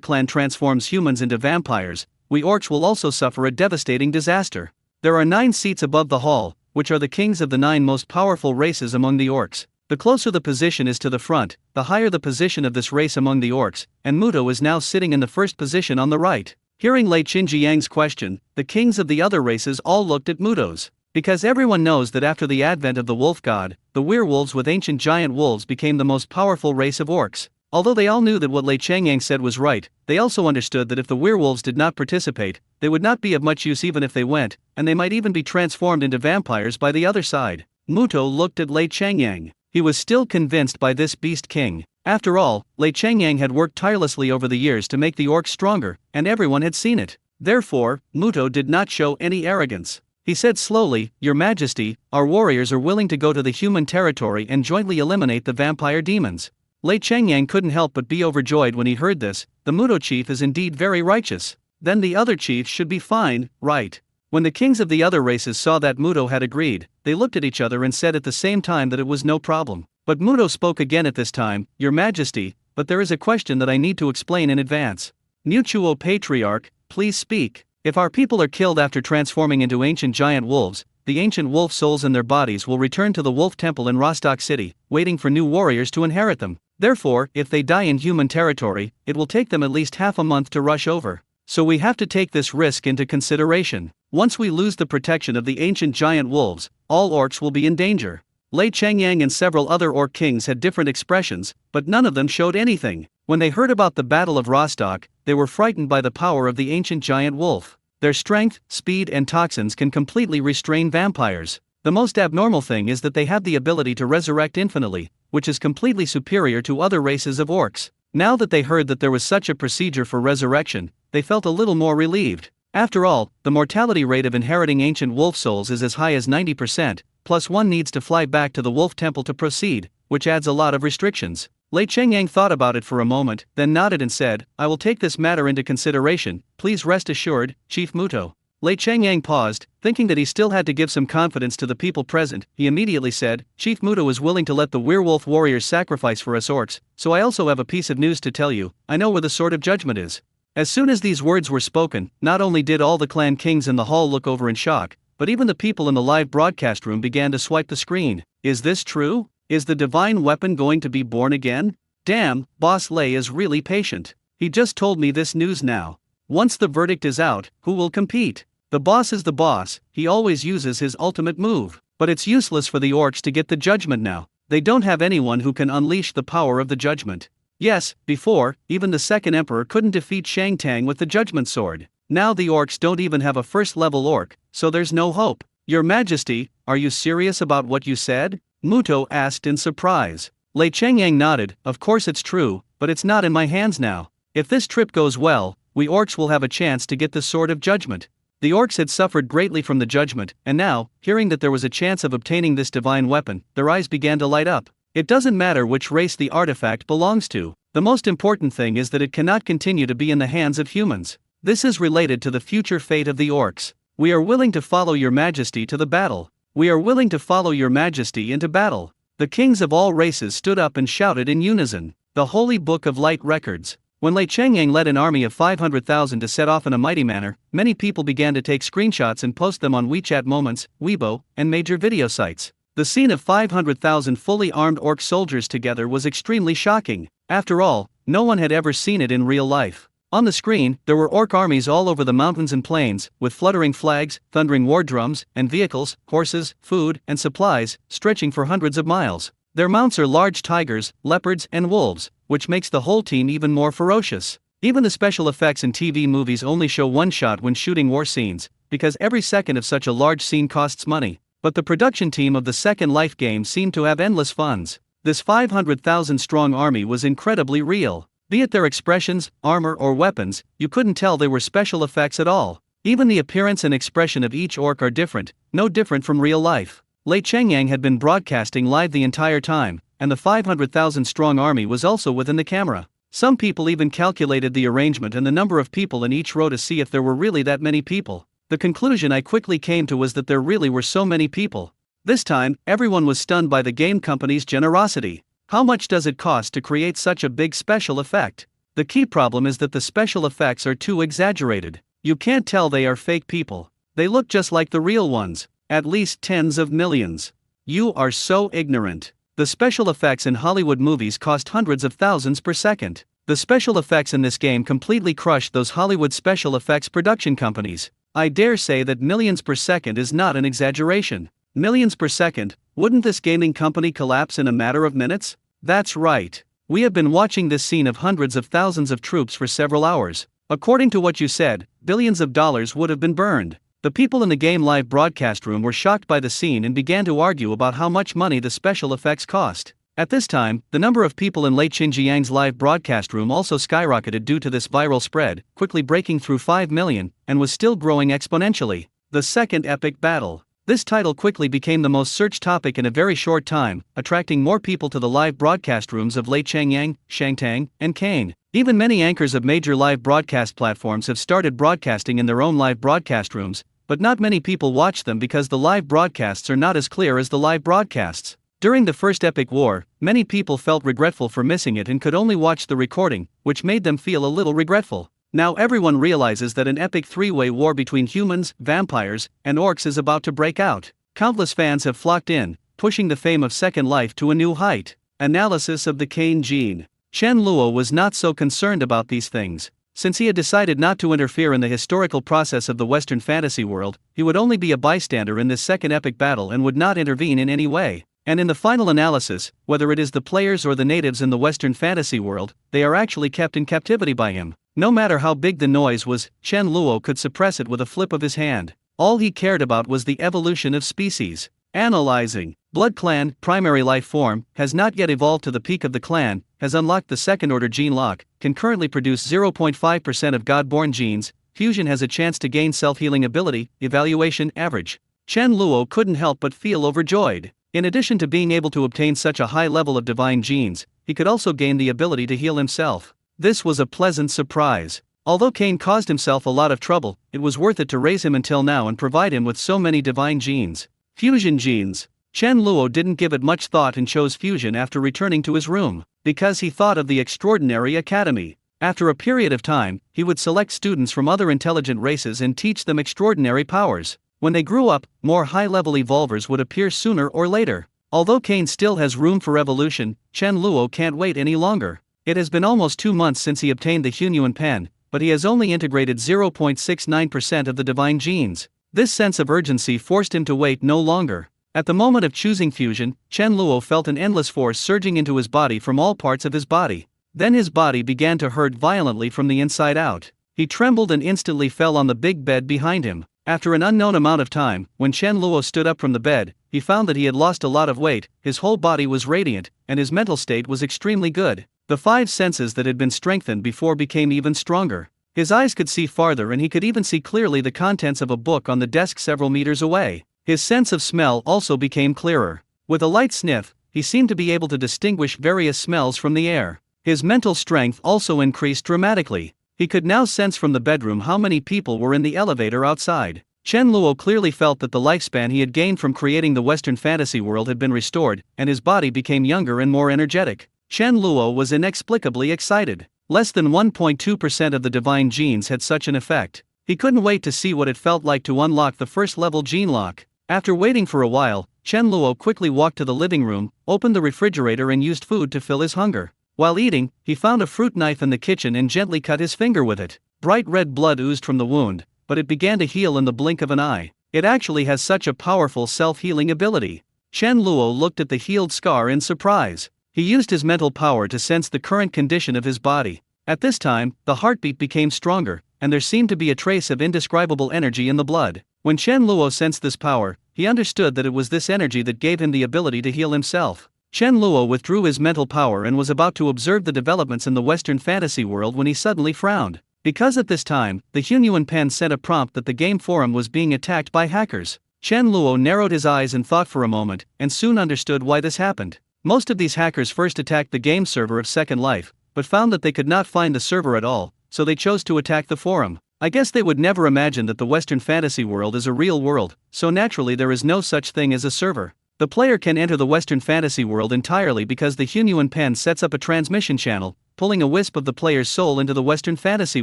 Clan transforms humans into vampires, we orcs will also suffer a devastating disaster. There are 9 seats above the hall, which are the kings of the 9 most powerful races among the orcs. The closer the position is to the front, the higher the position of this race among the orcs, and Muto is now sitting in the first position on the right. Hearing Lei Chengyang's question, the kings of the other races all looked at Muto's. Because everyone knows that after the advent of the wolf god, the werewolves with ancient giant wolves became the most powerful race of orcs. Although they all knew that what Lei Chengyang said was right, they also understood that if the werewolves did not participate, they would not be of much use even if they went, and they might even be transformed into vampires by the other side. Muto looked at Lei Chengyang. He was still convinced by this beast king. After all, Lei Chengyang had worked tirelessly over the years to make the orcs stronger, and everyone had seen it. Therefore, Muto did not show any arrogance. He said slowly, "Your Majesty, our warriors are willing to go to the human territory and jointly eliminate the vampire demons." Lei Chengyang couldn't help but be overjoyed when he heard this. The Muto chief is indeed very righteous. Then the other chiefs should be fine, right? When the kings of the other races saw that Muto had agreed, they looked at each other and said at the same time that it was no problem. But Muto spoke again at this time, "Your Majesty, but there is a question that I need to explain in advance." Mutuo Patriarch, please speak. If our people are killed after transforming into ancient giant wolves, the ancient wolf souls in their bodies will return to the wolf temple in Rostock City, waiting for new warriors to inherit them. Therefore, if they die in human territory, it will take them at least half a month to rush over. So we have to take this risk into consideration. Once we lose the protection of the ancient giant wolves, all orcs will be in danger. Lei Chengyang and several other orc kings had different expressions, but none of them showed anything. When they heard about the Battle of Rostock, they were frightened by the power of the ancient giant wolf. Their strength, speed and toxins can completely restrain vampires. The most abnormal thing is that they have the ability to resurrect infinitely, which is completely superior to other races of orcs. Now that they heard that there was such a procedure for resurrection, they felt a little more relieved. After all, the mortality rate of inheriting ancient wolf souls is as high as 90%, plus one needs to fly back to the wolf temple to proceed, which adds a lot of restrictions. Lei Chengyang thought about it for a moment, then nodded and said, "I will take this matter into consideration, please rest assured, Chief Muto." Lei Chengyang paused, thinking that he still had to give some confidence to the people present. He immediately said, "Chief Muto is willing to let the werewolf warriors sacrifice for us orcs, so I also have a piece of news to tell you. I know where the Sword of Judgment is." As soon as these words were spoken, not only did all the clan kings in the hall look over in shock, but even the people in the live broadcast room began to swipe the screen. Is this true? Is the divine weapon going to be born again? Damn, Boss Lei is really patient. He just told me this news now. Once the verdict is out, who will compete? The boss is the boss, he always uses his ultimate move. But it's useless for the orcs to get the judgment now. They don't have anyone who can unleash the power of the judgment. Yes, before, even the second emperor couldn't defeat Shang Tang with the judgment sword. Now the orcs don't even have a first-level orc, so there's no hope. Your Majesty, are you serious about what you said? Muto asked in surprise. Lei Chengyang nodded, of course it's true, but it's not in my hands now. If this trip goes well, we orcs will have a chance to get the Sword of Judgment. The orcs had suffered greatly from the judgment, and now, hearing that there was a chance of obtaining this divine weapon, their eyes began to light up. It doesn't matter which race the artifact belongs to. The most important thing is that it cannot continue to be in the hands of humans. This is related to the future fate of the orcs. We are willing to follow your majesty to the battle. We are willing to follow your majesty into battle. The kings of all races stood up and shouted in unison. The Holy Book of Light Records. When Lei Chengyang led an army of 500,000 to set off in a mighty manner, many people began to take screenshots and post them on WeChat Moments, Weibo, and major video sites. The scene of 500,000 fully armed orc soldiers together was extremely shocking. After all, no one had ever seen it in real life. On the screen, there were orc armies all over the mountains and plains, with fluttering flags, thundering war drums, and vehicles, horses, food, and supplies, stretching for hundreds of miles. Their mounts are large tigers, leopards, and wolves, which makes the whole team even more ferocious. Even the special effects in TV movies only show one shot when shooting war scenes, because every second of such a large scene costs money. But the production team of the Second Life game seemed to have endless funds. This 500,000 strong army was incredibly real. Be it their expressions, armor, or weapons, you couldn't tell they were special effects at all. Even the appearance and expression of each orc are different, no different from real life. Lei Chengyang had been broadcasting live the entire time, and the 500,000 strong army was also within the camera. Some people even calculated the arrangement and the number of people in each row to see if there were really that many people. The conclusion I quickly came to was that there really were so many people. This time, everyone was stunned by the game company's generosity. How much does it cost to create such a big special effect? The key problem is that the special effects are too exaggerated. You can't tell they are fake people. They look just like the real ones. At least tens of millions. You are so ignorant. The special effects in Hollywood movies cost hundreds of thousands per second. The special effects in this game completely crushed those Hollywood special effects production companies. I dare say that millions per second is not an exaggeration. Millions per second, wouldn't this gaming company collapse in a matter of minutes? That's right. We have been watching this scene of hundreds of thousands of troops for several hours. According to what you said, billions of dollars would have been burned. The people in the game live broadcast room were shocked by the scene and began to argue about how much money the special effects cost. At this time, the number of people in Lei Chengyang's live broadcast room also skyrocketed due to this viral spread, quickly breaking through 5 million, and was still growing exponentially. The Second Epic Battle. This title quickly became the most searched topic in a very short time, attracting more people to the live broadcast rooms of Lei Chengyang, Shangtang, and Kane. Even many anchors of major live broadcast platforms have started broadcasting in their own live broadcast rooms, but not many people watch them because the live broadcasts are not as clear as the live broadcasts. During the First Epic War, many people felt regretful for missing it and could only watch the recording, which made them feel a little regretful. Now everyone realizes that an epic three-way war between humans, vampires, and orcs is about to break out. Countless fans have flocked in, pushing the fame of Second Life to a new height. Analysis of the Kane gene. Chen Luo was not so concerned about these things. Since he had decided not to interfere in the historical process of the Western fantasy world, he would only be a bystander in this second epic battle and would not intervene in any way. And in the final analysis, whether it is the players or the natives in the Western fantasy world, they are actually kept in captivity by him. No matter how big the noise was, Chen Luo could suppress it with a flip of his hand. All he cared about was the evolution of species. Analyzing. Blood Clan, primary life form, has not yet evolved to the peak of the clan, has unlocked the second-order gene lock, can currently produce 0.5% of God-born genes, fusion has a chance to gain self-healing ability, evaluation average. Chen Luo couldn't help but feel overjoyed. In addition to being able to obtain such a high level of divine genes, he could also gain the ability to heal himself. This was a pleasant surprise. Although Kane caused himself a lot of trouble, it was worth it to raise him until now and provide him with so many divine genes. Fusion genes. Chen Luo didn't give it much thought and chose fusion after returning to his room, because he thought of the Extraordinary Academy. After a period of time, he would select students from other intelligent races and teach them extraordinary powers. When they grew up, more high-level evolvers would appear sooner or later. Although Kane still has room for evolution, Chen Luo can't wait any longer. It has been almost 2 months since he obtained the Hunyuan Pen, but he has only integrated 0.69% of the divine genes. This sense of urgency forced him to wait no longer. At the moment of choosing fusion, Chen Luo felt an endless force surging into his body from all parts of his body. Then his body began to hurt violently from the inside out. He trembled and instantly fell on the big bed behind him. After an unknown amount of time, when Chen Luo stood up from the bed, he found that he had lost a lot of weight, his whole body was radiant, and his mental state was extremely good. The 5 senses that had been strengthened before became even stronger. His eyes could see farther and he could even see clearly the contents of a book on the desk several meters away. His sense of smell also became clearer. With a light sniff, he seemed to be able to distinguish various smells from the air. His mental strength also increased dramatically. He could now sense from the bedroom how many people were in the elevator outside. Chen Luo clearly felt that the lifespan he had gained from creating the Western fantasy world had been restored, and his body became younger and more energetic. Chen Luo was inexplicably excited. Less than 1.2% of the divine genes had such an effect. He couldn't wait to see what it felt like to unlock the first level gene lock. After waiting for a while, Chen Luo quickly walked to the living room, opened the refrigerator and used food to fill his hunger. While eating, he found a fruit knife in the kitchen and gently cut his finger with it. Bright red blood oozed from the wound, but it began to heal in the blink of an eye. It actually has such a powerful self-healing ability. Chen Luo looked at the healed scar in surprise. He used his mental power to sense the current condition of his body. At this time, the heartbeat became stronger, and there seemed to be a trace of indescribable energy in the blood. When Chen Luo sensed this power, he understood that it was this energy that gave him the ability to heal himself. Chen Luo withdrew his mental power and was about to observe the developments in the Western fantasy world when he suddenly frowned. Because at this time, the Hunyuan Pen sent a prompt that the game forum was being attacked by hackers. Chen Luo narrowed his eyes and thought for a moment, and soon understood why this happened. Most of these hackers first attacked the game server of Second Life, but found that they could not find the server at all, so they chose to attack the forum. I guess they would never imagine that the Western fantasy world is a real world, so naturally there is no such thing as a server. The player can enter the Western fantasy world entirely because the Hunyuan Pen sets up a transmission channel, pulling a wisp of the player's soul into the Western fantasy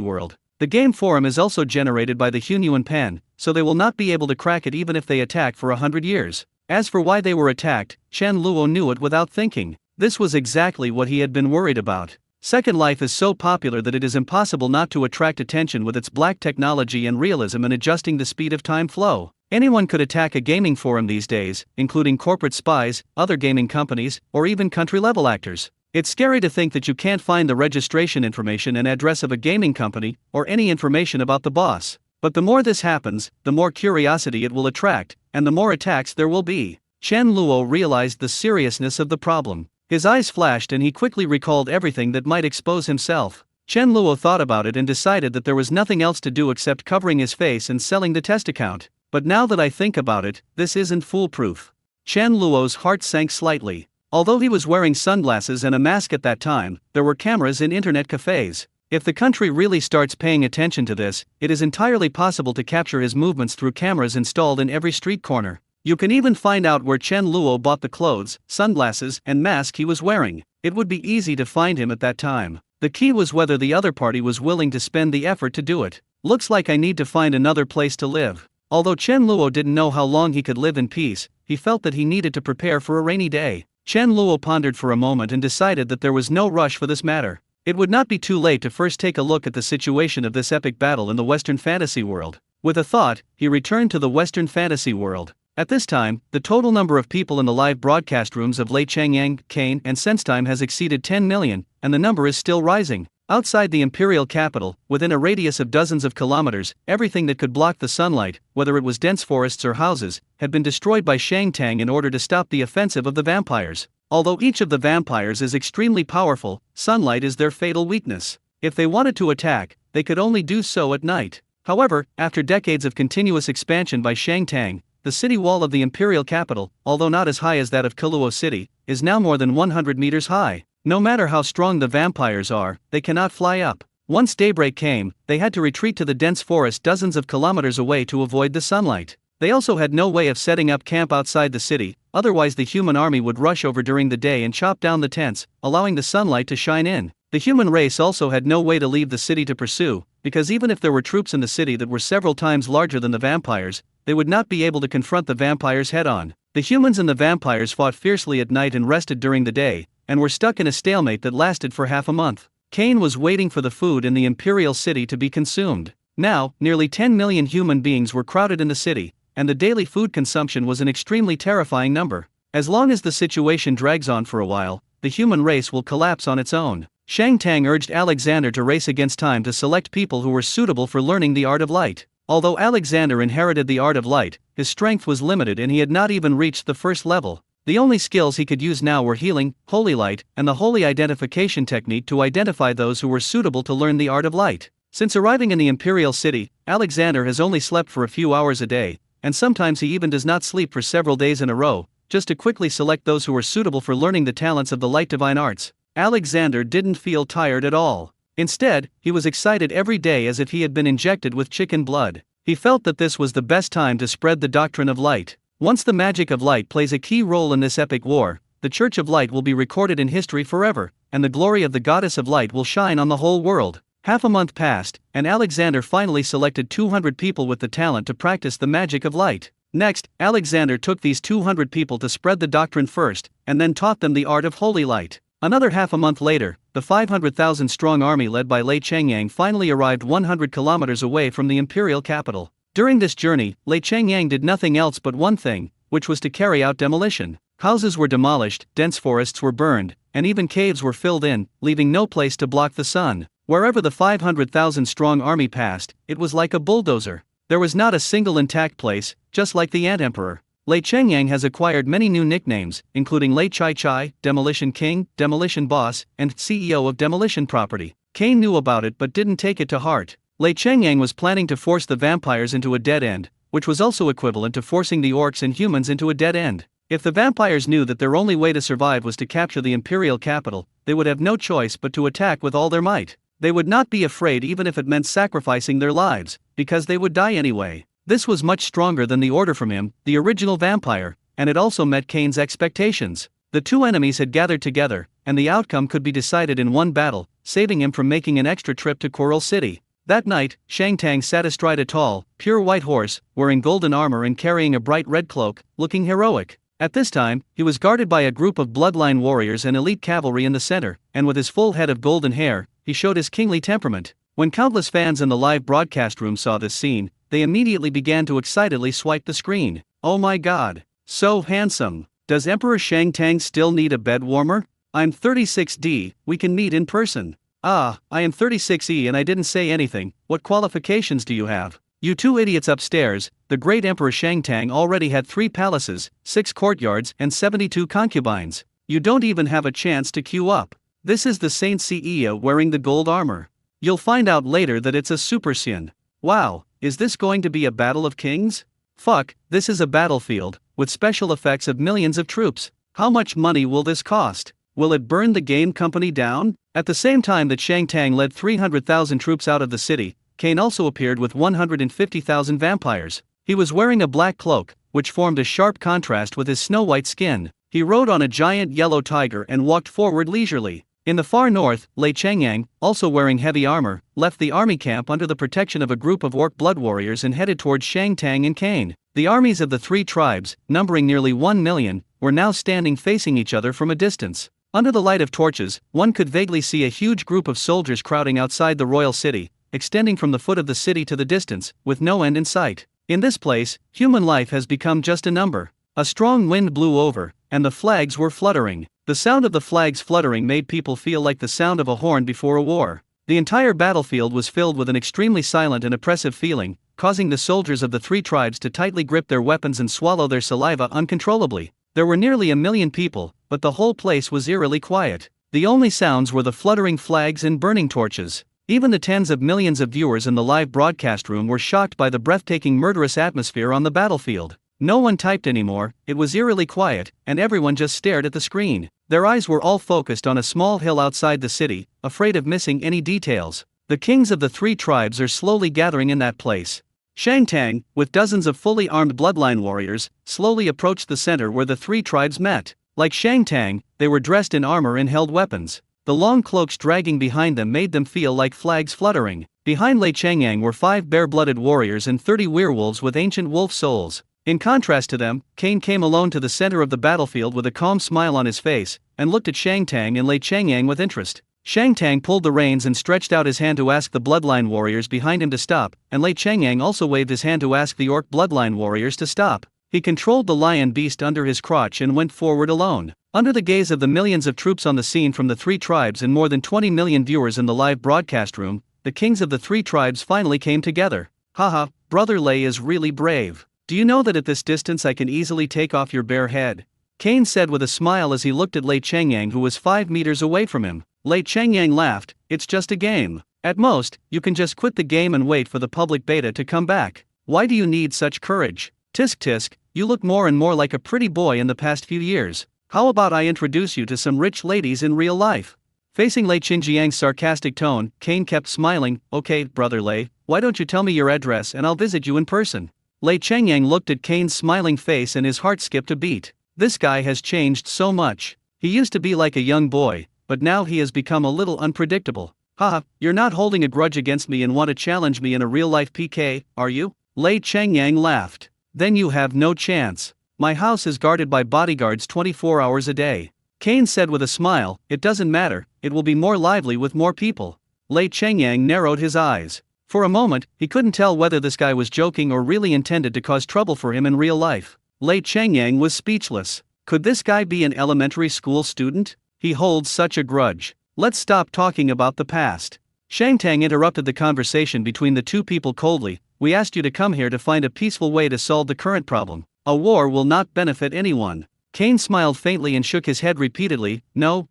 world. The game forum is also generated by the Hunyuan Pen, so they will not be able to crack it even if they attack for 100 years. As for why they were attacked, Chen Luo knew it without thinking. This was exactly what he had been worried about. Second Life is so popular that it is impossible not to attract attention with its black technology and realism in adjusting the speed of time flow. Anyone could attack a gaming forum these days, including corporate spies, other gaming companies, or even country-level actors. It's scary to think that you can't find the registration information and address of a gaming company, or any information about the boss. But the more this happens, the more curiosity it will attract, and the more attacks there will be. Chen Luo realized the seriousness of the problem. His eyes flashed and he quickly recalled everything that might expose himself. Chen Luo thought about it and decided that there was nothing else to do except covering his face and selling the test account. But now that I think about it, this isn't foolproof. Chen Luo's heart sank slightly. Although he was wearing sunglasses and a mask at that time, there were cameras in internet cafes. If the country really starts paying attention to this, it is entirely possible to capture his movements through cameras installed in every street corner. You can even find out where Chen Luo bought the clothes, sunglasses, and mask he was wearing. It would be easy to find him at that time. The key was whether the other party was willing to spend the effort to do it. Looks like I need to find another place to live. Although Chen Luo didn't know how long he could live in peace, he felt that he needed to prepare for a rainy day. Chen Luo pondered for a moment and decided that there was no rush for this matter. It would not be too late to first take a look at the situation of this epic battle in the Western fantasy world. With a thought, he returned to the Western fantasy world. At this time, the total number of people in the live broadcast rooms of Lei Changyang, Kane, and SenseTime has exceeded 10 million, and the number is still rising. Outside the imperial capital, within a radius of dozens of kilometers, everything that could block the sunlight, whether it was dense forests or houses, had been destroyed by Shang Tang in order to stop the offensive of the vampires. Although each of the vampires is extremely powerful, sunlight is their fatal weakness. If they wanted to attack, they could only do so at night. However, after decades of continuous expansion by Shang Tang, the city wall of the imperial capital, although not as high as that of Kaluo City, is now more than 100 meters high. No matter how strong the vampires are, they cannot fly up. Once daybreak came, they had to retreat to the dense forest dozens of kilometers away to avoid the sunlight. They also had no way of setting up camp outside the city, otherwise the human army would rush over during the day and chop down the tents, allowing the sunlight to shine in. The human race also had no way to leave the city to pursue, because even if there were troops in the city that were several times larger than the vampires, they would not be able to confront the vampires head-on. The humans and the vampires fought fiercely at night and rested during the day, and were stuck in a stalemate that lasted for half a month. Kane was waiting for the food in the imperial city to be consumed. Now, nearly 10 million human beings were crowded in the city, and the daily food consumption was an extremely terrifying number. As long as the situation drags on for a while, the human race will collapse on its own. Shang Tang urged Alexander to race against time to select people who were suitable for learning the art of light. Although Alexander inherited the art of light, his strength was limited and he had not even reached the first level. The only skills he could use now were healing, holy light, and the holy identification technique to identify those who were suitable to learn the art of light. Since arriving in the imperial city, Alexander has only slept for a few hours a day, and sometimes he even does not sleep for several days in a row, just to quickly select those who are suitable for learning the talents of the light divine arts. Alexander didn't feel tired at all. Instead, he was excited every day as if he had been injected with chicken blood. He felt that this was the best time to spread the doctrine of light. Once the magic of light plays a key role in this epic war, the Church of Light will be recorded in history forever, and the glory of the Goddess of Light will shine on the whole world. Half a month passed, and Alexander finally selected 200 people with the talent to practice the magic of light. Next, Alexander took these 200 people to spread the doctrine first, and then taught them the art of holy light. Another half a month later, the 500,000-strong army led by Lei Chengyang finally arrived 100 kilometers away from the imperial capital. During this journey, Lei Chengyang did nothing else but one thing, which was to carry out demolition. Houses were demolished, dense forests were burned, and even caves were filled in, leaving no place to block the sun. Wherever the 500,000-strong army passed, it was like a bulldozer. There was not a single intact place, just like the Ant Emperor. Lei Chengyang has acquired many new nicknames, including Lei Chai Chai, Demolition King, Demolition Boss, and CEO of Demolition Property. Kane knew about it but didn't take it to heart. Lei Chengyang was planning to force the vampires into a dead end, which was also equivalent to forcing the orcs and humans into a dead end. If the vampires knew that their only way to survive was to capture the imperial capital, they would have no choice but to attack with all their might. They would not be afraid even if it meant sacrificing their lives, because they would die anyway. This was much stronger than the order from him, the original vampire, and it also met Kane's expectations. The two enemies had gathered together, and the outcome could be decided in one battle, saving him from making an extra trip to Coral City. That night, Shang Tang sat astride a tall, pure white horse, wearing golden armor and carrying a bright red cloak, looking heroic. At this time, he was guarded by a group of bloodline warriors and elite cavalry in the center, and with his full head of golden hair, he showed his kingly temperament. When countless fans in the live broadcast room saw this scene, they immediately began to excitedly swipe the screen. Oh my god, so handsome. Does Emperor Shang Tang still need a bed warmer? I'm 36D, we can meet in person. Ah, I am 36E and I didn't say anything. What qualifications do you have? You two idiots upstairs. The great Emperor Shang Tang already had 3 palaces, 6 courtyards, and 72 concubines. You don't even have a chance to queue up. This is the Saint CEO wearing the gold armor. You'll find out later that it's a Super Saiyan. Wow, is this going to be a battle of kings? Fuck, this is a battlefield, with special effects of millions of troops. How much money will this cost? Will it burn the game company down? At the same time that Shang Tang led 300,000 troops out of the city, Kane also appeared with 150,000 vampires. He was wearing a black cloak, which formed a sharp contrast with his snow-white skin. He rode on a giant yellow tiger and walked forward leisurely. In the far north, Lei Chengyang, also wearing heavy armor, left the army camp under the protection of a group of orc blood warriors and headed towards Shang Tang and Kane. The armies of the 3 tribes, numbering nearly 1 million, were now standing facing each other from a distance. Under the light of torches, one could vaguely see a huge group of soldiers crowding outside the royal city, extending from the foot of the city to the distance, with no end in sight. In this place, human life has become just a number. A strong wind blew over, and the flags were fluttering. The sound of the flags fluttering made people feel like the sound of a horn before a war. The entire battlefield was filled with an extremely silent and oppressive feeling, causing the soldiers of the 3 tribes to tightly grip their weapons and swallow their saliva uncontrollably. There were nearly 1 million people, but the whole place was eerily quiet. The only sounds were the fluttering flags and burning torches. Even the tens of millions of viewers in the live broadcast room were shocked by the breathtaking murderous atmosphere on the battlefield. No one typed anymore, it was eerily quiet, and everyone just stared at the screen. Their eyes were all focused on a small hill outside the city, afraid of missing any details. The kings of the 3 tribes are slowly gathering in that place. Shang Tang, with dozens of fully armed bloodline warriors, slowly approached the center where the 3 tribes met. Like Shang Tang, they were dressed in armor and held weapons. The long cloaks dragging behind them made them feel like flags fluttering. Behind Lei Chengyang were 5 bare-blooded warriors and 30 werewolves with ancient wolf souls. In contrast to them, Kane came alone to the center of the battlefield with a calm smile on his face, and looked at Shang Tang and Lei Chengyang with interest. Shang Tang pulled the reins and stretched out his hand to ask the bloodline warriors behind him to stop, and Lei Chengyang also waved his hand to ask the orc bloodline warriors to stop. He controlled the lion beast under his crotch and went forward alone. Under the gaze of the millions of troops on the scene from the 3 tribes and more than 20 million viewers in the live broadcast room, the kings of the 3 tribes finally came together. Haha, Brother Lei is really brave. Do you know that at this distance I can easily take off your bare head? Kane said with a smile as he looked at Lei Changyang, who was 5 meters away from him. Lei Changyang laughed. It's just a game. At most, you can just quit the game and wait for the public beta to come back. Why do you need such courage? Tisk tisk, you look more and more like a pretty boy in the past few years. How about I introduce you to some rich ladies in real life? Facing Lei Changyang's sarcastic tone, Kane kept smiling. Okay, brother Lei, why don't you tell me your address and I'll visit you in person? Lei Changyang looked at Kane's smiling face and his heart skipped a beat. This guy has changed so much. He used to be like a young boy, but now he has become a little unpredictable. Haha, you're not holding a grudge against me and want to challenge me in a real-life PK, are you? Lei Changyang laughed. Then you have no chance. My house is guarded by bodyguards 24 hours a day. Kane said with a smile, it doesn't matter, it will be more lively with more people. Lei Changyang narrowed his eyes. For a moment, he couldn't tell whether this guy was joking or really intended to cause trouble for him in real life. Lei Changyang was speechless. Could this guy be an elementary school student? He holds such a grudge. Let's stop talking about the past. Shang Tang interrupted the conversation between the two people coldly. We asked you to come here to find a peaceful way to solve the current problem. A war will not benefit anyone. Kane smiled faintly and shook his head repeatedly. No,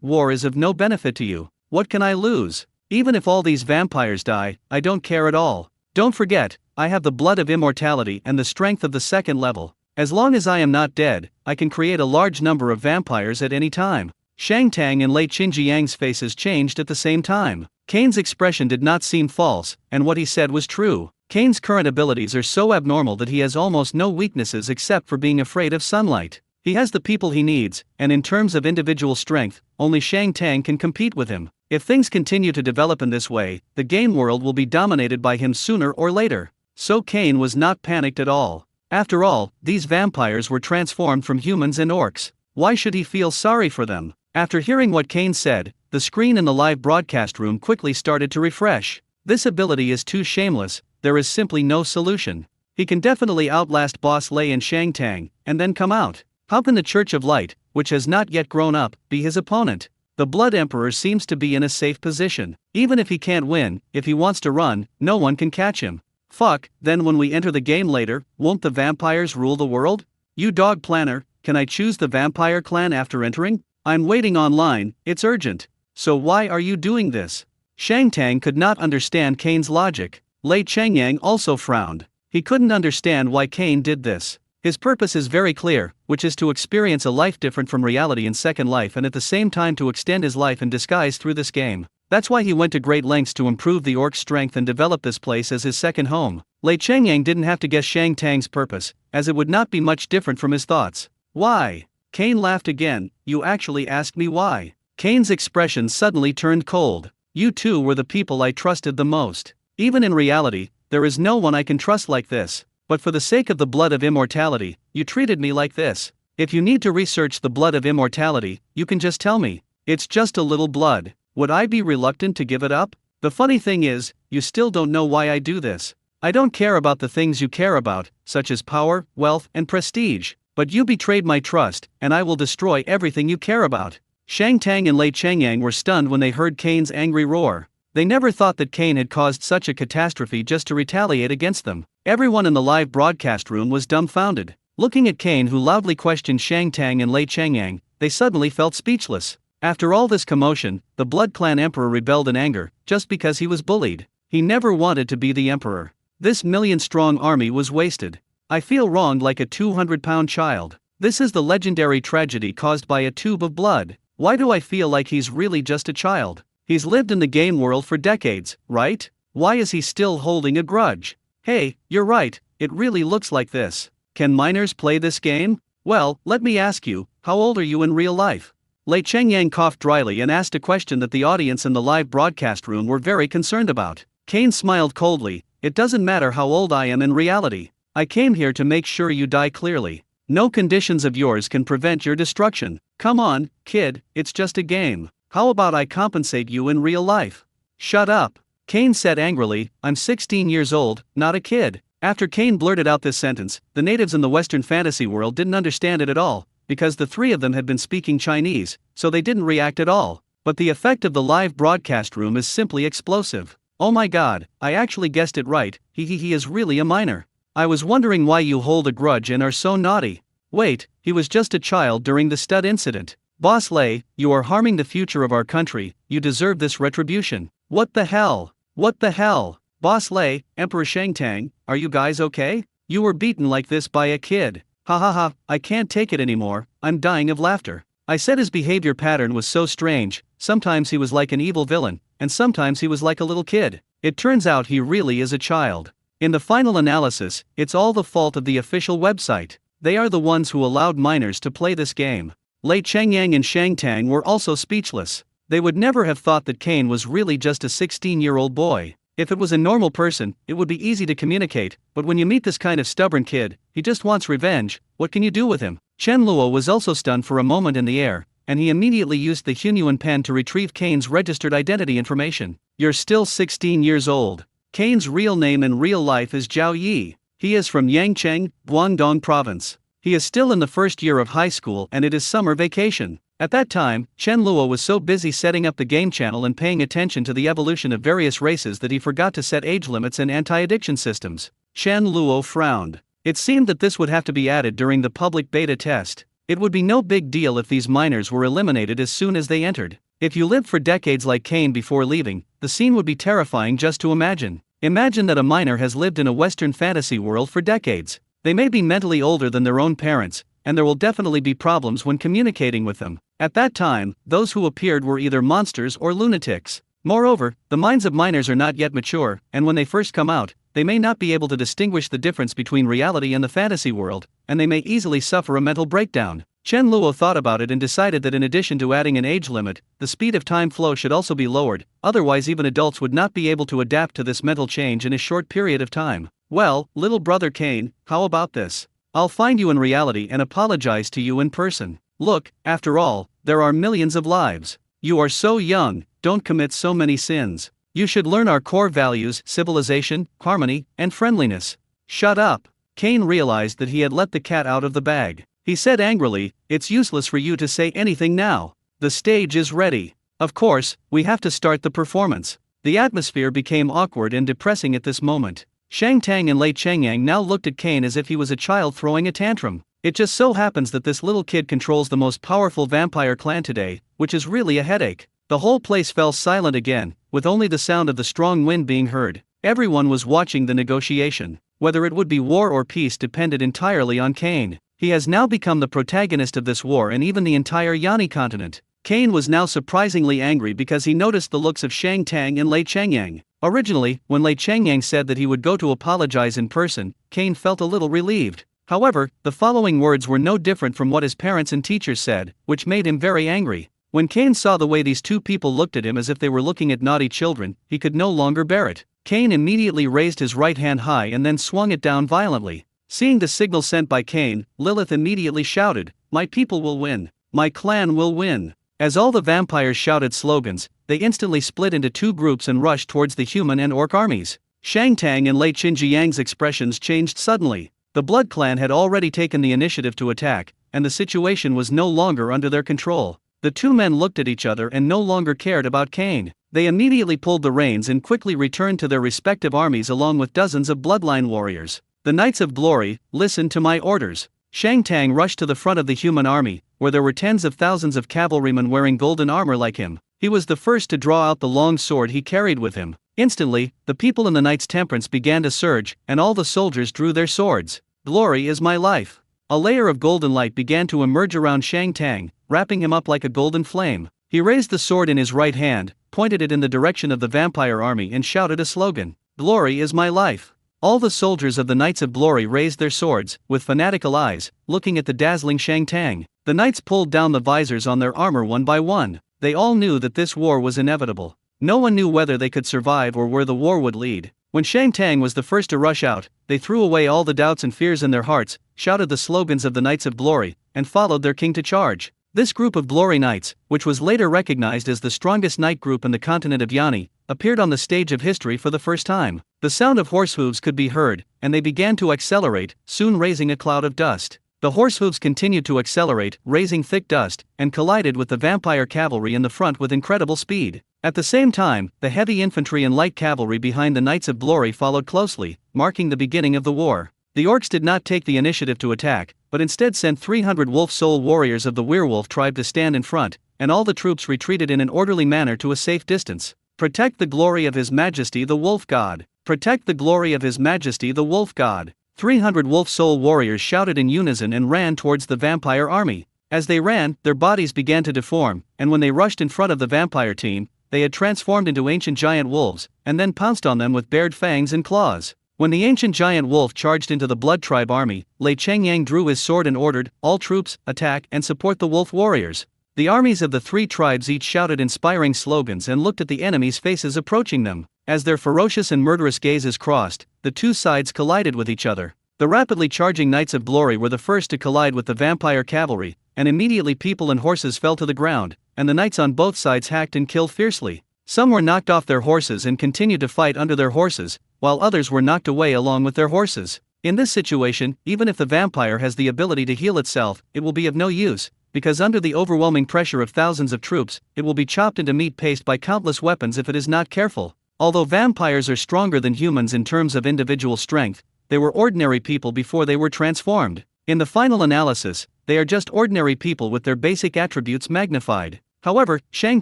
war is of no benefit to you. What can I lose? Even if all these vampires die, I don't care at all. Don't forget, I have the blood of immortality and the strength of the second level. As long as I am not dead, I can create a large number of vampires at any time. Shang Tang and Lei Changyang's faces changed at the same time. Kane's expression did not seem false, and what he said was true. Kane's current abilities are so abnormal that he has almost no weaknesses except for being afraid of sunlight. He has the people he needs, and in terms of individual strength, only Shang Tang can compete with him. If things continue to develop in this way, the game world will be dominated by him sooner or later. So Kane was not panicked at all. After all, these vampires were transformed from humans and orcs. Why should he feel sorry for them? After hearing what Kane said, the screen in the live broadcast room quickly started to refresh. This ability is too shameless, there is simply no solution. He can definitely outlast Boss Lei and Shang Tang, and then come out. How can the Church of Light, which has not yet grown up, be his opponent? The Blood Emperor seems to be in a safe position. Even if he can't win, if he wants to run, no one can catch him. Fuck, then when we enter the game later, won't the vampires rule the world? You dog planner, can I choose the vampire clan after entering? I'm waiting online, it's urgent. So why are you doing this? Shang Tang could not understand Kane's logic. Lei Changyang also frowned. He couldn't understand why Kane did this. His purpose is very clear, which is to experience a life different from reality in Second Life and at the same time to extend his life in disguise through this game. That's why he went to great lengths to improve the orc's strength and develop this place as his second home. Lei Changyang didn't have to guess Shang Tang's purpose, as it would not be much different from his thoughts. Why? Kane laughed again. You actually asked me why. Kane's expression suddenly turned cold. You two were the people I trusted the most. Even in reality, there is no one I can trust like this. But for the sake of the blood of immortality, you treated me like this. If you need to research the blood of immortality, you can just tell me. It's just a little blood. Would I be reluctant to give it up? The funny thing is, you still don't know why I do this. I don't care about the things you care about, such as power, wealth, and prestige. But you betrayed my trust, and I will destroy everything you care about. Shang Tang and Lei Changyang were stunned when they heard Kane's angry roar. They never thought that Kane had caused such a catastrophe just to retaliate against them. Everyone in the live broadcast room was dumbfounded. Looking at Kane, who loudly questioned Shang Tang and Lei Changyang, they suddenly felt speechless. After all this commotion, the Blood Clan Emperor rebelled in anger, just because he was bullied. He never wanted to be the emperor. This million-strong army was wasted. I feel wronged like a 200-pound child. This is the legendary tragedy caused by a tube of blood. Why do I feel like he's really just a child? He's lived in the game world for decades, right? Why is he still holding a grudge? Hey, you're right, it really looks like this. Can minors play this game? Well, let me ask you, how old are you in real life? Lei Changyang coughed dryly and asked a question that the audience in the live broadcast room were very concerned about. Kane smiled coldly. It doesn't matter how old I am in reality. I came here to make sure you die clearly. No conditions of yours can prevent your destruction. Come on, kid, it's just a game. How about I compensate you in real life? Shut up. Kane said angrily, I'm 16 years old, not a kid. After Kane blurted out this sentence, the natives in the Western fantasy world didn't understand it at all, because the three of them had been speaking Chinese, so they didn't react at all. But the effect of the live broadcast room is simply explosive. Oh my god, I actually guessed it right, he is really a minor. I was wondering why you hold a grudge and are so naughty. Wait, he was just a child during the stud incident. Boss Lei, you are harming the future of our country, you deserve this retribution. What the hell? What the hell? Boss Lei, Emperor Shangtang, are you guys okay? You were beaten like this by a kid. Ha ha ha, I can't take it anymore, I'm dying of laughter. I said his behavior pattern was so strange, sometimes he was like an evil villain, and sometimes he was like a little kid. It turns out he really is a child. In the final analysis, it's all the fault of the official website. They are the ones who allowed minors to play this game. Lei Chengyang and Shangtang were also speechless. They would never have thought that Kane was really just a 16-year-old boy. If it was a normal person, it would be easy to communicate, but when you meet this kind of stubborn kid, he just wants revenge, what can you do with him? Chen Luo was also stunned for a moment in the air, and he immediately used the Hunyuan pen to retrieve Kane's registered identity information. You're still 16 years old. Kane's real name in real life is Zhao Yi. He is from Yangcheng, Guangdong Province. He is still in the first year of high school and it is summer vacation. At that time, Chen Luo was so busy setting up the game channel and paying attention to the evolution of various races that he forgot to set age limits and anti-addiction systems. Chen Luo frowned. It seemed that this would have to be added during the public beta test. It would be no big deal if these minors were eliminated as soon as they entered. If you lived for decades like Kane before leaving, the scene would be terrifying just to imagine. Imagine that a minor has lived in a Western fantasy world for decades. They may be mentally older than their own parents, and there will definitely be problems when communicating with them. At that time, those who appeared were either monsters or lunatics. Moreover, the minds of minors are not yet mature, and when they first come out, they may not be able to distinguish the difference between reality and the fantasy world, and they may easily suffer a mental breakdown. Chen Luo thought about it and decided that in addition to adding an age limit, the speed of time flow should also be lowered, otherwise even adults would not be able to adapt to this mental change in a short period of time. Well, little brother Kane, how about this? I'll find you in reality and apologize to you in person. Look, after all, there are millions of lives. You are so young, don't commit so many sins. You should learn our core values: civilization, harmony, and friendliness. Shut up. Kane realized that he had let the cat out of the bag. He said angrily, it's useless for you to say anything now. The stage is ready. Of course, we have to start the performance. The atmosphere became awkward and depressing at this moment. Shangtang and Lei Chengyang now looked at Kane as if he was a child throwing a tantrum. It just so happens that this little kid controls the most powerful vampire clan today, which is really a headache. The whole place fell silent again, with only the sound of the strong wind being heard. Everyone was watching the negotiation. Whether it would be war or peace depended entirely on Kane. He has now become the protagonist of this war and even the entire Yani continent. Kane was now surprisingly angry because he noticed the looks of Shangtang and Lei Chengyang. Originally, when Lei Chengyang said that he would go to apologize in person, Kane felt a little relieved. However, the following words were no different from what his parents and teachers said, which made him very angry. When Kane saw the way these two people looked at him as if they were looking at naughty children, he could no longer bear it. Kane immediately raised his right hand high and then swung it down violently. Seeing the signal sent by Kane, Lilith immediately shouted, "My people will win. My clan will win." As all the vampires shouted slogans, they instantly split into two groups and rushed towards the human and orc armies. Shangtang and Lei Qinjiang's expressions changed suddenly. The Blood Clan had already taken the initiative to attack, and the situation was no longer under their control. The two men looked at each other and no longer cared about Kane. They immediately pulled the reins and quickly returned to their respective armies along with dozens of bloodline warriors. The Knights of Glory, listen to my orders. Shangtang rushed to the front of the human army, where there were tens of thousands of cavalrymen wearing golden armor like him. He was the first to draw out the long sword he carried with him. Instantly, the people in the Knights' Temperance began to surge, and all the soldiers drew their swords. Glory is my life. A layer of golden light began to emerge around Shangtang, wrapping him up like a golden flame. He raised the sword in his right hand, pointed it in the direction of the vampire army and shouted a slogan. Glory is my life. All the soldiers of the Knights of Glory raised their swords, with fanatical eyes, looking at the dazzling Shangtang. The knights pulled down the visors on their armor one by one. They all knew that this war was inevitable. No one knew whether they could survive or where the war would lead. When Shangtang was the first to rush out, they threw away all the doubts and fears in their hearts, shouted the slogans of the Knights of Glory, and followed their king to charge. This group of Glory Knights, which was later recognized as the strongest knight group in the continent of Yani, appeared on the stage of history for the first time. The sound of horse hooves could be heard, and they began to accelerate, soon raising a cloud of dust. The horse hooves continued to accelerate, raising thick dust, and collided with the vampire cavalry in the front with incredible speed. At the same time, the heavy infantry and light cavalry behind the Knights of Glory followed closely, marking the beginning of the war. The orcs did not take the initiative to attack, but instead sent 300 wolf soul warriors of the werewolf tribe to stand in front, and all the troops retreated in an orderly manner to a safe distance. Protect the glory of His Majesty the Wolf God. Protect the glory of His Majesty the Wolf God. 300 wolf soul warriors shouted in unison and ran towards the vampire army. As they ran, their bodies began to deform, and when they rushed in front of the vampire team, they had transformed into ancient giant wolves, and then pounced on them with bared fangs and claws. When the ancient giant wolf charged into the Blood Tribe army, Lei Chengyang drew his sword and ordered, "All troops, attack and support the wolf warriors." The armies of the three tribes each shouted inspiring slogans and looked at the enemy's faces approaching them. As their ferocious and murderous gazes crossed, the two sides collided with each other. The rapidly charging Knights of Glory were the first to collide with the vampire cavalry, and immediately people and horses fell to the ground, and the knights on both sides hacked and killed fiercely. Some were knocked off their horses and continued to fight under their horses, while others were knocked away along with their horses. In this situation, even if the vampire has the ability to heal itself, it will be of no use, because under the overwhelming pressure of thousands of troops, it will be chopped into meat paste by countless weapons if it is not careful. Although vampires are stronger than humans in terms of individual strength, they were ordinary people before they were transformed. In the final analysis, they are just ordinary people with their basic attributes magnified. However, Shang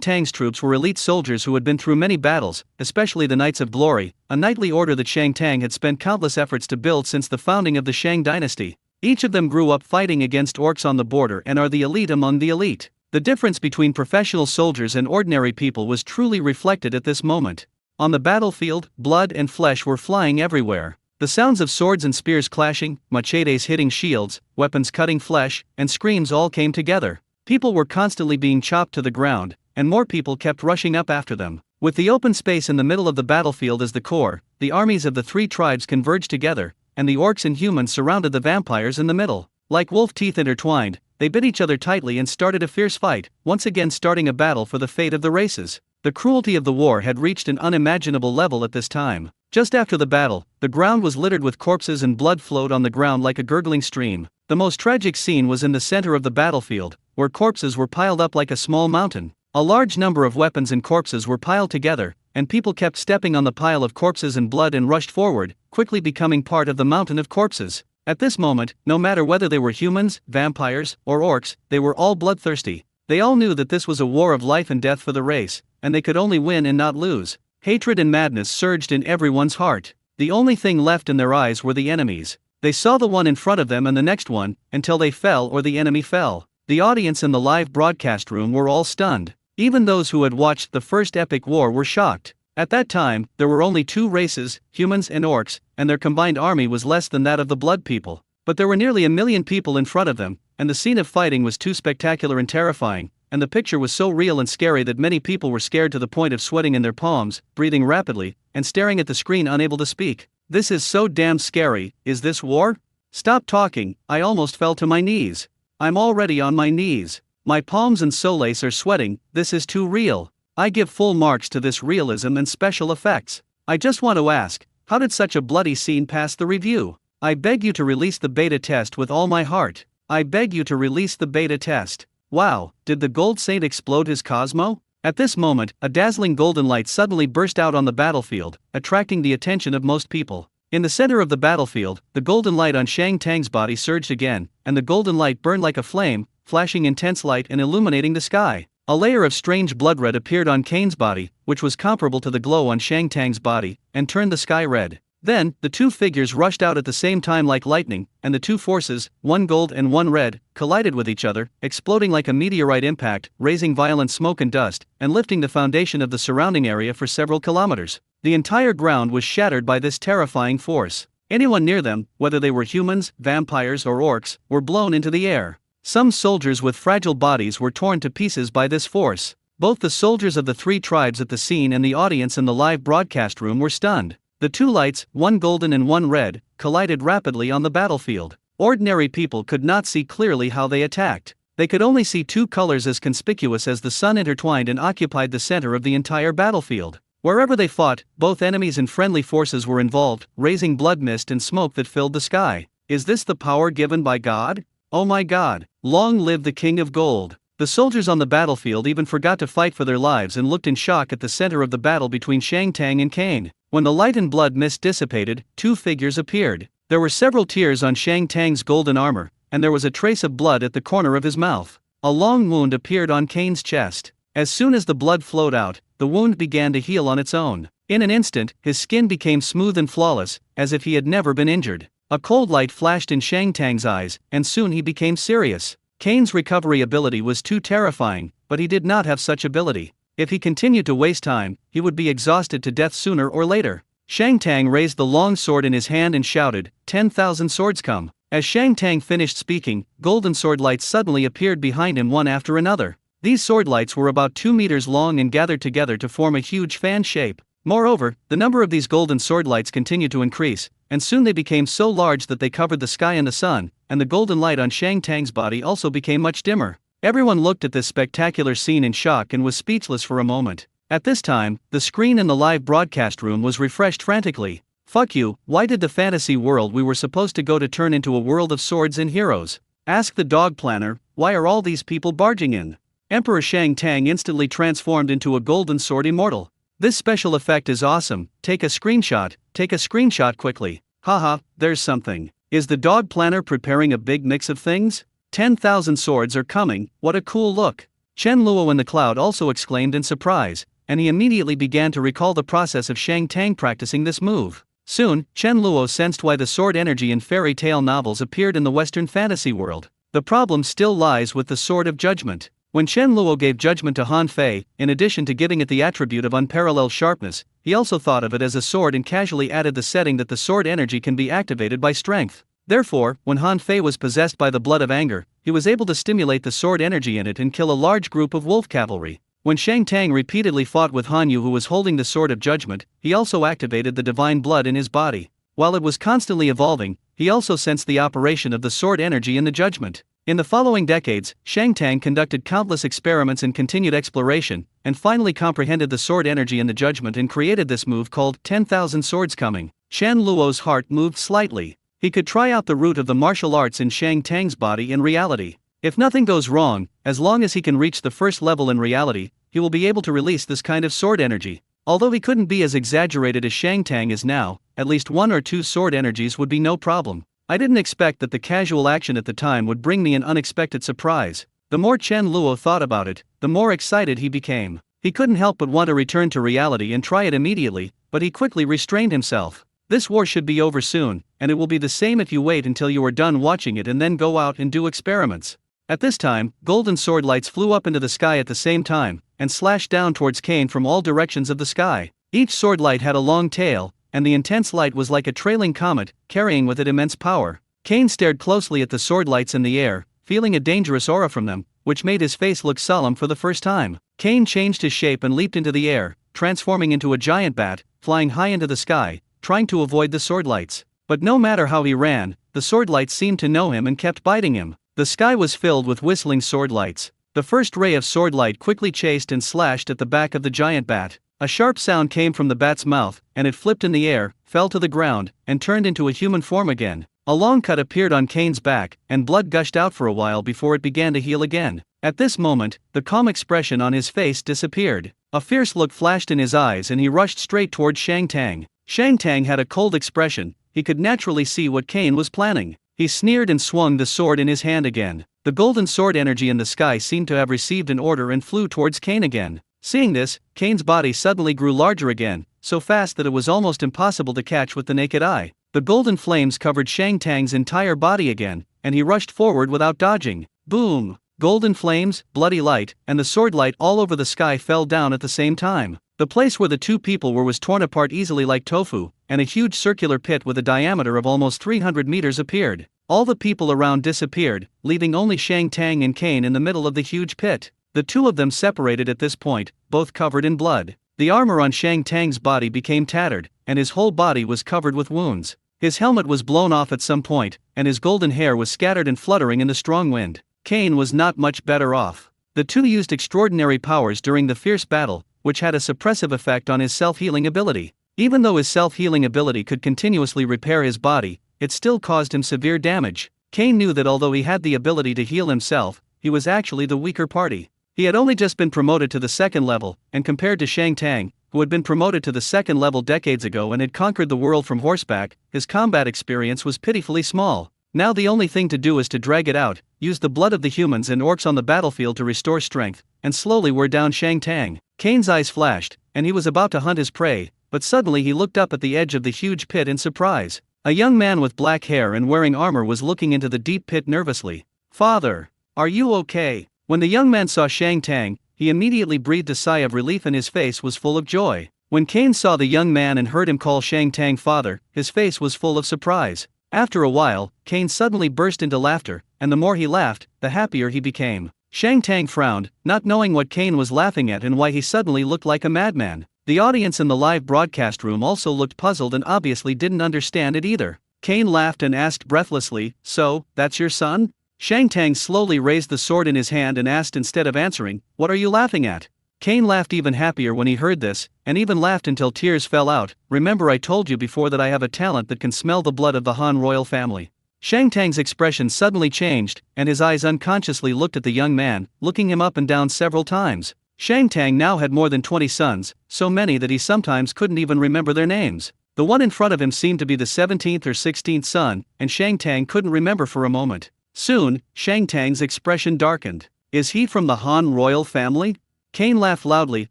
Tang's troops were elite soldiers who had been through many battles, especially the Knights of Glory, a knightly order that Shang Tang had spent countless efforts to build since the founding of the Shang dynasty. Each of them grew up fighting against orcs on the border and are the elite among the elite. The difference between professional soldiers and ordinary people was truly reflected at this moment. On the battlefield, blood and flesh were flying everywhere. The sounds of swords and spears clashing, machetes hitting shields, weapons cutting flesh, and screams all came together. People were constantly being chopped to the ground, and more people kept rushing up after them. With the open space in the middle of the battlefield as the core, the armies of the three tribes converged together, and the orcs and humans surrounded the vampires in the middle. Like wolf teeth intertwined, they bit each other tightly and started a fierce fight, once again starting a battle for the fate of the races. The cruelty of the war had reached an unimaginable level at this time. Just after the battle, the ground was littered with corpses and blood flowed on the ground like a gurgling stream. The most tragic scene was in the center of the battlefield, where corpses were piled up like a small mountain. A large number of weapons and corpses were piled together, and people kept stepping on the pile of corpses and blood and rushed forward, quickly becoming part of the mountain of corpses. At this moment, no matter whether they were humans, vampires, or orcs, they were all bloodthirsty. They all knew that this was a war of life and death for the race, and they could only win and not lose. Hatred and madness surged in everyone's heart. The only thing left in their eyes were the enemies. They saw the one in front of them and the next one, until they fell or the enemy fell. The audience in the live broadcast room were all stunned. Even those who had watched the first epic war were shocked. At that time, there were only two races, humans and orcs, and their combined army was less than that of the blood people. But there were nearly 1 million people in front of them, and the scene of fighting was too spectacular and terrifying, and the picture was so real and scary that many people were scared to the point of sweating in their palms, breathing rapidly, and staring at the screen unable to speak. "This is so damn scary, is this war? Stop talking, I almost fell to my knees. I'm already on my knees. My palms and soles are sweating, this is too real. I give full marks to this realism and special effects. I just want to ask, how did such a bloody scene pass the review? I beg you to release the beta test with all my heart. I beg you to release the beta test." Wow, did the Gold Saint explode his Cosmo? At this moment, a dazzling golden light suddenly burst out on the battlefield, attracting the attention of most people. In the center of the battlefield, the golden light on Shang Tang's body surged again, and the golden light burned like a flame, flashing intense light and illuminating the sky. A layer of strange blood red appeared on Kane's body, which was comparable to the glow on Shang Tang's body, and turned the sky red. Then, the two figures rushed out at the same time like lightning, and the two forces, one gold and one red, collided with each other, exploding like a meteorite impact, raising violent smoke and dust, and lifting the foundation of the surrounding area for several kilometers. The entire ground was shattered by this terrifying force. Anyone near them, whether they were humans, vampires or orcs, were blown into the air. Some soldiers with fragile bodies were torn to pieces by this force. Both the soldiers of the three tribes at the scene and the audience in the live broadcast room were stunned. The two lights, one golden and one red, collided rapidly on the battlefield. Ordinary people could not see clearly how they attacked. They could only see two colors as conspicuous as the sun intertwined and occupied the center of the entire battlefield. Wherever they fought, both enemies and friendly forces were involved, raising blood mist and smoke that filled the sky. Is this the power given by God? Oh my God! Long live the King of Gold! The soldiers on the battlefield even forgot to fight for their lives and looked in shock at the center of the battle between Shang Tang and Kane. When the light and blood mist dissipated, two figures appeared. There were several tears on Shang Tang's golden armor, and there was a trace of blood at the corner of his mouth. A long wound appeared on Kane's chest. As soon as the blood flowed out, the wound began to heal on its own. In an instant, his skin became smooth and flawless, as if he had never been injured. A cold light flashed in Shang Tang's eyes, and soon he became serious. Kane's recovery ability was too terrifying, but he did not have such ability. If he continued to waste time, he would be exhausted to death sooner or later. Shang Tang raised the long sword in his hand and shouted, 10,000 swords come. As Shang Tang finished speaking, golden sword lights suddenly appeared behind him one after another. These sword lights were about 2 meters long and gathered together to form a huge fan shape. Moreover, the number of these golden sword lights continued to increase, and soon they became so large that they covered the sky and the sun, and the golden light on Shang Tang's body also became much dimmer. Everyone looked at this spectacular scene in shock and was speechless for a moment. At this time, the screen in the live broadcast room was refreshed frantically. Fuck you, why did the fantasy world we were supposed to go to turn into a world of swords and heroes? Ask the dog planner, why are all these people barging in? Emperor Shang Tang instantly transformed into a golden sword immortal. This special effect is awesome, take a screenshot quickly. Haha, there's something. Is the dog planner preparing a big mix of things? 10,000 swords are coming, what a cool look. Chen Luo in the cloud also exclaimed in surprise, and he immediately began to recall the process of Shang Tang practicing this move. Soon, Chen Luo sensed why the sword energy in fairy tale novels appeared in the Western fantasy world. The problem still lies with the Sword of Judgment. When Chen Luo gave judgment to Han Fei, in addition to giving it the attribute of unparalleled sharpness, he also thought of it as a sword and casually added the setting that the sword energy can be activated by strength. Therefore, when Han Fei was possessed by the blood of anger, he was able to stimulate the sword energy in it and kill a large group of wolf cavalry. When Shang Tang repeatedly fought with Han Yu, who was holding the Sword of Judgment, he also activated the divine blood in his body. While it was constantly evolving, he also sensed the operation of the sword energy in the judgment. In the following decades, Shang Tang conducted countless experiments and continued exploration, and finally comprehended the sword energy in the judgment and created this move called 10,000 Swords Coming. Chen Luo's heart moved slightly. He could try out the root of the martial arts in Shang Tang's body in reality. If nothing goes wrong, as long as he can reach the first level in reality, he will be able to release this kind of sword energy. Although he couldn't be as exaggerated as Shang Tang is now, at least 1 or 2 sword energies would be no problem. I didn't expect that the casual action at the time would bring me an unexpected surprise. The more Chen Luo thought about it, the more excited he became. He couldn't help but want to return to reality and try it immediately, but he quickly restrained himself. This war should be over soon, and it will be the same if you wait until you are done watching it and then go out and do experiments. At this time, golden sword lights flew up into the sky at the same time, and slashed down towards Kane from all directions of the sky. Each sword light had a long tail, and the intense light was like a trailing comet, carrying with it immense power. Kane stared closely at the sword lights in the air, feeling a dangerous aura from them, which made his face look solemn for the first time. Kane changed his shape and leaped into the air, transforming into a giant bat, flying high into the sky, trying to avoid the sword lights. But no matter how he ran, the sword lights seemed to know him and kept biting him. The sky was filled with whistling sword lights. The first ray of sword light quickly chased and slashed at the back of the giant bat. A sharp sound came from the bat's mouth, and it flipped in the air, fell to the ground, and turned into a human form again. A long cut appeared on Kane's back, and blood gushed out for a while before it began to heal again. At this moment, the calm expression on his face disappeared. A fierce look flashed in his eyes and he rushed straight towards Shang Tang. Shang Tang had a cold expression. He could naturally see what Kane was planning. He sneered and swung the sword in his hand again. The golden sword energy in the sky seemed to have received an order and flew towards Kane again. Seeing this, Kane's body suddenly grew larger again, so fast that it was almost impossible to catch with the naked eye. The golden flames covered Shang Tang's entire body again, and he rushed forward without dodging. Boom! Golden flames, bloody light, and the sword light all over the sky fell down at the same time. The place where the two people were was torn apart easily like tofu, and a huge circular pit with a diameter of almost 300 meters appeared. All the people around disappeared, leaving only Shang Tang and Kane in the middle of the huge pit. The two of them separated at this point, both covered in blood. The armor on Shang Tang's body became tattered, and his whole body was covered with wounds. His helmet was blown off at some point, and his golden hair was scattered and fluttering in the strong wind. Kane was not much better off. The two used extraordinary powers during the fierce battle, which had a suppressive effect on his self-healing ability. Even though his self-healing ability could continuously repair his body, it still caused him severe damage. Kane knew that although he had the ability to heal himself, he was actually the weaker party. He had only just been promoted to the second level, and compared to Shang Tang, who had been promoted to the second level decades ago and had conquered the world from horseback. His combat experience was pitifully small. Now the only thing to do is to drag it out, use the blood of the humans and orcs on the battlefield to restore strength, and slowly wear down Shang Tang. Kane's eyes flashed, and he was about to hunt his prey, but suddenly he looked up at the edge of the huge pit in surprise. A young man with black hair and wearing armor was looking into the deep pit nervously. "Father, are you okay?" When the young man saw Shang Tang, he immediately breathed a sigh of relief and his face was full of joy. When Kane saw the young man and heard him call Shang Tang father, his face was full of surprise. After a while, Kane suddenly burst into laughter, and the more he laughed, the happier he became. Shang Tang frowned, not knowing what Kane was laughing at and why he suddenly looked like a madman. The audience in the live broadcast room also looked puzzled and obviously didn't understand it either. Kane laughed and asked breathlessly, "So, that's your son?" Shang Tang slowly raised the sword in his hand and asked instead of answering, "What are you laughing at?" Kane laughed even happier when he heard this, and even laughed until tears fell out. "Remember, I told you before that I have a talent that can smell the blood of the Han royal family." Shang Tang's expression suddenly changed, and his eyes unconsciously looked at the young man, looking him up and down several times. Shang Tang now had more than 20 sons, so many that he sometimes couldn't even remember their names. The one in front of him seemed to be the 17th or 16th son, and Shang Tang couldn't remember for a moment. Soon, Shang Tang's expression darkened. "Is he from the Han royal family?" Kane laughed loudly.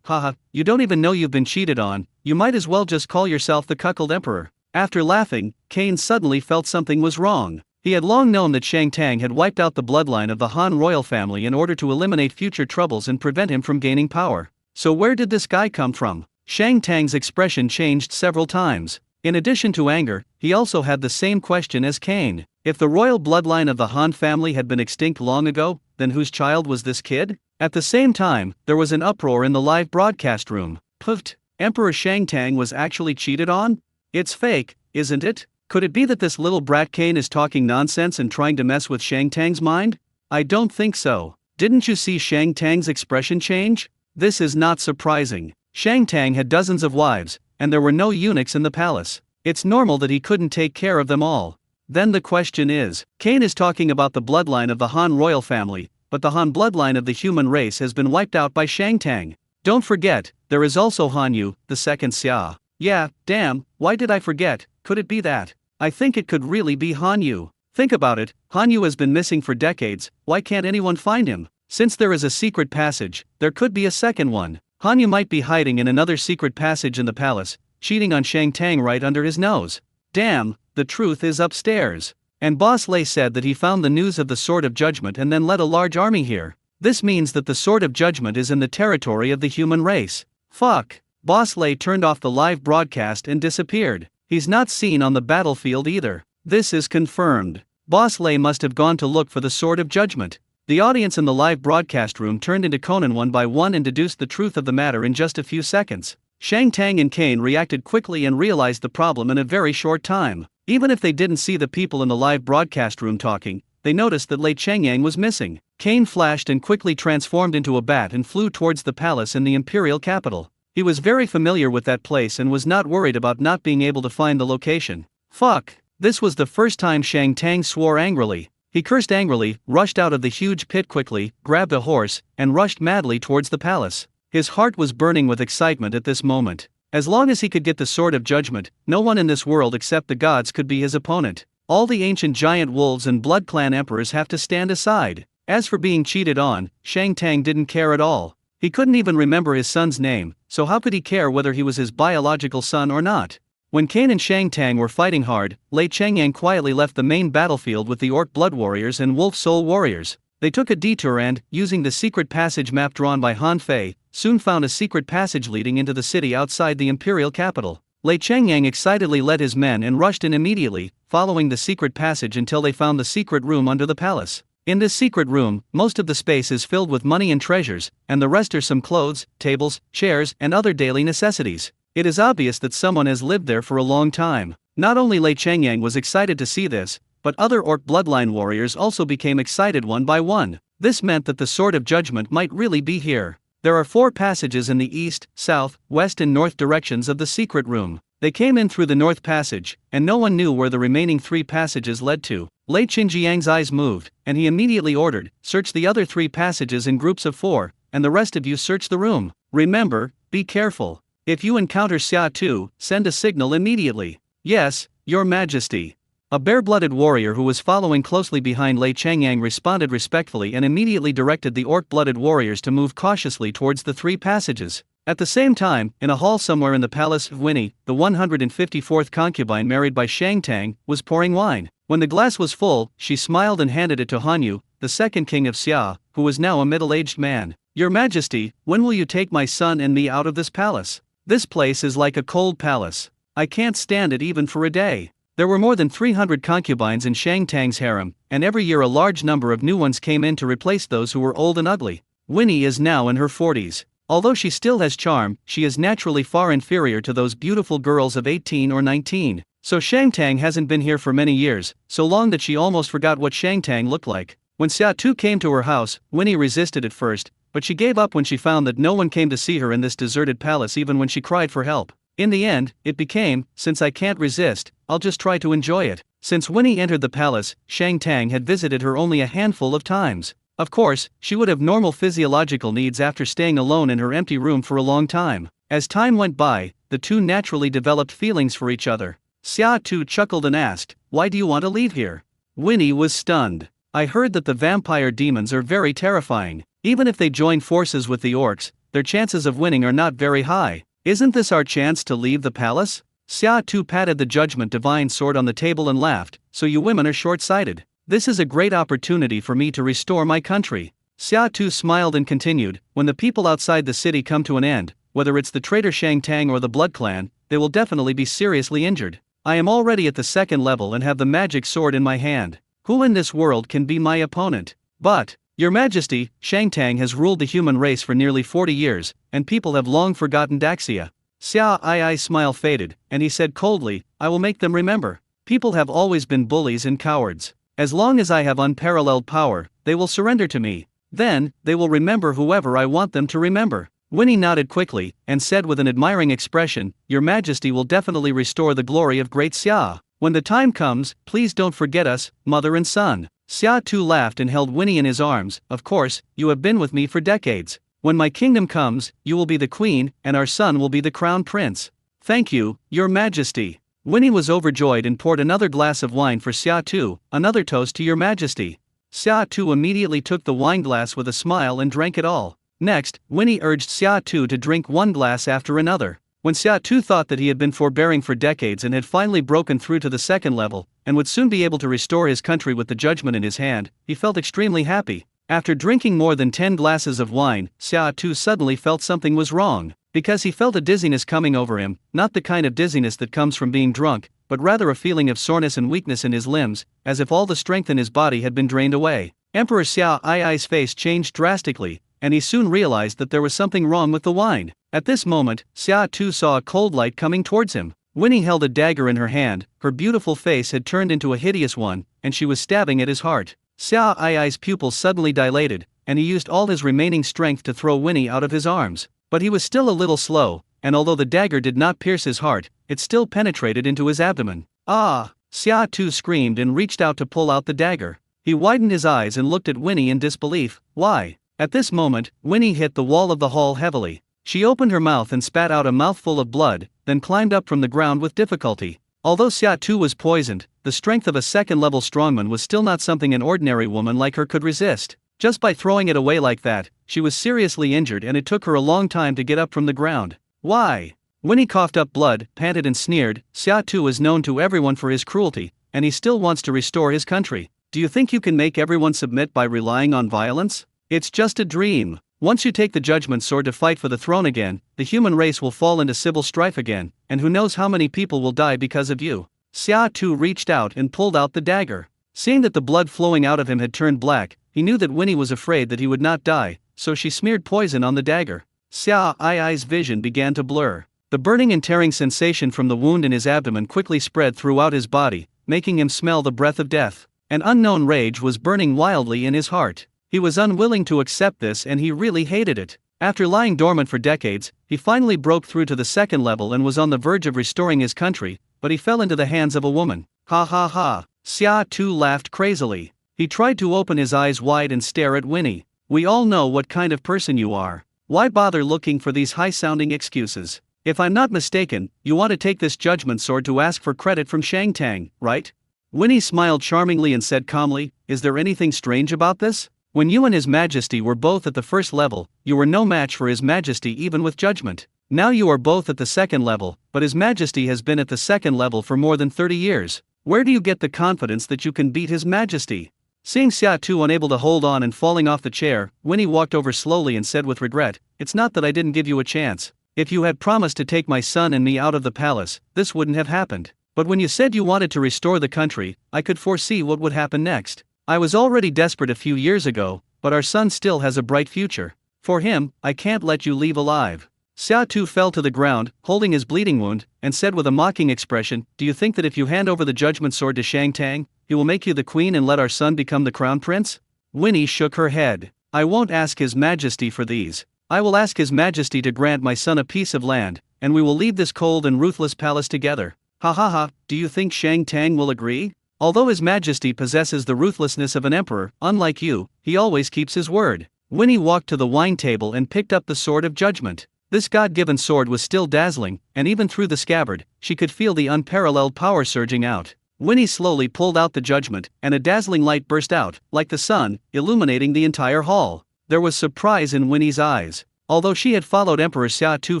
"Haha, you don't even know you've been cheated on, you might as well just call yourself the cuckold emperor." After laughing, Kane suddenly felt something was wrong. He had long known that Shang Tang had wiped out the bloodline of the Han royal family in order to eliminate future troubles and prevent him from gaining power. So where did this guy come from? Shang Tang's expression changed several times. In addition to anger, he also had the same question as Kane. If the royal bloodline of the Han family had been extinct long ago, then whose child was this kid? At the same time, there was an uproar in the live broadcast room. Pfft, Emperor Shang Tang was actually cheated on? It's fake, isn't it? Could it be that this little brat Kane is talking nonsense and trying to mess with Shang Tang's mind? I don't think so. Didn't you see Shang Tang's expression change? This is not surprising. Shang Tang had dozens of wives, and there were no eunuchs in the palace. It's normal that he couldn't take care of them all. Then the question is, Kane is talking about the bloodline of the Han royal family, but the Han bloodline of the human race has been wiped out by Shang Tang. Don't forget, there is also Han Yu, the second Xia. Yeah, damn, why did I forget? Could it be that? I think it could really be Han Yu. Think about it, Han Yu has been missing for decades, why can't anyone find him? Since there is a secret passage, there could be a second one. Han Yu might be hiding in another secret passage in the palace, cheating on Shang Tang right under his nose. Damn, the truth is upstairs. And Boss Lei said that he found the news of the Sword of Judgment and then led a large army here. This means that the Sword of Judgment is in the territory of the human race. Fuck. Boss Lei turned off the live broadcast and disappeared. He's not seen on the battlefield either. This is confirmed. Boss Lei must have gone to look for the Sword of Judgment. The audience in the live broadcast room turned into Conan one by one and deduced the truth of the matter in just a few seconds. Shang Tang and Kane reacted quickly and realized the problem in a very short time. Even if they didn't see the people in the live broadcast room talking, they noticed that Lei Chengyang was missing. Kane flashed and quickly transformed into a bat and flew towards the palace in the imperial capital. He was very familiar with that place and was not worried about not being able to find the location. Fuck, this was the first time Shang Tang swore angrily. He cursed angrily, rushed out of the huge pit quickly, grabbed a horse, and rushed madly towards the palace. His heart was burning with excitement at this moment. As long as he could get the Sword of Judgment, no one in this world except the gods could be his opponent. All the ancient giant wolves and blood clan emperors have to stand aside. As for being cheated on, Shang Tang didn't care at all. He couldn't even remember his son's name, so how could he care whether he was his biological son or not? When Kane and Shang Tang were fighting hard, Lei Chengyang quietly left the main battlefield with the Orc Blood Warriors and Wolf Soul Warriors. They took a detour and, using the secret passage map drawn by Han Fei, soon found a secret passage leading into the city outside the imperial capital. Lei Chengyang excitedly led his men and rushed in immediately, following the secret passage until they found the secret room under the palace. In this secret room, most of the space is filled with money and treasures, and the rest are some clothes, tables, chairs, and other daily necessities. It is obvious that someone has lived there for a long time. Not only Lei Chengyang was excited to see this, but other Orc bloodline warriors also became excited one by one. This meant that the Sword of Judgment might really be here. There are 4 passages in the east, south, west and north directions of the secret room. They came in through the north passage, and no one knew where the remaining 3 passages led to. Lei Chengyang's eyes moved, and he immediately ordered, "Search the other 3 passages in groups of 4, and the rest of you search the room. Remember, be careful. If you encounter Xia Tu, send a signal immediately. Yes, Your Majesty. A bare-blooded warrior who was following closely behind Lei Changyang responded respectfully and immediately directed the orc-blooded warriors to move cautiously towards the 3 passages. At the same time, in a hall somewhere in the palace of Winnie, the 154th concubine married by Shang Tang, was pouring wine. When the glass was full, she smiled and handed it to Hanyu, the second king of Xia, who was now a middle-aged man. Your Majesty, when will you take my son and me out of this palace? This place is like a cold palace. I can't stand it even for a day. There were more than 300 concubines in Shang Tang's harem, and every year a large number of new ones came in to replace those who were old and ugly. Winnie is now in her 40s. Although she still has charm, she is naturally far inferior to those beautiful girls of 18 or 19. So Shang Tang hasn't been here for many years, so long that she almost forgot what Shang Tang looked like. When Xia Tu came to her house, Winnie resisted at first, but she gave up when she found that no one came to see her in this deserted palace even when she cried for help. In the end, it became, since I can't resist, I'll just try to enjoy it. Since Winnie entered the palace, Shang Tang had visited her only a handful of times. Of course, she would have normal physiological needs after staying alone in her empty room for a long time. As time went by, the two naturally developed feelings for each other. Xia Tu chuckled and asked, "Why do you want to leave here?" Winnie was stunned. "I heard that the vampire demons are very terrifying. Even if they join forces with the orcs, their chances of winning are not very high. Isn't this our chance to leave the palace?" Xia Tu patted the judgment divine sword on the table and laughed, "So you women are short-sighted. This is a great opportunity for me to restore my country." Xia Tu smiled and continued, "When the people outside the city come to an end, whether it's the traitor Shang Tang or the Blood Clan, they will definitely be seriously injured. I am already at the 2nd level and have the magic sword in my hand. Who in this world can be my opponent? But, Your Majesty, Shang Tang has ruled the human race for nearly 40 years, and people have long forgotten Daxia." Xia I's smile faded, and he said coldly, "I will make them remember. People have always been bullies and cowards. As long as I have unparalleled power, they will surrender to me. Then, they will remember whoever I want them to remember." Winnie nodded quickly, and said with an admiring expression, "Your Majesty will definitely restore the glory of Great Xia. When the time comes, please don't forget us, mother and son." Xia Tu laughed and held Winnie in his arms. "Of course, you have been with me for decades. When my kingdom comes, you will be the queen, and our son will be the crown prince." "Thank you, Your Majesty." Winnie was overjoyed and poured another glass of wine for Xia Tu, "Another toast to Your Majesty." Xia Tu immediately took the wineglass with a smile and drank it all. Next, Winnie urged Xia Tu to drink one glass after another. When Xia Tu thought that he had been forbearing for decades and had finally broken through to the 2nd level, and would soon be able to restore his country with the judgment in his hand, he felt extremely happy. After drinking more than 10 glasses of wine, Xia Tu suddenly felt something was wrong, because he felt a dizziness coming over him, not the kind of dizziness that comes from being drunk, but rather a feeling of soreness and weakness in his limbs, as if all the strength in his body had been drained away. Emperor Xia I's face changed drastically, and he soon realized that there was something wrong with the wine. At this moment, Xia Tu saw a cold light coming towards him. Winnie held a dagger in her hand, her beautiful face had turned into a hideous one, and she was stabbing at his heart. Xia I's pupils suddenly dilated, and he used all his remaining strength to throw Winnie out of his arms. But he was still a little slow, and although the dagger did not pierce his heart, it still penetrated into his abdomen. "Ah!" Xia Tu screamed and reached out to pull out the dagger. He widened his eyes and looked at Winnie in disbelief. "Why?" At this moment, Winnie hit the wall of the hall heavily. She opened her mouth and spat out a mouthful of blood, then climbed up from the ground with difficulty. Although Xia Tu was poisoned, the strength of a 2nd-level strongman was still not something an ordinary woman like her could resist. Just by throwing it away like that, she was seriously injured and it took her a long time to get up from the ground. "Why?" Winnie coughed up blood, panted and sneered. "Xia Tu is known to everyone for his cruelty, and he still wants to restore his country. Do you think you can make everyone submit by relying on violence? It's just a dream. Once you take the judgment sword to fight for the throne again, the human race will fall into civil strife again, and who knows how many people will die because of you." Xia Tu reached out and pulled out the dagger. Seeing that the blood flowing out of him had turned black, he knew that Winnie was afraid that he would not die, so she smeared poison on the dagger. Xia I's vision began to blur. The burning and tearing sensation from the wound in his abdomen quickly spread throughout his body, making him smell the breath of death. An unknown rage was burning wildly in his heart. He was unwilling to accept this and he really hated it. After lying dormant for decades, he finally broke through to the 2nd level and was on the verge of restoring his country, but he fell into the hands of a woman. "Ha ha ha." Xia Tu laughed crazily. He tried to open his eyes wide and stare at Winnie. "We all know what kind of person you are. Why bother looking for these high-sounding excuses? If I'm not mistaken, you want to take this judgment sword to ask for credit from Shang Tang, right? Winnie smiled charmingly and said calmly, is there anything strange about this? When you and His Majesty were both at the first level, you were no match for His Majesty even with judgment. Now you are both at the second level, but His Majesty has been at the second level for more than 30 years. Where do you get the confidence that you can beat His Majesty? Seeing Xia Tu unable to hold on and falling off the chair, Winnie walked over slowly and said with regret, it's not that I didn't give you a chance. If you had promised to take my son and me out of the palace, this wouldn't have happened. But when you said you wanted to restore the country, I could foresee what would happen next. I was already desperate a few years ago, but our son still has a bright future. For him, I can't let you leave alive. Xia Tu fell to the ground, holding his bleeding wound, and said with a mocking expression, do you think that if you hand over the judgment sword to Shang Tang, he will make you the queen and let our son become the crown prince? Winnie shook her head. I won't ask His Majesty for these. I will ask His Majesty to grant my son a piece of land, and we will leave this cold and ruthless palace together. Ha ha ha, do you think Shang Tang will agree? Although His Majesty possesses the ruthlessness of an emperor, unlike you, he always keeps his word. Winnie walked to the wine table and picked up the sword of judgment. This God-given sword was still dazzling, and even through the scabbard, she could feel the unparalleled power surging out. Winnie slowly pulled out the judgment, and a dazzling light burst out, like the sun, illuminating the entire hall. There was surprise in Winnie's eyes. Although she had followed Emperor Xia Tu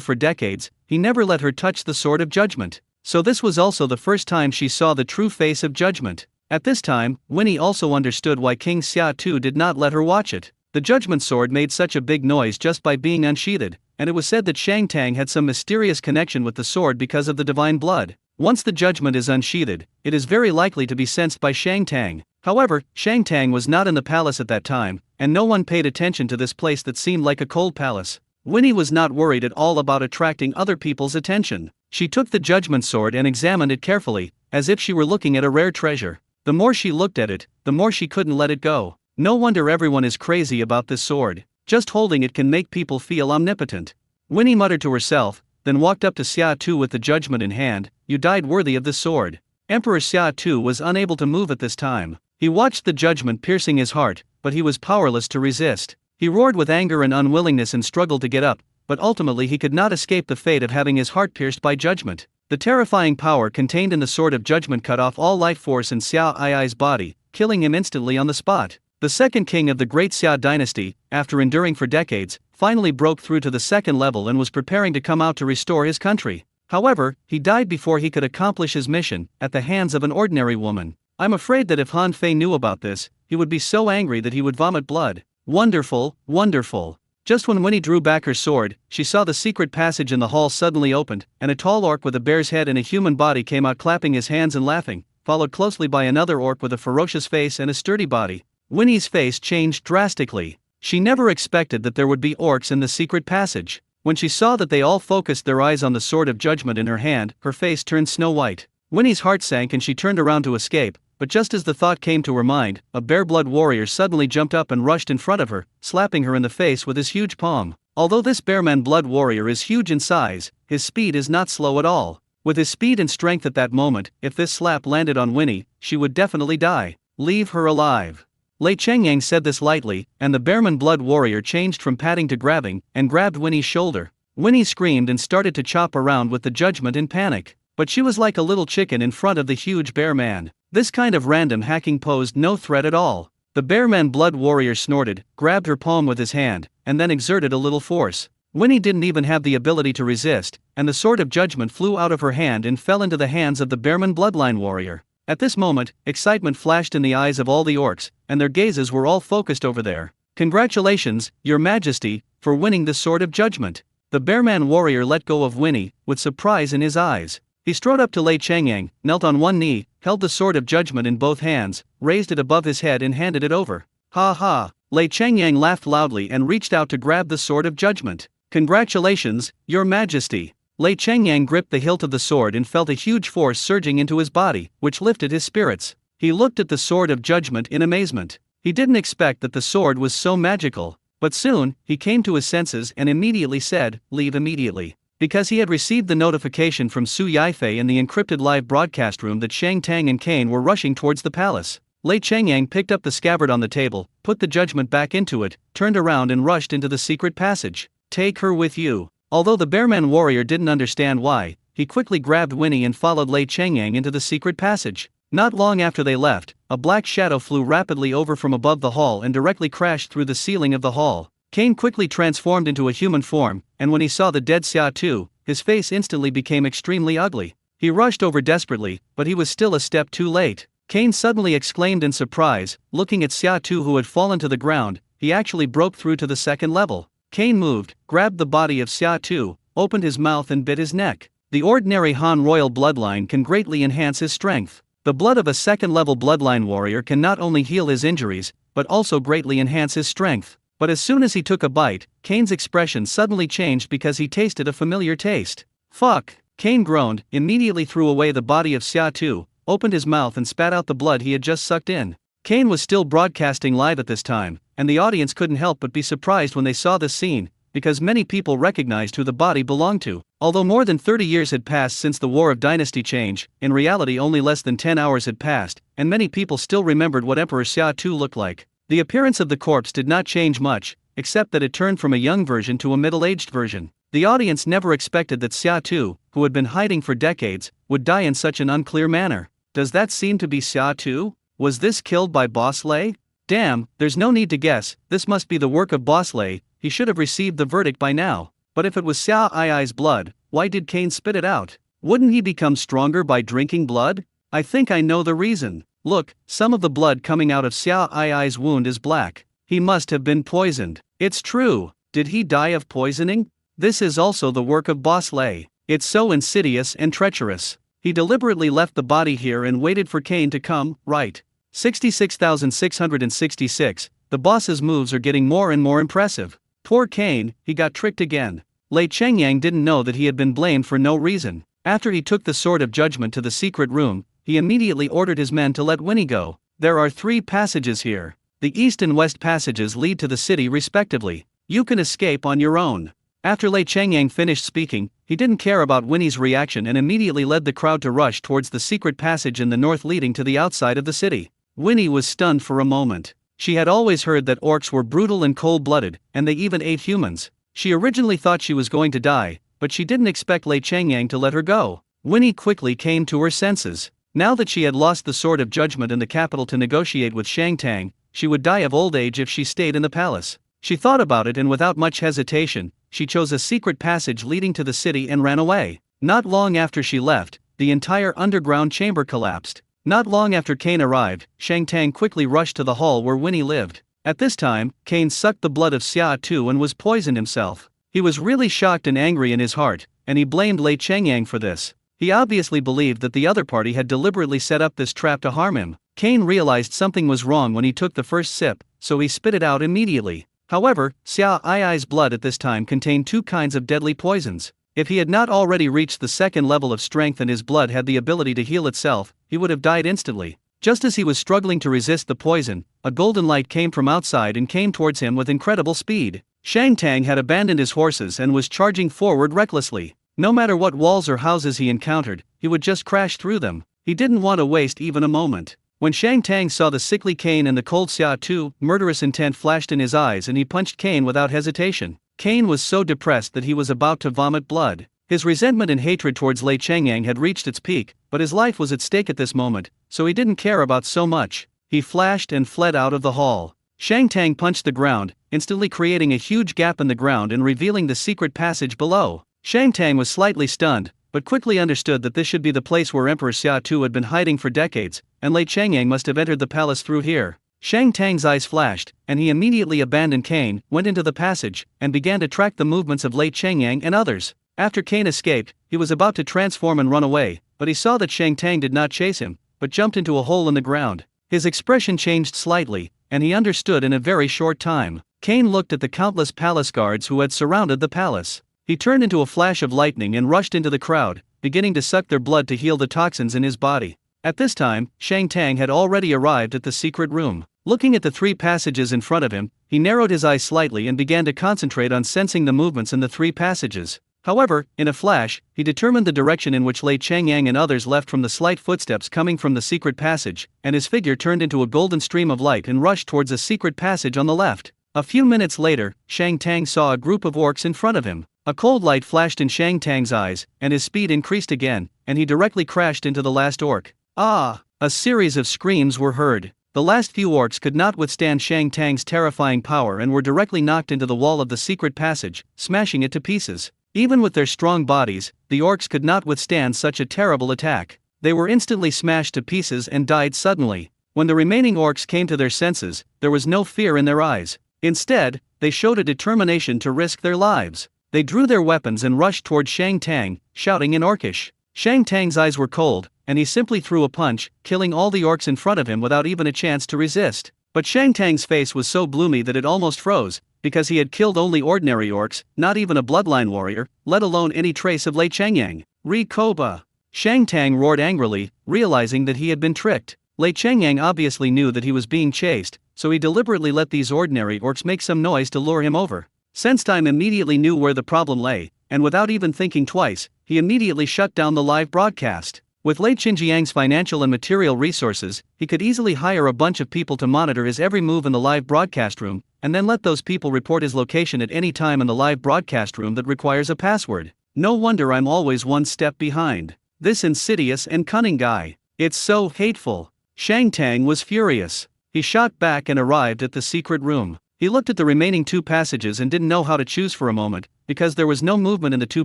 for decades, he never let her touch the sword of judgment. So this was also the first time she saw the true face of judgment. At this time, Winnie also understood why King Xia Tu did not let her watch it. The judgment sword made such a big noise just by being unsheathed, and it was said that Shang Tang had some mysterious connection with the sword because of the divine blood. Once the judgment is unsheathed, it is very likely to be sensed by Shang Tang. However, Shang Tang was not in the palace at that time, and no one paid attention to this place that seemed like a cold palace. Winnie was not worried at all about attracting other people's attention. She took the judgment sword and examined it carefully, as if she were looking at a rare treasure. The more she looked at it, the more she couldn't let it go. No wonder everyone is crazy about this sword. Just holding it can make people feel omnipotent. Winnie muttered to herself, then walked up to Xia Tu with the judgment in hand. You died worthy of this sword. Emperor Xia Tu was unable to move at this time. He watched the judgment piercing his heart, but he was powerless to resist. He roared with anger and unwillingness and struggled to get up, but ultimately he could not escape the fate of having his heart pierced by judgment. The terrifying power contained in the sword of judgment cut off all life force in Xia Ai's body, killing him instantly on the spot. The second king of the great Xia dynasty, after enduring for decades, finally broke through to the second level and was preparing to come out to restore his country. However, he died before he could accomplish his mission, at the hands of an ordinary woman. I'm afraid that if Han Fei knew about this, he would be so angry that he would vomit blood. Wonderful, wonderful. Just when Winnie drew back her sword, she saw the secret passage in the hall suddenly opened, and a tall orc with a bear's head and a human body came out clapping his hands and laughing, followed closely by another orc with a ferocious face and a sturdy body. Winnie's face changed drastically. She never expected that there would be orcs in the secret passage. When she saw that they all focused their eyes on the sword of judgment in her hand, her face turned snow white. Winnie's heart sank and she turned around to escape, but just as the thought came to her mind, a bare-blood warrior suddenly jumped up and rushed in front of her, slapping her in the face with his huge palm. Although this bare-man-blood warrior is huge in size, his speed is not slow at all. With his speed and strength at that moment, if this slap landed on Winnie, she would definitely die. Leave her alive. Lei Chengyang said this lightly, and the bearman-blood warrior changed from patting to grabbing, and grabbed Winnie's shoulder. Winnie screamed and started to chop around with the judgment in panic. But she was like a little chicken in front of the huge bear man. This kind of random hacking posed no threat at all. The bear-man-blood warrior snorted, grabbed her palm with his hand, and then exerted a little force. Winnie didn't even have the ability to resist, and the sword of judgment flew out of her hand and fell into the hands of the bearman bloodline warrior. At this moment, excitement flashed in the eyes of all the orcs, and their gazes were all focused over there. Congratulations, Your Majesty, for winning the sword of judgment. The bearman warrior let go of Winnie, with surprise in his eyes. He strode up to Lei Chengyang, knelt on one knee, held the sword of judgment in both hands, raised it above his head and handed it over. Ha ha! Lei Chengyang laughed loudly and reached out to grab the sword of judgment. Congratulations, Your Majesty. Lei Chengyang gripped the hilt of the sword and felt a huge force surging into his body, which lifted his spirits. He looked at the sword of judgment in amazement. He didn't expect that the sword was so magical, but soon, he came to his senses and immediately said, "Leave immediately." Because he had received the notification from Su Yifei in the encrypted live broadcast room that Shang Tang and Kane were rushing towards the palace. Lei Chengyang picked up the scabbard on the table, put the judgment back into it, turned around and rushed into the secret passage. Take her with you. Although the Bearman warrior didn't understand why, he quickly grabbed Winnie and followed Lei Changyang into the secret passage. Not long after they left, a black shadow flew rapidly over from above the hall and directly crashed through the ceiling of the hall. Kane quickly transformed into a human form, and when he saw the dead Xia Tu, his face instantly became extremely ugly. He rushed over desperately, but he was still a step too late. Kane suddenly exclaimed in surprise, looking at Xia Tu who had fallen to the ground. He actually broke through to the second level. Kane moved, grabbed the body of Xia Tu, opened his mouth and bit his neck. The ordinary Han royal bloodline can greatly enhance his strength. The blood of a second-level bloodline warrior can not only heal his injuries, but also greatly enhance his strength. But as soon as he took a bite, Kane's expression suddenly changed because he tasted a familiar taste. Fuck! Kane groaned, immediately threw away the body of Xia Tu, opened his mouth and spat out the blood he had just sucked in. Kane was still broadcasting live at this time, and the audience couldn't help but be surprised when they saw this scene, because many people recognized who the body belonged to. Although more than 30 years had passed since the War of Dynasty change, in reality only less than 10 hours had passed, and many people still remembered what Emperor Xia Tu looked like. The appearance of the corpse did not change much, except that it turned from a young version to a middle-aged version. The audience never expected that Xia Tu, who had been hiding for decades, would die in such an unclear manner. Does that seem to be Xia Tu? Was this killed by Boss Lei? Damn, there's no need to guess, this must be the work of Boss Lei. He should have received the verdict by now. But if it was Xia Ai's blood, why did Kane spit it out? Wouldn't he become stronger by drinking blood? I think I know the reason. Look, some of the blood coming out of Xia Ai's wound is black. He must have been poisoned. It's true. Did he die of poisoning? This is also the work of Boss Lei. It's so insidious and treacherous. He deliberately left the body here and waited for Kane to come, right? 66,666. The boss's moves are getting more and more impressive. Poor Kane, he got tricked again. Lei Changyang didn't know that he had been blamed for no reason. After he took the Sword of Judgment to the secret room, he immediately ordered his men to let Winnie go. There are 3 passages here. The east and west passages lead to the city respectively. You can escape on your own. After Lei Changyang finished speaking, he didn't care about Winnie's reaction and immediately led the crowd to rush towards the secret passage in the north leading to the outside of the city. Winnie was stunned for a moment. She had always heard that orcs were brutal and cold-blooded, and they even ate humans. She originally thought she was going to die, but she didn't expect Lei Changyang to let her go. Winnie quickly came to her senses. Now that she had lost the Sword of Judgment in the capital to negotiate with Shang Tang, she would die of old age if she stayed in the palace. She thought about it and without much hesitation, she chose a secret passage leading to the city and ran away. Not long after she left, the entire underground chamber collapsed. Not long after Kane arrived, Shang Tang quickly rushed to the hall where Winnie lived. At this time, Kane sucked the blood of Xia Tu and was poisoned himself. He was really shocked and angry in his heart, and he blamed Lei Changyang for this. He obviously believed that the other party had deliberately set up this trap to harm him. Kane realized something was wrong when he took the first sip, so he spit it out immediately. However, Xia Ai's blood at this time contained 2 kinds of deadly poisons. If he had not already reached the second level of strength and his blood had the ability to heal itself, he would have died instantly. Just as he was struggling to resist the poison, a golden light came from outside and came towards him with incredible speed. Shang Tang had abandoned his horses and was charging forward recklessly. No matter what walls or houses he encountered, he would just crash through them. He didn't want to waste even a moment. When Shang Tang saw the sickly Kane and the cold Xia Tu, murderous intent flashed in his eyes and he punched Kane without hesitation. Kane was so depressed that he was about to vomit blood. His resentment and hatred towards Lei Changyang had reached its peak, but his life was at stake at this moment, so he didn't care about so much. He flashed and fled out of the hall. Shang Tang punched the ground, instantly creating a huge gap in the ground and revealing the secret passage below. Shang Tang was slightly stunned, but quickly understood that this should be the place where Emperor Xia Tu had been hiding for decades, and Lei Changyang must have entered the palace through here. Shang Tang's eyes flashed, and he immediately abandoned Kane, went into the passage, and began to track the movements of Lei Changyang and others. After Kane escaped, he was about to transform and run away, but he saw that Shang Tang did not chase him, but jumped into a hole in the ground. His expression changed slightly, and he understood in a very short time. Kane looked at the countless palace guards who had surrounded the palace. He turned into a flash of lightning and rushed into the crowd, beginning to suck their blood to heal the toxins in his body. At this time, Shang Tang had already arrived at the secret room. Looking at the 3 passages in front of him, he narrowed his eyes slightly and began to concentrate on sensing the movements in the 3 passages. However, in a flash, he determined the direction in which Lei Changyang and others left from the slight footsteps coming from the secret passage, and his figure turned into a golden stream of light and rushed towards a secret passage on the left. A few minutes later, Shang Tang saw a group of orcs in front of him. A cold light flashed in Shang Tang's eyes, and his speed increased again, and he directly crashed into the last orc. Ah! A series of screams were heard. The last few orcs could not withstand Shang Tang's terrifying power and were directly knocked into the wall of the secret passage, smashing it to pieces. Even with their strong bodies, the orcs could not withstand such a terrible attack. They were instantly smashed to pieces and died suddenly. When the remaining orcs came to their senses, there was no fear in their eyes. Instead, they showed a determination to risk their lives. They drew their weapons and rushed toward Shang Tang, shouting in Orcish. Shang Tang's eyes were cold, and he simply threw a punch, killing all the orcs in front of him without even a chance to resist. But Shang Tang's face was so gloomy that it almost froze, because he had killed only ordinary orcs, not even a bloodline warrior, let alone any trace of Lei Chengyang. Re-Koba! Shang Tang roared angrily, realizing that he had been tricked. Lei Chengyang obviously knew that he was being chased, so he deliberately let these ordinary orcs make some noise to lure him over. Sensitime immediately knew where the problem lay, and without even thinking twice, he immediately shut down the live broadcast. With Lei Chengyang's financial and material resources, he could easily hire a bunch of people to monitor his every move in the live broadcast room, and then let those people report his location at any time in the live broadcast room that requires a password. No wonder I'm always one step behind. This insidious and cunning guy. It's so hateful. Shang Tang was furious. He shot back and arrived at the secret room. He looked at the remaining two passages and didn't know how to choose for a moment, because there was no movement in the two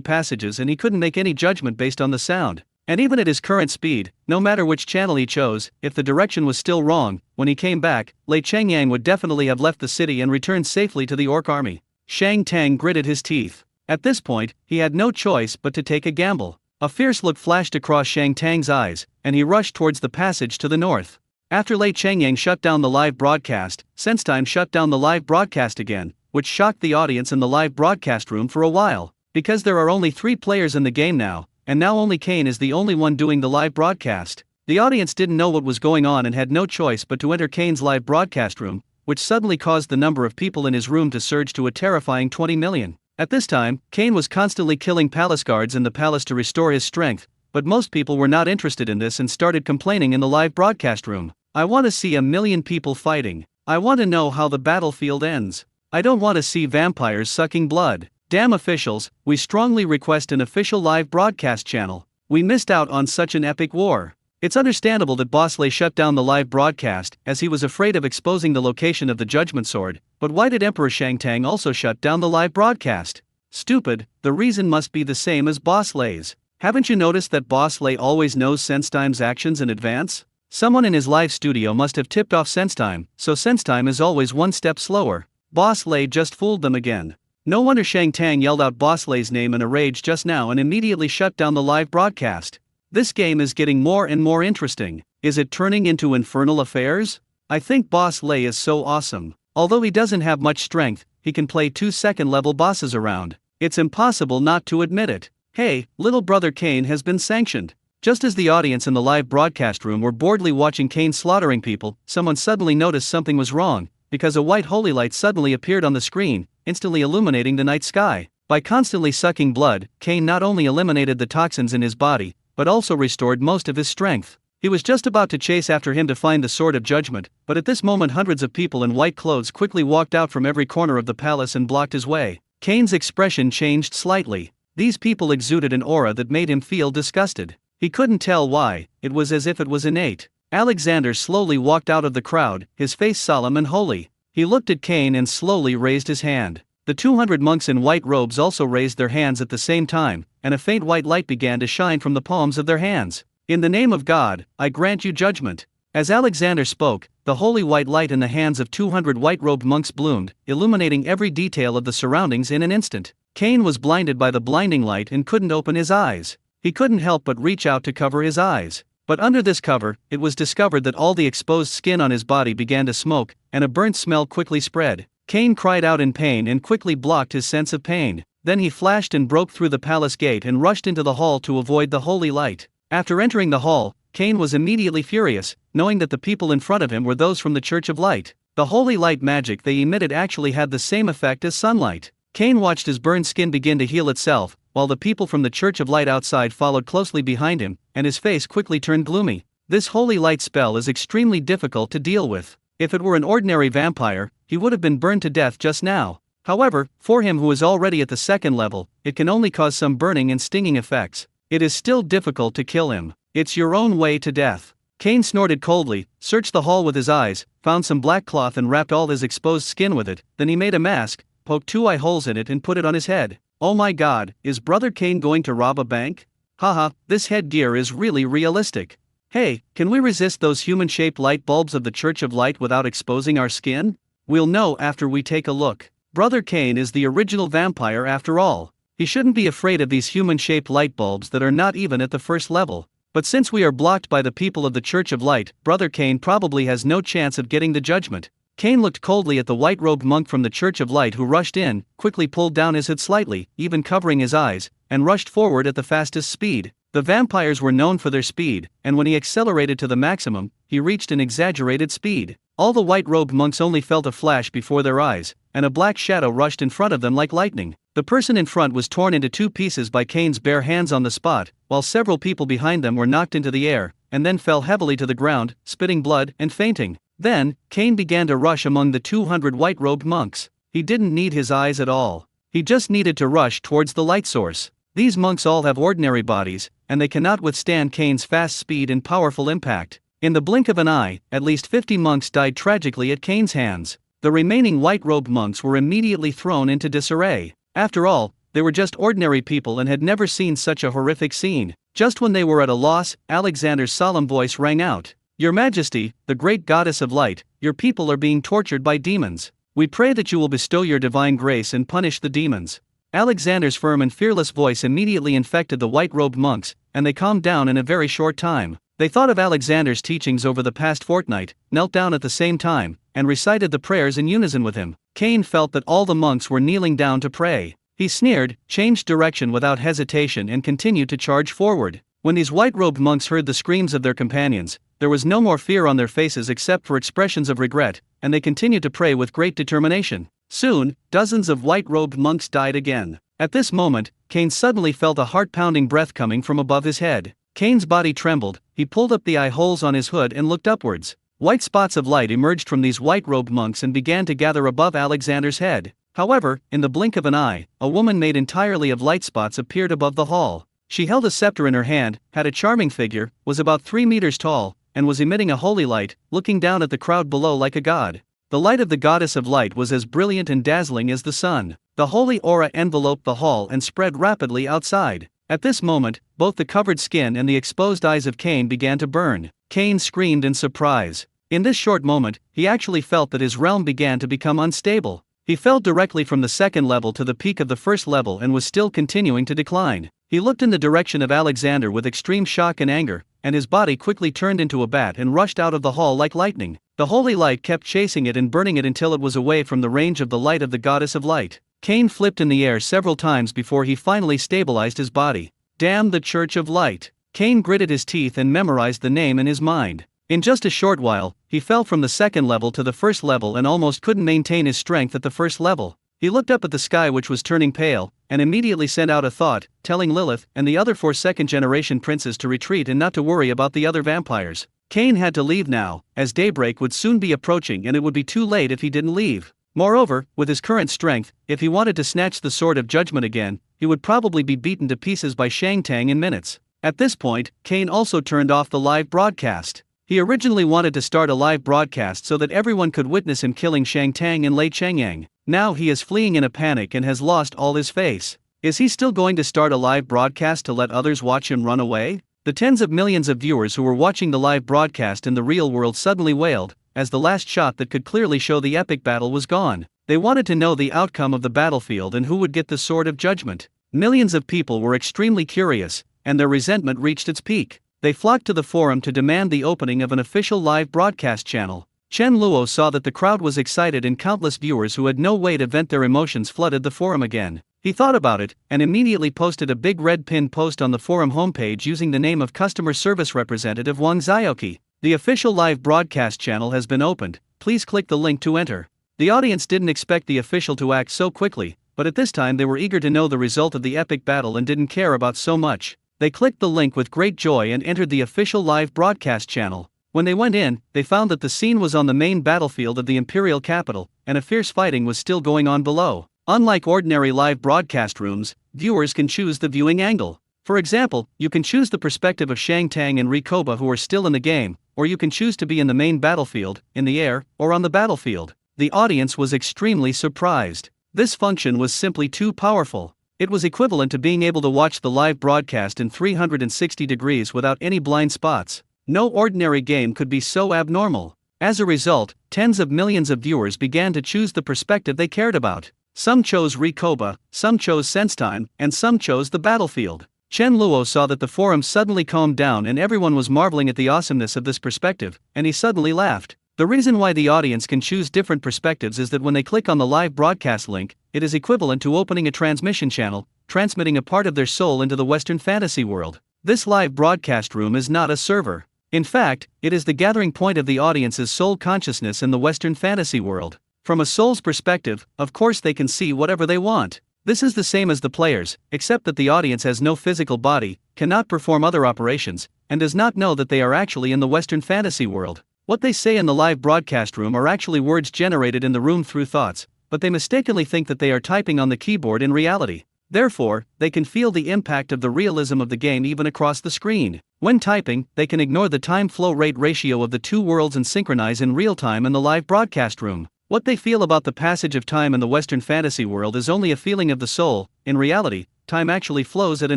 passages and he couldn't make any judgment based on the sound. And even at his current speed, no matter which channel he chose, if the direction was still wrong, when he came back, Lei Chengyang would definitely have left the city and returned safely to the orc army. Shang Tang gritted his teeth. At this point, he had no choice but to take a gamble. A fierce look flashed across Shang Tang's eyes, and he rushed towards the passage to the north. After Lei Chengyang shut down the live broadcast, Sensitime shut down the live broadcast again, which shocked the audience in the live broadcast room for a while. Because there are only 3 players in the game now, and now only Kane is the only one doing the live broadcast. The audience didn't know what was going on and had no choice but to enter Kane's live broadcast room, which suddenly caused the number of people in his room to surge to a terrifying 20 million. At this time, Kane was constantly killing palace guards in the palace to restore his strength, but most people were not interested in this and started complaining in the live broadcast room. I want to see 1 million people fighting. I want to know how the battlefield ends. I don't want to see vampires sucking blood. Damn officials, we strongly request an official live broadcast channel. We missed out on such an epic war. It's understandable that Boss Lei shut down the live broadcast, as he was afraid of exposing the location of the Judgment Sword, but why did Emperor Shang Tang also shut down the live broadcast? Stupid, the reason must be the same as Boss Lei's. Haven't you noticed that Boss Lei always knows Sensitime's actions in advance? Someone in his live studio must have tipped off Sensitime, so Sensitime is always one step slower. Boss Lei just fooled them again. No wonder Shang Tang yelled out Boss Lei's name in a rage just now and immediately shut down the live broadcast. This game is getting more and more interesting. Is it turning into infernal affairs? I think Boss Lei is so awesome. Although he doesn't have much strength, he can play 2 second-level bosses around. It's impossible not to admit it. Hey, little brother Kane has been sanctioned. Just as the audience in the live broadcast room were boredly watching Kane slaughtering people, someone suddenly noticed something was wrong, because a white holy light suddenly appeared on the screen, instantly illuminating the night sky. By constantly sucking blood, Kane not only eliminated the toxins in his body, but also restored most of his strength. He was just about to chase after him to find the Sword of Judgment, but at this moment hundreds of people in white clothes quickly walked out from every corner of the palace and blocked his way. Kane's expression changed slightly. These people exuded an aura that made him feel disgusted. He couldn't tell why, it was as if it was innate. Alexander slowly walked out of the crowd, his face solemn and holy. He looked at Kane and slowly raised his hand. The 200 monks in white robes also raised their hands at the same time, and a faint white light began to shine from the palms of their hands. In the name of God, I grant you judgment. As Alexander spoke, the holy white light in the hands of 200 white-robed monks bloomed, illuminating every detail of the surroundings in an instant. Kane was blinded by the blinding light and couldn't open his eyes. He couldn't help but reach out to cover his eyes. But under this cover, it was discovered that all the exposed skin on his body began to smoke, and a burnt smell quickly spread. Kane cried out in pain and quickly blocked his sense of pain. Then he flashed and broke through the palace gate and rushed into the hall to avoid the holy light. After entering the hall, Kane was immediately furious, knowing that the people in front of him were those from the Church of Light. The holy light magic they emitted actually had the same effect as sunlight. Kane watched his burned skin begin to heal itself, while the people from the Church of Light outside followed closely behind him, and his face quickly turned gloomy. This holy light spell is extremely difficult to deal with. If it were an ordinary vampire, he would have been burned to death just now. However, for him who is already at the second level, it can only cause some burning and stinging effects. It is still difficult to kill him. It's your own way to death. Cain snorted coldly, searched the hall with his eyes, found some black cloth and wrapped all his exposed skin with it. Then he made a mask, poked 2 eye holes in it and put it on his head. Oh my god, is Brother Cain going to rob a bank? Haha, this headgear is really realistic. Hey, can we resist those human-shaped light bulbs of the Church of Light without exposing our skin? We'll know after we take a look. Brother Cain is the original vampire after all. He shouldn't be afraid of these human-shaped light bulbs that are not even at the first level. But since we are blocked by the people of the Church of Light, Brother Cain probably has no chance of getting the judgment. Cain looked coldly at the white-robed monk from the Church of Light who rushed in, quickly pulled down his hood slightly, even covering his eyes, and rushed forward at the fastest speed. The vampires were known for their speed, and when he accelerated to the maximum, he reached an exaggerated speed. All the white-robed monks only felt a flash before their eyes, and a black shadow rushed in front of them like lightning. The person in front was torn into 2 pieces by Cain's bare hands on the spot, while several people behind them were knocked into the air, and then fell heavily to the ground, spitting blood and fainting. Then, Cain began to rush among the 200 white-robed monks. He didn't need his eyes at all. He just needed to rush towards the light source. These monks all have ordinary bodies, and they cannot withstand Cain's fast speed and powerful impact. In the blink of an eye, at least 50 monks died tragically at Cain's hands. The remaining white-robed monks were immediately thrown into disarray. After all, they were just ordinary people and had never seen such a horrific scene. Just when they were at a loss, Alexander's solemn voice rang out. Your Majesty, the great goddess of light, your people are being tortured by demons. We pray that you will bestow your divine grace and punish the demons. Alexander's firm and fearless voice immediately infected the white-robed monks, and they calmed down in a very short time. They thought of Alexander's teachings over the past fortnight, knelt down at the same time, and recited the prayers in unison with him. Cain felt that all the monks were kneeling down to pray. He sneered, changed direction without hesitation and continued to charge forward. When these white-robed monks heard the screams of their companions, there was no more fear on their faces except for expressions of regret, and they continued to pray with great determination. Soon, dozens of white-robed monks died again. At this moment, Cain suddenly felt a heart-pounding breath coming from above his head. Cain's body trembled, he pulled up the eye holes on his hood and looked upwards. White spots of light emerged from these white-robed monks and began to gather above Alexander's head. However, in the blink of an eye, a woman made entirely of light spots appeared above the hall. She held a scepter in her hand, had a charming figure, was about 3 meters tall, and was emitting a holy light, looking down at the crowd below like a god. The light of the goddess of light was as brilliant and dazzling as the sun. The holy aura enveloped the hall and spread rapidly outside. At this moment, both the covered skin and the exposed eyes of Cain began to burn. Cain screamed in surprise. In this short moment, he actually felt that his realm began to become unstable. He fell directly from the second level to the peak of the first level and was still continuing to decline. He looked in the direction of Alexander with extreme shock and anger, and his body quickly turned into a bat and rushed out of the hall like lightning. The holy light kept chasing it and burning it until it was away from the range of the light of the goddess of light. Cain flipped in the air several times before he finally stabilized his body. Damn the Church of Light! Cain gritted his teeth and memorized the name in his mind. In just a short while, he fell from the second level to the first level and almost couldn't maintain his strength at the first level. He looked up at the sky which was turning pale, and immediately sent out a thought, telling Lilith and the other 4 second-generation princes to retreat and not to worry about the other vampires. Cain had to leave now, as daybreak would soon be approaching and it would be too late if he didn't leave. Moreover, with his current strength, if he wanted to snatch the Sword of Judgment again, he would probably be beaten to pieces by Shang Tang in minutes. At this point, Cain also turned off the live broadcast. He originally wanted to start a live broadcast so that everyone could witness him killing Shang Tang and Lei Chengyang. Now he is fleeing in a panic and has lost all his face. Is he still going to start a live broadcast to let others watch him run away? The tens of millions of viewers who were watching the live broadcast in the real world suddenly wailed, as the last shot that could clearly show the epic battle was gone. They wanted to know the outcome of the battlefield and who would get the Sword of Judgment. Millions of people were extremely curious, and their resentment reached its peak. They flocked to the forum to demand the opening of an official live broadcast channel. Chen Luo saw that the crowd was excited and countless viewers who had no way to vent their emotions flooded the forum again. He thought about it, and immediately posted a big red pinned post on the forum homepage using the name of Customer Service Representative Wang Zioki. The official live broadcast channel has been opened, please click the link to enter. The audience didn't expect the official to act so quickly, but at this time they were eager to know the result of the epic battle and didn't care about so much. They clicked the link with great joy and entered the official live broadcast channel. When they went in, they found that the scene was on the main battlefield of the imperial capital, and a fierce fighting was still going on below. Unlike ordinary live broadcast rooms, viewers can choose the viewing angle. For example, you can choose the perspective of Shang Tang and Rikoba who are still in the game, or you can choose to be in the main battlefield, in the air, or on the battlefield. The audience was extremely surprised. This function was simply too powerful. It was equivalent to being able to watch the live broadcast in 360 degrees without any blind spots. No ordinary game could be so abnormal. As a result, tens of millions of viewers began to choose the perspective they cared about. Some chose Rikoba, some chose SenseTime, and some chose the battlefield. Chen Luo saw that the forum suddenly calmed down and everyone was marveling at the awesomeness of this perspective, and he suddenly laughed. The reason why the audience can choose different perspectives is that when they click on the live broadcast link, it is equivalent to opening a transmission channel, transmitting a part of their soul into the Western fantasy world. This live broadcast room is not a server. In fact, it is the gathering point of the audience's soul consciousness in the Western fantasy world. From a soul's perspective, of course they can see whatever they want. This is the same as the players, except that the audience has no physical body, cannot perform other operations, and does not know that they are actually in the Western fantasy world. What they say in the live broadcast room are actually words generated in the room through thoughts, but they mistakenly think that they are typing on the keyboard in reality. Therefore, they can feel the impact of the realism of the game even across the screen. When typing, they can ignore the time flow rate ratio of the two worlds and synchronize in real time in the live broadcast room. What they feel about the passage of time in the Western fantasy world is only a feeling of the soul. In reality, time actually flows at a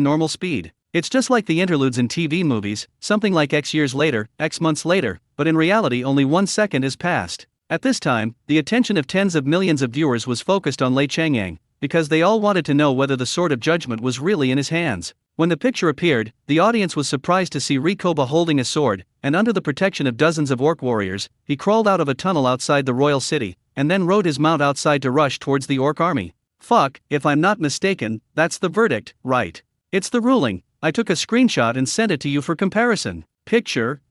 normal speed. It's just like the interludes in TV movies, something like X years later, X months later, but in reality only 1 second has passed. At this time, the attention of tens of millions of viewers was focused on Lei Changyang, because they all wanted to know whether the Sword of Judgment was really in his hands. When the picture appeared, the audience was surprised to see Rikoba holding a sword, and under the protection of dozens of orc warriors, he crawled out of a tunnel outside the royal city, and then rode his mount outside to rush towards the orc army. Fuck, if I'm not mistaken, that's the verdict, right? It's the ruling. I took a screenshot and sent it to you for comparison. Picture.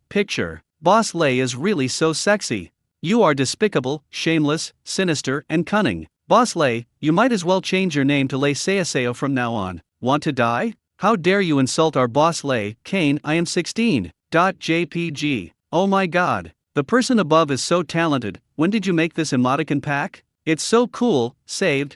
Boss Lei is really so sexy. You are despicable, shameless, sinister, and cunning. Boss Lei, you might as well change your name to Lei Seiseo from now on. Want to die? How dare you insult our boss Lei, Kane, I am 16. .jpg. Oh my god. The person above is so talented. When did you make this emoticon pack? It's so cool. Saved.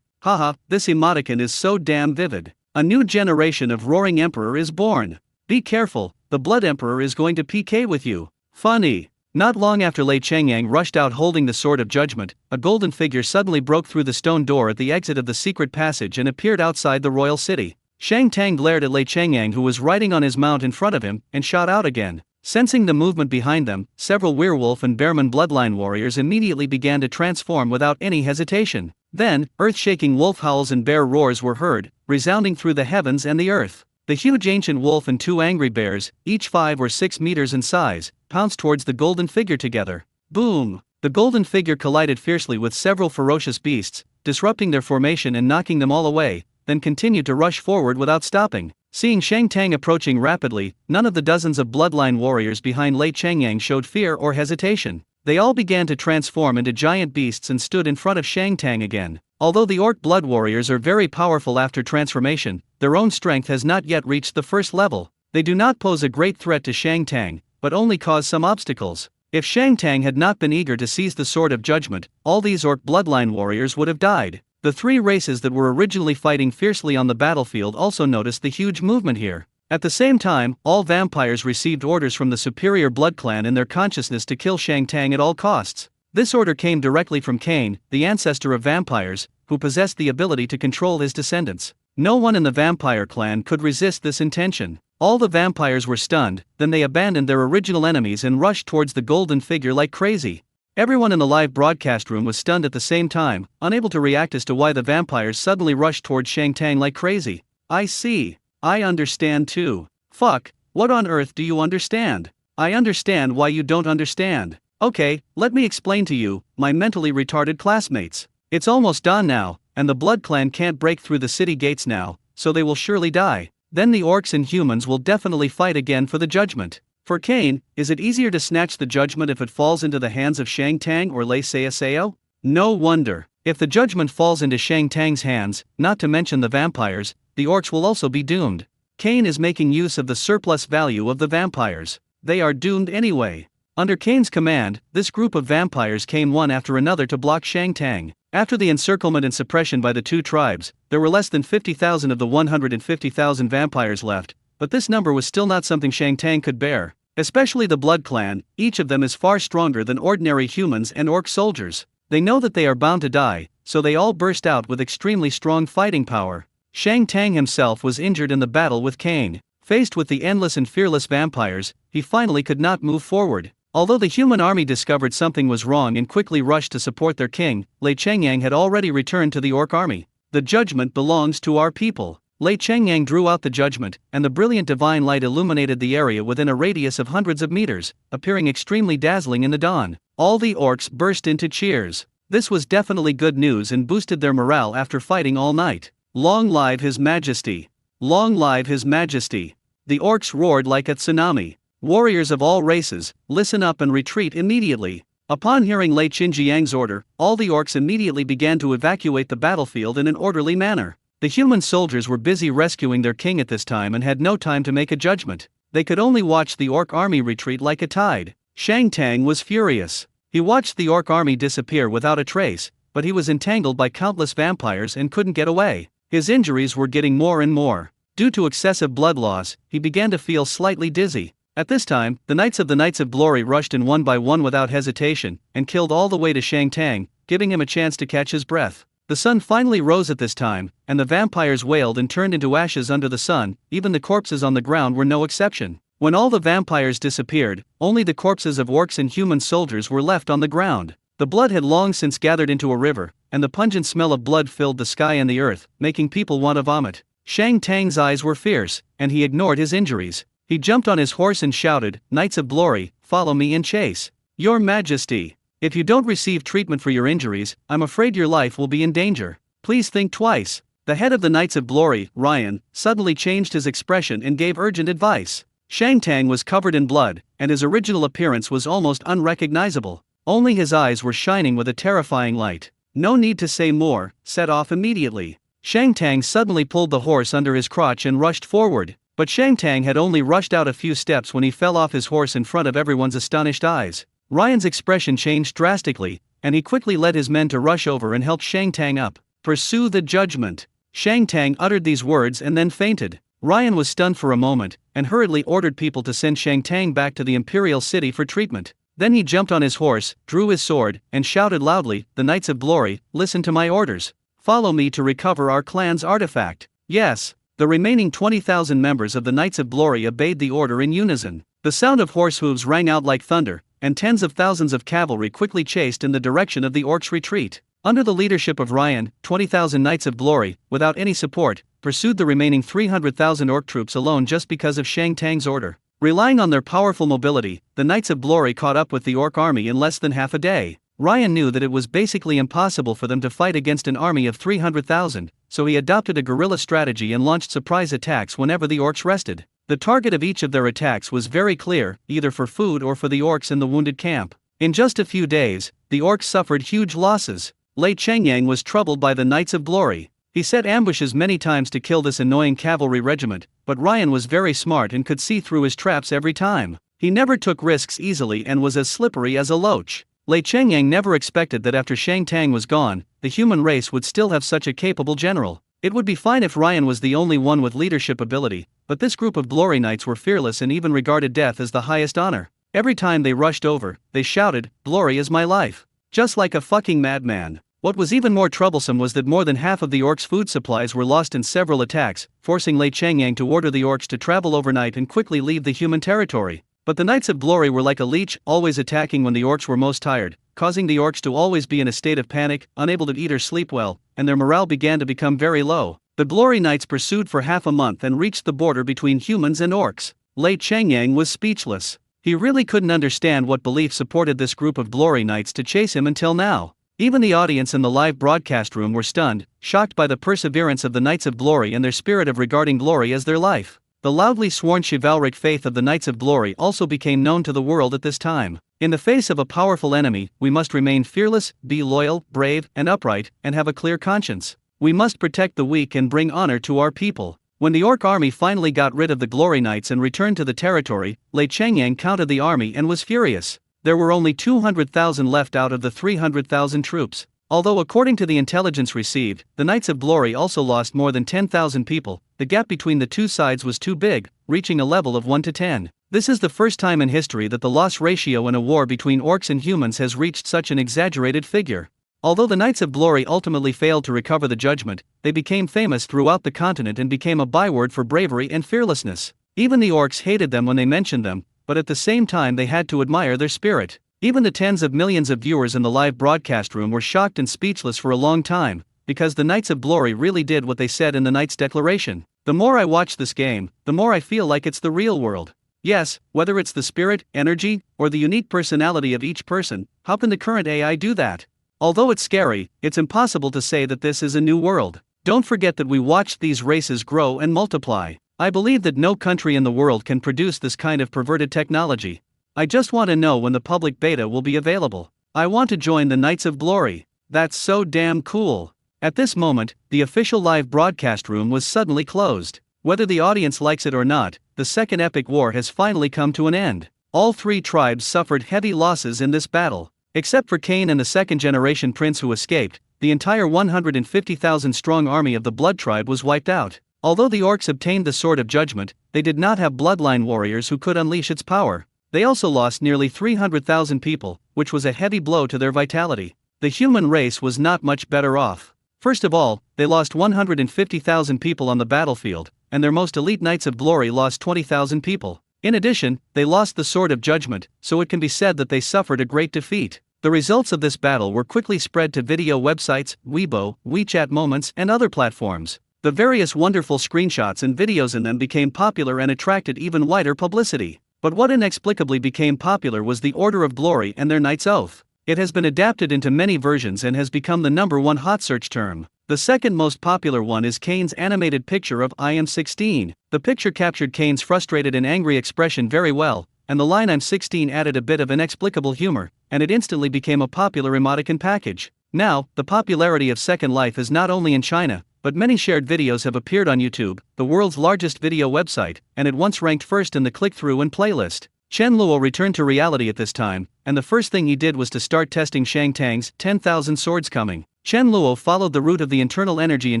Haha, this emoticon is so damn vivid. A new generation of Roaring Emperor is born. Be careful, the Blood Emperor is going to PK with you. Funny. Not long after Lei Changyang rushed out holding the Sword of Judgment, a golden figure suddenly broke through the stone door at the exit of the secret passage and appeared outside the royal city. Shang Tang glared at Lei Changyang who was riding on his mount in front of him, and shot out again. Sensing the movement behind them, several werewolf and bearman bloodline warriors immediately began to transform without any hesitation. Then, earth-shaking wolf howls and bear roars were heard, resounding through the heavens and the earth. The huge ancient wolf and two angry bears, each 5 or 6 meters in size, pounced towards the golden figure together. Boom! The golden figure collided fiercely with several ferocious beasts, disrupting their formation and knocking them all away, then continued to rush forward without stopping. Seeing Shang Tang approaching rapidly, none of the dozens of bloodline warriors behind Lei Changyang showed fear or hesitation. They all began to transform into giant beasts and stood in front of Shang Tang again. Although the orc blood warriors are very powerful after transformation, their own strength has not yet reached the first level. They do not pose a great threat to Shang Tang, but only cause some obstacles. If Shang Tang had not been eager to seize the Sword of Judgment, all these orc bloodline warriors would have died. The 3 races that were originally fighting fiercely on the battlefield also noticed the huge movement here. At the same time, all vampires received orders from the superior blood clan in their consciousness to kill Shang Tang at all costs. This order came directly from Cain, the ancestor of vampires, who possessed the ability to control his descendants. No one in the vampire clan could resist this intention. All the vampires were stunned, then they abandoned their original enemies and rushed towards the golden figure like crazy. Everyone in the live broadcast room was stunned at the same time, unable to react as to why the vampires suddenly rushed towards Shang Tang like crazy. I see. I understand too. Fuck, what on earth do you understand? I understand why you don't understand. Okay, let me explain to you, my mentally retarded classmates. It's almost dawn now, and the Blood Clan can't break through the city gates now, so they will surely die. Then the orcs and humans will definitely fight again for the judgment. For Cain, is it easier to snatch the judgment if it falls into the hands of Shang Tang or Lei Seiseo? No wonder. If the judgment falls into Shang Tang's hands, not to mention the vampires, the orcs will also be doomed. Cain is making use of the surplus value of the vampires. They are doomed anyway. Under Kane's command, this group of vampires came one after another to block Shang Tang. After the encirclement and suppression by the two tribes, there were less than 50,000 of the 150,000 vampires left, but this number was still not something Shang Tang could bear. Especially the Blood Clan, each of them is far stronger than ordinary humans and orc soldiers. They know that they are bound to die, so they all burst out with extremely strong fighting power. Shang Tang himself was injured in the battle with Kane. Faced with the endless and fearless vampires, he finally could not move forward. Although the human army discovered something was wrong and quickly rushed to support their king, Lei Chengyang had already returned to the orc army. The judgment belongs to our people. Lei Chengyang drew out the judgment, and the brilliant divine light illuminated the area within a radius of hundreds of meters, appearing extremely dazzling in the dawn. All the orcs burst into cheers. This was definitely good news and boosted their morale after fighting all night. Long live His Majesty! Long live His Majesty! The orcs roared like a tsunami. Warriors of all races, listen up and retreat immediately. Upon hearing Lei Chengyang's order, all the orcs immediately began to evacuate the battlefield in an orderly manner. The human soldiers were busy rescuing their king at this time and had no time to make a judgment. They could only watch the orc army retreat like a tide. Shang Tang was furious. He watched the orc army disappear without a trace, but he was entangled by countless vampires and couldn't get away. His injuries were getting more and more. Due to excessive blood loss, he began to feel slightly dizzy. At this time, the Knights of Glory rushed in one by one without hesitation, and killed all the way to Shang Tang, giving him a chance to catch his breath. The sun finally rose at this time, and the vampires wailed and turned into ashes under the sun. Even the corpses on the ground were no exception. When all the vampires disappeared, only the corpses of orcs and human soldiers were left on the ground. The blood had long since gathered into a river, and the pungent smell of blood filled the sky and the earth, making people want to vomit. Shang Tang's eyes were fierce, and he ignored his injuries. He jumped on his horse and shouted, "Knights of Glory, follow me in chase. Your Majesty, if you don't receive treatment for your injuries, I'm afraid your life will be in danger. Please think twice." The head of the Knights of Glory, Ryan, suddenly changed his expression and gave urgent advice. Shang Tang was covered in blood, and his original appearance was almost unrecognizable. Only his eyes were shining with a terrifying light. "No need to say more, set off immediately." Shang Tang suddenly pulled the horse under his crotch and rushed forward. But Shang Tang had only rushed out a few steps when he fell off his horse in front of everyone's astonished eyes. Ryan's expression changed drastically, and he quickly led his men to rush over and help Shang Tang up. "Pursue the judgment." Shang Tang uttered these words and then fainted. Ryan was stunned for a moment, and hurriedly ordered people to send Shang Tang back to the Imperial City for treatment. Then he jumped on his horse, drew his sword, and shouted loudly, "The Knights of Glory, listen to my orders. Follow me to recover our clan's artifact." Yes. The remaining 20,000 members of the Knights of Glory obeyed the order in unison. The sound of horse hooves rang out like thunder, and tens of thousands of cavalry quickly chased in the direction of the orcs' retreat. Under the leadership of Ryan, 20,000 Knights of Glory, without any support, pursued the remaining 300,000 orc troops alone just because of Shang Tang's order. Relying on their powerful mobility, the Knights of Glory caught up with the orc army in less than half a day. Ryan knew that it was basically impossible for them to fight against an army of 300,000, so he adopted a guerrilla strategy and launched surprise attacks whenever the orcs rested. The target of each of their attacks was very clear, either for food or for the orcs in the wounded camp. In just a few days, the orcs suffered huge losses. Lei Chengyang was troubled by the Knights of Glory. He set ambushes many times to kill this annoying cavalry regiment, but Ryan was very smart and could see through his traps every time. He never took risks easily and was as slippery as a loach. Lei Chengyang never expected that after Shang Tang was gone, the human race would still have such a capable general. It would be fine if Ryan was the only one with leadership ability, but this group of Glory Knights were fearless and even regarded death as the highest honor. Every time they rushed over, they shouted, "Glory is my life." Just like a fucking madman. What was even more troublesome was that more than half of the orcs' food supplies were lost in several attacks, forcing Lei Chengyang to order the orcs to travel overnight and quickly leave the human territory. But the Knights of Glory were like a leech, always attacking when the orcs were most tired, causing the orcs to always be in a state of panic, unable to eat or sleep well, and their morale began to become very low. The Glory Knights pursued for half a month and reached the border between humans and orcs. Lei Chengyang was speechless. He really couldn't understand what belief supported this group of Glory Knights to chase him until now. Even the audience in the live broadcast room were stunned, shocked by the perseverance of the Knights of Glory and their spirit of regarding glory as their life. The loudly sworn chivalric faith of the Knights of Glory also became known to the world at this time. In the face of a powerful enemy, we must remain fearless, be loyal, brave, and upright, and have a clear conscience. We must protect the weak and bring honor to our people. When the orc army finally got rid of the Glory Knights and returned to the territory, Lei Chengyang counted the army and was furious. there were only 200,000 left out of the 300,000 troops. Although according to the intelligence received, the Knights of Glory also lost more than 10,000 people, the gap between the two sides was too big, reaching a level of 1 to 10. This is the first time in history that the loss ratio in a war between orcs and humans has reached such an exaggerated figure. Although the Knights of Glory ultimately failed to recover the judgment, they became famous throughout the continent and became a byword for bravery and fearlessness. Even the orcs hated them when they mentioned them, but at the same time they had to admire their spirit. Even the tens of millions of viewers in the live broadcast room were shocked and speechless for a long time, because the Knights of Glory really did what they said in the Knights Declaration. The more I watch this game, the more I feel like it's the real world. Yes, whether it's the spirit, energy, or the unique personality of each person, how can the current AI do that? Although it's scary, it's impossible to say that this is a new world. Don't forget that we watched these races grow and multiply. I believe that no country in the world can produce this kind of perverted technology. I just want to know when the public beta will be available. I want to join the Knights of Glory. That's so damn cool. At this moment, the official live broadcast room was suddenly closed. Whether the audience likes it or not, the second epic war has finally come to an end. All three tribes suffered heavy losses in this battle. Except for Cain and the second-generation prince who escaped, the entire 150,000-strong army of the Blood Tribe was wiped out. Although the orcs obtained the Sword of Judgment, they did not have bloodline warriors who could unleash its power. They also lost nearly 300,000 people, which was a heavy blow to their vitality. The human race was not much better off. First of all, they lost 150,000 people on the battlefield, and their most elite Knights of Glory lost 20,000 people. In addition, they lost the Sword of Judgment, so it can be said that they suffered a great defeat. The results of this battle were quickly spread to video websites, Weibo, WeChat Moments, and other platforms. The various wonderful screenshots and videos in them became popular and attracted even wider publicity. But what inexplicably became popular was the Order of Glory and their Knight's Oath. It has been adapted into many versions and has become the #1 hot search term. The second most popular one is Cain's animated picture of "I am 16. The picture captured Cain's frustrated and angry expression very well, and the line "I'm 16" added a bit of inexplicable humor, and it instantly became a popular emoticon package. Now, the popularity of Second Life is not only in China, but many shared videos have appeared on YouTube, the world's largest video website, and it once ranked first in the click-through and playlist. Chen Luo returned to reality at this time, and the first thing he did was to start testing Shang Tang's 10,000 swords coming. Chen Luo followed the route of the internal energy in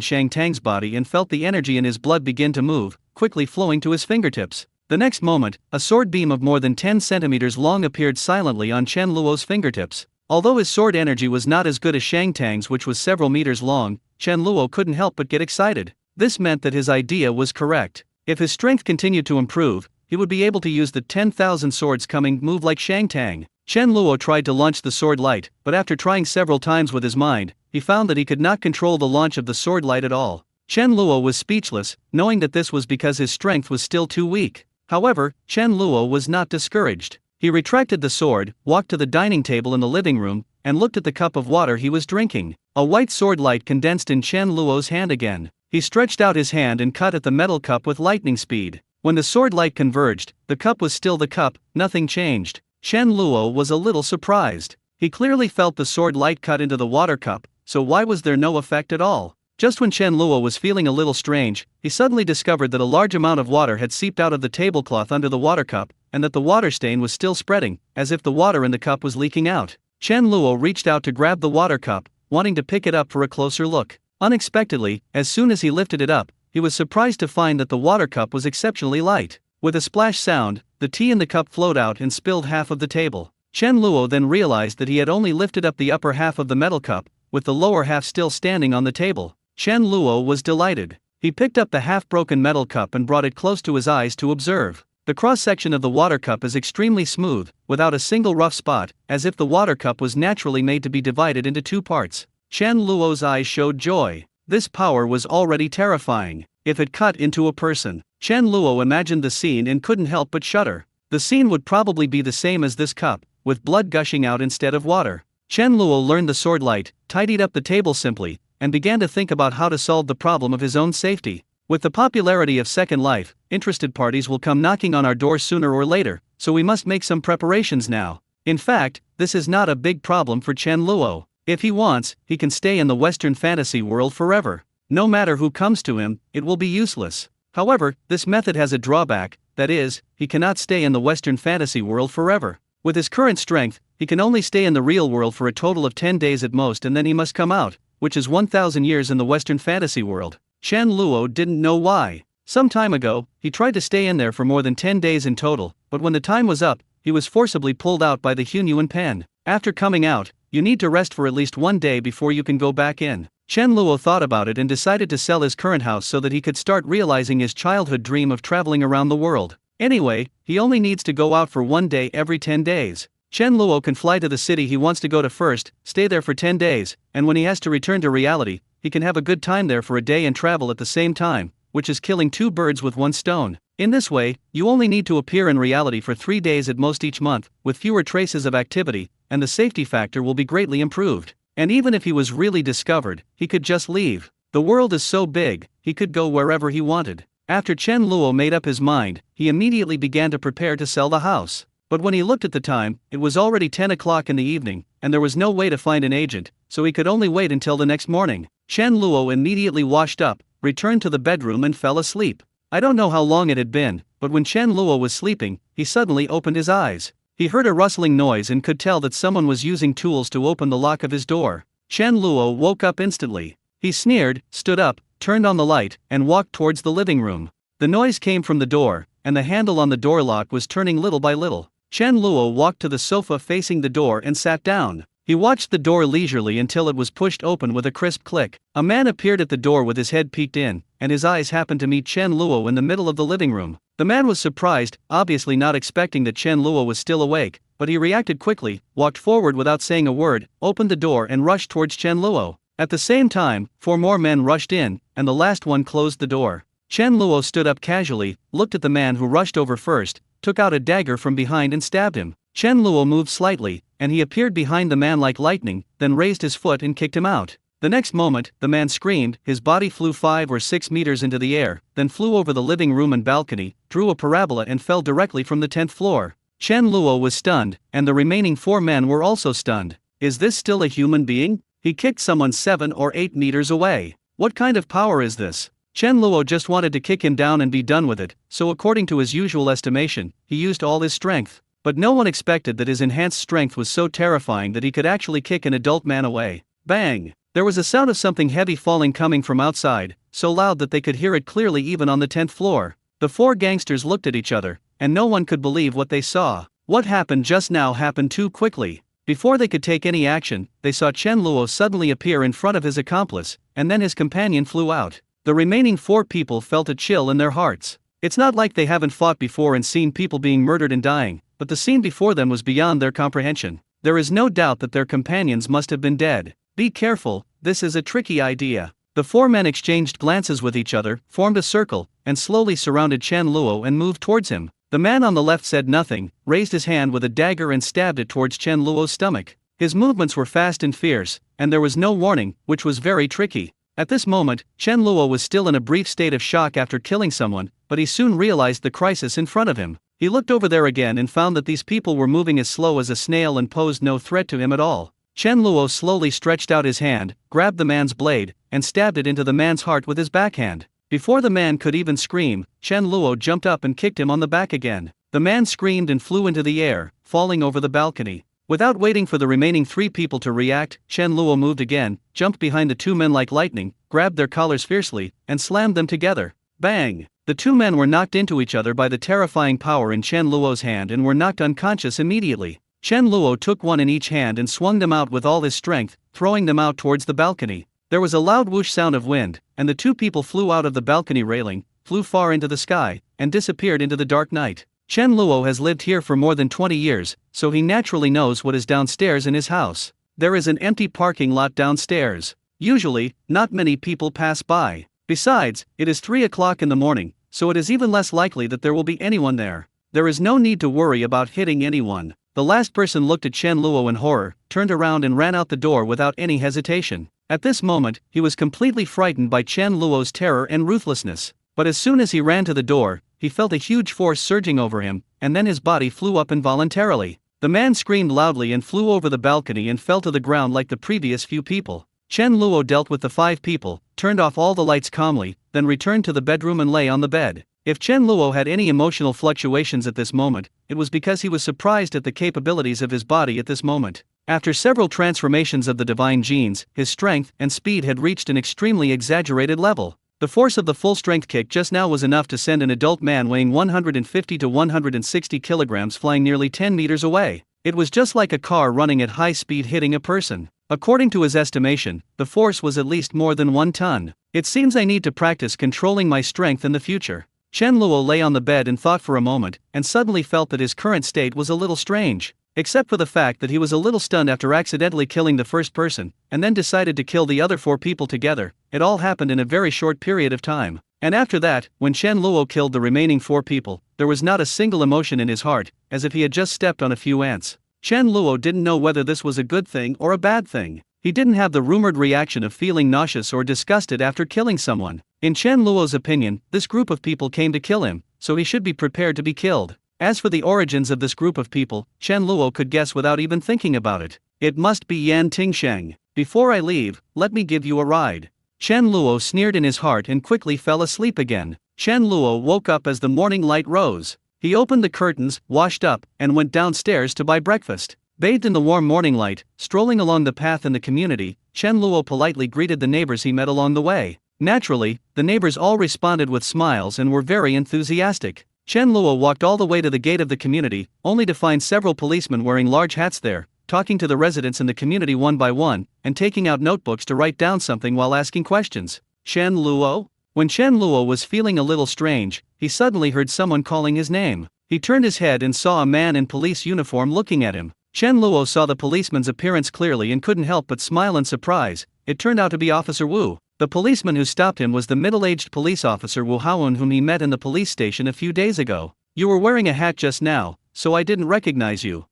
Shang Tang's body and felt the energy in his blood begin to move, quickly flowing to his fingertips. The next moment, a sword beam of more than 10 centimeters long appeared silently on Chen Luo's fingertips. Although his sword energy was not as good as Shang Tang's, which was several meters long, Chen Luo couldn't help but get excited. This meant that his idea was correct. If his strength continued to improve, he would be able to use the 10,000 swords coming move like Shang Tang. Chen Luo tried to launch the sword light, but after trying several times with his mind, he found that he could not control the launch of the sword light at all. Chen Luo was speechless, knowing that this was because his strength was still too weak. However, Chen Luo was not discouraged. He retracted the sword, walked to the dining table in the living room, and looked at the cup of water he was drinking. A white sword light condensed in Chen Luo's hand again. He stretched out his hand and cut at the metal cup with lightning speed. When the sword light converged, the cup was still the cup, nothing changed. Chen Luo was a little surprised. He clearly felt the sword light cut into the water cup, so why was there no effect at all? Just when Chen Luo was feeling a little strange, he suddenly discovered that a large amount of water had seeped out of the tablecloth under the water cup, and that the water stain was still spreading, as if the water in the cup was leaking out. Chen Luo reached out to grab the water cup, wanting to pick it up for a closer look. Unexpectedly, as soon as he lifted it up, he was surprised to find that the water cup was exceptionally light. With a splash sound, the tea in the cup flowed out and spilled half of the table. Chen Luo then realized that he had only lifted up the upper half of the metal cup, with the lower half still standing on the table. Chen Luo was delighted. He picked up the half-broken metal cup and brought it close to his eyes to observe. The cross-section of the water cup is extremely smooth, without a single rough spot, as if the water cup was naturally made to be divided into two parts. Chen Luo's eyes showed joy. This power was already terrifying. If it cut into a person, Chen Luo imagined the scene and couldn't help but shudder. The scene would probably be the same as this cup, with blood gushing out instead of water. Chen Luo learned the sword light, tidied up the table simply, and began to think about how to solve the problem of his own safety. With the popularity of Second Life, interested parties will come knocking on our doors sooner or later, so we must make some preparations now. In fact, this is not a big problem for Chen Luo. If he wants, he can stay in the Western fantasy world forever. No matter who comes to him, it will be useless. However, this method has a drawback, that is, he cannot stay in the Western fantasy world forever. With his current strength, he can only stay in the real world for a total of 10 days at most, and then he must come out, which is 1,000 years in the Western fantasy world. Chen Luo didn't know why. Some time ago, he tried to stay in there for more than 10 days in total, but when the time was up, he was forcibly pulled out by the Hunyuan pen. After coming out, you need to rest for at least 1 day before you can go back in. Chen Luo thought about it and decided to sell his current house so that he could start realizing his childhood dream of traveling around the world. Anyway, he only needs to go out for 1 day every 10 days. Chen Luo can fly to the city he wants to go to first, stay there for 10 days, and when he has to return to reality, he can have a good time there for a day and travel at the same time, which is killing 2 birds with 1 stone. In this way, you only need to appear in reality for 3 days at most each month, with fewer traces of activity, and the safety factor will be greatly improved. And even if he was really discovered, he could just leave. The world is so big, he could go wherever he wanted. After Chen Luo made up his mind, he immediately began to prepare to sell the house. But when he looked at the time, it was already 10 o'clock in the evening, and there was no way to find an agent, so he could only wait until the next morning. Chen Luo immediately washed up, returned to the bedroom and fell asleep. I don't know how long it had been, but when Chen Luo was sleeping, he suddenly opened his eyes. He heard a rustling noise and could tell that someone was using tools to open the lock of his door. Chen Luo woke up instantly. He sneered, stood up, turned on the light, and walked towards the living room. The noise came from the door, and the handle on the door lock was turning little by little. Chen Luo walked to the sofa facing the door and sat down. He watched the door leisurely until it was pushed open with a crisp click. A man appeared at the door with his head peeked in, and his eyes happened to meet Chen Luo in the middle of the living room. The man was surprised, obviously not expecting that Chen Luo was still awake, but he reacted quickly, walked forward without saying a word, opened the door and rushed towards Chen Luo. At the same time, 4 more men rushed in, and the last one closed the door. Chen Luo stood up casually, looked at the man who rushed over first, took out a dagger from behind and stabbed him. Chen Luo moved slightly, and he appeared behind the man like lightning, then raised his foot and kicked him out. The next moment, the man screamed, his body flew 5 or 6 meters into the air, then flew over the living room and balcony, drew a parabola and fell directly from the 10th floor. Chen Luo was stunned, and the remaining 4 men were also stunned. Is this still a human being? He kicked someone 7 or 8 meters away. What kind of power is this? Chen Luo just wanted to kick him down and be done with it, so according to his usual estimation, he used all his strength. But no one expected that his enhanced strength was so terrifying that he could actually kick an adult man away. Bang! There was a sound of something heavy falling coming from outside, so loud that they could hear it clearly even on the 10th floor. The 4 gangsters looked at each other, and no one could believe what they saw. What happened just now happened too quickly. Before they could take any action, they saw Chen Luo suddenly appear in front of his accomplice, and then his companion flew out. The remaining 4 people felt a chill in their hearts. It's not like they haven't fought before and seen people being murdered and dying, but the scene before them was beyond their comprehension. There is no doubt that their companions must have been dead. Be careful, this is a tricky idea. The 4 men exchanged glances with each other, formed a circle, and slowly surrounded Chen Luo and moved towards him. The man on the left said nothing, raised his hand with a dagger and stabbed it towards Chen Luo's stomach. His movements were fast and fierce, and there was no warning, which was very tricky. At this moment, Chen Luo was still in a brief state of shock after killing someone, but he soon realized the crisis in front of him. He looked over there again and found that these people were moving as slow as a snail and posed no threat to him at all. Chen Luo slowly stretched out his hand, grabbed the man's blade, and stabbed it into the man's heart with his backhand. Before the man could even scream, Chen Luo jumped up and kicked him on the back again. The man screamed and flew into the air, falling over the balcony. Without waiting for the remaining 3 people to react, Chen Luo moved again, jumped behind the 2 men like lightning, grabbed their collars fiercely, and slammed them together. Bang! The 2 men were knocked into each other by the terrifying power in Chen Luo's hand and were knocked unconscious immediately. Chen Luo took one in each hand and swung them out with all his strength, throwing them out towards the balcony. There was a loud whoosh sound of wind, and the 2 people flew out of the balcony railing, flew far into the sky, and disappeared into the dark night. Chen Luo has lived here for more than 20 years, so he naturally knows what is downstairs in his house. There is an empty parking lot downstairs. Usually, not many people pass by. Besides, it is 3 o'clock in the morning, so it is even less likely that there will be anyone there. There is no need to worry about hitting anyone. The last person looked at Chen Luo in horror, turned around and ran out the door without any hesitation. At this moment, he was completely frightened by Chen Luo's terror and ruthlessness. But as soon as he ran to the door, he felt a huge force surging over him, and then his body flew up involuntarily. The man screamed loudly and flew over the balcony and fell to the ground like the previous few people. Chen Luo dealt with the 5 people, turned off all the lights calmly, then returned to the bedroom and lay on the bed. If Chen Luo had any emotional fluctuations at this moment, it was because he was surprised at the capabilities of his body at this moment. After several transformations of the divine genes, his strength and speed had reached an extremely exaggerated level. The force of the full-strength kick just now was enough to send an adult man weighing 150 to 160 kilograms flying nearly 10 meters away. It was just like a car running at high speed hitting a person. According to his estimation, the force was at least more than 1 ton. It seems I need to practice controlling my strength in the future. Chen Luo lay on the bed and thought for a moment, and suddenly felt that his current state was a little strange. Except for the fact that he was a little stunned after accidentally killing the first person, and then decided to kill the other 4 people together. It all happened in a very short period of time. And after that, when Chen Luo killed the remaining 4 people, there was not a single emotion in his heart, as if he had just stepped on a few ants. Chen Luo didn't know whether this was a good thing or a bad thing. He didn't have the rumored reaction of feeling nauseous or disgusted after killing someone. In Chen Luo's opinion, this group of people came to kill him, so he should be prepared to be killed. As for the origins of this group of people, Chen Luo could guess without even thinking about it. It must be Yan Tingsheng. Before I leave, let me give you a ride. Chen Luo sneered in his heart and quickly fell asleep again. Chen Luo woke up as the morning light rose. He opened the curtains, washed up, and went downstairs to buy breakfast. Bathed in the warm morning light, strolling along the path in the community, Chen Luo politely greeted the neighbors he met along the way. Naturally, the neighbors all responded with smiles and were very enthusiastic. Chen Luo walked all the way to the gate of the community, only to find several policemen wearing large hats there, talking to the residents in the community one by one, and taking out notebooks to write down something while asking questions. Chen Luo? When Chen Luo was feeling a little strange, he suddenly heard someone calling his name. He turned his head and saw a man in police uniform looking at him. Chen Luo saw the policeman's appearance clearly and couldn't help but smile in surprise. It turned out to be Officer Wu. The policeman who stopped him was the middle-aged police officer Wu Haowen, whom he met in the police station a few days ago. You were wearing a hat just now, so I didn't recognize you.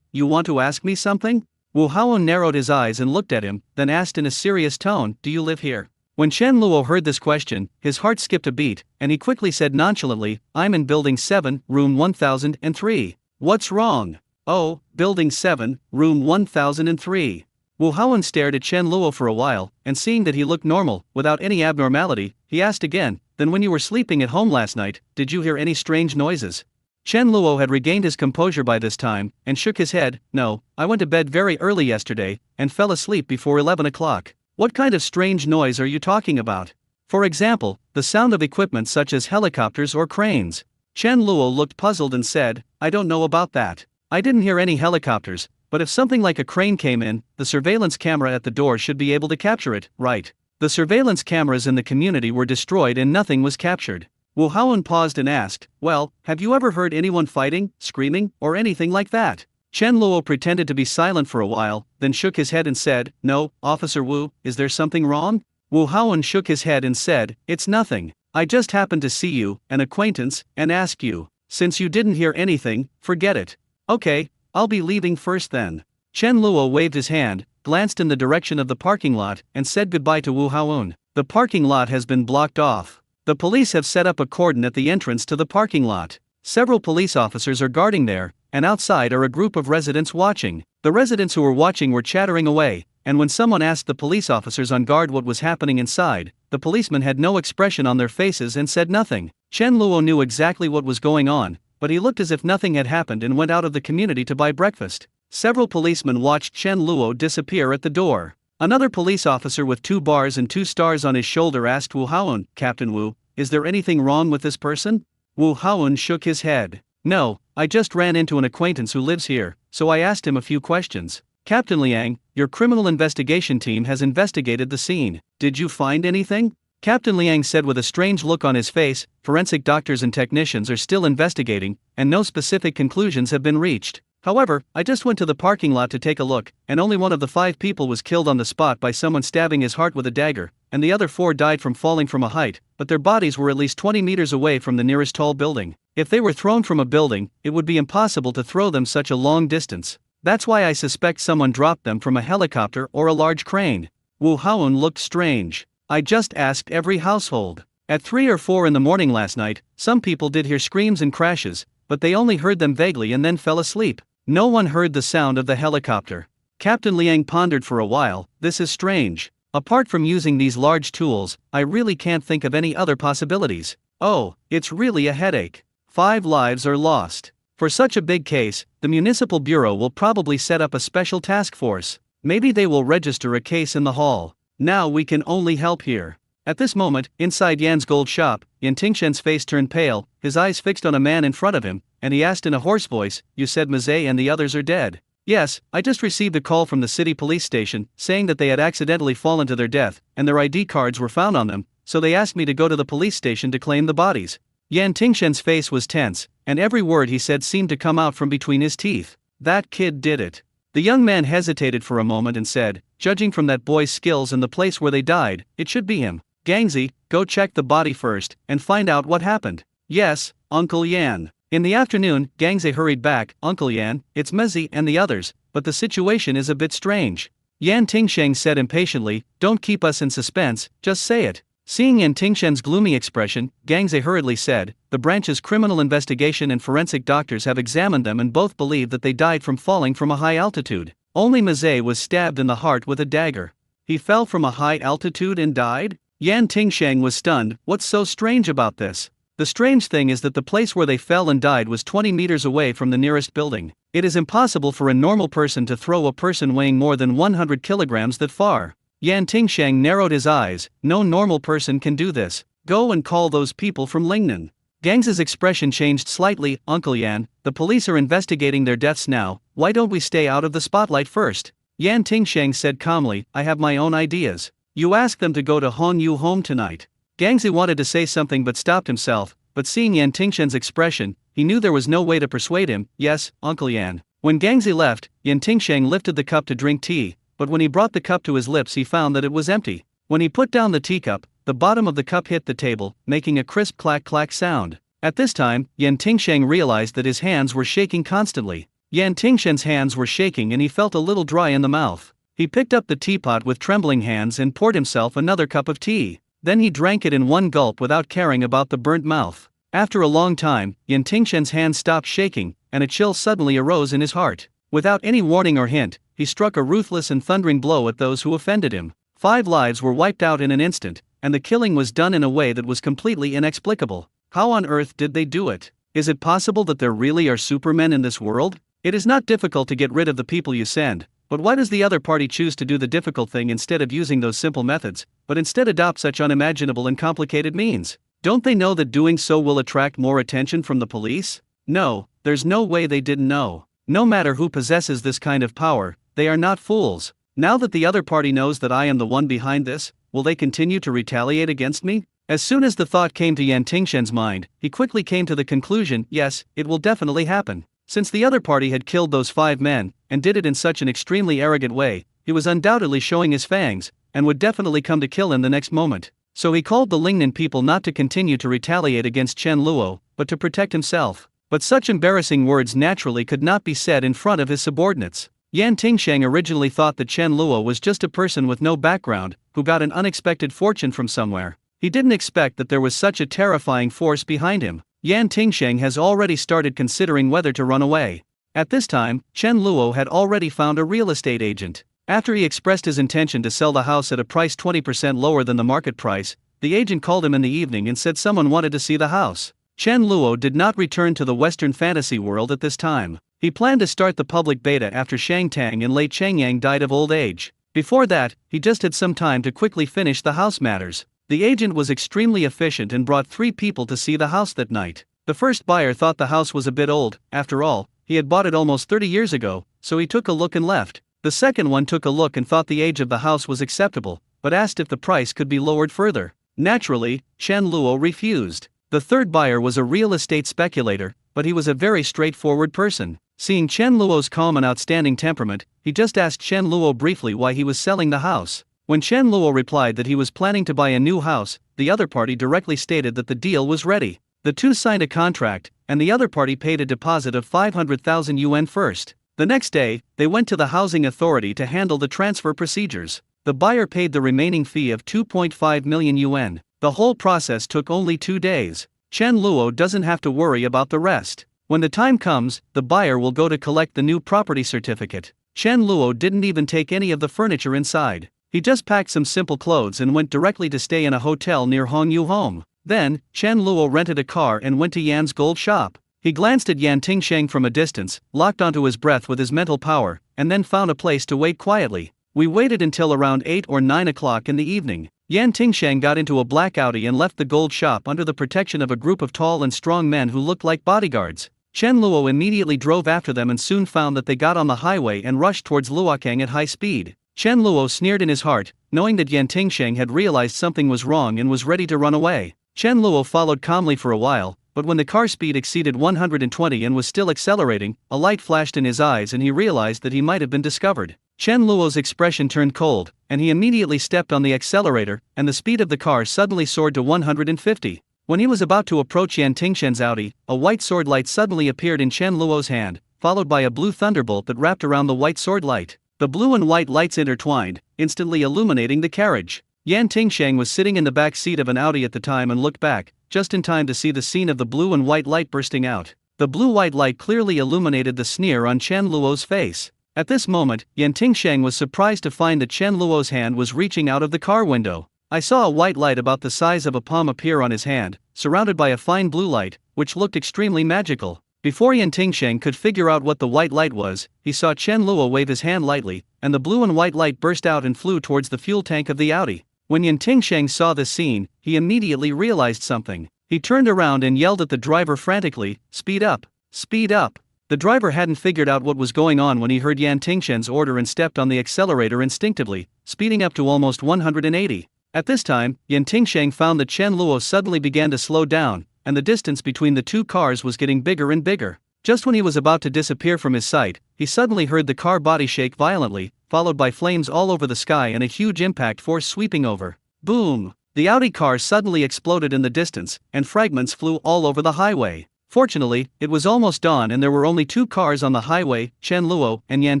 You want to ask me something? Wu Haowen narrowed his eyes and looked at him, then asked in a serious tone, do you live here? When Chen Luo heard this question, his heart skipped a beat, and he quickly said nonchalantly, I'm in Building 7, Room 1003. What's wrong? Oh, Building 7, Room 1003. Wu Haowen stared at Chen Luo for a while, and seeing that he looked normal, without any abnormality, he asked again, then when you were sleeping at home last night, did you hear any strange noises? Chen Luo had regained his composure by this time, and shook his head, no, I went to bed very early yesterday, and fell asleep before 11 o'clock. What kind of strange noise are you talking about? For example, the sound of equipment such as helicopters or cranes. Chen Luo looked puzzled and said, I don't know about that. I didn't hear any helicopters, but if something like a crane came in, the surveillance camera at the door should be able to capture it, right? The surveillance cameras in the community were destroyed and nothing was captured. Wu Haowen paused and asked, well, have you ever heard anyone fighting, screaming, or anything like that? Chen Luo pretended to be silent for a while, then shook his head and said, no, Officer Wu, is there something wrong? Wu Haowen shook his head and said, it's nothing. I just happened to see you, an acquaintance, and ask you. Since you didn't hear anything, forget it. Okay, I'll be leaving first then. Chen Luo waved his hand, glanced in the direction of the parking lot, and said goodbye to Wu Haowen. The parking lot has been blocked off. The police have set up a cordon at the entrance to the parking lot. Several police officers are guarding there, and outside are a group of residents watching. The residents who were watching were chattering away, and when someone asked the police officers on guard what was happening inside, the policemen had no expression on their faces and said nothing. Chen Luo knew exactly what was going on, but he looked as if nothing had happened and went out of the community to buy breakfast. Several policemen watched Chen Luo disappear at the door. Another police officer with 2 bars and 2 stars on his shoulder asked Wu Haowen, Captain Wu, is there anything wrong with this person? Wu Haowen shook his head. No, I just ran into an acquaintance who lives here, so I asked him a few questions. Captain Liang, your criminal investigation team has investigated the scene. Did you find anything? Captain Liang said with a strange look on his face, forensic doctors and technicians are still investigating, and no specific conclusions have been reached. However, I just went to the parking lot to take a look, and only one of the 5 people was killed on the spot by someone stabbing his heart with a dagger, and the other 4 died from falling from a height, but their bodies were at least 20 meters away from the nearest tall building. If they were thrown from a building, it would be impossible to throw them such a long distance. That's why I suspect someone dropped them from a helicopter or a large crane. Wu Haowen looked strange. I just asked every household. At 3 or 4 in the morning last night, some people did hear screams and crashes, but they only heard them vaguely and then fell asleep. No one heard the sound of the helicopter. Captain Liang pondered for a while, this is strange. Apart from using these large tools, I really can't think of any other possibilities. Oh, it's really a headache. 5 lives are lost. For such a big case, the municipal bureau will probably set up a special task force. Maybe they will register a case in the hall. Now we can only help here. At this moment, inside Yan's gold shop, Yan Tingshen's face turned pale, his eyes fixed on a man in front of him, and he asked in a hoarse voice, "You said Maze and the others are dead?" "Yes, I just received a call from the city police station, saying that they had accidentally fallen to their death, and their ID cards were found on them, so they asked me to go to the police station to claim the bodies." Yan Tingshen's face was tense, and every word he said seemed to come out from between his teeth. "That kid did it." The young man hesitated for a moment and said, "Judging from that boy's skills and the place where they died, it should be him. Gangzi, go check the body first, and find out what happened." "Yes, Uncle Yan." In the afternoon, Gangzi hurried back. "Uncle Yan, it's Mezi and the others, but the situation is a bit strange." Yan Tingsheng said impatiently, "Don't keep us in suspense, just say it." Seeing Yan Tingshen's gloomy expression, Gangzi hurriedly said, "The branch's criminal investigation and forensic doctors have examined them and both believe that they died from falling from a high altitude. Only Meze was stabbed in the heart with a dagger." "He fell from a high altitude and died?" Yan Tingsheng was stunned. "What's so strange about this?" "The strange thing is that the place where they fell and died was 20 meters away from the nearest building. It is impossible for a normal person to throw a person weighing more than 100 kilograms that far." Yan Tingsheng narrowed his eyes. "No normal person can do this. Go and call those people from Lingnan." Gangzi's expression changed slightly. "Uncle Yan, the police are investigating their deaths now, why don't we stay out of the spotlight first?" Yan Tingsheng said calmly, "I have my own ideas. You ask them to go to Hong Yu home tonight." Gangzi wanted to say something but stopped himself, but seeing Yan Tingshen's expression, he knew there was no way to persuade him. "Yes, Uncle Yan." When Gangzi left, Yan Tingsheng lifted the cup to drink tea, but when he brought the cup to his lips he found that it was empty. When he put down the teacup, the bottom of the cup hit the table, making a crisp clack-clack sound. At this time, Yan Tingsheng realized that his hands were shaking constantly. Yan Tingshen's hands were shaking and he felt a little dry in the mouth. He picked up the teapot with trembling hands and poured himself another cup of tea. Then he drank it in one gulp without caring about the burnt mouth. After a long time, Yan Tingshen's hands stopped shaking, and a chill suddenly arose in his heart. Without any warning or hint, he struck a ruthless and thundering blow at those who offended him. 5 lives were wiped out in an instant, and the killing was done in a way that was completely inexplicable. How on earth did they do it? Is it possible that there really are supermen in this world? It is not difficult to get rid of the people you send, but why does the other party choose to do the difficult thing instead of using those simple methods, but instead adopt such unimaginable and complicated means? Don't they know that doing so will attract more attention from the police? No, there's no way they didn't know. No matter who possesses this kind of power, they are not fools. Now that the other party knows that I am the one behind this, will they continue to retaliate against me? As soon as the thought came to Yan Tingshen's mind, he quickly came to the conclusion, yes, it will definitely happen. Since the other party had killed those 5 men, and did it in such an extremely arrogant way, he was undoubtedly showing his fangs, and would definitely come to kill him the next moment. So he called the Lingnan people not to continue to retaliate against Chen Luo, but to protect himself. But such embarrassing words naturally could not be said in front of his subordinates. Yan Tingsheng originally thought that Chen Luo was just a person with no background, who got an unexpected fortune from somewhere. He didn't expect that there was such a terrifying force behind him. Yan Tingsheng has already started considering whether to run away. At this time, Chen Luo had already found a real estate agent. After he expressed his intention to sell the house at a price 20% lower than the market price, the agent called him in the evening and said someone wanted to see the house. Chen Luo did not return to the Western fantasy world at this time. He planned to start the public beta after Shang Tang and late Changyang died of old age. Before that, he just had some time to quickly finish the house matters. The agent was extremely efficient and brought 3 people to see the house that night. The first buyer thought the house was a bit old. After all, he had bought it almost 30 years ago, so he took a look and left. The second one took a look and thought the age of the house was acceptable, but asked if the price could be lowered further. Naturally, Chen Luo refused. The third buyer was a real estate speculator, but he was a very straightforward person. Seeing Chen Luo's calm and outstanding temperament, he just asked Chen Luo briefly why he was selling the house. When Chen Luo replied that he was planning to buy a new house, the other party directly stated that the deal was ready. The two signed a contract, and the other party paid a deposit of 500,000 yuan first. The next day, they went to the housing authority to handle the transfer procedures. The buyer paid the remaining fee of 2.5 million yuan. The whole process took only 2 days. Chen Luo doesn't have to worry about the rest. When the time comes, the buyer will go to collect the new property certificate. Chen Luo didn't even take any of the furniture inside. He just packed some simple clothes and went directly to stay in a hotel near Hong Yu home. Then, Chen Luo rented a car and went to Yan's gold shop. He glanced at Yan Tingsheng from a distance, locked onto his breath with his mental power, and then found a place to wait quietly. We waited until around 8 or 9 o'clock in the evening. Yan Tingsheng got into a black Audi and left the gold shop under the protection of a group of tall and strong men who looked like bodyguards. Chen Luo immediately drove after them and soon found that they got on the highway and rushed towards Luokang at high speed. Chen Luo sneered in his heart, knowing that Yan Tingsheng had realized something was wrong and was ready to run away. Chen Luo followed calmly for a while, but when the car speed exceeded 120 and was still accelerating, a light flashed in his eyes and he realized that he might have been discovered. Chen Luo's expression turned cold, and he immediately stepped on the accelerator, and the speed of the car suddenly soared to 150. When he was about to approach Yan Tingsheng's Audi, a white sword light suddenly appeared in Chen Luo's hand, followed by a blue thunderbolt that wrapped around the white sword light. The blue and white lights intertwined, instantly illuminating the carriage. Yan Tingsheng was sitting in the back seat of an Audi at the time and looked back, just in time to see the scene of the blue and white light bursting out. The blue-white light clearly illuminated the sneer on Chen Luo's face. At this moment, Yan Tingsheng was surprised to find that Chen Luo's hand was reaching out of the car window. I saw a white light about the size of a palm appear on his hand, surrounded by a fine blue light, which looked extremely magical. Before Yan Tingsheng could figure out what the white light was, he saw Chen Luo wave his hand lightly, and the blue and white light burst out and flew towards the fuel tank of the Audi. When Yan Tingsheng saw this scene, he immediately realized something. He turned around and yelled at the driver frantically, "Speed up! Speed up!" The driver hadn't figured out what was going on when he heard Yan Tingsheng's order and stepped on the accelerator instinctively, speeding up to almost 180. At this time, Yan Tingsheng found that Chen Luo suddenly began to slow down, and the distance between the two cars was getting bigger and bigger. Just when he was about to disappear from his sight, he suddenly heard the car body shake violently, followed by flames all over the sky and a huge impact force sweeping over. Boom! The Audi car suddenly exploded in the distance, and fragments flew all over the highway. Fortunately, it was almost dawn and there were only two cars on the highway, Chen Luo and Yan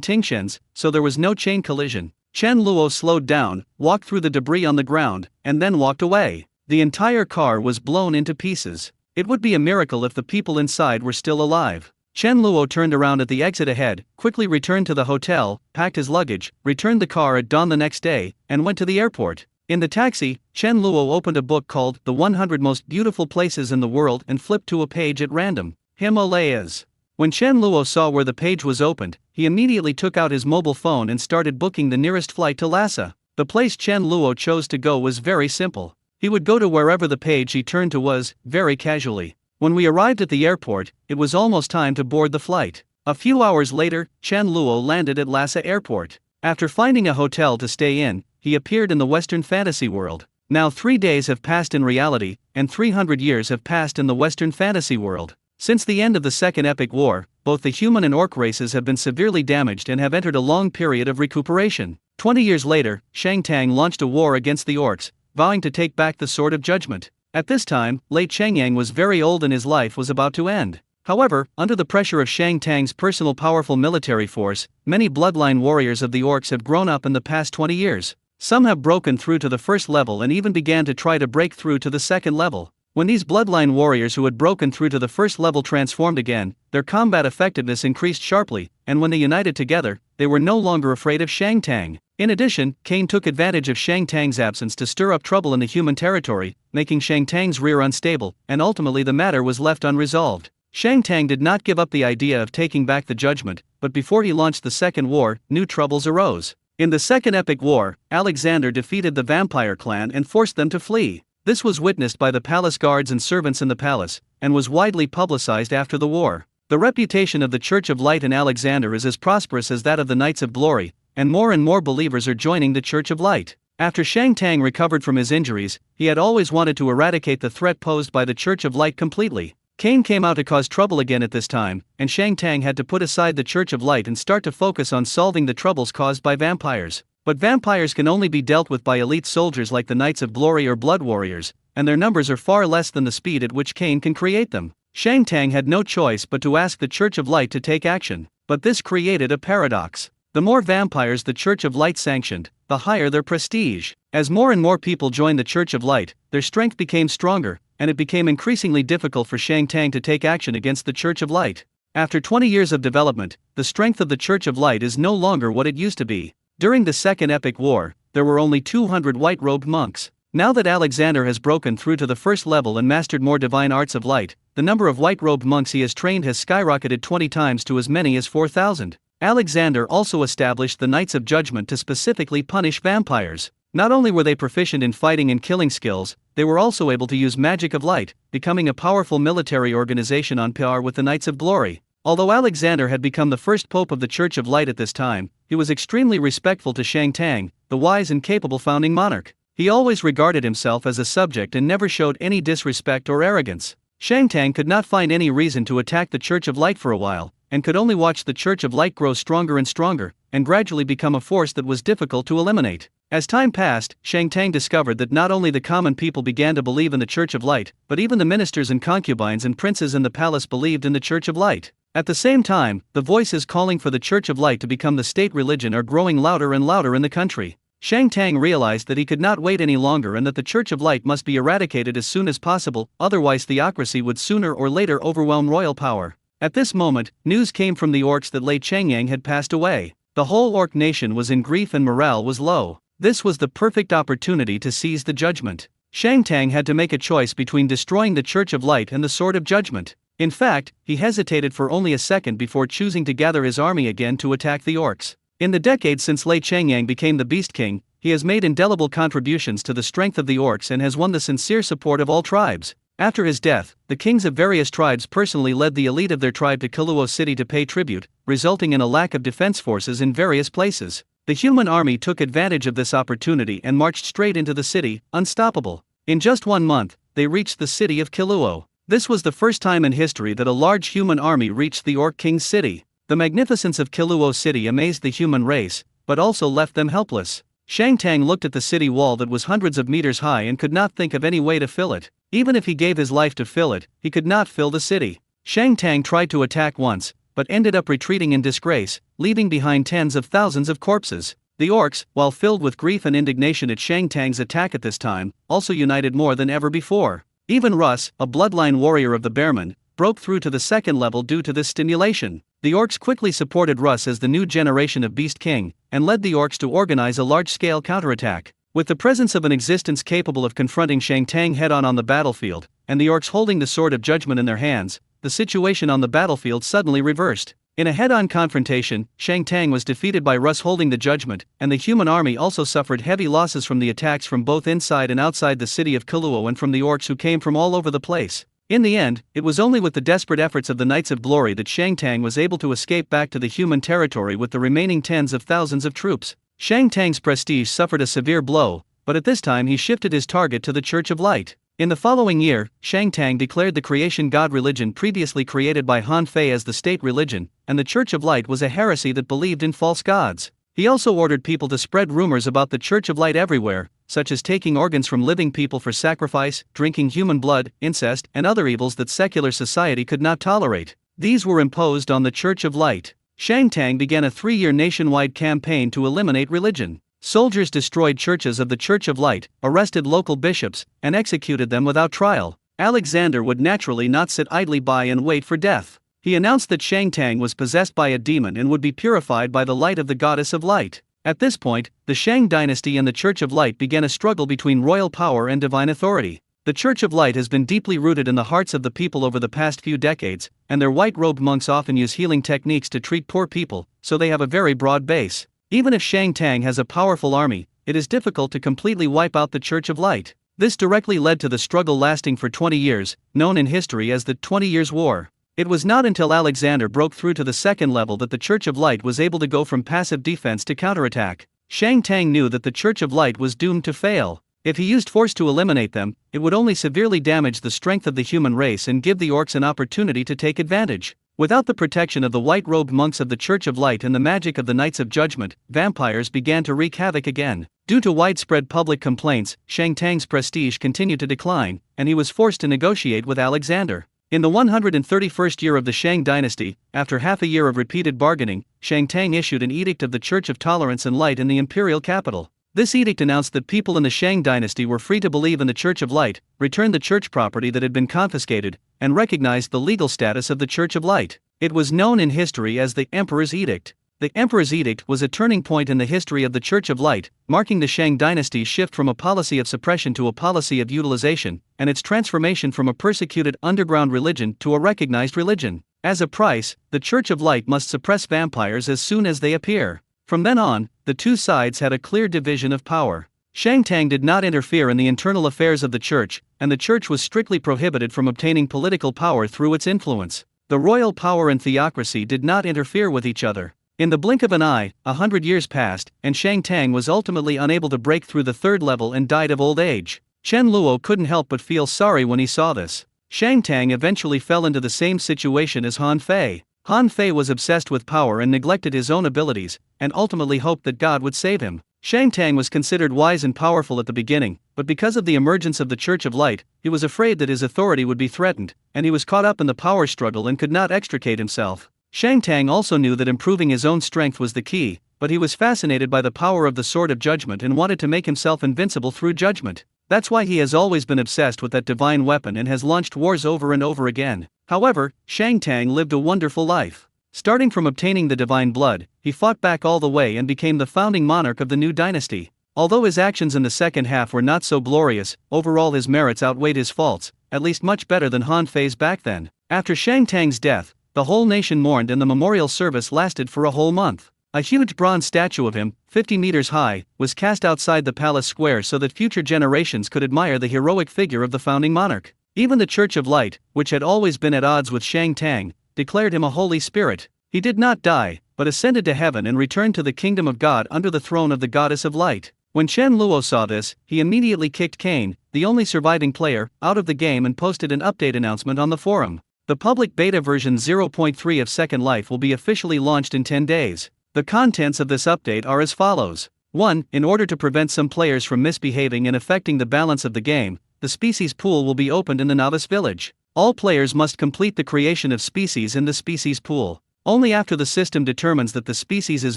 Tingsheng's, so there was no chain collision. Chen Luo slowed down, walked through the debris on the ground, and then walked away. The entire car was blown into pieces. It would be a miracle if the people inside were still alive. Chen Luo turned around at the exit ahead, quickly returned to the hotel, packed his luggage, returned the car at dawn the next day, and went to the airport. In the taxi, Chen Luo opened a book called The 100 Most Beautiful Places in the World and flipped to a page at random. Himalayas. When Chen Luo saw where the page was opened, he immediately took out his mobile phone and started booking the nearest flight to Lhasa. The place Chen Luo chose to go was very simple. He would go to wherever the page he turned to was, very casually. When we arrived at the airport, it was almost time to board the flight. A few hours later, Chen Luo landed at Lhasa Airport. After finding a hotel to stay in, he appeared in the Western fantasy world. Now 3 days have passed in reality, and 300 years have passed in the Western fantasy world. Since the end of the Second Epic War, both the human and orc races have been severely damaged and have entered a long period of recuperation. 20 years later, Shang Tang launched a war against the orcs, vowing to take back the Sword of Judgment. At this time, late Shengyang was very old and his life was about to end. However, under the pressure of Shang Tang's personal powerful military force, many bloodline warriors of the orcs have grown up in the past 20 years. Some have broken through to the first level and even began to try to break through to the second level. When these bloodline warriors who had broken through to the first level transformed again, their combat effectiveness increased sharply, and when they united together, they were no longer afraid of Shang Tang. In addition, Cain took advantage of Shang Tang's absence to stir up trouble in the human territory, making Shang Tang's rear unstable, and ultimately the matter was left unresolved. Shang Tang did not give up the idea of taking back the judgment, but before he launched the second war, new troubles arose. In the Second Epic War, Alexander defeated the vampire clan and forced them to flee. This was witnessed by the palace guards and servants in the palace, and was widely publicized after the war. The reputation of the Church of Light in Alexander is as prosperous as that of the Knights of Glory, and more believers are joining the Church of Light. After Shang Tang recovered from his injuries, he had always wanted to eradicate the threat posed by the Church of Light completely. Cain came out to cause trouble again at this time, and Shang Tang had to put aside the Church of Light and start to focus on solving the troubles caused by vampires. But vampires can only be dealt with by elite soldiers like the Knights of Glory or Blood Warriors, and their numbers are far less than the speed at which Cain can create them. Shang Tang had no choice but to ask the Church of Light to take action, but this created a paradox. The more vampires the Church of Light sanctioned, the higher their prestige. As more and more people joined the Church of Light, their strength became stronger, and it became increasingly difficult for Shang Tang to take action against the Church of Light. After 20 years of development, the strength of the Church of Light is no longer what it used to be. During the Second Epic War, there were only 200 white-robed monks. Now that Alexander has broken through to the first level and mastered more divine arts of light, the number of white-robed monks he has trained has skyrocketed 20 times to as many as 4,000. Alexander also established the Knights of Judgment to specifically punish vampires. Not only were they proficient in fighting and killing skills, they were also able to use magic of light, becoming a powerful military organization on par with the Knights of Glory. Although Alexander had become the first pope of the Church of Light at this time, he was extremely respectful to Shang Tang, the wise and capable founding monarch. He always regarded himself as a subject and never showed any disrespect or arrogance. Shang Tang could not find any reason to attack the Church of Light for a while, and could only watch the Church of Light grow stronger and stronger, and gradually become a force that was difficult to eliminate. As time passed, Shang Tang discovered that not only the common people began to believe in the Church of Light, but even the ministers and concubines and princes in the palace believed in the Church of Light. At the same time, the voices calling for the Church of Light to become the state religion are growing louder and louder in the country. Shang Tang realized that he could not wait any longer and that the Church of Light must be eradicated as soon as possible, otherwise theocracy would sooner or later overwhelm royal power. At this moment, news came from the orcs that Lei Changyang had passed away. The whole orc nation was in grief and morale was low. This was the perfect opportunity to seize the judgment. Shang Tang had to make a choice between destroying the Church of Light and the Sword of Judgment. In fact, he hesitated for only a second before choosing to gather his army again to attack the orcs. In the decades since Lei Changyang became the Beast King, he has made indelible contributions to the strength of the orcs and has won the sincere support of all tribes. After his death, the kings of various tribes personally led the elite of their tribe to Kaluo City to pay tribute, resulting in a lack of defense forces in various places. The human army took advantage of this opportunity and marched straight into the city, unstoppable. In just 1 month, they reached the city of Kaluo. This was the first time in history that a large human army reached the Orc King's city. The magnificence of Kaluo City amazed the human race, but also left them helpless. Shang Tang looked at the city wall that was hundreds of meters high and could not think of any way to fill it. Even if he gave his life to fill it, he could not fill the city. Shang Tang tried to attack once, but ended up retreating in disgrace, leaving behind tens of thousands of corpses. The orcs, while filled with grief and indignation at Shang Tang's attack at this time, also united more than ever before. Even Russ, a bloodline warrior of the Bearmen, broke through to the second level due to this stimulation. The orcs quickly supported Russ as the new generation of Beast King, and led the orcs to organize a large-scale counterattack. With the presence of an existence capable of confronting Shang Tang head-on on the battlefield, and the orcs holding the Sword of Judgment in their hands, the situation on the battlefield suddenly reversed. In a head-on confrontation, Shang Tang was defeated by Russ holding the Judgment, and the human army also suffered heavy losses from the attacks from both inside and outside the city of Kaluo and from the orcs who came from all over the place. In the end, it was only with the desperate efforts of the Knights of Glory that Shang Tang was able to escape back to the human territory with the remaining tens of thousands of troops. Shang Tang's prestige suffered a severe blow, but at this time he shifted his target to the Church of Light. In the following year, Shang Tang declared the creation god religion previously created by Han Fei as the state religion, and the Church of Light was a heresy that believed in false gods. He also ordered people to spread rumors about the Church of Light everywhere, such as taking organs from living people for sacrifice, drinking human blood, incest, and other evils that secular society could not tolerate. These were imposed on the Church of Light. Shang Tang began a 3-year nationwide campaign to eliminate religion. Soldiers destroyed churches of the Church of Light, arrested local bishops, and executed them without trial. Alexander would naturally not sit idly by and wait for death. He announced that Shang Tang was possessed by a demon and would be purified by the light of the goddess of light. At this point, the Shang dynasty and the Church of Light began a struggle between royal power and divine authority. The Church of Light has been deeply rooted in the hearts of the people over the past few decades, and their white-robed monks often use healing techniques to treat poor people, so they have a very broad base. Even if Shang Tang has a powerful army, it is difficult to completely wipe out the Church of Light. This directly led to the struggle lasting for 20 years, known in history as the 20 Years' War. It was not until Alexander broke through to the second level that the Church of Light was able to go from passive defense to counterattack. Shang Tang knew that the Church of Light was doomed to fail. If he used force to eliminate them, it would only severely damage the strength of the human race and give the orcs an opportunity to take advantage. Without the protection of the white-robed monks of the Church of Light and the magic of the Knights of Judgment, vampires began to wreak havoc again. Due to widespread public complaints, Shang Tang's prestige continued to decline, and he was forced to negotiate with Alexander. In the 131st year of the Shang dynasty, after half a year of repeated bargaining, Shang Tang issued an edict of the Church of Tolerance and Light in the imperial capital. This edict announced that people in the Shang dynasty were free to believe in the Church of Light, return the church property that had been confiscated, and recognized the legal status of the Church of Light. It was known in history as the Emperor's Edict. The Emperor's Edict was a turning point in the history of the Church of Light, marking the Shang dynasty's shift from a policy of suppression to a policy of utilization, and its transformation from a persecuted underground religion to a recognized religion. As a price, the Church of Light must suppress vampires as soon as they appear. From then on, the two sides had a clear division of power. Shang Tang did not interfere in the internal affairs of the church, and the church was strictly prohibited from obtaining political power through its influence. The royal power and theocracy did not interfere with each other. In the blink of an eye, 100 years passed, and Shang Tang was ultimately unable to break through the third level and died of old age. Chen Luo couldn't help but feel sorry when he saw this. Shang Tang eventually fell into the same situation as Han Fei. Han Fei was obsessed with power and neglected his own abilities, and ultimately hoped that God would save him. Shang Tang was considered wise and powerful at the beginning, but because of the emergence of the Church of Light, he was afraid that his authority would be threatened, and he was caught up in the power struggle and could not extricate himself. Shang Tang also knew that improving his own strength was the key, but he was fascinated by the power of the Sword of Judgment and wanted to make himself invincible through judgment. That's why he has always been obsessed with that divine weapon and has launched wars over and over again. However, Shang Tang lived a wonderful life. Starting from obtaining the divine blood, he fought back all the way and became the founding monarch of the new dynasty. Although his actions in the second half were not so glorious, overall his merits outweighed his faults, at least much better than Han Fei's back then. After Shang Tang's death, the whole nation mourned and the memorial service lasted for a whole month. A huge bronze statue of him, 50 meters high, was cast outside the palace square so that future generations could admire the heroic figure of the founding monarch. Even the Church of Light, which had always been at odds with Shang Tang, declared him a holy spirit. He did not die, but ascended to heaven and returned to the kingdom of God under the throne of the goddess of light. When Chen Luo saw this, he immediately kicked Kane, the only surviving player, out of the game and posted an update announcement on the forum. The public beta version 0.3 of Second Life will be officially launched in 10 days. The contents of this update are as follows. 1. In order to prevent some players from misbehaving and affecting the balance of the game, the species pool will be opened in the novice village. All players must complete the creation of species in the species pool. Only after the system determines that the species is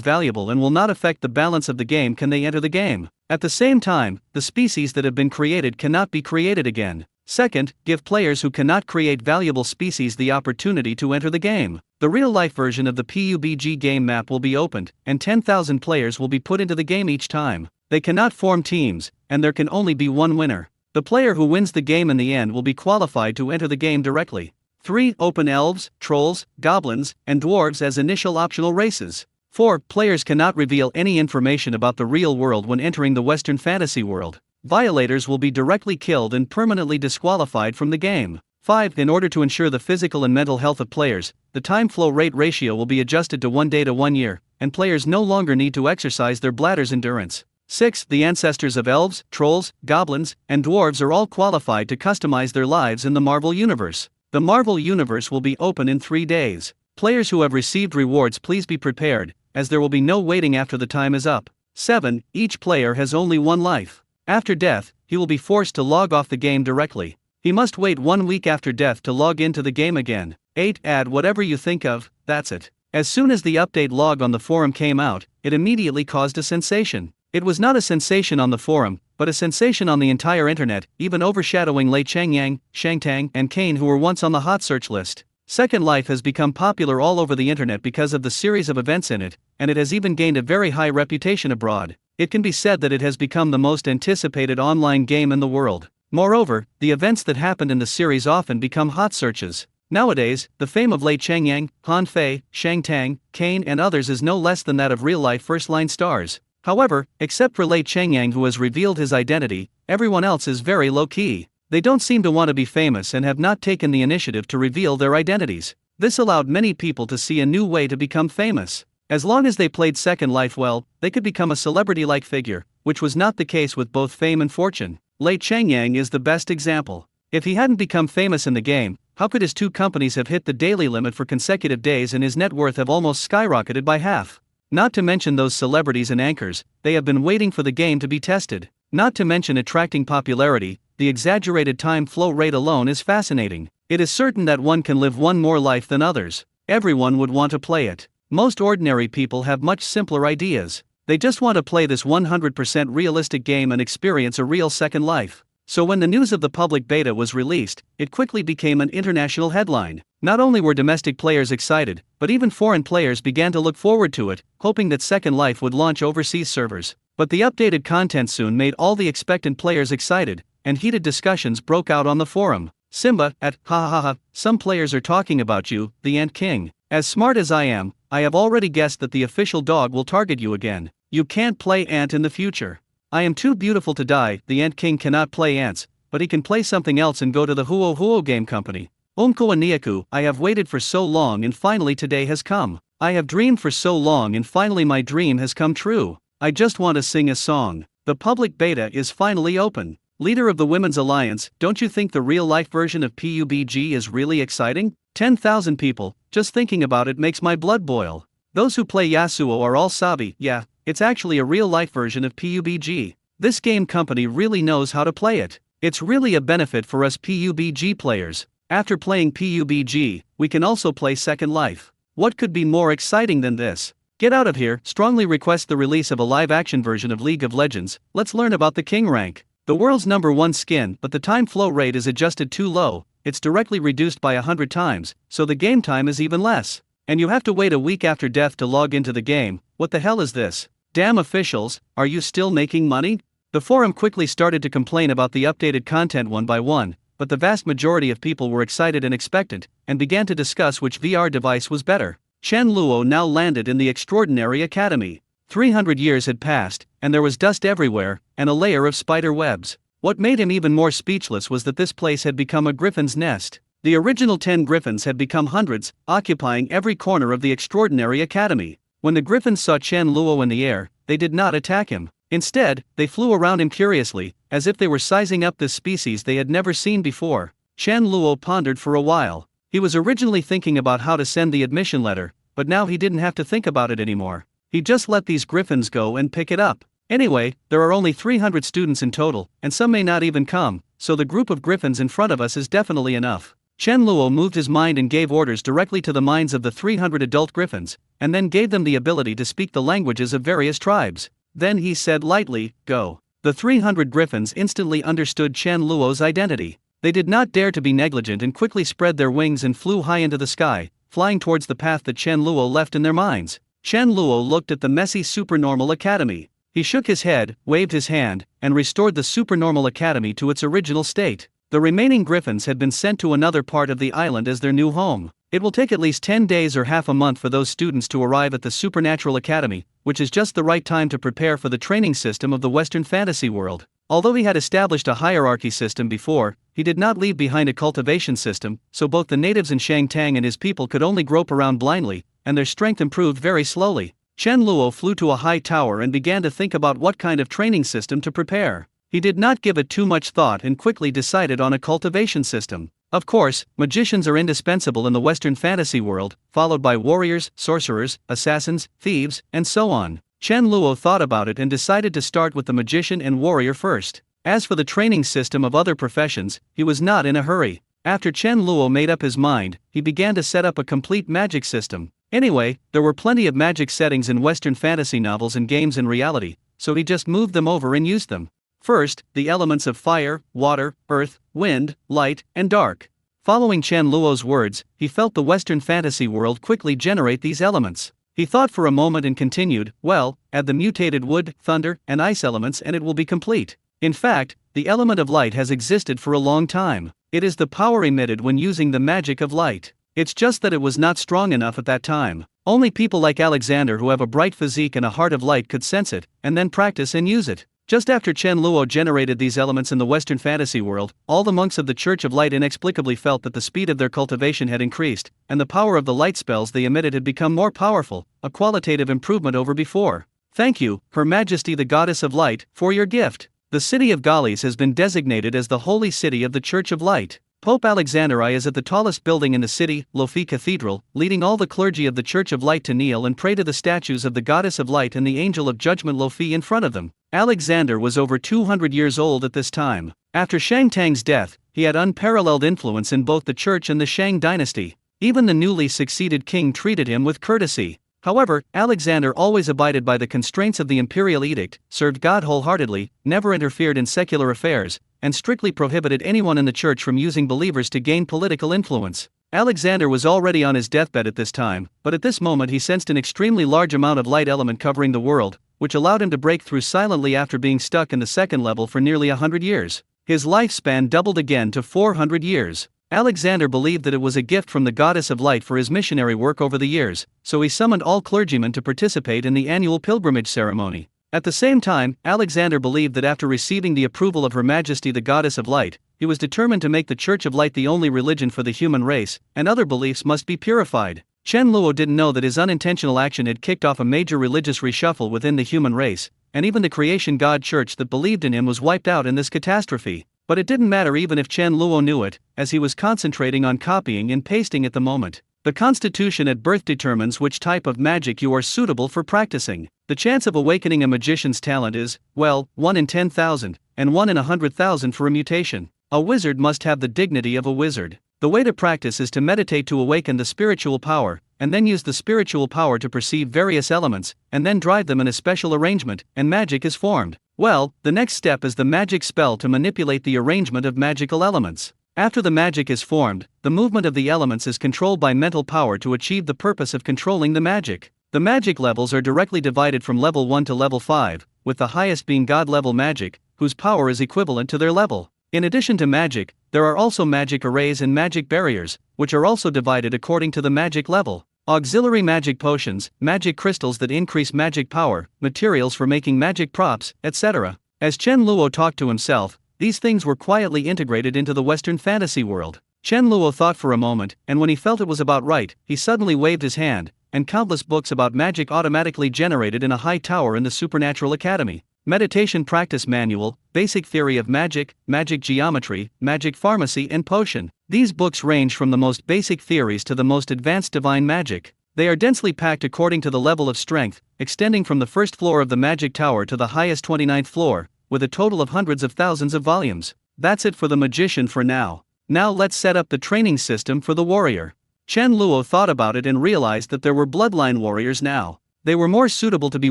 valuable and will not affect the balance of the game can they enter the game. At the same time, the species that have been created cannot be created again. Second, give players who cannot create valuable species the opportunity to enter the game. The real-life version of the PUBG game map will be opened, and 10,000 players will be put into the game each time. They cannot form teams, and there can only be one winner. The player who wins the game in the end will be qualified to enter the game directly. 3. Open elves, trolls, goblins, and dwarves as initial optional races. 4. Players cannot reveal any information about the real world when entering the Western fantasy world. Violators will be directly killed and permanently disqualified from the game. 5. In order to ensure the physical and mental health of players, the time flow rate ratio will be adjusted to 1 day to 1 year, and players no longer need to exercise their bladder's endurance. 6. The ancestors of elves, trolls, goblins, and dwarves are all qualified to customize their lives in the Marvel Universe. The Marvel Universe will be open in 3 days. Players who have received rewards, please be prepared, as there will be no waiting after the time is up. 7. Each player has only one life. After death, he will be forced to log off the game directly. He must wait 1 week after death to log into the game again. 8. Add whatever you think of, that's it. As soon as the update log on the forum came out, it immediately caused a sensation. It was not a sensation on the forum, but a sensation on the entire internet, even overshadowing Lei Chengyang, Shang Tang, and Kane, who were once on the hot search list. Second Life has become popular all over the internet because of the series of events in it, and it has even gained a very high reputation abroad. It can be said that it has become the most anticipated online game in the world. Moreover, the events that happened in the series often become hot searches. Nowadays, the fame of Lei Chengyang, Han Fei, Shang Tang, Kane, and others is no less than that of real-life first-line stars. However, except for Lei Chengyang, who has revealed his identity, everyone else is very low-key. They don't seem to want to be famous and have not taken the initiative to reveal their identities. This allowed many people to see a new way to become famous. As long as they played Second Life well, they could become a celebrity-like figure, which was not the case with both fame and fortune. Lei Chengyang is the best example. If he hadn't become famous in the game, how could his 2 companies have hit the daily limit for consecutive days and his net worth have almost skyrocketed by half? Not to mention those celebrities and anchors, they have been waiting for the game to be tested. Not to mention attracting popularity, the exaggerated time flow rate alone is fascinating. It is certain that one can live one more life than others. Everyone would want to play it. Most ordinary people have much simpler ideas. They just want to play this 100% realistic game and experience a real second life. So when the news of the public beta was released, it quickly became an international headline. Not only were domestic players excited, but even foreign players began to look forward to it, hoping that Second Life would launch overseas servers. But the updated content soon made all the expectant players excited, and heated discussions broke out on the forum. Simba, ha ha ha, some players are talking about you, the Ant King. As smart as I am, I have already guessed that the official dog will target you again. You can't play Ant in the future. I am too beautiful to die, the Ant King cannot play ants, but he can play something else and go to the Huo Huo game company. Omko Aniaku, I have waited for so long and finally today has come. I have dreamed for so long and finally my dream has come true. I just want to sing a song. The public beta is finally open. Leader of the Women's Alliance, don't you think the real-life version of PUBG is really exciting? 10,000 people, just thinking about it makes my blood boil. Those who play Yasuo are all sabi, yeah, it's actually a real-life version of PUBG. This game company really knows how to play it. It's really a benefit for us PUBG players. After playing PUBG, we can also play Second Life. What could be more exciting than this? Get out of here, strongly request the release of a live-action version of League of Legends. Let's learn about the King rank. The world's #1 skin, but the time flow rate is adjusted too low, it's directly reduced by 100 times, so the game time is even less. And you have to wait a week after death to log into the game. What the hell is this? Damn officials, are you still making money? The forum quickly started to complain about the updated content one by one, but the vast majority of people were excited and expectant, and began to discuss which VR device was better. Chen Luo now landed in the Extraordinary Academy. 300 years had passed, and there was dust everywhere, and a layer of spider webs. What made him even more speechless was that this place had become a griffin's nest. The original 10 griffins had become hundreds, occupying every corner of the Extraordinary Academy. When the griffins saw Chen Luo in the air, they did not attack him. Instead, they flew around him curiously, as if they were sizing up this species they had never seen before. Chen Luo pondered for a while. He was originally thinking about how to send the admission letter, but now he didn't have to think about it anymore. He just let these griffins go and pick it up. Anyway, there are only 300 students in total, and some may not even come, so the group of griffins in front of us is definitely enough. Chen Luo moved his mind and gave orders directly to the minds of the 300 adult griffins, and then gave them the ability to speak the languages of various tribes. Then he said lightly, "Go." The 300 griffins instantly understood Chen Luo's identity. They did not dare to be negligent and quickly spread their wings and flew high into the sky, flying towards the path that Chen Luo left in their minds. Chen Luo looked at the messy supernormal academy. He shook his head, waved his hand, and restored the supernormal academy to its original state. The remaining griffins had been sent to another part of the island as their new home. It will take at least 10 days or half a month for those students to arrive at the Supernatural Academy, which is just the right time to prepare for the training system of the Western fantasy world. Although he had established a hierarchy system before, he did not leave behind a cultivation system, so both the natives and Shang Tang and his people could only grope around blindly, and their strength improved very slowly. Chen Luo flew to a high tower and began to think about what kind of training system to prepare. He did not give it too much thought and quickly decided on a cultivation system. Of course, magicians are indispensable in the Western fantasy world, followed by warriors, sorcerers, assassins, thieves, and so on. Chen Luo thought about it and decided to start with the magician and warrior first. As for the training system of other professions, he was not in a hurry. After Chen Luo made up his mind, he began to set up a complete magic system. Anyway, there were plenty of magic settings in Western fantasy novels and games in reality, so he just moved them over and used them. First, the elements of fire, water, earth, wind, light, and dark. Following Chen Luo's words, he felt the Western fantasy world quickly generate these elements. He thought for a moment and continued, well, add the mutated wood, thunder, and ice elements and it will be complete. In fact, the element of light has existed for a long time. It is the power emitted when using the magic of light. It's just that it was not strong enough at that time. Only people like Alexander who have a bright physique and a heart of light could sense it, and then practice and use it. Just after Chen Luo generated these elements in the Western fantasy world, all the monks of the Church of Light inexplicably felt that the speed of their cultivation had increased, and the power of the light spells they emitted had become more powerful, a qualitative improvement over before. Thank you, Her Majesty the Goddess of Light, for your gift. The city of Galis has been designated as the holy city of the Church of Light. Pope Alexander I is at the tallest building in the city, Lofi Cathedral, leading all the clergy of the Church of Light to kneel and pray to the statues of the Goddess of Light and the Angel of Judgment Lofi in front of them. Alexander was over 200 years old at this time. After Shang Tang's death, he had unparalleled influence in both the church and the Shang dynasty. Even the newly succeeded king treated him with courtesy. However, Alexander always abided by the constraints of the imperial edict, served God wholeheartedly, never interfered in secular affairs, and strictly prohibited anyone in the church from using believers to gain political influence. Alexander was already on his deathbed at this time, but at this moment he sensed an extremely large amount of light element covering the world, which allowed him to break through silently after being stuck in the second level for nearly 100 years. His lifespan doubled again to 400 years. Alexander believed that it was a gift from the goddess of light for his missionary work over the years, so he summoned all clergymen to participate in the annual pilgrimage ceremony. At the same time, Alexander believed that after receiving the approval of Her Majesty the Goddess of Light, he was determined to make the Church of Light the only religion for the human race, and other beliefs must be purified. Chen Luo didn't know that his unintentional action had kicked off a major religious reshuffle within the human race, and even the creation god church that believed in him was wiped out in this catastrophe. But it didn't matter even if Chen Luo knew it, as he was concentrating on copying and pasting at the moment. The constitution at birth determines which type of magic you are suitable for practicing. The chance of awakening a magician's talent is, well, 1 in 10,000, and 1 in 100,000 for a mutation. A wizard must have the dignity of a wizard. The way to practice is to meditate to awaken the spiritual power, and then use the spiritual power to perceive various elements, and then drive them in a special arrangement, and magic is formed. Well, the next step is the magic spell to manipulate the arrangement of magical elements. After the magic is formed, the movement of the elements is controlled by mental power to achieve the purpose of controlling the magic. The magic levels are directly divided from level 1 to level 5, with the highest being God level magic, whose power is equivalent to their level. In addition to magic, there are also magic arrays and magic barriers, which are also divided according to the magic level. Auxiliary magic potions, magic crystals that increase magic power, materials for making magic props, etc. As Chen Luo talked to himself, these things were quietly integrated into the Western fantasy world. Chen Luo thought for a moment, and when he felt it was about right, he suddenly waved his hand, and countless books about magic automatically generated in a high tower in the Supernatural Academy. Meditation Practice Manual, Basic Theory of Magic, Magic Geometry, Magic Pharmacy and Potion. These books range from the most basic theories to the most advanced divine magic. They are densely packed according to the level of strength, extending from the first floor of the magic tower to the highest 29th floor, with a total of hundreds of thousands of volumes. That's it for the magician for now. Now let's set up the training system for the warrior. Chen Luo thought about it and realized that there were bloodline warriors now. They were more suitable to be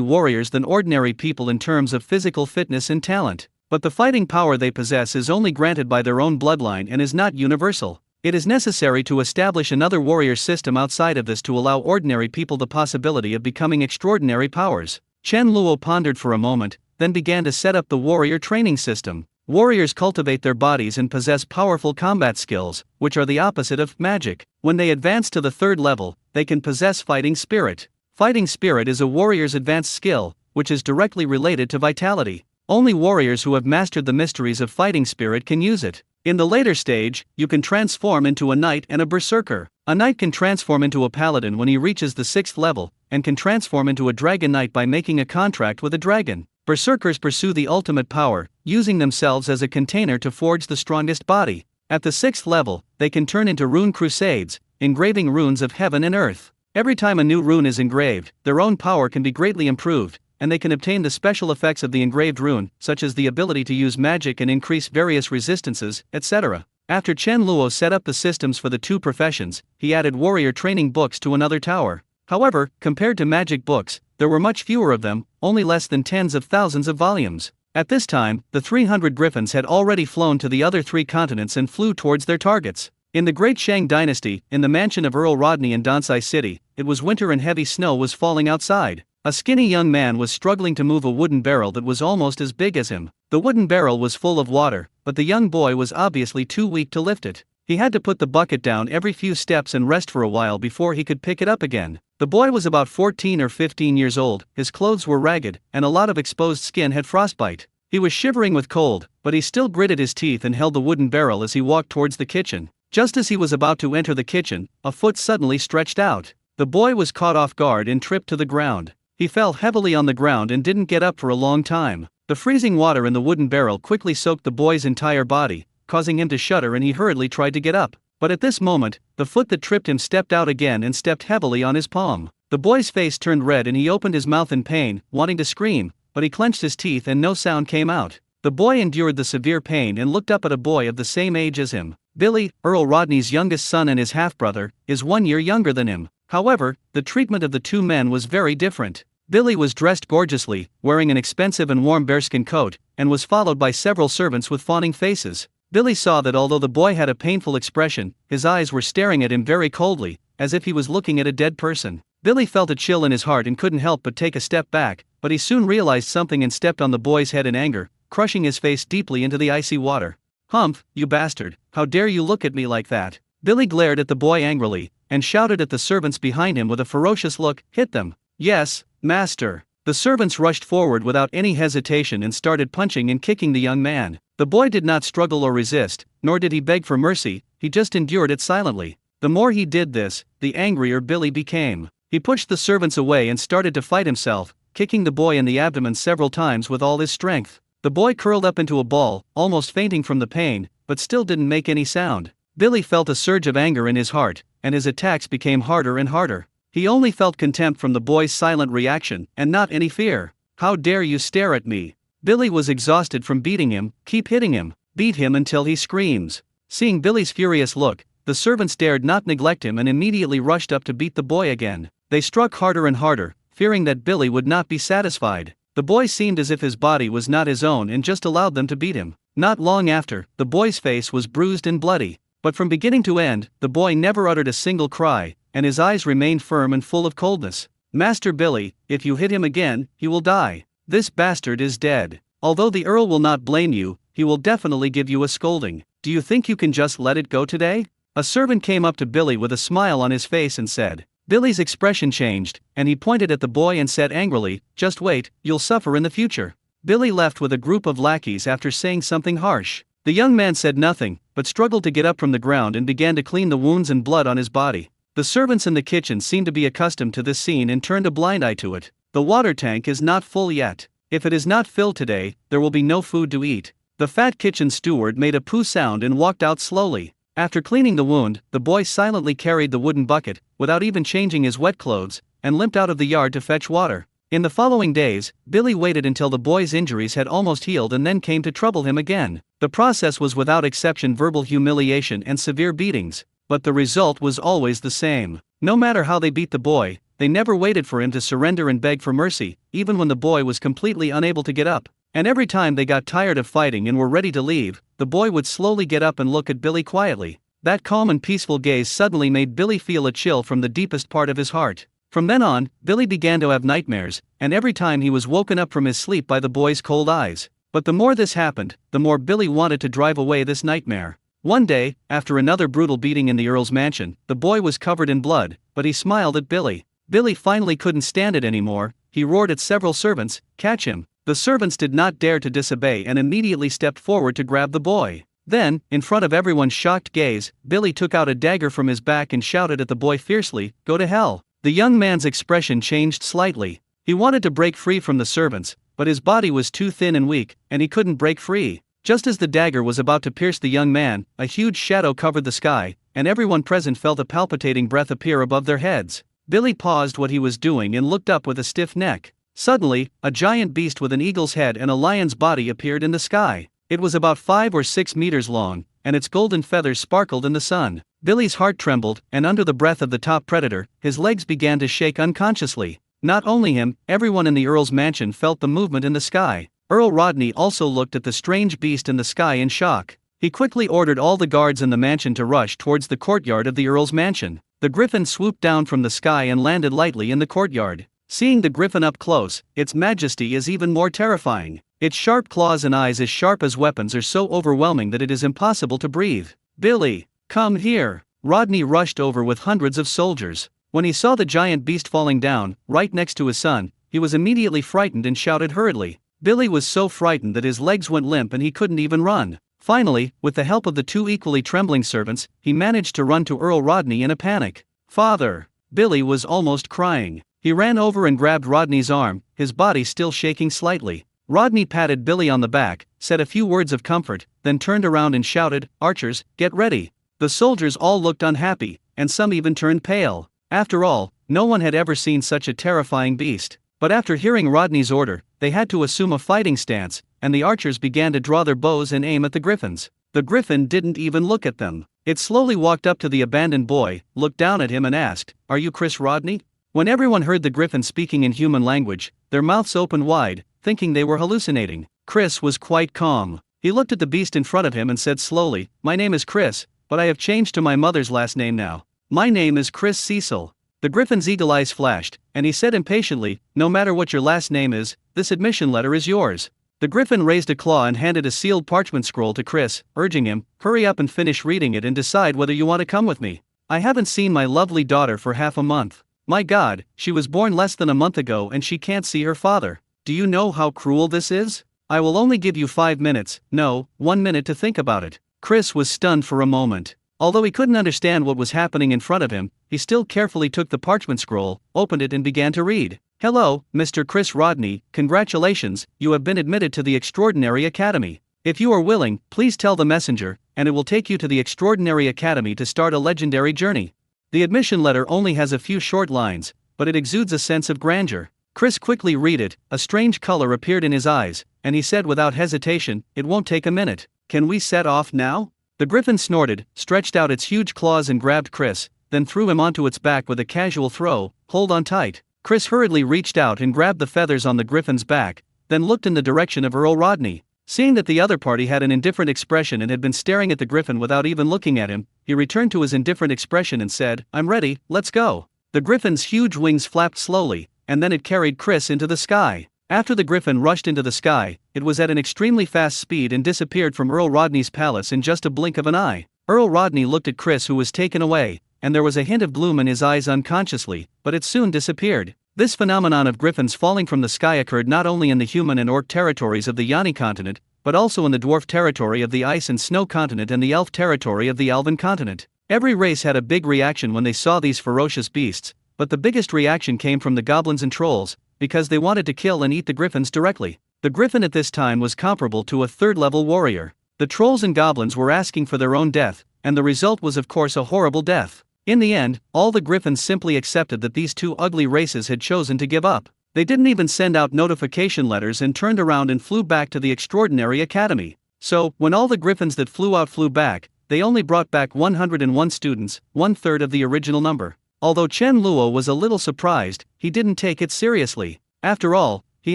warriors than ordinary people in terms of physical fitness and talent. But the fighting power they possess is only granted by their own bloodline and is not universal. It is necessary to establish another warrior system outside of this to allow ordinary people the possibility of becoming extraordinary powers. Chen Luo pondered for a moment, then began to set up the warrior training system. Warriors cultivate their bodies and possess powerful combat skills, which are the opposite of magic. When they advance to the third level, they can possess fighting spirit. Fighting spirit is a warrior's advanced skill, which is directly related to vitality. Only warriors who have mastered the mysteries of fighting spirit can use it. In the later stage, you can transform into a knight and a berserker. A knight can transform into a paladin when he reaches the 6th level, and can transform into a dragon knight by making a contract with a dragon. Berserkers pursue the ultimate power, using themselves as a container to forge the strongest body. At the 6th level, they can turn into rune crusades, engraving runes of heaven and earth. Every time a new rune is engraved, their own power can be greatly improved, and they can obtain the special effects of the engraved rune, such as the ability to use magic and increase various resistances, etc. After Chen Luo set up the systems for the two professions, he added warrior training books to another tower. However, compared to magic books, there were much fewer of them, only less than tens of thousands of volumes. At this time, the 300 griffins had already flown to the other 3 continents and flew towards their targets. In the Great Shang Dynasty, in the mansion of Earl Rodney in Donsai City, it was winter and heavy snow was falling outside. A skinny young man was struggling to move a wooden barrel that was almost as big as him. The wooden barrel was full of water, but the young boy was obviously too weak to lift it. He had to put the bucket down every few steps and rest for a while before he could pick it up again. The boy was about 14 or 15 years old, his clothes were ragged, and a lot of exposed skin had frostbite. He was shivering with cold, but he still gritted his teeth and held the wooden barrel as he walked towards the kitchen. Just as he was about to enter the kitchen, a foot suddenly stretched out. The boy was caught off guard and tripped to the ground. He fell heavily on the ground and didn't get up for a long time. The freezing water in the wooden barrel quickly soaked the boy's entire body, causing him to shudder, and he hurriedly tried to get up. But at this moment, the foot that tripped him stepped out again and stepped heavily on his palm. The boy's face turned red and he opened his mouth in pain, wanting to scream, but he clenched his teeth and no sound came out. The boy endured the severe pain and looked up at a boy of the same age as him. Billy, Earl Rodney's youngest son and his half-brother, is 1 year younger than him. However, the treatment of the two men was very different. Billy was dressed gorgeously, wearing an expensive and warm bearskin coat, and was followed by several servants with fawning faces. Billy saw that although the boy had a painful expression, his eyes were staring at him very coldly, as if he was looking at a dead person. Billy felt a chill in his heart and couldn't help but take a step back, but he soon realized something and stepped on the boy's head in anger, crushing his face deeply into the icy water. "Humph, you bastard, how dare you look at me like that?" Billy glared at the boy angrily, and shouted at the servants behind him with a ferocious look, "Hit them!" "Yes, master." The servants rushed forward without any hesitation and started punching and kicking the young man. The boy did not struggle or resist, nor did he beg for mercy, he just endured it silently. The more he did this, the angrier Billy became. He pushed the servants away and started to fight himself, kicking the boy in the abdomen several times with all his strength. The boy curled up into a ball, almost fainting from the pain, but still didn't make any sound. Billy felt a surge of anger in his heart, and his attacks became harder and harder. He only felt contempt from the boy's silent reaction, and not any fear. "How dare you stare at me?" Billy was exhausted from beating him. "Keep hitting him. Beat him until he screams." Seeing Billy's furious look, the servants dared not neglect him and immediately rushed up to beat the boy again. They struck harder and harder, fearing that Billy would not be satisfied. The boy seemed as if his body was not his own and just allowed them to beat him. Not long after, the boy's face was bruised and bloody. But from beginning to end, the boy never uttered a single cry, and his eyes remained firm and full of coldness. "Master Billy, if you hit him again, he will die. This bastard is dead. Although the Earl will not blame you, he will definitely give you a scolding. Do you think you can just let it go today?" A servant came up to Billy with a smile on his face and said. Billy's expression changed, and he pointed at the boy and said angrily, "Just wait, you'll suffer in the future." Billy left with a group of lackeys after saying something harsh. The young man said nothing, but struggled to get up from the ground and began to clean the wounds and blood on his body. The servants in the kitchen seemed to be accustomed to this scene and turned a blind eye to it. "The water tank is not full yet. If it is not filled today, there will be no food to eat." The fat kitchen steward made a poo sound and walked out slowly. After cleaning the wound, the boy silently carried the wooden bucket, without even changing his wet clothes, and limped out of the yard to fetch water. In the following days, Billy waited until the boy's injuries had almost healed and then came to trouble him again. The process was without exception verbal humiliation and severe beatings, but the result was always the same. No matter how they beat the boy, they never waited for him to surrender and beg for mercy, even when the boy was completely unable to get up. And every time they got tired of fighting and were ready to leave, the boy would slowly get up and look at Billy quietly. That calm and peaceful gaze suddenly made Billy feel a chill from the deepest part of his heart. From then on, Billy began to have nightmares, and every time he was woken up from his sleep by the boy's cold eyes. But the more this happened, the more Billy wanted to drive away this nightmare. One day, after another brutal beating in the Earl's mansion, the boy was covered in blood, but he smiled at Billy. Billy finally couldn't stand it anymore. He roared at several servants, "Catch him!" The servants did not dare to disobey and immediately stepped forward to grab the boy. Then, in front of everyone's shocked gaze, Billy took out a dagger from his back and shouted at the boy fiercely, "Go to hell!" The young man's expression changed slightly. He wanted to break free from the servants, but his body was too thin and weak, and he couldn't break free. Just as the dagger was about to pierce the young man, a huge shadow covered the sky, and everyone present felt a palpitating breath appear above their heads. Billy paused what he was doing and looked up with a stiff neck. Suddenly, a giant beast with an eagle's head and a lion's body appeared in the sky. It was about 5 or 6 meters long, and its golden feathers sparkled in the sun. Billy's heart trembled, and under the breath of the top predator, his legs began to shake unconsciously. Not only him, everyone in the Earl's mansion felt the movement in the sky. Earl Rodney also looked at the strange beast in the sky in shock. He quickly ordered all the guards in the mansion to rush towards the courtyard of the Earl's mansion. The griffin swooped down from the sky and landed lightly in the courtyard. Seeing the griffin up close, its majesty is even more terrifying. Its sharp claws and eyes as sharp as weapons are so overwhelming that it is impossible to breathe. "Billy, come here!" Rodney rushed over with hundreds of soldiers. When he saw the giant beast falling down, right next to his son, he was immediately frightened and shouted hurriedly. Billy was so frightened that his legs went limp and he couldn't even run. Finally, with the help of the 2 equally trembling servants, he managed to run to Earl Rodney in a panic. "Father!" Billy was almost crying. He ran over and grabbed Rodney's arm, his body still shaking slightly. Rodney patted Billy on the back, said a few words of comfort, then turned around and shouted, "Archers, get ready." The soldiers all looked unhappy, and some even turned pale. After all, no one had ever seen such a terrifying beast. But after hearing Rodney's order, they had to assume a fighting stance, and the archers began to draw their bows and aim at the griffins. The griffin didn't even look at them. It slowly walked up to the abandoned boy, looked down at him and asked, "Are you Chris Rodney?" When everyone heard the griffin speaking in human language, their mouths opened wide, thinking they were hallucinating. Chris was quite calm. He looked at the beast in front of him and said slowly, "My name is Chris, but I have changed to my mother's last name now. My name is Chris Cecil." The griffin's eagle eyes flashed, and he said impatiently, "No matter what your last name is, this admission letter is yours." The griffin raised a claw and handed a sealed parchment scroll to Chris, urging him, "Hurry up and finish reading it and decide whether you want to come with me. I haven't seen my lovely daughter for half a month. My God, she was born less than a month ago and she can't see her father. Do you know how cruel this is? I will only give you 5 minutes, no, 1 minute to think about it." Chris was stunned for a moment. Although he couldn't understand what was happening in front of him, he still carefully took the parchment scroll, opened it and began to read. "Hello, Mr. Chris Rodney, congratulations, you have been admitted to the Extraordinary Academy. If you are willing, please tell the messenger, and it will take you to the Extraordinary Academy to start a legendary journey." The admission letter only has a few short lines, but it exudes a sense of grandeur. Chris quickly read it, a strange color appeared in his eyes, and he said without hesitation, "It won't take a minute. Can we set off now?" The griffin snorted, stretched out its huge claws and grabbed Chris, then threw him onto its back with a casual throw. "Hold on tight." Chris hurriedly reached out and grabbed the feathers on the griffin's back, then looked in the direction of Earl Rodney. Seeing that the other party had an indifferent expression and had been staring at the griffin without even looking at him, he returned to his indifferent expression and said, "I'm ready, let's go." The griffin's huge wings flapped slowly, and then it carried Chris into the sky. After the griffin rushed into the sky, it was at an extremely fast speed and disappeared from Earl Rodney's palace in just a blink of an eye. Earl Rodney looked at Chris, who was taken away, and there was a hint of gloom in his eyes unconsciously, but it soon disappeared. This phenomenon of griffins falling from the sky occurred not only in the human and orc territories of the Yanni continent, but also in the dwarf territory of the ice and snow continent and the elf territory of the Alvin continent. Every race had a big reaction when they saw these ferocious beasts, but the biggest reaction came from the goblins and trolls, because they wanted to kill and eat the griffins directly. The griffin at this time was comparable to a third-level warrior. The trolls and goblins were asking for their own death, and the result was of course a horrible death. In the end, all the griffins simply accepted that these two ugly races had chosen to give up. They didn't even send out notification letters and turned around and flew back to the Extraordinary Academy. So, when all the griffins that flew out flew back, they only brought back 101 students, 1/3 of the original number. Although Chen Luo was a little surprised, he didn't take it seriously. After all, he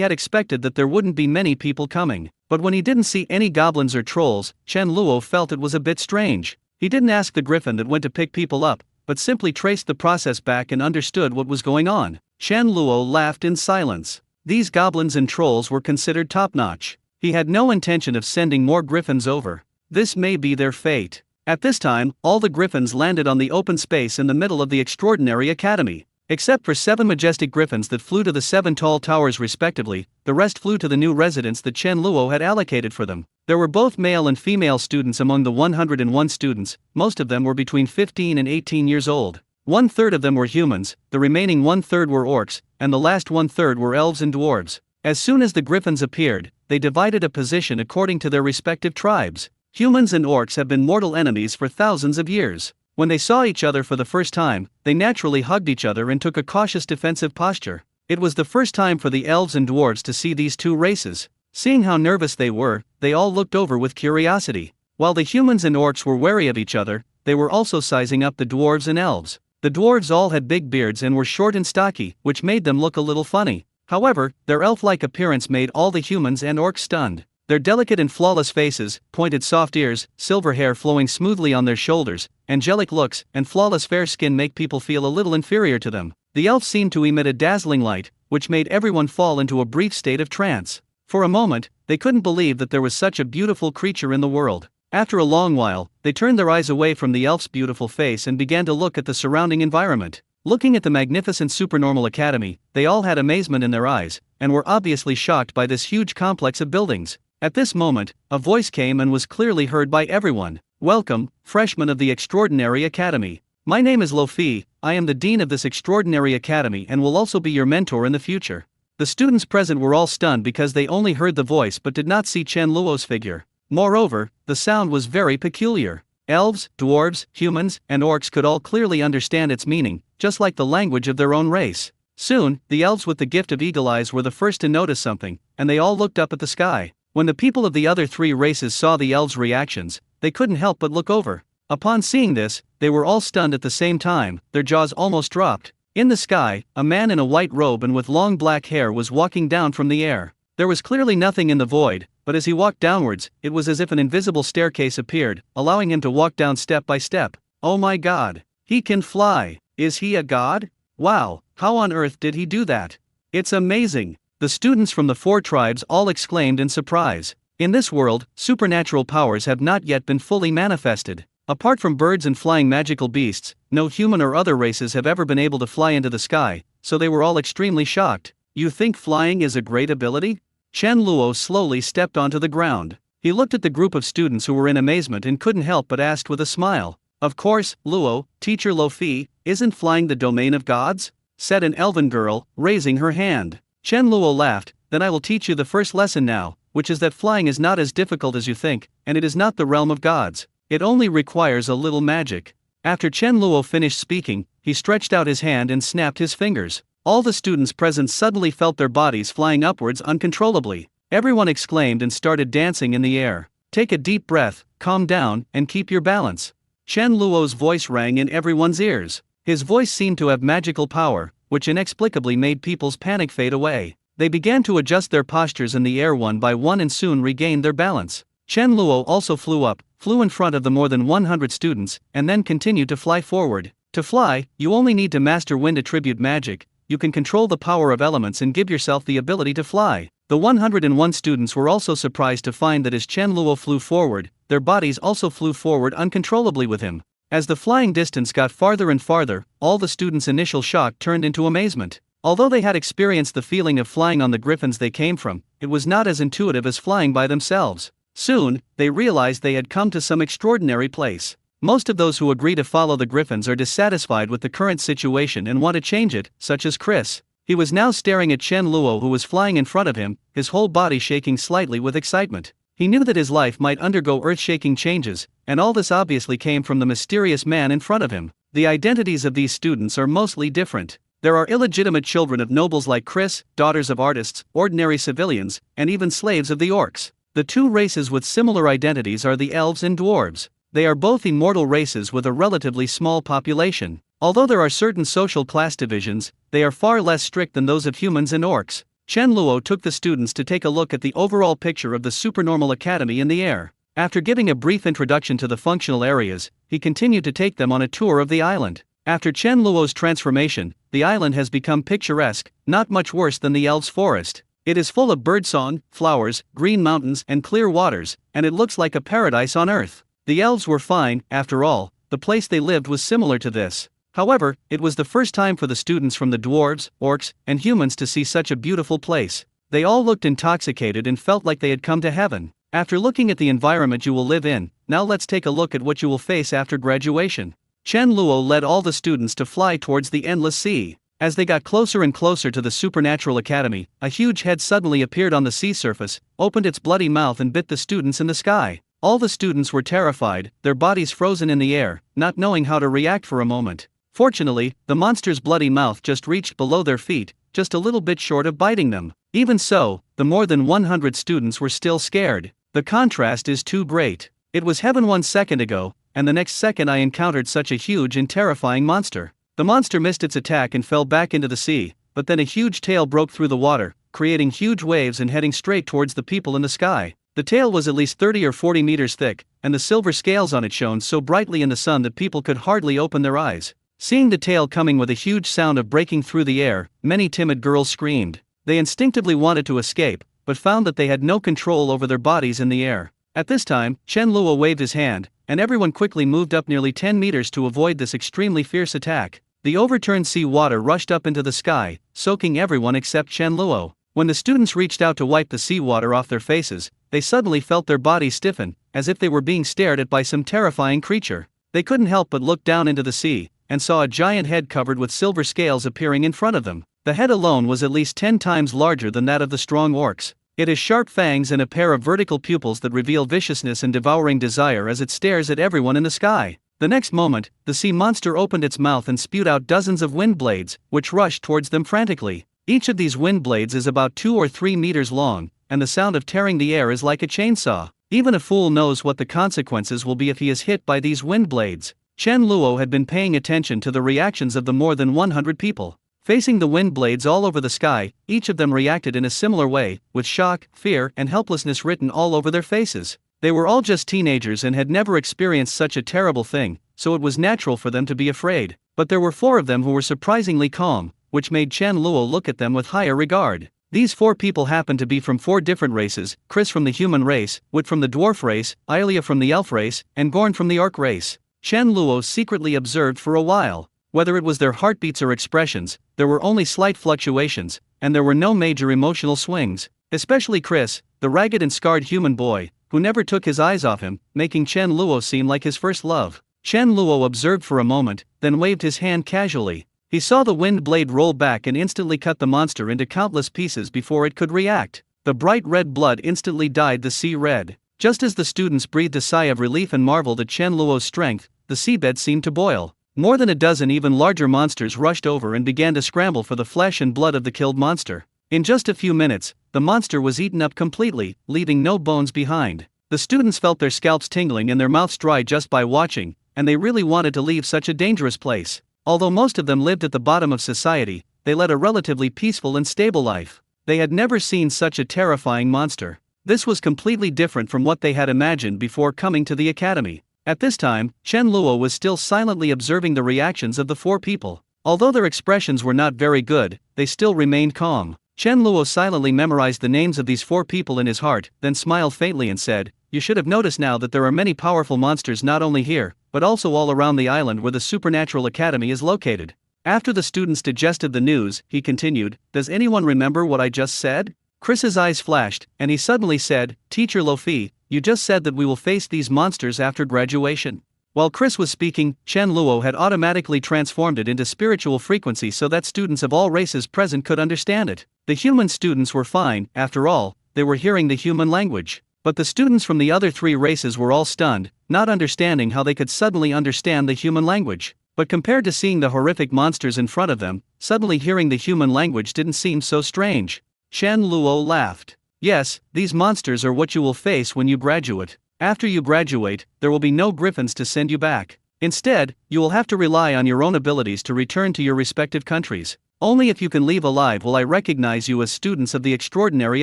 had expected that there wouldn't be many people coming. But when he didn't see any goblins or trolls, Chen Luo felt it was a bit strange. He didn't ask the griffin that went to pick people up, but simply traced the process back and understood what was going on. Chen Luo laughed in silence. These goblins and trolls were considered top-notch. He had no intention of sending more griffins over. This may be their fate. At this time, all the griffins landed on the open space in the middle of the Extraordinary Academy. Except for 7 majestic griffins that flew to the 7 tall towers respectively, the rest flew to the new residence that Chen Luo had allocated for them. There were both male and female students among the 101 students. Most of them were between 15 and 18 years old. 1/3 of them were humans, the remaining 1/3 were orcs, and the last 1/3 were elves and dwarves. As soon as the griffins appeared, they divided a position according to their respective tribes. Humans and orcs have been mortal enemies for thousands of years. When they saw each other for the first time, they naturally hugged each other and took a cautious defensive posture. It was the first time for the elves and dwarves to see these two races. Seeing how nervous they were, they all looked over with curiosity. While the humans and orcs were wary of each other, they were also sizing up the dwarves and elves. The dwarves all had big beards and were short and stocky, which made them look a little funny. However, their elf-like appearance made all the humans and orcs stunned. Their delicate and flawless faces, pointed soft ears, silver hair flowing smoothly on their shoulders, angelic looks, and flawless fair skin make people feel a little inferior to them. The elves seemed to emit a dazzling light, which made everyone fall into a brief state of trance. For a moment, they couldn't believe that there was such a beautiful creature in the world. After a long while, they turned their eyes away from the elf's beautiful face and began to look at the surrounding environment. Looking at the magnificent supernormal academy, they all had amazement in their eyes, and were obviously shocked by this huge complex of buildings. At this moment, a voice came and was clearly heard by everyone. "Welcome, freshmen of the Extraordinary Academy. My name is Lo Fi, I am the dean of this Extraordinary Academy and will also be your mentor in the future." The students present were all stunned because they only heard the voice but did not see Chen Luo's figure. Moreover, the sound was very peculiar. Elves, dwarves, humans, and orcs could all clearly understand its meaning, just like the language of their own race. Soon, the elves with the gift of eagle eyes were the first to notice something, and they all looked up at the sky. When the people of the other 3 races saw the elves' reactions, they couldn't help but look over. Upon seeing this, they were all stunned at the same time, their jaws almost dropped. In the sky, a man in a white robe and with long black hair was walking down from the air. There was clearly nothing in the void, but as he walked downwards, it was as if an invisible staircase appeared, allowing him to walk down step by step. Oh my god! He can fly! Is he a god? Wow, how on earth did he do that? It's amazing! The students from the 4 tribes all exclaimed in surprise. In this world, supernatural powers have not yet been fully manifested. Apart from birds and flying magical beasts, no human or other races have ever been able to fly into the sky, so they were all extremely shocked. You think flying is a great ability? Chen Luo slowly stepped onto the ground. He looked at the group of students who were in amazement and couldn't help but ask with a smile. Of course, Luo, teacher Luofi, isn't flying the domain of gods? Said an elven girl, raising her hand. Chen Luo laughed. Then I will teach you the first lesson now, which is that flying is not as difficult as you think, and it is not the realm of gods. It only requires a little magic. After Chen Luo finished speaking, he stretched out his hand and snapped his fingers. All the students present suddenly felt their bodies flying upwards uncontrollably. Everyone exclaimed and started dancing in the air. Take a deep breath, calm down, and keep your balance. Chen Luo's voice rang in everyone's ears. His voice seemed to have magical power, which inexplicably made people's panic fade away. They began to adjust their postures in the air one by one and soon regained their balance. Chen Luo also flew in front of the more than 100 students, and then continued to fly forward. To fly, you only need to master wind attribute magic. You can control the power of elements and give yourself the ability to fly. The 101 students were also surprised to find that as Chen Luo flew forward, their bodies also flew forward uncontrollably with him. As the flying distance got farther and farther, all the students' initial shock turned into amazement. Although they had experienced the feeling of flying on the griffins they came from, it was not as intuitive as flying by themselves. Soon, they realized they had come to some extraordinary place. Most of those who agree to follow the griffins are dissatisfied with the current situation and want to change it, such as Chris. He was now staring at Chen Luo, who was flying in front of him, his whole body shaking slightly with excitement. He knew that his life might undergo earth-shaking changes, and all this obviously came from the mysterious man in front of him. The identities of these students are mostly different. There are illegitimate children of nobles like Chris, daughters of artists, ordinary civilians, and even slaves of the orcs. The 2 races with similar identities are the elves and dwarves. They are both immortal races with a relatively small population. Although there are certain social class divisions, they are far less strict than those of humans and orcs. Chen Luo took the students to take a look at the overall picture of the Supernormal Academy in the air. After giving a brief introduction to the functional areas, he continued to take them on a tour of the island. After Chen Luo's transformation, the island has become picturesque, not much worse than the elves' forest. It is full of birdsong, flowers, green mountains, and clear waters, and it looks like a paradise on earth. The elves were fine, after all, the place they lived was similar to this. However, it was the first time for the students from the dwarves, orcs, and humans to see such a beautiful place. They all looked intoxicated and felt like they had come to heaven. After looking at the environment you will live in, now let's take a look at what you will face after graduation. Chen Luo led all the students to fly towards the endless sea. As they got closer and closer to the Supernatural Academy, a huge head suddenly appeared on the sea surface, opened its bloody mouth and bit the students in the sky. All the students were terrified, their bodies frozen in the air, not knowing how to react for a moment. Fortunately, the monster's bloody mouth just reached below their feet, just a little bit short of biting them. Even so, the more than 100 students were still scared. The contrast is too great. It was heaven 1 second ago, and the next second I encountered such a huge and terrifying monster. The monster missed its attack and fell back into the sea, but then a huge tail broke through the water, creating huge waves and heading straight towards the people in the sky. The tail was at least 30 or 40 meters thick, and the silver scales on it shone so brightly in the sun that people could hardly open their eyes. Seeing the tail coming with a huge sound of breaking through the air, many timid girls screamed. They instinctively wanted to escape, but found that they had no control over their bodies in the air. At this time, Chen Luo waved his hand, and everyone quickly moved up nearly 10 meters to avoid this extremely fierce attack. The overturned sea water rushed up into the sky, soaking everyone except Chen Luo. When the students reached out to wipe the seawater off their faces, they suddenly felt their bodies stiffen, as if they were being stared at by some terrifying creature. They couldn't help but look down into the sea, and saw a giant head covered with silver scales appearing in front of them. The head alone was at least 10 times larger than that of the strong orcs. It has sharp fangs and a pair of vertical pupils that reveal viciousness and devouring desire as it stares at everyone in the sky. The next moment, the sea monster opened its mouth and spewed out dozens of wind blades, which rushed towards them frantically. Each of these wind blades is about 2 or 3 meters long, and the sound of tearing the air is like a chainsaw. Even a fool knows what the consequences will be if he is hit by these wind blades. Chen Luo had been paying attention to the reactions of the more than 100 people. Facing the wind blades all over the sky, each of them reacted in a similar way, with shock, fear, and helplessness written all over their faces. They were all just teenagers and had never experienced such a terrible thing, so it was natural for them to be afraid. But there were 4 of them who were surprisingly calm, which made Chen Luo look at them with higher regard. These 4 people happened to be from 4 different races: Chris from the human race, Wit from the dwarf race, Ilia from the elf race, and Gorn from the orc race. Chen Luo secretly observed for a while. Whether it was their heartbeats or expressions, there were only slight fluctuations, and there were no major emotional swings. Especially Chris, the ragged and scarred human boy, who never took his eyes off him, making Chen Luo seem like his first love. Chen Luo observed for a moment, then waved his hand casually. He saw the wind blade roll back and instantly cut the monster into countless pieces before it could react. The bright red blood instantly dyed the sea red. Just as the students breathed a sigh of relief and marveled at Chen Luo's strength, the seabed seemed to boil. More than a dozen even larger monsters rushed over and began to scramble for the flesh and blood of the killed monster. In just a few minutes, the monster was eaten up completely, leaving no bones behind. The students felt their scalps tingling and their mouths dry just by watching, and they really wanted to leave such a dangerous place. Although most of them lived at the bottom of society, they led a relatively peaceful and stable life. They had never seen such a terrifying monster. This was completely different from what they had imagined before coming to the academy. At this time, Chen Luo was still silently observing the reactions of the 4 people. Although their expressions were not very good, they still remained calm. Chen Luo silently memorized the names of these 4 people in his heart, then smiled faintly and said, "You should have noticed now that there are many powerful monsters not only here, but also all around the island where the Supernatural Academy is located." After the students digested the news, he continued, "Does anyone remember what I just said?" Chris's eyes flashed, and he suddenly said, "Teacher Lofi, you just said that we will face these monsters after graduation." While Chris was speaking, Chen Luo had automatically transformed it into spiritual frequency so that students of all races present could understand it. The human students were fine, after all, they were hearing the human language. But the students from the other 3 races were all stunned, not understanding how they could suddenly understand the human language. But compared to seeing the horrific monsters in front of them, suddenly hearing the human language didn't seem so strange. Chen Luo laughed. "Yes, these monsters are what you will face when you graduate. After you graduate, there will be no griffins to send you back. Instead, you will have to rely on your own abilities to return to your respective countries. Only if you can leave alive will I recognize you as students of the Extraordinary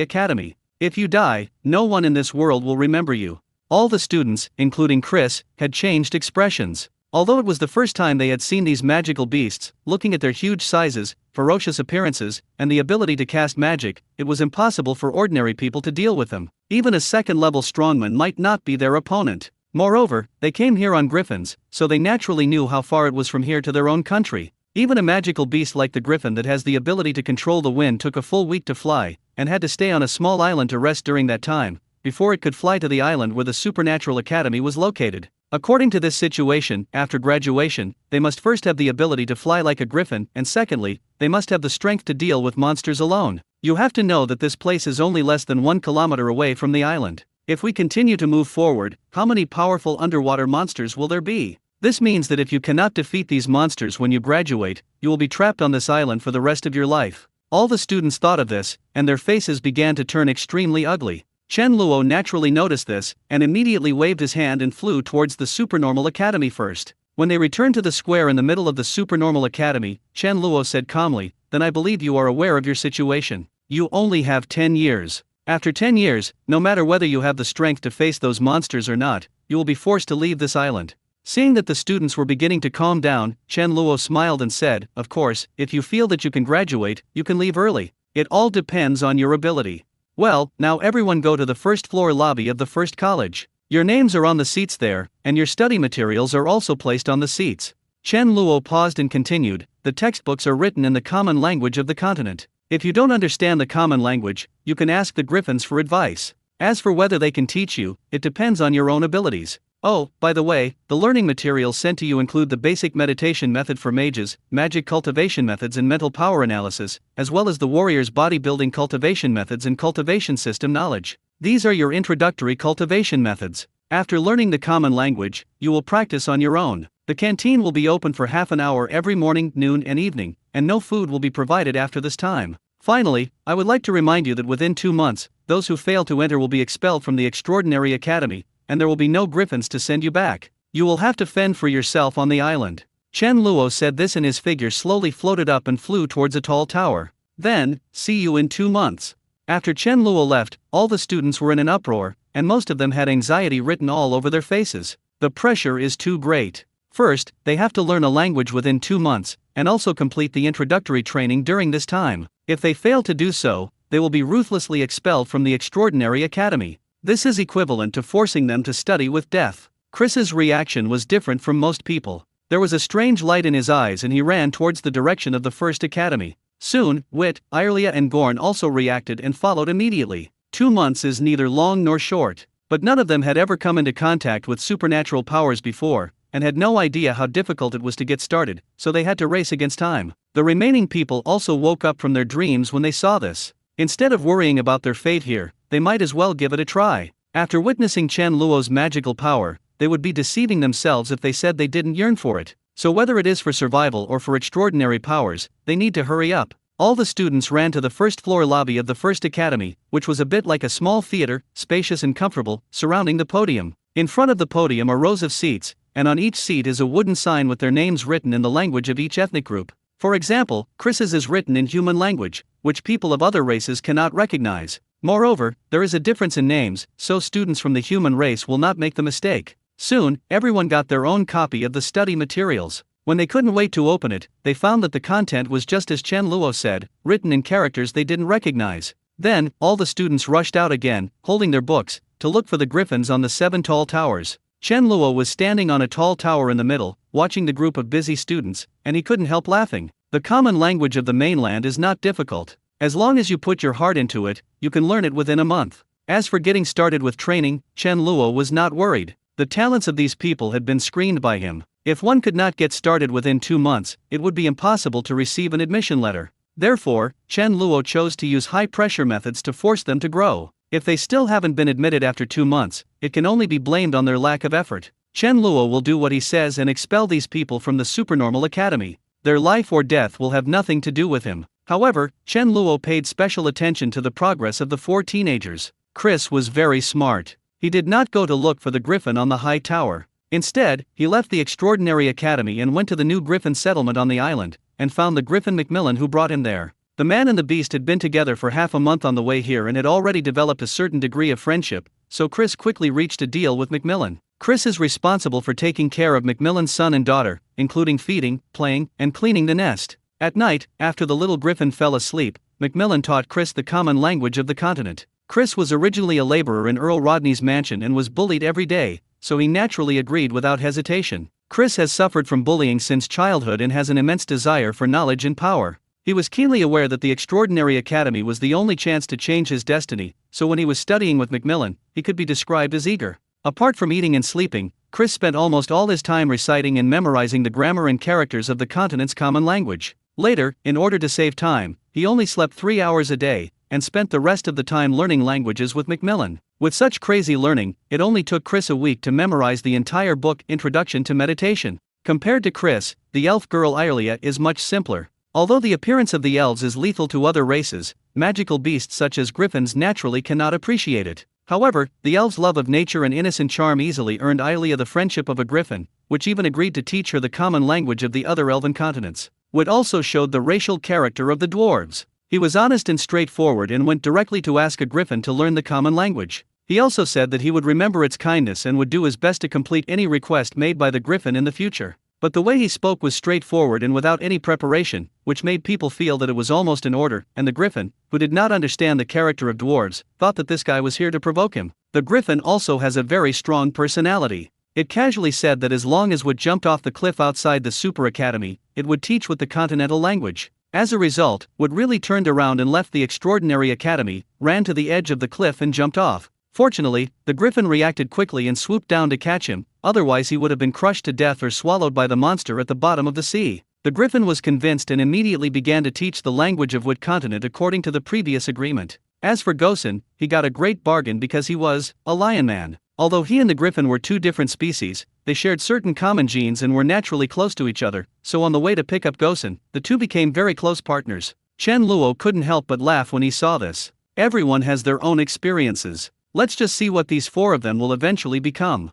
Academy. If you die, no one in this world will remember you." All the students, including Chris, had changed expressions. Although it was the first time they had seen these magical beasts, looking at their huge sizes, ferocious appearances, and the ability to cast magic, it was impossible for ordinary people to deal with them. Even a second-level strongman might not be their opponent. Moreover, they came here on griffins, so they naturally knew how far it was from here to their own country. Even a magical beast like the griffin that has the ability to control the wind took a full week to fly, and had to stay on a small island to rest during that time, before it could fly to the island where the Supernatural Academy was located. According to this situation, after graduation, they must first have the ability to fly like a griffin, and secondly, they must have the strength to deal with monsters alone. You have to know that this place is only less than 1 kilometer away from the island. If we continue to move forward, how many powerful underwater monsters will there be? This means that if you cannot defeat these monsters when you graduate, you will be trapped on this island for the rest of your life. All the students thought of this, and their faces began to turn extremely ugly. Chen Luo naturally noticed this, and immediately waved his hand and flew towards the Supernormal Academy first. When they returned to the square in the middle of the Supernormal Academy, Chen Luo said calmly, "Then I believe you are aware of your situation. You only have 10 years. After 10 years, no matter whether you have the strength to face those monsters or not, you will be forced to leave this island." Seeing that the students were beginning to calm down, Chen Luo smiled and said, "Of course, if you feel that you can graduate, you can leave early. It all depends on your ability. Well, now everyone go to the first floor lobby of the first college. Your names are on the seats there, and your study materials are also placed on the seats." Chen Luo paused and continued, "The textbooks are written in the common language of the continent. If you don't understand the common language, you can ask the griffins for advice. As for whether they can teach you, it depends on your own abilities. Oh, by the way, the learning materials sent to you include the basic meditation method for mages, magic cultivation methods and mental power analysis, as well as the warrior's bodybuilding cultivation methods and cultivation system knowledge. These are your introductory cultivation methods. After learning the common language, you will practice on your own. The canteen will be open for half an hour every morning, noon and evening, and no food will be provided after this time. Finally, I would like to remind you that within 2 months, those who fail to enter will be expelled from the Extraordinary Academy, and there will be no griffins to send you back. You will have to fend for yourself on the island. Chen Luo said this and his figure slowly floated up and flew towards a tall tower. Then, see you in 2 months. After Chen Luo left, all the students were in an uproar, and most of them had anxiety written all over their faces. The pressure is too great. First, they have to learn a language within 2 months, and also complete the introductory training during this time. If they fail to do so, they will be ruthlessly expelled from the extraordinary academy. This is equivalent to forcing them to study with death. Chris's reaction was different from most people. There was a strange light in his eyes and he ran towards the direction of the first academy. Soon, Wit, Irelia and Gorn also reacted and followed immediately. 2 months is neither long nor short, but none of them had ever come into contact with supernatural powers before, and had no idea how difficult it was to get started, so they had to race against time. The remaining people also woke up from their dreams when they saw this. Instead of worrying about their fate here, they might as well give it a try. After witnessing Chen Luo's magical power, they would be deceiving themselves if they said they didn't yearn for it. So whether it is for survival or for extraordinary powers, they need to hurry up. All the students ran to the first floor lobby of the first academy, which was a bit like a small theater, spacious and comfortable, surrounding the podium. In front of the podium are rows of seats, and on each seat is a wooden sign with their names written in the language of each ethnic group. For example, Chris's is written in human language, which people of other races cannot recognize. Moreover, there is a difference in names, so students from the human race will not make the mistake. Soon, everyone got their own copy of the study materials. When they couldn't wait to open it, they found that the content was just as Chen Luo said, written in characters they didn't recognize. Then, all the students rushed out again, holding their books, to look for the griffins on the 7 tall towers. Chen Luo was standing on a tall tower in the middle, watching the group of busy students, and he couldn't help laughing. The common language of the mainland is not difficult. As long as you put your heart into it, you can learn it within a month. As for getting started with training, Chen Luo was not worried. The talents of these people had been screened by him. If one could not get started within 2 months, it would be impossible to receive an admission letter. Therefore, Chen Luo chose to use high-pressure methods to force them to grow. If they still haven't been admitted after 2 months, it can only be blamed on their lack of effort. Chen Luo will do what he says and expel these people from the supernormal academy. Their life or death will have nothing to do with him. However, Chen Luo paid special attention to the progress of the 4 teenagers. Chris was very smart. He did not go to look for the griffin on the high tower. Instead, he left the extraordinary academy and went to the new griffin settlement on the island, and found the griffin Macmillan who brought him there. The man and the beast had been together for half a month on the way here and had already developed a certain degree of friendship, so Chris quickly reached a deal with Macmillan. Chris is responsible for taking care of Macmillan's son and daughter, including feeding, playing, and cleaning the nest. At night, after the little griffin fell asleep, Macmillan taught Chris the common language of the continent. Chris was originally a laborer in Earl Rodney's mansion and was bullied every day, so he naturally agreed without hesitation. Chris has suffered from bullying since childhood and has an immense desire for knowledge and power. He was keenly aware that the Extraordinary Academy was the only chance to change his destiny, so when he was studying with Macmillan, he could be described as eager. Apart from eating and sleeping, Chris spent almost all his time reciting and memorizing the grammar and characters of the continent's common language. Later, in order to save time, he only slept 3 hours a day, and spent the rest of the time learning languages with Macmillan. With such crazy learning, it only took Chris a week to memorize the entire book Introduction to Meditation. Compared to Chris, the elf girl Irelia is much simpler. Although the appearance of the elves is lethal to other races, magical beasts such as griffins naturally cannot appreciate it. However, the elves' love of nature and innocent charm easily earned Irelia the friendship of a griffin, which even agreed to teach her the common language of the other elven continents. Wit also showed the racial character of the dwarves. He was honest and straightforward and went directly to ask a griffin to learn the common language. He also said that he would remember its kindness and would do his best to complete any request made by the griffin in the future. But the way he spoke was straightforward and without any preparation, which made people feel that it was almost an order, and the griffin, who did not understand the character of dwarves, thought that this guy was here to provoke him. The griffin also has a very strong personality. It casually said that as long as Wit jumped off the cliff outside the Super Academy, it would teach Wit the continental language. As a result, Wit really turned around and left the Extraordinary Academy, ran to the edge of the cliff and jumped off. Fortunately, the griffin reacted quickly and swooped down to catch him, otherwise he would have been crushed to death or swallowed by the monster at the bottom of the sea. The griffin was convinced and immediately began to teach the language of Wit continent according to the previous agreement. As for Gosen, he got a great bargain because he was a lion man. Although he and the griffin were 2 different species, they shared certain common genes and were naturally close to each other, so on the way to pick up Gosen, the 2 became very close partners. Chen Luo couldn't help but laugh when he saw this. Everyone has their own experiences. Let's just see what these 4 of them will eventually become.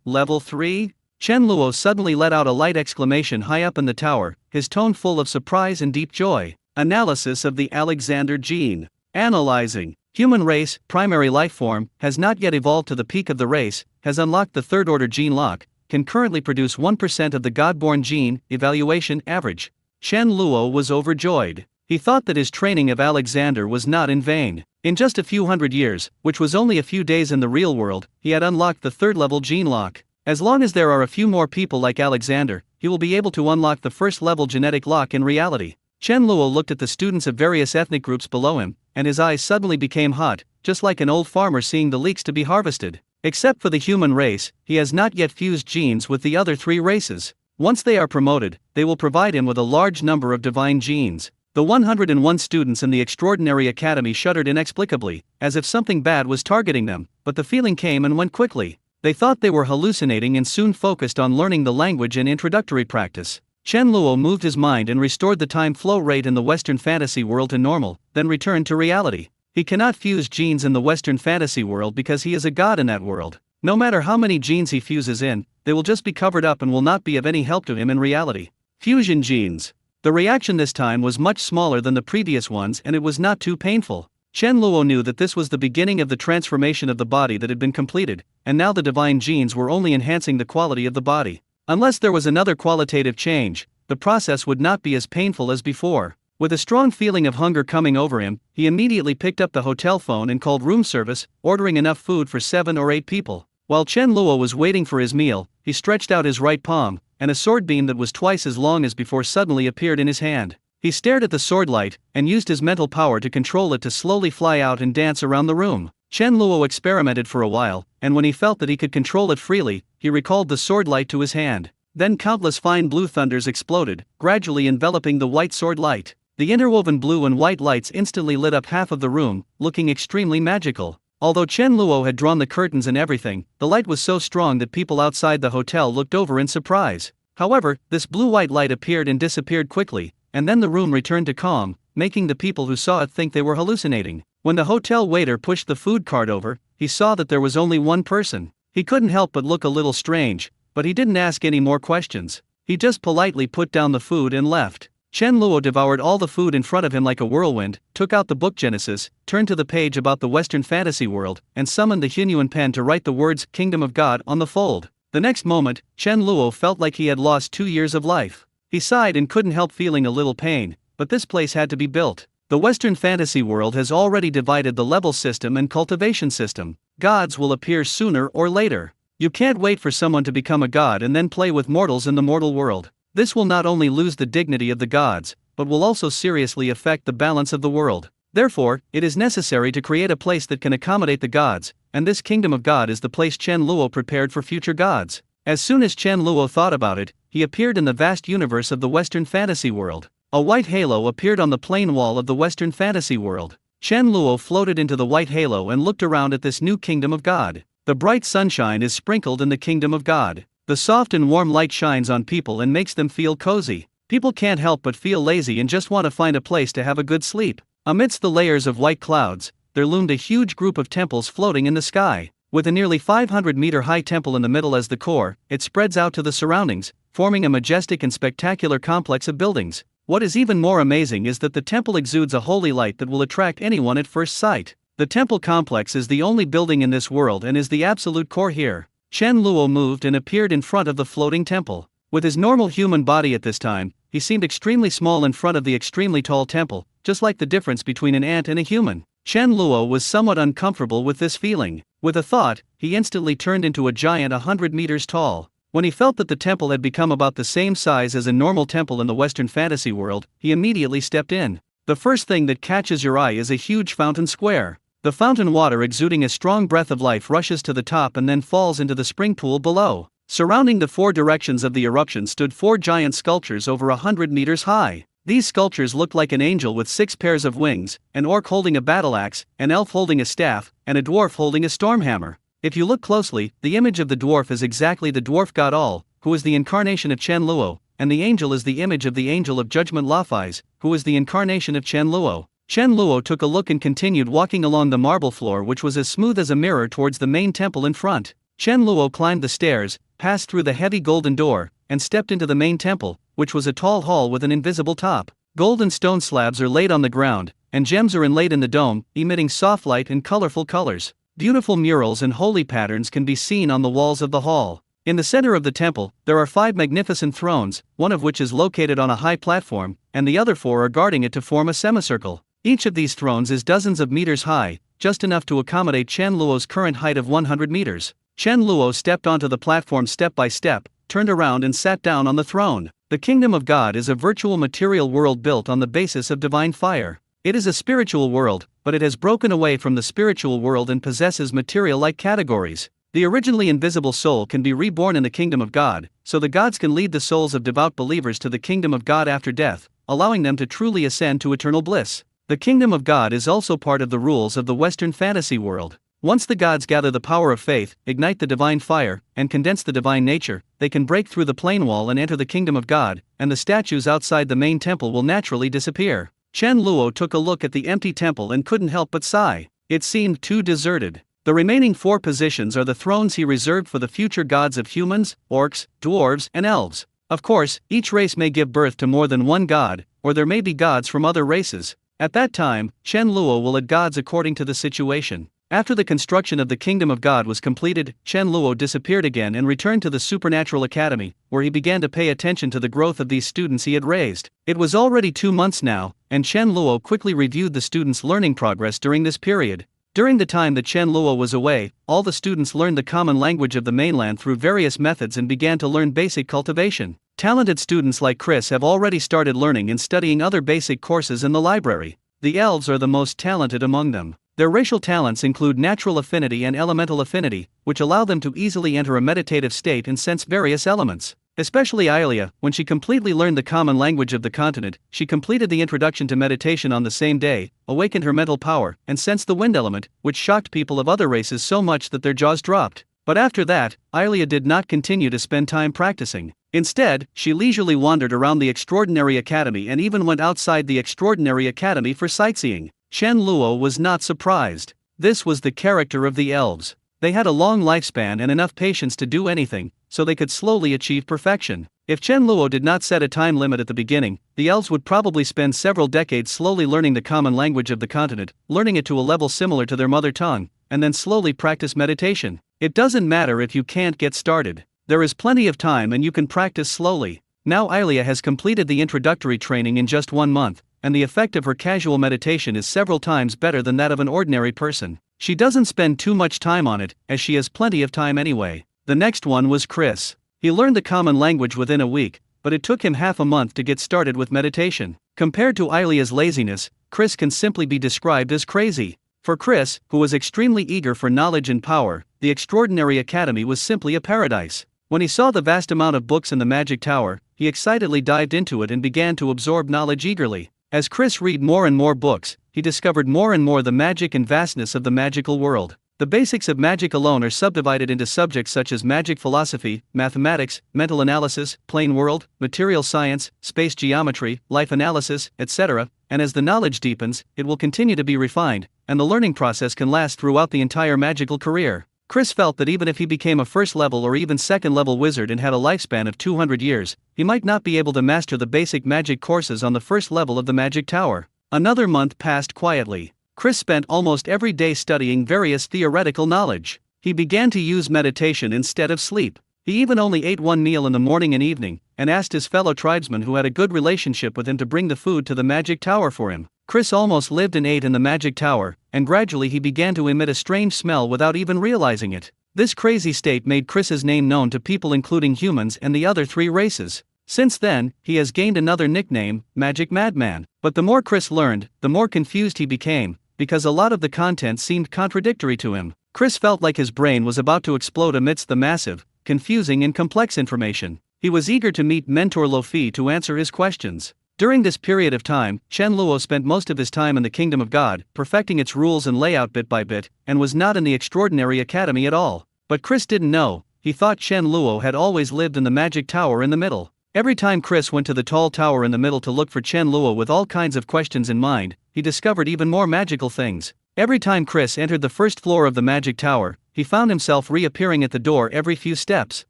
Level 3? Chen Luo suddenly let out a light exclamation high up in the tower, his tone full of surprise and deep joy. Analysis of the Alexander gene. Analyzing. Human race, primary life form, has not yet evolved to the peak of the race, has unlocked the third-order gene lock, can currently produce 1% of the God-born gene, evaluation, average. Chen Luo was overjoyed. He thought that his training of Alexander was not in vain. In just a few hundred years, which was only a few days in the real world, he had unlocked the third-level gene lock. As long as there are a few more people like Alexander, he will be able to unlock the first-level genetic lock in reality. Chen Luo looked at the students of various ethnic groups below him, and his eyes suddenly became hot, just like an old farmer seeing the leeks to be harvested. Except for the human race, he has not yet fused genes with the other three races. Once they are promoted, they will provide him with a large number of divine genes. The 101 students in the Extraordinary Academy shuddered inexplicably, as if something bad was targeting them, but the feeling came and went quickly. They thought they were hallucinating and soon focused on learning the language and introductory practice. Chen Luo moved his mind and restored the time flow rate in the Western fantasy world to normal, then returned to reality. He cannot fuse genes in the Western fantasy world because he is a god in that world. No matter how many genes he fuses in, they will just be covered up and will not be of any help to him in reality. Fusion genes. The reaction this time was much smaller than the previous ones and it was not too painful. Chen Luo knew that this was the beginning of the transformation of the body that had been completed, and now the divine genes were only enhancing the quality of the body. Unless there was another qualitative change, the process would not be as painful as before. With a strong feeling of hunger coming over him, he immediately picked up the hotel phone and called room service, ordering enough food for 7 or 8 people. While Chen Luo was waiting for his meal, he stretched out his right palm, and a sword beam that was twice as long as before suddenly appeared in his hand. He stared at the sword light, and used his mental power to control it to slowly fly out and dance around the room. Chen Luo experimented for a while, and when he felt that he could control it freely, he recalled the sword light to his hand. Then countless fine blue thunders exploded, gradually enveloping the white sword light. The interwoven blue and white lights instantly lit up half of the room, looking extremely magical. Although Chen Luo had drawn the curtains and everything, the light was so strong that people outside the hotel looked over in surprise. However, this blue-white light appeared and disappeared quickly, and then the room returned to calm, making the people who saw it think they were hallucinating. When the hotel waiter pushed the food cart over, he saw that there was only one person. He couldn't help but look a little strange, but he didn't ask any more questions. He just politely put down the food and left. Chen Luo devoured all the food in front of him like a whirlwind, took out the book Genesis, turned to the page about the Western fantasy world, and summoned the Hunyuan pen to write the words Kingdom of God on the fold. The next moment, Chen Luo felt like he had lost 2 years of life. He sighed and couldn't help feeling a little pain, but this place had to be built. The Western fantasy world has already divided the level system and cultivation system. Gods will appear sooner or later. You can't wait for someone to become a god and then play with mortals in the mortal world. This will not only lose the dignity of the gods, but will also seriously affect the balance of the world. Therefore, it is necessary to create a place that can accommodate the gods, and this Kingdom of God is the place Chen Luo prepared for future gods. As soon as Chen Luo thought about it, he appeared in the vast universe of the Western fantasy world. A white halo appeared on the plain wall of the Western fantasy world. Chen Luo floated into the white halo and looked around at this new Kingdom of God. The bright sunshine is sprinkled in the Kingdom of God. The soft and warm light shines on people and makes them feel cozy. People can't help but feel lazy and just want to find a place to have a good sleep. Amidst the layers of white clouds, there loomed a huge group of temples floating in the sky. With a nearly 500-meter-high temple in the middle as the core, it spreads out to the surroundings, forming a majestic and spectacular complex of buildings. What is even more amazing is that the temple exudes a holy light that will attract anyone at first sight. The temple complex is the only building in this world and is the absolute core here. Chen Luo moved and appeared in front of the floating temple. With his normal human body at this time, he seemed extremely small in front of the extremely tall temple, just like the difference between an ant and a human. Chen Luo was somewhat uncomfortable with this feeling. With a thought, he instantly turned into a giant 100 meters tall. When he felt that the temple had become about the same size as a normal temple in the Western fantasy world, he immediately stepped in. The first thing that catches your eye is a huge fountain square. The fountain water exuding a strong breath of life rushes to the top and then falls into the spring pool below. Surrounding the 4 directions of the eruption stood 4 giant sculptures over 100 meters high. These sculptures looked like an angel with 6 pairs of wings, an orc holding a battle axe, an elf holding a staff, and a dwarf holding a storm hammer. If you look closely, the image of the dwarf is exactly the dwarf god All, who is the incarnation of Chen Luo, and the angel is the image of the angel of judgment Laphais, who is the incarnation of Chen Luo. Chen Luo took a look and continued walking along the marble floor which was as smooth as a mirror towards the main temple in front. Chen Luo climbed the stairs, passed through the heavy golden door, and stepped into the main temple, which was a tall hall with an invisible top. Golden stone slabs are laid on the ground, and gems are inlaid in the dome, emitting soft light and colorful colors. Beautiful murals and holy patterns can be seen on the walls of the hall. In the center of the temple, there are 5 magnificent thrones, one of which is located on a high platform, and the other 4 are guarding it to form a semicircle. Each of these thrones is dozens of meters high, just enough to accommodate Chen Luo's current height of 100 meters. Chen Luo stepped onto the platform step by step, turned around and sat down on the throne. The kingdom of God is a virtual material world built on the basis of divine fire. It is a spiritual world, but it has broken away from the spiritual world and possesses material-like categories. The originally invisible soul can be reborn in the kingdom of God, so the gods can lead the souls of devout believers to the kingdom of God after death, allowing them to truly ascend to eternal bliss. The kingdom of God is also part of the rules of the Western fantasy world. Once the gods gather the power of faith, ignite the divine fire, and condense the divine nature, they can break through the plane wall and enter the kingdom of God, and the statues outside the main temple will naturally disappear. Chen Luo took a look at the empty temple and couldn't help but sigh. It seemed too deserted. The remaining 4 positions are the thrones he reserved for the future gods of humans, orcs, dwarves, and elves. Of course, each race may give birth to more than one god, or there may be gods from other races. At that time, Chen Luo will add gods according to the situation. After the construction of the kingdom of God was completed, Chen Luo disappeared again and returned to the Supernatural Academy, where he began to pay attention to the growth of these students he had raised. It was already 2 months now, and Chen Luo quickly reviewed the students' learning progress during this period. During the time that Chen Luo was away, all the students learned the common language of the mainland through various methods and began to learn basic cultivation. Talented students like Chris have already started learning and studying other basic courses in the library. The elves are the most talented among them. Their racial talents include natural affinity and elemental affinity, which allow them to easily enter a meditative state and sense various elements. Especially Ilia, when she completely learned the common language of the continent, she completed the introduction to meditation on the same day, awakened her mental power, and sensed the wind element, which shocked people of other races so much that their jaws dropped. But after that, Ilia did not continue to spend time practicing. Instead, she leisurely wandered around the Extraordinary Academy and even went outside the Extraordinary Academy for sightseeing. Chen Luo was not surprised. This was the character of the elves. They had a long lifespan and enough patience to do anything, so they could slowly achieve perfection. If Chen Luo did not set a time limit at the beginning, the elves would probably spend several decades slowly learning the common language of the continent, learning it to a level similar to their mother tongue, and then slowly practice meditation. It doesn't matter if you can't get started. There is plenty of time and you can practice slowly. Now Ilia has completed the introductory training in just 1 month, and the effect of her casual meditation is several times better than that of an ordinary person. She doesn't spend too much time on it, as she has plenty of time anyway. The next one was Chris. He learned the common language within a week, but it took him half a month to get started with meditation. Compared to Ilia's laziness, Chris can simply be described as crazy. For Chris, who was extremely eager for knowledge and power, the Extraordinary Academy was simply a paradise. When he saw the vast amount of books in the Magic Tower, he excitedly dived into it and began to absorb knowledge eagerly. As Chris read more and more books, he discovered more and more the magic and vastness of the magical world. The basics of magic alone are subdivided into subjects such as magic philosophy, mathematics, mental analysis, plane world, material science, space geometry, life analysis, etc., and as the knowledge deepens, it will continue to be refined, and the learning process can last throughout the entire magical career. Chris felt that even if he became a first-level or even second-level wizard and had a lifespan of 200 years, he might not be able to master the basic magic courses on the first level of the Magic Tower. Another month passed quietly. Chris spent almost every day studying various theoretical knowledge. He began to use meditation instead of sleep. He even only ate 1 meal in the morning and evening, and asked his fellow tribesmen who had a good relationship with him to bring the food to the Magic Tower for him. Chris almost lived and ate in the Magic Tower, and gradually he began to emit a strange smell without even realizing it. This crazy state made Chris's name known to people including humans and the other 3 races. Since then, he has gained another nickname, Magic Madman. But the more Chris learned, the more confused he became, because a lot of the content seemed contradictory to him. Chris felt like his brain was about to explode amidst the massive, confusing and complex information. He was eager to meet Mentor Lofi to answer his questions. During this period of time, Chen Luo spent most of his time in the Kingdom of God, perfecting its rules and layout bit by bit, and was not in the Extraordinary Academy at all. But Chris didn't know. He thought Chen Luo had always lived in the Magic Tower in the middle. Every time Chris went to the tall tower in the middle to look for Chen Luo with all kinds of questions in mind, he discovered even more magical things. Every time Chris entered the first floor of the Magic Tower, he found himself reappearing at the door every few steps.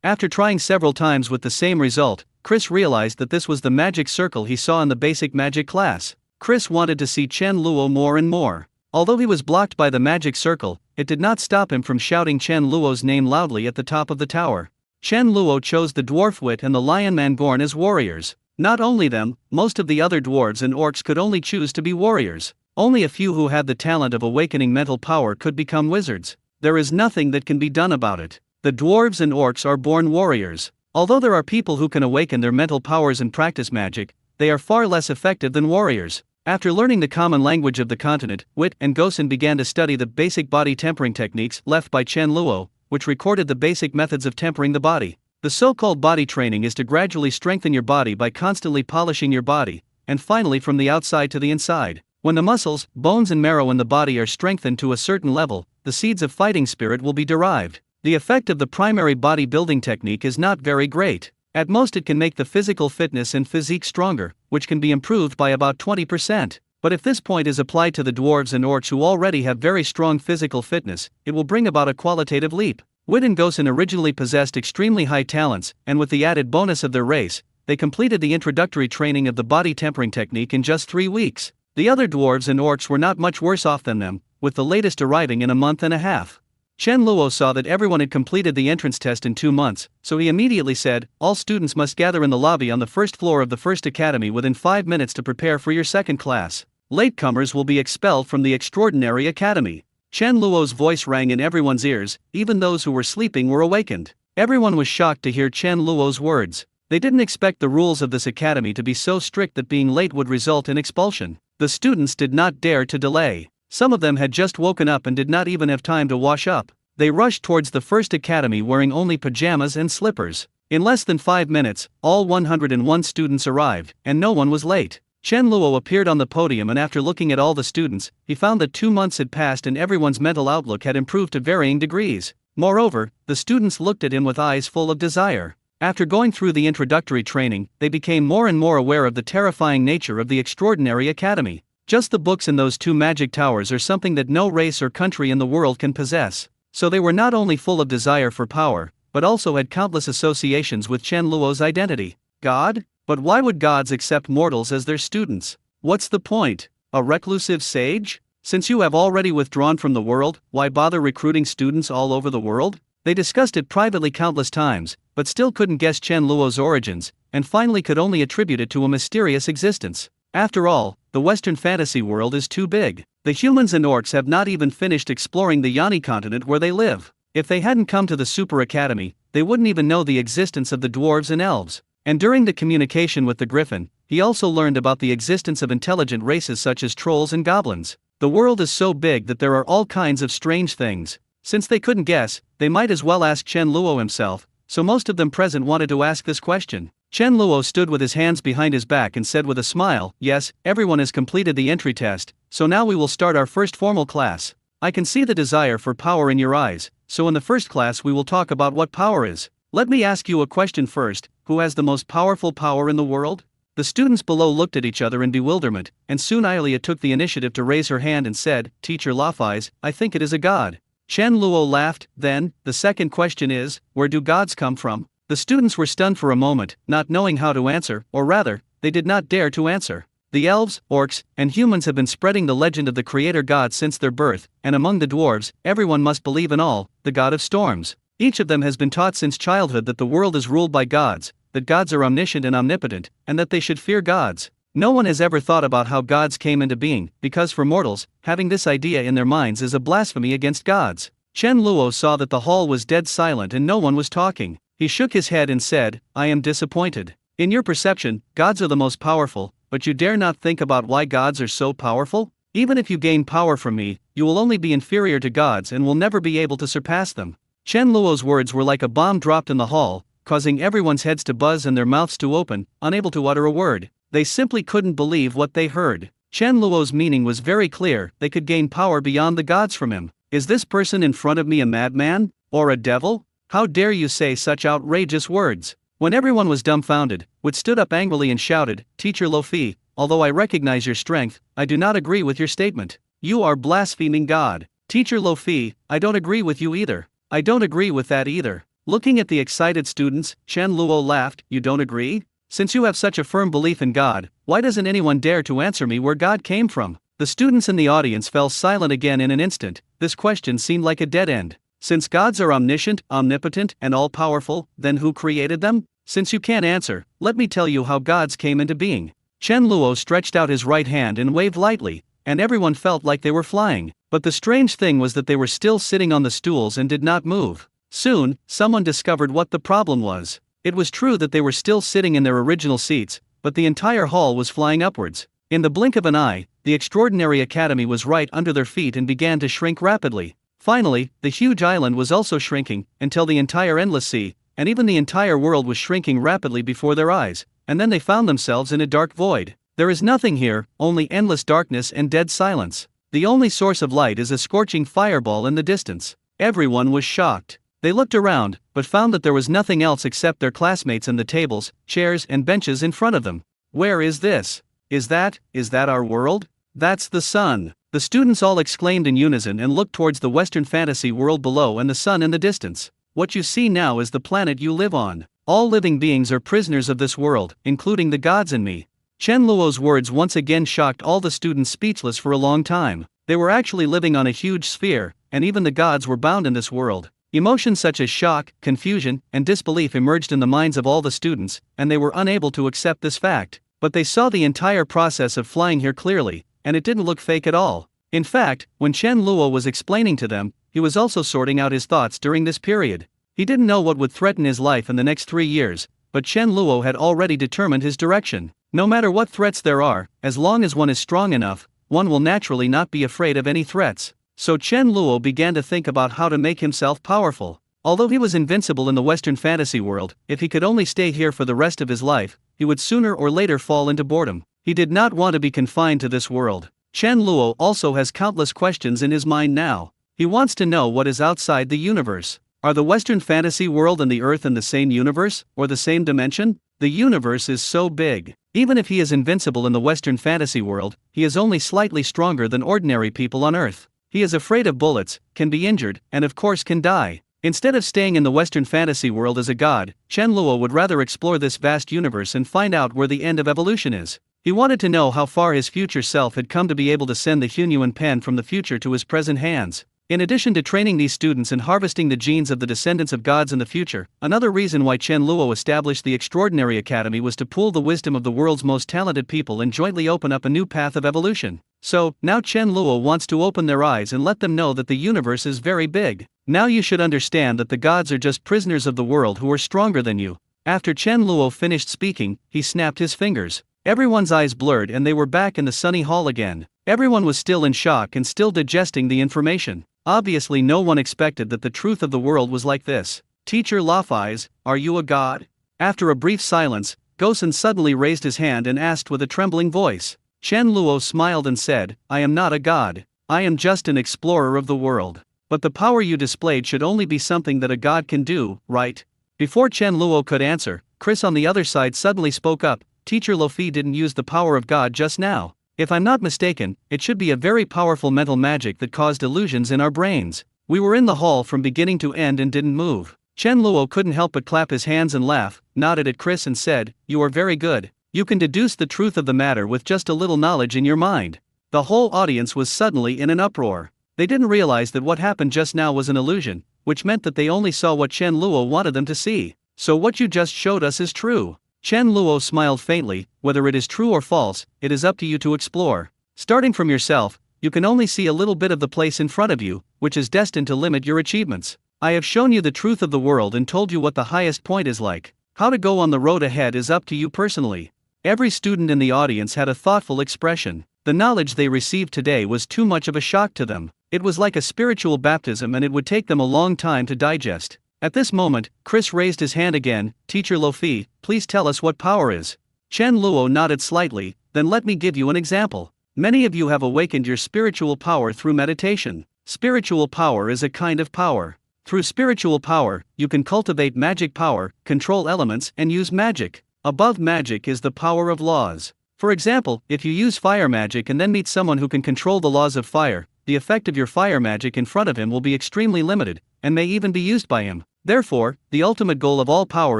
After trying several times with the same result, Chris realized that this was the magic circle he saw in the basic magic class. Chris wanted to see Chen Luo more and more. Although he was blocked by the magic circle, it did not stop him from shouting Chen Luo's name loudly at the top of the tower. Chen Luo chose the dwarf wit and the lion Mangorn as warriors. Not only them, most of the other dwarves and orcs could only choose to be warriors. Only a few who had the talent of awakening mental power could become wizards. There is nothing that can be done about it. The dwarves and orcs are born warriors. Although there are people who can awaken their mental powers and practice magic, they are far less effective than warriors. After learning the common language of the continent, Wit and Gosen began to study the basic body tempering techniques left by Chen Luo, which recorded the basic methods of tempering the body. The so-called body training is to gradually strengthen your body by constantly polishing your body, and finally from the outside to the inside. When the muscles, bones and marrow in the body are strengthened to a certain level, the seeds of fighting spirit will be derived. The effect of the primary body building technique is not very great. At most it can make the physical fitness and physique stronger, which can be improved by about 20%. But if this point is applied to the dwarves and orcs who already have very strong physical fitness, it will bring about a qualitative leap. Wit and Gosen originally possessed extremely high talents, and with the added bonus of their race, they completed the introductory training of the body tempering technique in just 3 weeks. The other dwarves and orcs were not much worse off than them, with the latest arriving in a month and a half. Chen Luo saw that everyone had completed the entrance test in 2 months, so he immediately said, "All students must gather in the lobby on the first floor of the first academy within 5 minutes to prepare for your second class. Latecomers will be expelled from the extraordinary academy." Chen Luo's voice rang in everyone's ears, even those who were sleeping were awakened. Everyone was shocked to hear Chen Luo's words. They didn't expect the rules of this academy to be so strict that being late would result in expulsion. The students did not dare to delay. Some of them had just woken up and did not even have time to wash up. They rushed towards the first academy wearing only pajamas and slippers. In less than 5 minutes, all 101 students arrived, and no one was late. Chen Luo appeared on the podium, and after looking at all the students, he found that 2 months had passed and everyone's mental outlook had improved to varying degrees. Moreover, the students looked at him with eyes full of desire. After going through the introductory training, they became more and more aware of the terrifying nature of the extraordinary academy. Just the books in those 2 magic towers are something that no race or country in the world can possess. So they were not only full of desire for power, but also had countless associations with Chen Luo's identity. God? But why would gods accept mortals as their students? What's the point? A reclusive sage? Since you have already withdrawn from the world, why bother recruiting students all over the world? They discussed it privately countless times, but still couldn't guess Chen Luo's origins, and finally could only attribute it to a mysterious existence. After all, the Western fantasy world is too big. The humans and orcs have not even finished exploring the Yani continent where they live. If they hadn't come to the Super Academy, they wouldn't even know the existence of the dwarves and elves. And during the communication with the Griffin, he also learned about the existence of intelligent races such as trolls and goblins. The world is so big that there are all kinds of strange things. Since they couldn't guess, they might as well ask Chen Luo himself, so most of them present wanted to ask this question. Chen Luo stood with his hands behind his back and said with a smile, "Yes, everyone has completed the entry test, so now we will start our first formal class. I can see the desire for power in your eyes, so in the first class we will talk about what power is. Let me ask you a question first, who has the most powerful power in the world?" The students below looked at each other in bewilderment, and soon Ilia took the initiative to raise her hand and said, "Teacher Lafais, I think it is a god." Chen Luo laughed. "Then, the second question is, where do gods come from?" The students were stunned for a moment, not knowing how to answer, or rather, they did not dare to answer. The elves, orcs, and humans have been spreading the legend of the creator god since their birth, and among the dwarves, everyone must believe in All, the god of storms. Each of them has been taught since childhood that the world is ruled by gods, that gods are omniscient and omnipotent, and that they should fear gods. No one has ever thought about how gods came into being, because for mortals, having this idea in their minds is a blasphemy against gods. Chen Luo saw that the hall was dead silent and no one was talking. He shook his head and said, "I am disappointed. In your perception, gods are the most powerful, but you dare not think about why gods are so powerful? Even if you gain power from me, you will only be inferior to gods and will never be able to surpass them." Chen Luo's words were like a bomb dropped in the hall, causing everyone's heads to buzz and their mouths to open, unable to utter a word. They simply couldn't believe what they heard. Chen Luo's meaning was very clear: they could gain power beyond the gods from him. Is this person in front of me a madman? Or a devil? How dare you say such outrageous words? When everyone was dumbfounded, Wit stood up angrily and shouted, "Teacher Lofi, although I recognize your strength, I do not agree with your statement. You are blaspheming God." "Teacher Lofi, I don't agree with you either." "I don't agree with that either." Looking at the excited students, Chen Luo laughed. You don't agree? Since you have such a firm belief in God, why doesn't anyone dare to answer me where God came from? The students in the audience fell silent again in an instant. This question seemed like a dead end. Since gods are omniscient, omnipotent, and all-powerful, then who created them? Since you can't answer, let me tell you how gods came into being. Chen Luo stretched out his right hand and waved lightly, and everyone felt like they were flying. But the strange thing was that they were still sitting on the stools and did not move. Soon, someone discovered what the problem was. It was true that they were still sitting in their original seats, but the entire hall was flying upwards. In the blink of an eye, the extraordinary academy was right under their feet and began to shrink rapidly. Finally, the huge island was also shrinking, until the entire endless sea, and even the entire world was shrinking rapidly before their eyes, and then they found themselves in a dark void. There is nothing here, only endless darkness and dead silence. The only source of light is a scorching fireball in the distance. Everyone was shocked. They looked around, but found that there was nothing else except their classmates and the tables, chairs, and benches in front of them. Where is this? Is that our world? That's the sun. The students all exclaimed in unison and looked towards the Western fantasy world below and the sun in the distance. What you see now is the planet you live on. All living beings are prisoners of this world, including the gods and me. Chen Luo's words once again shocked all the students speechless for a long time. They were actually living on a huge sphere, and even the gods were bound in this world. Emotions such as shock, confusion, and disbelief emerged in the minds of all the students, and they were unable to accept this fact. But they saw the entire process of flying here clearly, and it didn't look fake at all. In fact, when Chen Luo was explaining to them, he was also sorting out his thoughts during this period. He didn't know what would threaten his life in the next 3 years, but Chen Luo had already determined his direction. No matter what threats there are, as long as one is strong enough, one will naturally not be afraid of any threats. So Chen Luo began to think about how to make himself powerful. Although he was invincible in the Western fantasy world, if he could only stay here for the rest of his life, he would sooner or later fall into boredom. He did not want to be confined to this world. Chen Luo also has countless questions in his mind now. He wants to know what is outside the universe. Are the Western fantasy world and the Earth in the same universe, or the same dimension? The universe is so big. Even if he is invincible in the Western fantasy world, he is only slightly stronger than ordinary people on Earth. He is afraid of bullets, can be injured, and of course can die. Instead of staying in the Western fantasy world as a god, Chen Luo would rather explore this vast universe and find out where the end of evolution is. He wanted to know how far his future self had come to be able to send the Hunyuan pen from the future to his present hands. In addition to training these students and harvesting the genes of the descendants of gods in the future, another reason why Chen Luo established the Extraordinary Academy was to pool the wisdom of the world's most talented people and jointly open up a new path of evolution. So, now Chen Luo wants to open their eyes and let them know that the universe is very big. Now you should understand that the gods are just prisoners of the world who are stronger than you. After Chen Luo finished speaking, he snapped his fingers. Everyone's eyes blurred and they were back in the sunny hall again. Everyone was still in shock and still digesting the information. Obviously no one expected that the truth of the world was like this. Teacher Lafaiz, are you a god? After a brief silence, Gosen suddenly raised his hand and asked with a trembling voice. Chen Luo smiled and said, I am not a god. I am just an explorer of the world. But the power you displayed should only be something that a god can do, right? Before Chen Luo could answer, Chris on the other side suddenly spoke up. Teacher Lofi didn't use the power of God just now. If I'm not mistaken, it should be a very powerful mental magic that caused illusions in our brains. We were in the hall from beginning to end and didn't move. Chen Luo couldn't help but clap his hands and laugh, nodded at Chris and said, you are very good. You can deduce the truth of the matter with just a little knowledge in your mind. The whole audience was suddenly in an uproar. They didn't realize that what happened just now was an illusion, which meant that they only saw what Chen Luo wanted them to see. So what you just showed us is true. Chen Luo smiled faintly. Whether it is true or false, it is up to you to explore. Starting from yourself, you can only see a little bit of the place in front of you, which is destined to limit your achievements. I have shown you the truth of the world and told you what the highest point is like. How to go on the road ahead is up to you personally. Every student in the audience had a thoughtful expression. The knowledge they received today was too much of a shock to them. It was like a spiritual baptism and it would take them a long time to digest. At this moment, Chris raised his hand again. Teacher Lofi, please tell us what power is. Chen Luo nodded slightly. Then let me give you an example. Many of you have awakened your spiritual power through meditation. Spiritual power is a kind of power. Through spiritual power, you can cultivate magic power, control elements, and use magic. Above magic is the power of laws. For example, if you use fire magic and then meet someone who can control the laws of fire, the effect of your fire magic in front of him will be extremely limited, and may even be used by him. Therefore, the ultimate goal of all power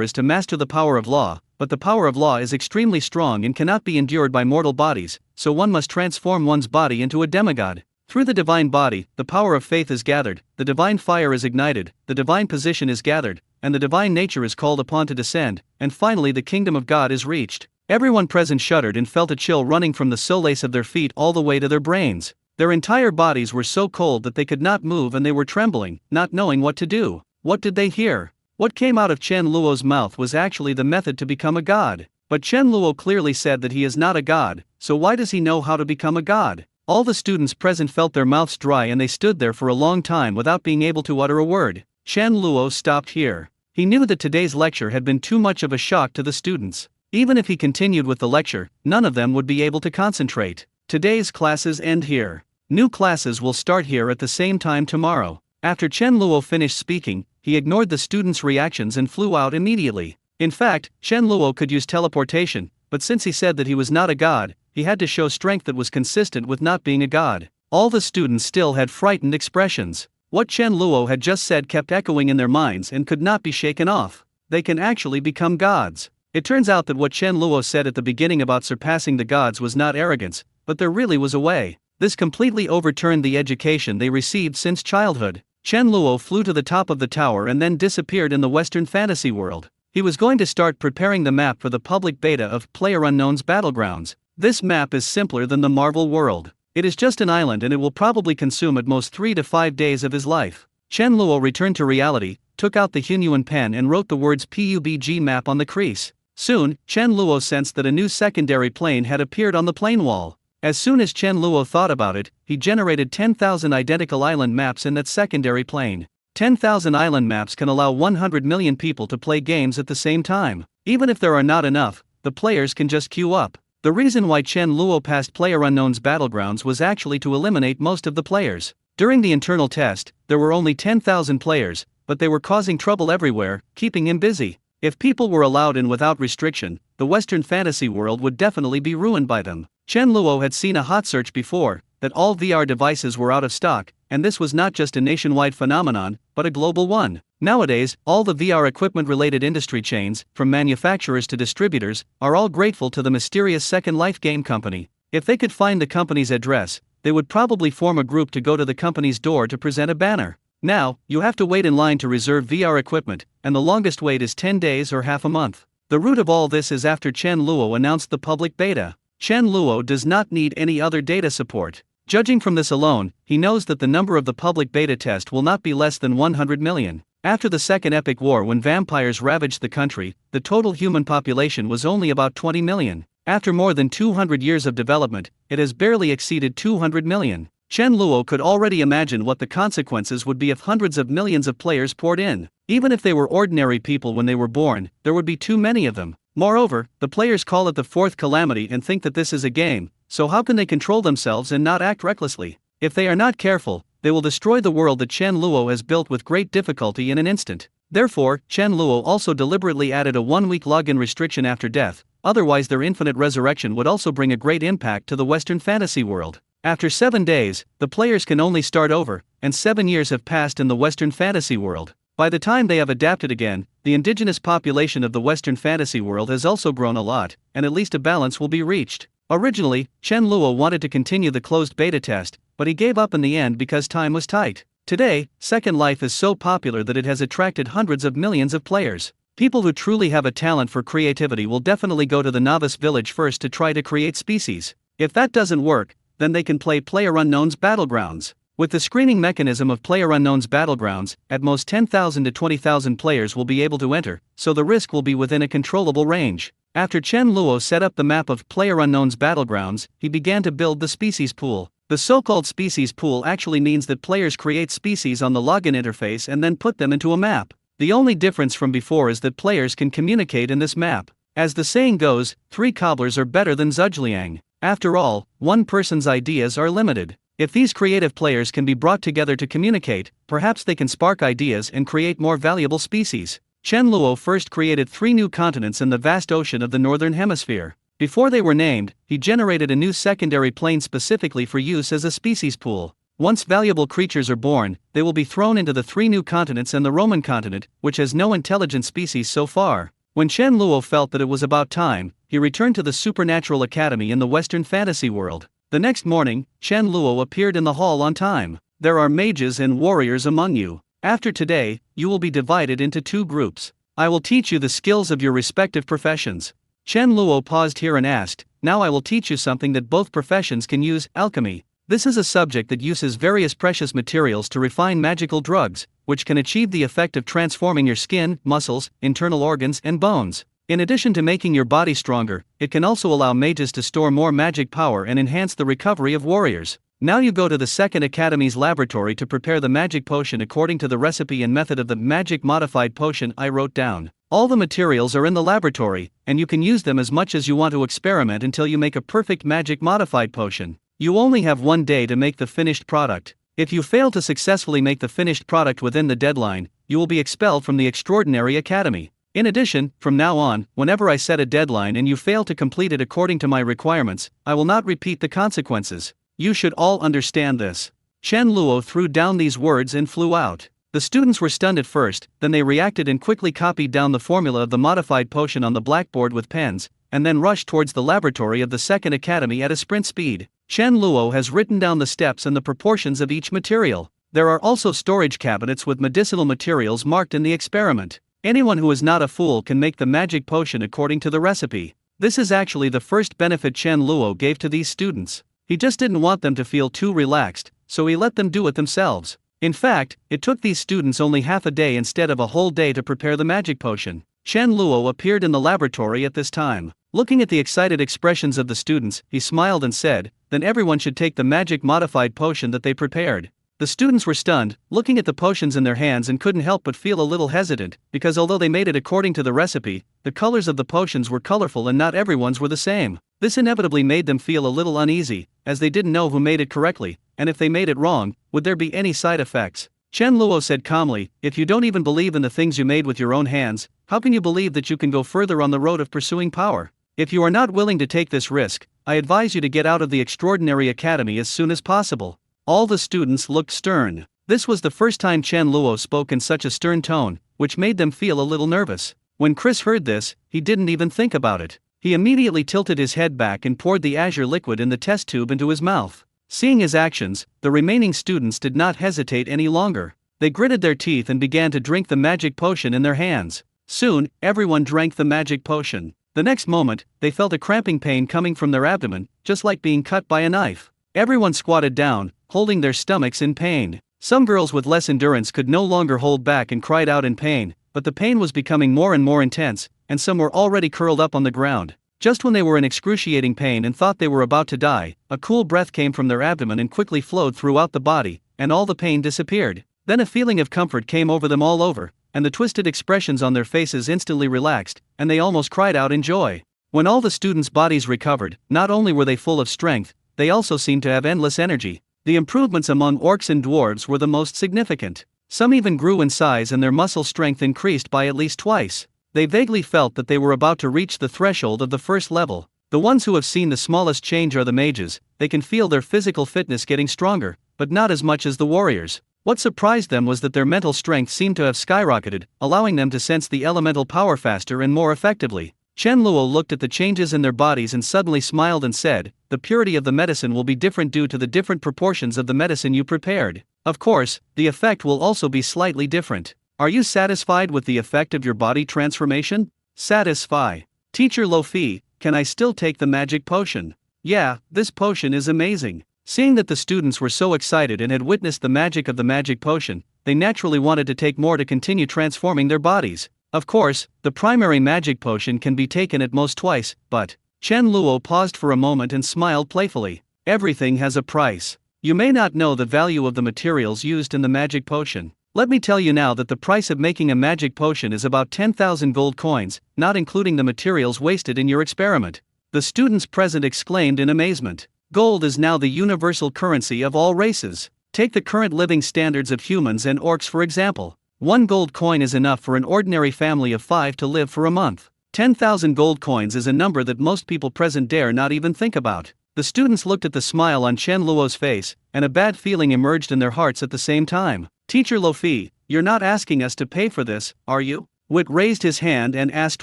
is to master the power of law, but the power of law is extremely strong and cannot be endured by mortal bodies, so one must transform one's body into a demigod. Through the divine body, the power of faith is gathered, the divine fire is ignited, the divine position is gathered, and the divine nature is called upon to descend, and finally the kingdom of God is reached. Everyone present shuddered and felt a chill running from the soles of their feet all the way to their brains. Their entire bodies were so cold that they could not move and they were trembling, not knowing what to do. What did they hear? What came out of Chen Luo's mouth was actually the method to become a god. But Chen Luo clearly said that he is not a god, so why does he know how to become a god? All the students present felt their mouths dry and they stood there for a long time without being able to utter a word. Chen Luo stopped here. He knew that today's lecture had been too much of a shock to the students. Even if he continued with the lecture, none of them would be able to concentrate. Today's classes end here. New classes will start here at the same time tomorrow. After Chen Luo finished speaking, he ignored the students' reactions and flew out immediately. In fact, Chen Luo could use teleportation, but since he said that he was not a god, he had to show strength that was consistent with not being a god. All the students still had frightened expressions. What Chen Luo had just said kept echoing in their minds and could not be shaken off. They can actually become gods. It turns out that what Chen Luo said at the beginning about surpassing the gods was not arrogance, but there really was a way. This completely overturned the education they received since childhood. Chen Luo flew to the top of the tower and then disappeared in the Western fantasy world. He was going to start preparing the map for the public beta of PlayerUnknown's Battlegrounds. This map is simpler than the Marvel world. It is just an island and it will probably consume at most 3 to 5 days of his life. Chen Luo returned to reality, took out the Hunyuan pen and wrote the words PUBG map on the crease. Soon, Chen Luo sensed that a new secondary plane had appeared on the plane wall. As soon as Chen Luo thought about it, he generated 10,000 identical island maps in that secondary plane. 10,000 island maps can allow 100 million people to play games at the same time. Even if there are not enough, the players can just queue up. The reason why Chen Luo passed PlayerUnknown's Battlegrounds was actually to eliminate most of the players. During the internal test, there were only 10,000 players, but they were causing trouble everywhere, keeping him busy. If people were allowed in without restriction, the Western fantasy world would definitely be ruined by them. Chen Luo had seen a hot search before, that all VR devices were out of stock, and this was not just a nationwide phenomenon, but a global one. Nowadays, all the VR equipment-related industry chains, from manufacturers to distributors, are all grateful to the mysterious Second Life game company. If they could find the company's address, they would probably form a group to go to the company's door to present a banner. Now, you have to wait in line to reserve VR equipment, and the longest wait is 10 days or half a month. The root of all this is after Chen Luo announced the public beta. Chen Luo does not need any other data support. Judging from this alone, he knows that the number of the public beta test will not be less than 100 million. After the Second Epic War, when vampires ravaged the country, the total human population was only about 20 million. After more than 200 years of development, it has barely exceeded 200 million. Chen Luo could already imagine what the consequences would be if hundreds of millions of players poured in. Even if they were ordinary people when they were born, there would be too many of them. Moreover, the players call it the fourth calamity and think that this is a game, so how can they control themselves and not act recklessly? If they are not careful, they will destroy the world that Chen Luo has built with great difficulty in an instant. Therefore, Chen Luo also deliberately added a 1-week login restriction after death, otherwise their infinite resurrection would also bring a great impact to the Western fantasy world. After 7 days, the players can only start over, and 7 years have passed in the Western fantasy world. By the time they have adapted again, the indigenous population of the Western fantasy world has also grown a lot, and at least a balance will be reached. Originally, Chen Luo wanted to continue the closed beta test, but he gave up in the end because time was tight. Today, Second Life is so popular that it has attracted hundreds of millions of players. People who truly have a talent for creativity will definitely go to the novice village first to try to create species. If that doesn't work, then they can play PlayerUnknown's Battlegrounds. With the screening mechanism of PlayerUnknown's Battlegrounds, at most 10,000 to 20,000 players will be able to enter, so the risk will be within a controllable range. After Chen Luo set up the map of PlayerUnknown's Battlegrounds, he began to build the species pool. The so-called species pool actually means that players create species on the login interface and then put them into a map. The only difference from before is that players can communicate in this map. As the saying goes, 3 cobblers are better than Zhugliang. After all, one person's ideas are limited. If these creative players can be brought together to communicate, perhaps they can spark ideas and create more valuable species. Chen Luo first created 3 new continents in the vast ocean of the Northern Hemisphere. Before they were named, he generated a new secondary plane specifically for use as a species pool. Once valuable creatures are born, they will be thrown into the 3 new continents and the Roman continent, which has no intelligent species so far. When Chen Luo felt that it was about time, he returned to the Supernatural Academy in the Western fantasy world. The next morning, Chen Luo appeared in the hall on time. There are mages and warriors among you. After today, you will be divided into 2 groups. I will teach you the skills of your respective professions. Chen Luo paused here and asked, now I will teach you something that both professions can use, alchemy. This is a subject that uses various precious materials to refine magical drugs, which can achieve the effect of transforming your skin, muscles, internal organs, and bones. In addition to making your body stronger, it can also allow mages to store more magic power and enhance the recovery of warriors. Now you go to the Second Academy's laboratory to prepare the magic potion according to the recipe and method of the magic modified potion I wrote down. All the materials are in the laboratory, and you can use them as much as you want to experiment until you make a perfect magic modified potion. You only have 1 day to make the finished product. If you fail to successfully make the finished product within the deadline, you will be expelled from the Extraordinary Academy. In addition, from now on, whenever I set a deadline and you fail to complete it according to my requirements, I will not repeat the consequences. You should all understand this. Chen Luo threw down these words and flew out. The students were stunned at first, then they reacted and quickly copied down the formula of the modified potion on the blackboard with pens, and then rushed towards the laboratory of the Second Academy at a sprint speed. Chen Luo has written down the steps and the proportions of each material. There are also storage cabinets with medicinal materials marked in the experiment. Anyone who is not a fool can make the magic potion according to the recipe. This is actually the first benefit Chen Luo gave to these students. He just didn't want them to feel too relaxed, so he let them do it themselves. In fact, it took these students only half a day instead of a whole day to prepare the magic potion. Chen Luo appeared in the laboratory at this time. Looking at the excited expressions of the students, he smiled and said, then everyone should take the magic modified potion that they prepared. The students were stunned, looking at the potions in their hands and couldn't help but feel a little hesitant, because although they made it according to the recipe, the colors of the potions were colorful and not everyone's were the same. This inevitably made them feel a little uneasy, as they didn't know who made it correctly, and if they made it wrong, would there be any side effects? Chen Luo said calmly, if you don't even believe in the things you made with your own hands, how can you believe that you can go further on the road of pursuing power? If you are not willing to take this risk, I advise you to get out of the Extraordinary Academy as soon as possible. All the students looked stern. This was the first time Chen Luo spoke in such a stern tone, which made them feel a little nervous. When Chris heard this, he didn't even think about it. He immediately tilted his head back and poured the azure liquid in the test tube into his mouth. Seeing his actions, the remaining students did not hesitate any longer. They gritted their teeth and began to drink the magic potion in their hands. Soon, everyone drank the magic potion. The next moment, they felt a cramping pain coming from their abdomen, just like being cut by a knife. Everyone squatted down, holding their stomachs in pain. Some girls with less endurance could no longer hold back and cried out in pain, but the pain was becoming more and more intense, and some were already curled up on the ground. Just when they were in excruciating pain and thought they were about to die, a cool breath came from their abdomen and quickly flowed throughout the body, and all the pain disappeared. Then a feeling of comfort came over them all over, and the twisted expressions on their faces instantly relaxed, and they almost cried out in joy. When all the students' bodies recovered, not only were they full of strength, they also seemed to have endless energy. The improvements among orcs and dwarves were the most significant. Some even grew in size and their muscle strength increased by at least twice. They vaguely felt that they were about to reach the threshold of the first level. The ones who have seen the smallest change are the mages. They can feel their physical fitness getting stronger, but not as much as the warriors. What surprised them was that their mental strength seemed to have skyrocketed, allowing them to sense the elemental power faster and more effectively. Chen Luo looked at the changes in their bodies and suddenly smiled and said, the purity of the medicine will be different due to the different proportions of the medicine you prepared. Of course, the effect will also be slightly different. Are you satisfied with the effect of your body transformation? Satisfy. Teacher Lo-Fi, can I still take the magic potion? Yeah, this potion is amazing. Seeing that the students were so excited and had witnessed the magic of the magic potion, they naturally wanted to take more to continue transforming their bodies. Of course, the primary magic potion can be taken at most twice, but Chen Luo paused for a moment and smiled playfully. Everything has a price. You may not know the value of the materials used in the magic potion. Let me tell you now that the price of making a magic potion is about 10,000 gold coins, not including the materials wasted in your experiment. The students present exclaimed in amazement. Gold is now the universal currency of all races. Take the current living standards of humans and orcs for example. 1 gold coin is enough for an ordinary family of 5 to live for a month. 10,000 gold coins is a number that most people present dare not even think about. The students looked at the smile on Chen Luo's face, and a bad feeling emerged in their hearts at the same time. Teacher Luofei, you're not asking us to pay for this, are you? Wit raised his hand and asked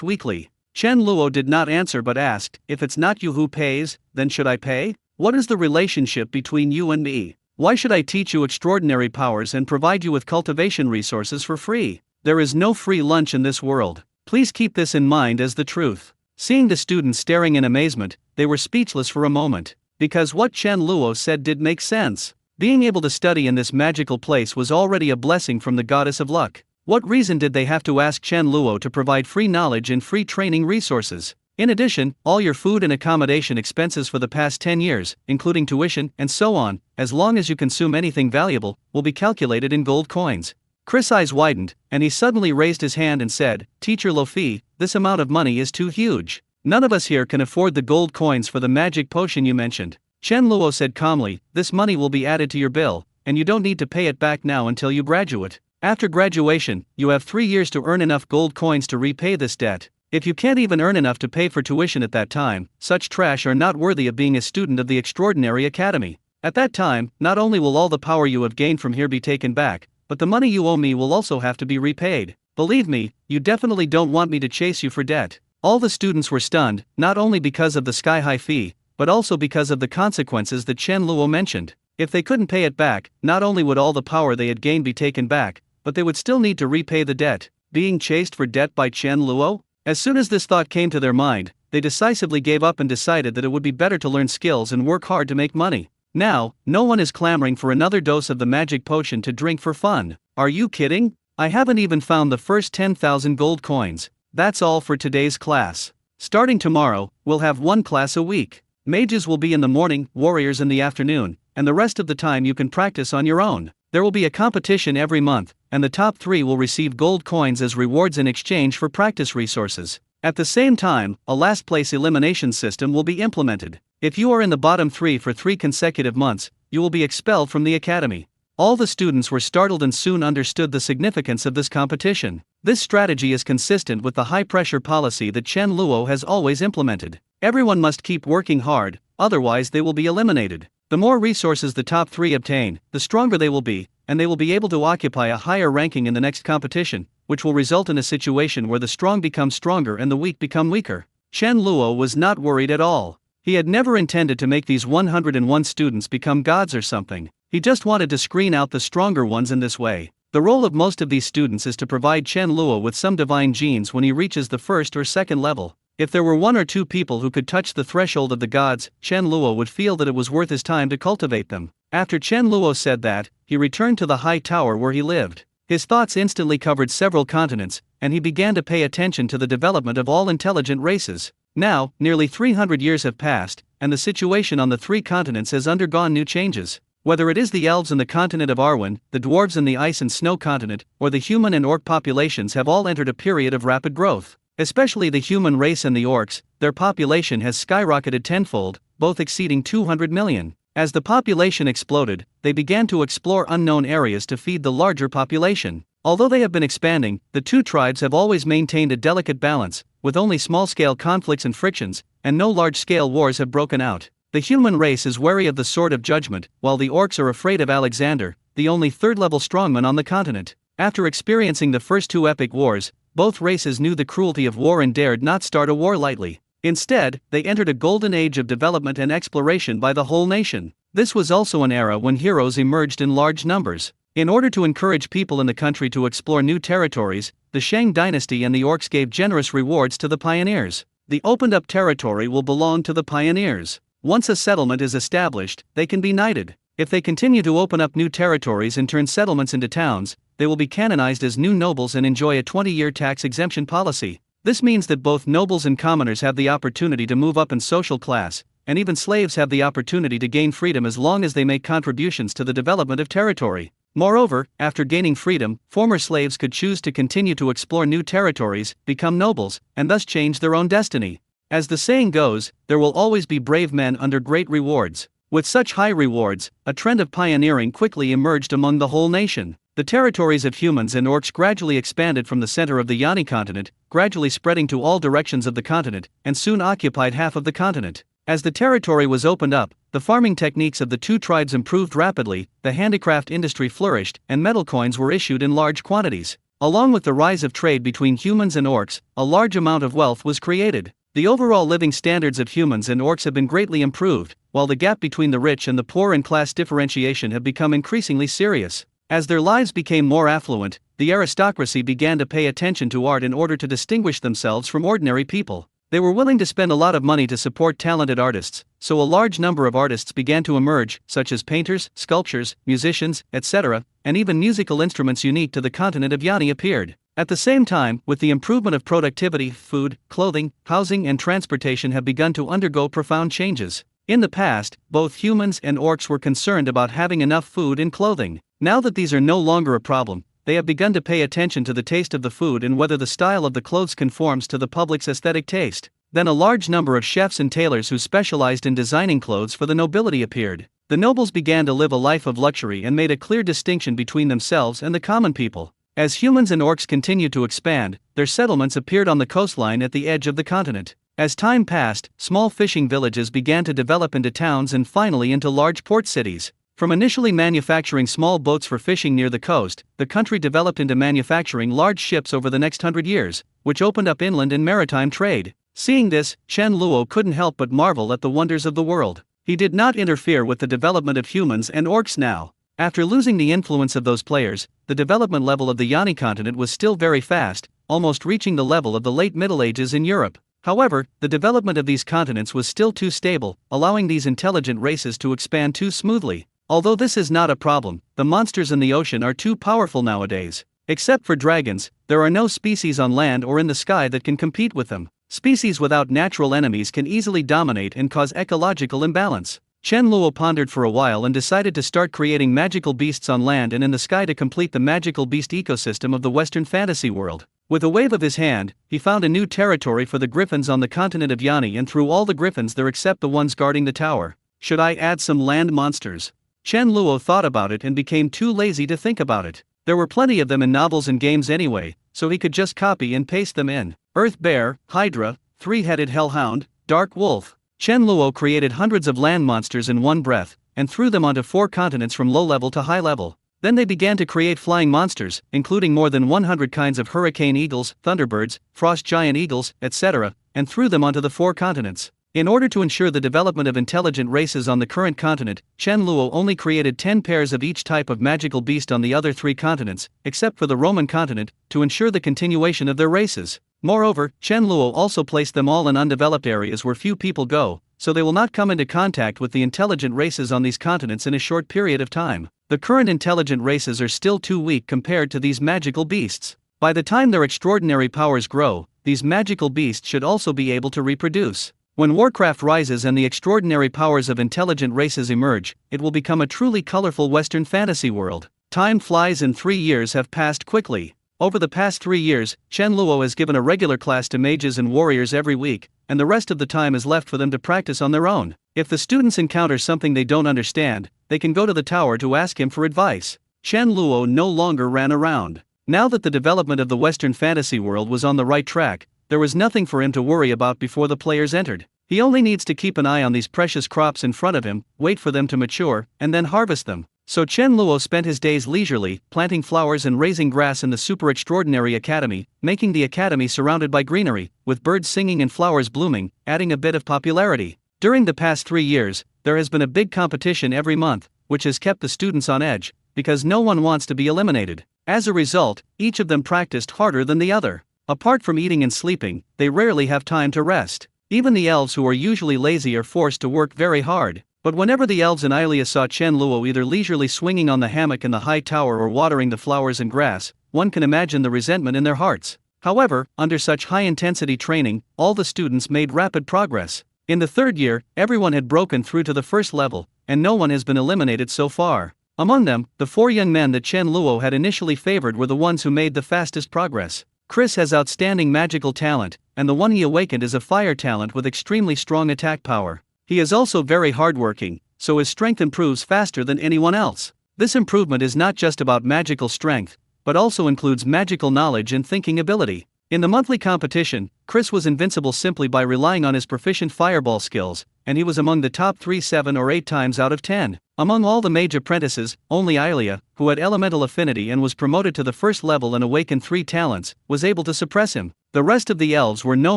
weakly. Chen Luo did not answer but asked, if it's not you who pays, then should I pay? What is the relationship between you and me? Why should I teach you extraordinary powers and provide you with cultivation resources for free? There is no free lunch in this world. Please keep this in mind as the truth. Seeing the students staring in amazement, they were speechless for a moment. Because what Chen Luo said did make sense. Being able to study in this magical place was already a blessing from the goddess of luck. What reason did they have to ask Chen Luo to provide free knowledge and free training resources? In addition, all your food and accommodation expenses for the past 10 years, including tuition and so on, as long as you consume anything valuable, will be calculated in gold coins. Chris' eyes widened, and he suddenly raised his hand and said, Teacher Luofei, this amount of money is too huge. None of us here can afford the gold coins for the magic potion you mentioned. Chen Luo said calmly, this money will be added to your bill, and you don't need to pay it back now until you graduate. After graduation, you have 3 years to earn enough gold coins to repay this debt. If you can't even earn enough to pay for tuition at that time, such trash are not worthy of being a student of the Extraordinary Academy. At that time, not only will all the power you have gained from here be taken back, but the money you owe me will also have to be repaid. Believe me, you definitely don't want me to chase you for debt. All the students were stunned, not only because of the sky-high fee, but also because of the consequences that Chen Luo mentioned. If they couldn't pay it back, not only would all the power they had gained be taken back, but they would still need to repay the debt. Being chased for debt by Chen Luo? As soon as this thought came to their mind, they decisively gave up and decided that it would be better to learn skills and work hard to make money. Now, no one is clamoring for another dose of the magic potion to drink for fun. Are you kidding? I haven't even found the first 10,000 gold coins. That's all for today's class. Starting tomorrow, we'll have one class a week. Mages will be in the morning, warriors in the afternoon, and the rest of the time you can practice on your own. There will be a competition every month, and the top 3 will receive gold coins as rewards in exchange for practice resources. At the same time, a last-place elimination system will be implemented. If you are in the bottom 3 for 3 consecutive months, you will be expelled from the academy. All the students were startled and soon understood the significance of this competition. This strategy is consistent with the high-pressure policy that Chen Luo has always implemented. Everyone must keep working hard, otherwise they will be eliminated. The more resources the top 3 obtain, the stronger they will be, and they will be able to occupy a higher ranking in the next competition, which will result in a situation where the strong become stronger and the weak become weaker. Chen Luo was not worried at all. He had never intended to make these 101 students become gods or something. He just wanted to screen out the stronger ones in this way. The role of most of these students is to provide Chen Luo with some divine genes when he reaches the first or second level. If there were 1 or 2 people who could touch the threshold of the gods, Chen Luo would feel that it was worth his time to cultivate them. After Chen Luo said that, he returned to the high tower where he lived. His thoughts instantly covered several continents, and he began to pay attention to the development of all intelligent races. Now, nearly 300 years have passed, and the situation on the 3 continents has undergone new changes. Whether it is the elves in the continent of Arwen, the dwarves in the ice and snow continent, or the human and orc populations have all entered a period of rapid growth. Especially the human race and the orcs, their population has skyrocketed tenfold, both exceeding 200 million. As the population exploded, they began to explore unknown areas to feed the larger population. Although they have been expanding, the 2 tribes have always maintained a delicate balance, with only small-scale conflicts and frictions, and no large-scale wars have broken out. The human race is wary of the Sword of Judgment, while the orcs are afraid of Alexander, the only 3rd-level strongman on the continent. After experiencing the first 2 epic wars, both races knew the cruelty of war and dared not start a war lightly. Instead, they entered a golden age of development and exploration by the whole nation. This was also an era when heroes emerged in large numbers. In order to encourage people in the country to explore new territories, the Shang dynasty and the orcs gave generous rewards to the pioneers. The opened-up territory will belong to the pioneers. Once a settlement is established, they can be knighted. If they continue to open up new territories and turn settlements into towns, they will be canonized as new nobles and enjoy a 20-year tax exemption policy. This means that both nobles and commoners have the opportunity to move up in social class, and even slaves have the opportunity to gain freedom as long as they make contributions to the development of territory. Moreover, after gaining freedom, former slaves could choose to continue to explore new territories, become nobles, and thus change their own destiny. As the saying goes, there will always be brave men under great rewards. With such high rewards, a trend of pioneering quickly emerged among the whole nation. The territories of humans and orcs gradually expanded from the center of the Yani continent, gradually spreading to all directions of the continent, and soon occupied half of the continent. As the territory was opened up, the farming techniques of the two tribes improved rapidly, the handicraft industry flourished, and metal coins were issued in large quantities. Along with the rise of trade between humans and orcs, a large amount of wealth was created. The overall living standards of humans and orcs have been greatly improved, while the gap between the rich and the poor and class differentiation have become increasingly serious. As their lives became more affluent, the aristocracy began to pay attention to art in order to distinguish themselves from ordinary people. They were willing to spend a lot of money to support talented artists, so a large number of artists began to emerge, such as painters, sculptors, musicians, etc., and even musical instruments unique to the continent of Yani appeared. At the same time, with the improvement of productivity, food, clothing, housing and transportation have begun to undergo profound changes. In the past, both humans and orcs were concerned about having enough food and clothing. Now that these are no longer a problem, they have begun to pay attention to the taste of the food and whether the style of the clothes conforms to the public's aesthetic taste. Then a large number of chefs and tailors who specialized in designing clothes for the nobility appeared. The nobles began to live a life of luxury and made a clear distinction between themselves and the common people. As humans and orcs continued to expand, their settlements appeared on the coastline at the edge of the continent. As time passed, small fishing villages began to develop into towns and finally into large port cities. From initially manufacturing small boats for fishing near the coast, the country developed into manufacturing large ships over the next 100 years, which opened up inland and maritime trade. Seeing this, Chen Luo couldn't help but marvel at the wonders of the world. He did not interfere with the development of humans and orcs now. After losing the influence of those players, the development level of the Yani continent was still very fast, almost reaching the level of the late Middle Ages in Europe. However, the development of these continents was still too stable, allowing these intelligent races to expand too smoothly. Although this is not a problem, the monsters in the ocean are too powerful nowadays. Except for dragons, there are no species on land or in the sky that can compete with them. Species without natural enemies can easily dominate and cause ecological imbalance. Chen Luo pondered for a while and decided to start creating magical beasts on land and in the sky to complete the magical beast ecosystem of the Western fantasy world. With a wave of his hand, he found a new territory for the griffins on the continent of Yani and threw all the griffins there except the ones guarding the tower. Should I add some land monsters? Chen Luo thought about it and became too lazy to think about it. There were plenty of them in novels and games anyway, so he could just copy and paste them in. Earth Bear, Hydra, Three-Headed Hellhound, Dark Wolf. Chen Luo created hundreds of land monsters in one breath, and threw them onto 4 continents from low level to high level. Then they began to create flying monsters, including more than 100 kinds of hurricane eagles, thunderbirds, frost giant eagles, etc., and threw them onto the 4 continents. In order to ensure the development of intelligent races on the current continent, Chen Luo only created 10 pairs of each type of magical beast on the other 3 continents, except for the Roman continent, to ensure the continuation of their races. Moreover, Chen Luo also placed them all in undeveloped areas where few people go, so they will not come into contact with the intelligent races on these continents in a short period of time. The current intelligent races are still too weak compared to these magical beasts. By the time their extraordinary powers grow, these magical beasts should also be able to reproduce. When Warcraft rises and the extraordinary powers of intelligent races emerge, it will become a truly colorful Western fantasy world. Time flies and 3 years have passed quickly. Over the past 3 years, Chen Luo has given a regular class to mages and warriors every week, and the rest of the time is left for them to practice on their own. If the students encounter something they don't understand, they can go to the tower to ask him for advice. Chen Luo no longer ran around. Now that the development of the Western fantasy world was on the right track, there was nothing for him to worry about before the players entered. He only needs to keep an eye on these precious crops in front of him, wait for them to mature, and then harvest them. So Chen Luo spent his days leisurely, planting flowers and raising grass in the super extraordinary academy, making the academy surrounded by greenery, with birds singing and flowers blooming, adding a bit of popularity. During the past 3 years, there has been a big competition every month, which has kept the students on edge, because no one wants to be eliminated. As a result, each of them practiced harder than the other. Apart from eating and sleeping, they rarely have time to rest. Even the elves who are usually lazy are forced to work very hard. But whenever the elves in Ilia saw Chen Luo either leisurely swinging on the hammock in the high tower or watering the flowers and grass, one can imagine the resentment in their hearts. However, under such high-intensity training, all the students made rapid progress. In the 3rd year, everyone had broken through to the 1st level, and no one has been eliminated so far. Among them, the 4 young men that Chen Luo had initially favored were the ones who made the fastest progress. Chris has outstanding magical talent, and the one he awakened is a fire talent with extremely strong attack power. He is also very hardworking, so his strength improves faster than anyone else. This improvement is not just about magical strength, but also includes magical knowledge and thinking ability. In the monthly competition, Chris was invincible simply by relying on his proficient fireball skills, and he was among the top 3 7 or 8 times out of 10. Among all the mage apprentices, only Ilia, who had elemental affinity and was promoted to the first level and awakened 3 talents, was able to suppress him. The rest of the elves were no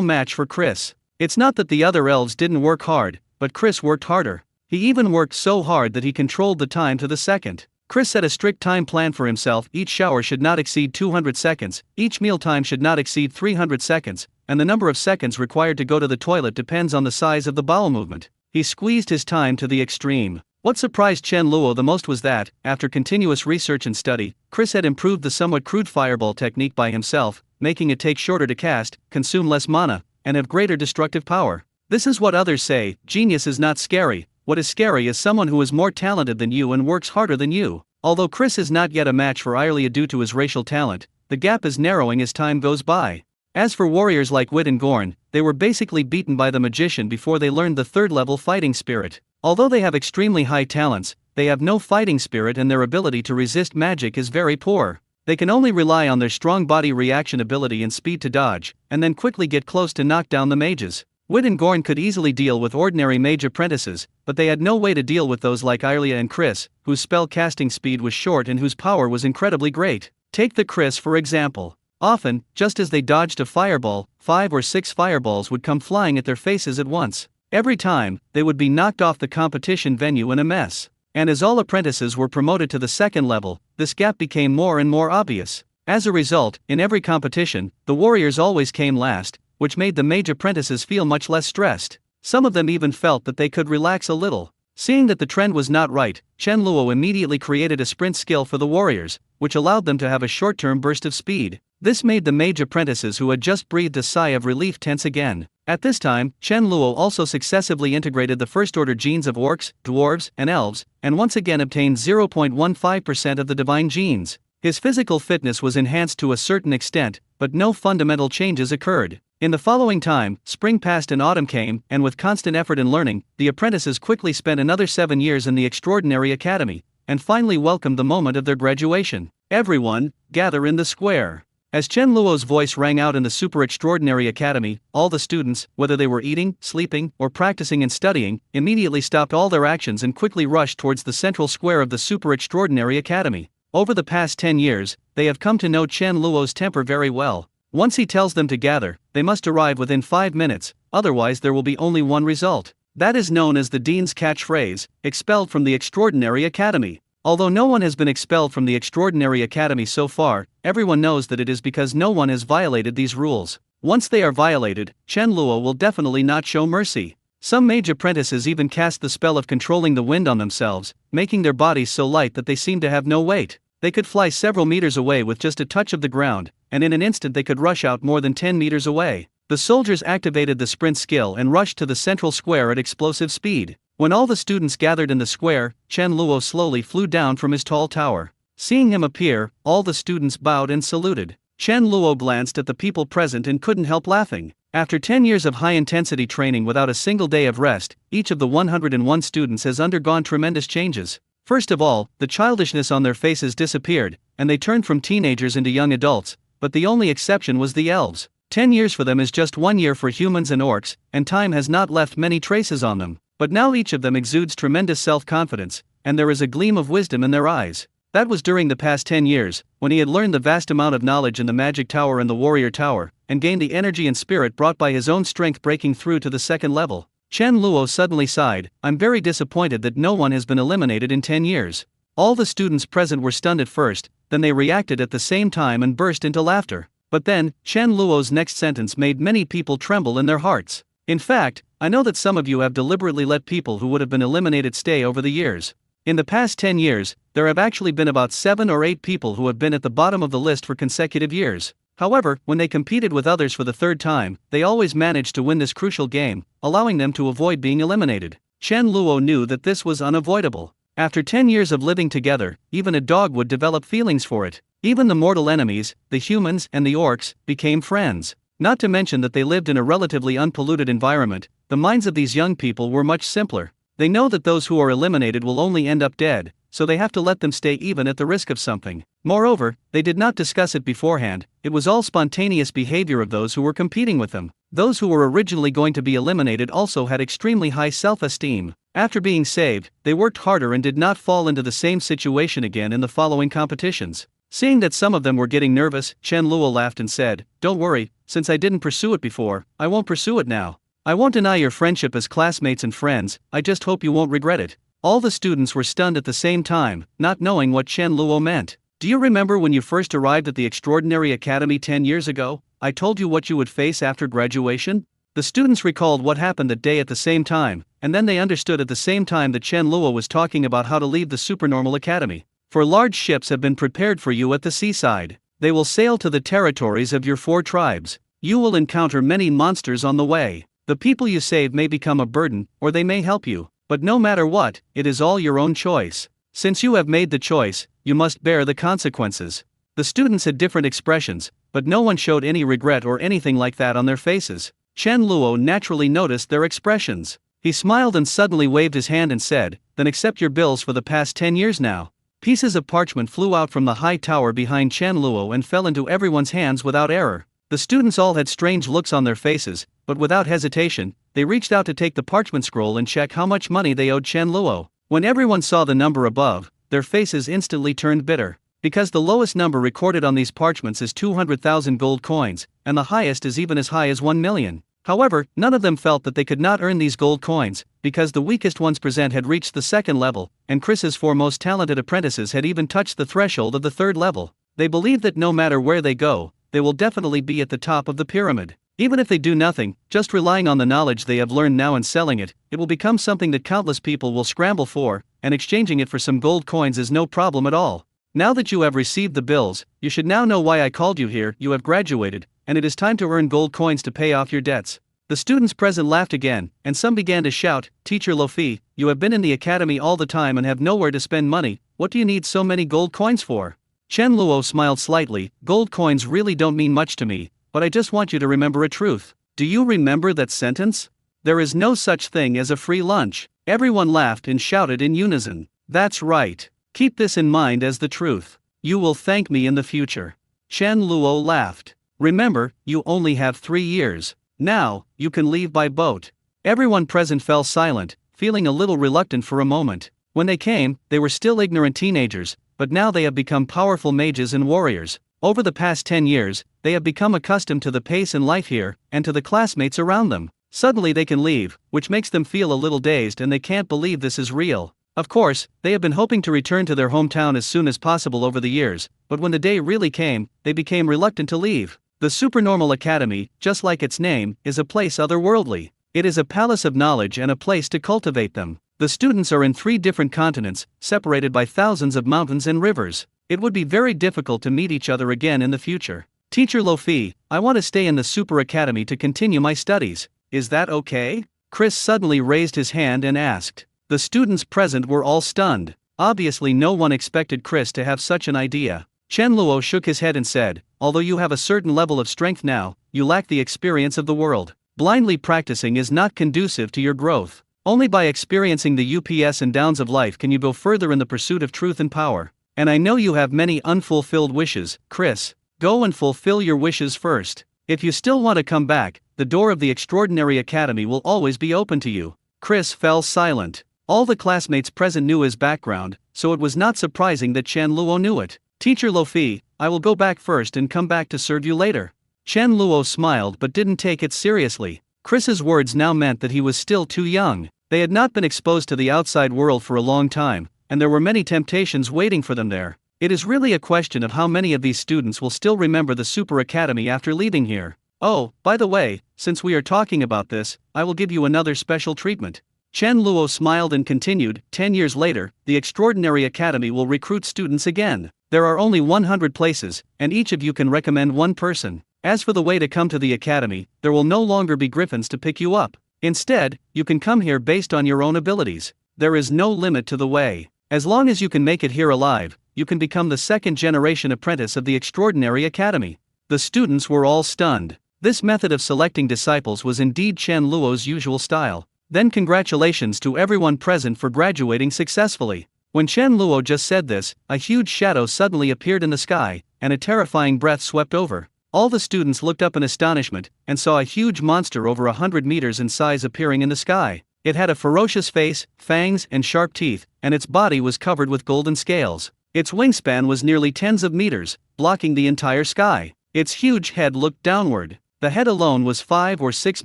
match for Chris. It's not that the other elves didn't work hard, but Chris worked harder. He even worked so hard that he controlled the time to the second. Chris set a strict time plan for himself. Each shower should not exceed 200 seconds, each meal time should not exceed 300 seconds, and the number of seconds required to go to the toilet depends on the size of the bowel movement. He squeezed his time to the extreme. What surprised Chen Luo the most was that, after continuous research and study, Chris had improved the somewhat crude fireball technique by himself, making it take shorter to cast, consume less mana, and have greater destructive power. This is what others say: genius is not scary. What is scary is someone who is more talented than you and works harder than you. Although Chris is not yet a match for Ilia due to his racial talent, the gap is narrowing as time goes by. As for warriors like Wit and Gorn, they were basically beaten by the magician before they learned the 3rd level fighting spirit. Although they have extremely high talents, they have no fighting spirit and their ability to resist magic is very poor. They can only rely on their strong body reaction ability and speed to dodge, and then quickly get close to knock down the mages. Wit and Gorn could easily deal with ordinary mage apprentices, but they had no way to deal with those like Ilia and Chris, whose spell casting speed was short and whose power was incredibly great. Take the Chris for example. Often, just as they dodged a fireball, 5 or 6 fireballs would come flying at their faces at once. Every time, they would be knocked off the competition venue in a mess. And as all apprentices were promoted to the 2nd level, this gap became more and more obvious. As a result, in every competition, the warriors always came last, which made the mage apprentices feel much less stressed. Some of them even felt that they could relax a little. Seeing that the trend was not right, Chen Luo immediately created a sprint skill for the warriors, which allowed them to have a short-term burst of speed. This made the mage apprentices who had just breathed a sigh of relief tense again. At this time, Chen Luo also successively integrated the first-order genes of orcs, dwarves, and elves, and once again obtained 0.15% of the divine genes. His physical fitness was enhanced to a certain extent, but no fundamental changes occurred. In the following time, spring passed and autumn came, and with constant effort and learning, the apprentices quickly spent another 7 years in the Extraordinary Academy, and finally welcomed the moment of their graduation. Everyone, gather in the square. As Chen Luo's voice rang out in the Super Extraordinary Academy, all the students, whether they were eating, sleeping, or practicing and studying, immediately stopped all their actions and quickly rushed towards the central square of the Super Extraordinary Academy. Over the past 10 years, they have come to know Chen Luo's temper very well. Once he tells them to gather, they must arrive within 5 minutes, otherwise there will be only one result. That is known as the Dean's catchphrase, expelled from the Extraordinary Academy. Although no one has been expelled from the Extraordinary Academy so far, everyone knows that it is because no one has violated these rules. Once they are violated, Chen Luo will definitely not show mercy. Some mage apprentices even cast the spell of controlling the wind on themselves, making their bodies so light that they seem to have no weight. They could fly several meters away with just a touch of the ground, and in an instant they could rush out more than 10 meters away. The soldiers activated the sprint skill and rushed to the central square at explosive speed. When all the students gathered in the square, Chen Luo slowly flew down from his tall tower. Seeing him appear, all the students bowed and saluted. Chen Luo glanced at the people present and couldn't help laughing. After 10 years of high-intensity training without a single day of rest, each of the 101 students has undergone tremendous changes. First of all, the childishness on their faces disappeared, and they turned from teenagers into young adults, but the only exception was the elves. 10 years for them is just 1 year for humans and orcs, and time has not left many traces on them. But now each of them exudes tremendous self-confidence, and there is a gleam of wisdom in their eyes. That was during the past 10 years, when he had learned the vast amount of knowledge in the Magic Tower and the Warrior Tower, and gained the energy and spirit brought by his own strength breaking through to the 2nd level. Chen Luo suddenly sighed, "I'm very disappointed that no one has been eliminated in 10 years. All the students present were stunned at first, then they reacted at the same time and burst into laughter. But then, Chen Luo's next sentence made many people tremble in their hearts. In fact, I know that some of you have deliberately let people who would have been eliminated stay over the years. In the past 10 years, there have actually been about 7 or 8 people who have been at the bottom of the list for consecutive years. However, when they competed with others for the 3rd time, they always managed to win this crucial game, allowing them to avoid being eliminated." Chen Luo knew that this was unavoidable. After 10 years of living together, even a dog would develop feelings for it. Even the mortal enemies, the humans and the orcs, became friends. Not to mention that they lived in a relatively unpolluted environment, the minds of these young people were much simpler. They know that those who are eliminated will only end up dead, so they have to let them stay even at the risk of something. Moreover, they did not discuss it beforehand, it was all spontaneous behavior of those who were competing with them. Those who were originally going to be eliminated also had extremely high self-esteem. After being saved, they worked harder and did not fall into the same situation again in the following competitions. Seeing that some of them were getting nervous, Chen Luo laughed and said, "Don't worry, since I didn't pursue it before, I won't pursue it now. I won't deny your friendship as classmates and friends, I just hope you won't regret it." All the students were stunned at the same time, not knowing what Chen Luo meant. "Do you remember when you first arrived at the Extraordinary Academy 10 years ago? I told you what you would face after graduation?" The students recalled what happened that day at the same time, and then they understood at the same time that Chen Luo was talking about how to leave the Supernormal Academy. "For large ships have been prepared for you at the seaside. They will sail to the territories of your 4 tribes. You will encounter many monsters on the way. The people you save may become a burden, or they may help you, but no matter what, it is all your own choice. Since you have made the choice, you must bear the consequences." The students had different expressions, but no one showed any regret or anything like that on their faces. Chen Luo naturally noticed their expressions. He smiled and suddenly waved his hand and said, "Then accept your bills for the past 10 years now." Pieces of parchment flew out from the high tower behind Chen Luo and fell into everyone's hands without error. The students all had strange looks on their faces, but without hesitation, they reached out to take the parchment scroll and check how much money they owed Chen Luo. When everyone saw the number above, their faces instantly turned bitter. Because the lowest number recorded on these parchments is 200,000 gold coins, and the highest is even as high as 1 million. However, none of them felt that they could not earn these gold coins, because the weakest ones present had reached the 2nd level, and Chris's 4 most talented apprentices had even touched the threshold of the 3rd level. They believe that no matter where they go, they will definitely be at the top of the pyramid. Even if they do nothing, just relying on the knowledge they have learned now and selling it, it will become something that countless people will scramble for, and exchanging it for some gold coins is no problem at all. Now that you have received the bills, you should now know why I called you here. You have graduated, and it is time to earn gold coins to pay off your debts. The students present laughed again, and some began to shout, "Teacher Lofi, you have been in the academy all the time and have nowhere to spend money. What do you need so many gold coins for?" Chen Luo smiled slightly. "Gold coins really don't mean much to me, but I just want you to remember a truth." "Do you remember that sentence? There is no such thing as a free lunch." Everyone laughed and shouted in unison, "That's right. Keep this in mind as the truth. You will thank me in the future." Chen Luo laughed. "Remember, you only have 3 years. Now, you can leave by boat." Everyone present fell silent, feeling a little reluctant for a moment. When they came, they were still ignorant teenagers, but now they have become powerful mages and warriors. Over the past 10 years, they have become accustomed to the pace and life here, and to the classmates around them. Suddenly they can leave, which makes them feel a little dazed and they can't believe this is real. Of course, they have been hoping to return to their hometown as soon as possible over the years, but when the day really came, they became reluctant to leave. The Supernormal Academy, just like its name, is a place otherworldly. It is a palace of knowledge and a place to cultivate them. The students are in 3 different continents, separated by thousands of mountains and rivers. It would be very difficult to meet each other again in the future. "Teacher Lofi, I want to stay in the Super Academy to continue my studies. Is that okay?" Chris suddenly raised his hand and asked. The students present were all stunned. Obviously no one expected Chris to have such an idea. Chen Luo shook his head and said, "Although you have a certain level of strength now, you lack the experience of the world. Blindly practicing is not conducive to your growth. Only by experiencing the ups and downs of life can you go further in the pursuit of truth and power. And I know you have many unfulfilled wishes, Chris. Go and fulfill your wishes first. If you still want to come back, the door of the Extraordinary Academy will always be open to you." Chris fell silent. All the classmates present knew his background, so it was not surprising that Chen Luo knew it. "Teacher Lofi, I will go back first and come back to serve you later." Chen Luo smiled but didn't take it seriously. Chris's words now meant that he was still too young. They had not been exposed to the outside world for a long time, and there were many temptations waiting for them there. It is really a question of how many of these students will still remember the Super Academy after leaving here. "Oh, by the way, since we are talking about this, I will give you another special treatment." Chen Luo smiled and continued, 10 years later, the Extraordinary Academy will recruit students again. There are only 100 places, and each of you can recommend 1 person. As for the way to come to the academy, there will no longer be griffins to pick you up. Instead, you can come here based on your own abilities. There is no limit to the way. As long as you can make it here alive, you can become the 2nd-generation apprentice of the Extraordinary Academy. The students were all stunned. This method of selecting disciples was indeed Chen Luo's usual style. Then congratulations to everyone present for graduating successfully. When Chen Luo just said this, a huge shadow suddenly appeared in the sky, and a terrifying breath swept over. All the students looked up in astonishment and saw a huge monster over 100 meters in size appearing in the sky. It had a ferocious face, fangs, and sharp teeth, and its body was covered with golden scales. Its wingspan was nearly tens of meters, blocking the entire sky. Its huge head looked downward. The head alone was 5 or 6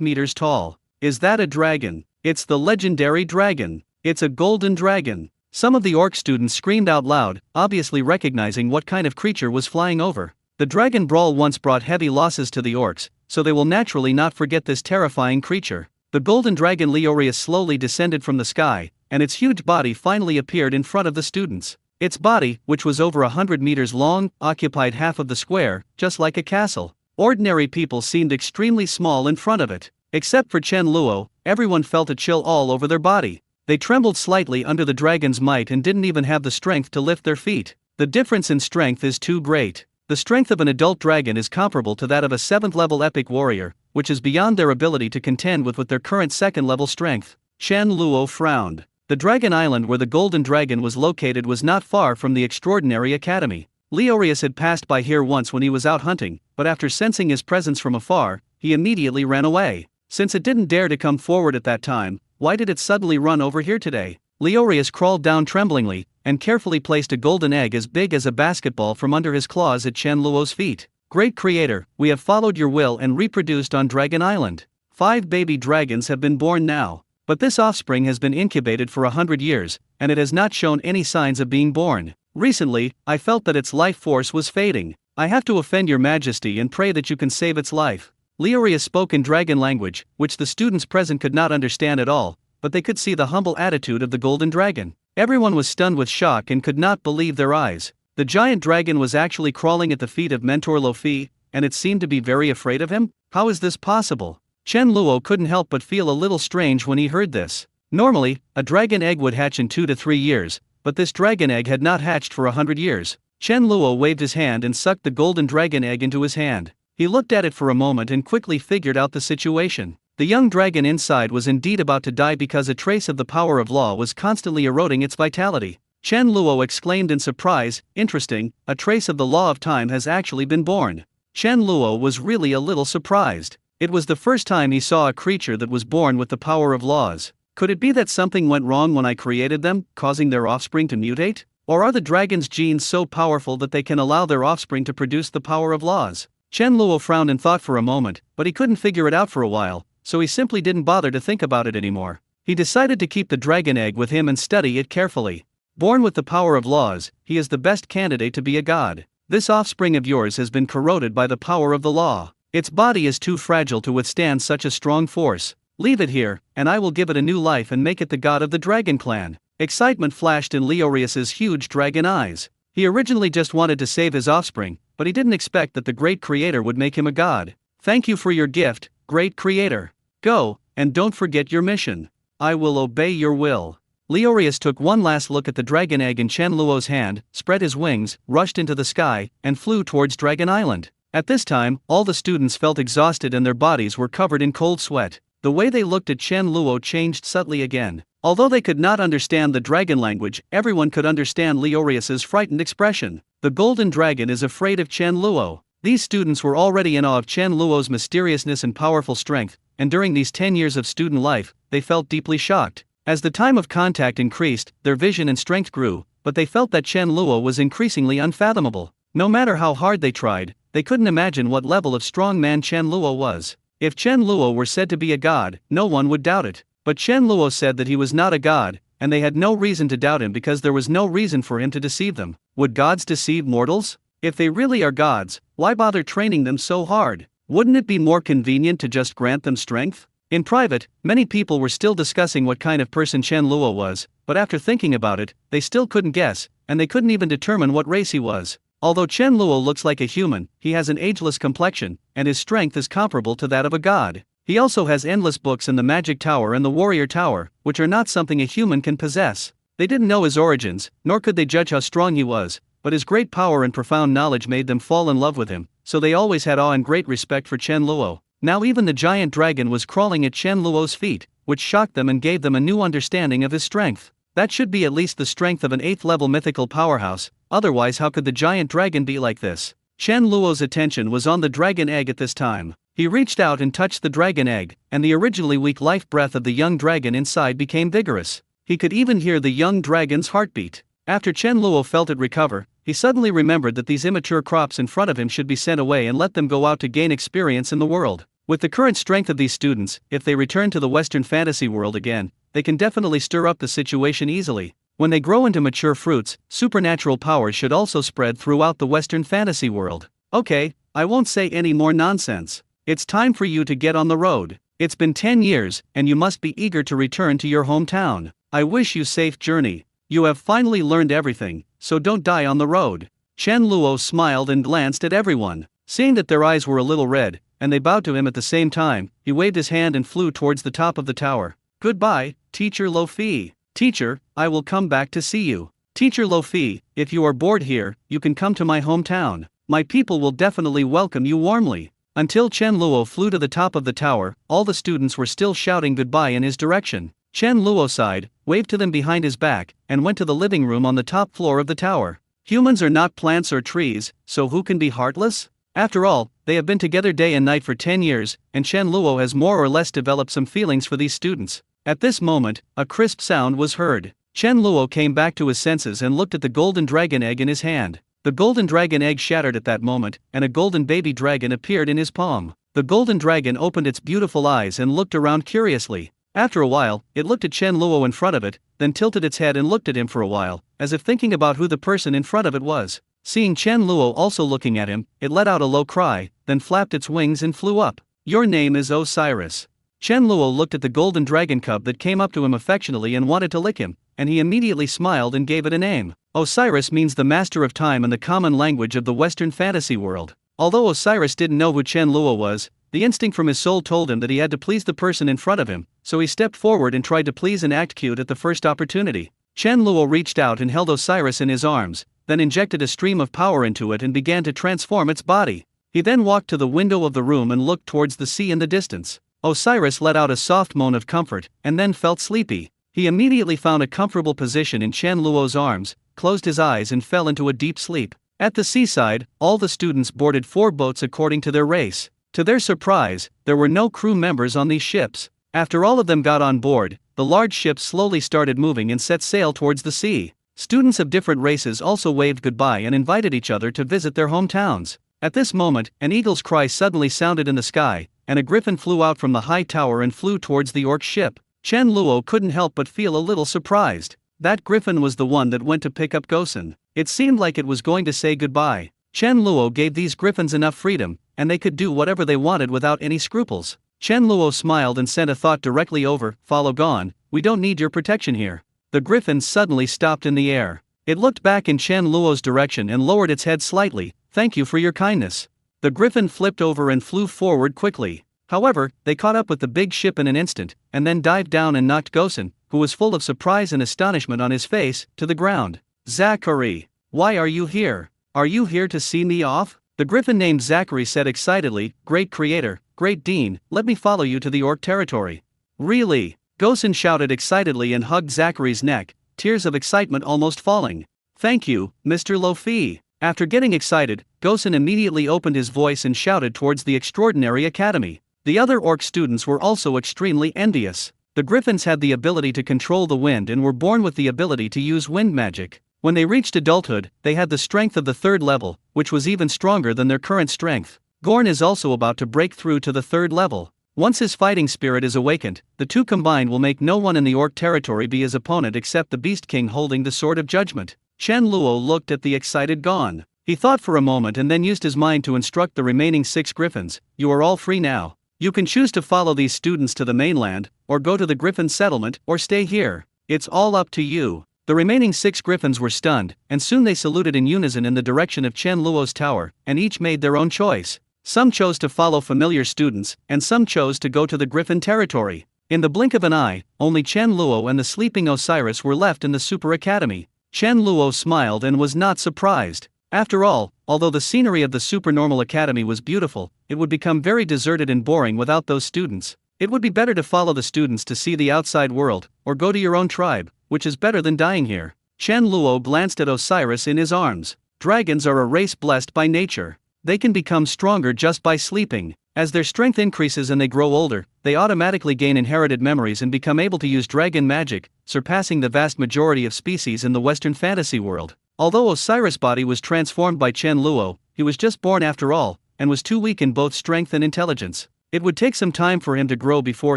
meters tall. Is that a dragon? It's the legendary dragon. It's a golden dragon. Some of the orc students screamed out loud, obviously recognizing what kind of creature was flying over. The dragon brawl once brought heavy losses to the orcs, so they will naturally not forget this terrifying creature. The golden dragon Leorius slowly descended from the sky, and its huge body finally appeared in front of the students. Its body, which was over 100 meters long, occupied half of the square, just like a castle. Ordinary people seemed extremely small in front of it. Except for Chen Luo, everyone felt a chill all over their body. They trembled slightly under the dragon's might and didn't even have the strength to lift their feet. The difference in strength is too great. The strength of an adult dragon is comparable to that of a 7th-level epic warrior, which is beyond their ability to contend with their current 2nd-level strength. Chen Luo frowned. The dragon island where the golden dragon was located was not far from the extraordinary academy. Leorius had passed by here once when he was out hunting, but after sensing his presence from afar, he immediately ran away. Since it didn't dare to come forward at that time, why did it suddenly run over here today? Leorius crawled down tremblingly, and carefully placed a golden egg as big as a basketball from under his claws at Chen Luo's feet. Great Creator, we have followed your will and reproduced on Dragon Island. 5 baby dragons have been born now. But this offspring has been incubated for 100 years, and it has not shown any signs of being born. Recently, I felt that its life force was fading. I have to offend your majesty and pray that you can save its life. Leorius spoke in dragon language, which the students present could not understand at all, but they could see the humble attitude of the golden dragon. Everyone was stunned with shock and could not believe their eyes. The giant dragon was actually crawling at the feet of Mentor Luffy, and it seemed to be very afraid of him? How is this possible? Chen Luo couldn't help but feel a little strange when he heard this. Normally, a dragon egg would hatch in 2 to 3 years, but this dragon egg had not hatched for 100 years. Chen Luo waved his hand and sucked the golden dragon egg into his hand. He looked at it for a moment and quickly figured out the situation. The young dragon inside was indeed about to die because a trace of the power of law was constantly eroding its vitality. Chen Luo exclaimed in surprise, "Interesting, a trace of the law of time has actually been born." Chen Luo was really a little surprised. It was the first time he saw a creature that was born with the power of laws. Could it be that something went wrong when I created them, causing their offspring to mutate? Or are the dragon's genes so powerful that they can allow their offspring to produce the power of laws? Chen Luo frowned and thought for a moment, but he couldn't figure it out for a while, so he simply didn't bother to think about it anymore. He decided to keep the dragon egg with him and study it carefully. Born with the power of laws, he is the best candidate to be a god. This offspring of yours has been corroded by the power of the law. Its body is too fragile to withstand such a strong force. Leave it here, and I will give it a new life and make it the god of the dragon clan. Excitement flashed in Leorius's huge dragon eyes. He originally just wanted to save his offspring, but he didn't expect that the great creator would make him a god. Thank you for your gift, great creator. Go, and don't forget your mission. I will obey your will. Leorius took one last look at the dragon egg in Chen Luo's hand, spread his wings, rushed into the sky, and flew towards Dragon Island. At this time, all the students felt exhausted and their bodies were covered in cold sweat. The way they looked at Chen Luo changed subtly again. Although they could not understand the dragon language, everyone could understand Leorius's frightened expression. The golden dragon is afraid of Chen Luo. These students were already in awe of Chen Luo's mysteriousness and powerful strength, and during these 10 years of student life, they felt deeply shocked. As the time of contact increased, their vision and strength grew, but they felt that Chen Luo was increasingly unfathomable. No matter how hard they tried, they couldn't imagine what level of strong man Chen Luo was. If Chen Luo were said to be a god, no one would doubt it. But Chen Luo said that he was not a god, and they had no reason to doubt him because there was no reason for him to deceive them. Would gods deceive mortals? If they really are gods, why bother training them so hard? Wouldn't it be more convenient to just grant them strength? In private, many people were still discussing what kind of person Chen Luo was, but after thinking about it, they still couldn't guess, and they couldn't even determine what race he was. Although Chen Luo looks like a human, he has an ageless complexion, and his strength is comparable to that of a god. He also has endless books in the Magic Tower and the Warrior Tower, which are not something a human can possess. They didn't know his origins, nor could they judge how strong he was, but his great power and profound knowledge made them fall in love with him, so they always had awe and great respect for Chen Luo. Now even the giant dragon was crawling at Chen Luo's feet, which shocked them and gave them a new understanding of his strength. That should be at least the strength of an 8th-level mythical powerhouse, otherwise how could the giant dragon be like this? Chen Luo's attention was on the dragon egg at this time. He reached out and touched the dragon egg, and the originally weak life breath of the young dragon inside became vigorous. He could even hear the young dragon's heartbeat. After Chen Luo felt it recover, he suddenly remembered that these immature crops in front of him should be sent away and let them go out to gain experience in the world. With the current strength of these students, if they return to the Western fantasy world again, they can definitely stir up the situation easily. When they grow into mature fruits, supernatural powers should also spread throughout the Western fantasy world. Okay, I won't say any more nonsense. It's time for you to get on the road. It's been 10 years, and you must be eager to return to your hometown. I wish you safe journey. You have finally learned everything, so don't die on the road. Chen Luo smiled and glanced at everyone. Seeing that their eyes were a little red, and they bowed to him at the same time, he waved his hand and flew towards the top of the tower. Goodbye, Teacher Lo Fi. Teacher, I will come back to see you. Teacher Lo Fi, if you are bored here, you can come to my hometown. My people will definitely welcome you warmly. Until Chen Luo flew to the top of the tower, all the students were still shouting goodbye in his direction. Chen Luo sighed, waved to them behind his back, and went to the living room on the top floor of the tower. Humans are not plants or trees, so who can be heartless? After all, they have been together day and night for 10 years, and Chen Luo has more or less developed some feelings for these students. At this moment, a crisp sound was heard. Chen Luo came back to his senses and looked at the golden dragon egg in his hand. The golden dragon egg shattered at that moment, and a golden baby dragon appeared in his palm. The golden dragon opened its beautiful eyes and looked around curiously. After a while, it looked at Chen Luo in front of it, then tilted its head and looked at him for a while, as if thinking about who the person in front of it was. Seeing Chen Luo also looking at him, it let out a low cry, then flapped its wings and flew up. Your name is Osiris. Chen Luo looked at the golden dragon cub that came up to him affectionately and wanted to lick him, and he immediately smiled and gave it a name. Osiris means the master of time in the common language of the Western fantasy world. Although Osiris didn't know who Chen Luo was, the instinct from his soul told him that he had to please the person in front of him, so he stepped forward and tried to please and act cute at the first opportunity. Chen Luo reached out and held Osiris in his arms, then injected a stream of power into it and began to transform its body. He then walked to the window of the room and looked towards the sea in the distance. Osiris let out a soft moan of comfort, and then felt sleepy. He immediately found a comfortable position in Chen Luo's arms, closed his eyes and fell into a deep sleep. At the seaside, all the students boarded 4 boats according to their race. To their surprise, there were no crew members on these ships. After all of them got on board, the large ship slowly started moving and set sail towards the sea. Students of different races also waved goodbye and invited each other to visit their hometowns. At this moment, an eagle's cry suddenly sounded in the sky, and a griffin flew out from the high tower and flew towards the orc ship. Chen Luo couldn't help but feel a little surprised. That griffin was the one that went to pick up Gosen. It seemed like it was going to say goodbye. Chen Luo gave these griffins enough freedom, and they could do whatever they wanted without any scruples. Chen Luo smiled and sent a thought directly over, follow Gon, we don't need your protection here. The griffin suddenly stopped in the air. It looked back in Chen Luo's direction and lowered its head slightly, thank you for your kindness. The griffin flipped over and flew forward quickly. However, they caught up with the big ship in an instant, and then dived down and knocked Gosen, who was full of surprise and astonishment on his face, to the ground. Zachary, why are you here? Are you here to see me off? The griffin named Zachary said excitedly, Great Creator, Great Dean, let me follow you to the orc territory. Really? Gosen shouted excitedly and hugged Zachary's neck, tears of excitement almost falling. Thank you, Mr. Lo Fi. After getting excited, Gosen immediately opened his voice and shouted towards the extraordinary academy. The other orc students were also extremely envious. The griffins had the ability to control the wind and were born with the ability to use wind magic. When they reached adulthood, they had the strength of the 3rd level, which was even stronger than their current strength. Gorn is also about to break through to the 3rd level. Once his fighting spirit is awakened, the two combined will make no one in the orc territory be his opponent except the Beast King holding the Sword of Judgment. Chen Luo looked at the excited Gon. He thought for a moment and then used his mind to instruct the remaining 6 griffins, you are all free now. You can choose to follow these students to the mainland, or go to the griffin settlement, or stay here. It's all up to you. The remaining 6 griffins were stunned, and soon they saluted in unison in the direction of Chen Luo's tower, and each made their own choice. Some chose to follow familiar students, and some chose to go to the griffin territory. In the blink of an eye, only Chen Luo and the sleeping Osiris were left in the Super Academy. Chen Luo smiled and was not surprised. After all, although the scenery of the Supernormal Academy was beautiful, it would become very deserted and boring without those students. It would be better to follow the students to see the outside world, or go to your own tribe, which is better than dying here. Chen Luo glanced at Osiris in his arms. Dragons are a race blessed by nature. They can become stronger just by sleeping. As their strength increases and they grow older, they automatically gain inherited memories and become able to use dragon magic, surpassing the vast majority of species in the Western fantasy world. Although Osiris' body was transformed by Chen Luo, he was just born after all, and was too weak in both strength and intelligence. It would take some time for him to grow before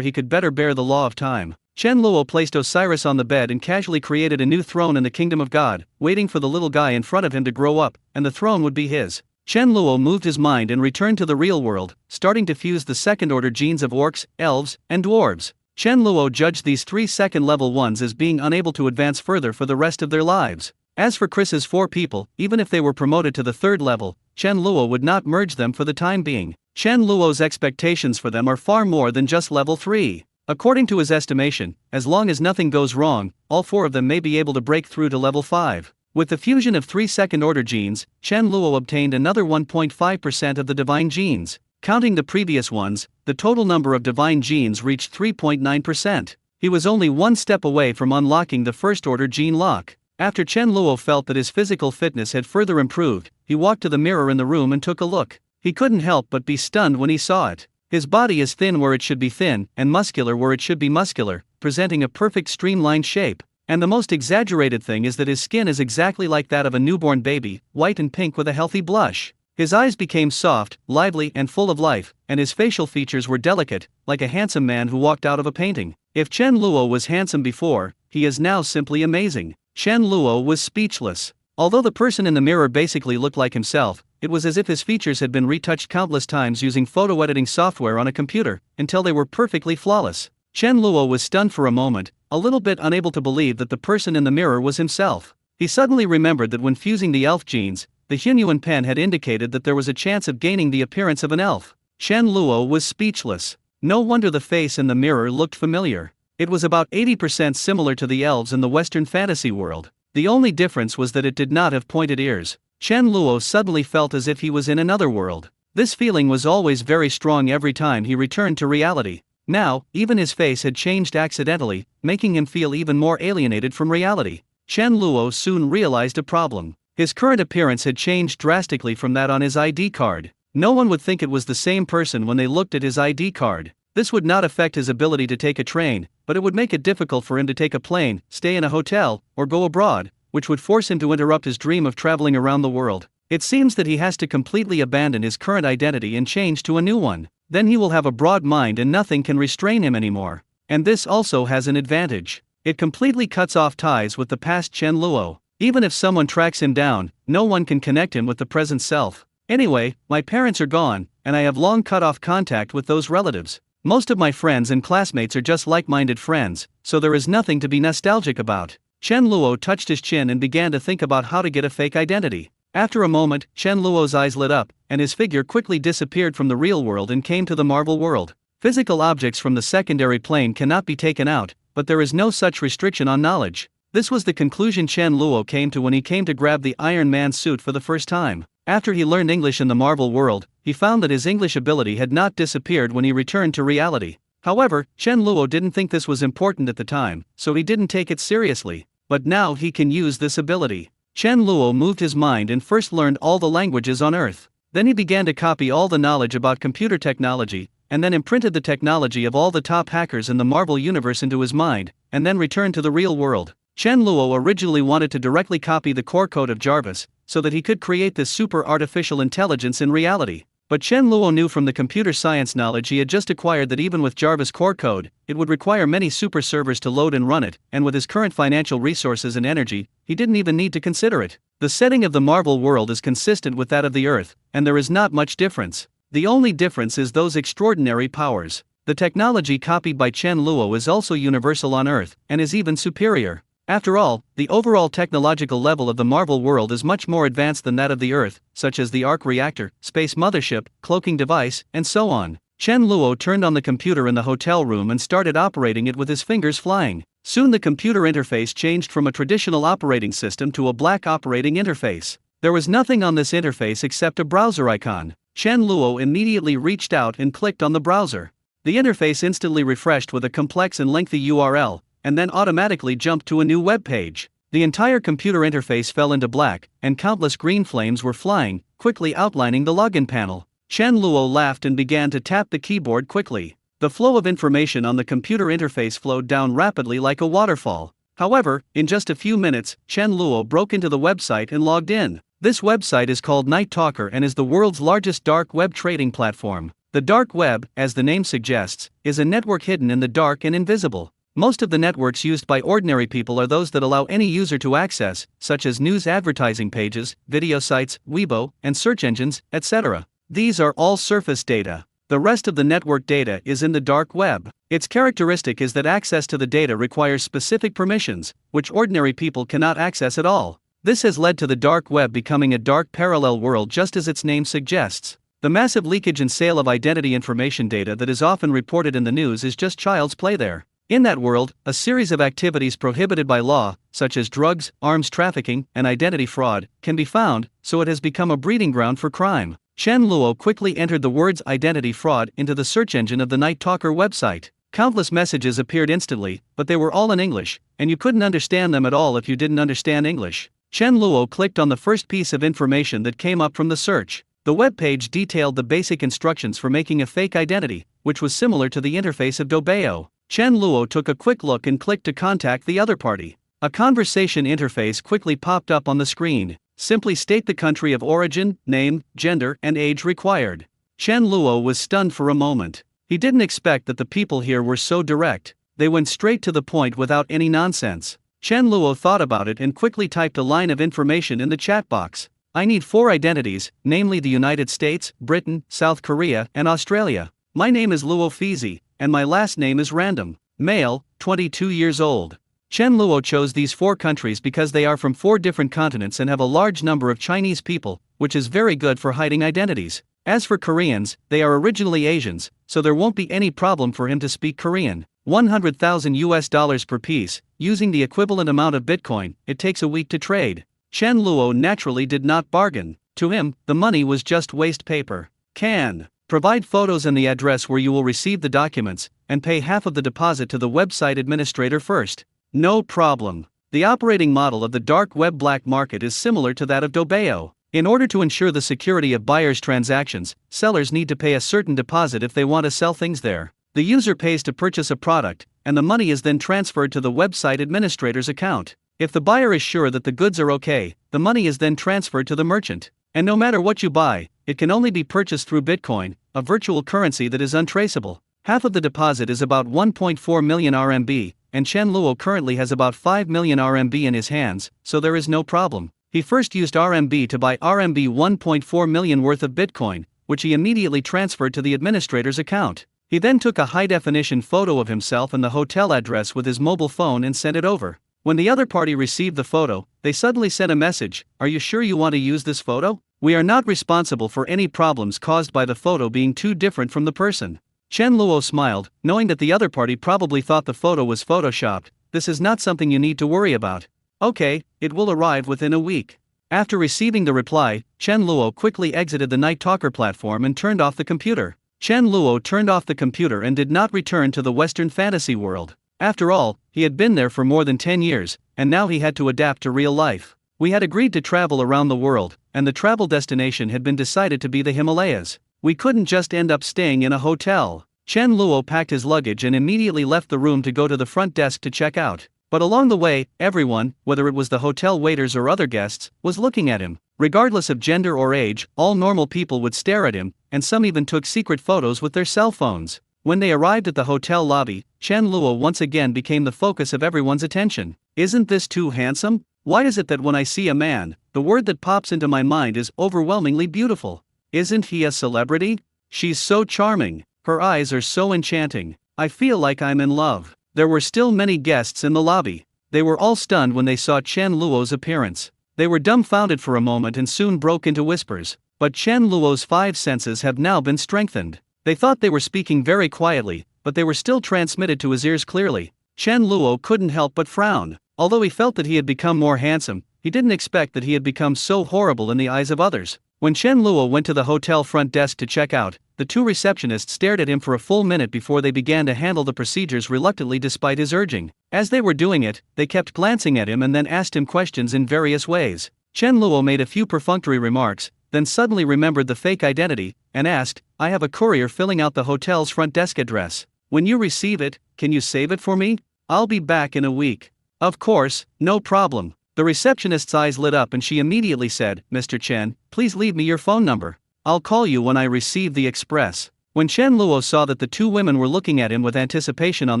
he could better bear the law of time. Chen Luo placed Osiris on the bed and casually created a new throne in the kingdom of God, waiting for the little guy in front of him to grow up, and the throne would be his. Chen Luo moved his mind and returned to the real world, starting to fuse the second-order genes of orcs, elves, and dwarves. Chen Luo judged these 3 second-level ones as being unable to advance further for the rest of their lives. As for Chris's 4 people, even if they were promoted to the 3rd level, Chen Luo would not merge them for the time being. Chen Luo's expectations for them are far more than just level 3. According to his estimation, as long as nothing goes wrong, all 4 of them may be able to break through to level 5. With the fusion of 3 second-order genes, Chen Luo obtained another 1.5% of the divine genes. Counting the previous ones, the total number of divine genes reached 3.9%. He was only 1 step away from unlocking the first-order gene lock. After Chen Luo felt that his physical fitness had further improved, he walked to the mirror in the room and took a look. He couldn't help but be stunned when he saw it. His body is thin where it should be thin, and muscular where it should be muscular, presenting a perfect streamlined shape. And the most exaggerated thing is that his skin is exactly like that of a newborn baby, white and pink with a healthy blush. His eyes became soft, lively, and full of life, and his facial features were delicate, like a handsome man who walked out of a painting. If Chen Luo was handsome before, he is now simply amazing. Chen Luo was speechless. Although the person in the mirror basically looked like himself, it was as if his features had been retouched countless times using photo editing software on a computer, until they were perfectly flawless. Chen Luo was stunned for a moment, a little bit unable to believe that the person in the mirror was himself. He suddenly remembered that when fusing the elf genes, the Hunyuan pen had indicated that there was a chance of gaining the appearance of an elf. Chen Luo was speechless. No wonder the face in the mirror looked familiar. It was about 80% similar to the elves in the Western fantasy world. The only difference was that it did not have pointed ears. Chen Luo suddenly felt as if he was in another world. This feeling was always very strong every time he returned to reality. Now, even his face had changed accidentally, making him feel even more alienated from reality. Chen Luo soon realized a problem. His current appearance had changed drastically from that on his ID card. No one would think it was the same person when they looked at his ID card. This would not affect his ability to take a train, but it would make it difficult for him to take a plane, stay in a hotel, or go abroad, which would force him to interrupt his dream of traveling around the world. It seems that he has to completely abandon his current identity and change to a new one. Then he will have a broad mind and nothing can restrain him anymore. And this also has an advantage. It completely cuts off ties with the past Chen Luo. Even if someone tracks him down, no one can connect him with the present self. Anyway, my parents are gone, and I have long cut off contact with those relatives. Most of my friends and classmates are just like-minded friends, so there is nothing to be nostalgic about. Chen Luo touched his chin and began to think about how to get a fake identity. After a moment, Chen Luo's eyes lit up, and his figure quickly disappeared from the real world and came to the Marvel world. Physical objects from the secondary plane cannot be taken out, but there is no such restriction on knowledge. This was the conclusion Chen Luo came to when he came to grab the Iron Man suit for the first time. After he learned English in the Marvel world, he found that his English ability had not disappeared when he returned to reality. However, Chen Luo didn't think this was important at the time, so he didn't take it seriously. But now he can use this ability. Chen Luo moved his mind and first learned all the languages on Earth. Then he began to copy all the knowledge about computer technology, and then imprinted the technology of all the top hackers in the Marvel universe into his mind, and then returned to the real world. Chen Luo originally wanted to directly copy the core code of Jarvis, so that he could create this super artificial intelligence in reality. But Chen Luo knew from the computer science knowledge he had just acquired that even with Jarvis core code, it would require many super servers to load and run it, and with his current financial resources and energy, he didn't even need to consider it. The setting of the Marvel world is consistent with that of the Earth, and there is not much difference. The only difference is those extraordinary powers. The technology copied by Chen Luo is also universal on Earth, and is even superior. After all, the overall technological level of the Marvel world is much more advanced than that of the Earth, such as the arc reactor, space mothership, cloaking device, and so on. Chen Luo turned on the computer in the hotel room and started operating it with his fingers flying. Soon the computer interface changed from a traditional operating system to a black operating interface. There was nothing on this interface except a browser icon. Chen Luo immediately reached out and clicked on the browser. The interface instantly refreshed with a complex and lengthy URL, and then automatically jumped to a new web page. The entire computer interface fell into black, and countless green flames were flying, quickly outlining the login panel. Chen Luo laughed and began to tap the keyboard quickly. The flow of information on the computer interface flowed down rapidly like a waterfall. However, in just a few minutes, Chen Luo broke into the website and logged in. This website is called Night Talker and is the world's largest dark web trading platform. The dark web, as the name suggests, is a network hidden in the dark and invisible. Most of the networks used by ordinary people are those that allow any user to access, such as news advertising pages, video sites, Weibo, and search engines, etc. These are all surface data. The rest of the network data is in the dark web. Its characteristic is that access to the data requires specific permissions, which ordinary people cannot access at all. This has led to the dark web becoming a dark parallel world just as its name suggests. The massive leakage and sale of identity information data that is often reported in the news is just child's play there. In that world, a series of activities prohibited by law, such as drugs, arms trafficking, and identity fraud, can be found, so it has become a breeding ground for crime. Chen Luo quickly entered the words identity fraud into the search engine of the Night Talker website. Countless messages appeared instantly, but they were all in English, and you couldn't understand them at all if you didn't understand English. Chen Luo clicked on the first piece of information that came up from the search. The web page detailed the basic instructions for making a fake identity, which was similar to the interface of Doubao. Chen Luo took a quick look and clicked to contact the other party. A conversation interface quickly popped up on the screen. Simply state the country of origin, name, gender, and age required. Chen Luo was stunned for a moment. He didn't expect that the people here were so direct. They went straight to the point without any nonsense. Chen Luo thought about it and quickly typed a line of information in the chat box. I need 4 identities, namely the United States, Britain, South Korea, and Australia. My name is Luo Fizi, and my last name is Random. Male, 22 years old. Chen Luo chose these 4 countries because they are from 4 different continents and have a large number of Chinese people, which is very good for hiding identities. As for Koreans, they are originally Asians, so there won't be any problem for him to speak Korean. $100,000 per piece, using the equivalent amount of Bitcoin, it takes a week to trade. Chen Luo naturally did not bargain. To him, the money was just waste paper. Can provide photos and the address where you will receive the documents, and pay half of the deposit to the website administrator first. No problem. The operating model of the dark web black market is similar to that of Doubao. In order to ensure the security of buyers' transactions, sellers need to pay a certain deposit if they want to sell things there. The user pays to purchase a product, and the money is then transferred to the website administrator's account. If the buyer is sure that the goods are okay, the money is then transferred to the merchant. And no matter what you buy, it can only be purchased through Bitcoin, a virtual currency that is untraceable. Half of the deposit is about 1.4 million RMB, and Chen Luo currently has about 5 million RMB in his hands, so there is no problem. He first used RMB to buy RMB 1.4 million worth of Bitcoin, which he immediately transferred to the administrator's account. He then took a high-definition photo of himself and the hotel address with his mobile phone and sent it over. When the other party received the photo, they suddenly sent a message, "Are you sure you want to use this photo? We are not responsible for any problems caused by the photo being too different from the person." Chen Luo smiled, knowing that the other party probably thought the photo was photoshopped. This is not something you need to worry about. Okay, it will arrive within a week. After receiving the reply, Chen Luo quickly exited the Night Talker platform and turned off the computer. Chen Luo turned off the computer and did not return to the Western fantasy world. After all, he had been there for more than 10 years, and now he had to adapt to real life. We had agreed to travel around the world, and the travel destination had been decided to be the Himalayas. We couldn't just end up staying in a hotel. Chen Luo packed his luggage and immediately left the room to go to the front desk to check out. But along the way, everyone, whether it was the hotel waiters or other guests, was looking at him. Regardless of gender or age, all normal people would stare at him, and some even took secret photos with their cell phones. When they arrived at the hotel lobby, Chen Luo once again became the focus of everyone's attention. Isn't this too handsome? Why is it that when I see a man, the word that pops into my mind is overwhelmingly beautiful? Isn't he a celebrity? She's so charming. Her eyes are so enchanting. I feel like I'm in love. There were still many guests in the lobby. They were all stunned when they saw Chen Luo's appearance. They were dumbfounded for a moment and soon broke into whispers. But Chen Luo's 5 senses have now been strengthened. They thought they were speaking very quietly, but they were still transmitted to his ears clearly. Chen Luo couldn't help but frown. Although he felt that he had become more handsome, he didn't expect that he had become so horrible in the eyes of others. When Chen Luo went to the hotel front desk to check out, the 2 receptionists stared at him for a full minute before they began to handle the procedures reluctantly despite his urging. As they were doing it, they kept glancing at him and then asked him questions in various ways. Chen Luo made a few perfunctory remarks, then suddenly remembered the fake identity, and asked, "I have a courier filling out the hotel's front desk address. When you receive it, can you save it for me? I'll be back in a week." "Of course, no problem." The receptionist's eyes lit up and she immediately said, "Mr. Chen, please leave me your phone number. I'll call you when I receive the express." When Chen Luo saw that the two women were looking at him with anticipation on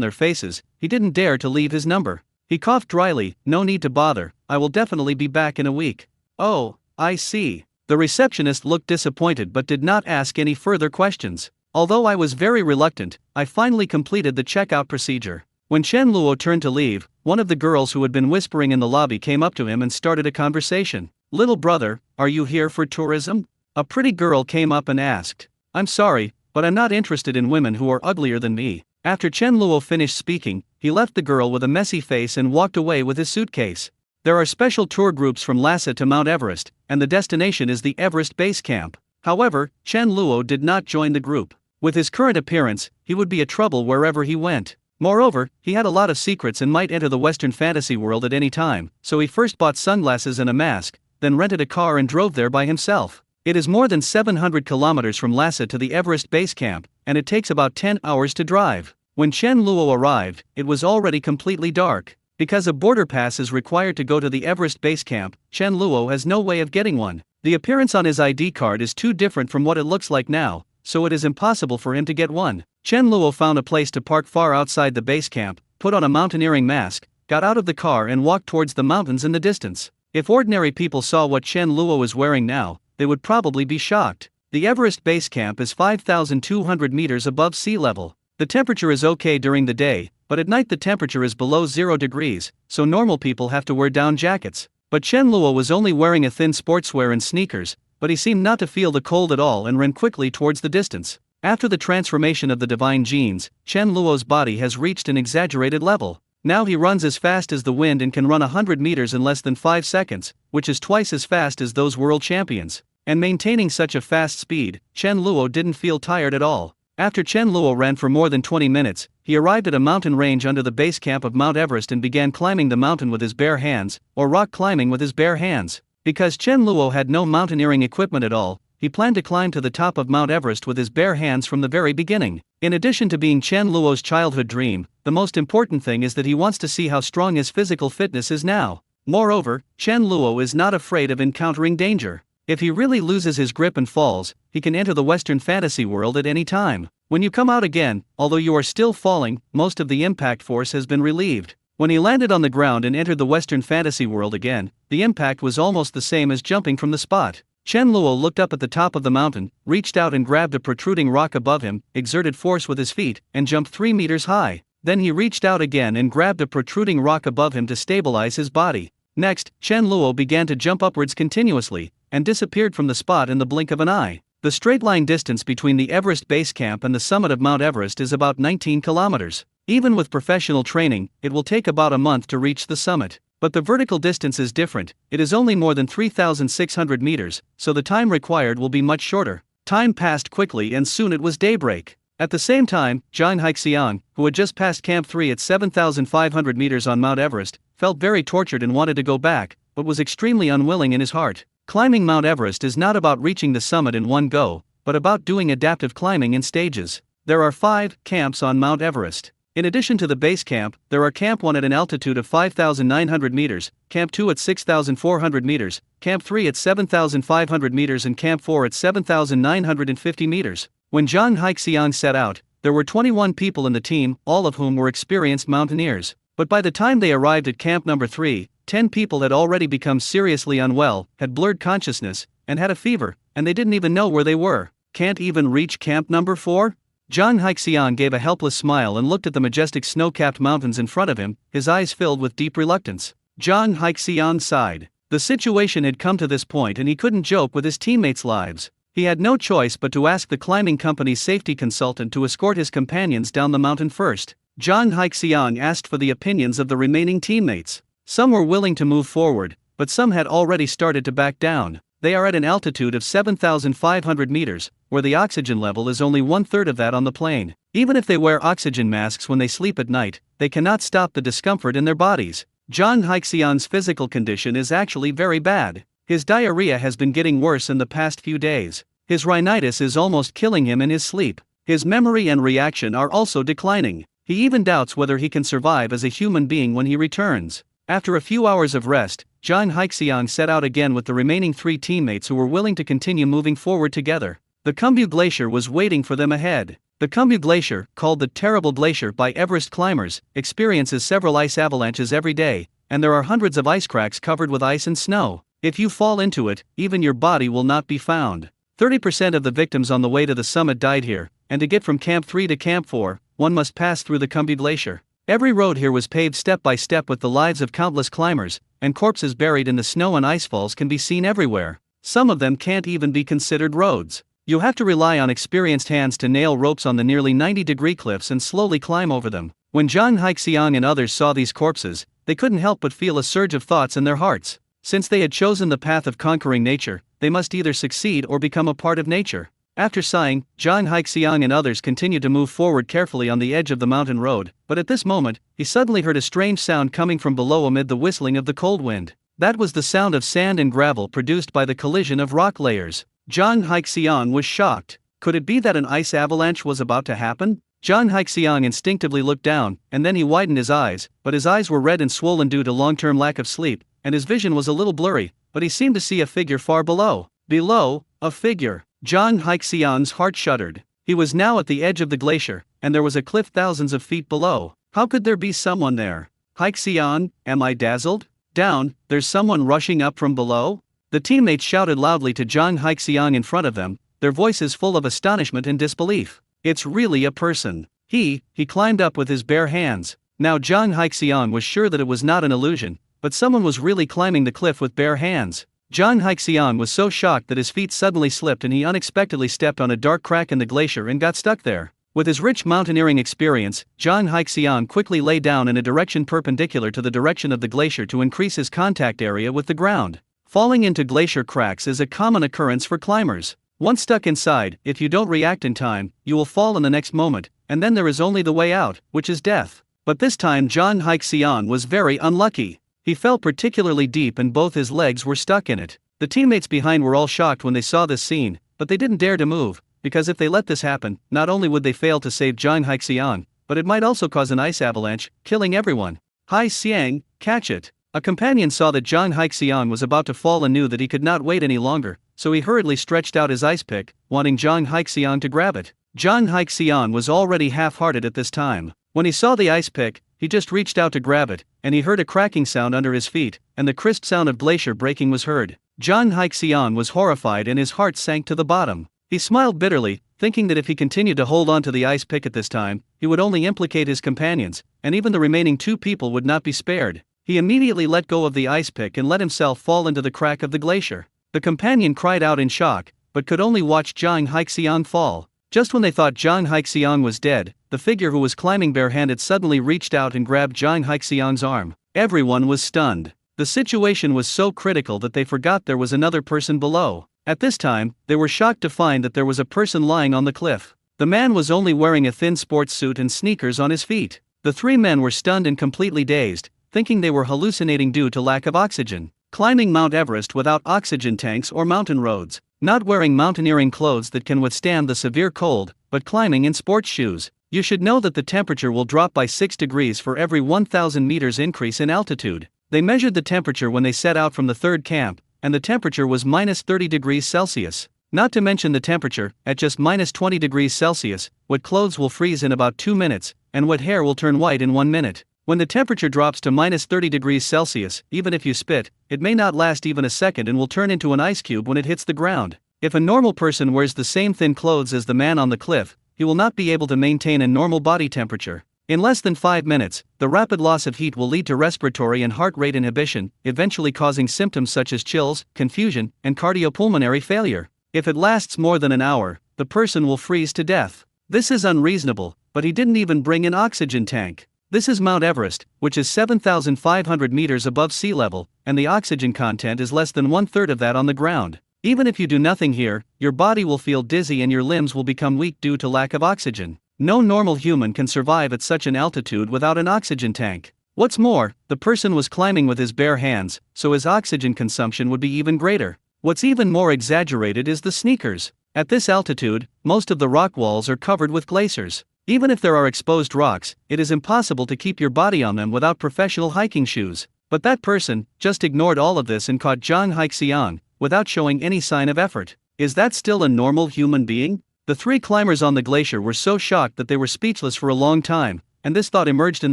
their faces, he didn't dare to leave his number. He coughed dryly, "No need to bother, I will definitely be back in a week." "Oh, I see." The receptionist looked disappointed but did not ask any further questions. "Although I was very reluctant, I finally completed the checkout procedure." When Chen Luo turned to leave, one of the girls who had been whispering in the lobby came up to him and started a conversation. "Little brother, are you here for tourism?" A pretty girl came up and asked. "I'm sorry, but I'm not interested in women who are uglier than me." After Chen Luo finished speaking, he left the girl with a messy face and walked away with his suitcase. There are special tour groups from Lhasa to Mount Everest, and the destination is the Everest Base Camp. However, Chen Luo did not join the group. With his current appearance, he would be a trouble wherever he went. Moreover, he had a lot of secrets and might enter the Western fantasy world at any time, so he first bought sunglasses and a mask, then rented a car and drove there by himself. It is more than 700 kilometers from Lhasa to the Everest Base Camp, and it takes about 10 hours to drive. When Chen Luo arrived, it was already completely dark. Because a border pass is required to go to the Everest Base Camp, Chen Luo has no way of getting one. The appearance on his ID card is too different from what it looks like now, so it is impossible for him to get one. Chen Luo found a place to park far outside the base camp, put on a mountaineering mask, got out of the car and walked towards the mountains in the distance. If ordinary people saw what Chen Luo is wearing now, they would probably be shocked. The Everest Base Camp is 5,200 meters above sea level. The temperature is okay during the day, but at night the temperature is below 0 degrees, so normal people have to wear down jackets. But Chen Luo was only wearing a thin sportswear and sneakers, but he seemed not to feel the cold at all and ran quickly towards the distance. After the transformation of the divine genes, Chen Luo's body has reached an exaggerated level. Now he runs as fast as the wind and can run 100 meters in less than 5 seconds, which is twice as fast as those world champions. And maintaining such a fast speed, Chen Luo didn't feel tired at all. After Chen Luo ran for more than 20 minutes, he arrived at a mountain range under the base camp of Mount Everest and began climbing the mountain with his bare hands, or rock climbing with his bare hands. Because Chen Luo had no mountaineering equipment at all, he planned to climb to the top of Mount Everest with his bare hands from the very beginning. In addition to being Chen Luo's childhood dream, the most important thing is that he wants to see how strong his physical fitness is now. Moreover, Chen Luo is not afraid of encountering danger. If he really loses his grip and falls, he can enter the Western fantasy world at any time. When you come out again, although you are still falling, most of the impact force has been relieved. When he landed on the ground and entered the Western fantasy world again, the impact was almost the same as jumping from the spot. Chen Luo looked up at the top of the mountain, reached out and grabbed a protruding rock above him, exerted force with his feet, and jumped 3 meters high. Then he reached out again and grabbed a protruding rock above him to stabilize his body. Next, Chen Luo began to jump upwards continuously, and disappeared from the spot in the blink of an eye. The straight line distance between the Everest Base Camp and the summit of Mount Everest is about 19 kilometers. Even with professional training, it will take about a month to reach the summit. But the vertical distance is different, it is only more than 3,600 meters, so the time required will be much shorter. Time passed quickly and soon it was daybreak. At the same time, Zhang Haixiang, who had just passed Camp 3 at 7,500 meters on Mount Everest, felt very tortured and wanted to go back, but was extremely unwilling in his heart. Climbing Mount Everest is not about reaching the summit in one go, but about doing adaptive climbing in stages. There are 5 camps on Mount Everest. In addition to the base camp, there are Camp 1 at an altitude of 5,900 meters, Camp 2 at 6,400 meters, Camp 3 at 7,500 meters and Camp 4 at 7,950 meters. When Zhang Haixiang set out, there were 21 people in the team, all of whom were experienced mountaineers. But by the time they arrived at camp number 3, 10 people had already become seriously unwell, had blurred consciousness, and had a fever, and they didn't even know where they were. Can't even reach camp number 4? Zhang Haixiang gave a helpless smile and looked at the majestic snow-capped mountains in front of him, his eyes filled with deep reluctance. Zhang Haixiang sighed. The situation had come to this point and he couldn't joke with his teammates' lives. He had no choice but to ask the climbing company's safety consultant to escort his companions down the mountain first. Zhang Haixiang asked for the opinions of the remaining teammates. Some were willing to move forward, but some had already started to back down. They are at an altitude of 7,500 meters, where the oxygen level is only 1/3 of that on the plane. Even if they wear oxygen masks when they sleep at night, they cannot stop the discomfort in their bodies. Zhang Haixiang's physical condition is actually very bad. His diarrhea has been getting worse in the past few days. His rhinitis is almost killing him in his sleep. His memory and reaction are also declining. He even doubts whether he can survive as a human being when he returns. After a few hours of rest, Jang Haixiang set out again with the remaining 3 teammates who were willing to continue moving forward together. The Kumbu Glacier was waiting for them ahead. The Kumbu Glacier, called the Terrible Glacier by Everest climbers, experiences several ice avalanches every day, and there are hundreds of ice cracks covered with ice and snow. If you fall into it, even your body will not be found. 30% of the victims on the way to the summit died here, and to get from Camp 3 to Camp 4, one must pass through the Kumbu Glacier. Every road here was paved step by step with the lives of countless climbers, and corpses buried in the snow and icefalls can be seen everywhere. Some of them can't even be considered roads. You'll have to rely on experienced hands to nail ropes on the nearly 90-degree cliffs and slowly climb over them. When Jang Haixiang and others saw these corpses, they couldn't help but feel a surge of thoughts in their hearts. Since they had chosen the path of conquering nature, they must either succeed or become a part of nature. After sighing, Jang Haixiang and others continued to move forward carefully on the edge of the mountain road, but at this moment, he suddenly heard a strange sound coming from below amid the whistling of the cold wind. That was the sound of sand and gravel produced by the collision of rock layers. Jang Haixiang was shocked. Could it be that an ice avalanche was about to happen? Jang Haixiang instinctively looked down, and then he widened his eyes, but his eyes were red and swollen due to long-term lack of sleep, and his vision was a little blurry, but he seemed to see a figure far below. Below, a figure. Jang Haixiang's heart shuddered. He was now at the edge of the glacier, and there was a cliff thousands of feet below. How could there be someone there? Haixiang, am I dazzled? Down, there's someone rushing up from below? The teammates shouted loudly to Jang Haixiang in front of them, their voices full of astonishment and disbelief. It's really a person. He climbed up with his bare hands. Now Jang Haixiang was sure that it was not an illusion, but someone was really climbing the cliff with bare hands. Jang Haixiang was so shocked that his feet suddenly slipped and he unexpectedly stepped on a dark crack in the glacier and got stuck there. With his rich mountaineering experience, Jang Haixiang quickly lay down in a direction perpendicular to the direction of the glacier to increase his contact area with the ground. Falling into glacier cracks is a common occurrence for climbers. Once stuck inside, if you don't react in time, you will fall in the next moment, and then there is only the way out, which is death. But this time Jang Haixiang was very unlucky. He fell particularly deep and both his legs were stuck in it. The teammates behind were all shocked when they saw this scene, but they didn't dare to move, because if they let this happen, not only would they fail to save Jang Haixiang, but it might also cause an ice avalanche, killing everyone. Haixiang, catch it. A companion saw that Jang Haixiang was about to fall and knew that he could not wait any longer, so he hurriedly stretched out his ice pick, wanting Jang Haixiang to grab it. Jang Haixiang was already half-hearted at this time. When he saw the ice pick, he just reached out to grab it, and he heard a cracking sound under his feet, and the crisp sound of glacier breaking was heard. Jang Haixiang was horrified and his heart sank to the bottom. He smiled bitterly, thinking that if he continued to hold on to the ice pick at this time, he would only implicate his companions, and even the remaining 2 people would not be spared. He immediately let go of the ice pick and let himself fall into the crack of the glacier. The companion cried out in shock, but could only watch Jang Haixiang fall. Just when they thought Jang Haixiang was dead, the figure who was climbing barehanded suddenly reached out and grabbed Jang Haixiang's arm. Everyone was stunned. The situation was so critical that they forgot there was another person below. At this time, they were shocked to find that there was a person lying on the cliff. The man was only wearing a thin sports suit and sneakers on his feet. The 3 men were stunned and completely dazed, thinking they were hallucinating due to lack of oxygen. Climbing Mount Everest without oxygen tanks or mountain roads. Not wearing mountaineering clothes that can withstand the severe cold, but climbing in sports shoes. You should know that the temperature will drop by 6 degrees for every 1,000 meters increase in altitude. They measured the temperature when they set out from the 3rd camp, and the temperature was minus 30 degrees Celsius. Not to mention the temperature, at just minus 20 degrees Celsius, what clothes will freeze in about 2 minutes, and what hair will turn white in 1 minute. When the temperature drops to minus 30 degrees Celsius, even if you spit, it may not last even a second and will turn into an ice cube when it hits the ground. If a normal person wears the same thin clothes as the man on the cliff, he will not be able to maintain a normal body temperature. In less than 5 minutes, the rapid loss of heat will lead to respiratory and heart rate inhibition, eventually causing symptoms such as chills, confusion, and cardiopulmonary failure. If it lasts more than an hour, the person will freeze to death. This is unreasonable, but he didn't even bring an oxygen tank. This is Mount Everest, which is 7,500 meters above sea level, and the oxygen content is less than 1/3 of that on the ground. Even if you do nothing here, your body will feel dizzy and your limbs will become weak due to lack of oxygen. No normal human can survive at such an altitude without an oxygen tank. What's more, the person was climbing with his bare hands, so his oxygen consumption would be even greater. What's even more exaggerated is the sneakers. At this altitude, most of the rock walls are covered with glaciers. Even if there are exposed rocks, it is impossible to keep your body on them without professional hiking shoes. But that person just ignored all of this and caught Zhang Haixiang, without showing any sign of effort. Is that still a normal human being? The three climbers on the glacier were so shocked that they were speechless for a long time, and this thought emerged in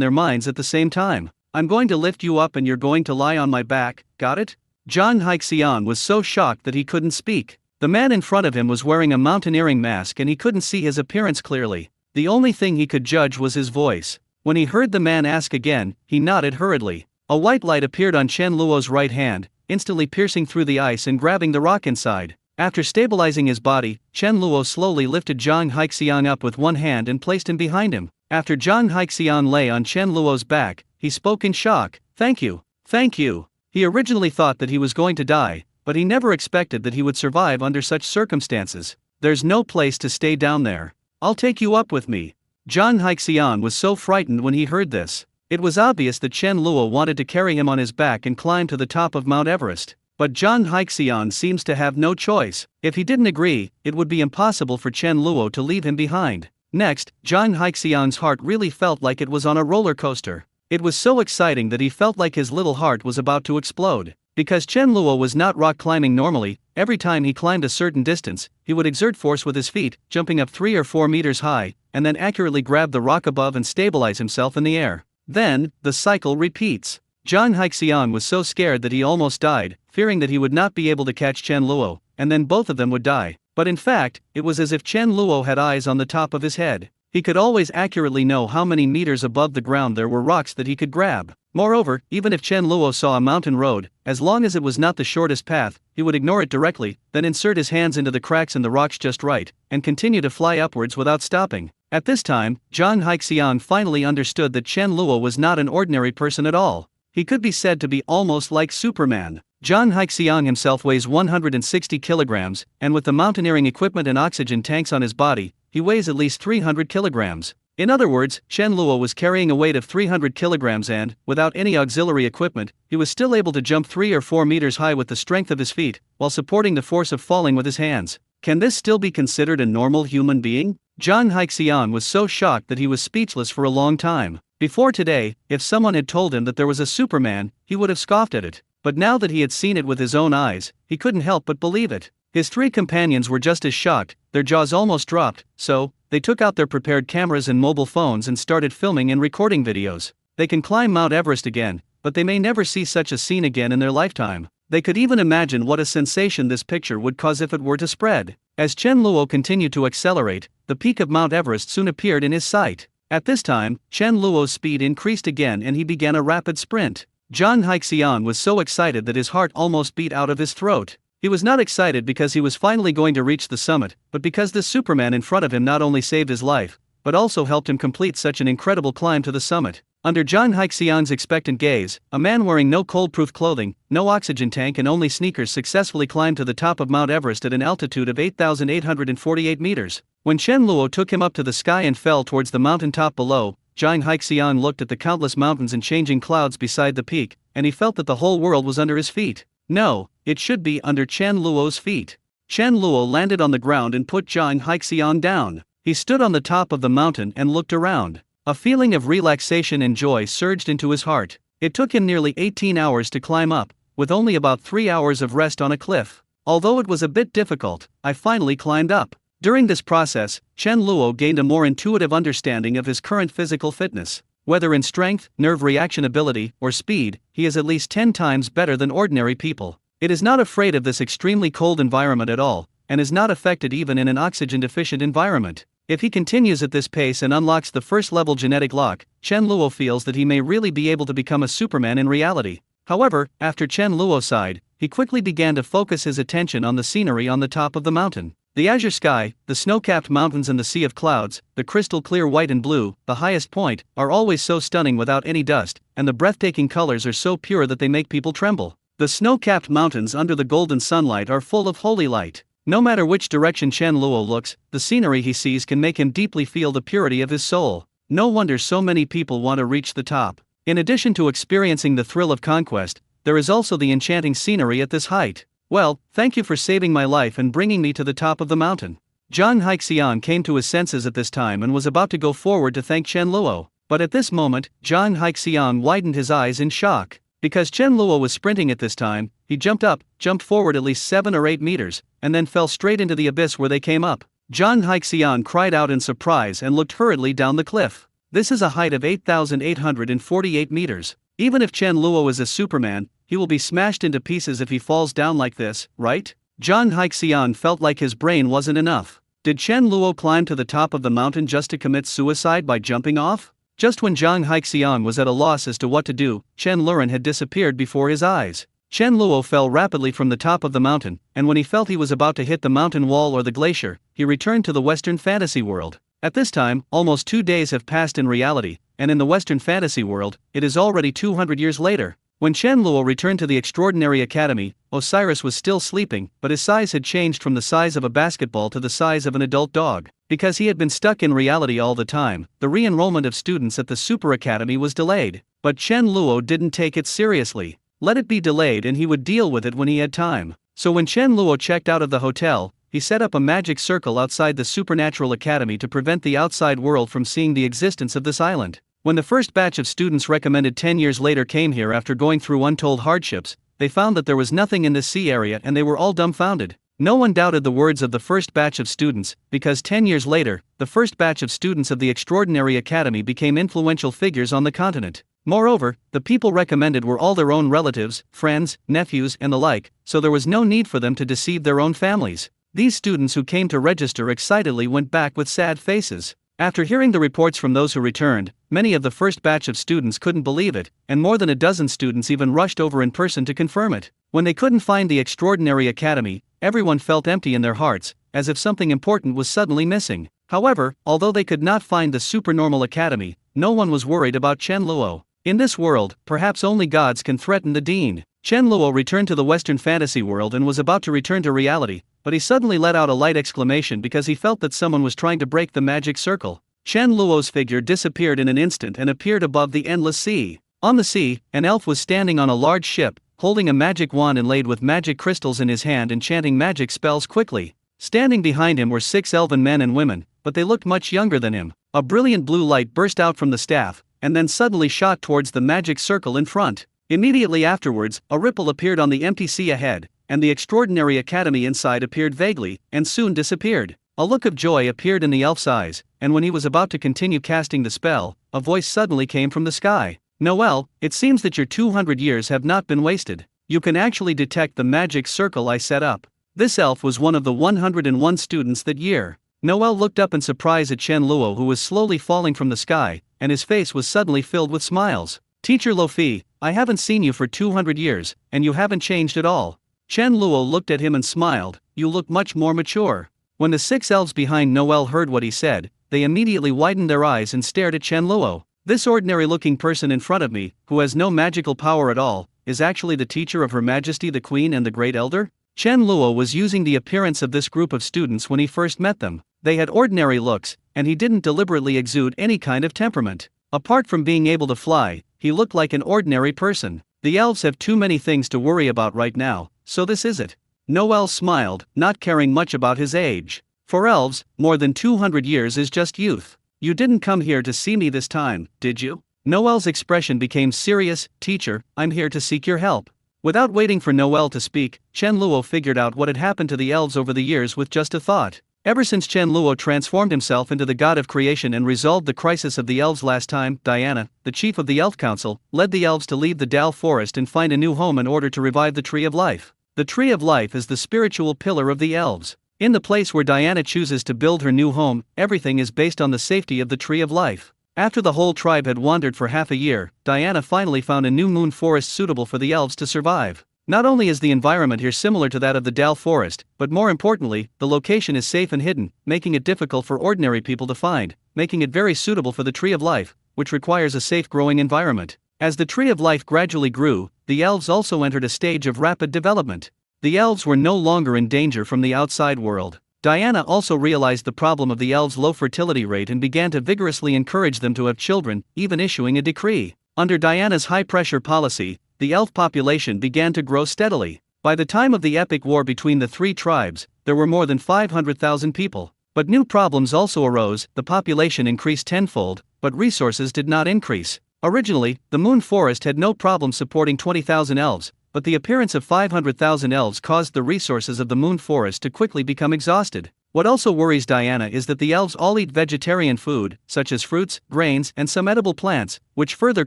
their minds at the same time. I'm going to lift you up and you're going to lie on my back, got it? Zhang Haixian was so shocked that he couldn't speak. The man in front of him was wearing a mountaineering mask and he couldn't see his appearance clearly. The only thing he could judge was his voice. When he heard the man ask again, he nodded hurriedly. A white light appeared on Chen Luo's right hand, instantly piercing through the ice and grabbing the rock inside. After stabilizing his body, Chen Luo slowly lifted Zhang Haixiang up with one hand and placed him behind him. After Zhang Haixiang lay on Chen Luo's back, he spoke in shock. Thank you. Thank you. He originally thought that he was going to die, but he never expected that he would survive under such circumstances. There's no place to stay down there. I'll take you up with me. Zhang Haixiang was so frightened when he heard this. It was obvious that Chen Luo wanted to carry him on his back and climb to the top of Mount Everest. But Zhang Haixiang seems to have no choice. If he didn't agree, it would be impossible for Chen Luo to leave him behind. Next, Zhang Haixiang's heart really felt like it was on a roller coaster. It was so exciting that he felt like his little heart was about to explode. Because Chen Luo was not rock climbing normally, every time he climbed a certain distance, he would exert force with his feet, jumping up 3 or 4 meters high, and then accurately grab the rock above and stabilize himself in the air. Then, the cycle repeats. Zhang Haixiang was so scared that he almost died, fearing that he would not be able to catch Chen Luo, and then both of them would die. But in fact, it was as if Chen Luo had eyes on the top of his head. He could always accurately know how many meters above the ground there were rocks that he could grab. Moreover, even if Chen Luo saw a mountain road, as long as it was not the shortest path, he would ignore it directly, then insert his hands into the cracks in the rocks just right, and continue to fly upwards without stopping. At this time, Zhang Haixiang finally understood that Chen Luo was not an ordinary person at all. He could be said to be almost like Superman. Zhang Haixiang himself weighs 160 kilograms, and with the mountaineering equipment and oxygen tanks on his body, he weighs at least 300 kilograms. In other words, Chen Luo was carrying a weight of 300 kilograms and, without any auxiliary equipment, he was still able to jump 3 or 4 meters high with the strength of his feet, while supporting the force of falling with his hands. Can this still be considered a normal human being? Zhang Haixiang was so shocked that he was speechless for a long time. Before today, if someone had told him that there was a Superman, he would have scoffed at it. But now that he had seen it with his own eyes, he couldn't help but believe it. His three companions were just as shocked, their jaws almost dropped, so they took out their prepared cameras and mobile phones and started filming and recording videos. They can climb Mount Everest again, but they may never see such a scene again in their lifetime. They could even imagine what a sensation this picture would cause if it were to spread. As Chen Luo continued to accelerate, the peak of Mount Everest soon appeared in his sight. At this time, Chen Luo's speed increased again and he began a rapid sprint. Zhang Haixian was so excited that his heart almost beat out of his throat. He was not excited because he was finally going to reach the summit, but because this Superman in front of him not only saved his life, but also helped him complete such an incredible climb to the summit. Under Zhang Haixian's expectant gaze, a man wearing no cold-proof clothing, no oxygen tank and only sneakers successfully climbed to the top of Mount Everest at an altitude of 8,848 meters. When Chen Luo took him up to the sky and fell towards the mountaintop below, Zhang Haixian looked at the countless mountains and changing clouds beside the peak, and he felt that the whole world was under his feet. No, it should be under Chen Luo's feet. Chen Luo landed on the ground and put Zhang Haixian down. He stood on the top of the mountain and looked around. A feeling of relaxation and joy surged into his heart. It took him nearly 18 hours to climb up, with only about 3 hours of rest on a cliff. Although it was a bit difficult, I finally climbed up. During this process, Chen Luo gained a more intuitive understanding of his current physical fitness. Whether in strength, nerve reaction ability, or speed, he is at least 10 times better than ordinary people. It is not afraid of this extremely cold environment at all, and is not affected even in an oxygen-deficient environment. If he continues at this pace and unlocks the first-level genetic lock, Chen Luo feels that he may really be able to become a Superman in reality. However, after Chen Luo sighed, he quickly began to focus his attention on the scenery on the top of the mountain. The azure sky, the snow-capped mountains and the sea of clouds, the crystal-clear white and blue, the highest point, are always so stunning without any dust, and the breathtaking colors are so pure that they make people tremble. The snow-capped mountains under the golden sunlight are full of holy light. No matter which direction Chen Luo looks, the scenery he sees can make him deeply feel the purity of his soul. No wonder so many people want to reach the top. In addition to experiencing the thrill of conquest, there is also the enchanting scenery at this height. Well, thank you for saving my life and bringing me to the top of the mountain. Zhang Haixian came to his senses at this time and was about to go forward to thank Chen Luo. But at this moment, Zhang Haixian widened his eyes in shock. Because Chen Luo was sprinting at this time, he jumped forward at least 7 or 8 meters, and then fell straight into the abyss where they came up. Zhang Haixian cried out in surprise and looked hurriedly down the cliff. This is a height of 8,848 meters. Even if Chen Luo is a Superman, he will be smashed into pieces if he falls down like this, right? Zhang Haixian felt like his brain wasn't enough. Did Chen Luo climb to the top of the mountain just to commit suicide by jumping off? Just when Zhang Haixian was at a loss as to what to do, Chen Luren had disappeared before his eyes. Chen Luo fell rapidly from the top of the mountain, and when he felt he was about to hit the mountain wall or the glacier, he returned to the Western fantasy world. At this time, almost 2 days have passed in reality, and in the Western fantasy world, it is already 200 years later. When Chen Luo returned to the Extraordinary Academy, Osiris was still sleeping, but his size had changed from the size of a basketball to the size of an adult dog. Because he had been stuck in reality all the time, the re-enrollment of students at the Super Academy was delayed. But Chen Luo didn't take it seriously. Let it be delayed and he would deal with it when he had time. So when Chen Luo checked out of the hotel, he set up a magic circle outside the Supernatural Academy to prevent the outside world from seeing the existence of this island. When the first batch of students recommended 10 years later came here after going through untold hardships, they found that there was nothing in this sea area and they were all dumbfounded. No one doubted the words of the first batch of students, because 10 years later, the first batch of students of the Extraordinary Academy became influential figures on the continent. Moreover, the people recommended were all their own relatives, friends, nephews, and the like, so there was no need for them to deceive their own families. These students who came to register excitedly went back with sad faces. After hearing the reports from those who returned, many of the first batch of students couldn't believe it, and more than a dozen students even rushed over in person to confirm it. When they couldn't find the Extraordinary Academy, everyone felt empty in their hearts, as if something important was suddenly missing. However, although they could not find the Supernormal Academy, no one was worried about Chen Luo. In this world, perhaps only gods can threaten the Dean. Chen Luo returned to the Western fantasy world and was about to return to reality, but he suddenly let out a light exclamation because he felt that someone was trying to break the magic circle. Chen Luo's figure disappeared in an instant and appeared above the endless sea. On the sea, an elf was standing on a large ship, holding a magic wand inlaid with magic crystals in his hand and chanting magic spells quickly. Standing behind him were 6 elven men and women, but they looked much younger than him. A brilliant blue light burst out from the staff, and then suddenly shot towards the magic circle in front. Immediately afterwards, a ripple appeared on the empty sea ahead, and the Extraordinary Academy inside appeared vaguely, and soon disappeared. A look of joy appeared in the elf's eyes, and when he was about to continue casting the spell, a voice suddenly came from the sky. "Noel, it seems that your 200 years have not been wasted. You can actually detect the magic circle I set up." This elf was one of the 101 students that year. Noel looked up in surprise at Chen Luo, who was slowly falling from the sky, and his face was suddenly filled with smiles. "Teacher Lofi, I haven't seen you for 200 years, and you haven't changed at all." Chen Luo looked at him and smiled. "You look much more mature." When the 6 elves behind Noel heard what he said, they immediately widened their eyes and stared at Chen Luo. "This ordinary-looking person in front of me, who has no magical power at all, is actually the teacher of Her Majesty the Queen and the Great Elder?" Chen Luo was using the appearance of this group of students when he first met them. They had ordinary looks, and he didn't deliberately exude any kind of temperament. Apart from being able to fly, he looked like an ordinary person. The elves have too many things to worry about right now, so this is it. Noel smiled, not caring much about his age. For elves, more than 200 years is just youth. "You didn't come here to see me this time, did you?" Noel's expression became serious. "Teacher, I'm here to seek your help." Without waiting for Noel to speak, Chen Luo figured out what had happened to the elves over the years with just a thought. Ever since Chen Luo transformed himself into the god of creation and resolved the crisis of the elves last time, Diana, the chief of the Elf Council, led the elves to leave the Dal Forest and find a new home in order to revive the Tree of Life. The Tree of Life is the spiritual pillar of the elves. In the place where Diana chooses to build her new home, everything is based on the safety of the Tree of Life. After the whole tribe had wandered for half a year, Diana finally found a new moon forest suitable for the elves to survive. Not only is the environment here similar to that of the Dal Forest, but more importantly, the location is safe and hidden, making it difficult for ordinary people to find, making it very suitable for the Tree of Life, which requires a safe growing environment. As the Tree of Life gradually grew, the elves also entered a stage of rapid development. The elves were no longer in danger from the outside world. Diana also realized the problem of the elves' low fertility rate and began to vigorously encourage them to have children, even issuing a decree. Under Diana's high-pressure policy, the elf population began to grow steadily. By the time of the epic war between the three tribes, there were more than 500,000 people. But new problems also arose. The population increased tenfold, but resources did not increase. Originally, the Moon Forest had no problem supporting 20,000 elves, but the appearance of 500,000 elves caused the resources of the Moon Forest to quickly become exhausted. What also worries Diana is that the elves all eat vegetarian food, such as fruits, grains, and some edible plants, which further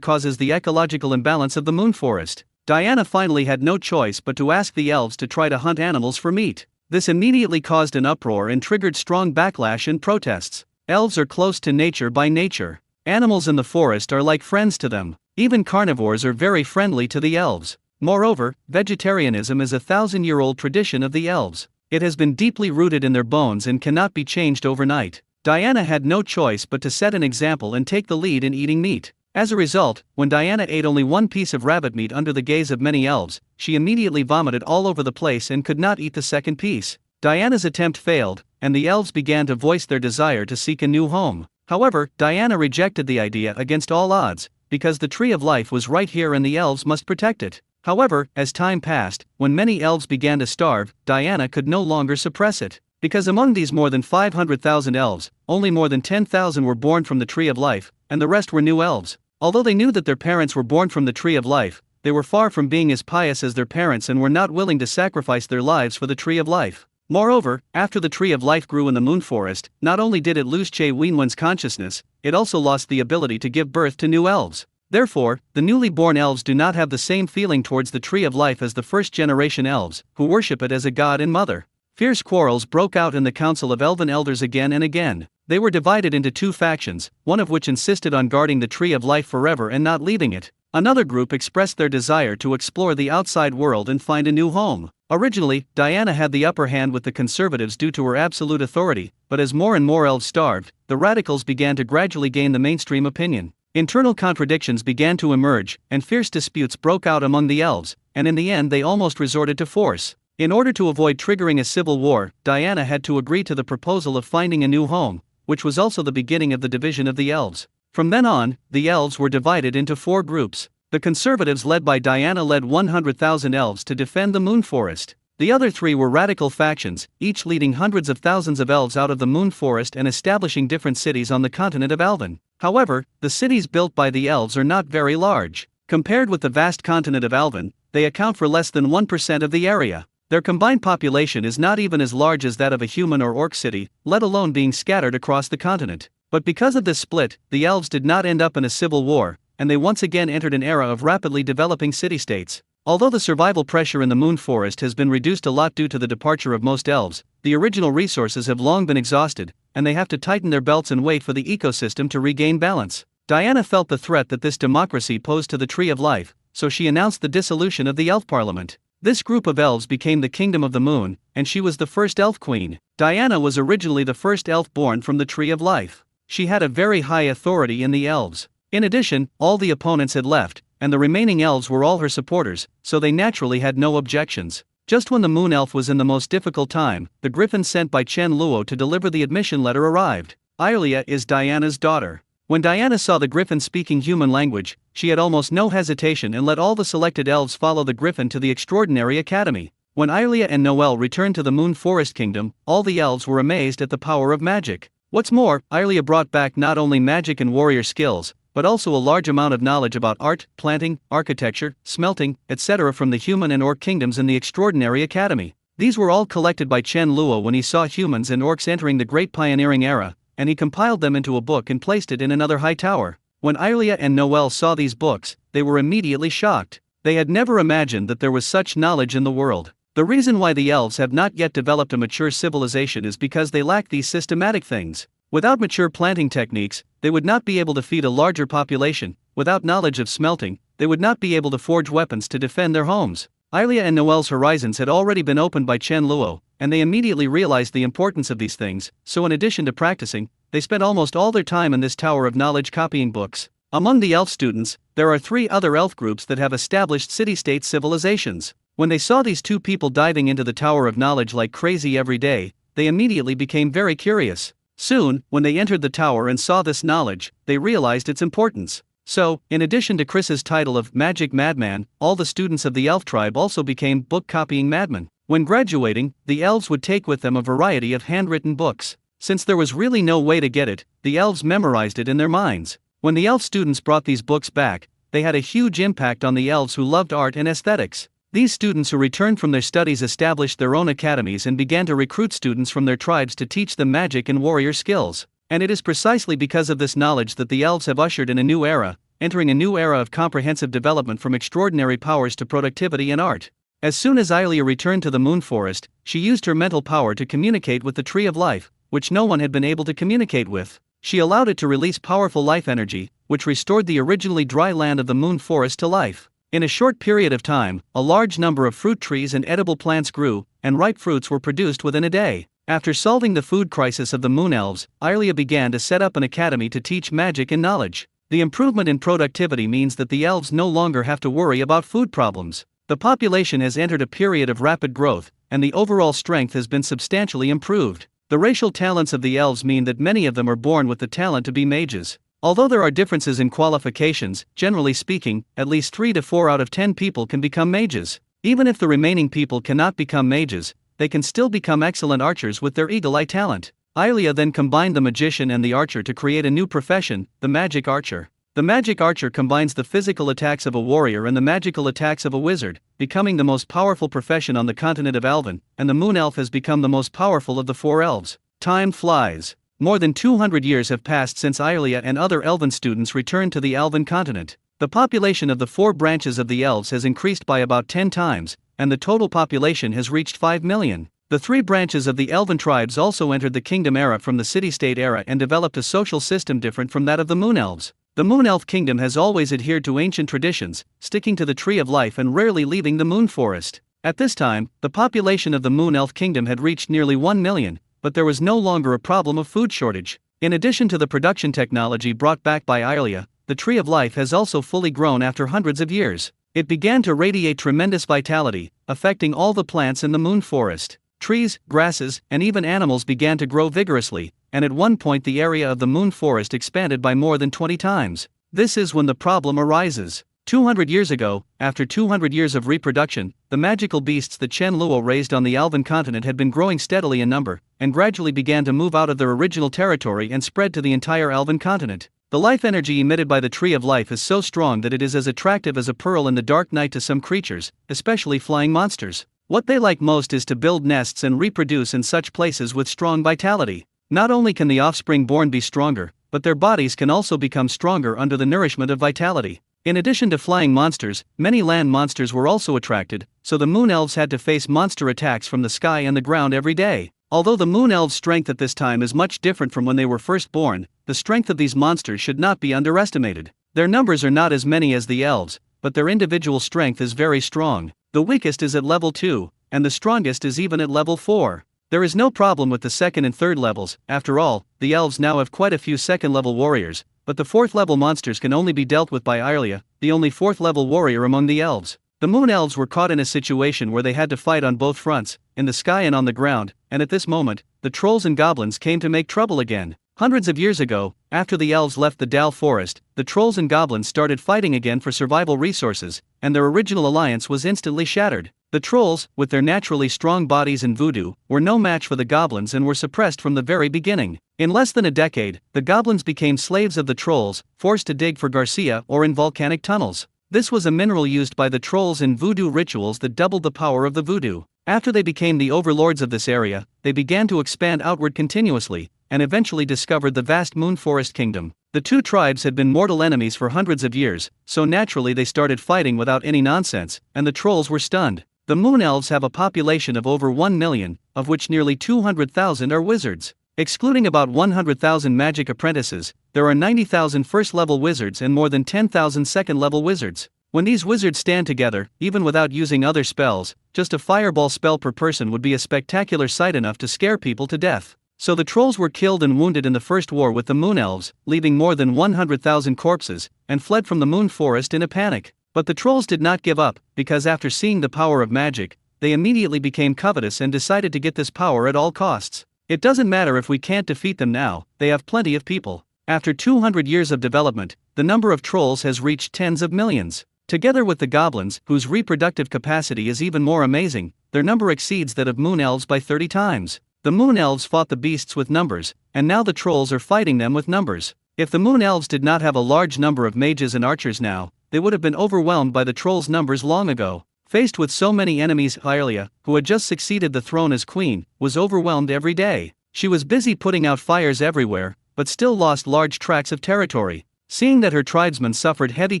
causes the ecological imbalance of the Moon Forest. Diana finally had no choice but to ask the elves to try to hunt animals for meat. This immediately caused an uproar and triggered strong backlash and protests. Elves are close to nature by nature. Animals in the forest are like friends to them. Even carnivores are very friendly to the elves. Moreover, vegetarianism is a 1,000-year-old tradition of the elves. It has been deeply rooted in their bones and cannot be changed overnight. Diana had no choice but to set an example and take the lead in eating meat. As a result, when Diana ate only one piece of rabbit meat under the gaze of many elves, she immediately vomited all over the place and could not eat the second piece. Diana's attempt failed, and the elves began to voice their desire to seek a new home. However, Diana rejected the idea against all odds, because the Tree of Life was right here and the elves must protect it. However, as time passed, when many elves began to starve, Diana could no longer suppress it. Because among these more than 500,000 elves, only more than 10,000 were born from the Tree of Life, and the rest were new elves. Although they knew that their parents were born from the Tree of Life, they were far from being as pious as their parents and were not willing to sacrifice their lives for the Tree of Life. Moreover, after the Tree of Life grew in the Moon Forest, not only did it lose Che Wenwen's consciousness, it also lost the ability to give birth to new elves. Therefore, the newly born elves do not have the same feeling towards the Tree of Life as the first-generation elves, who worship it as a god and mother. Fierce quarrels broke out in the Council of Elven Elders again and again. They were divided into two factions, one of which insisted on guarding the Tree of Life forever and not leaving it. Another group expressed their desire to explore the outside world and find a new home. Originally, Diana had the upper hand with the conservatives due to her absolute authority, but as more and more elves starved, the radicals began to gradually gain the mainstream opinion. Internal contradictions began to emerge, and fierce disputes broke out among the elves, and in the end they almost resorted to force. In order to avoid triggering a civil war, Diana had to agree to the proposal of finding a new home, which was also the beginning of the division of the elves. From then on, the elves were divided into four groups. The conservatives led by Diana led 100,000 elves to defend the Moon Forest. The other three were radical factions, each leading hundreds of thousands of elves out of the Moon Forest and establishing different cities on the continent of Alvin. However, the cities built by the elves are not very large. Compared with the vast continent of Alvin, they account for less than 1% of the area. Their combined population is not even as large as that of a human or orc city, let alone being scattered across the continent. But because of this split, the elves did not end up in a civil war, and they once again entered an era of rapidly developing city-states. Although the survival pressure in the Moon Forest has been reduced a lot due to the departure of most elves, the original resources have long been exhausted, and they have to tighten their belts and wait for the ecosystem to regain balance. Diana felt the threat that this democracy posed to the Tree of Life, so she announced the dissolution of the Elf Parliament. This group of elves became the Kingdom of the Moon, and she was the first elf queen. Diana was originally the first elf born from the Tree of Life. She had a very high authority in the elves. In addition, all the opponents had left, and the remaining elves were all her supporters, so they naturally had no objections. Just when the Moon Elf was in the most difficult time, the griffin sent by Chen Luo to deliver the admission letter arrived. Irelia is Diana's daughter. When Diana saw the griffin speaking human language, she had almost no hesitation and let all the selected elves follow the griffin to the Extraordinary Academy. When Irelia and Noel returned to the Moon Forest Kingdom, all the elves were amazed at the power of magic. What's more, Irelia brought back not only magic and warrior skills, but also a large amount of knowledge about art, planting, architecture, smelting, etc. from the human and orc kingdoms in the Extraordinary Academy. These were all collected by Chen Luo when he saw humans and orcs entering the Great Pioneering Era, and he compiled them into a book and placed it in another high tower. When Irelia and Noel saw these books, they were immediately shocked. They had never imagined that there was such knowledge in the world. The reason why the elves have not yet developed a mature civilization is because they lack these systematic things. Without mature planting techniques, they would not be able to feed a larger population. Without knowledge of smelting, they would not be able to forge weapons to defend their homes. Irelia and Noel's horizons had already been opened by Chen Luo, and they immediately realized the importance of these things, so in addition to practicing, they spent almost all their time in this tower of knowledge copying books. Among the elf students, there are 3 other elf groups that have established city-state civilizations. When they saw these 2 people diving into the tower of knowledge like crazy every day, they immediately became very curious. Soon, when they entered the tower and saw this knowledge, they realized its importance. So, in addition to Chris's title of Magic Madman, all the students of the elf tribe also became book-copying madmen. When graduating, the elves would take with them a variety of handwritten books. Since there was really no way to get it, the elves memorized it in their minds. When the elf students brought these books back, they had a huge impact on the elves who loved art and aesthetics. These students who returned from their studies established their own academies and began to recruit students from their tribes to teach them magic and warrior skills. And it is precisely because of this knowledge that the elves have ushered in a new era, entering a new era of comprehensive development from extraordinary powers to productivity and art. As soon as Ilia returned to the moon forest, she used her mental power to communicate with the Tree of Life, which no one had been able to communicate with. She allowed it to release powerful life energy, which restored the originally dry land of the moon forest to life. In a short period of time, a large number of fruit trees and edible plants grew, and ripe fruits were produced within a day. After solving the food crisis of the moon elves, Ilia began to set up an academy to teach magic and knowledge. The improvement in productivity means that the elves no longer have to worry about food problems. The population has entered a period of rapid growth, and the overall strength has been substantially improved. The racial talents of the elves mean that many of them are born with the talent to be mages. Although there are differences in qualifications, generally speaking, at least 3 to 4 out of 10 people can become mages. Even if the remaining people cannot become mages, they can still become excellent archers with their eagle-eye talent. Ilia then combined the magician and the archer to create a new profession, the magic archer. The magic archer combines the physical attacks of a warrior and the magical attacks of a wizard, becoming the most powerful profession on the continent of Alvin, and the moon elf has become the most powerful of the 4 elves. Time flies. More than 200 years have passed since Ilia and other elven students returned to the Alvin continent. The population of the 4 branches of the elves has increased by about 10 times, and the total population has reached 5 million. The 3 branches of the elven tribes also entered the kingdom era from the city-state era and developed a social system different from that of the moon elves. The moon elf kingdom has always adhered to ancient traditions, sticking to the Tree of Life and rarely leaving the moon forest. At this time, the population of the moon elf kingdom had reached nearly 1 million. But there was no longer a problem of food shortage. In addition to the production technology brought back by Ilia, the Tree of Life has also fully grown after hundreds of years. It began to radiate tremendous vitality, affecting all the plants in the moon forest. Trees, grasses, and even animals began to grow vigorously, and at one point the area of the moon forest expanded by more than 20 times. This is when the problem arises. 200 years ago, after 200 years of reproduction, the magical beasts that Chen Luo raised on the Alvin continent had been growing steadily in number, and gradually began to move out of their original territory and spread to the entire Alvin continent. The life energy emitted by the Tree of Life is so strong that it is as attractive as a pearl in the dark night to some creatures, especially flying monsters. What they like most is to build nests and reproduce in such places with strong vitality. Not only can the offspring born be stronger, but their bodies can also become stronger under the nourishment of vitality. In addition to flying monsters, many land monsters were also attracted, so the moon elves had to face monster attacks from the sky and the ground every day. Although the moon elves' strength at this time is much different from when they were first born, the strength of these monsters should not be underestimated. Their numbers are not as many as the elves, but their individual strength is very strong. The weakest is at level 2, and the strongest is even at level 4. There is no problem with the second and third levels. After all, the elves now have quite a few second-level warriors, but the 4th-level monsters can only be dealt with by Ilia, the only 4th-level warrior among the elves. The moon elves were caught in a situation where they had to fight on both fronts, in the sky and on the ground, and at this moment, the trolls and goblins came to make trouble again. Hundreds of years ago, after the elves left the Dal forest, the trolls and goblins started fighting again for survival resources, and their original alliance was instantly shattered. The trolls, with their naturally strong bodies and voodoo, were no match for the goblins and were suppressed from the very beginning. In less than a decade, the goblins became slaves of the trolls, forced to dig for Garcia or in volcanic tunnels. This was a mineral used by the trolls in voodoo rituals that doubled the power of the voodoo. After they became the overlords of this area, they began to expand outward continuously, and eventually discovered the vast moon forest kingdom. The 2 tribes had been mortal enemies for hundreds of years, so naturally they started fighting without any nonsense, and the trolls were stunned. The moon elves have a population of over 1 million, of which nearly 200,000 are wizards. Excluding about 100,000 magic apprentices, there are 90,000 first-level wizards and more than 10,000 second-level wizards. When these wizards stand together, even without using other spells, just a fireball spell per person would be a spectacular sight enough to scare people to death. So the trolls were killed and wounded in the first war with the moon elves, leaving more than 100,000 corpses, and fled from the moon forest in a panic. But the trolls did not give up, because after seeing the power of magic, they immediately became covetous and decided to get this power at all costs. It doesn't matter if we can't defeat them now, they have plenty of people. After 200 years of development, the number of trolls has reached tens of millions. Together with the goblins, whose reproductive capacity is even more amazing, their number exceeds that of moon elves by 30 times. The moon elves fought the beasts with numbers, and now the trolls are fighting them with numbers. If the moon elves did not have a large number of mages and archers now, they would have been overwhelmed by the trolls' numbers long ago. Faced with so many enemies, Irelia, who had just succeeded the throne as queen, was overwhelmed every day. She was busy putting out fires everywhere, but still lost large tracts of territory. Seeing that her tribesmen suffered heavy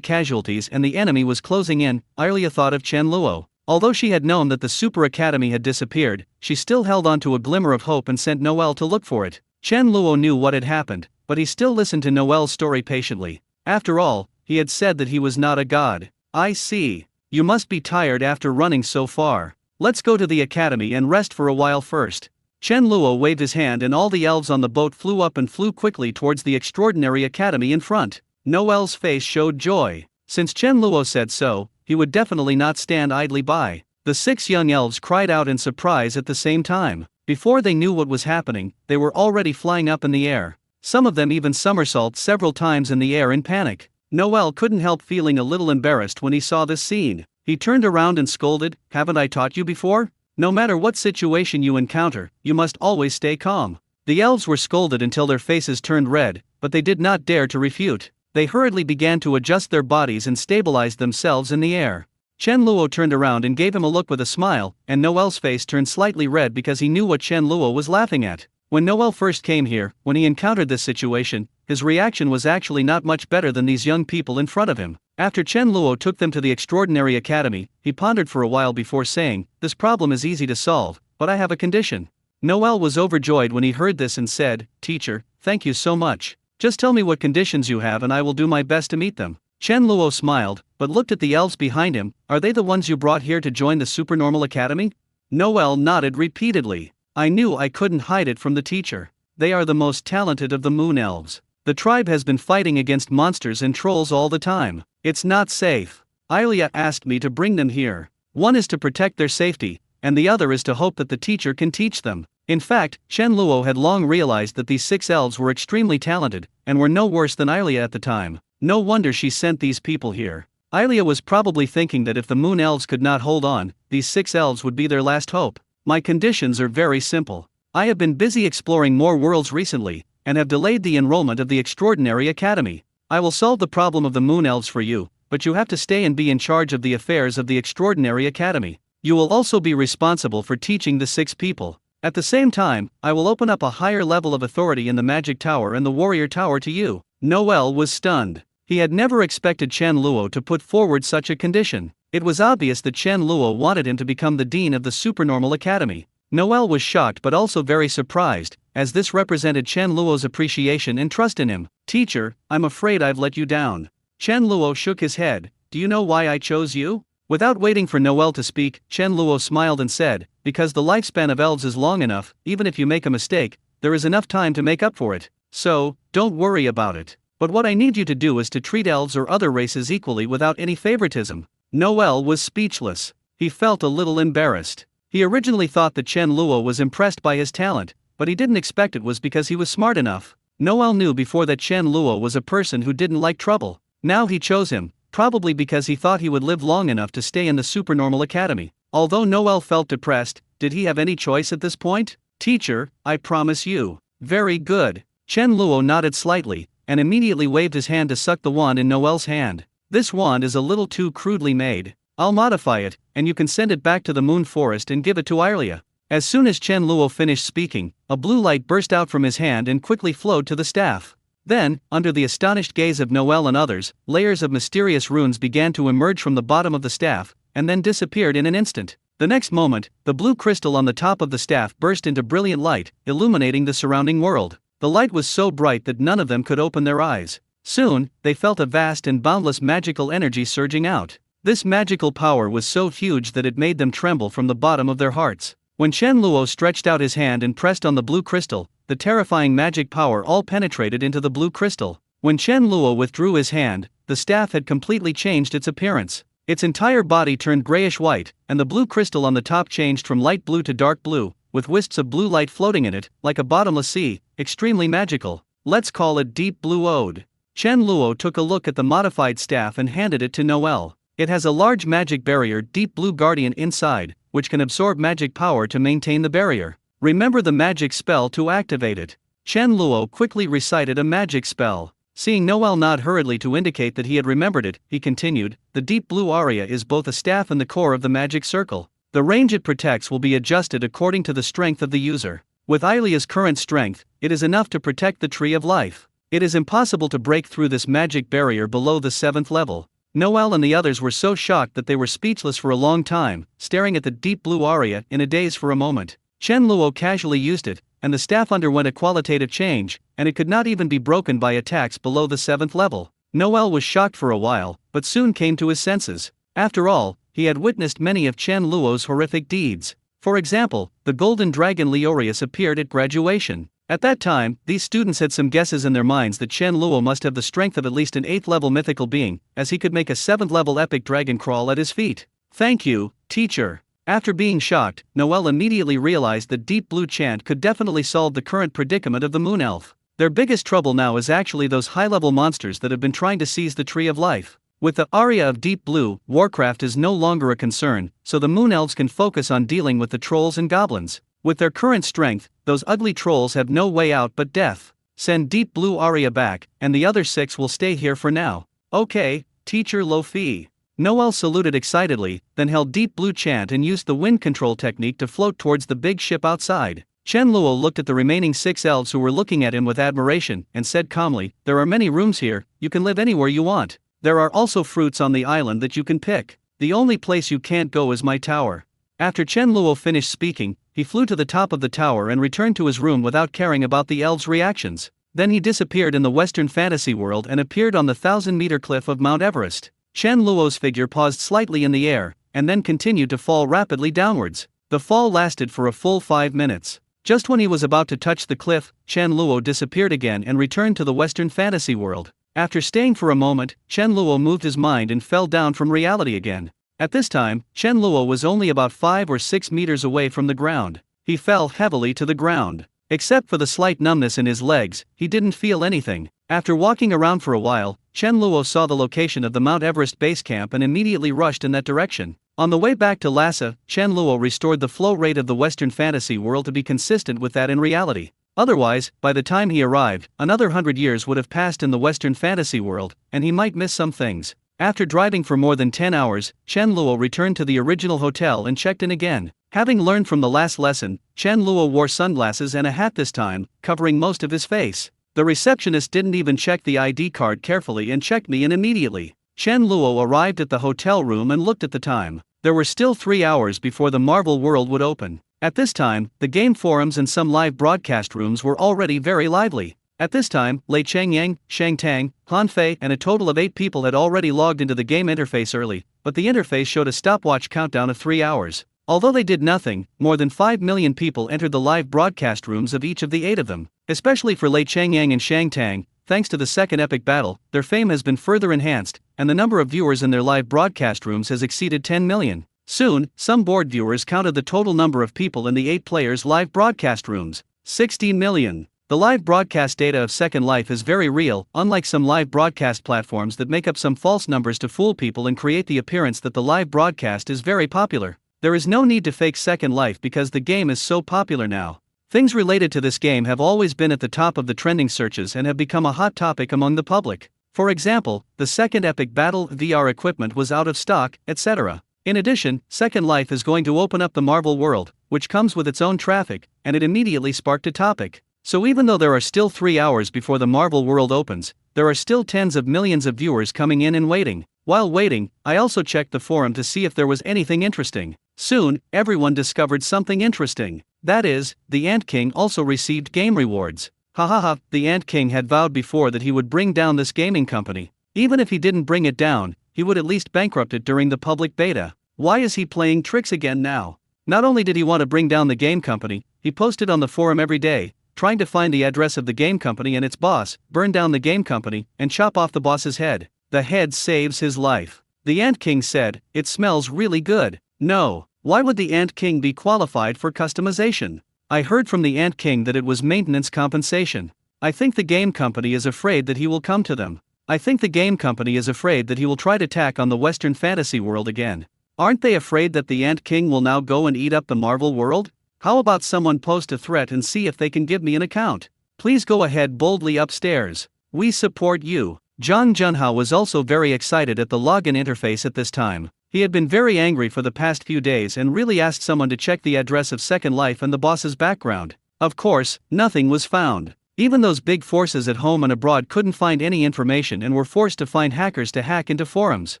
casualties and the enemy was closing in, Irelia thought of Chen Luo. Although she had known that the Super Academy had disappeared, she still held on to a glimmer of hope and sent Noel to look for it. Chen Luo knew what had happened, but he still listened to Noel's story patiently. After all, he had said that he was not a god. I see. You must be tired after running so far. Let's go to the academy and rest for a while first. Chen Luo waved his hand and all the elves on the boat flew up and flew quickly towards the extraordinary academy in front. Noel's face showed joy. Since Chen Luo said so, he would definitely not stand idly by. The 6 young elves cried out in surprise at the same time. Before they knew what was happening, they were already flying up in the air. Some of them even somersaulted several times in the air in panic. Noel couldn't help feeling a little embarrassed when he saw this scene. He turned around and scolded, "Haven't I taught you before? No matter what situation you encounter, you must always stay calm." The elves were scolded until their faces turned red, but they did not dare to refute. They hurriedly began to adjust their bodies and stabilized themselves in the air. Chen Luo turned around and gave him a look with a smile, and Noel's face turned slightly red because he knew what Chen Luo was laughing at. When Noel first came here, when he encountered this situation, his reaction was actually not much better than these young people in front of him. After Chen Luo took them to the extraordinary academy, he pondered for a while before saying, "This problem is easy to solve, but I have a condition." Noel was overjoyed when he heard this and said, "Teacher, thank you so much. Just tell me what conditions you have and I will do my best to meet them." Chen Luo smiled, but looked at the elves behind him. "Are they the ones you brought here to join the Supernormal Academy?" Noel nodded repeatedly. "I knew I couldn't hide it from the teacher. They are the most talented of the moon elves. The tribe has been fighting against monsters and trolls all the time. It's not safe. Ilia asked me to bring them here. One is to protect their safety, and the other is to hope that the teacher can teach them." In fact, Chen Luo had long realized that these 6 elves were extremely talented, and were no worse than Ilia at the time. No wonder she sent these people here. Ilia was probably thinking that if the moon elves could not hold on, these 6 elves would be their last hope. "My conditions are very simple. I have been busy exploring more worlds recently, and have delayed the enrollment of the Extraordinary Academy. I will solve the problem of the moon elves for you, but you have to stay and be in charge of the affairs of the Extraordinary Academy. You will also be responsible for teaching the 6 people. At the same time, I will open up a higher level of authority in the Magic Tower and the Warrior Tower to you." Noel was stunned. He had never expected Chen Luo to put forward such a condition. It was obvious that Chen Luo wanted him to become the dean of the Supernormal Academy. Noel was shocked but also very surprised, as this represented Chen Luo's appreciation and trust in him. "Teacher, I'm afraid I've let you down." Chen Luo shook his head. "Do you know why I chose you?" Without waiting for Noel to speak, Chen Luo smiled and said, "Because the lifespan of elves is long enough, even if you make a mistake, there is enough time to make up for it. So, don't worry about it. But what I need you to do is to treat elves or other races equally without any favoritism." Noel was speechless. He felt a little embarrassed. He originally thought that Chen Luo was impressed by his talent, but he didn't expect it was because he was smart enough. Noel knew before that Chen Luo was a person who didn't like trouble. Now he chose him, probably because he thought he would live long enough to stay in the Supernormal Academy. Although Noel felt depressed, did he have any choice at this point? "Teacher, I promise you." "Very good." Chen Luo nodded slightly, and immediately waved his hand to suck the wand in Noel's hand. "This wand is a little too crudely made. I'll modify it, and you can send it back to the Moon Forest and give it to Irelia." As soon as Chen Luo finished speaking, a blue light burst out from his hand and quickly flowed to the staff. Then, under the astonished gaze of Noel and others, layers of mysterious runes began to emerge from the bottom of the staff, and then disappeared in an instant. The next moment, the blue crystal on the top of the staff burst into brilliant light, illuminating the surrounding world. The light was so bright that none of them could open their eyes. Soon, they felt a vast and boundless magical energy surging out. This magical power was so huge that it made them tremble from the bottom of their hearts. When Chen Luo stretched out his hand and pressed on the blue crystal, the terrifying magic power all penetrated into the blue crystal. When Chen Luo withdrew his hand, the staff had completely changed its appearance. Its entire body turned grayish-white, and the blue crystal on the top changed from light blue to dark blue, with wisps of blue light floating in it, like a bottomless sea, extremely magical. Let's call it Deep Blue Ode. Chen Luo took a look at the modified staff and handed it to Noelle. It has a large magic barrier Deep Blue Guardian inside, which can absorb magic power to maintain the barrier. Remember the magic spell to activate it. Chen Luo quickly recited a magic spell. Seeing Noelle nod hurriedly to indicate that he had remembered it, he continued, the Deep Blue Aria is both a staff and the core of the magic circle. The range it protects will be adjusted according to the strength of the user. With Aylia's current strength, it is enough to protect the Tree of Life. It is impossible to break through this magic barrier below the 7th level. Noelle and the others were so shocked that they were speechless for a long time, staring at the Deep Blue Aria in a daze for a moment. Chen Luo casually used it, and the staff underwent a qualitative change, and it could not even be broken by attacks below the 7th level. Noelle was shocked for a while, but soon came to his senses. After all, he had witnessed many of Chen Luo's horrific deeds. For example, the golden dragon Leorius appeared at graduation. At that time, these students had some guesses in their minds that Chen Luo must have the strength of at least an 8th-level mythical being, as he could make a 7th-level epic dragon crawl at his feet. Thank you, teacher. After being shocked, Noelle immediately realized that Deep Blue Chant could definitely solve the current predicament of the Moon Elf. Their biggest trouble now is actually those high-level monsters that have been trying to seize the Tree of Life. With the Aria of Deep Blue, Warcraft is no longer a concern, so the Moon Elves can focus on dealing with the trolls and goblins. With their current strength, those ugly trolls have no way out but death. Send Deep Blue Aria back, and the other 6 will stay here for now. Okay, Teacher Lo-Fi. Noelle saluted excitedly, then held Deep Blue Chant and used the wind control technique to float towards the big ship outside. Chen Luo looked at the remaining 6 elves who were looking at him with admiration, and said calmly, there are many rooms here, you can live anywhere you want. There are also fruits on the island that you can pick. The only place you can't go is my tower. After Chen Luo finished speaking, he flew to the top of the tower and returned to his room without caring about the elves' reactions. Then he disappeared in the Western fantasy world and appeared on the 1,000-meter cliff of Mount Everest. Chen Luo's figure paused slightly in the air, and then continued to fall rapidly downwards. The fall lasted for a full 5 minutes. Just when he was about to touch the cliff, Chen Luo disappeared again and returned to the Western fantasy world. After staying for a moment, Chen Luo moved his mind and fell down from reality again. At this time, Chen Luo was only about 5 or 6 meters away from the ground. He fell heavily to the ground. Except for the slight numbness in his legs, he didn't feel anything. After walking around for a while, Chen Luo saw the location of the Mount Everest base camp and immediately rushed in that direction. On the way back to Lhasa, Chen Luo restored the flow rate of the Western fantasy world to be consistent with that in reality. Otherwise, by the time he arrived, another 100 years would have passed in the Western fantasy world, and he might miss some things. After driving for more than 10 hours, Chen Luo returned to the original hotel and checked in again. Having learned from the last lesson, Chen Luo wore sunglasses and a hat this time, covering most of his face. The receptionist didn't even check the ID card carefully and checked me in immediately. Chen Luo arrived at the hotel room and looked at the time. There were still 3 hours before the Marvel world would open. At this time, the game forums and some live broadcast rooms were already very lively. At this time, Lei Chengyang, Shang Tang, Han Fei and a total of 8 people had already logged into the game interface early, but the interface showed a stopwatch countdown of 3 hours. Although they did nothing, more than 5 million people entered the live broadcast rooms of each of the 8 of them. Especially for Lei Chengyang and Shang Tang, thanks to the second epic battle, their fame has been further enhanced, and the number of viewers in their live broadcast rooms has exceeded 10 million. Soon, some board viewers counted the total number of people in the 8 players' live broadcast rooms. 16 million. The live broadcast data of Second Life is very real, unlike some live broadcast platforms that make up some false numbers to fool people and create the appearance that the live broadcast is very popular. There is no need to fake Second Life because the game is so popular now. Things related to this game have always been at the top of the trending searches and have become a hot topic among the public. For example, the second epic battle VR equipment was out of stock, etc. In addition, Second Life is going to open up the Marvel world, which comes with its own traffic, and it immediately sparked a topic. So even though there are still 3 hours before the Marvel world opens, there are still tens of millions of viewers coming in and waiting. While waiting, I also checked the forum to see if there was anything interesting. Soon, everyone discovered something interesting. That is, the Ant King also received game rewards. Hahaha, the Ant King had vowed before that he would bring down this gaming company. Even if he didn't bring it down, he would at least bankrupt it during the public beta. Why is he playing tricks again now? Not only did he want to bring down the game company, he posted on the forum every day, trying to find the address of the game company and its boss, burn down the game company, and chop off the boss's head. The head saves his life. The Ant King said, "It smells really good." No. Why would the Ant King be qualified for customization? I heard from the Ant King that it was maintenance compensation. I think the game company is afraid that he will come to them. I think the game company is afraid that he will try to tack on the Western fantasy world again. Aren't they afraid that the Ant King will now go and eat up the Marvel world? How about someone post a threat and see if they can give me an account? Please go ahead boldly upstairs. We support you. Jang Junhao was also very excited at the login interface at this time. He had been very angry for the past few days and really asked someone to check the address of Second Life and the boss's background. Of course, nothing was found. Even those big forces at home and abroad couldn't find any information and were forced to find hackers to hack into forums.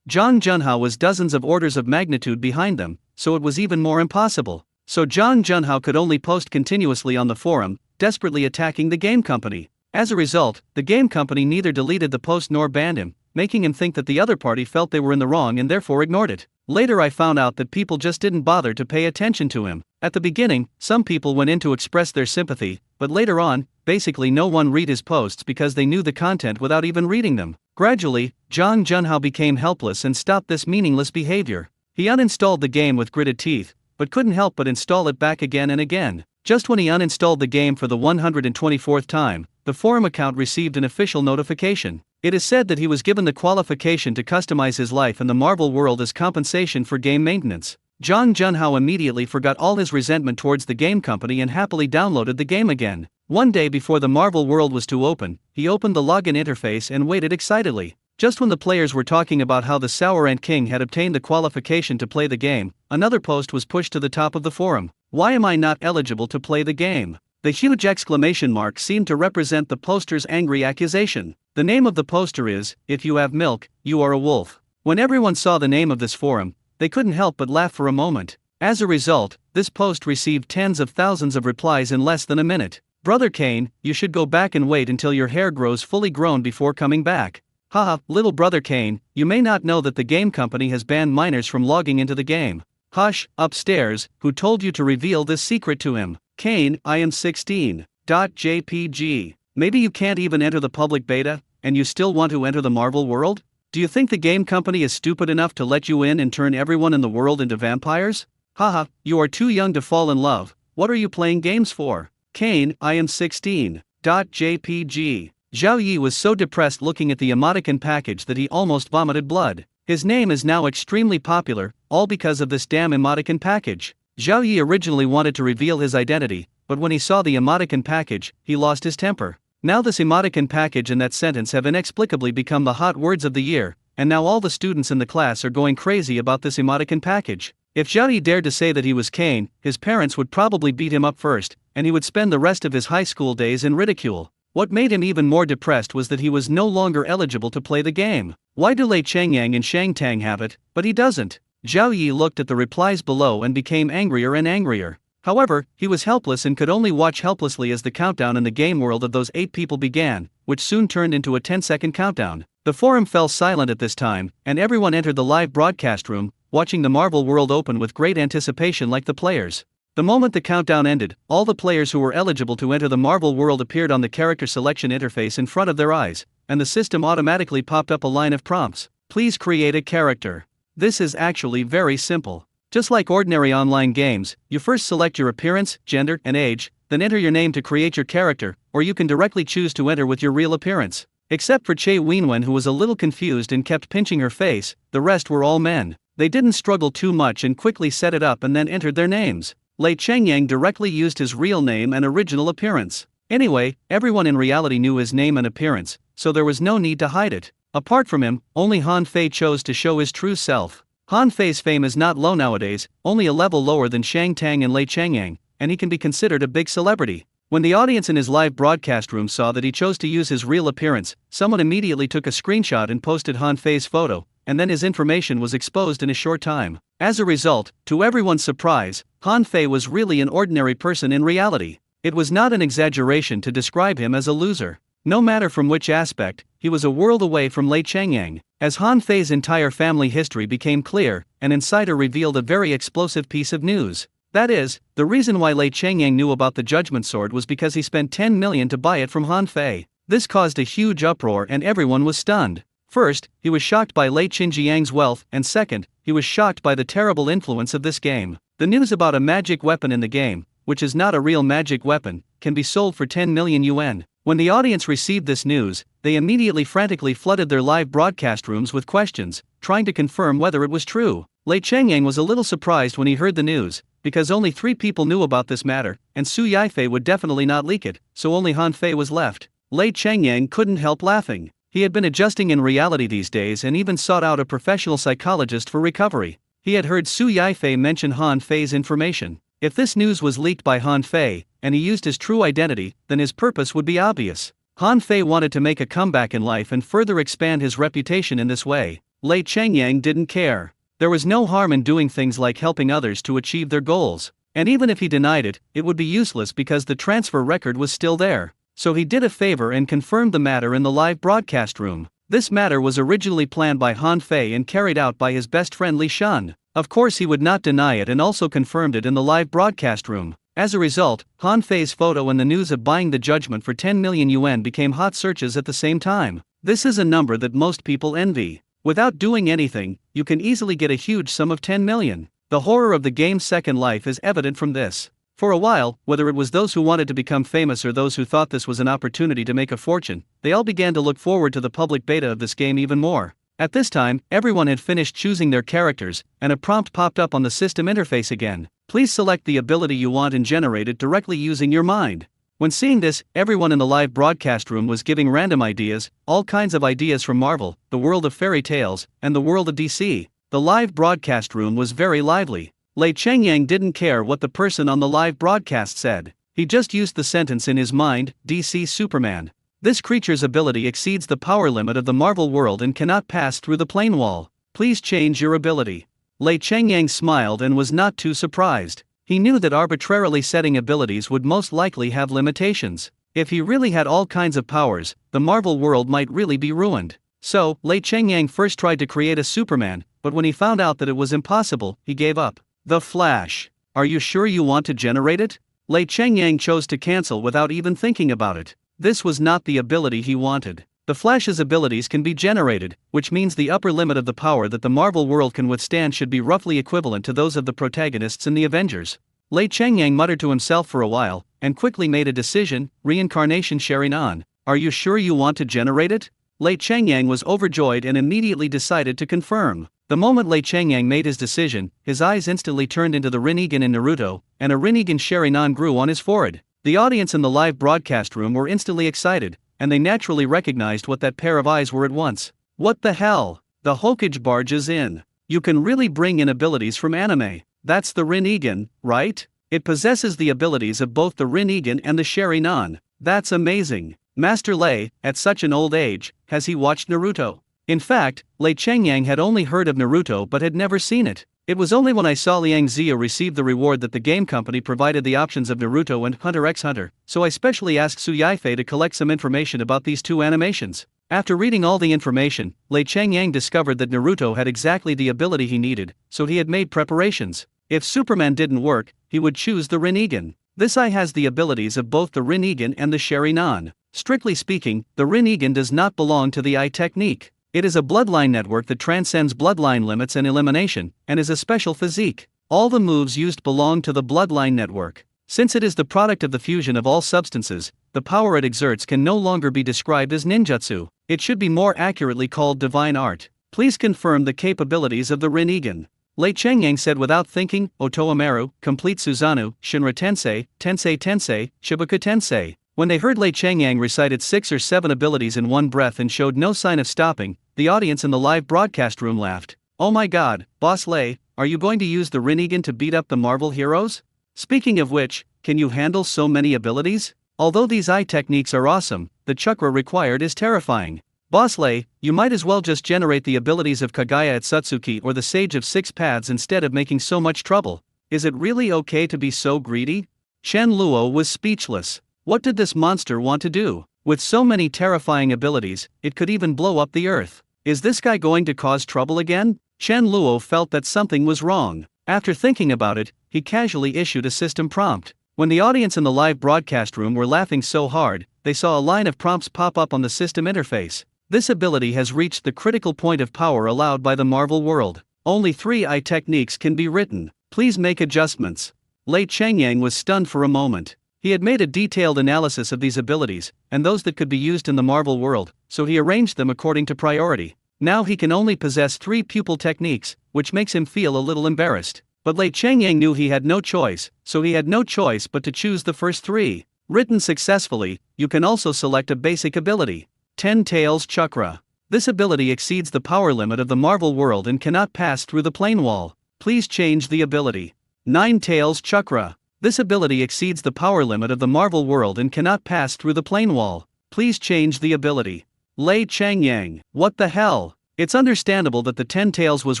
Jang Junhao was dozens of orders of magnitude behind them, so it was even more impossible. So Jang Junhao could only post continuously on the forum, desperately attacking the game company. As a result, the game company neither deleted the post nor banned him, making him think that the other party felt they were in the wrong and therefore ignored it. Later I found out that people just didn't bother to pay attention to him. At the beginning, some people went in to express their sympathy, but later on, basically no one read his posts because they knew the content without even reading them. Gradually, Jang Junhao became helpless and stopped this meaningless behavior. He uninstalled the game with gritted teeth, but couldn't help but install it back again and again. Just when he uninstalled the game for the 124th time, the forum account received an official notification. It is said that he was given the qualification to customize his life in the Marvel world as compensation for game maintenance. Jang Junhao immediately forgot all his resentment towards the game company and happily downloaded the game again. One day before the Marvel world was to open, he opened the login interface and waited excitedly. Just when the players were talking about how the Sour Ant King had obtained the qualification to play the game, another post was pushed to the top of the forum. Why am I not eligible to play the game? The huge exclamation mark seemed to represent the poster's angry accusation. The name of the poster is, "If you have milk, you are a wolf." When everyone saw the name of this forum, they couldn't help but laugh for a moment. As a result, this post received tens of thousands of replies in less than a minute. Brother Kane, you should go back and wait until your hair grows fully grown before coming back. Haha, little brother Kane, you may not know that the game company has banned minors from logging into the game. Hush, upstairs, who told you to reveal this secret to him? Kane, I am 16. .jpg. Maybe you can't even enter the public beta, and you still want to enter the Marvel world? Do you think the game company is stupid enough to let you in and turn everyone in the world into vampires? Haha, you are too young to fall in love. What are you playing games for? Kane, I am 16. .jpg. Zhao Yi was so depressed looking at the emoticon package that he almost vomited blood. His name is now extremely popular, all because of this damn emoticon package. Zhao Yi originally wanted to reveal his identity, but when he saw the emoticon package, he lost his temper. Now this emoticon package and that sentence have inexplicably become the hot words of the year, and now all the students in the class are going crazy about this emoticon package. If Zhao Yi dared to say that he was Kane, his parents would probably beat him up first, and he would spend the rest of his high school days in ridicule. What made him even more depressed was that he was no longer eligible to play the game. Why do Lei Chengyang and Shang Tang have it, but he doesn't? Zhao Yi looked at the replies below and became angrier and angrier. However, he was helpless and could only watch helplessly as the countdown in the game world of those 8 people began, which soon turned into a 10-second countdown. The forum fell silent at this time, and everyone entered the live broadcast room, watching the Marvel world open with great anticipation like the players. The moment the countdown ended, all the players who were eligible to enter the Marvel world appeared on the character selection interface in front of their eyes, and the system automatically popped up a line of prompts. Please create a character. This is actually very simple. Just like ordinary online games, you first select your appearance, gender, and age, then enter your name to create your character, or you can directly choose to enter with your real appearance. Except for Che Wenwen, who was a little confused and kept pinching her face, the rest were all men. They didn't struggle too much and quickly set it up and then entered their names. Lei Chengyang directly used his real name and original appearance. Anyway, everyone in reality knew his name and appearance, so there was no need to hide it. Apart from him, only Han Fei chose to show his true self. Han Fei's fame is not low nowadays, only a level lower than Shang Tang and Lei Chengyang, and he can be considered a big celebrity. When the audience in his live broadcast room saw that he chose to use his real appearance, someone immediately took a screenshot and posted Han Fei's photo, and then his information was exposed in a short time. As a result, to everyone's surprise, Han Fei was really an ordinary person in reality. It was not an exaggeration to describe him as a loser. No matter from which aspect, he was a world away from Lei Chengyang. As Han Fei's entire family history became clear, an insider revealed a very explosive piece of news. That is, the reason why Lei Chengyang knew about the Judgment Sword was because he spent 10 million to buy it from Han Fei. This caused a huge uproar and everyone was stunned. First, he was shocked by Lei Chengyang's wealth, and second, he was shocked by the terrible influence of this game. The news about a magic weapon in the game, which is not a real magic weapon, can be sold for 10 million yuan. When the audience received this news, they immediately frantically flooded their live broadcast rooms with questions, trying to confirm whether it was true. Lei Chengyang was a little surprised when he heard the news, because only 3 people knew about this matter, and Su Yifei would definitely not leak it, so only Han Fei was left. Lei Chengyang couldn't help laughing. He had been adjusting in reality these days and even sought out a professional psychologist for recovery. He had heard Su Yifei mention Han Fei's information. If this news was leaked by Han Fei, and he used his true identity, then his purpose would be obvious. Han Fei wanted to make a comeback in life and further expand his reputation in this way. Lei Chengyang didn't care. There was no harm in doing things like helping others to achieve their goals. And even if he denied it, it would be useless because the transfer record was still there. So he did a favor and confirmed the matter in the live broadcast room. This matter was originally planned by Han Fei and carried out by his best friend Li Shan. Of course he would not deny it and also confirmed it in the live broadcast room. As a result, Han Fei's photo and the news of buying the judgment for 10 million yuan became hot searches at the same time. This is a number that most people envy. Without doing anything, you can easily get a huge sum of 10 million. The horror of the game's second life is evident from this. For a while, whether it was those who wanted to become famous or those who thought this was an opportunity to make a fortune, they all began to look forward to the public beta of this game even more. At this time, everyone had finished choosing their characters, and a prompt popped up on the system interface again. Please select the ability you want and generate it directly using your mind. When seeing this, everyone in the live broadcast room was giving random ideas, all kinds of ideas from Marvel, the world of fairy tales, and the world of DC. The live broadcast room was very lively. Lei Chengyang didn't care what the person on the live broadcast said. He just used the sentence in his mind, DC Superman. This creature's ability exceeds the power limit of the Marvel world and cannot pass through the plane wall. Please change your ability. Lei Chengyang smiled and was not too surprised. He knew that arbitrarily setting abilities would most likely have limitations. If he really had all kinds of powers, the Marvel world might really be ruined. So, Lei Chengyang first tried to create a Superman, but when he found out that it was impossible, he gave up. The Flash. Are you sure you want to generate it? Lei Chengyang chose to cancel without even thinking about it. This was not the ability he wanted. The Flash's abilities can be generated, which means the upper limit of the power that the Marvel world can withstand should be roughly equivalent to those of the protagonists in the Avengers. Lei Chengyang muttered to himself for a while, and quickly made a decision, reincarnation Sharinan. Are you sure you want to generate it? Lei Chengyang was overjoyed and immediately decided to confirm. The moment Lei Chengyang made his decision, his eyes instantly turned into the Rinnegan in Naruto, and a Rinnegan Sharinan grew on his forehead. The audience in the live broadcast room were instantly excited, and they naturally recognized what that pair of eyes were at once. What the hell? The Hokage barges in. You can really bring in abilities from anime. That's the Rinnegan, right? It possesses the abilities of both the Rinnegan and the Sharinan. That's amazing. Master Lei, at such an old age, has he watched Naruto? In fact, Lei Chengyang had only heard of Naruto but had never seen it. It was only when I saw Liang Zia receive the reward that the game company provided the options of Naruto and Hunter x Hunter, so I specially asked Su Yifei to collect some information about these two animations. After reading all the information, Lei Chengyang discovered that Naruto had exactly the ability he needed, so he had made preparations. If Superman didn't work, he would choose the Rinnegan. This eye has the abilities of both the Rinnegan and the Sharinan. Strictly speaking, the Rinnegan does not belong to the eye technique. It is a bloodline network that transcends bloodline limits and elimination, and is a special physique. All the moves used belong to the bloodline network. Since it is the product of the fusion of all substances, the power it exerts can no longer be described as ninjutsu. It should be more accurately called divine art. Please confirm the capabilities of the Rinnegan. Lei Chengyang said without thinking, Otoamaru, Complete Susanoo, Shinra Tensei, Tensei Tensei, Shibuka Tensei. When they heard Lei Chengyang recited 6 or 7 abilities in one breath and showed no sign of stopping, the audience in the live broadcast room laughed. Oh my god, Boss Lei, are you going to use the Rinnegan to beat up the Marvel heroes? Speaking of which, can you handle so many abilities? Although these eye techniques are awesome, the chakra required is terrifying. Boss Lei, you might as well just generate the abilities of Kagaya Atsutsuki or the Sage of 6 Paths instead of making so much trouble. Is it really okay to be so greedy? Chen Luo was speechless. What did this monster want to do? With so many terrifying abilities, it could even blow up the earth. Is this guy going to cause trouble again? Chen Luo felt that something was wrong. After thinking about it, he casually issued a system prompt. When the audience in the live broadcast room were laughing so hard, they saw a line of prompts pop up on the system interface. This ability has reached the critical point of power allowed by the Marvel world. Only 3 eye techniques can be written. Please make adjustments. Lei Changyang was stunned for a moment. He had made a detailed analysis of these abilities, and those that could be used in the Marvel world, so he arranged them according to priority. Now he can only possess 3 pupil techniques, which makes him feel a little embarrassed. But Lei Changyang knew he had no choice, so he had no choice but to choose the first 3. Written successfully, you can also select a basic ability. 10 Tails Chakra. This ability exceeds the power limit of the Marvel world and cannot pass through the plane wall. Please change the ability. 9 Tails Chakra. This ability exceeds the power limit of the Marvel world and cannot pass through the plane wall. Please change the ability. Lei Changyang. What the hell? It's understandable that the 10 Tails was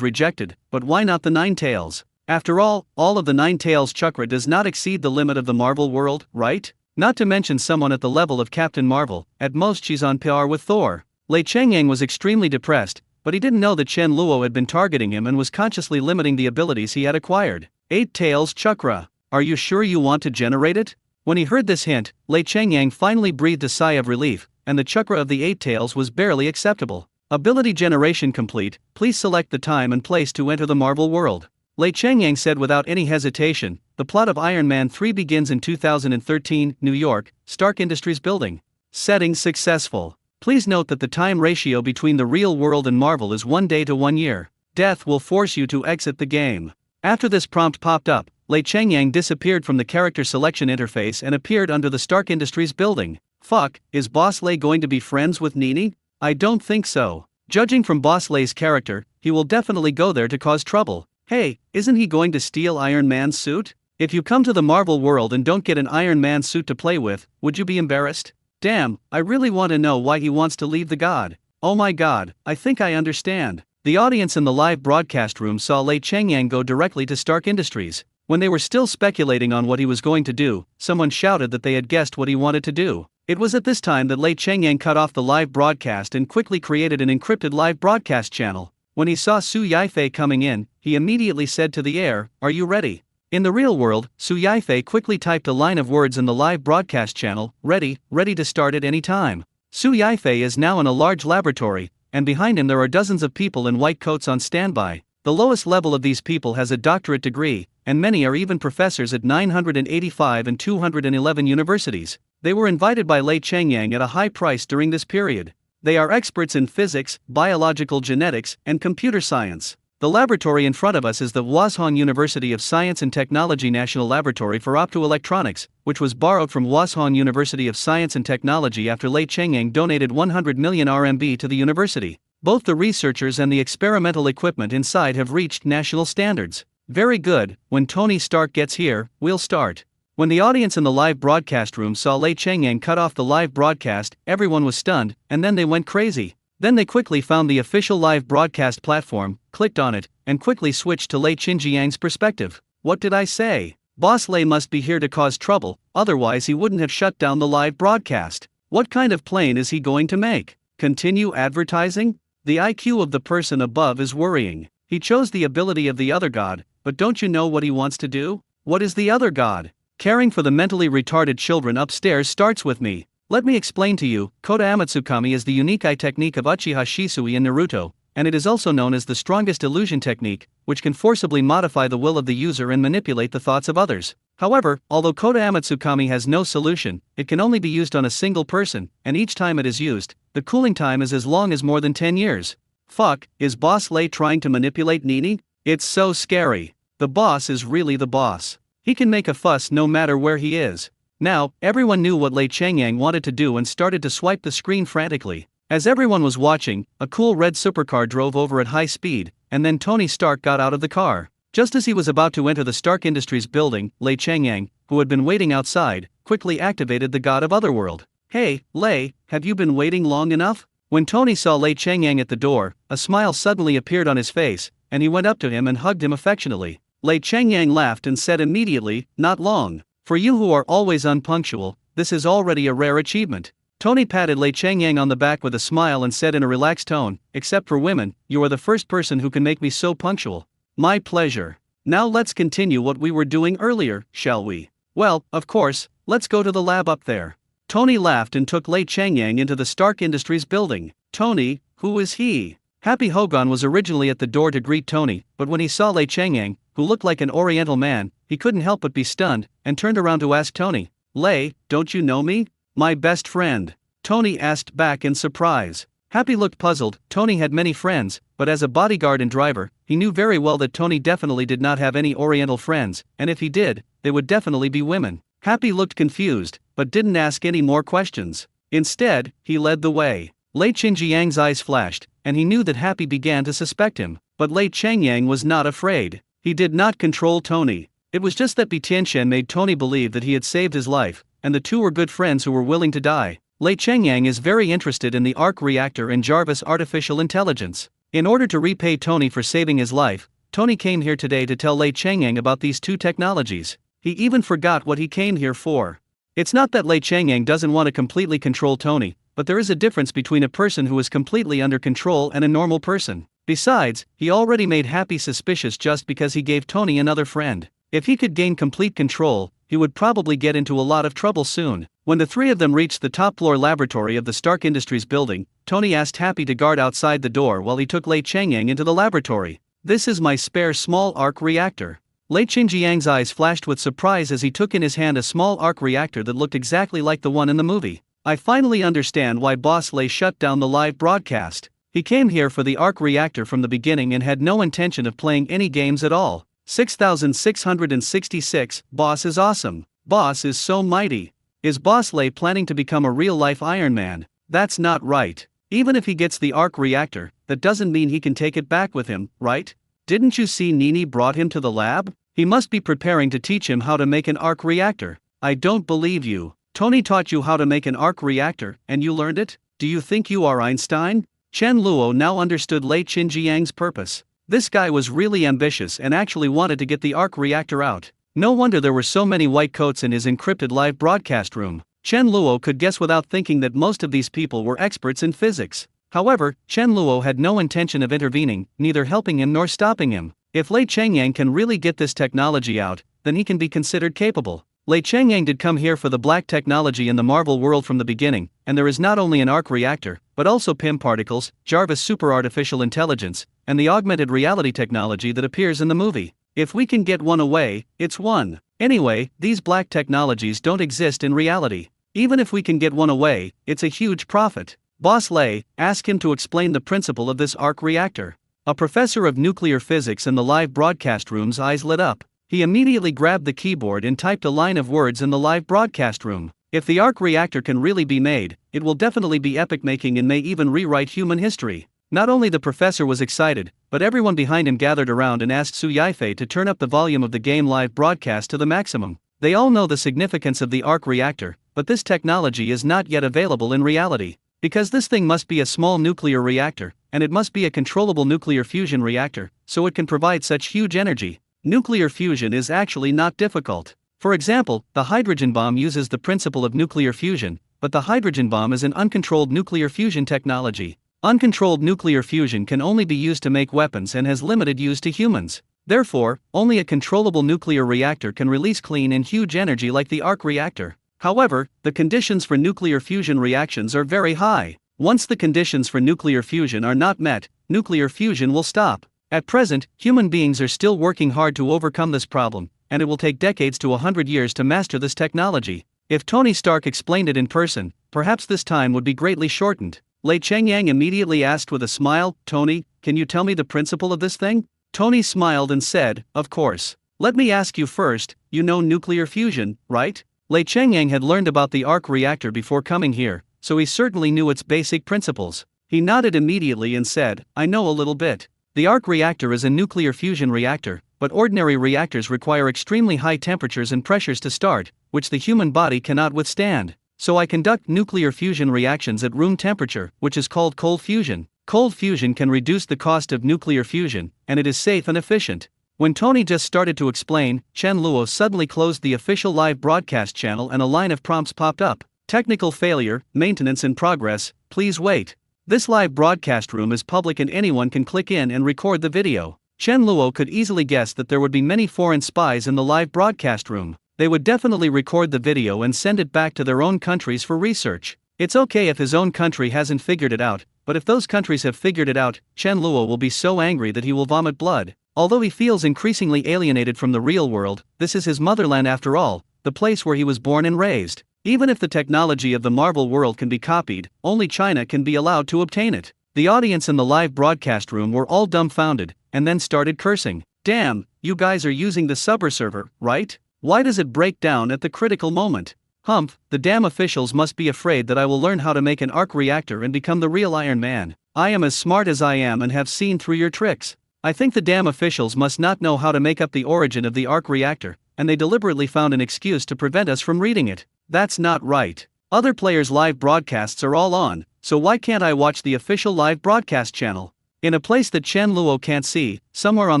rejected, but why not the 9 Tails? After all of the 9 Tails Chakra does not exceed the limit of the Marvel world, right? Not to mention someone at the level of Captain Marvel, at most she's on par with Thor. Lei Changyang was extremely depressed, but he didn't know that Chen Luo had been targeting him and was consciously limiting the abilities he had acquired. 8 Tails Chakra. Are you sure you want to generate it? When he heard this hint, Lei Changyang finally breathed a sigh of relief, and the chakra of the 8 Tails was barely acceptable. Ability generation complete, please select the time and place to enter the Marvel world. Lei Changyang said without any hesitation. The plot of Iron Man 3 begins in 2013, New York, Stark Industries building. Setting successful. Please note that the time ratio between the real world and Marvel is 1 day to 1 year. Death will force you to exit the game. After this prompt popped up, Lei Changyang disappeared from the character selection interface and appeared under the Stark Industries building. Fuck, is Boss Lei going to be friends with Nini? I don't think so. Judging from Boss Lei's character, he will definitely go there to cause trouble. Hey, isn't he going to steal Iron Man's suit? If you come to the Marvel world and don't get an Iron Man suit to play with, would you be embarrassed? Damn, I really want to know why he wants to leave the god. Oh my god, I think I understand. The audience in the live broadcast room saw Lei Changyang go directly to Stark Industries. When they were still speculating on what he was going to do, someone shouted that they had guessed what he wanted to do. It was at this time that Lei Changyang cut off the live broadcast and quickly created an encrypted live broadcast channel. When he saw Su Yaifei coming in, he immediately said to the air, "Are you ready?" In the real world, Su Yaifei quickly typed a line of words in the live broadcast channel, ready to start at any time. Su Yaifei is now in a large laboratory, and behind him there are dozens of people in white coats on standby. The lowest level of these people has a doctorate degree, and many are even professors at 985 and 211 universities. They were invited by Lei Changyang at a high price during this period. They are experts in physics, biological genetics, and computer science. The laboratory in front of us is the Washong University of Science and Technology National Laboratory for Optoelectronics, which was borrowed from Washong University of Science and Technology after Lei Changyang donated 100 million RMB to the university. Both the researchers and the experimental equipment inside have reached national standards. Very good, when Tony Stark gets here, we'll start. When the audience in the live broadcast room saw Lei Changyang cut off the live broadcast, everyone was stunned, and then they went crazy. Then they quickly found the official live broadcast platform, clicked on it, and quickly switched to Lei Changyang's perspective. What did I say? Boss Lei must be here to cause trouble, otherwise he wouldn't have shut down the live broadcast. What kind of plane is he going to make? Continue advertising? The IQ of the person above is worrying. He chose the ability of the other god, but don't you know what he wants to do? What is the other god? Caring for the mentally retarded children upstairs starts with me. Let me explain to you, Kota Amatsukami is the unique eye technique of Uchiha Shisui in Naruto, and it is also known as the strongest illusion technique, which can forcibly modify the will of the user and manipulate the thoughts of others. However, although Kota Amatsukami has no solution, it can only be used on a single person, and each time it is used, the cooling time is as long as more than 10 years. Fuck, is Boss Lei trying to manipulate Nini? It's so scary. The boss is really the boss. He can make a fuss no matter where he is. Now, everyone knew what Lei Changyang wanted to do and started to swipe the screen frantically. As everyone was watching, a cool red supercar drove over at high speed, and then Tony Stark got out of the car. Just as he was about to enter the Stark Industries building, Lei Changyang, who had been waiting outside, quickly activated the God of Otherworld. Hey, Lei, have you been waiting long enough? When Tony saw Lei Changyang at the door, a smile suddenly appeared on his face, and he went up to him and hugged him affectionately. Lei Changyang laughed and said immediately, "Not long. For you who are always unpunctual, this is already a rare achievement." Tony patted Lei Changyang on the back with a smile and said in a relaxed tone, "Except for women, you are the first person who can make me so punctual." My pleasure. Now let's continue what we were doing earlier, shall we? Well, of course, let's go to the lab up there. Tony laughed and took Lei Changyang into the Stark Industries building. Tony, who is he? Happy Hogan was originally at the door to greet Tony, but when he saw Lei Changyang, who looked like an Oriental man, he couldn't help but be stunned, and turned around to ask Tony, "Lei, don't you know me? My best friend." Tony asked back in surprise. Happy looked puzzled. Tony had many friends, but as a bodyguard and driver, he knew very well that Tony definitely did not have any Oriental friends, and if he did, they would definitely be women. Happy looked confused, but didn't ask any more questions. Instead, he led the way. Lei Qingjiang's eyes flashed, and he knew that Happy began to suspect him, but Lei Changyang was not afraid. He did not control Tony. It was just that Bi Tianxian made Tony believe that he had saved his life, and the two were good friends who were willing to die. Lei Changyang is very interested in the arc reactor and Jarvis artificial intelligence. In order to repay Tony for saving his life, Tony came here today to tell Lei Changyang about these two technologies. He even forgot what he came here for. It's not that Lei Changyang doesn't want to completely control Tony, but there is a difference between a person who is completely under control and a normal person. Besides, he already made Happy suspicious just because he gave Tony another friend. If he could gain complete control, he would probably get into a lot of trouble soon. When the three of them reached the top floor laboratory of the Stark Industries building, Tony asked Happy to guard outside the door while he took Lei Changyang into the laboratory. "This is my spare small arc reactor." Lei Qingjiang's eyes flashed with surprise as he took in his hand a small arc reactor that looked exactly like the one in the movie. "I finally understand why Boss Lei shut down the live broadcast. He came here for the arc reactor from the beginning and had no intention of playing any games at all." 6666, Boss is awesome. Boss is so mighty. Is Boss Lei planning to become a real-life Iron Man? That's not right. Even if he gets the arc reactor, that doesn't mean he can take it back with him, right? Didn't you see Nini brought him to the lab? He must be preparing to teach him how to make an arc reactor. I don't believe you. Tony taught you how to make an arc reactor, and you learned it? Do you think you are Einstein? Chen Luo now understood Lei Qingjiang's purpose. This guy was really ambitious and actually wanted to get the arc reactor out. No wonder there were so many white coats in his encrypted live broadcast room. Chen Luo could guess without thinking that most of these people were experts in physics. However, Chen Luo had no intention of intervening, neither helping him nor stopping him. If Lei Changyang can really get this technology out, then he can be considered capable. Lei Changyang did come here for the black technology in the Marvel world from the beginning, and there is not only an arc reactor, but also PIM particles, Jarvis super artificial intelligence, and the augmented reality technology that appears in the movie. If we can get one away, it's one. Anyway, these black technologies don't exist in reality. Even if we can get one away, it's a huge profit. Boss Lei, ask him to explain the principle of this arc reactor. A professor of nuclear physics in the live broadcast room's eyes lit up. He immediately grabbed the keyboard and typed a line of words in the live broadcast room. If the arc reactor can really be made, it will definitely be epic-making and may even rewrite human history. Not only the professor was excited, but everyone behind him gathered around and asked Su Yaifei to turn up the volume of the game live broadcast to the maximum. They all know the significance of the arc reactor, but this technology is not yet available in reality. Because this thing must be a small nuclear reactor, and it must be a controllable nuclear fusion reactor, so it can provide such huge energy. Nuclear fusion is actually not difficult. For example, the hydrogen bomb uses the principle of nuclear fusion, but the hydrogen bomb is an uncontrolled nuclear fusion technology. Uncontrolled nuclear fusion can only be used to make weapons and has limited use to humans. Therefore, only a controllable nuclear reactor can release clean and huge energy like the arc reactor. However, the conditions for nuclear fusion reactions are very high. Once the conditions for nuclear fusion are not met, nuclear fusion will stop. At present, human beings are still working hard to overcome this problem, and it will take decades to 100 years to master this technology. If Tony Stark explained it in person, perhaps this time would be greatly shortened. Lei Changyang immediately asked with a smile, "Tony, can you tell me the principle of this thing?" Tony smiled and said, "Of course. Let me ask you first, you know nuclear fusion, right?" Lei Changyang had learned about the arc reactor before coming here, so he certainly knew its basic principles. He nodded immediately and said, "I know a little bit. The arc reactor is a nuclear fusion reactor, but ordinary reactors require extremely high temperatures and pressures to start, which the human body cannot withstand. So I conduct nuclear fusion reactions at room temperature, which is called cold fusion. Cold fusion can reduce the cost of nuclear fusion, and it is safe and efficient." When Tony just started to explain, Chen Luo suddenly closed the official live broadcast channel and a line of prompts popped up. "Technical failure, maintenance in progress, please wait." This live broadcast room is public and anyone can click in and record the video. Chen Luo could easily guess that there would be many foreign spies in the live broadcast room. They would definitely record the video and send it back to their own countries for research. It's okay if his own country hasn't figured it out, but if those countries have figured it out, Chen Luo will be so angry that he will vomit blood. Although he feels increasingly alienated from the real world, this is his motherland after all, the place where he was born and raised. Even if the technology of the Marvel world can be copied, only China can be allowed to obtain it. The audience in the live broadcast room were all dumbfounded, and then started cursing. Damn, you guys are using the subber server, right? Why does it break down at the critical moment? Humph, the damn officials must be afraid that I will learn how to make an arc reactor and become the real Iron Man. I am as smart as I am and have seen through your tricks. I think the damn officials must not know how to make up the origin of the arc reactor, and they deliberately found an excuse to prevent us from reading it. That's not right. Other players' live broadcasts are all on, so why can't I watch the official live broadcast channel? In a place that Chen Luo can't see, somewhere on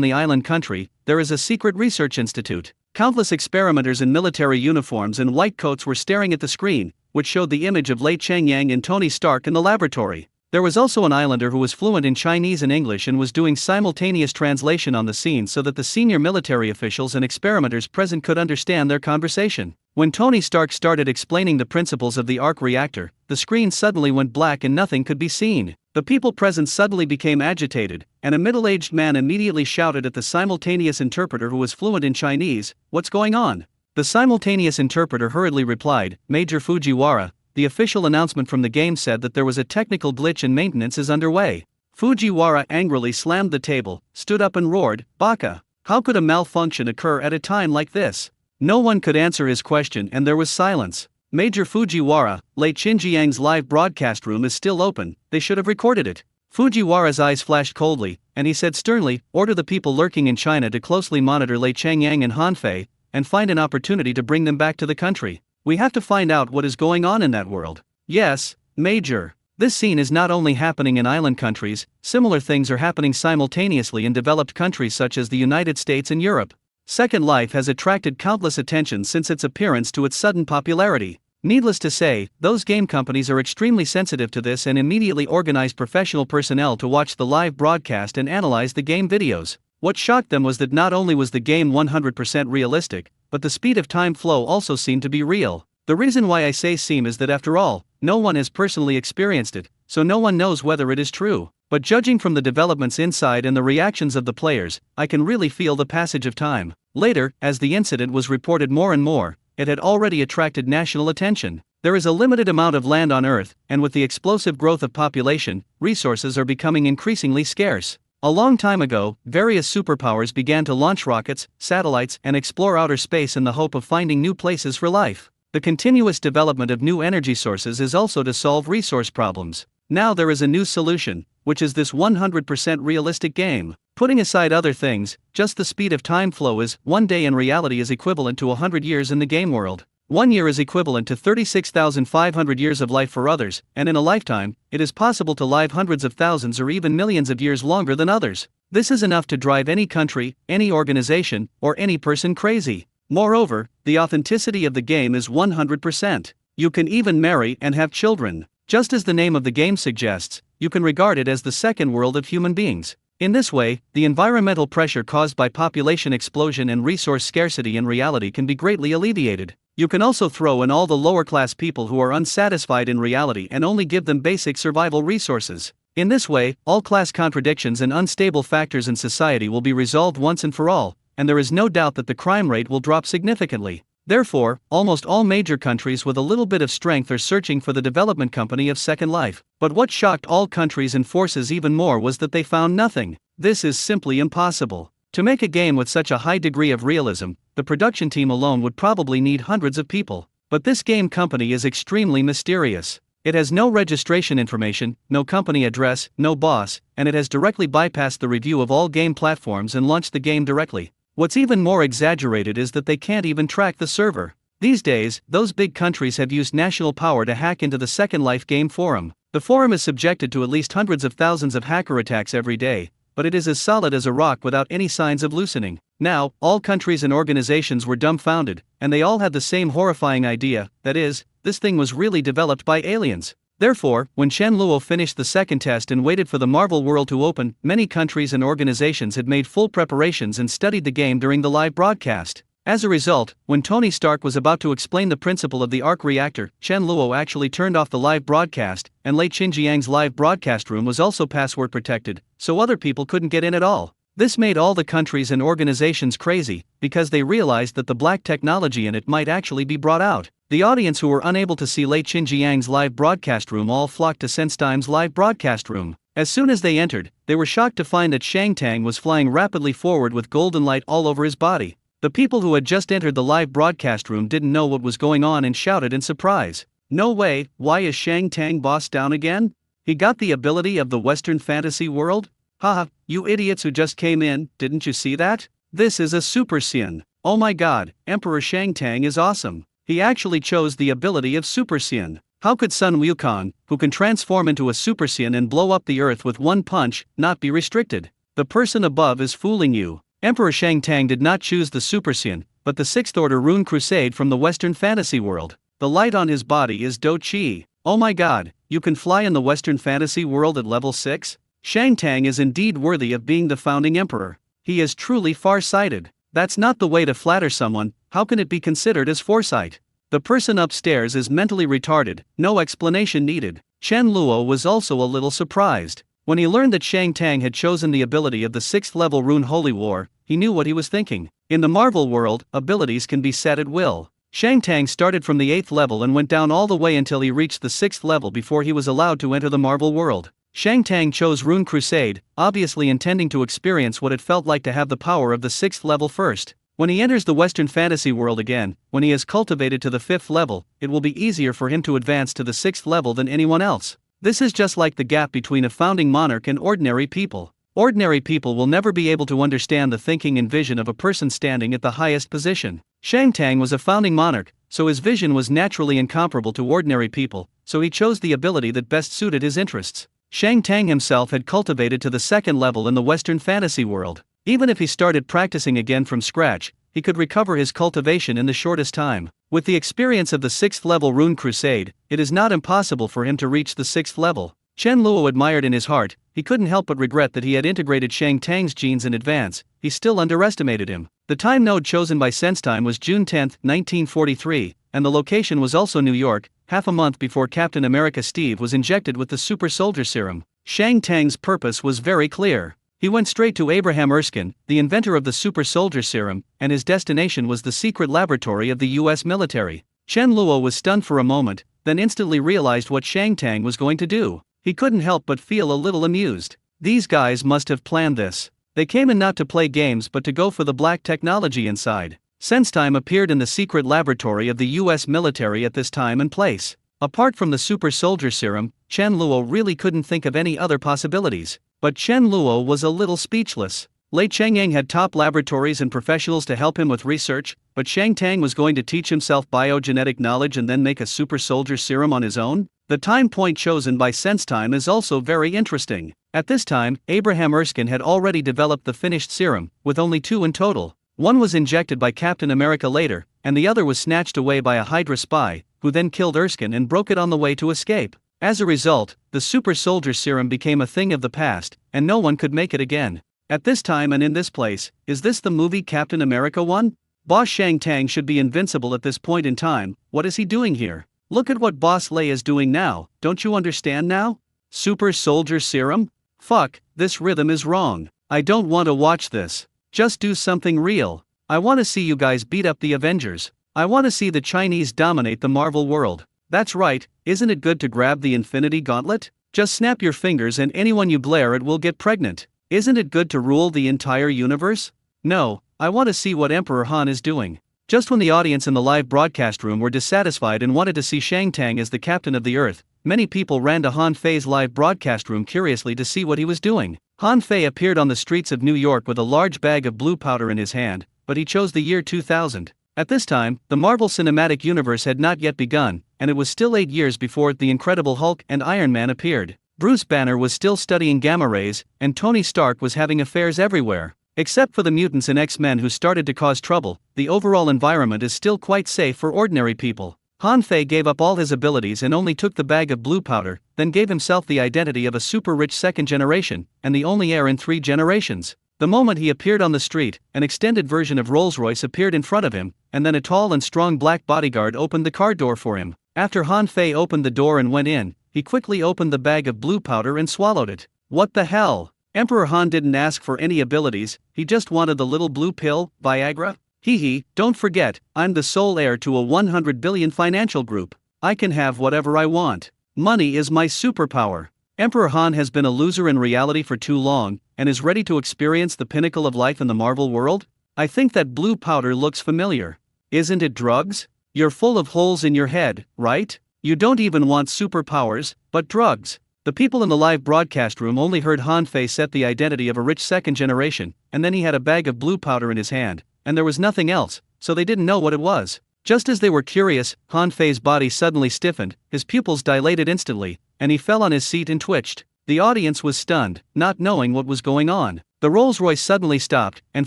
the island country, there is a secret research institute. Countless experimenters in military uniforms and white coats were staring at the screen, which showed the image of Lei Chengyang and Tony Stark in the laboratory. There was also an islander who was fluent in Chinese and English and was doing simultaneous translation on the scene so that the senior military officials and experimenters present could understand their conversation. When Tony Stark started explaining the principles of the arc reactor, the screen suddenly went black and nothing could be seen. The people present suddenly became agitated, and a middle-aged man immediately shouted at the simultaneous interpreter who was fluent in Chinese, "What's going on?" The simultaneous interpreter hurriedly replied, "Major Fujiwara, the official announcement from the game said that there was a technical glitch and maintenance is underway." Fujiwara angrily slammed the table, stood up and roared, "Baka! How could a malfunction occur at a time like this?" No one could answer his question and there was silence. "Major Fujiwara, Lei Chenjiang's live broadcast room is still open, they should have recorded it." Fujiwara's eyes flashed coldly, and he said sternly, "Order the people lurking in China to closely monitor Lei Chengyang and Hanfei, and find an opportunity to bring them back to the country. We have to find out what is going on in that world." "Yes, Major." This scene is not only happening in island countries, similar things are happening simultaneously in developed countries such as the United States and Europe. Second Life has attracted countless attention since its appearance to its sudden popularity. Needless to say, those game companies are extremely sensitive to this and immediately organize professional personnel to watch the live broadcast and analyze the game videos. What shocked them was that not only was the game 100% realistic, but the speed of time flow also seemed to be real. The reason why I say seem is that after all, no one has personally experienced it, so no one knows whether it is true. But judging from the developments inside and the reactions of the players, I can really feel the passage of time. Later, as the incident was reported more and more, it had already attracted national attention. There is a limited amount of land on Earth, and with the explosive growth of population, resources are becoming increasingly scarce. A long time ago, various superpowers began to launch rockets, satellites, and explore outer space in the hope of finding new places for life. The continuous development of new energy sources is also to solve resource problems. Now there is a new solution, which is this 100% realistic game. Putting aside other things, just the speed of time flow is, one day in reality is equivalent to 100 years in the game world. 1 year is equivalent to 36,500 years of life for others, and in a lifetime, it is possible to live hundreds of thousands or even millions of years longer than others. This is enough to drive any country, any organization, or any person crazy. Moreover, the authenticity of the game is 100%. You can even marry and have children. Just as the name of the game suggests, you can regard it as the second world of human beings. In this way, the environmental pressure caused by population explosion and resource scarcity in reality can be greatly alleviated. You can also throw in all the lower-class people who are unsatisfied in reality and only give them basic survival resources. In this way, all class contradictions and unstable factors in society will be resolved once and for all, and there is no doubt that the crime rate will drop significantly. Therefore, almost all major countries with a little bit of strength are searching for the development company of Second Life. But what shocked all countries and forces even more was that they found nothing. This is simply impossible. To make a game with such a high degree of realism, the production team alone would probably need hundreds of people. But this game company is extremely mysterious. It has no registration information, no company address, no boss, and it has directly bypassed the review of all game platforms and launched the game directly. What's even more exaggerated is that they can't even track the server. These days, those big countries have used national power to hack into the Second Life game forum. The forum is subjected to at least hundreds of thousands of hacker attacks every day, but it is as solid as a rock without any signs of loosening. Now, all countries and organizations were dumbfounded, and they all had the same horrifying idea, that is, this thing was really developed by aliens. Therefore, when Chen Luo finished the second test and waited for the Marvel world to open, many countries and organizations had made full preparations and studied the game during the live broadcast. As a result, when Tony Stark was about to explain the principle of the arc reactor, Chen Luo actually turned off the live broadcast, and Lei Qinjiang's live broadcast room was also password protected, so other people couldn't get in at all. This made all the countries and organizations crazy, because they realized that the black technology in it might actually be brought out. The audience who were unable to see Lei Qinjiang's live broadcast room all flocked to SenseTime's live broadcast room. As soon as they entered, they were shocked to find that Shang Tang was flying rapidly forward with golden light all over his body. The people who had just entered the live broadcast room didn't know what was going on and shouted in surprise. "No way, why is Shang Tang boss down again? He got the ability of the Western fantasy world? Haha, you idiots who just came in, didn't you see that? This is a Super Saiyan. Oh my god, Emperor Shang Tang is awesome. He actually chose the ability of Super Saiyan. How could Sun Wukong, who can transform into a Super Saiyan and blow up the earth with one punch, not be restricted? The person above is fooling you. Emperor Shang Tang did not choose the Super Saiyan, but the Sixth Order Rune Crusade from the Western fantasy world. The light on his body is Do Chi. Oh my god, you can fly in the Western fantasy world at level 6? Shang Tang is indeed worthy of being the founding emperor. He is truly far-sighted. That's not the way to flatter someone. How can it be considered as foresight? The person upstairs is mentally retarded, no explanation needed. Chen Luo was also a little surprised. When he learned that Shang Tang had chosen the ability of the 6th level rune Holy War, he knew what he was thinking. In the Marvel world, abilities can be set at will. Shang Tang started from the 8th level and went down all the way until he reached the 6th level before he was allowed to enter the Marvel world. Shang Tang chose Rune Crusade, obviously intending to experience what it felt like to have the power of the 6th level first. When he enters the Western fantasy world again, when he has cultivated to the 5th level, it will be easier for him to advance to the 6th level than anyone else. This is just like the gap between a founding monarch and ordinary people. Ordinary people will never be able to understand the thinking and vision of a person standing at the highest position. Shang Tang was a founding monarch, so his vision was naturally incomparable to ordinary people, so he chose the ability that best suited his interests. Shang Tang himself had cultivated to the 2nd level in the Western fantasy world. Even if he started practicing again from scratch, he could recover his cultivation in the shortest time. With the experience of the 6th level Rune Crusade, it is not impossible for him to reach the 6th level. Chen Luo admired in his heart. He couldn't help but regret that he had integrated Shang Tang's genes in advance. He still underestimated him. The time node chosen by SenseTime was June 10, 1943, and the location was also New York, half a month before Captain America Steve was injected with the Super Soldier Serum. Shang Tang's purpose was very clear. He went straight to Abraham Erskine, the inventor of the Super Soldier Serum, and his destination was the secret laboratory of the US military. Chen Luo was stunned for a moment, then instantly realized what Shang Tang was going to do. He couldn't help but feel a little amused. These guys must have planned this. They came in not to play games but to go for the black technology inside. SenseTime appeared in the secret laboratory of the US military at this time and place. Apart from the Super Soldier Serum, Chen Luo really couldn't think of any other possibilities. But Chen Luo was a little speechless. Lei Chengyang had top laboratories and professionals to help him with research, but Shang Tang was going to teach himself biogenetic knowledge and then make a Super Soldier Serum on his own? The time point chosen by SenseTime is also very interesting. At this time, Abraham Erskine had already developed the finished serum, with only 2 in total. One was injected by Captain America later, and the other was snatched away by a Hydra spy, who then killed Erskine and broke it on the way to escape. As a result, the Super Soldier Serum became a thing of the past, and no one could make it again. At this time and in this place, is this the movie Captain America 1? Boss Shang Tang should be invincible at this point in time. What is he doing here? Look at what Boss Lei is doing now, don't you understand now? Super Soldier Serum? Fuck, this rhythm is wrong. I don't want to watch this. Just do something real. I want to see you guys beat up the Avengers. I want to see the Chinese dominate the Marvel world. That's right, isn't it good to grab the Infinity Gauntlet? Just snap your fingers and anyone you glare at will get pregnant. Isn't it good to rule the entire universe? No, I want to see what Emperor Han is doing. Just when the audience in the live broadcast room were dissatisfied and wanted to see Shang Tang as the captain of the Earth, many people ran to Han Fei's live broadcast room curiously to see what he was doing. Han Fei appeared on the streets of New York with a large bag of blue powder in his hand, but he chose the year 2000. At this time, the Marvel Cinematic Universe had not yet begun, and it was still 8 years before The Incredible Hulk and Iron Man appeared. Bruce Banner was still studying gamma rays, and Tony Stark was having affairs everywhere. Except for the mutants and X-Men who started to cause trouble, the overall environment is still quite safe for ordinary people. Han Fei gave up all his abilities and only took the bag of blue powder, then gave himself the identity of a super-rich second generation, and the only heir in 3 generations. The moment he appeared on the street, an extended version of Rolls-Royce appeared in front of him, and then a tall and strong black bodyguard opened the car door for him. After Han Fei opened the door and went in, he quickly opened the bag of blue powder and swallowed it. What the hell? Emperor Han didn't ask for any abilities, he just wanted the little blue pill, Viagra. Hee, don't forget, I'm the sole heir to a 100 billion financial group. I can have whatever I want. Money is my superpower. Emperor Han has been a loser in reality for too long, and is ready to experience the pinnacle of life in the Marvel world? I think that blue powder looks familiar. Isn't it drugs? You're full of holes in your head, right? You don't even want superpowers, but drugs. The people in the live broadcast room only heard Han Fei set the identity of a rich second generation, and then he had a bag of blue powder in his hand, and there was nothing else, so they didn't know what it was. Just as they were curious, Han Fei's body suddenly stiffened, his pupils dilated instantly, and he fell on his seat and twitched. The audience was stunned, not knowing what was going on. The Rolls-Royce suddenly stopped, and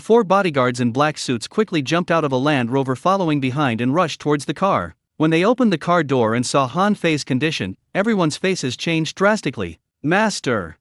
4 bodyguards in black suits quickly jumped out of a Land Rover following behind and rushed towards the car. When they opened the car door and saw Han Fei's condition, everyone's faces changed drastically. Master,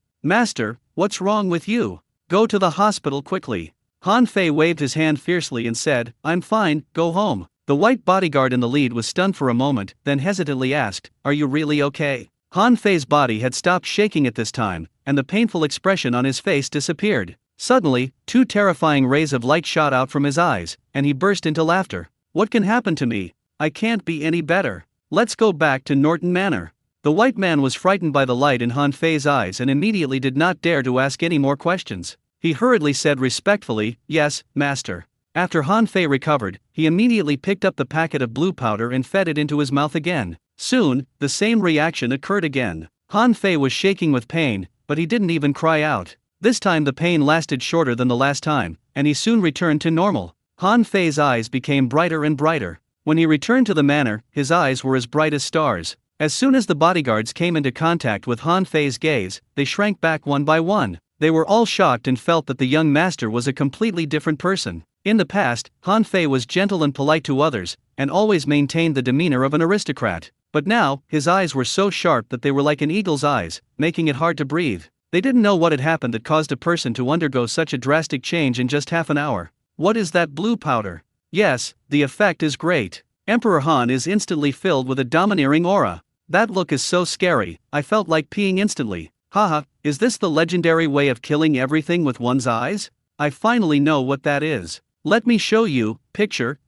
what's wrong with you? Go to the hospital quickly. Han Fei waved his hand fiercely and said, I'm fine, go home. The white bodyguard in the lead was stunned for a moment, then hesitantly asked, are you really okay? Han Fei's body had stopped shaking at this time, and the painful expression on his face disappeared. Suddenly, 2 terrifying rays of light shot out from his eyes, and he burst into laughter. What can happen to me? I can't be any better. Let's go back to Norton Manor. The white man was frightened by the light in Han Fei's eyes and immediately did not dare to ask any more questions. He hurriedly said respectfully, yes, master. After Han Fei recovered, he immediately picked up the packet of blue powder and fed it into his mouth again. Soon, the same reaction occurred again. Han Fei was shaking with pain, but he didn't even cry out. This time the pain lasted shorter than the last time, and he soon returned to normal. Han Fei's eyes became brighter and brighter. When he returned to the manor, his eyes were as bright as stars. As soon as the bodyguards came into contact with Han Fei's gaze, they shrank back one by one. They were all shocked and felt that the young master was a completely different person. In the past, Han Fei was gentle and polite to others, and always maintained the demeanor of an aristocrat. But now, his eyes were so sharp that they were like an eagle's eyes, making it hard to breathe. They didn't know what had happened that caused a person to undergo such a drastic change in just half an hour. What is that blue powder? Yes, the effect is great. Emperor Han is instantly filled with a domineering aura. That look is so scary, I felt like peeing instantly. Haha, is this the legendary way of killing everything with one's eyes? I finally know what that is. Let me show you, picture.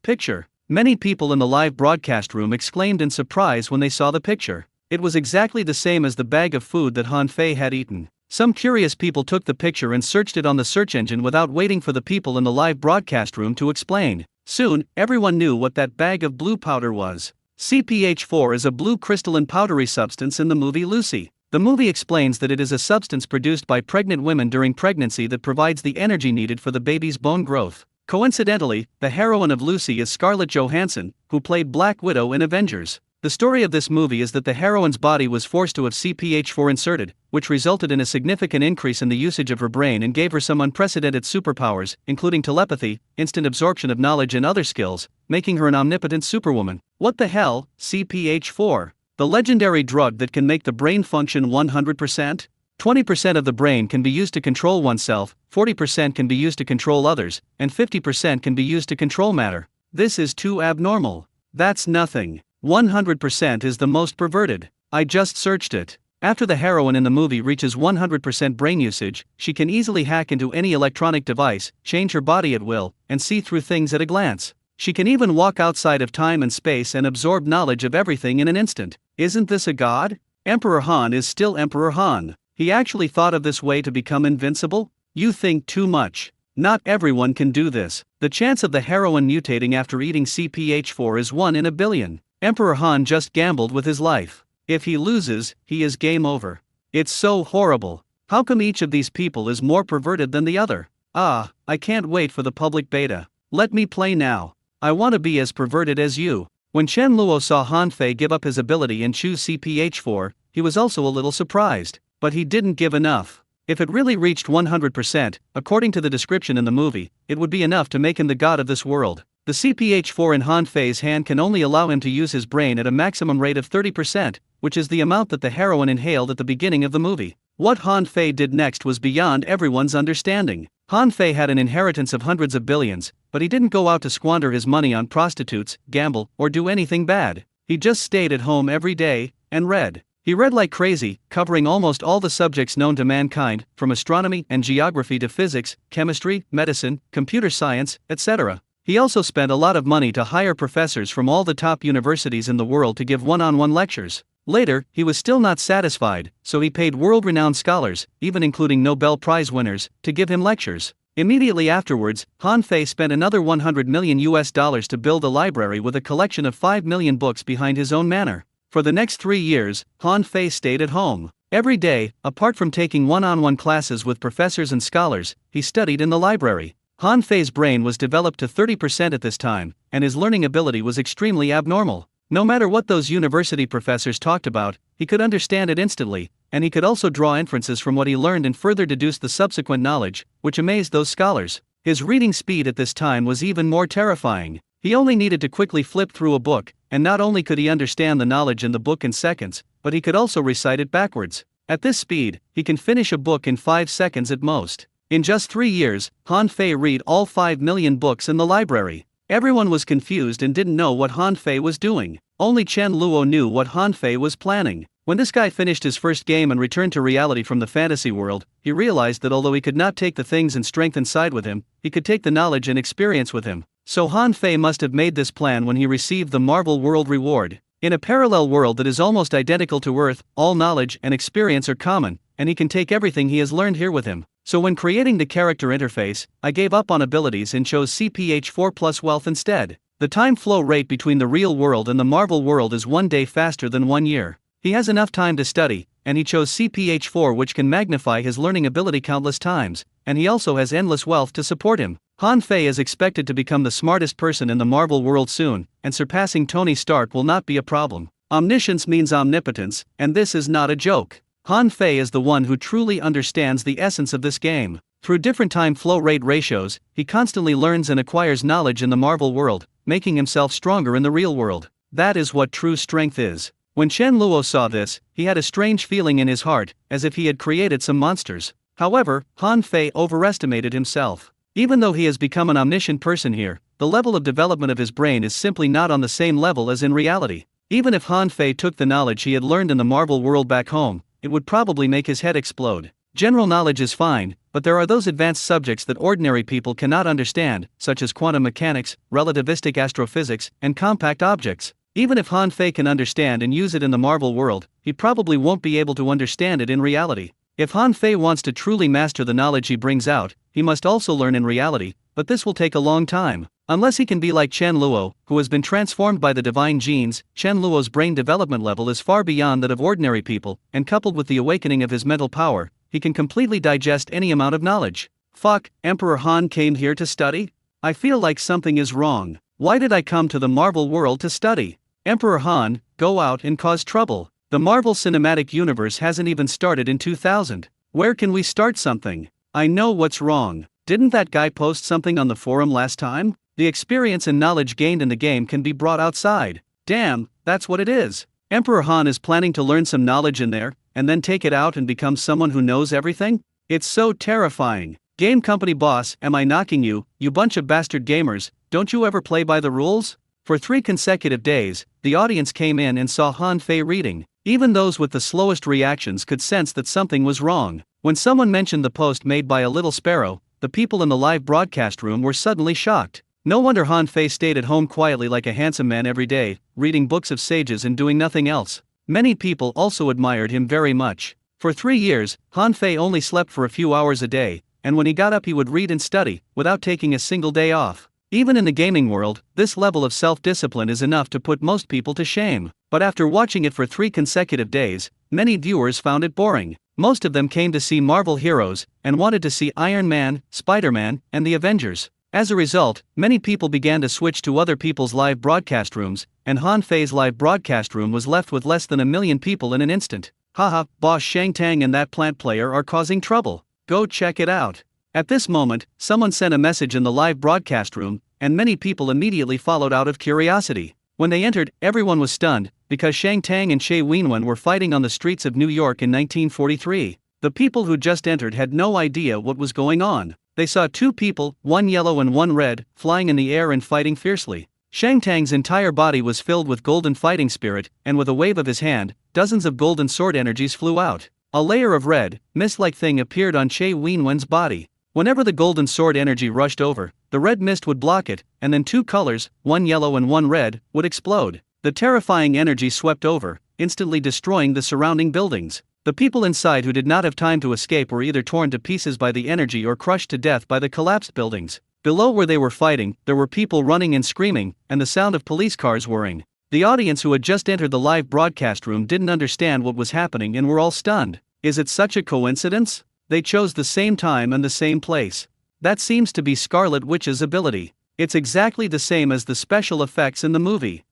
Many people in the live broadcast room exclaimed in surprise when they saw the picture. It was exactly the same as the bag of food that Han Fei had eaten. Some curious people took the picture and searched it on the search engine without waiting for the people in the live broadcast room to explain. Soon, everyone knew what that bag of blue powder was. CPH4 is a blue crystalline powdery substance in the movie Lucy. The movie explains that it is a substance produced by pregnant women during pregnancy that provides the energy needed for the baby's bone growth. Coincidentally, the heroine of Lucy is Scarlett Johansson, who played Black Widow in Avengers. The story of this movie is that the heroine's body was forced to have CPH4 inserted, which resulted in a significant increase in the usage of her brain and gave her some unprecedented superpowers, including telepathy, instant absorption of knowledge and other skills, making her an omnipotent superwoman. What the hell, CPH4? The legendary drug that can make the brain function 100%? 20% of the brain can be used to control oneself, 40% can be used to control others, and 50% can be used to control matter. This is too abnormal. That's nothing. 100% is the most perverted. I just searched it. After the heroine in the movie reaches 100% brain usage, she can easily hack into any electronic device, change her body at will, and see through things at a glance. She can even walk outside of time and space and absorb knowledge of everything in an instant. Isn't this a god? Emperor Han is still Emperor Han. He actually thought of this way to become invincible? You think too much. Not everyone can do this. The chance of the heroine mutating after eating CPH4 is 1 in a billion. Emperor Han just gambled with his life. If he loses, he is game over. It's so horrible. How come each of these people is more perverted than the other? I can't wait for the public beta. Let me play now. I want to be as perverted as you. When Chen Luo saw Han Fei give up his ability and choose CPH4, he was also a little surprised. But he didn't give enough. If it really reached 100%, according to the description in the movie, it would be enough to make him the god of this world. The CPH4 in Han Fei's hand can only allow him to use his brain at a maximum rate of 30%, which is the amount that the heroine inhaled at the beginning of the movie. What Han Fei did next was beyond everyone's understanding. Han Fei had an inheritance of hundreds of billions, but he didn't go out to squander his money on prostitutes, gamble, or do anything bad. He just stayed at home every day and read. He read like crazy, covering almost all the subjects known to mankind, from astronomy and geography to physics, chemistry, medicine, computer science, etc. He also spent a lot of money to hire professors from all the top universities in the world to give one-on-one lectures. Later, he was still not satisfied, so he paid world-renowned scholars, even including Nobel Prize winners, to give him lectures. Immediately afterwards, Han Fei spent another $100 million to build a library with a collection of 5 million books behind his own manor. For the next 3 years, Han Fei stayed at home. Every day, apart from taking one-on-one classes with professors and scholars, he studied in the library. Han Fei's brain was developed to 30% at this time, and his learning ability was extremely abnormal. No matter what those university professors talked about, he could understand it instantly, and he could also draw inferences from what he learned and further deduce the subsequent knowledge, which amazed those scholars. His reading speed at this time was even more terrifying. He only needed to quickly flip through a book, and not only could he understand the knowledge in the book in seconds, but he could also recite it backwards. At this speed, he can finish a book in 5 seconds at most. In just 3 years, Han Fei read all 5 million books in the library. Everyone was confused and didn't know what Han Fei was doing. Only Chen Luo knew what Han Fei was planning. When this guy finished his first game and returned to reality from the fantasy world, he realized that although he could not take the things and strength inside with him, he could take the knowledge and experience with him. So Han Fei must have made this plan when he received the Marvel World reward. In a parallel world that is almost identical to Earth, all knowledge and experience are common, and he can take everything he has learned here with him. So when creating the character interface, I gave up on abilities and chose CPH4 plus wealth instead. The time flow rate between the real world and the Marvel world is 1 day faster than 1 year. He has enough time to study, and he chose CPH4, which can magnify his learning ability countless times, and he also has endless wealth to support him. Han Fei is expected to become the smartest person in the Marvel world soon, and surpassing Tony Stark will not be a problem. Omniscience means omnipotence, and this is not a joke. Han Fei is the one who truly understands the essence of this game. Through different time flow rate ratios, he constantly learns and acquires knowledge in the Marvel world, making himself stronger in the real world. That is what true strength is. When Chen Luo saw this, he had a strange feeling in his heart, as if he had created some monsters. However, Han Fei overestimated himself. Even though he has become an omniscient person here, the level of development of his brain is simply not on the same level as in reality. Even if Han Fei took the knowledge he had learned in the Marvel world back home, it would probably make his head explode. General knowledge is fine, but there are those advanced subjects that ordinary people cannot understand, such as quantum mechanics, relativistic astrophysics, and compact objects. Even if Han Fei can understand and use it in the Marvel world, he probably won't be able to understand it in reality. If Han Fei wants to truly master the knowledge he brings out, he must also learn in reality, but this will take a long time. Unless he can be like Chen Luo, who has been transformed by the divine genes, Chen Luo's brain development level is far beyond that of ordinary people, and coupled with the awakening of his mental power, he can completely digest any amount of knowledge. Fuck, Emperor Han came here to study? I feel like something is wrong. Why did I come to the Marvel world to study? Emperor Han, go out and cause trouble. The Marvel Cinematic Universe hasn't even started in 2000. Where can we start something? I know what's wrong. Didn't that guy post something on the forum last time? The experience and knowledge gained in the game can be brought outside. Damn, that's what it is. Emperor Han is planning to learn some knowledge in there, and then take it out and become someone who knows everything? It's so terrifying. Game company boss, am I knocking you, you bunch of bastard gamers? Don't you ever play by the rules? For 3 consecutive days, the audience came in and saw Han Fei reading. Even those with the slowest reactions could sense that something was wrong. When someone mentioned the post made by a little sparrow, the people in the live broadcast room were suddenly shocked. No wonder Han Fei stayed at home quietly like a handsome man every day, reading books of sages and doing nothing else. Many people also admired him very much. For 3 years, Han Fei only slept for a few hours a day, and when he got up he would read and study, without taking a single day off. Even in the gaming world, this level of self-discipline is enough to put most people to shame. But after watching it for 3 consecutive days, many viewers found it boring. Most of them came to see Marvel heroes, and wanted to see Iron Man, Spider-Man, and the Avengers. As a result, many people began to switch to other people's live broadcast rooms, and Han Fei's live broadcast room was left with less than 1 million people in an instant. Haha, boss Shang Tang and that plant player are causing trouble. Go check it out. At this moment, someone sent a message in the live broadcast room, and many people immediately followed out of curiosity. When they entered, everyone was stunned, because Shang Tang and Shay Wenwen were fighting on the streets of New York in 1943. The people who just entered had no idea what was going on. They saw 2 people, one yellow and one red, flying in the air and fighting fiercely. Shang Tang's entire body was filled with golden fighting spirit, and with a wave of his hand, dozens of golden sword energies flew out. A layer of red, mist-like thing appeared on Che Wenwen's body. Whenever the golden sword energy rushed over, the red mist would block it, and then two colors, one yellow and one red, would explode. The terrifying energy swept over, instantly destroying the surrounding buildings. The people inside who did not have time to escape were either torn to pieces by the energy or crushed to death by the collapsed buildings. Below where they were fighting, there were people running and screaming, and the sound of police cars whirring. The audience who had just entered the live broadcast room didn't understand what was happening and were all stunned. Is it such a coincidence? They chose the same time and the same place. That seems to be Scarlet Witch's ability. It's exactly the same as the special effects in the movie.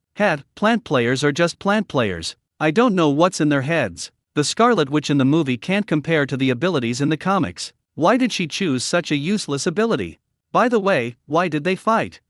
Plant players are just plant players. I don't know what's in their heads. The Scarlet Witch in the movie can't compare to the abilities in the comics. Why did she choose such a useless ability? By the way, why did they fight?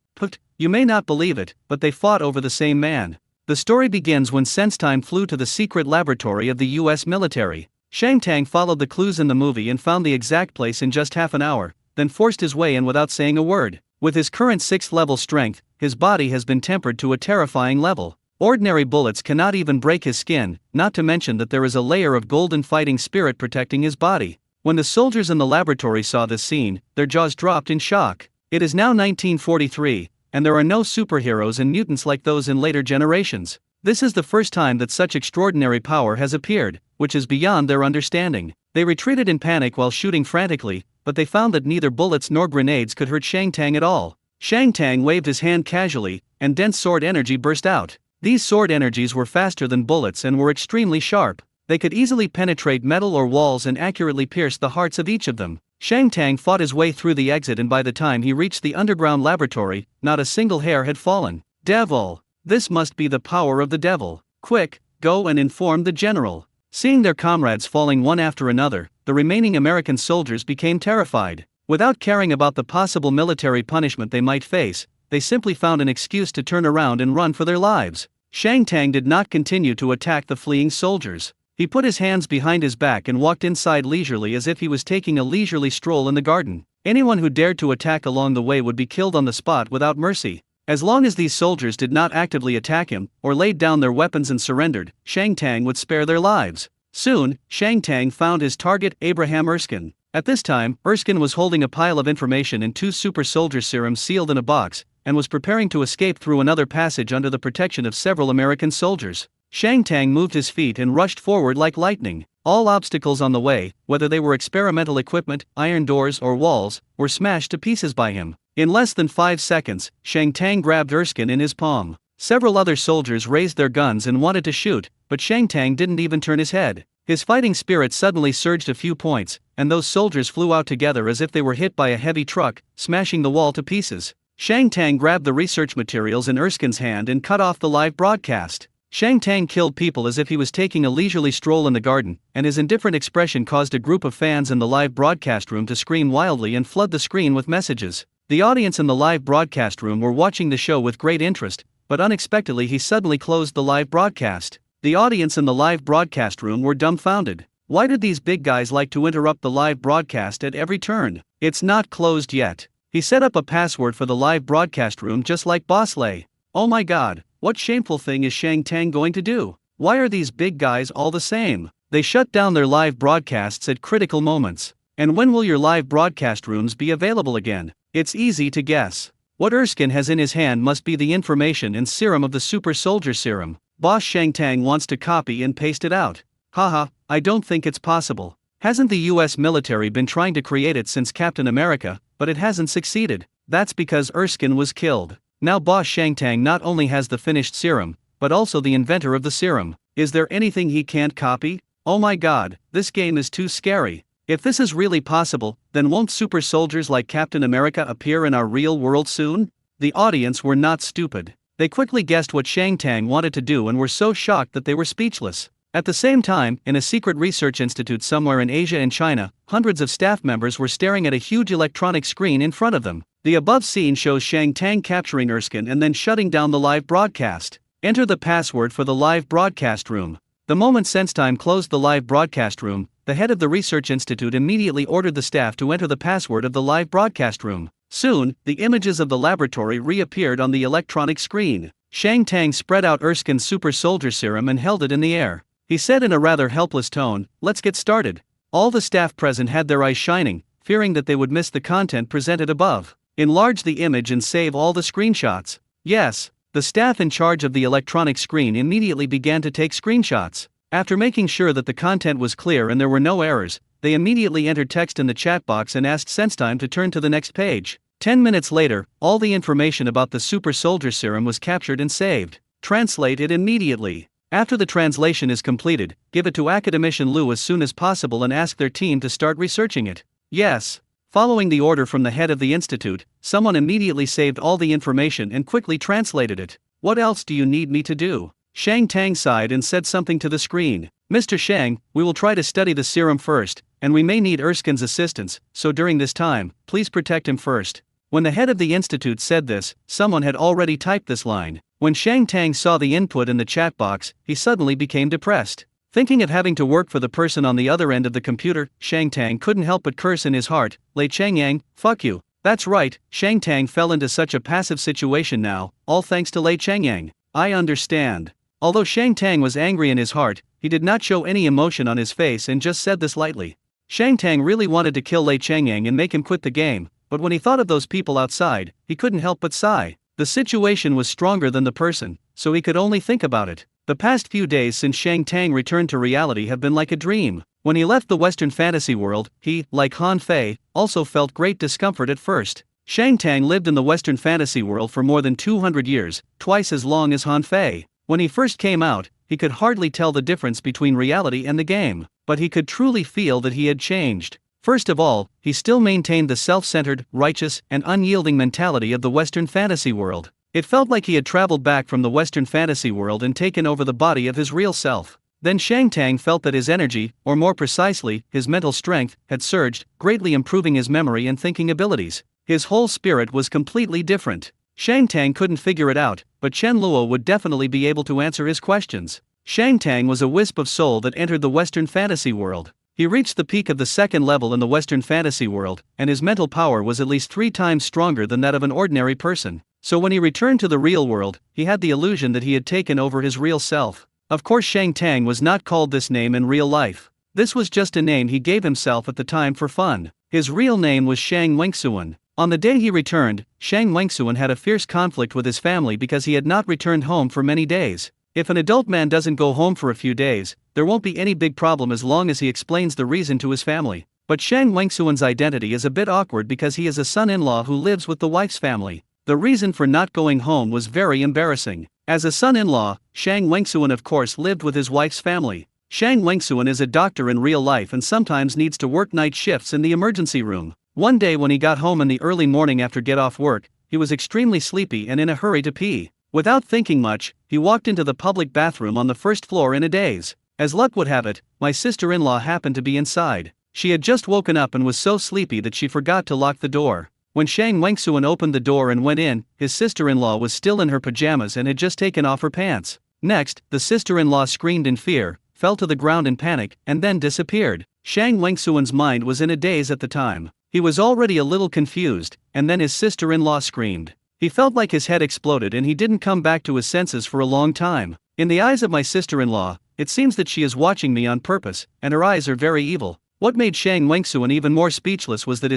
You may not believe it, but they fought over the same man. The story begins when SenseTime flew to the secret laboratory of the US military. Shang Tang followed the clues in the movie and found the exact place in just half an hour, then forced his way in without saying a word. With his current 6th level strength, his body has been tempered to a terrifying level. Ordinary bullets cannot even break his skin, not to mention that there is a layer of golden fighting spirit protecting his body. When the soldiers in the laboratory saw this scene, their jaws dropped in shock. It is now 1943, and there are no superheroes and mutants like those in later generations. This is the first time that such extraordinary power has appeared, which is beyond their understanding. They retreated in panic while shooting frantically, but they found that neither bullets nor grenades could hurt Shang Tang at all. Shang Tang waved his hand casually, and dense sword energy burst out. These sword energies were faster than bullets and were extremely sharp. They could easily penetrate metal or walls and accurately pierce the hearts of each of them. Shang Tang fought his way through the exit, and by the time he reached the underground laboratory, not a single hair had fallen. Devil! This must be the power of the devil. Quick, go and inform the general. Seeing their comrades falling one after another, the remaining American soldiers became terrified. Without caring about the possible military punishment they might face, they simply found an excuse to turn around and run for their lives. Shang Tang did not continue to attack the fleeing soldiers. He put his hands behind his back and walked inside leisurely as if he was taking a leisurely stroll in the garden. Anyone who dared to attack along the way would be killed on the spot without mercy. As long as these soldiers did not actively attack him, or laid down their weapons and surrendered, Shang Tang would spare their lives. Soon, Shang Tang found his target, Abraham Erskine. At this time, Erskine was holding a pile of information and 2 super soldier serums sealed in a box, and was preparing to escape through another passage under the protection of several American soldiers. Shang Tang moved his feet and rushed forward like lightning. All obstacles on the way, whether they were experimental equipment, iron doors, or walls, were smashed to pieces by him. In less than 5 seconds, Shang Tang grabbed Erskine in his palm. Several other soldiers raised their guns and wanted to shoot, but Shang Tang didn't even turn his head. His fighting spirit suddenly surged a few points, and those soldiers flew out together as if they were hit by a heavy truck, smashing the wall to pieces. Shang Tang grabbed the research materials in Erskine's hand and cut off the live broadcast. Shang Tang killed people as if he was taking a leisurely stroll in the garden, and his indifferent expression caused a group of fans in the live broadcast room to scream wildly and flood the screen with messages. The audience in the live broadcast room were watching the show with great interest, but unexpectedly he suddenly closed the live broadcast. The audience in the live broadcast room were dumbfounded. Why did these big guys like to interrupt the live broadcast at every turn? It's not closed yet. He set up a password for the live broadcast room just like Boss Lay. Oh my god, what shameful thing is Shang Tang going to do? Why are these big guys all the same? They shut down their live broadcasts at critical moments. And when will your live broadcast rooms be available again? It's easy to guess. What Erskine has in his hand must be the information and serum of the super soldier serum. Boss Shang Tang wants to copy and paste it out. Haha, I don't think it's possible. Hasn't the US military been trying to create it since Captain America, but it hasn't succeeded? That's because Erskine was killed. Now Boss Shang Tang not only has the finished serum, but also the inventor of the serum. Is there anything he can't copy? Oh my god, this game is too scary. If this is really possible, then won't super soldiers like Captain America appear in our real world soon? The audience were not stupid. They quickly guessed what Shang Tang wanted to do and were so shocked that they were speechless. At the same time, in a secret research institute somewhere in Asia and China, hundreds of staff members were staring at a huge electronic screen in front of them. The above scene shows Shang Tang capturing Erskine and then shutting down the live broadcast. Enter the password for the live broadcast room. The moment SenseTime closed the live broadcast room, the head of the research institute immediately ordered the staff to enter the password of the live broadcast room. Soon, the images of the laboratory reappeared on the electronic screen. Shang Tang spread out Erskine's super soldier serum and held it in the air. He said in a rather helpless tone, "Let's get started." All the staff present had their eyes shining, fearing that they would miss the content presented above. Enlarge the image and save all the screenshots. Yes, the staff in charge of the electronic screen immediately began to take screenshots. After making sure that the content was clear and there were no errors, they immediately entered text in the chat box and asked SenseTime to turn to the next page. 10 minutes later, all the information about the super soldier serum was captured and saved. Translate it immediately. After the translation is completed, give it to Academician Lu as soon as possible and ask their team to start researching it. Yes. Following the order from the head of the institute, someone immediately saved all the information and quickly translated it. What else do you need me to do? Shang Tang sighed and said something to the screen. Mr. Shang, we will try to study the serum first, and we may need Erskine's assistance, so during this time, please protect him first. When the head of the institute said this, someone had already typed this line. When Shang Tang saw the input in the chat box, he suddenly became depressed. Thinking of having to work for the person on the other end of the computer, Shang Tang couldn't help but curse in his heart, "Lei Changyang, fuck you." That's right, Shang Tang fell into such a passive situation now, all thanks to Lei Changyang. I understand. Although Shang Tang was angry in his heart, he did not show any emotion on his face and just said this lightly. Shang Tang really wanted to kill Lei Changyang and make him quit the game, but when he thought of those people outside, he couldn't help but sigh. The situation was stronger than the person, so he could only think about it. The past few days since Shang Tang returned to reality have been like a dream. When he left the Western fantasy world, he, like Han Fei, also felt great discomfort at first. Shang Tang lived in the Western fantasy world for more than 200 years, twice as long as Han Fei. When he first came out, he could hardly tell the difference between reality and the game, but he could truly feel that he had changed. First of all, he still maintained the self-centered, righteous, and unyielding mentality of the Western fantasy world. It felt like he had traveled back from the Western fantasy world and taken over the body of his real self. Then Shang Tang felt that his energy, or more precisely, his mental strength, had surged, greatly improving his memory and thinking abilities. His whole spirit was completely different. Shang Tang couldn't figure it out, but Chen Luo would definitely be able to answer his questions. Shang Tang was a wisp of soul that entered the Western fantasy world. He reached the peak of the second level in the Western fantasy world, and his mental power was at least 3 times stronger than that of an ordinary person. So when he returned to the real world, he had the illusion that he had taken over his real self. Of course, Shang Tang was not called this name in real life. This was just a name he gave himself at the time for fun. His real name was Shang Wengsuan. On the day he returned, Shang Wengsuan had a fierce conflict with his family because he had not returned home for many days. If an adult man doesn't go home for a few days, there won't be any big problem as long as he explains the reason to his family. But Shang Wengsuan's identity is a bit awkward because he is a son-in-law who lives with the wife's family. The reason for not going home was very embarrassing. As a son-in-law, Shang Wengsuan of course lived with his wife's family. Shang Wengsuan is a doctor in real life and sometimes needs to work night shifts in the emergency room. One day when he got home in the early morning after get off work, he was extremely sleepy and in a hurry to pee. Without thinking much, he walked into the public bathroom on the first floor in a daze. As luck would have it, my sister-in-law happened to be inside. She had just woken up and was so sleepy that she forgot to lock the door. When Shang Wengsuan opened the door and went in, his sister-in-law was still in her pajamas and had just taken off her pants. Next, the sister-in-law screamed in fear, fell to the ground in panic, and then disappeared. Shang Wengsuan's mind was in a daze at the time. He was already a little confused, and then his sister-in-law screamed. He felt like his head exploded and he didn't come back to his senses for a long time. In the eyes of my sister-in-law, it seems that she is watching me on purpose, and her eyes are very evil. What made Shang Wengsuan even more speechless was that his